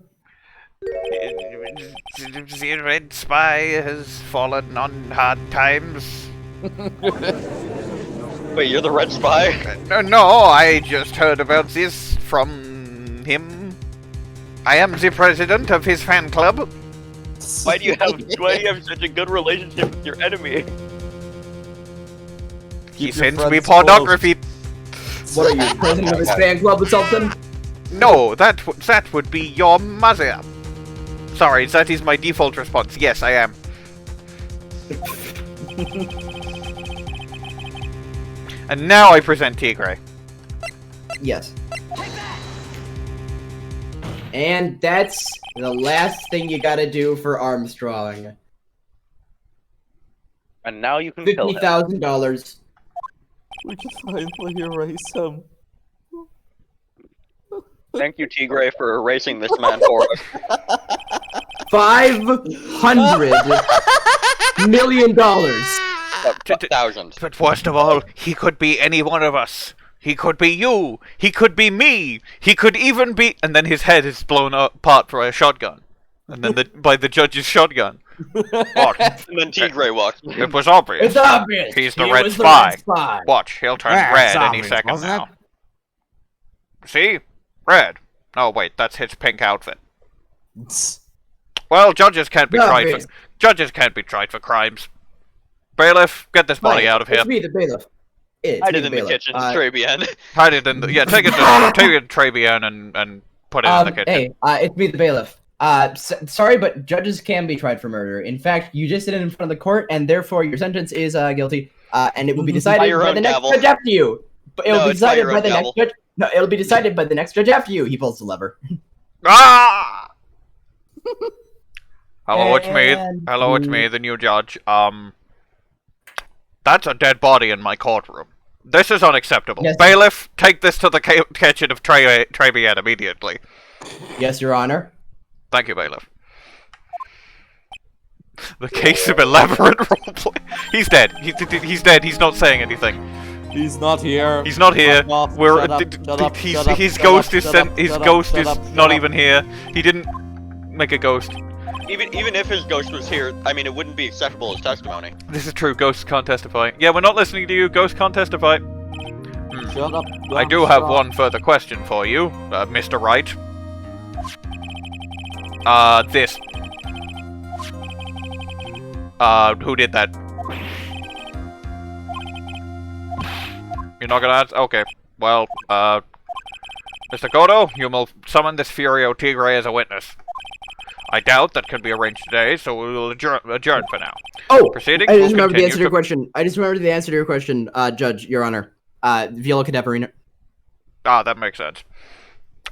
Red Spy has fallen on hard times. Wait, you're the Red Spy? No, I just heard about this from him. I am the president of his fan club. Why do you have such a good relationship with your enemy? He sends me pornography. What are you, president of his fan club or something? No, that would be your mother. Sorry, that is my default response. Yes, I am. And now I present Tigre. Yes. And that's the last thing you gotta do for Armstrong. And now you can kill him. $50,000. We can finally erase him. Thank you, Tigre, for erasing this man for us. $500 million. $1,000. But worst of all, he could be any one of us. He could be you. He could be me. He could even be... And then his head is blown apart by a shotgun. And then by the judge's shotgun. What? And then Tigre walks. It was obvious. It's obvious. He's the He Red was the Spy. Red Spy. Watch, he'll turn Yeah, red it's any obvious, second wasn't now. See? Red. Oh wait, that's his pink outfit. Well, judges can't be tried for crimes. Bailiff, get this body out of here. It's me, the bailiff. Hide it in the kitchen, Trabian. Hide it in the take it to Trabian and put it in the kitchen. Hey, it's me, the bailiff. Sorry, but judges can be tried for murder. In fact, you just did it in front of the court, and therefore your sentence is guilty. And it will be decided by the next judge after you. But it will be decided by the next judge. No, it'll be decided by the next judge after you. He pulls the lever. Ah! Hello, it's me. Hello, it's me, the new judge. That's a dead body in my courtroom. This is unacceptable. Yes. Bailiff, take this to the kitchen of Trabian immediately. Yes, Your Honor. Thank you, Bailiff. The case of elaborate roleplay. He's dead. He's dead. He's not saying anything. He's not here. He's not here. We're his ghost is not even here. He didn't make a ghost. Even if his ghost was here, I mean, it wouldn't be acceptable as testimony. This is true. Ghosts can't testify. Yeah, we're not listening to you. Ghosts can't testify. Shut up. I do have one further question for you, Mr. Wright. This. Who did that? You're not gonna answer? Okay. Well, Mr. Godot, you will summon this Furio Tigre as a witness. I doubt that could be arranged today, so we will adjourn for now. Oh, proceedings. I just remembered the answer to your question. Judge, Your Honor. Viola Cadaverini. Ah, that makes sense.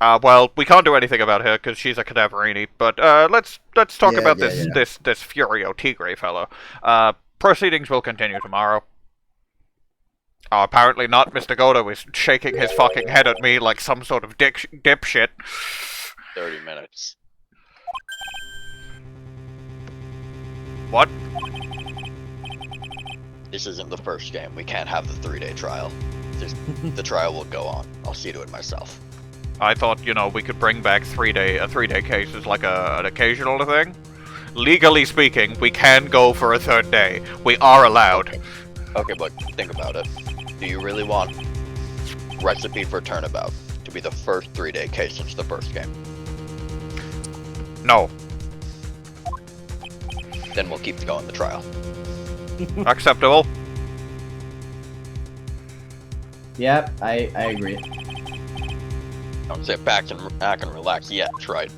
Well, we can't do anything about her because she's a Cadaverini. But let's talk about this Furio Tigre fellow. Proceedings will continue tomorrow. Oh, apparently not. Mr. Godot is shaking his fucking head at me like some sort of dipshit. 30 minutes. What? This isn't the first game. We can't have the 3-day trial. The trial will go on. I'll see to it myself. I thought, we could bring back a 3-day case as like an occasional thing. Legally speaking, we can go for a 3rd day. We are allowed. Okay, but think about it. Do you really want Recipe for Turnabout to be the first 3-day case since the first game? No. Then we'll keep going the trial. Acceptable. Yep, I agree. Don't sit back and relax yet, right?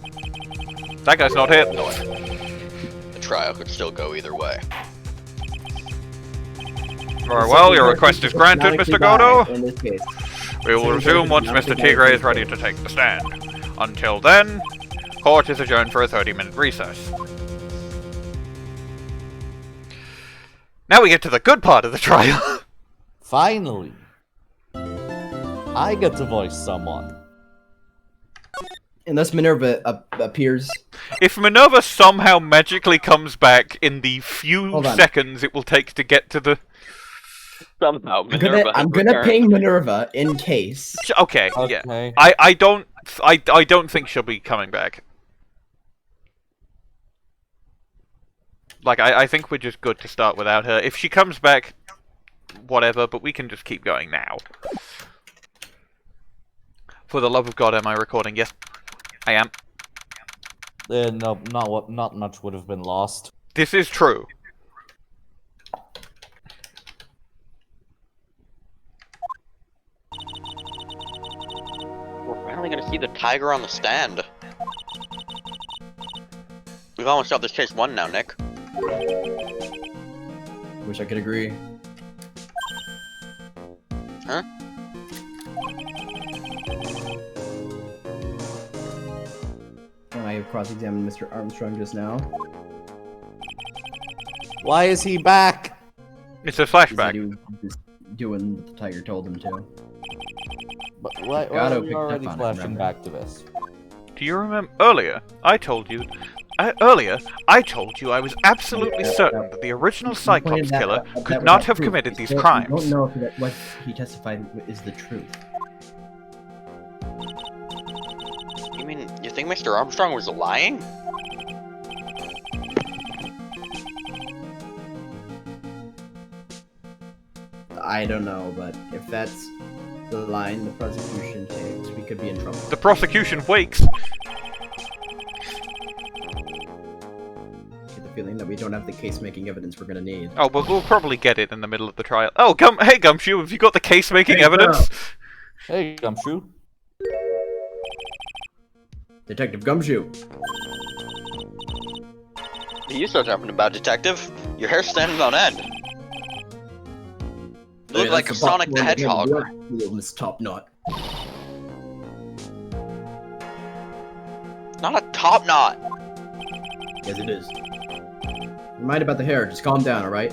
That guy's not hit. The trial could still go either way. Very well, your request is granted, Mr. Godot. In this case. We will resume once Mr. Tigre is ready to take the stand. Until then, court is adjourned for a 30-minute recess. Now we get to the good part of the trial. Finally. I get to voice someone. Unless Minerva appears. If Minerva somehow magically comes back in the few seconds it will take to get to the... Somehow, I'm gonna ping Minerva in case. Okay, yeah. I don't think she'll be coming back. Like, I think we're just good to start without her. If she comes back, whatever, but we can just keep going now. For the love of God, am I recording? Yes, I am. No, not much would have been lost. This is true. We're finally gonna see the Tigre on the stand. We've almost got this case won now, Nick. Wish I could agree. Huh? I have cross-examined Mr. Armstrong just now. Why is he back? It's a flashback. He's doing what the Tiger told him to. But why are we already flashing back to this? Do you remember earlier? I told you I was absolutely certain that the original Cyclops killer could not have committed these crimes. I don't know if what he testified is the truth. You mean, you think Mr. Armstrong was lying? I don't know, but if that's the line the prosecution takes, we could be in trouble. The prosecution wakes. Get the feeling that we don't have the case-making evidence we're gonna need. Oh, well, we'll probably get it in the middle of the trial. Oh, hey, Gumshoe, have you got the case-making evidence? Hey, Gumshoe. Detective Gumshoe. You start talking about detective. Your hair's standing on end. You look like a Sonic the Hedgehog. This top knot. Not a top knot. Yes, it is. Mind about the hair. Just calm down, all right?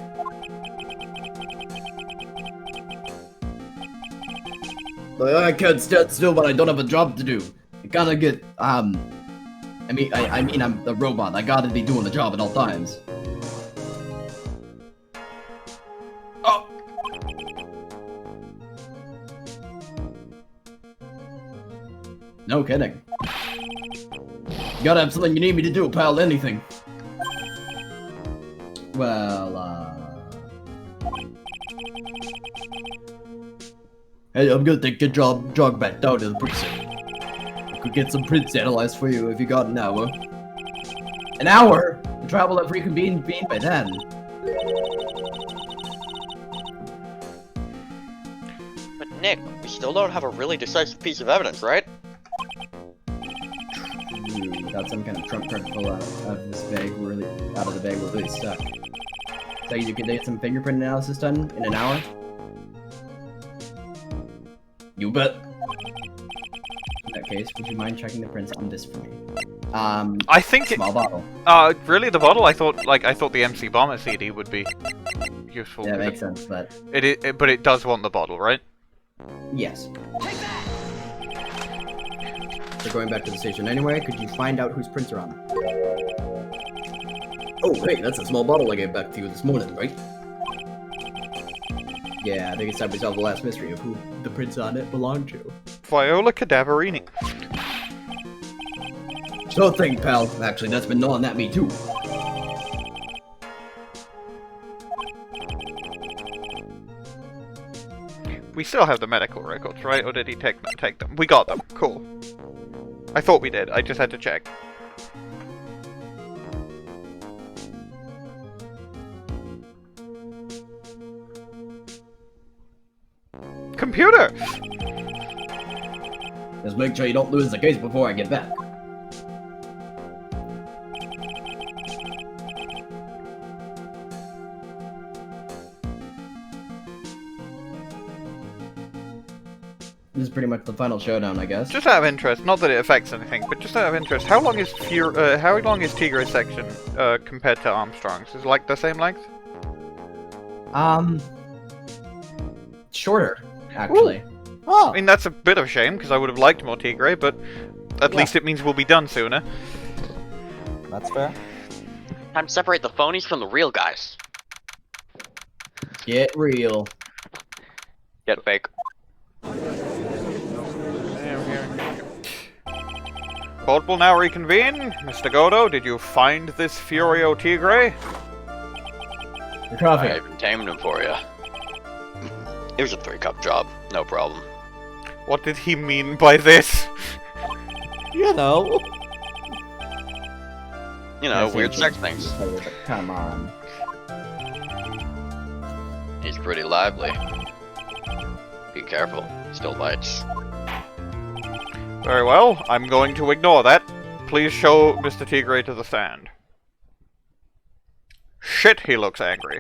I can't stand still when I don't have a job to do. I gotta get, I mean, I'm the robot. I gotta be doing the job at all times. Oh! No kidding. You gotta have something you need me to do, pal. Anything. Well, hey, I'm gonna take your jog back down to the precinct. I could get some prints analyzed for you if you got an hour. An hour? The trial will have reconvened by then. But Nick, we still don't have a really decisive piece of evidence, right? Got some kind of trump card to pull out of this bag. We're really out of the bag. We're really stuck. So you could get some fingerprint analysis done in an hour? You bet. In that case, would you mind checking the prints on this for me? I think small bottle. Really, the bottle? I thought the MC Bomber CD would be useful. Yeah, makes sense, but but it does want the bottle, right? Yes. We're going back to the station anyway. Could you find out whose prints are on them? Oh, hey, that's a small bottle I gave back to you this morning, right? Yeah, I think it's time we solve the last mystery of who the prints on it belong to. Viola Cadaverini. Sure thing, pal. Actually, that's been gnawing at me too. We still have the medical records, right? Or did he take them? We got them. Cool. I thought we did. I just had to check. Computer! Just make sure you don't lose the case before I get back. This is pretty much the final showdown, I guess. Just out of interest, not that it affects anything, but just out of interest, how long is Tigre's section compared to Armstrong's? Is it like the same length? Shorter, actually. I mean, that's a bit of a shame, because I would have liked more Tigre, but at least it means we'll be done sooner. That's fair. Time to separate the phonies from the real guys. Get real. Get fake. Court will now reconvene. Mr. Godot, did you find this Furio Tigre? I even tamed him for you. It was a 3-cup job, no problem. What did he mean by this? You know. You know, weird sex things. Come on. He's pretty lively. Be careful, still bites. Very well, I'm going to ignore that. Please show Mr. Tigre to the stand. Shit, he looks angry.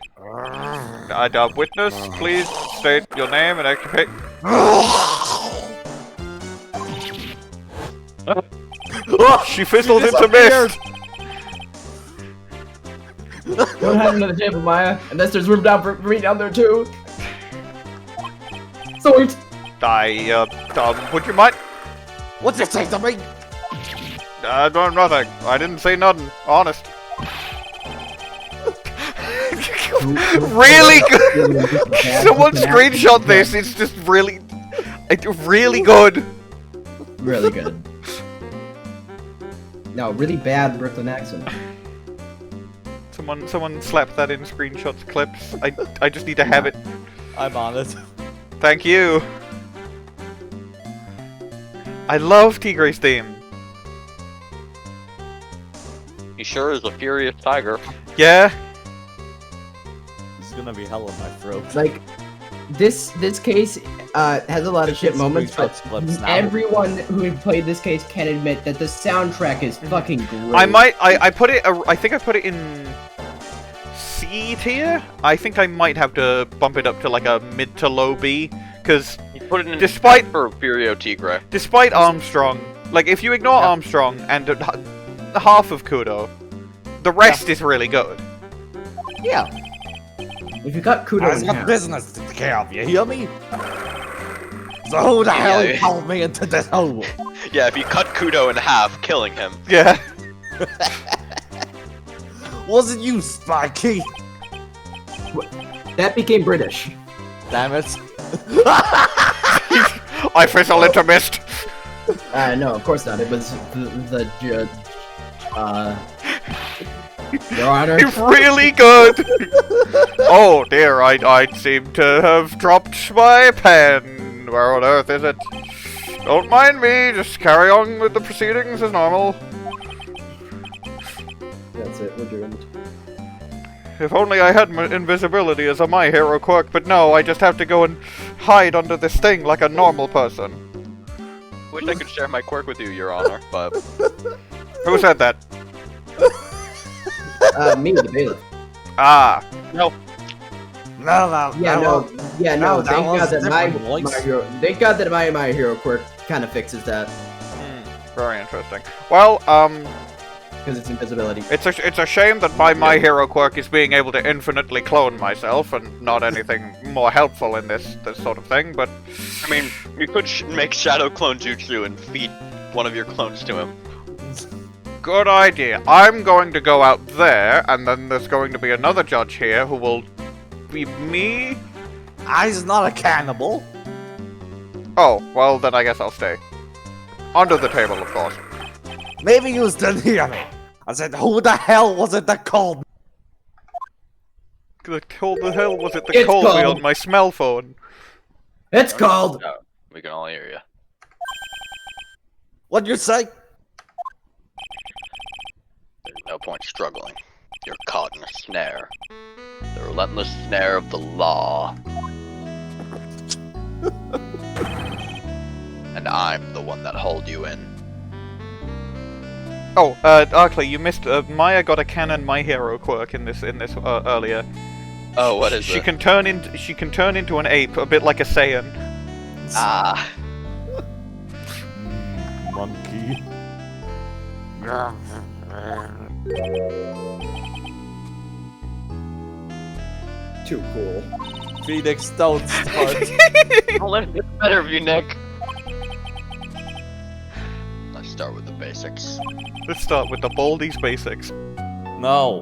Witness, please state your name and occupation. She fizzled into mist! Don't hide under the table, Maya, unless there's room down for me down there too. Sweet. Would you mind? What's it say to me? Nothing. I didn't say nothing. Honest. Really good! Someone screenshot this, it's just really good. Really good. No, really bad Brooklyn accent. Someone slap that in screenshots clips. I just need to have it. I'm on it. Thank you. I love Tigre's theme. He sure is a furious tiger. Yeah. It's gonna be hell in my throat. Like, this case has a lot of shit moments, but everyone who played this case can admit that the soundtrack is fucking great. I put it. I think I put it in C tier. I think I might have to bump it up to like a mid to low B, because put it in despite for Furio Tigre. Despite Armstrong, like if you ignore Armstrong and half of Kudo, the rest is really good. Yeah. If you cut Kudo I've got business to take care of, you hear me? So who the hell pulled me into this hole? Yeah, if you cut Kudo in half, killing him. Yeah. Wasn't you, Spiky? That became British. Damn it. I fizzle into mist. No, of course not. It was Your Honor. It's really good. Oh dear, I seem to have dropped my pen. Where on earth is it? Don't mind me. Just carry on with the proceedings as normal. That's it. We're doomed. If only I had invisibility as a My Hero quirk, but no, I just have to go and hide under this thing like a normal person. Wish I could share my quirk with you, Your Honor, but... Who said that? Me, the bailiff. Ah. No. No. Thank God that thank God that my hero quirk kind of fixes that. Very interesting. Well, because it's invisibility. It's a shame that my hero quirk is being able to infinitely clone myself and not anything more helpful in this sort of thing. But I mean, you could make Shadow Clone Jutsu and feed one of your clones to him. Good idea. I'm going to go out there, and then there's going to be another judge here who will be me. I's not a cannibal. Oh, well then I guess I'll stay. Under the table, of course. Maybe you didn't hear me. I said, who the hell was it that called me? Who the hell was it that called me on my smell phone? It's called. No, we can all hear you. What'd you say? There's no point struggling. You're caught in a snare. The relentless snare of the law. And I'm the one that hold you in. Oh, Arkly, you missed. Maya got a canon My Hero quirk in this earlier. Oh, what is she it? can turn into an ape, a bit like a Saiyan. Ah. Monkey. Too cool. Phoenix, don't start. I'll let it get better of you, Nick. Let's start with the basics. Let's start with the Baldies basics. No.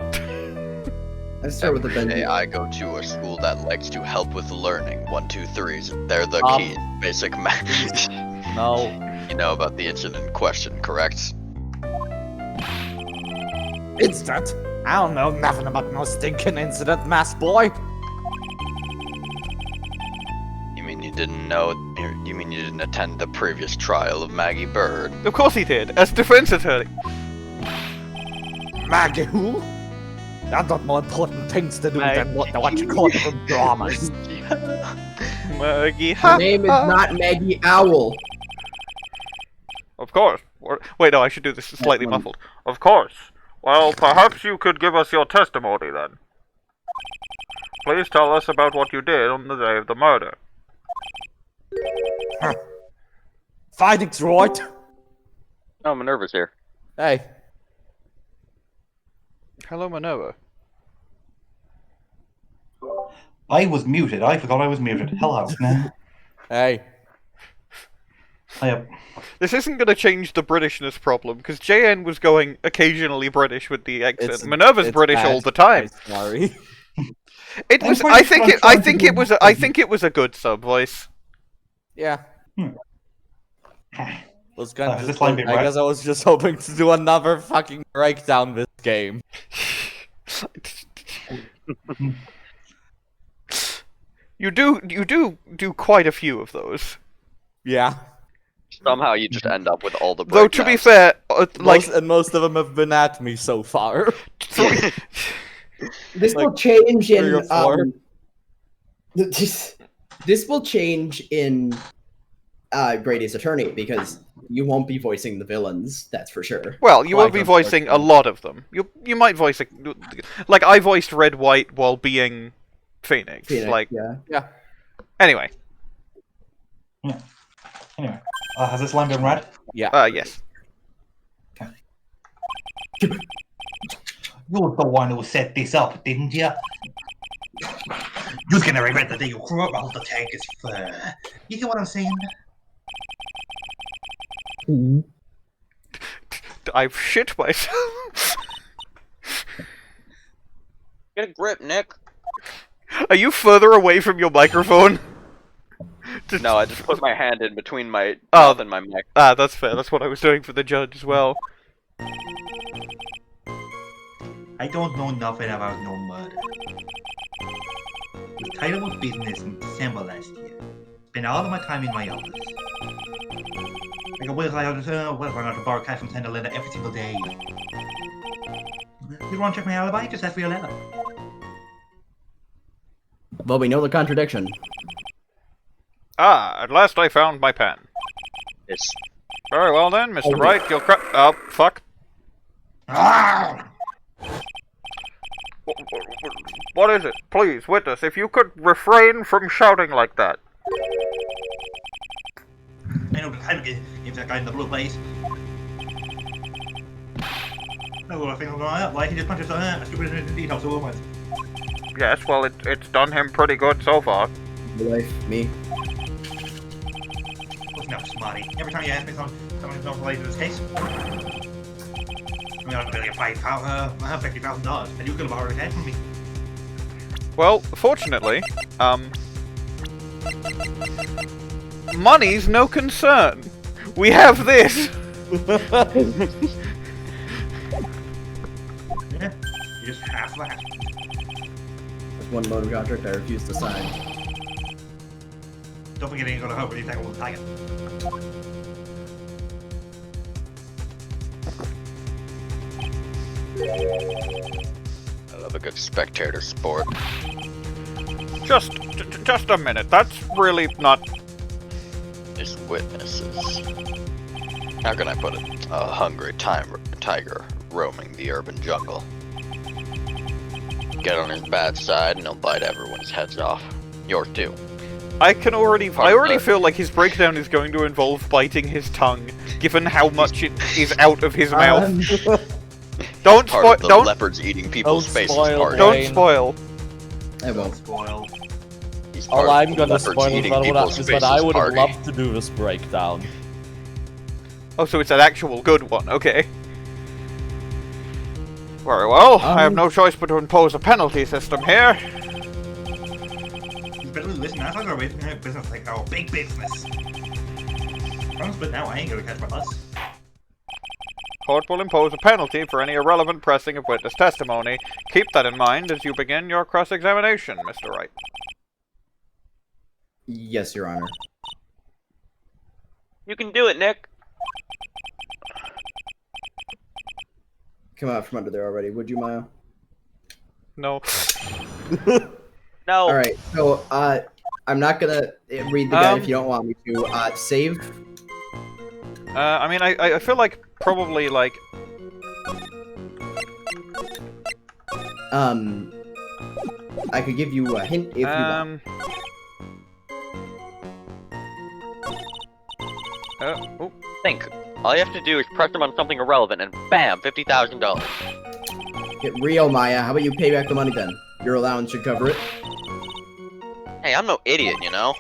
Let's start with the Every Benji. day I go to a school that likes to help with learning. 1, 2, 3s. They're the key. Basic math. No. You know about the incident in question, correct? Instant? I don't know nothing about no stinking incident, mass boy. You mean you didn't know? You mean you didn't attend the previous trial of Maggey Byrde? Of course he did, as defense attorney. Maggey who? I've got more important things to do than what you call from dramas. Maggey, Her name is not Maggey Owl. Of course. Wait, no, I should do this slightly muffled. Of course. Well, perhaps you could give us your testimony then. Please tell us about what you did on the day of the murder. Fighting's right. Oh, Minerva's here. Hey. Hello, Minerva. I was muted. I forgot I was muted. Hello. Hey. This isn't going to change the Britishness problem, because JN was going occasionally British with the accent. Minerva's British all the time. Sorry. It was. I think it was a good sub voice. Yeah. Was kind of this line being I right? guess I was just hoping to do another fucking breakdown this game. You do quite a few of those. Yeah. Somehow you just end up with all the Though to be breakdowns. fair, most of them have been at me so far. This Like, will change 3 in or 4. this will change in Grady's attorney because you won't be voicing the villains, that's for sure. Well, you won't be voicing a lot of them. You might voice like I voiced Red White while being Phoenix. Like yeah. Anyway. Yeah. Anyway, has this line been read? Yeah. Yes. You're the one who set this up, didn't you? You're gonna regret the day you grew up out the tanker's fur. You get what I'm saying? I've shit myself. Get a grip, Nick. Are you further away from your microphone? No, I just put my hand in between my mouth and my mic. Ah, that's fair. That's what I was doing for the judge as well. I don't know nothing about no murder. The title of business in December last year. Spent all of my time in my office. Like a wheels I had to borrow cash from Santa Linda every single day. You want to check my alibi? Just ask Viola. Well, we know the contradiction. Ah, at last I found my pen. Yes. Very well then, Mr. Wright, you'll oh, fuck. What is it? Please, witness, if you could refrain from shouting like that. I know the time to give that guy in the blue place. No, I think I'm going up. Like, he just punches a stupid in the details so much. Yes, well, it's done him pretty good so far. Life, me. What's now, smarty? Every time you ask me something who's not related to this case, I'm gonna pay you $50,000, and you could have borrowed that from me. Well, fortunately, money's no concern. We have this. Yeah, you just have that. There's one loan contract I refuse to sign. Don't forget, it ain't gonna hurt when you tackle the tiger. I love a good spectator sport. Just a minute. That's really not. There's witnesses. How can I put it? A hungry tiger roaming the urban jungle. Get on his bad side and he'll bite everyone's heads off. Yours too. I already feel like his breakdown is going to involve biting his tongue, given how much it is out of his mouth. Don't spoil. The leopards eating people's faces part. Don't spoil. I won't spoil. He these All parts. I'm gonna Leopards spoil is eating that what people's happens is that faces I would have party. loved to do this breakdown. Oh, so it's an actual good one. Okay. Very well. I have no choice but to impose a penalty system here. You better listen, that's our business, like our big business. But now I ain't gonna catch my bus. Court will impose a penalty for any irrelevant pressing of witness testimony. Keep that in mind as you begin your cross-examination, Mr. Wright. Yes, Your Honor. You can do it, Nick. Come out from under there already, would you, Maya? No. No. Alright, so, I'm not gonna read the guide if you don't want me to. Save? I mean, I feel like probably, like... I could give you a hint if you want. Think. All you have to do is press them on something irrelevant, and bam, $50,000. Get real, Maya. How about you pay back the money then? Your allowance should cover it. Hey, I'm no idiot, you know?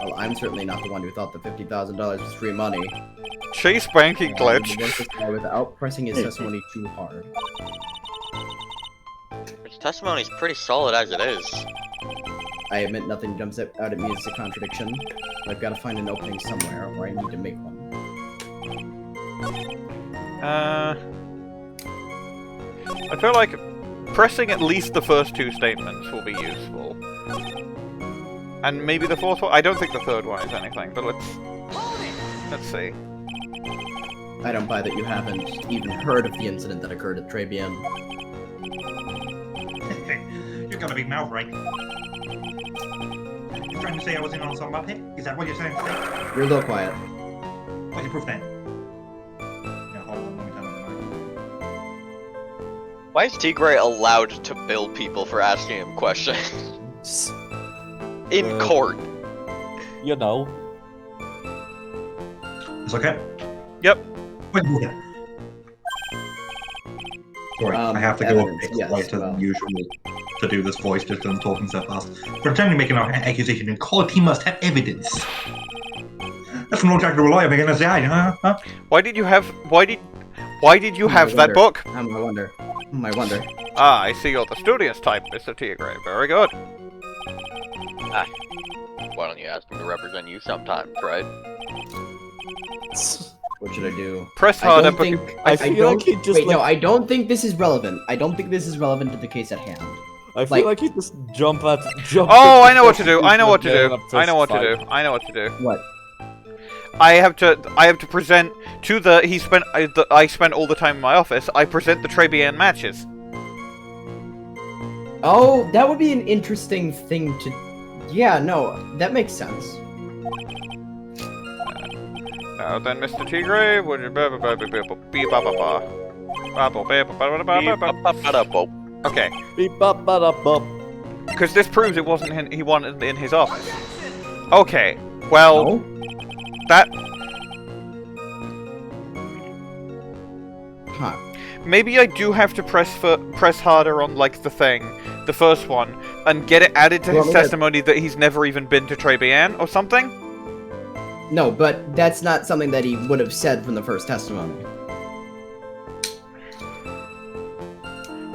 Well, I'm certainly not the one who thought the $50,000 was free money. Chase banking glitch. Without pressing his testimony too hard. His testimony's pretty solid as it is. I admit nothing jumps out at me as a contradiction, but I've got to find an opening somewhere, or I need to make one. I feel like pressing at least the first two statements will be useful. And maybe the fourth one? I don't think the third one is anything, but let's see. I don't buy that you haven't even heard of the incident that occurred at Trebian. You've got a big mouth, right? You're trying to say I was in on some Muppet? Is that what you're saying today? You're a little quiet. What's your proof then? Yeah, hold on, let me tell you. Why is Tigre allowed to bill people for asking him questions? In court. You know. It's okay? Yep. Wait, yeah. Sorry, I have to go up twice as usual to do this voice just because I'm talking so fast. For attempting to make an accusation in court, he must have evidence. That's no Jack the lawyer making us die, huh? Why did you have that book? I wonder. Ah, I see you're the studious type, Mr. Tigre. Very good. Ah. Why don't you ask him to represent you sometimes, right? What should I do? Press harder. I feel like he just wait, like... no, I don't think this is relevant. I don't think this is relevant to the case at hand. I feel like he just jump at. Oh, I know what to do. I know what to do. I know what to do. I know what to do. What? I have to present to the. I spent all the time in my office. I present the Trebian matches. Oh, that would be an interesting thing to. Yeah, no, that makes sense. Now then, Mr. Tigre, would you okay. Because this proves it wasn't he wanted in his office. Okay. Well, that. Huh. Maybe I do have to press harder on like the first one, and get it added to his testimony that he's never even been to Trebian or something. No, but that's not something that he would have said from the first testimony.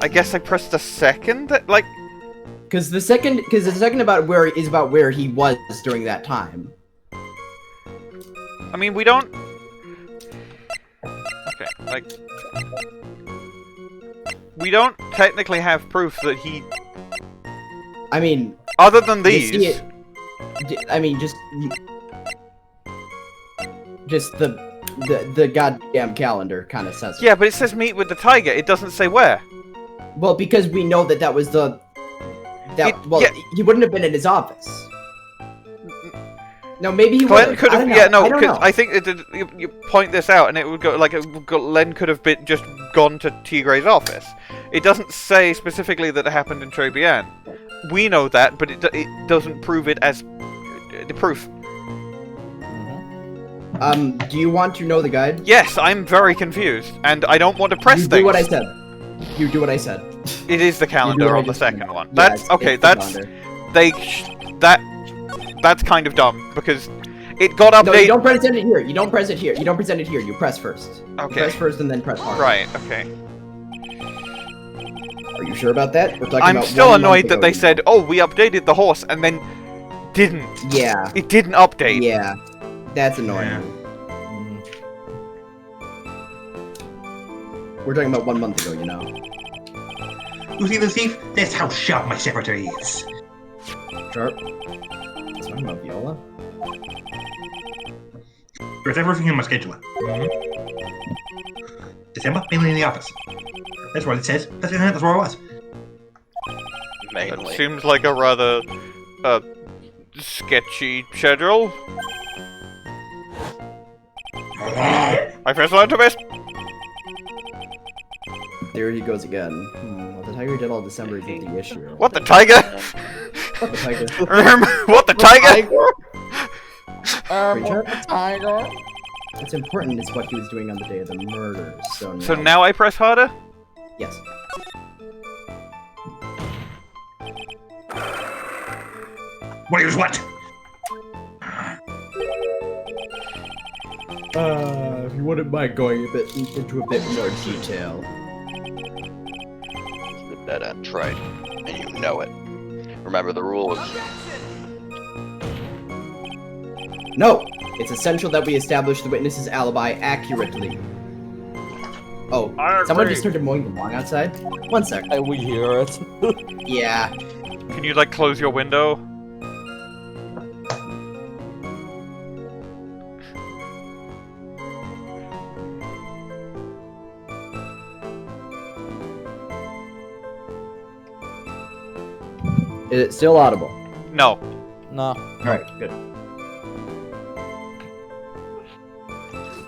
I guess I pressed the second, like... Because the second about where he was during that time. I mean, we don't... Okay, like... We don't technically have proof that he... I mean... Other than these... I mean, just the goddamn calendar kind of says it. Yeah, but it says meet with the Tiger. It doesn't say where. Well, because we know that was the... he wouldn't have been in his office. No, maybe he would. Could have. Yeah, no, because I think you point this out, and it would go like Len could have just gone to Tigre's office. It doesn't say specifically that it happened in Trebian. We know that, but it doesn't prove it as the proof. Do you want to know the guide? Yes, I'm very confused, and I don't want to press things. You do what I said. You do what I said. It is the calendar on the second one. Yeah, That's okay. That's that's kind of dumb, because it got updated... No, you don't present it here. You don't present it here. You don't present it here. You press first. Okay. You press first and then press R. Right, okay. Are you sure about that? We're talking I'm about still 1 month annoyed that ago, they you know. said, oh, we updated the horse, and then didn't. Yeah. It didn't update. Yeah. That's annoying. Yeah. We're talking about 1 month ago, you know. You see the thief? That's how sharp my secretary is. Sharp. Talking about Viola? There's everything in my schedule. December, mainly in the office. That's what it says. That's where I was. Mainly. It seems like a rather, sketchy schedule. My first one to miss. There he goes again. Well, the Tiger did all December is the issue. What the Tiger? What the Tiger? Remember what the Tiger? The Tiger. What's important is what he was doing on the day of the murder. So now I press harder? Yes. What is what? If you wouldn't mind going into a bit more detail. The dead end, right? And you know it. Remember the rules. No! It's essential that we establish the witness's alibi accurately. Oh, someone just started mowing the lawn outside? 1 sec. We hear it. Yeah. Can you, like, close your window? Is it still audible? No. No. Alright, good.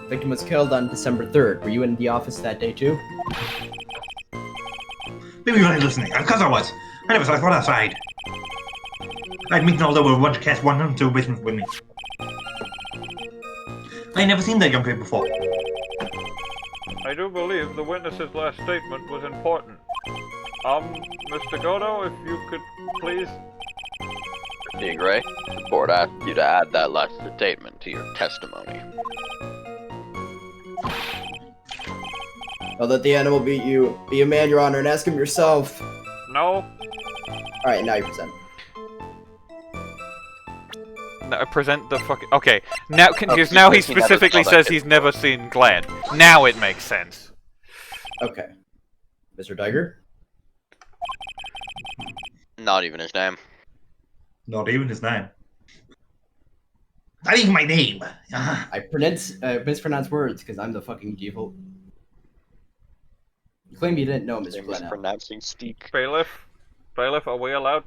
Victim was killed on December 3rd. Were you in the office that day too? Maybe you weren't listening. Of course I was. I never saw I went outside. I'd meet all over a bunch of cats wanting to business with me. I ain't never seen that young kid before. I do believe the witness's last statement was important. Mr. Godot, if you could please... Tigre, the board asked you to add that last statement to your testimony. I'll let the animal beat you. Be a man, Your Honor, and ask him yourself. No. Alright, now you present. No, present the fucking... Okay, now, because now he specifically says he's never seen Glenn. Now it makes sense. Okay. Mr. Tiger? Not even his name. Not even his name. Not even my name. I mispronounce words because I'm the fucking default. You claim you didn't know, Mr. Glenn. Mispronouncing Steak. Bailiff, are we allowed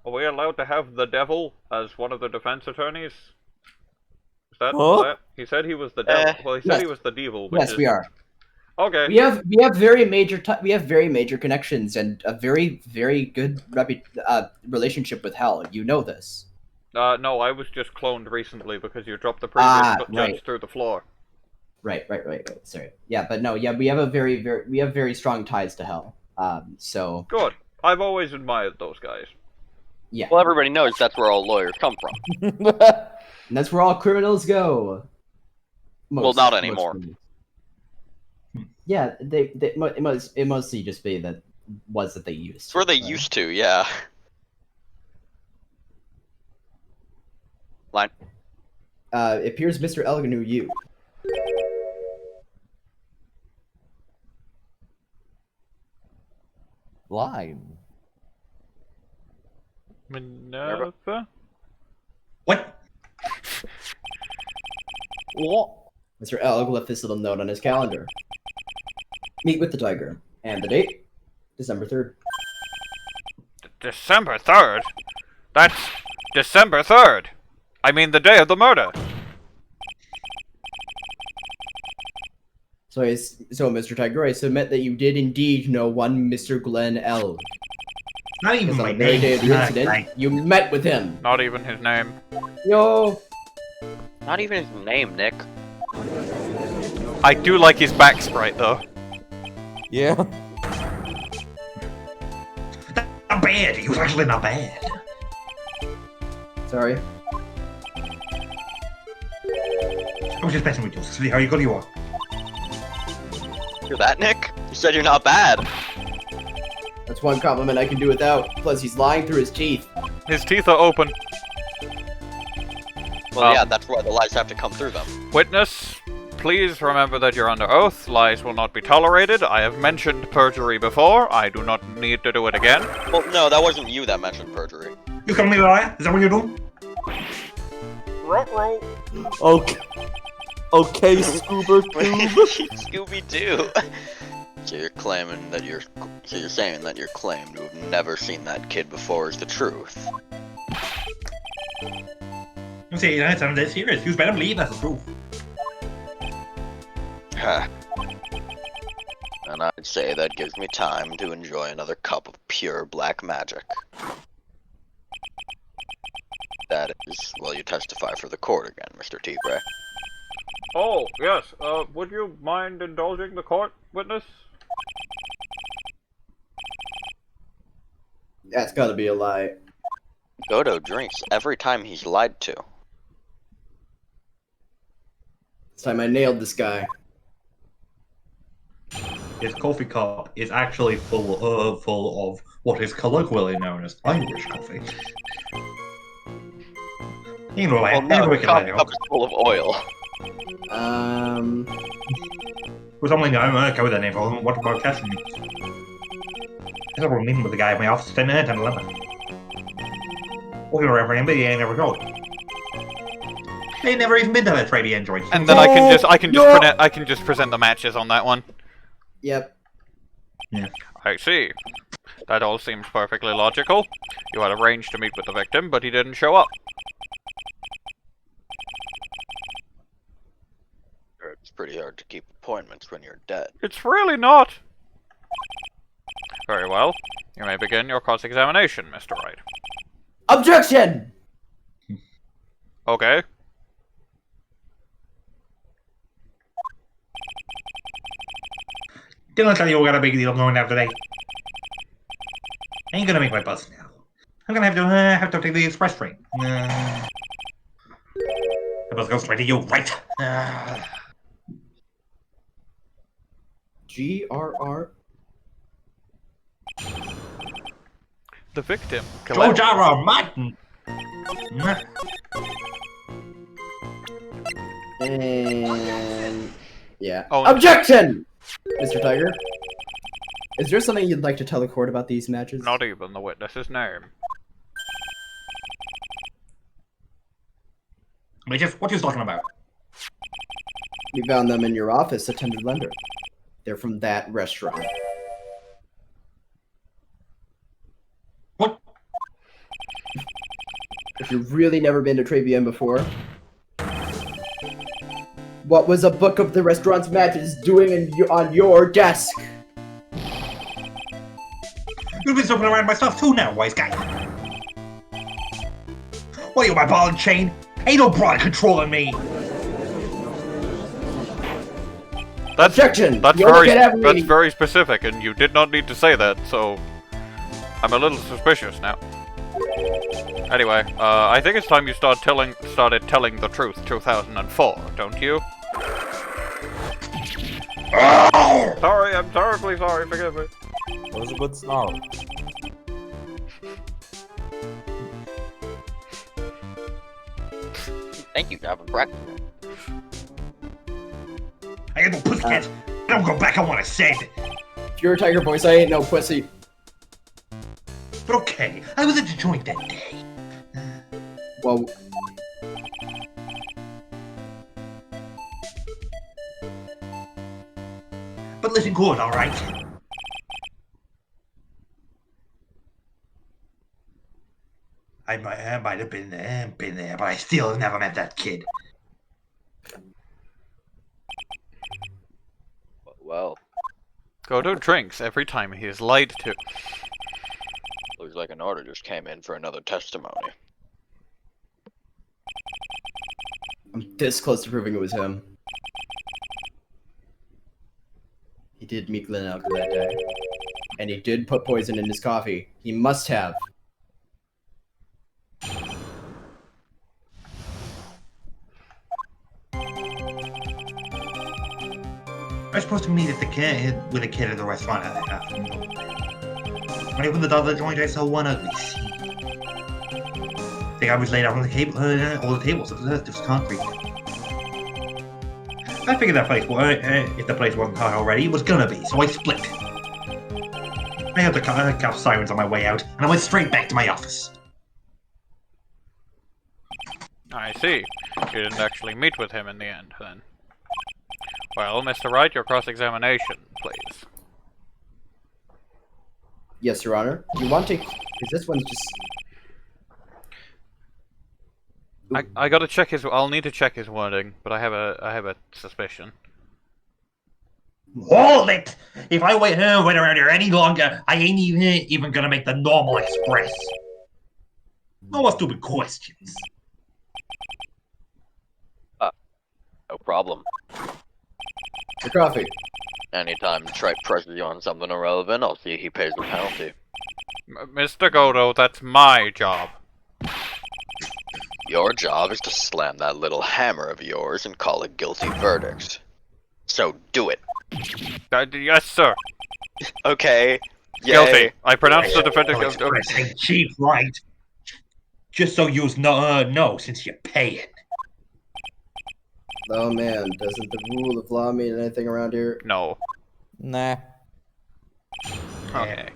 to have the devil as one of the defense attorneys? Is that he said he was the devil. Well, he said he was the devil. Yes, we are. Okay. We have very major connections and a very good relationship with Hell. You know this. No, I was just cloned recently because you dropped the previous judge through the floor. Right. Sorry. Yeah, but no, yeah, we have very strong ties to Hell. So. Good. I've always admired those guys. Yeah. Well, everybody knows that's where all lawyers come from. And that's where all criminals go. Well, not anymore. Yeah, it mostly just be that they used. It's where they used to, yeah. Line. It appears Mr. Elgin knew you. Line. Minerva? What? What? Mr. Elg left this little note on his calendar. Meet with the Tiger. And the date? December 3rd. December 3rd? That's December 3rd! I mean the day of the murder! So, Mr. Tiger, I submit that you did indeed know one Mr. Glenn Elg. Not even my on the very day of the name. incident, you met with him. Not even his name. Yo! Not even his name, Nick. I do like his back sprite, though. Yeah. Not bad. He was actually not bad. Sorry. I was just messing with you. See how good you are. You're that, Nick? You said you're not bad. That's one compliment I can do without. Plus, he's lying through his teeth. His teeth are open. Well, yeah, that's why the lies have to come through them. Witness, please remember that you're under oath. Lies will not be tolerated. I have mentioned perjury before. I do not need to do it again. Well, no, that wasn't you that mentioned perjury. You calling me a liar? Is that what you're doing? Roll. Okay. Okay, Scooby-Doo. Scooby-Doo. So you're claiming that So you're saying that your claim to have never seen that kid before is the truth. I'm saying I'm dead serious. You better believe that's the truth. Huh. And I'd say that gives me time to enjoy another cup of pure black magic. That is, while you testify for the court again, Mr. Tigre. Oh, yes. Would you mind indulging the court, witness? That's gotta be a lie. Godot drinks every time he's lied to. This time I nailed this guy. His coffee cup is actually full of what is colloquially known as Irish coffee. You know, Well, no, the coffee cup is full of oil. Was only known, go with that name for what about catching me? I had a meeting with the guy in my office 10 11. Walking around for him, but he ain't never told. They never even been to that trade he enjoyed. And then I can just present the matches on that one. Yep. Yeah. I see. That all seems perfectly logical. You had arranged to meet with the victim, but he didn't show up. It's pretty hard to keep appointments when you're dead. It's really not. Very well. You may begin your cross-examination, Mr. Wright. Objection! Okay. Didn't I tell you we got a big deal going out today? I ain't gonna make my bus now. I'm gonna have to take the express train. The bus goes straight to you, right? GRR. The victim. George R.R. Martin. And yeah. Oh, Objection! Mr. Tiger. Is there something you'd like to tell the court about these matches? Not even the witness's name. What are you talking about? We found them in your office, attended lender. They're from that restaurant. What? If you've really never been to Travian before, what was a book of the restaurant's matches doing on your desk? You've been circling around my stuff too now, wise guy. What are you, my ball and chain? Ain't no broad controlling me. Objection! That's very specific, and you did not need to say that, so I'm a little suspicious now. Anyway, I think it's time you started telling the truth 2004, don't you? Sorry, I'm terribly sorry, forgive me. That was a good snarl. Thank you, Gavin. Breakfast. I ain't no pussycat. I don't go back on what I said. If you're a tiger voice, I ain't no pussy. But okay, I was at the joint that day. Well... But listen good, alright? I might have been there, but I still have never met that kid. Well, Godot drinks every time he is lied to. looks like an order just came in for another testimony. I'm this close to proving it was him. He did meet Glenn Alka that day. And he did put poison in his coffee. He must have. supposed to meet with a kid at the restaurant. When I opened the door of the joint, I saw one ugly scene. The guy was laid out on the table, all the tables. It was just concrete. I figured that place, if the place wasn't caught already, it was gonna be, so I split. I heard the cop sirens on my way out, and I went straight back to my office. I see. You didn't actually meet with him in the end, then. Well, Mr. Wright, your cross-examination, please. Yes, Your Honor. You want to... Because this one's just... I gotta check his... I'll need to check his wording, but I have a suspicion. Hold it! If I wait around here any longer, I ain't even gonna make the normal express. No more stupid questions. No problem. The coffee. Anytime Tripe presses you on something irrelevant, I'll see he pays the penalty. Mr. Godot, that's my job. Your job is to slam that little hammer of yours and call a guilty verdict. So do it. Yes, sir. Okay. Yay. Guilty. I pronounce the defendant guilty. Chief Wright. Just so you know, since you're paying. Oh man, doesn't the rule of law mean anything around here? No. Nah. Okay.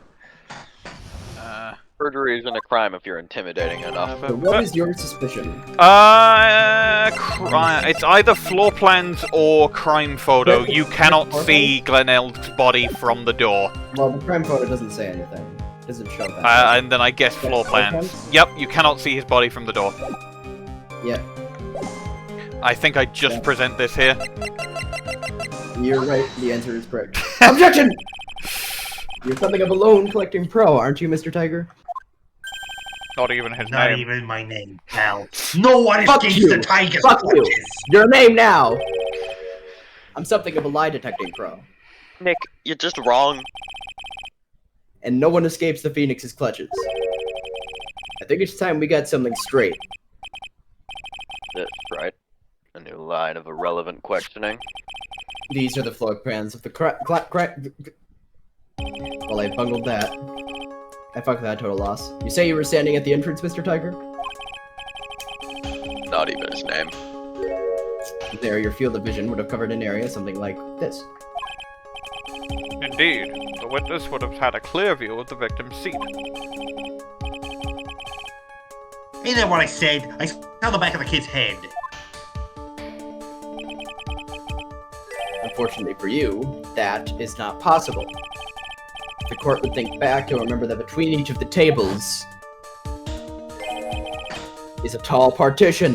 Perjury isn't a crime if you're intimidating enough. So what is your suspicion? It's either floor plans or crime photo. You cannot see Glen Elg's body from the door. Well, the crime photo doesn't say anything. It doesn't show that. And then I guess floor plans. Yep, you cannot see his body from the door. Yeah. I think I just present this here. You're right, the answer is correct. Objection! You're something of a loan collecting pro, aren't you, Mr. Tiger? Not even his Not name. even my name, pal. No one Fuck escapes you. the Tiger's Fuck you. clutches. Your name now! I'm something of a lie detecting pro. Nick, you're just wrong. And no one escapes the Phoenix's clutches. I think it's time we got something straight. That's right. A new line of irrelevant questioning. These are the floor plans of the Well, I bungled that. I fucked that, total loss. You say you were standing at the entrance, Mr. Tiger? Not even his name. There, your field of vision would have covered an area something like this. Indeed, the witness would have had a clear view of the victim's seat. Ain't that what I said? I saw the back of the kid's head. Unfortunately for you, that is not possible. The court would think back and remember that between each of the tables is a tall partition.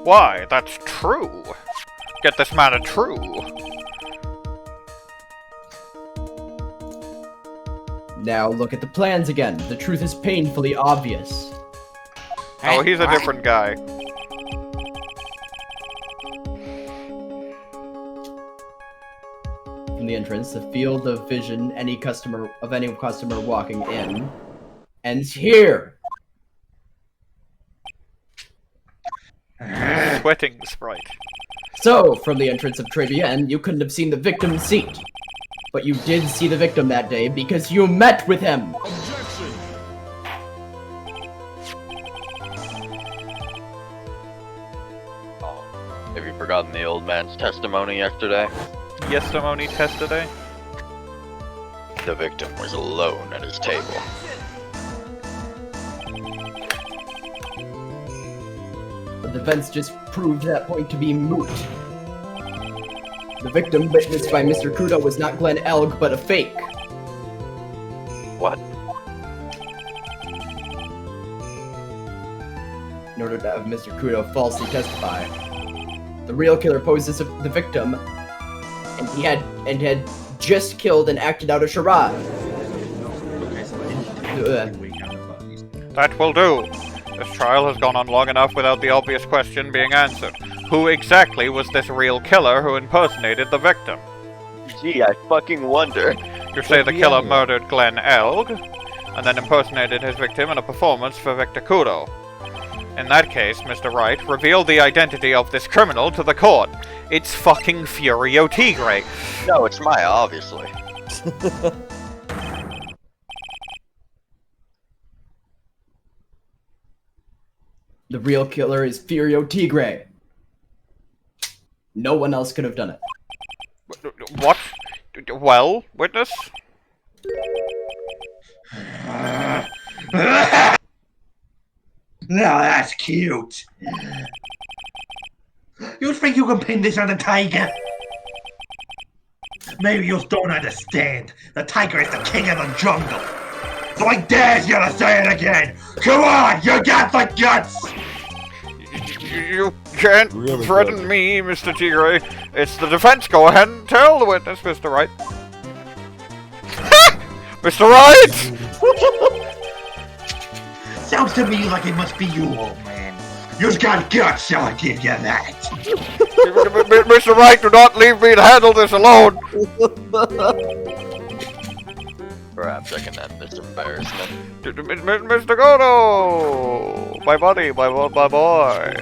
Why, that's true. Get this matter true. Now look at the plans again. The truth is painfully obvious. Oh, he's a different guy. From the entrance, the field of vision any customer walking in ends here. Sweating Sprite. So, from the entrance of Trivia End, you couldn't have seen the victim's seat. But you did see the victim that day because you met with him. Objection. Oh, have you forgotten the old man's testimony yesterday? Testimony yesterday? The victim was alone at his table. The defense just proved that point to be moot. The victim witnessed by Mr. Kudo was not Glen Elg, but a fake. What? In order to have Mr. Kudo falsely testify, the real killer poses the victim, and he had just killed and acted out a charade. That will do. This trial has gone on long enough without the obvious question being answered. Who exactly was this real killer who impersonated the victim? Gee, I fucking wonder. You say the killer murdered Glen Elg, and then impersonated his victim in a performance for Victor Kudo. In that case, Mr. Wright, reveal the identity of this criminal to the court. It's fucking Furio Tigre. No, it's Maya, obviously. The real killer is Furio Tigre. No one else could have done it. What? Well, witness? Now that's cute. You think you can pin this on the tiger? Maybe you don't understand. The tiger is the king of the jungle. So I dare you to say it again. Come on, you got the guts. You can't threaten me, Mr. Tigre. It's the defense. Go ahead and tell the witness, Mr. Wright. Mr. Wright! Sounds to me like it must be you, old man. You've got guts, so I give you that. Mr. Wright, do not leave me to handle this alone. Perhaps I can end this embarrassment. Mr. Godot! My buddy, my boy.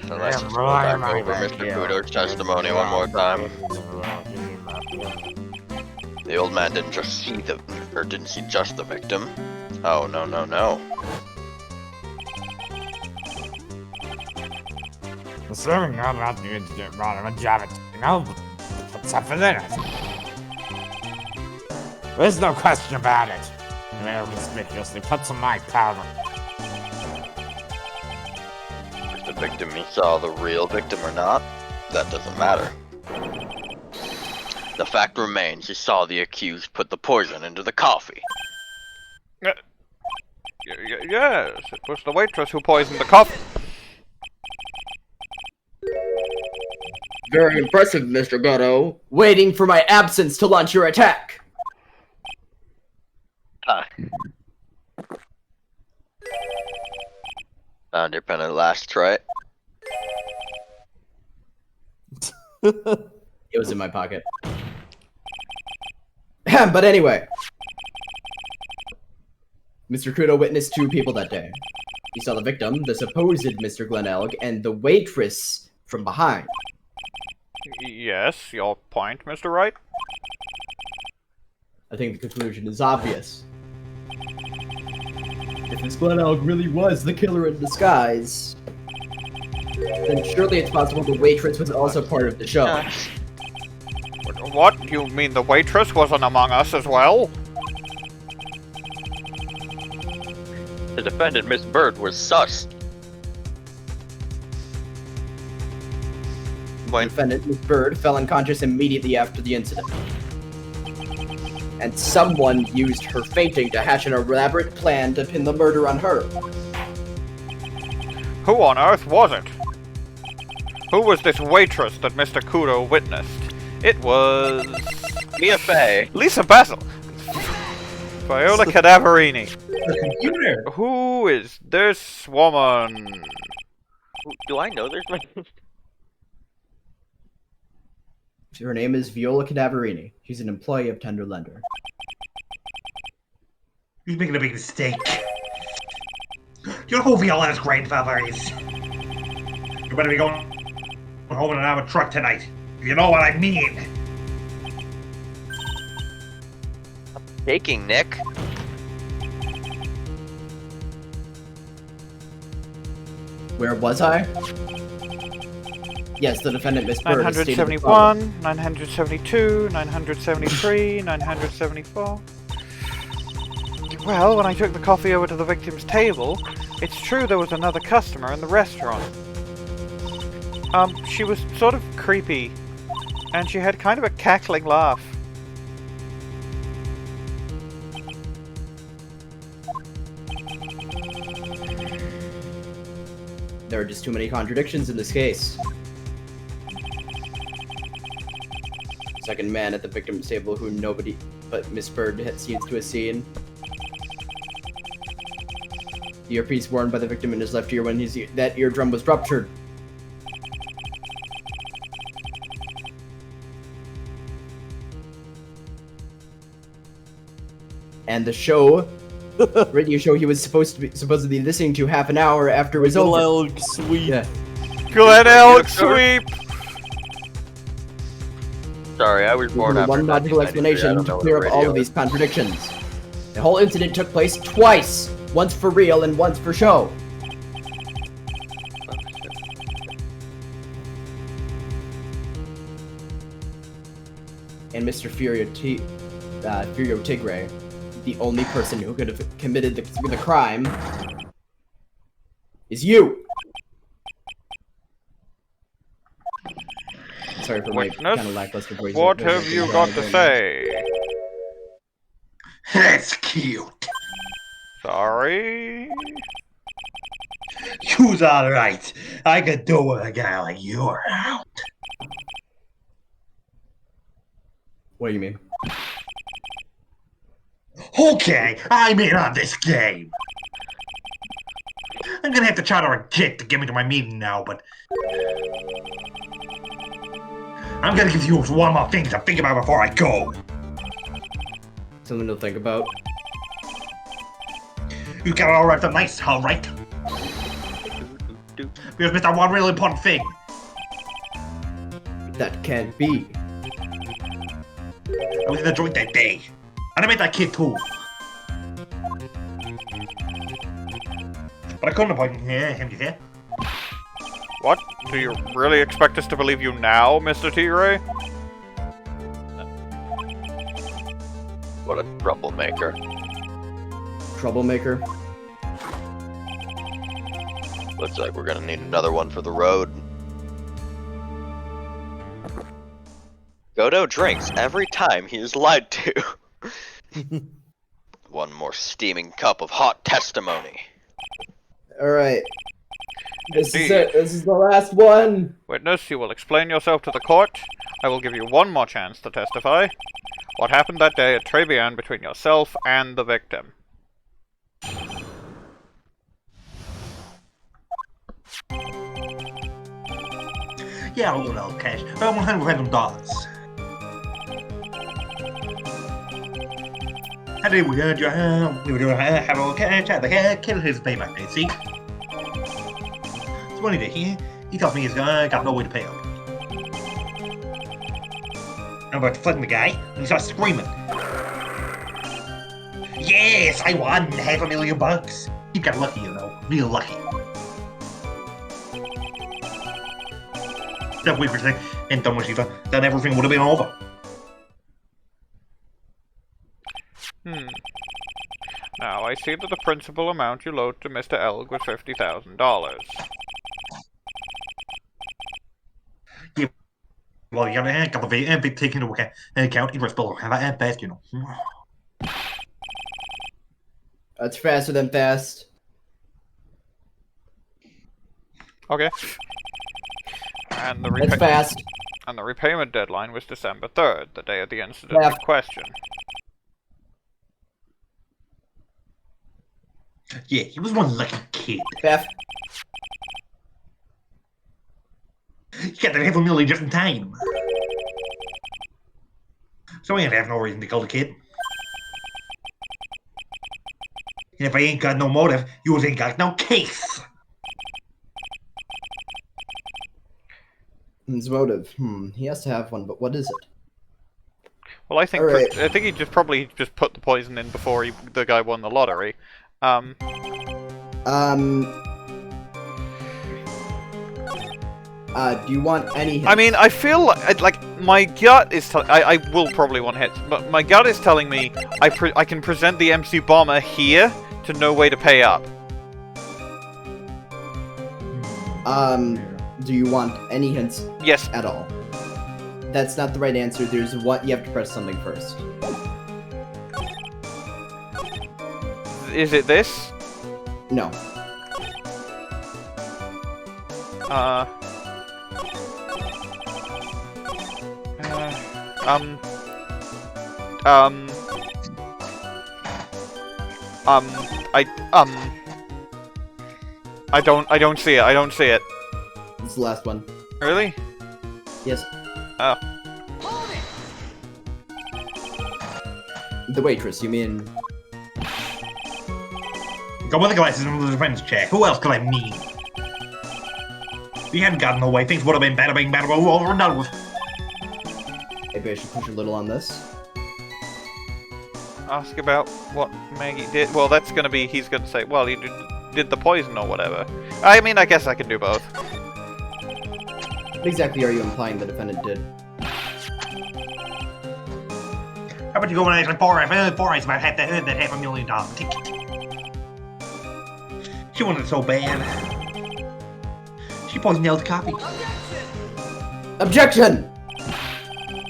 Let's just go back over Mr. Kudo's testimony one more time. The old man didn't just see didn't see just the victim. Oh, no, no, no. Assuming I'm not going to get wrong, I'm a job at, you know, what's up for dinner? There's no question about it. You may have conspicuously put some mic powder. If the victim he saw the real victim or not, that doesn't matter. The fact remains he saw the accused put the poison into the coffee. Yes, it was the waitress who poisoned the coffee. Very impressive, Mr. Godot. Waiting for my absence to launch your attack. Found your pen at last, right? It was in my pocket. But anyway. Mr. Kudo witnessed 2 people that day. He saw the victim, the supposed Mr. Glenelg, and the waitress from behind. Yes, your point, Mr. Wright? I think the conclusion is obvious. If Miss Glenelg really was the killer in disguise, then surely it's possible the waitress was also part of the show. What? You mean the waitress wasn't among us as well? The defendant, Miss Byrde, was sus. The defendant, Miss Byrde, fell unconscious immediately after the incident. And someone used her fainting to hatch an elaborate plan to pin the murder on her. Who on earth was it? Who was this waitress that Mr. Kudo witnessed? It was... Mia Fey. Lisa Basil. Viola Cadaverini. The computer. Who is this woman? Do I know this? Her name is Viola Cadaverini. She's an employee of Tenderlender. You're making a big mistake. You know who Viola's grandfather is? You better be going home in an armored truck tonight. You know what I mean. Taking Nick. Where was I? Yes, the defendant Miss Byrde 971, 972, 973, 974. Well, when I took the coffee over to the victim's table, it's true there was another customer in the restaurant. She was sort of creepy, and she had kind of a cackling laugh. There are just too many contradictions in this case. Second man at the victim's table who nobody but Miss Byrde seems to have seen. The earpiece worn by the victim in his left ear when that eardrum was ruptured. And the show, radio show he was supposedly listening to half an hour after it was over. Glenelg sweep. Yeah. Glenelg sweep! Sorry, I was born There's after one logical 1993, I explanation don't to know what clear a up all radio of these contradictions. The whole incident took place twice! Once for real and once for show. And Mr. Furio Tigre, the only person who could have committed the crime, is you! Sorry for my kind of lackluster voice. What have you got to say? That's cute. Sorry? You's alright. I could do with a guy like you around. What do you mean? Okay, I'm in on this game. I'm gonna have to charter a chick to get me to my meeting now, but I'm gonna give you one more thing to think about before I go. Something to think about. You got it all wrapped up nice, all right? Because missed that one really important thing. That can't be. I was in the joint that day, and I met that kid too. But I couldn't appoint him, you hear? What? Do you really expect us to believe you now, Mr. Tigre? What a troublemaker. Troublemaker? Looks like we're gonna need another one for the road. Godot drinks every time he is lied to. One more steaming cup of hot testimony. Alright. This is it. This is the last one. Witness, you will explain yourself to the court. I will give you one more chance to testify. What happened that day at Trebian between yourself and the victim? Yeah, a little cash. $100. How did we were doing have a little cash at the kid his payback day, see? So one day he tells me he's got no way to pay up. I'm about to fling the guy, and he starts screaming. Yes, I won $500,000. He got lucky, you know, real lucky. That we were saying, and done what she done, then everything would have been over. Now, I see that the principal amount you loaned to Mr. Elg was $50,000. Yeah, well, you gotta have a couple of big taken into account, interest bill, have I best, you know. That's faster than fast. Okay. And the That's fast. And the repayment deadline was December 3rd, the day of the incident in question. Yeah, he was one lucky kid. Beth. He got that $500,000 just in time. So I ain't have no reason to kill the kid. And if I ain't got no motive, you ain't got no case. His motive. He has to have one, but what is it? Well, I think Right. I think he probably put the poison in before the guy won the lottery. Do you want any hints? I mean, I feel like my gut is I will probably want hits, but my gut is telling me I can present the MC Bomber here to no way to pay up. Do you want any hints? Yes. At all? That's not the right answer. There's what you have to press something first. Is it this? No. I don't see it. I don't see it. It's the last one. Really? Yes. Oh. The waitress, you mean? Got one of the glasses in the defense chair. Who else could I mean? If he hadn't gotten away, things would have been better, over and done with. Maybe I should push a little on this. Ask about what Maggey did. Well, that's gonna be, he's gonna say, well, he did the poison or whatever. I mean, I guess I can do both. What exactly are you implying the defendant did? How about you go and ask four eyes about that $500,000 ticket? She wanted it so bad. She poisoned Elle's coffee. Objection!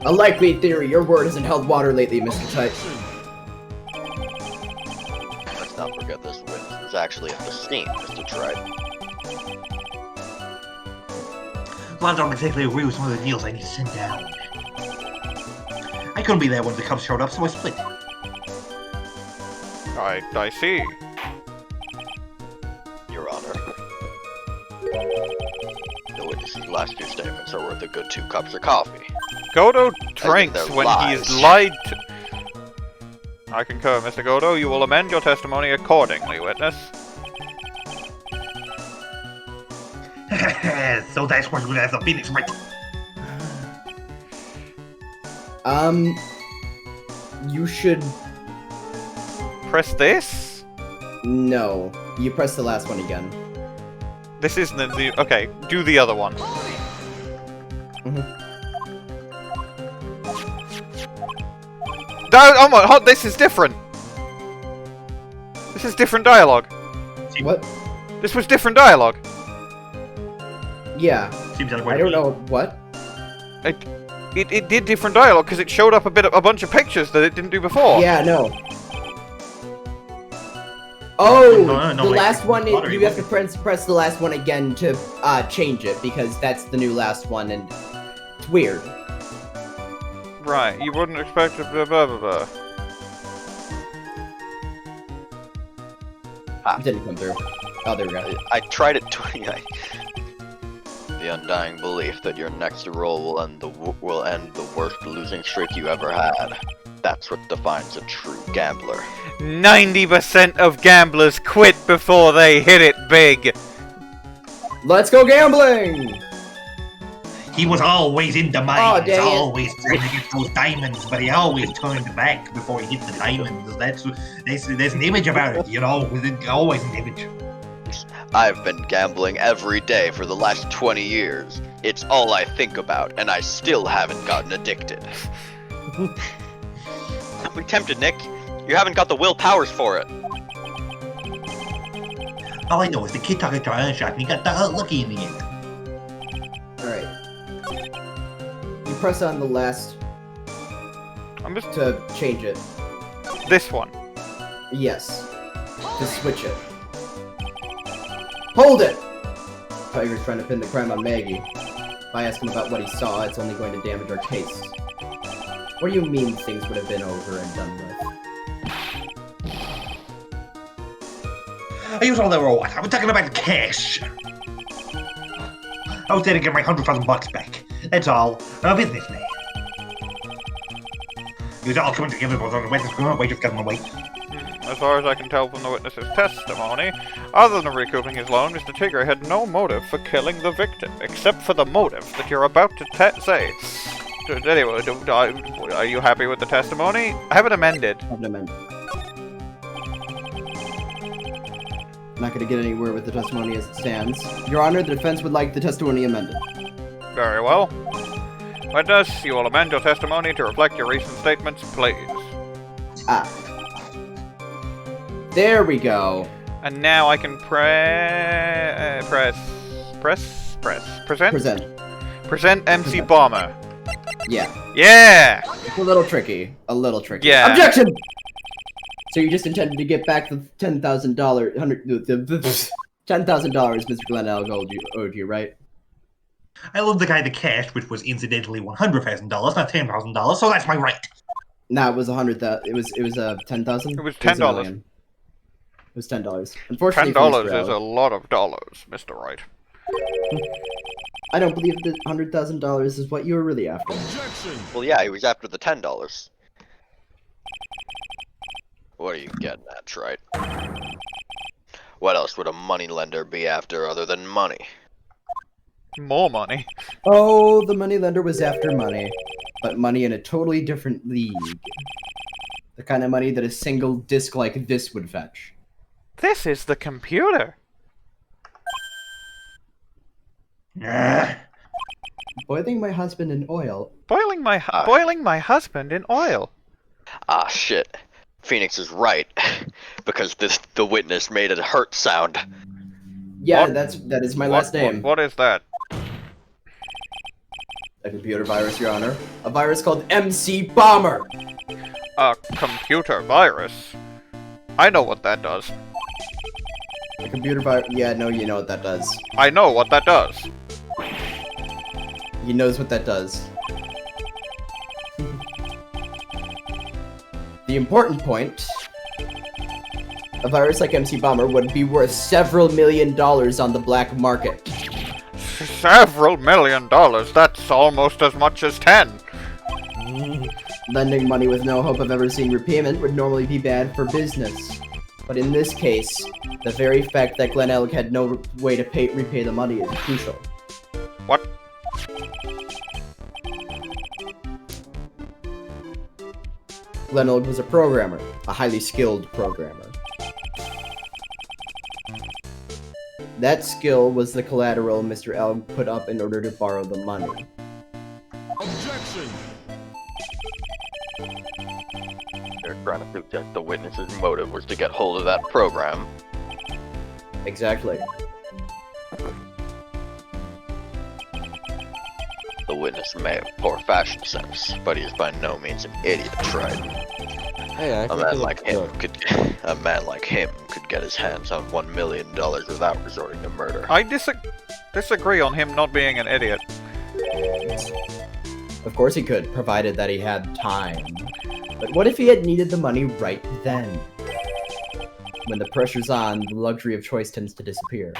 A likely theory, your word hasn't held water lately, Mr. Tight. Let's not forget this witness was actually at the scene, Mr. Tried. Well, I don't particularly agree with some of the deals I need to send down. I couldn't be there when the Cubs showed up, so I split. I see. Your Honor. The witness's last two statements are worth a good 2 cups of coffee. Godot drinks they're when lies. he's lied to. I concur, Mr. Godot. You will amend your testimony accordingly, witness. So that's what you have the Phoenix right. You should... Press this? No. You press the last one again. This isn't the... Okay, do the other one. Oh my... this is different! This is different dialogue. What? This was different dialogue. Yeah. Seems I don't know what. It did different dialogue because it showed up a bunch of pictures that it didn't do before. Yeah, no. Oh, No, the like, last one. water, You have to press the last one again to change it because that's the new last one, and it's weird. Right, you wouldn't expect it. Blah blah blah blah. It didn't come through. Oh, there we go. I tried it 20. The undying belief that your next roll will end the worst losing streak you ever had. That's what defines a true gambler. 90% of gamblers quit before they hit it big. Let's go gambling! He was always in the mines, dang it. always trying to get those diamonds, but he always turned back before he hit the diamonds. There's an image about it, you know, there's always an image. I've been gambling every day for the last 20 years. It's all I think about, and I still haven't gotten addicted. Don't be tempted, Nick. You haven't got the will powers for it. All I know is the kid took a trial shot and he got lucky in the end. Alright. You press on the last to change it. This one. Yes. To switch it. Hold it! Tigre's trying to pin the crime on Maggey. By asking about what he saw, it's only going to damage our case. What do you mean things would have been over and done with? I used all that what? I was talking about cash. I was there to get my $100,000 back. That's all. I'm a businessman. It was all coming together both on the witness going away, just got him away. As far as I can tell from the witness's testimony, other than recouping his loan, Mr. Tigre had no motive for killing the victim, except for the motive that you're about to say. Anyway, are you happy with the testimony? I have it amended. I have it amended. Not going to get anywhere with the testimony as it stands. Your Honor, the defense would like the testimony amended. Very well. Witness, you will amend your testimony to reflect your recent statements, please. There we go. And now I can present MC Bomber. Yeah. Yeah! It's a little tricky. Yeah. Objection! So you just intended to get back the $10,000, $10,000 Mr. Glenelg owed you, right? I owed the guy the cash, which was incidentally $100,000, not $10,000, so that's my right. No, it was $100,000. It was $10,000. It was $10. It was $10. Unfortunately, $10 is a lot of dollars, Mr. Wright. I don't believe that $100,000 is what you were really after. Well, yeah, he was after the $10. What are you getting at, right? What else would a moneylender be after other than money? More money. Oh, the moneylender was after money. but money in a totally different league. The kind of money that a single disc like this would fetch. This is the computer. Boiling my husband in oil. Boiling my husband in oil. Ah, shit. Phoenix is right. Because the witness made a hurt sound. Yeah, that is my last name. What is that? A computer virus, Your Honor. A virus called MC Bomber. A computer virus? I know what that does. A computer virus? Yeah, no, you know what that does. I know what that does. He knows what that does. The important point, a virus like MC Bomber would be worth several $1 million on the black market. Several $1 million? That's almost as much as 10. Lending money with no hope of ever seeing repayment would normally be bad for business. But in this case, the very fact that Glen Elg had no way to repay the money is crucial. What? Glen Elg was a programmer, a highly skilled programmer. That skill was the collateral Mr. Elg put up in order to borrow the money. Objection! They're trying to prove that the witness's motive was to get hold of that program. Exactly. The witness may have poor fashion sense, but he is by no means an idiot, right? Hey, a man like him could get his hands on $1 million without resorting to murder. I disagree on him not being an idiot. Of course he could, provided that he had time. But what if he had needed the money right then? When the pressure's on, the luxury of choice tends to disappear.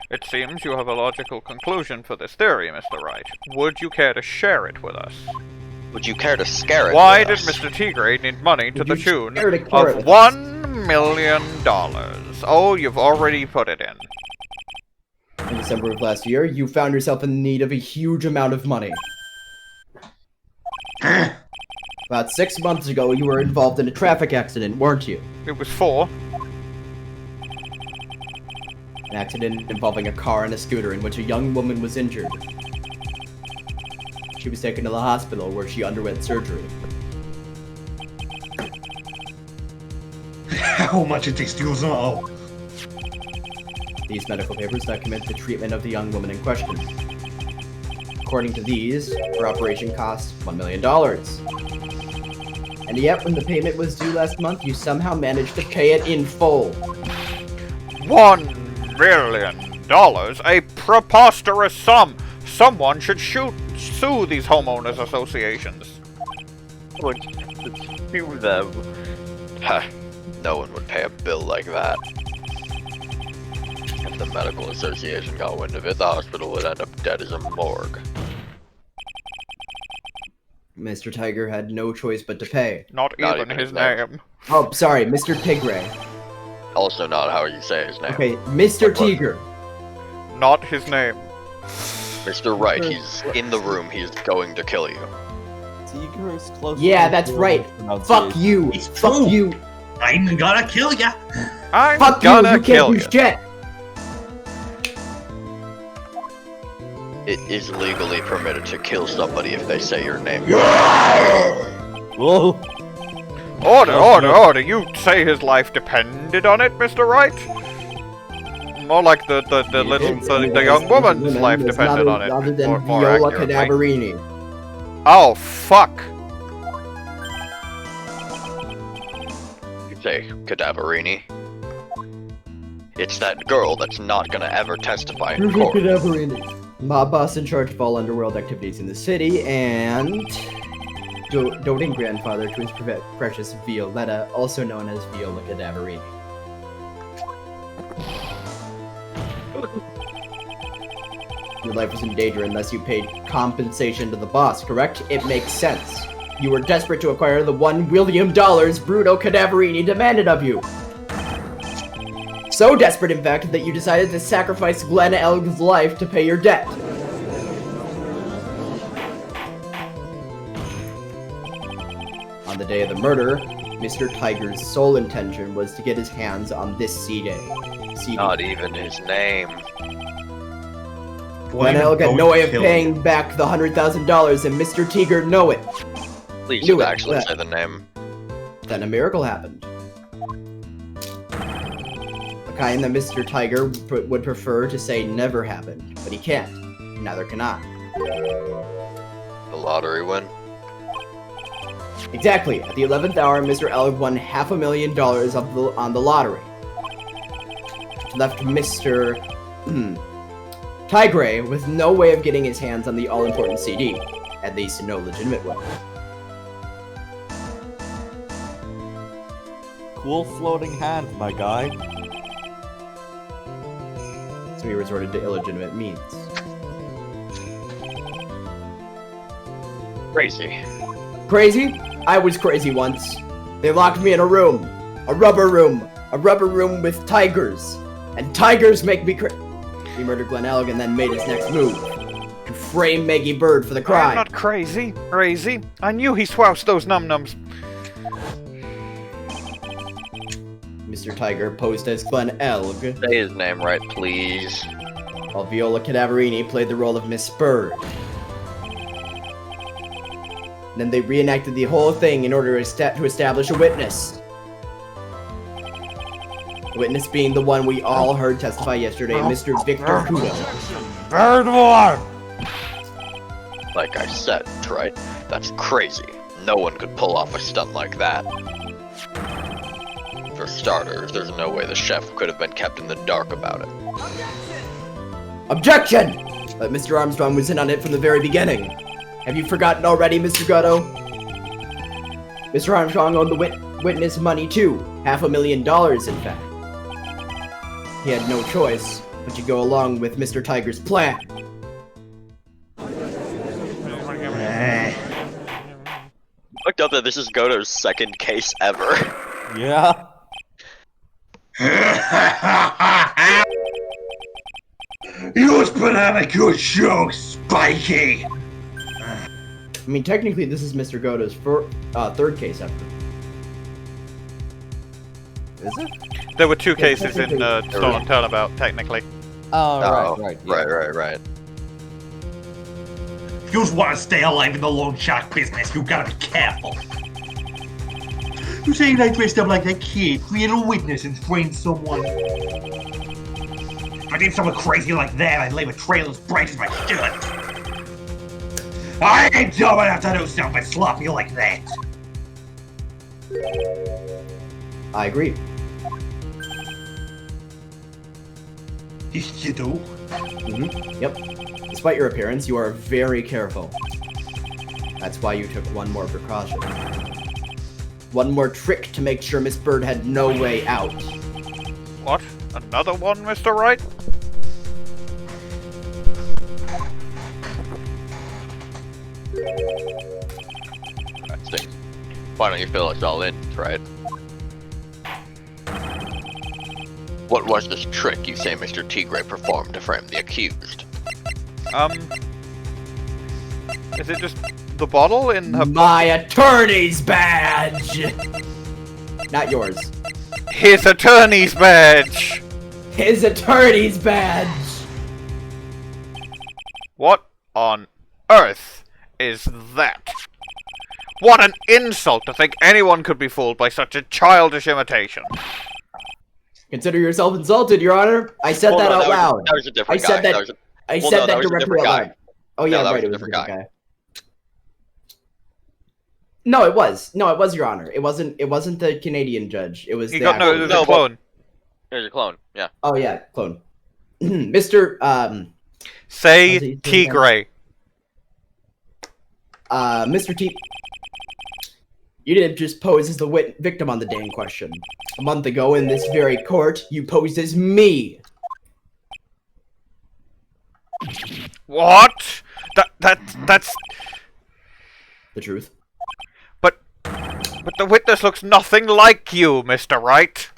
It seems you have a logical conclusion for this theory, Mr. Wright. Would you care to share it with us? Would you care to scare it? Why did Mr. Tigre need money to the tune of $1 million? Oh, you've already put it in. In December of last year, you found yourself in need of a huge amount of money. About 6 months ago, you were involved in a traffic accident, weren't you? It was 4. An accident involving a car and a scooter in which a young woman was injured. She was taken to the hospital where she underwent surgery. How much it takes to lose all? These medical papers document the treatment of the young woman in question. According to these, her operation cost $1 million. And yet, when the payment was due last month, you somehow managed to pay it in full. $1 million? A preposterous sum! Someone should sue these homeowners associations. Would sue them? No one would pay a bill like that. If the medical association got wind of it, the hospital would end up dead as a morgue. Mr. Tigre had no choice but to pay. Not even his name. Oh, sorry, Mr. Tigre. Also not how you say his name. Okay, Mr. Tigre. Not his name. Mr. Wright, he's in the room, he's going to kill you. Tigre is close. Yeah, that's right. Fuck you. Fuck you. I'm gonna kill ya. Fuck you. You can't do shit. It is legally permitted to kill somebody if they say your name. Whoa. Order! You'd say his life depended on it, Mr. Wright? More like the young woman's life depended on it. Other than more Viola accurately. Cadaverini. Oh, fuck! You say Cadaverini? It's that girl that's not gonna ever testify in court. Cadaverini. Mob boss in charge of all underworld activities in the city, and doting grandfather to his precious Violetta, also known as Viola Cadaverini. Your life was in danger unless you paid compensation to the boss, correct? It makes sense. You were desperate to acquire the $1 million Bruno Cadaverini demanded of you. So desperate, in fact, that you decided to sacrifice Glen Elg's life to pay your debt. the day of the murder, Mr. Tiger's sole intention was to get his hands on this CD. Not even his name. Glenelg had no way of paying back the $100,000, and Mr. Tigre knew it. Please don't actually say the name. Then a miracle happened. A kind that Mr. Tiger would prefer to say never happened, but he can't. Neither can I. The lottery win? Exactly. At the 11th hour, Mr. Elg won $500,000 on the lottery. Left Mr. Tigre with no way of getting his hands on the all-important CD. At least no legitimate way. Cool floating hand, my guy. So he resorted to illegitimate means. Crazy. Crazy? I was crazy once. They locked me in a room. A rubber room with tigers. And tigers make me He murdered Glenelg and then made his next move. To frame Maggey Byrde for the crime. I'm not crazy. Crazy. I knew he swoused those num-nums. Mr. Tigre posed as Glenelg. Say his name right, please. While Viola Cadaverini played the role of Miss Byrde. Then they reenacted the whole thing in order to establish a witness. The witness being the one we all heard testify yesterday, Mr. Victor Kudo. Bird war! Like I said, Wright, that's crazy. No one could pull off a stunt like that. For starters, there's no way the chef could have been kept in the dark about it. Objection! But Mr. Armstrong was in on it from the very beginning. Have you forgotten already, Mr. Godot? Mr. Armstrong owed the witness money too. $500,000, in fact. He had no choice but to go along with Mr. Tiger's plan. Looked up that this is Godot's second case ever. Yeah. You put on a good show, Spiky! I mean, technically, this is Mr. Godot's third case ever. Is it? There were two cases in Stolen Turnabout, technically. Oh, right. Right. If you want to stay alive in the loan shark business, you gotta be careful. You saying I dressed up like a kid, create a witness, and frame someone? If I did something crazy like that, I'd leave a trail as bright as my shirt. I ain't dumb enough to do something sloppy like that. I agree. You do? Mm-hmm. Yep. Despite your appearance, you are very careful. That's why you took one more precaution. One more trick to make sure Miss Byrde had no way out. What? Another one, Mr. Wright? Why don't you fill us all in, right? What was this trick you say Mr. Tigre performed to frame the accused? Is it just the bottle in her... My attorney's badge! Not yours. His attorney's badge! His attorney's badge! What on earth is that? What an insult to think anyone could be fooled by such a childish imitation. Consider yourself insulted, Your Honor. I said that out loud. That was a different guy. I said that directly out loud. Oh yeah, right, it was a different guy. No, it was, Your Honor. It wasn't the Canadian judge. It was it was a clone. It was a clone, yeah. Oh yeah, clone. Mr. Say Tigre. Mr. T. You didn't just pose as the victim on the day in question. A month ago, in this very court, you posed as me. What? That's the truth. But the witness looks nothing like you, Mr. Wright.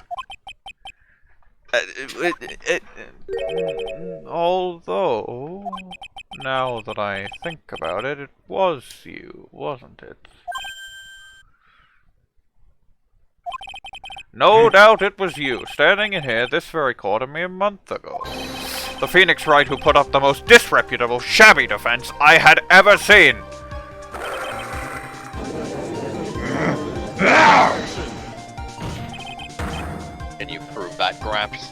Although, now that I think about it, it was you, wasn't it? No doubt it was you, standing in here this very court a mere month ago. The Phoenix Wright who put up the most disreputable, shabby defense I had ever seen. Can you prove that, Gramps?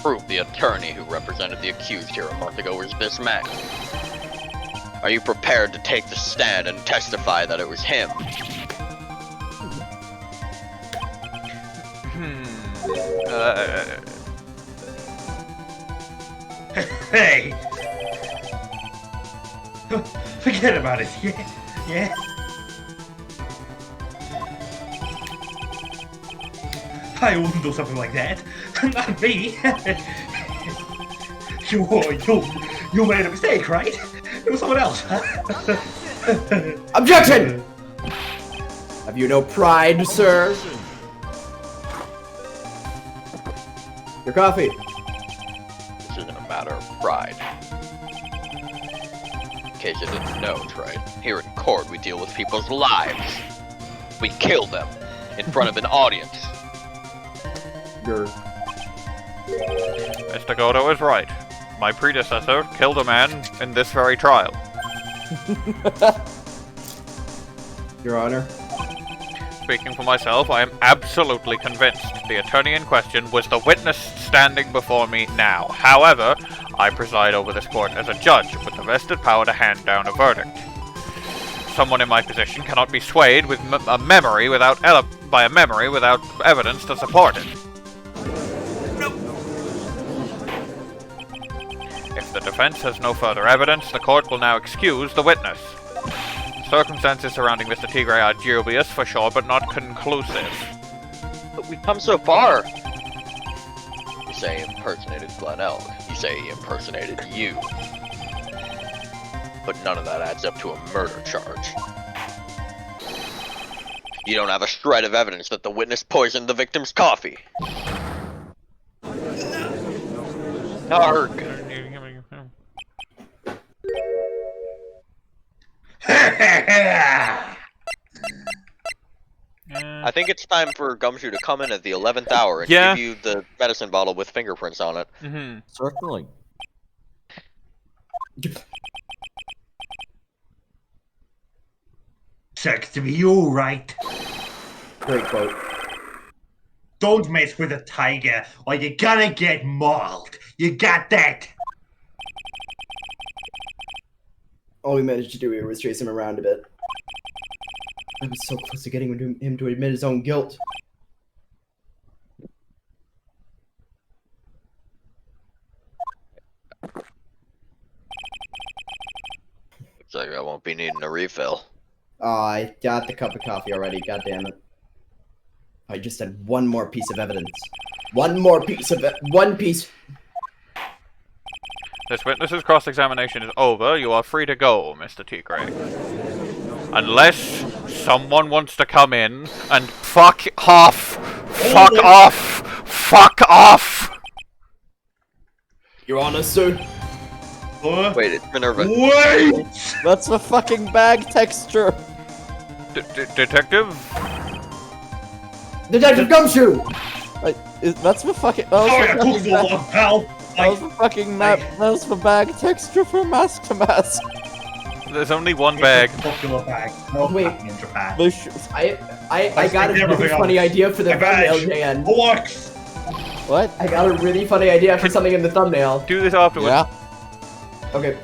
Prove the attorney who represented the accused here a month ago was this man. Are you prepared to take the stand and testify that it was him? Hey! Forget about it, yeah? I wouldn't do something like that. Not me. You made a mistake, right? It was someone else. Objection! Have you no pride, sir? Your coffee. This isn't a matter of pride. In case you didn't know, Trey, here in court we deal with people's lives. We kill them in front of an audience. Mr. Godot is right. My predecessor killed a man in this very trial. Your Honor. Speaking for myself, I am absolutely convinced the attorney in question was the witness standing before me now. However, I preside over this court as a judge with the vested power to hand down a verdict. Someone in my position cannot be swayed with by a memory without evidence to support it. If the defense has no further evidence, the court will now excuse the witness. Circumstances surrounding Mr. Tigre are dubious for sure, but not conclusive. But we've come so far. You say he impersonated Glenelg. You say he impersonated you. But none of that adds up to a murder charge. You don't have a shred of evidence that the witness poisoned the victim's coffee. Arg. I think it's time for Gumshoe to come in at the 11th hour and give you the medicine bottle with fingerprints on it. Certainly. Sucks to be you, right? Great quote. Don't mess with a tiger, or you're gonna get mauled. You got that? All we managed to do here was chase him around a bit. I was so close to getting him to admit his own guilt. Looks like I won't be needing a refill. Oh, I got the cup of coffee already, god damn it. I just had one more piece of evidence. One piece. This witness's cross-examination is over. You are free to go, Mr. Tigre. Unless someone wants to come in and fuck off! Fuck off! Fuck off! Your Honor, sir. Wait, it's Minerva. Wait! That's the fucking bag texture. Detective? Detective Gumshoe! That's the fucking. That was the fucking map. That was the bag texture from mask to mask. There's only one bag. Popular bag. No Wait. in Japan. I got a really funny idea for the thumbnail, Jan. What? I got a really funny idea for something in the thumbnail. Do this afterwards. Yeah. Okay.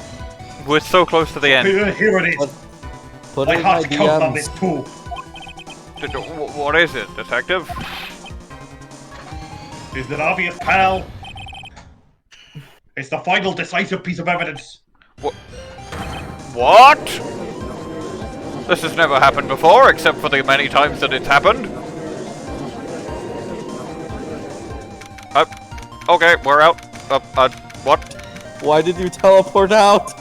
We're so close to the end. Here it is. Put I it in have my to count on DMs. this too. What is it, detective? Is it obvious, pal? It's the final decisive piece of evidence. What? This has never happened before, except for the many times that it's happened. Okay, we're out. What? Why did you teleport out?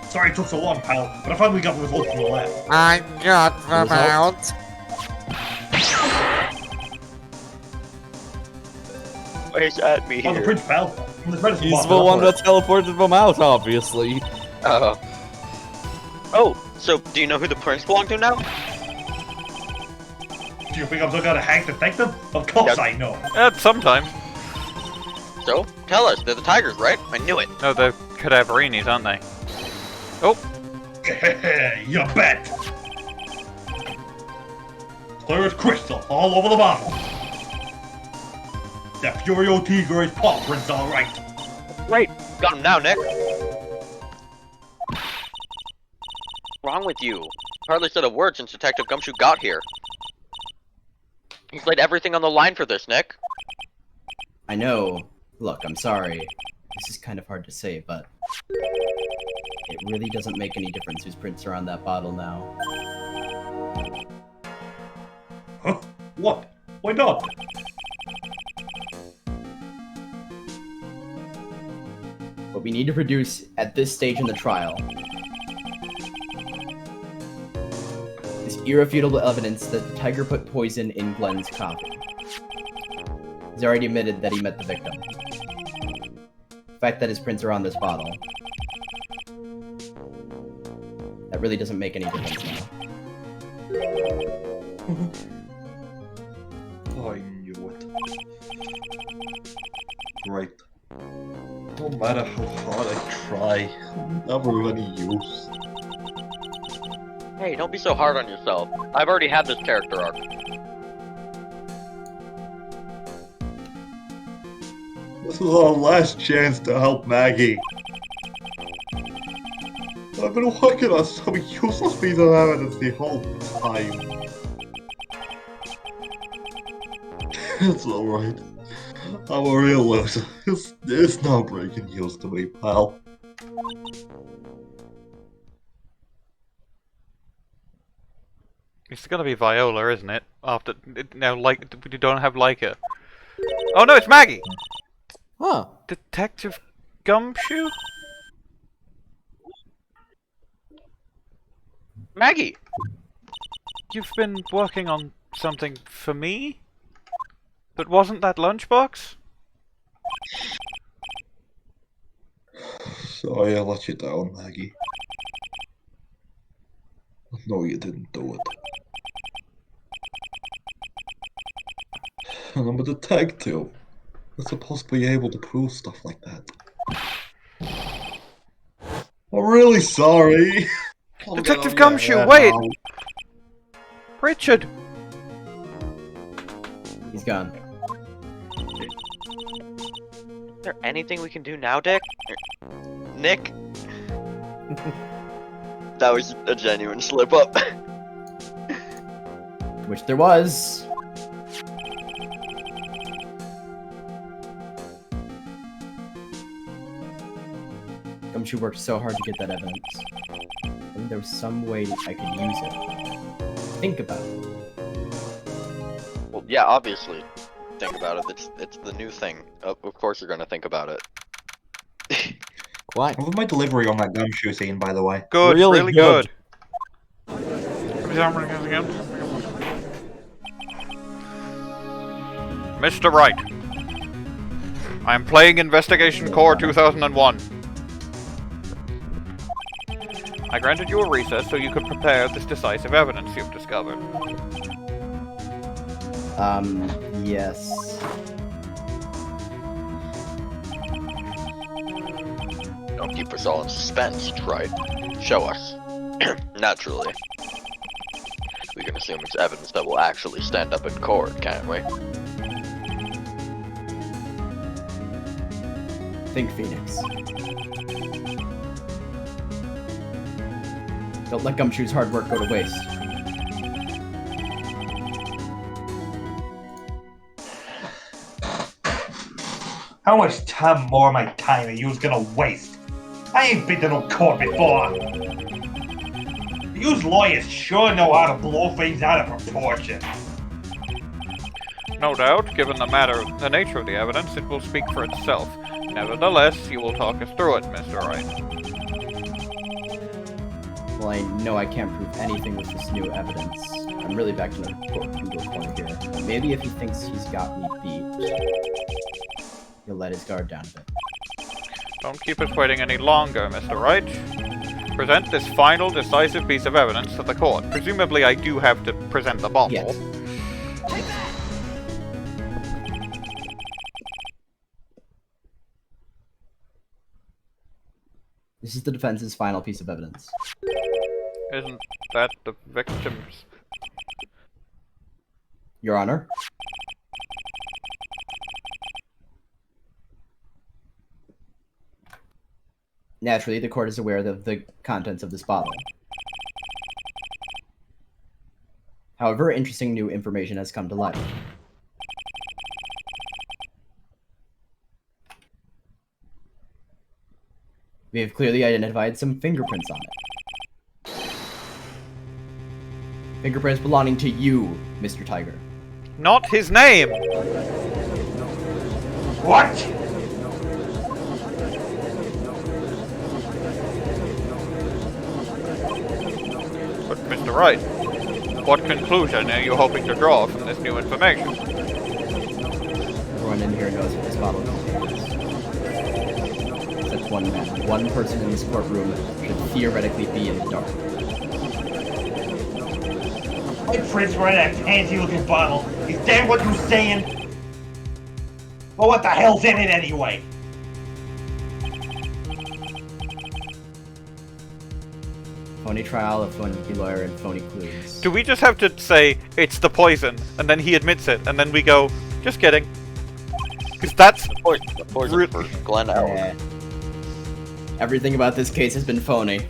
Sorry it took so long, pal, but I finally got the result from the lab. I got them out. Where's Atmey On the here? fridge, pal. From this medicine He's bottle. the one that teleported them out, obviously. Oh, So, do you know who the prince belonged to now? Do you think I'm some kind of hack detective? Of course I know. Sometimes. So, tell us, they're the Tigers, right? I knew it. No, they're Cadaverinis, aren't they? Oh. You bet. Clear as crystal, all over the bottle. That Furio Tigre is paw prints, all right. Right. Got him now, Nick. What's wrong with you? Hardly said a word since Detective Gumshoe got here. He's laid everything on the line for this, Nick. I know. Look, I'm sorry. This is kind of hard to say, but it really doesn't make any difference whose prints are on that bottle now. Huh? What? Why not? What we need to produce at this stage in the trial is irrefutable evidence that the Tiger put poison in Glenn's coffee. He's already admitted that he met the victim. The fact that his prints are on this bottle, that really doesn't make any difference now. I knew it. Right. No matter how hard I try, I'm never of any use. Hey, don't be so hard on yourself. I've already had this character arc. This is our last chance to help Maggey. I've been working on some useless piece of evidence the whole time. It's alright. I'm a real loser. It's no breaking news to me, pal. It's gonna be Viola, isn't it? After now, like we don't have Leica. Oh no, it's Maggey. Huh? Detective Gumshoe? Maggey! You've been working on something for me? But wasn't that lunchbox? Sorry I let you down, Maggey. I know you didn't do it. And I'm a detective. I'm supposed to be able to prove stuff like that. I'm really sorry. Detective Gumshoe, wait! Richard! He's gone. Is there anything we can do now, Dick? Nick? That was a genuine slip-up. Which there was. Gumshoe worked so hard to get that evidence. I think there was some way I could use it. Think about it. Well, yeah, obviously. Think about it. It's the new thing. Of course you're gonna think about it. Quite. I love my delivery on that Gumshoe scene, by the way. Good, really good. Mr. Wright, I am playing Investigation Core 2001. I granted you a recess so you could prepare this decisive evidence you've discovered. Yes. Don't keep us all in suspense, Wright. Show us. Naturally. We can assume it's evidence that will actually stand up in court, can't we? Think, Phoenix. Don't let Gumshoe's hard work go to waste. How much time more of my time are you gonna waste? I ain't been to no court before. Yous lawyers sure know how to blow things out of proportion. No doubt, given the nature of the evidence, it will speak for itself. Nevertheless, you will talk us through it, Mr. Wright. Well, I know I can't prove anything with this new evidence. I'm really back to the Kudo corner here. But maybe if he thinks he's got me beat, he'll let his guard down a bit. Don't keep us waiting any longer, Mr. Wright. present this final decisive piece of evidence to the court. Presumably I do have to present the bottle. Yes. This is the defense's final piece of evidence. Isn't that the victim's? Your Honor. Naturally, the court is aware of the contents of this bottle. However, interesting new information has come to light. We have clearly identified some fingerprints on it. Fingerprints belonging to you, Mr. Tigre. Not his name! What? But Mr. Wright, what conclusion are you hoping to draw from this new information? Everyone in here knows what this bottle contains. Except one man. One person in this courtroom should theoretically be in the dark. My prints were in that fancy-looking bottle. Is that what you're saying? Well, what the hell's in it anyway? Phony trial, a phony lawyer, and phony clues. Do we just have to say, it's the poison, and then he admits it, and then we go, just kidding? Because that's... The poison for Glenn Howard. Everything about this case has been phony.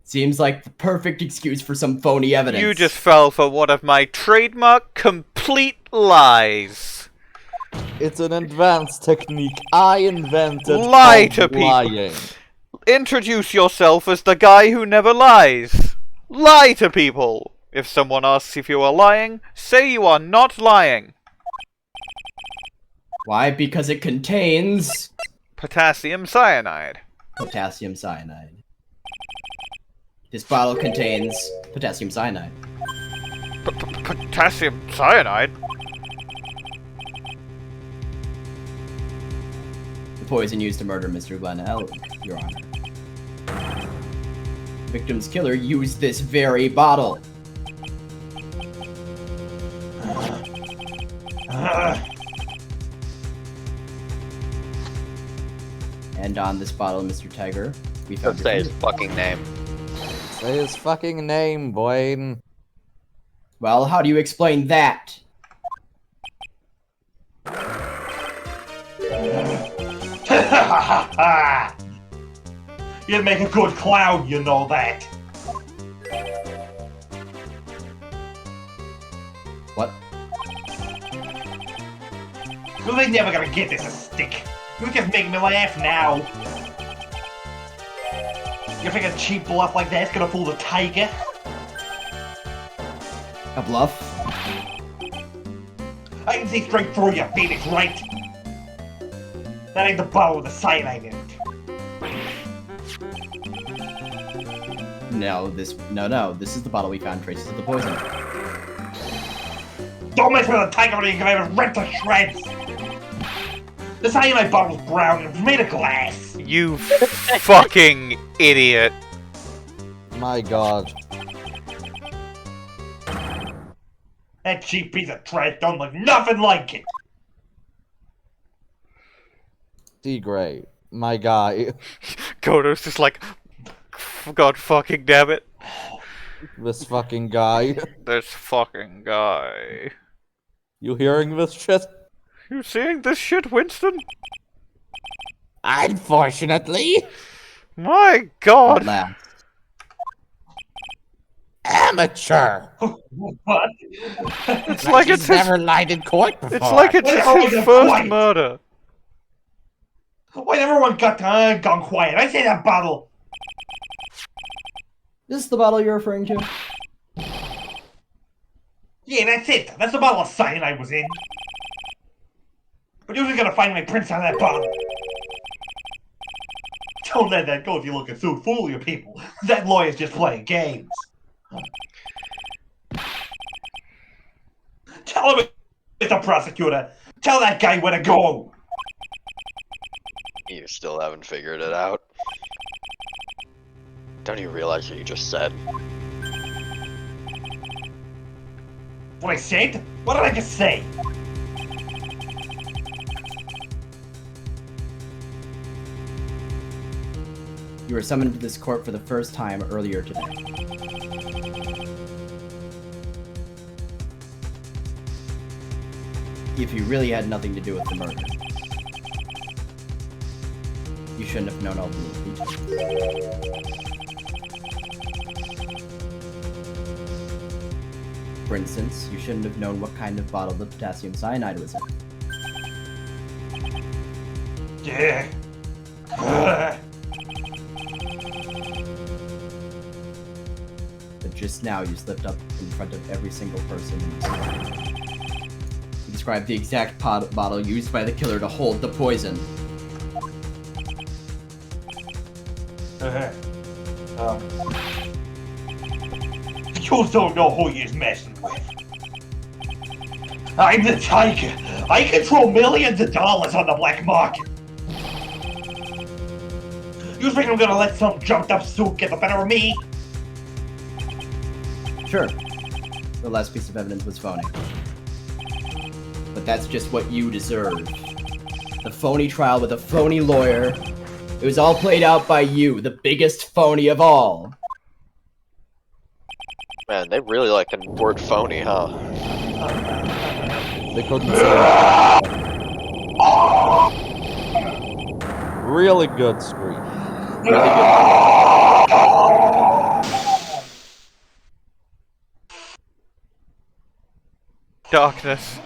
Seems like the perfect excuse for some phony evidence. You just fell for one of my trademark complete lies. It's an advanced technique I invented. Lie to people. Lying. Introduce yourself as the guy who never lies. Lie to people. If someone asks if you are lying, say you are not lying. Why? Because it contains... Potassium cyanide. Potassium cyanide. This bottle contains potassium cyanide. Potassium cyanide? The poison used to murder Mr. Glenn Howard, Your Honor. The victim's killer used this very bottle. And on this bottle, Mr. Tigre, we found... Say his fucking name. Say his fucking name, Bwain. Well, how do you explain that? You'd make a good clown, you know that. What? You ain't never gonna get this a stick. You just make me laugh now. You think a cheap bluff like that's gonna fool the Tiger? A bluff? I can see straight through you, Phoenix, right? That ain't the bottle with the cyanide in it. No, this is the bottle we found traces of the poison. Don't mess with the Tiger or you can have it ripped to shreds! The cyanide bottle's brown and it's made of glass! You fucking idiot. My god. That cheap piece of trash don't look nothing like it! Tigre, my guy. Godo's just like, God fucking damn it. This fucking guy. This fucking guy. You hearing this shit? You seeing this shit, Winston? Unfortunately. My god. Amateur. What? It's like it's his... never lied in court before. It's like it's his first murder. Why everyone got gone quiet? I say that bottle. This is the bottle you're referring to? Yeah, that's it. That's the bottle of cyanide was in. But you're just gonna find my prints on that bottle. Don't let that go if you're looking to fool your people. That lawyer's just playing games. Tell him, Mr. Prosecutor. Tell that guy where to go. You still haven't figured it out. Don't you realize what you just said? What I said? What did I just say? You were summoned to this court for the first time earlier today. If you really had nothing to do with the murder, you shouldn't have known all the details. For instance, you shouldn't have known what kind of bottle the potassium cyanide was in. Yeah. But just now you slipped up in front of every single person in this room. You described the exact bottle used by the killer to hold the poison. You don't know who you're messing with. I'm the Tiger. I control millions of dollars on the black market. You think I'm gonna let some jumped up suit get the better of me? Sure, the last piece of evidence was phony. But that's just what you deserve. The phony trial with a phony lawyer. It was all played out by you, the biggest phony of all. Man, they really like the word phony, huh? They couldn't say it. Really good scream. Really good. Darkness.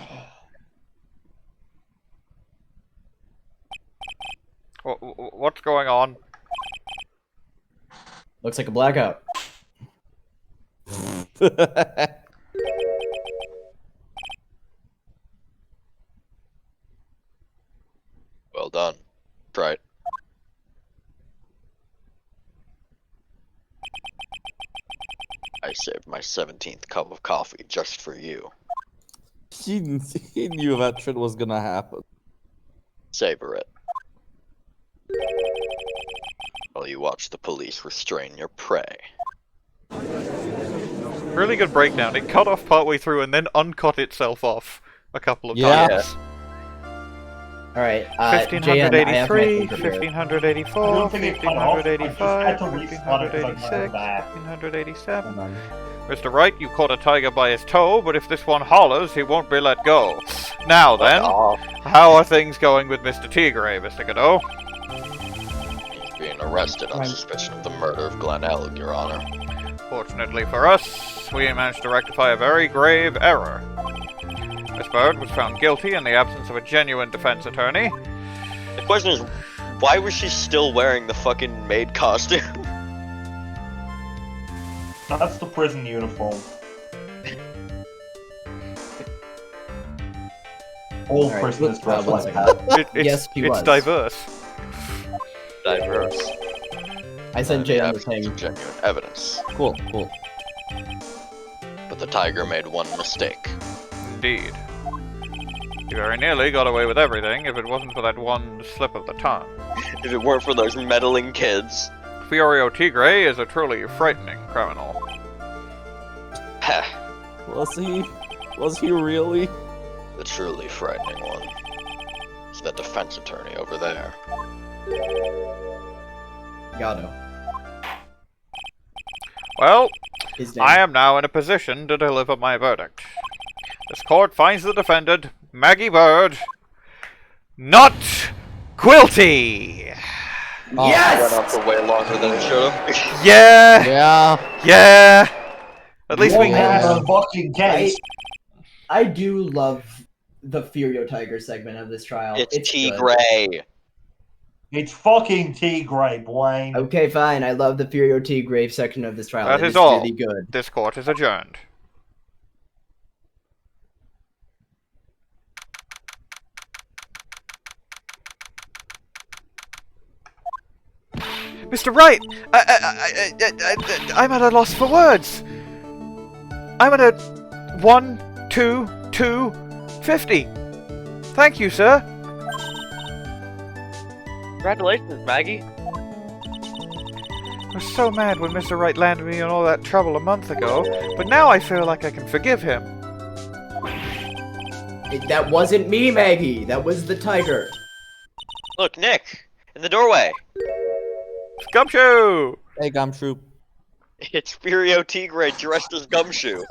What's going on? Looks like a blackout. Well done. Right. I saved my 17th cup of coffee just for you. He knew that shit was gonna happen. Savor it. While you watch the police restrain your prey. Really good breakdown. It cut off partway through and then uncut itself off a couple of times. Alright, 1583, 1584, 1585, 1586, 1587. Mr. Wright, you caught a tiger by his toe, but if this one hollers, he won't be let go. Now then, how are things going with Mr. Tigre, Mr. Godot? He's being arrested on suspicion of the murder of Glen Elg, Your Honor. Fortunately for us, we managed to rectify a very grave error. Miss Byrde was found guilty in the absence of a genuine defense attorney. The question is, why was she still wearing the fucking maid costume? That's the prison uniform. All prisoners dress like that. Yes, he was. It's diverse. Diverse. I sent Jay on the thing. Genuine evidence. Cool, cool. But the tiger made one mistake. Indeed. He very nearly got away with everything if it wasn't for that one slip of the tongue. If it weren't for those meddling kids. Furio Tigre is a truly frightening criminal. Was he really? The truly frightening one is that defense attorney over there. Godot. Well, I am now in a position to deliver my verdict. This court finds the defendant, Maggey Byrde, not guilty! Oh, yes! Went on for way longer than it should have. Yeah! Yeah. Yeah! At least we have a fucking case. I do love the Furio Tiger segment of this trial. It's Tigre. It's fucking Tigre, Bwain. Okay, fine. I love the Furio Tigre section of this trial. That it is all. Really good. This court is adjourned. Mr. Wright! I'm at a loss for words! I'm at a 1, 2, 2, 50. Thank you, sir. Congratulations, Maggey. I was so mad when Mr. Wright landed me in all that trouble a month ago, but now I feel like I can forgive him. That wasn't me, Maggey. That was the Tigre. Look, Nick, in the doorway. Gumshoe! Hey, Gumshoe. It's Furio Tigre dressed as Gumshoe.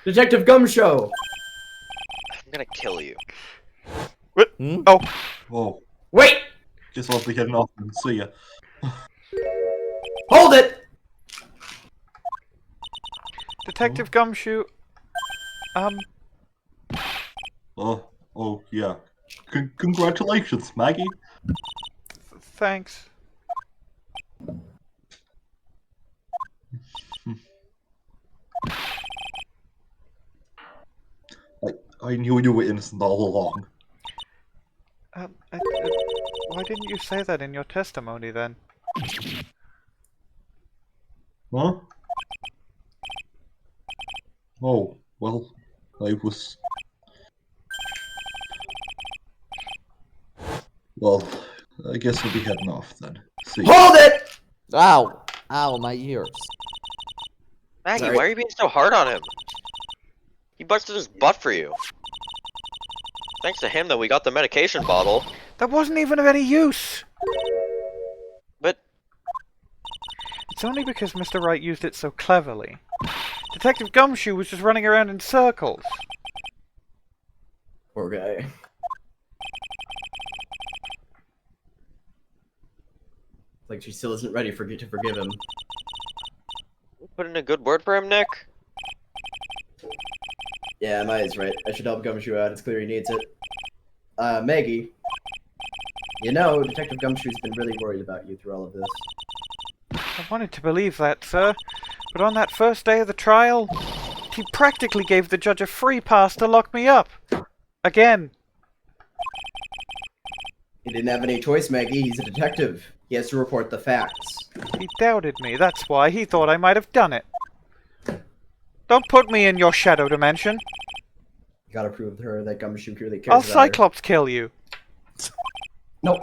Detective Gumshoe. I'm gonna kill you. What? Hmm? Oh. Whoa. Wait! Guess I'll be heading off and see ya. Hold it! Detective Gumshoe. Oh, yeah. Congratulations, Maggey. Thanks. I knew you were innocent all along. Why didn't you say that in your testimony then? Huh? Oh, well, I was... Well, I guess we'll be heading off then. See ya. Hold it! Ow! Ow, my ears. Maggey, Sorry. why are you being so hard on him? He busted his butt for you. Thanks to him that we got the medication bottle. That wasn't even of any use! But... It's only because Mr. Wright used it so cleverly. Detective Gumshoe was just running around in circles. Poor guy. Like she still isn't ready to forgive him. Put in a good word for him, Nick? Yeah, Maya's right. I should help Gumshoe out. It's clear he needs it. Maggey. You know, Detective Gumshoe's been really worried about you through all of this. I wanted to believe that, sir. But on that first day of the trial, he practically gave the judge a free pass to lock me up. Again. He didn't have any choice, Maggey. He's a detective. He has to report the facts. He doubted me. That's why he thought I might have done it. Don't put me in your shadow dimension. You gotta prove to her that Gumshoe really cares I'll about her. Cyclops kill you. Nope.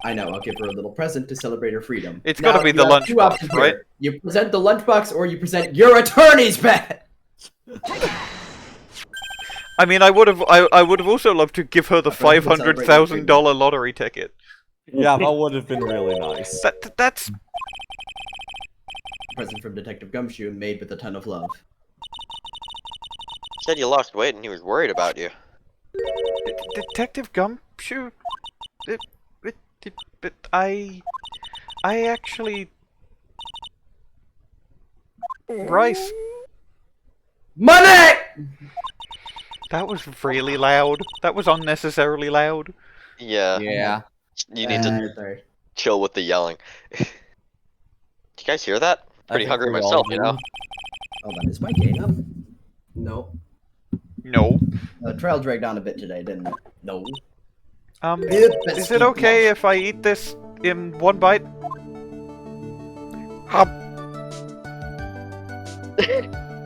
I know, I'll give her a little present to celebrate her freedom. It's gotta be the you have two lunchbox, options right? here. You present the lunchbox or you present your attorney's badge! I mean, I would have also loved to give her the $500,000 lottery ticket. Yeah, that would have been really nice. That's... Present from Detective Gumshoe, made with a ton of love. Said you lost weight and he was worried about you. Detective Gumshoe? But I actually... Bryce... Money! Uh, That was really loud. That was unnecessarily loud. Yeah. Yeah. You need to chill with the yelling. Did you guys hear that? Pretty think hungry we all myself, do. you know? Hold on, is my game up? No. No. The trial dragged on a bit today, didn't it? No. Is it okay if I eat this in one bite?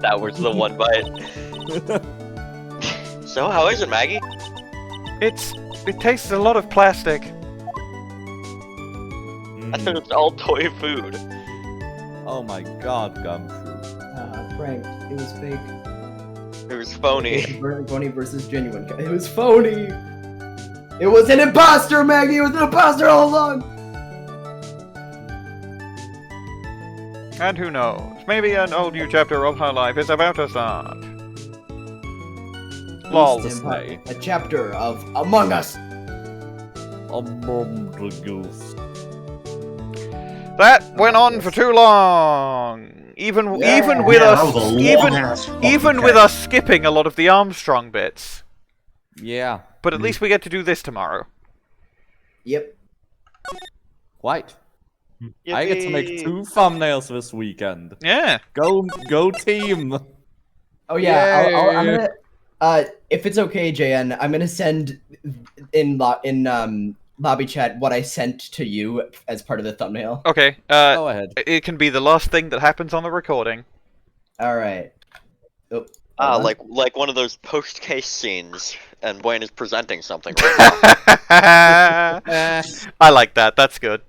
That was the one bite. So, how is it, Maggey? It tastes a lot of plastic. I thought it's all toy food. Oh my god, Gumshoe. Pranked. It was fake. It was phony. Phony versus genuine. It was phony! It was an imposter, Maggey! It was an imposter all along! And who knows? Maybe an old new chapter of her life is about to start. Lol. A chapter of Among Us! Among the Goose. That went on for too long. Even with us skipping a lot of the Armstrong bits. Yeah. But at least we get to do this tomorrow. Yep. White. I get to make 2 thumbnails this weekend. Yeah. Go team. Oh yeah, I'm gonna. If it's okay, JN, I'm gonna send in lobby chat what I sent to you as part of the thumbnail. Okay. Go ahead. It can be the last thing that happens on the recording. All right. Oh, like one of those post-case scenes, and Bwain is presenting something right now. I like that. That's good.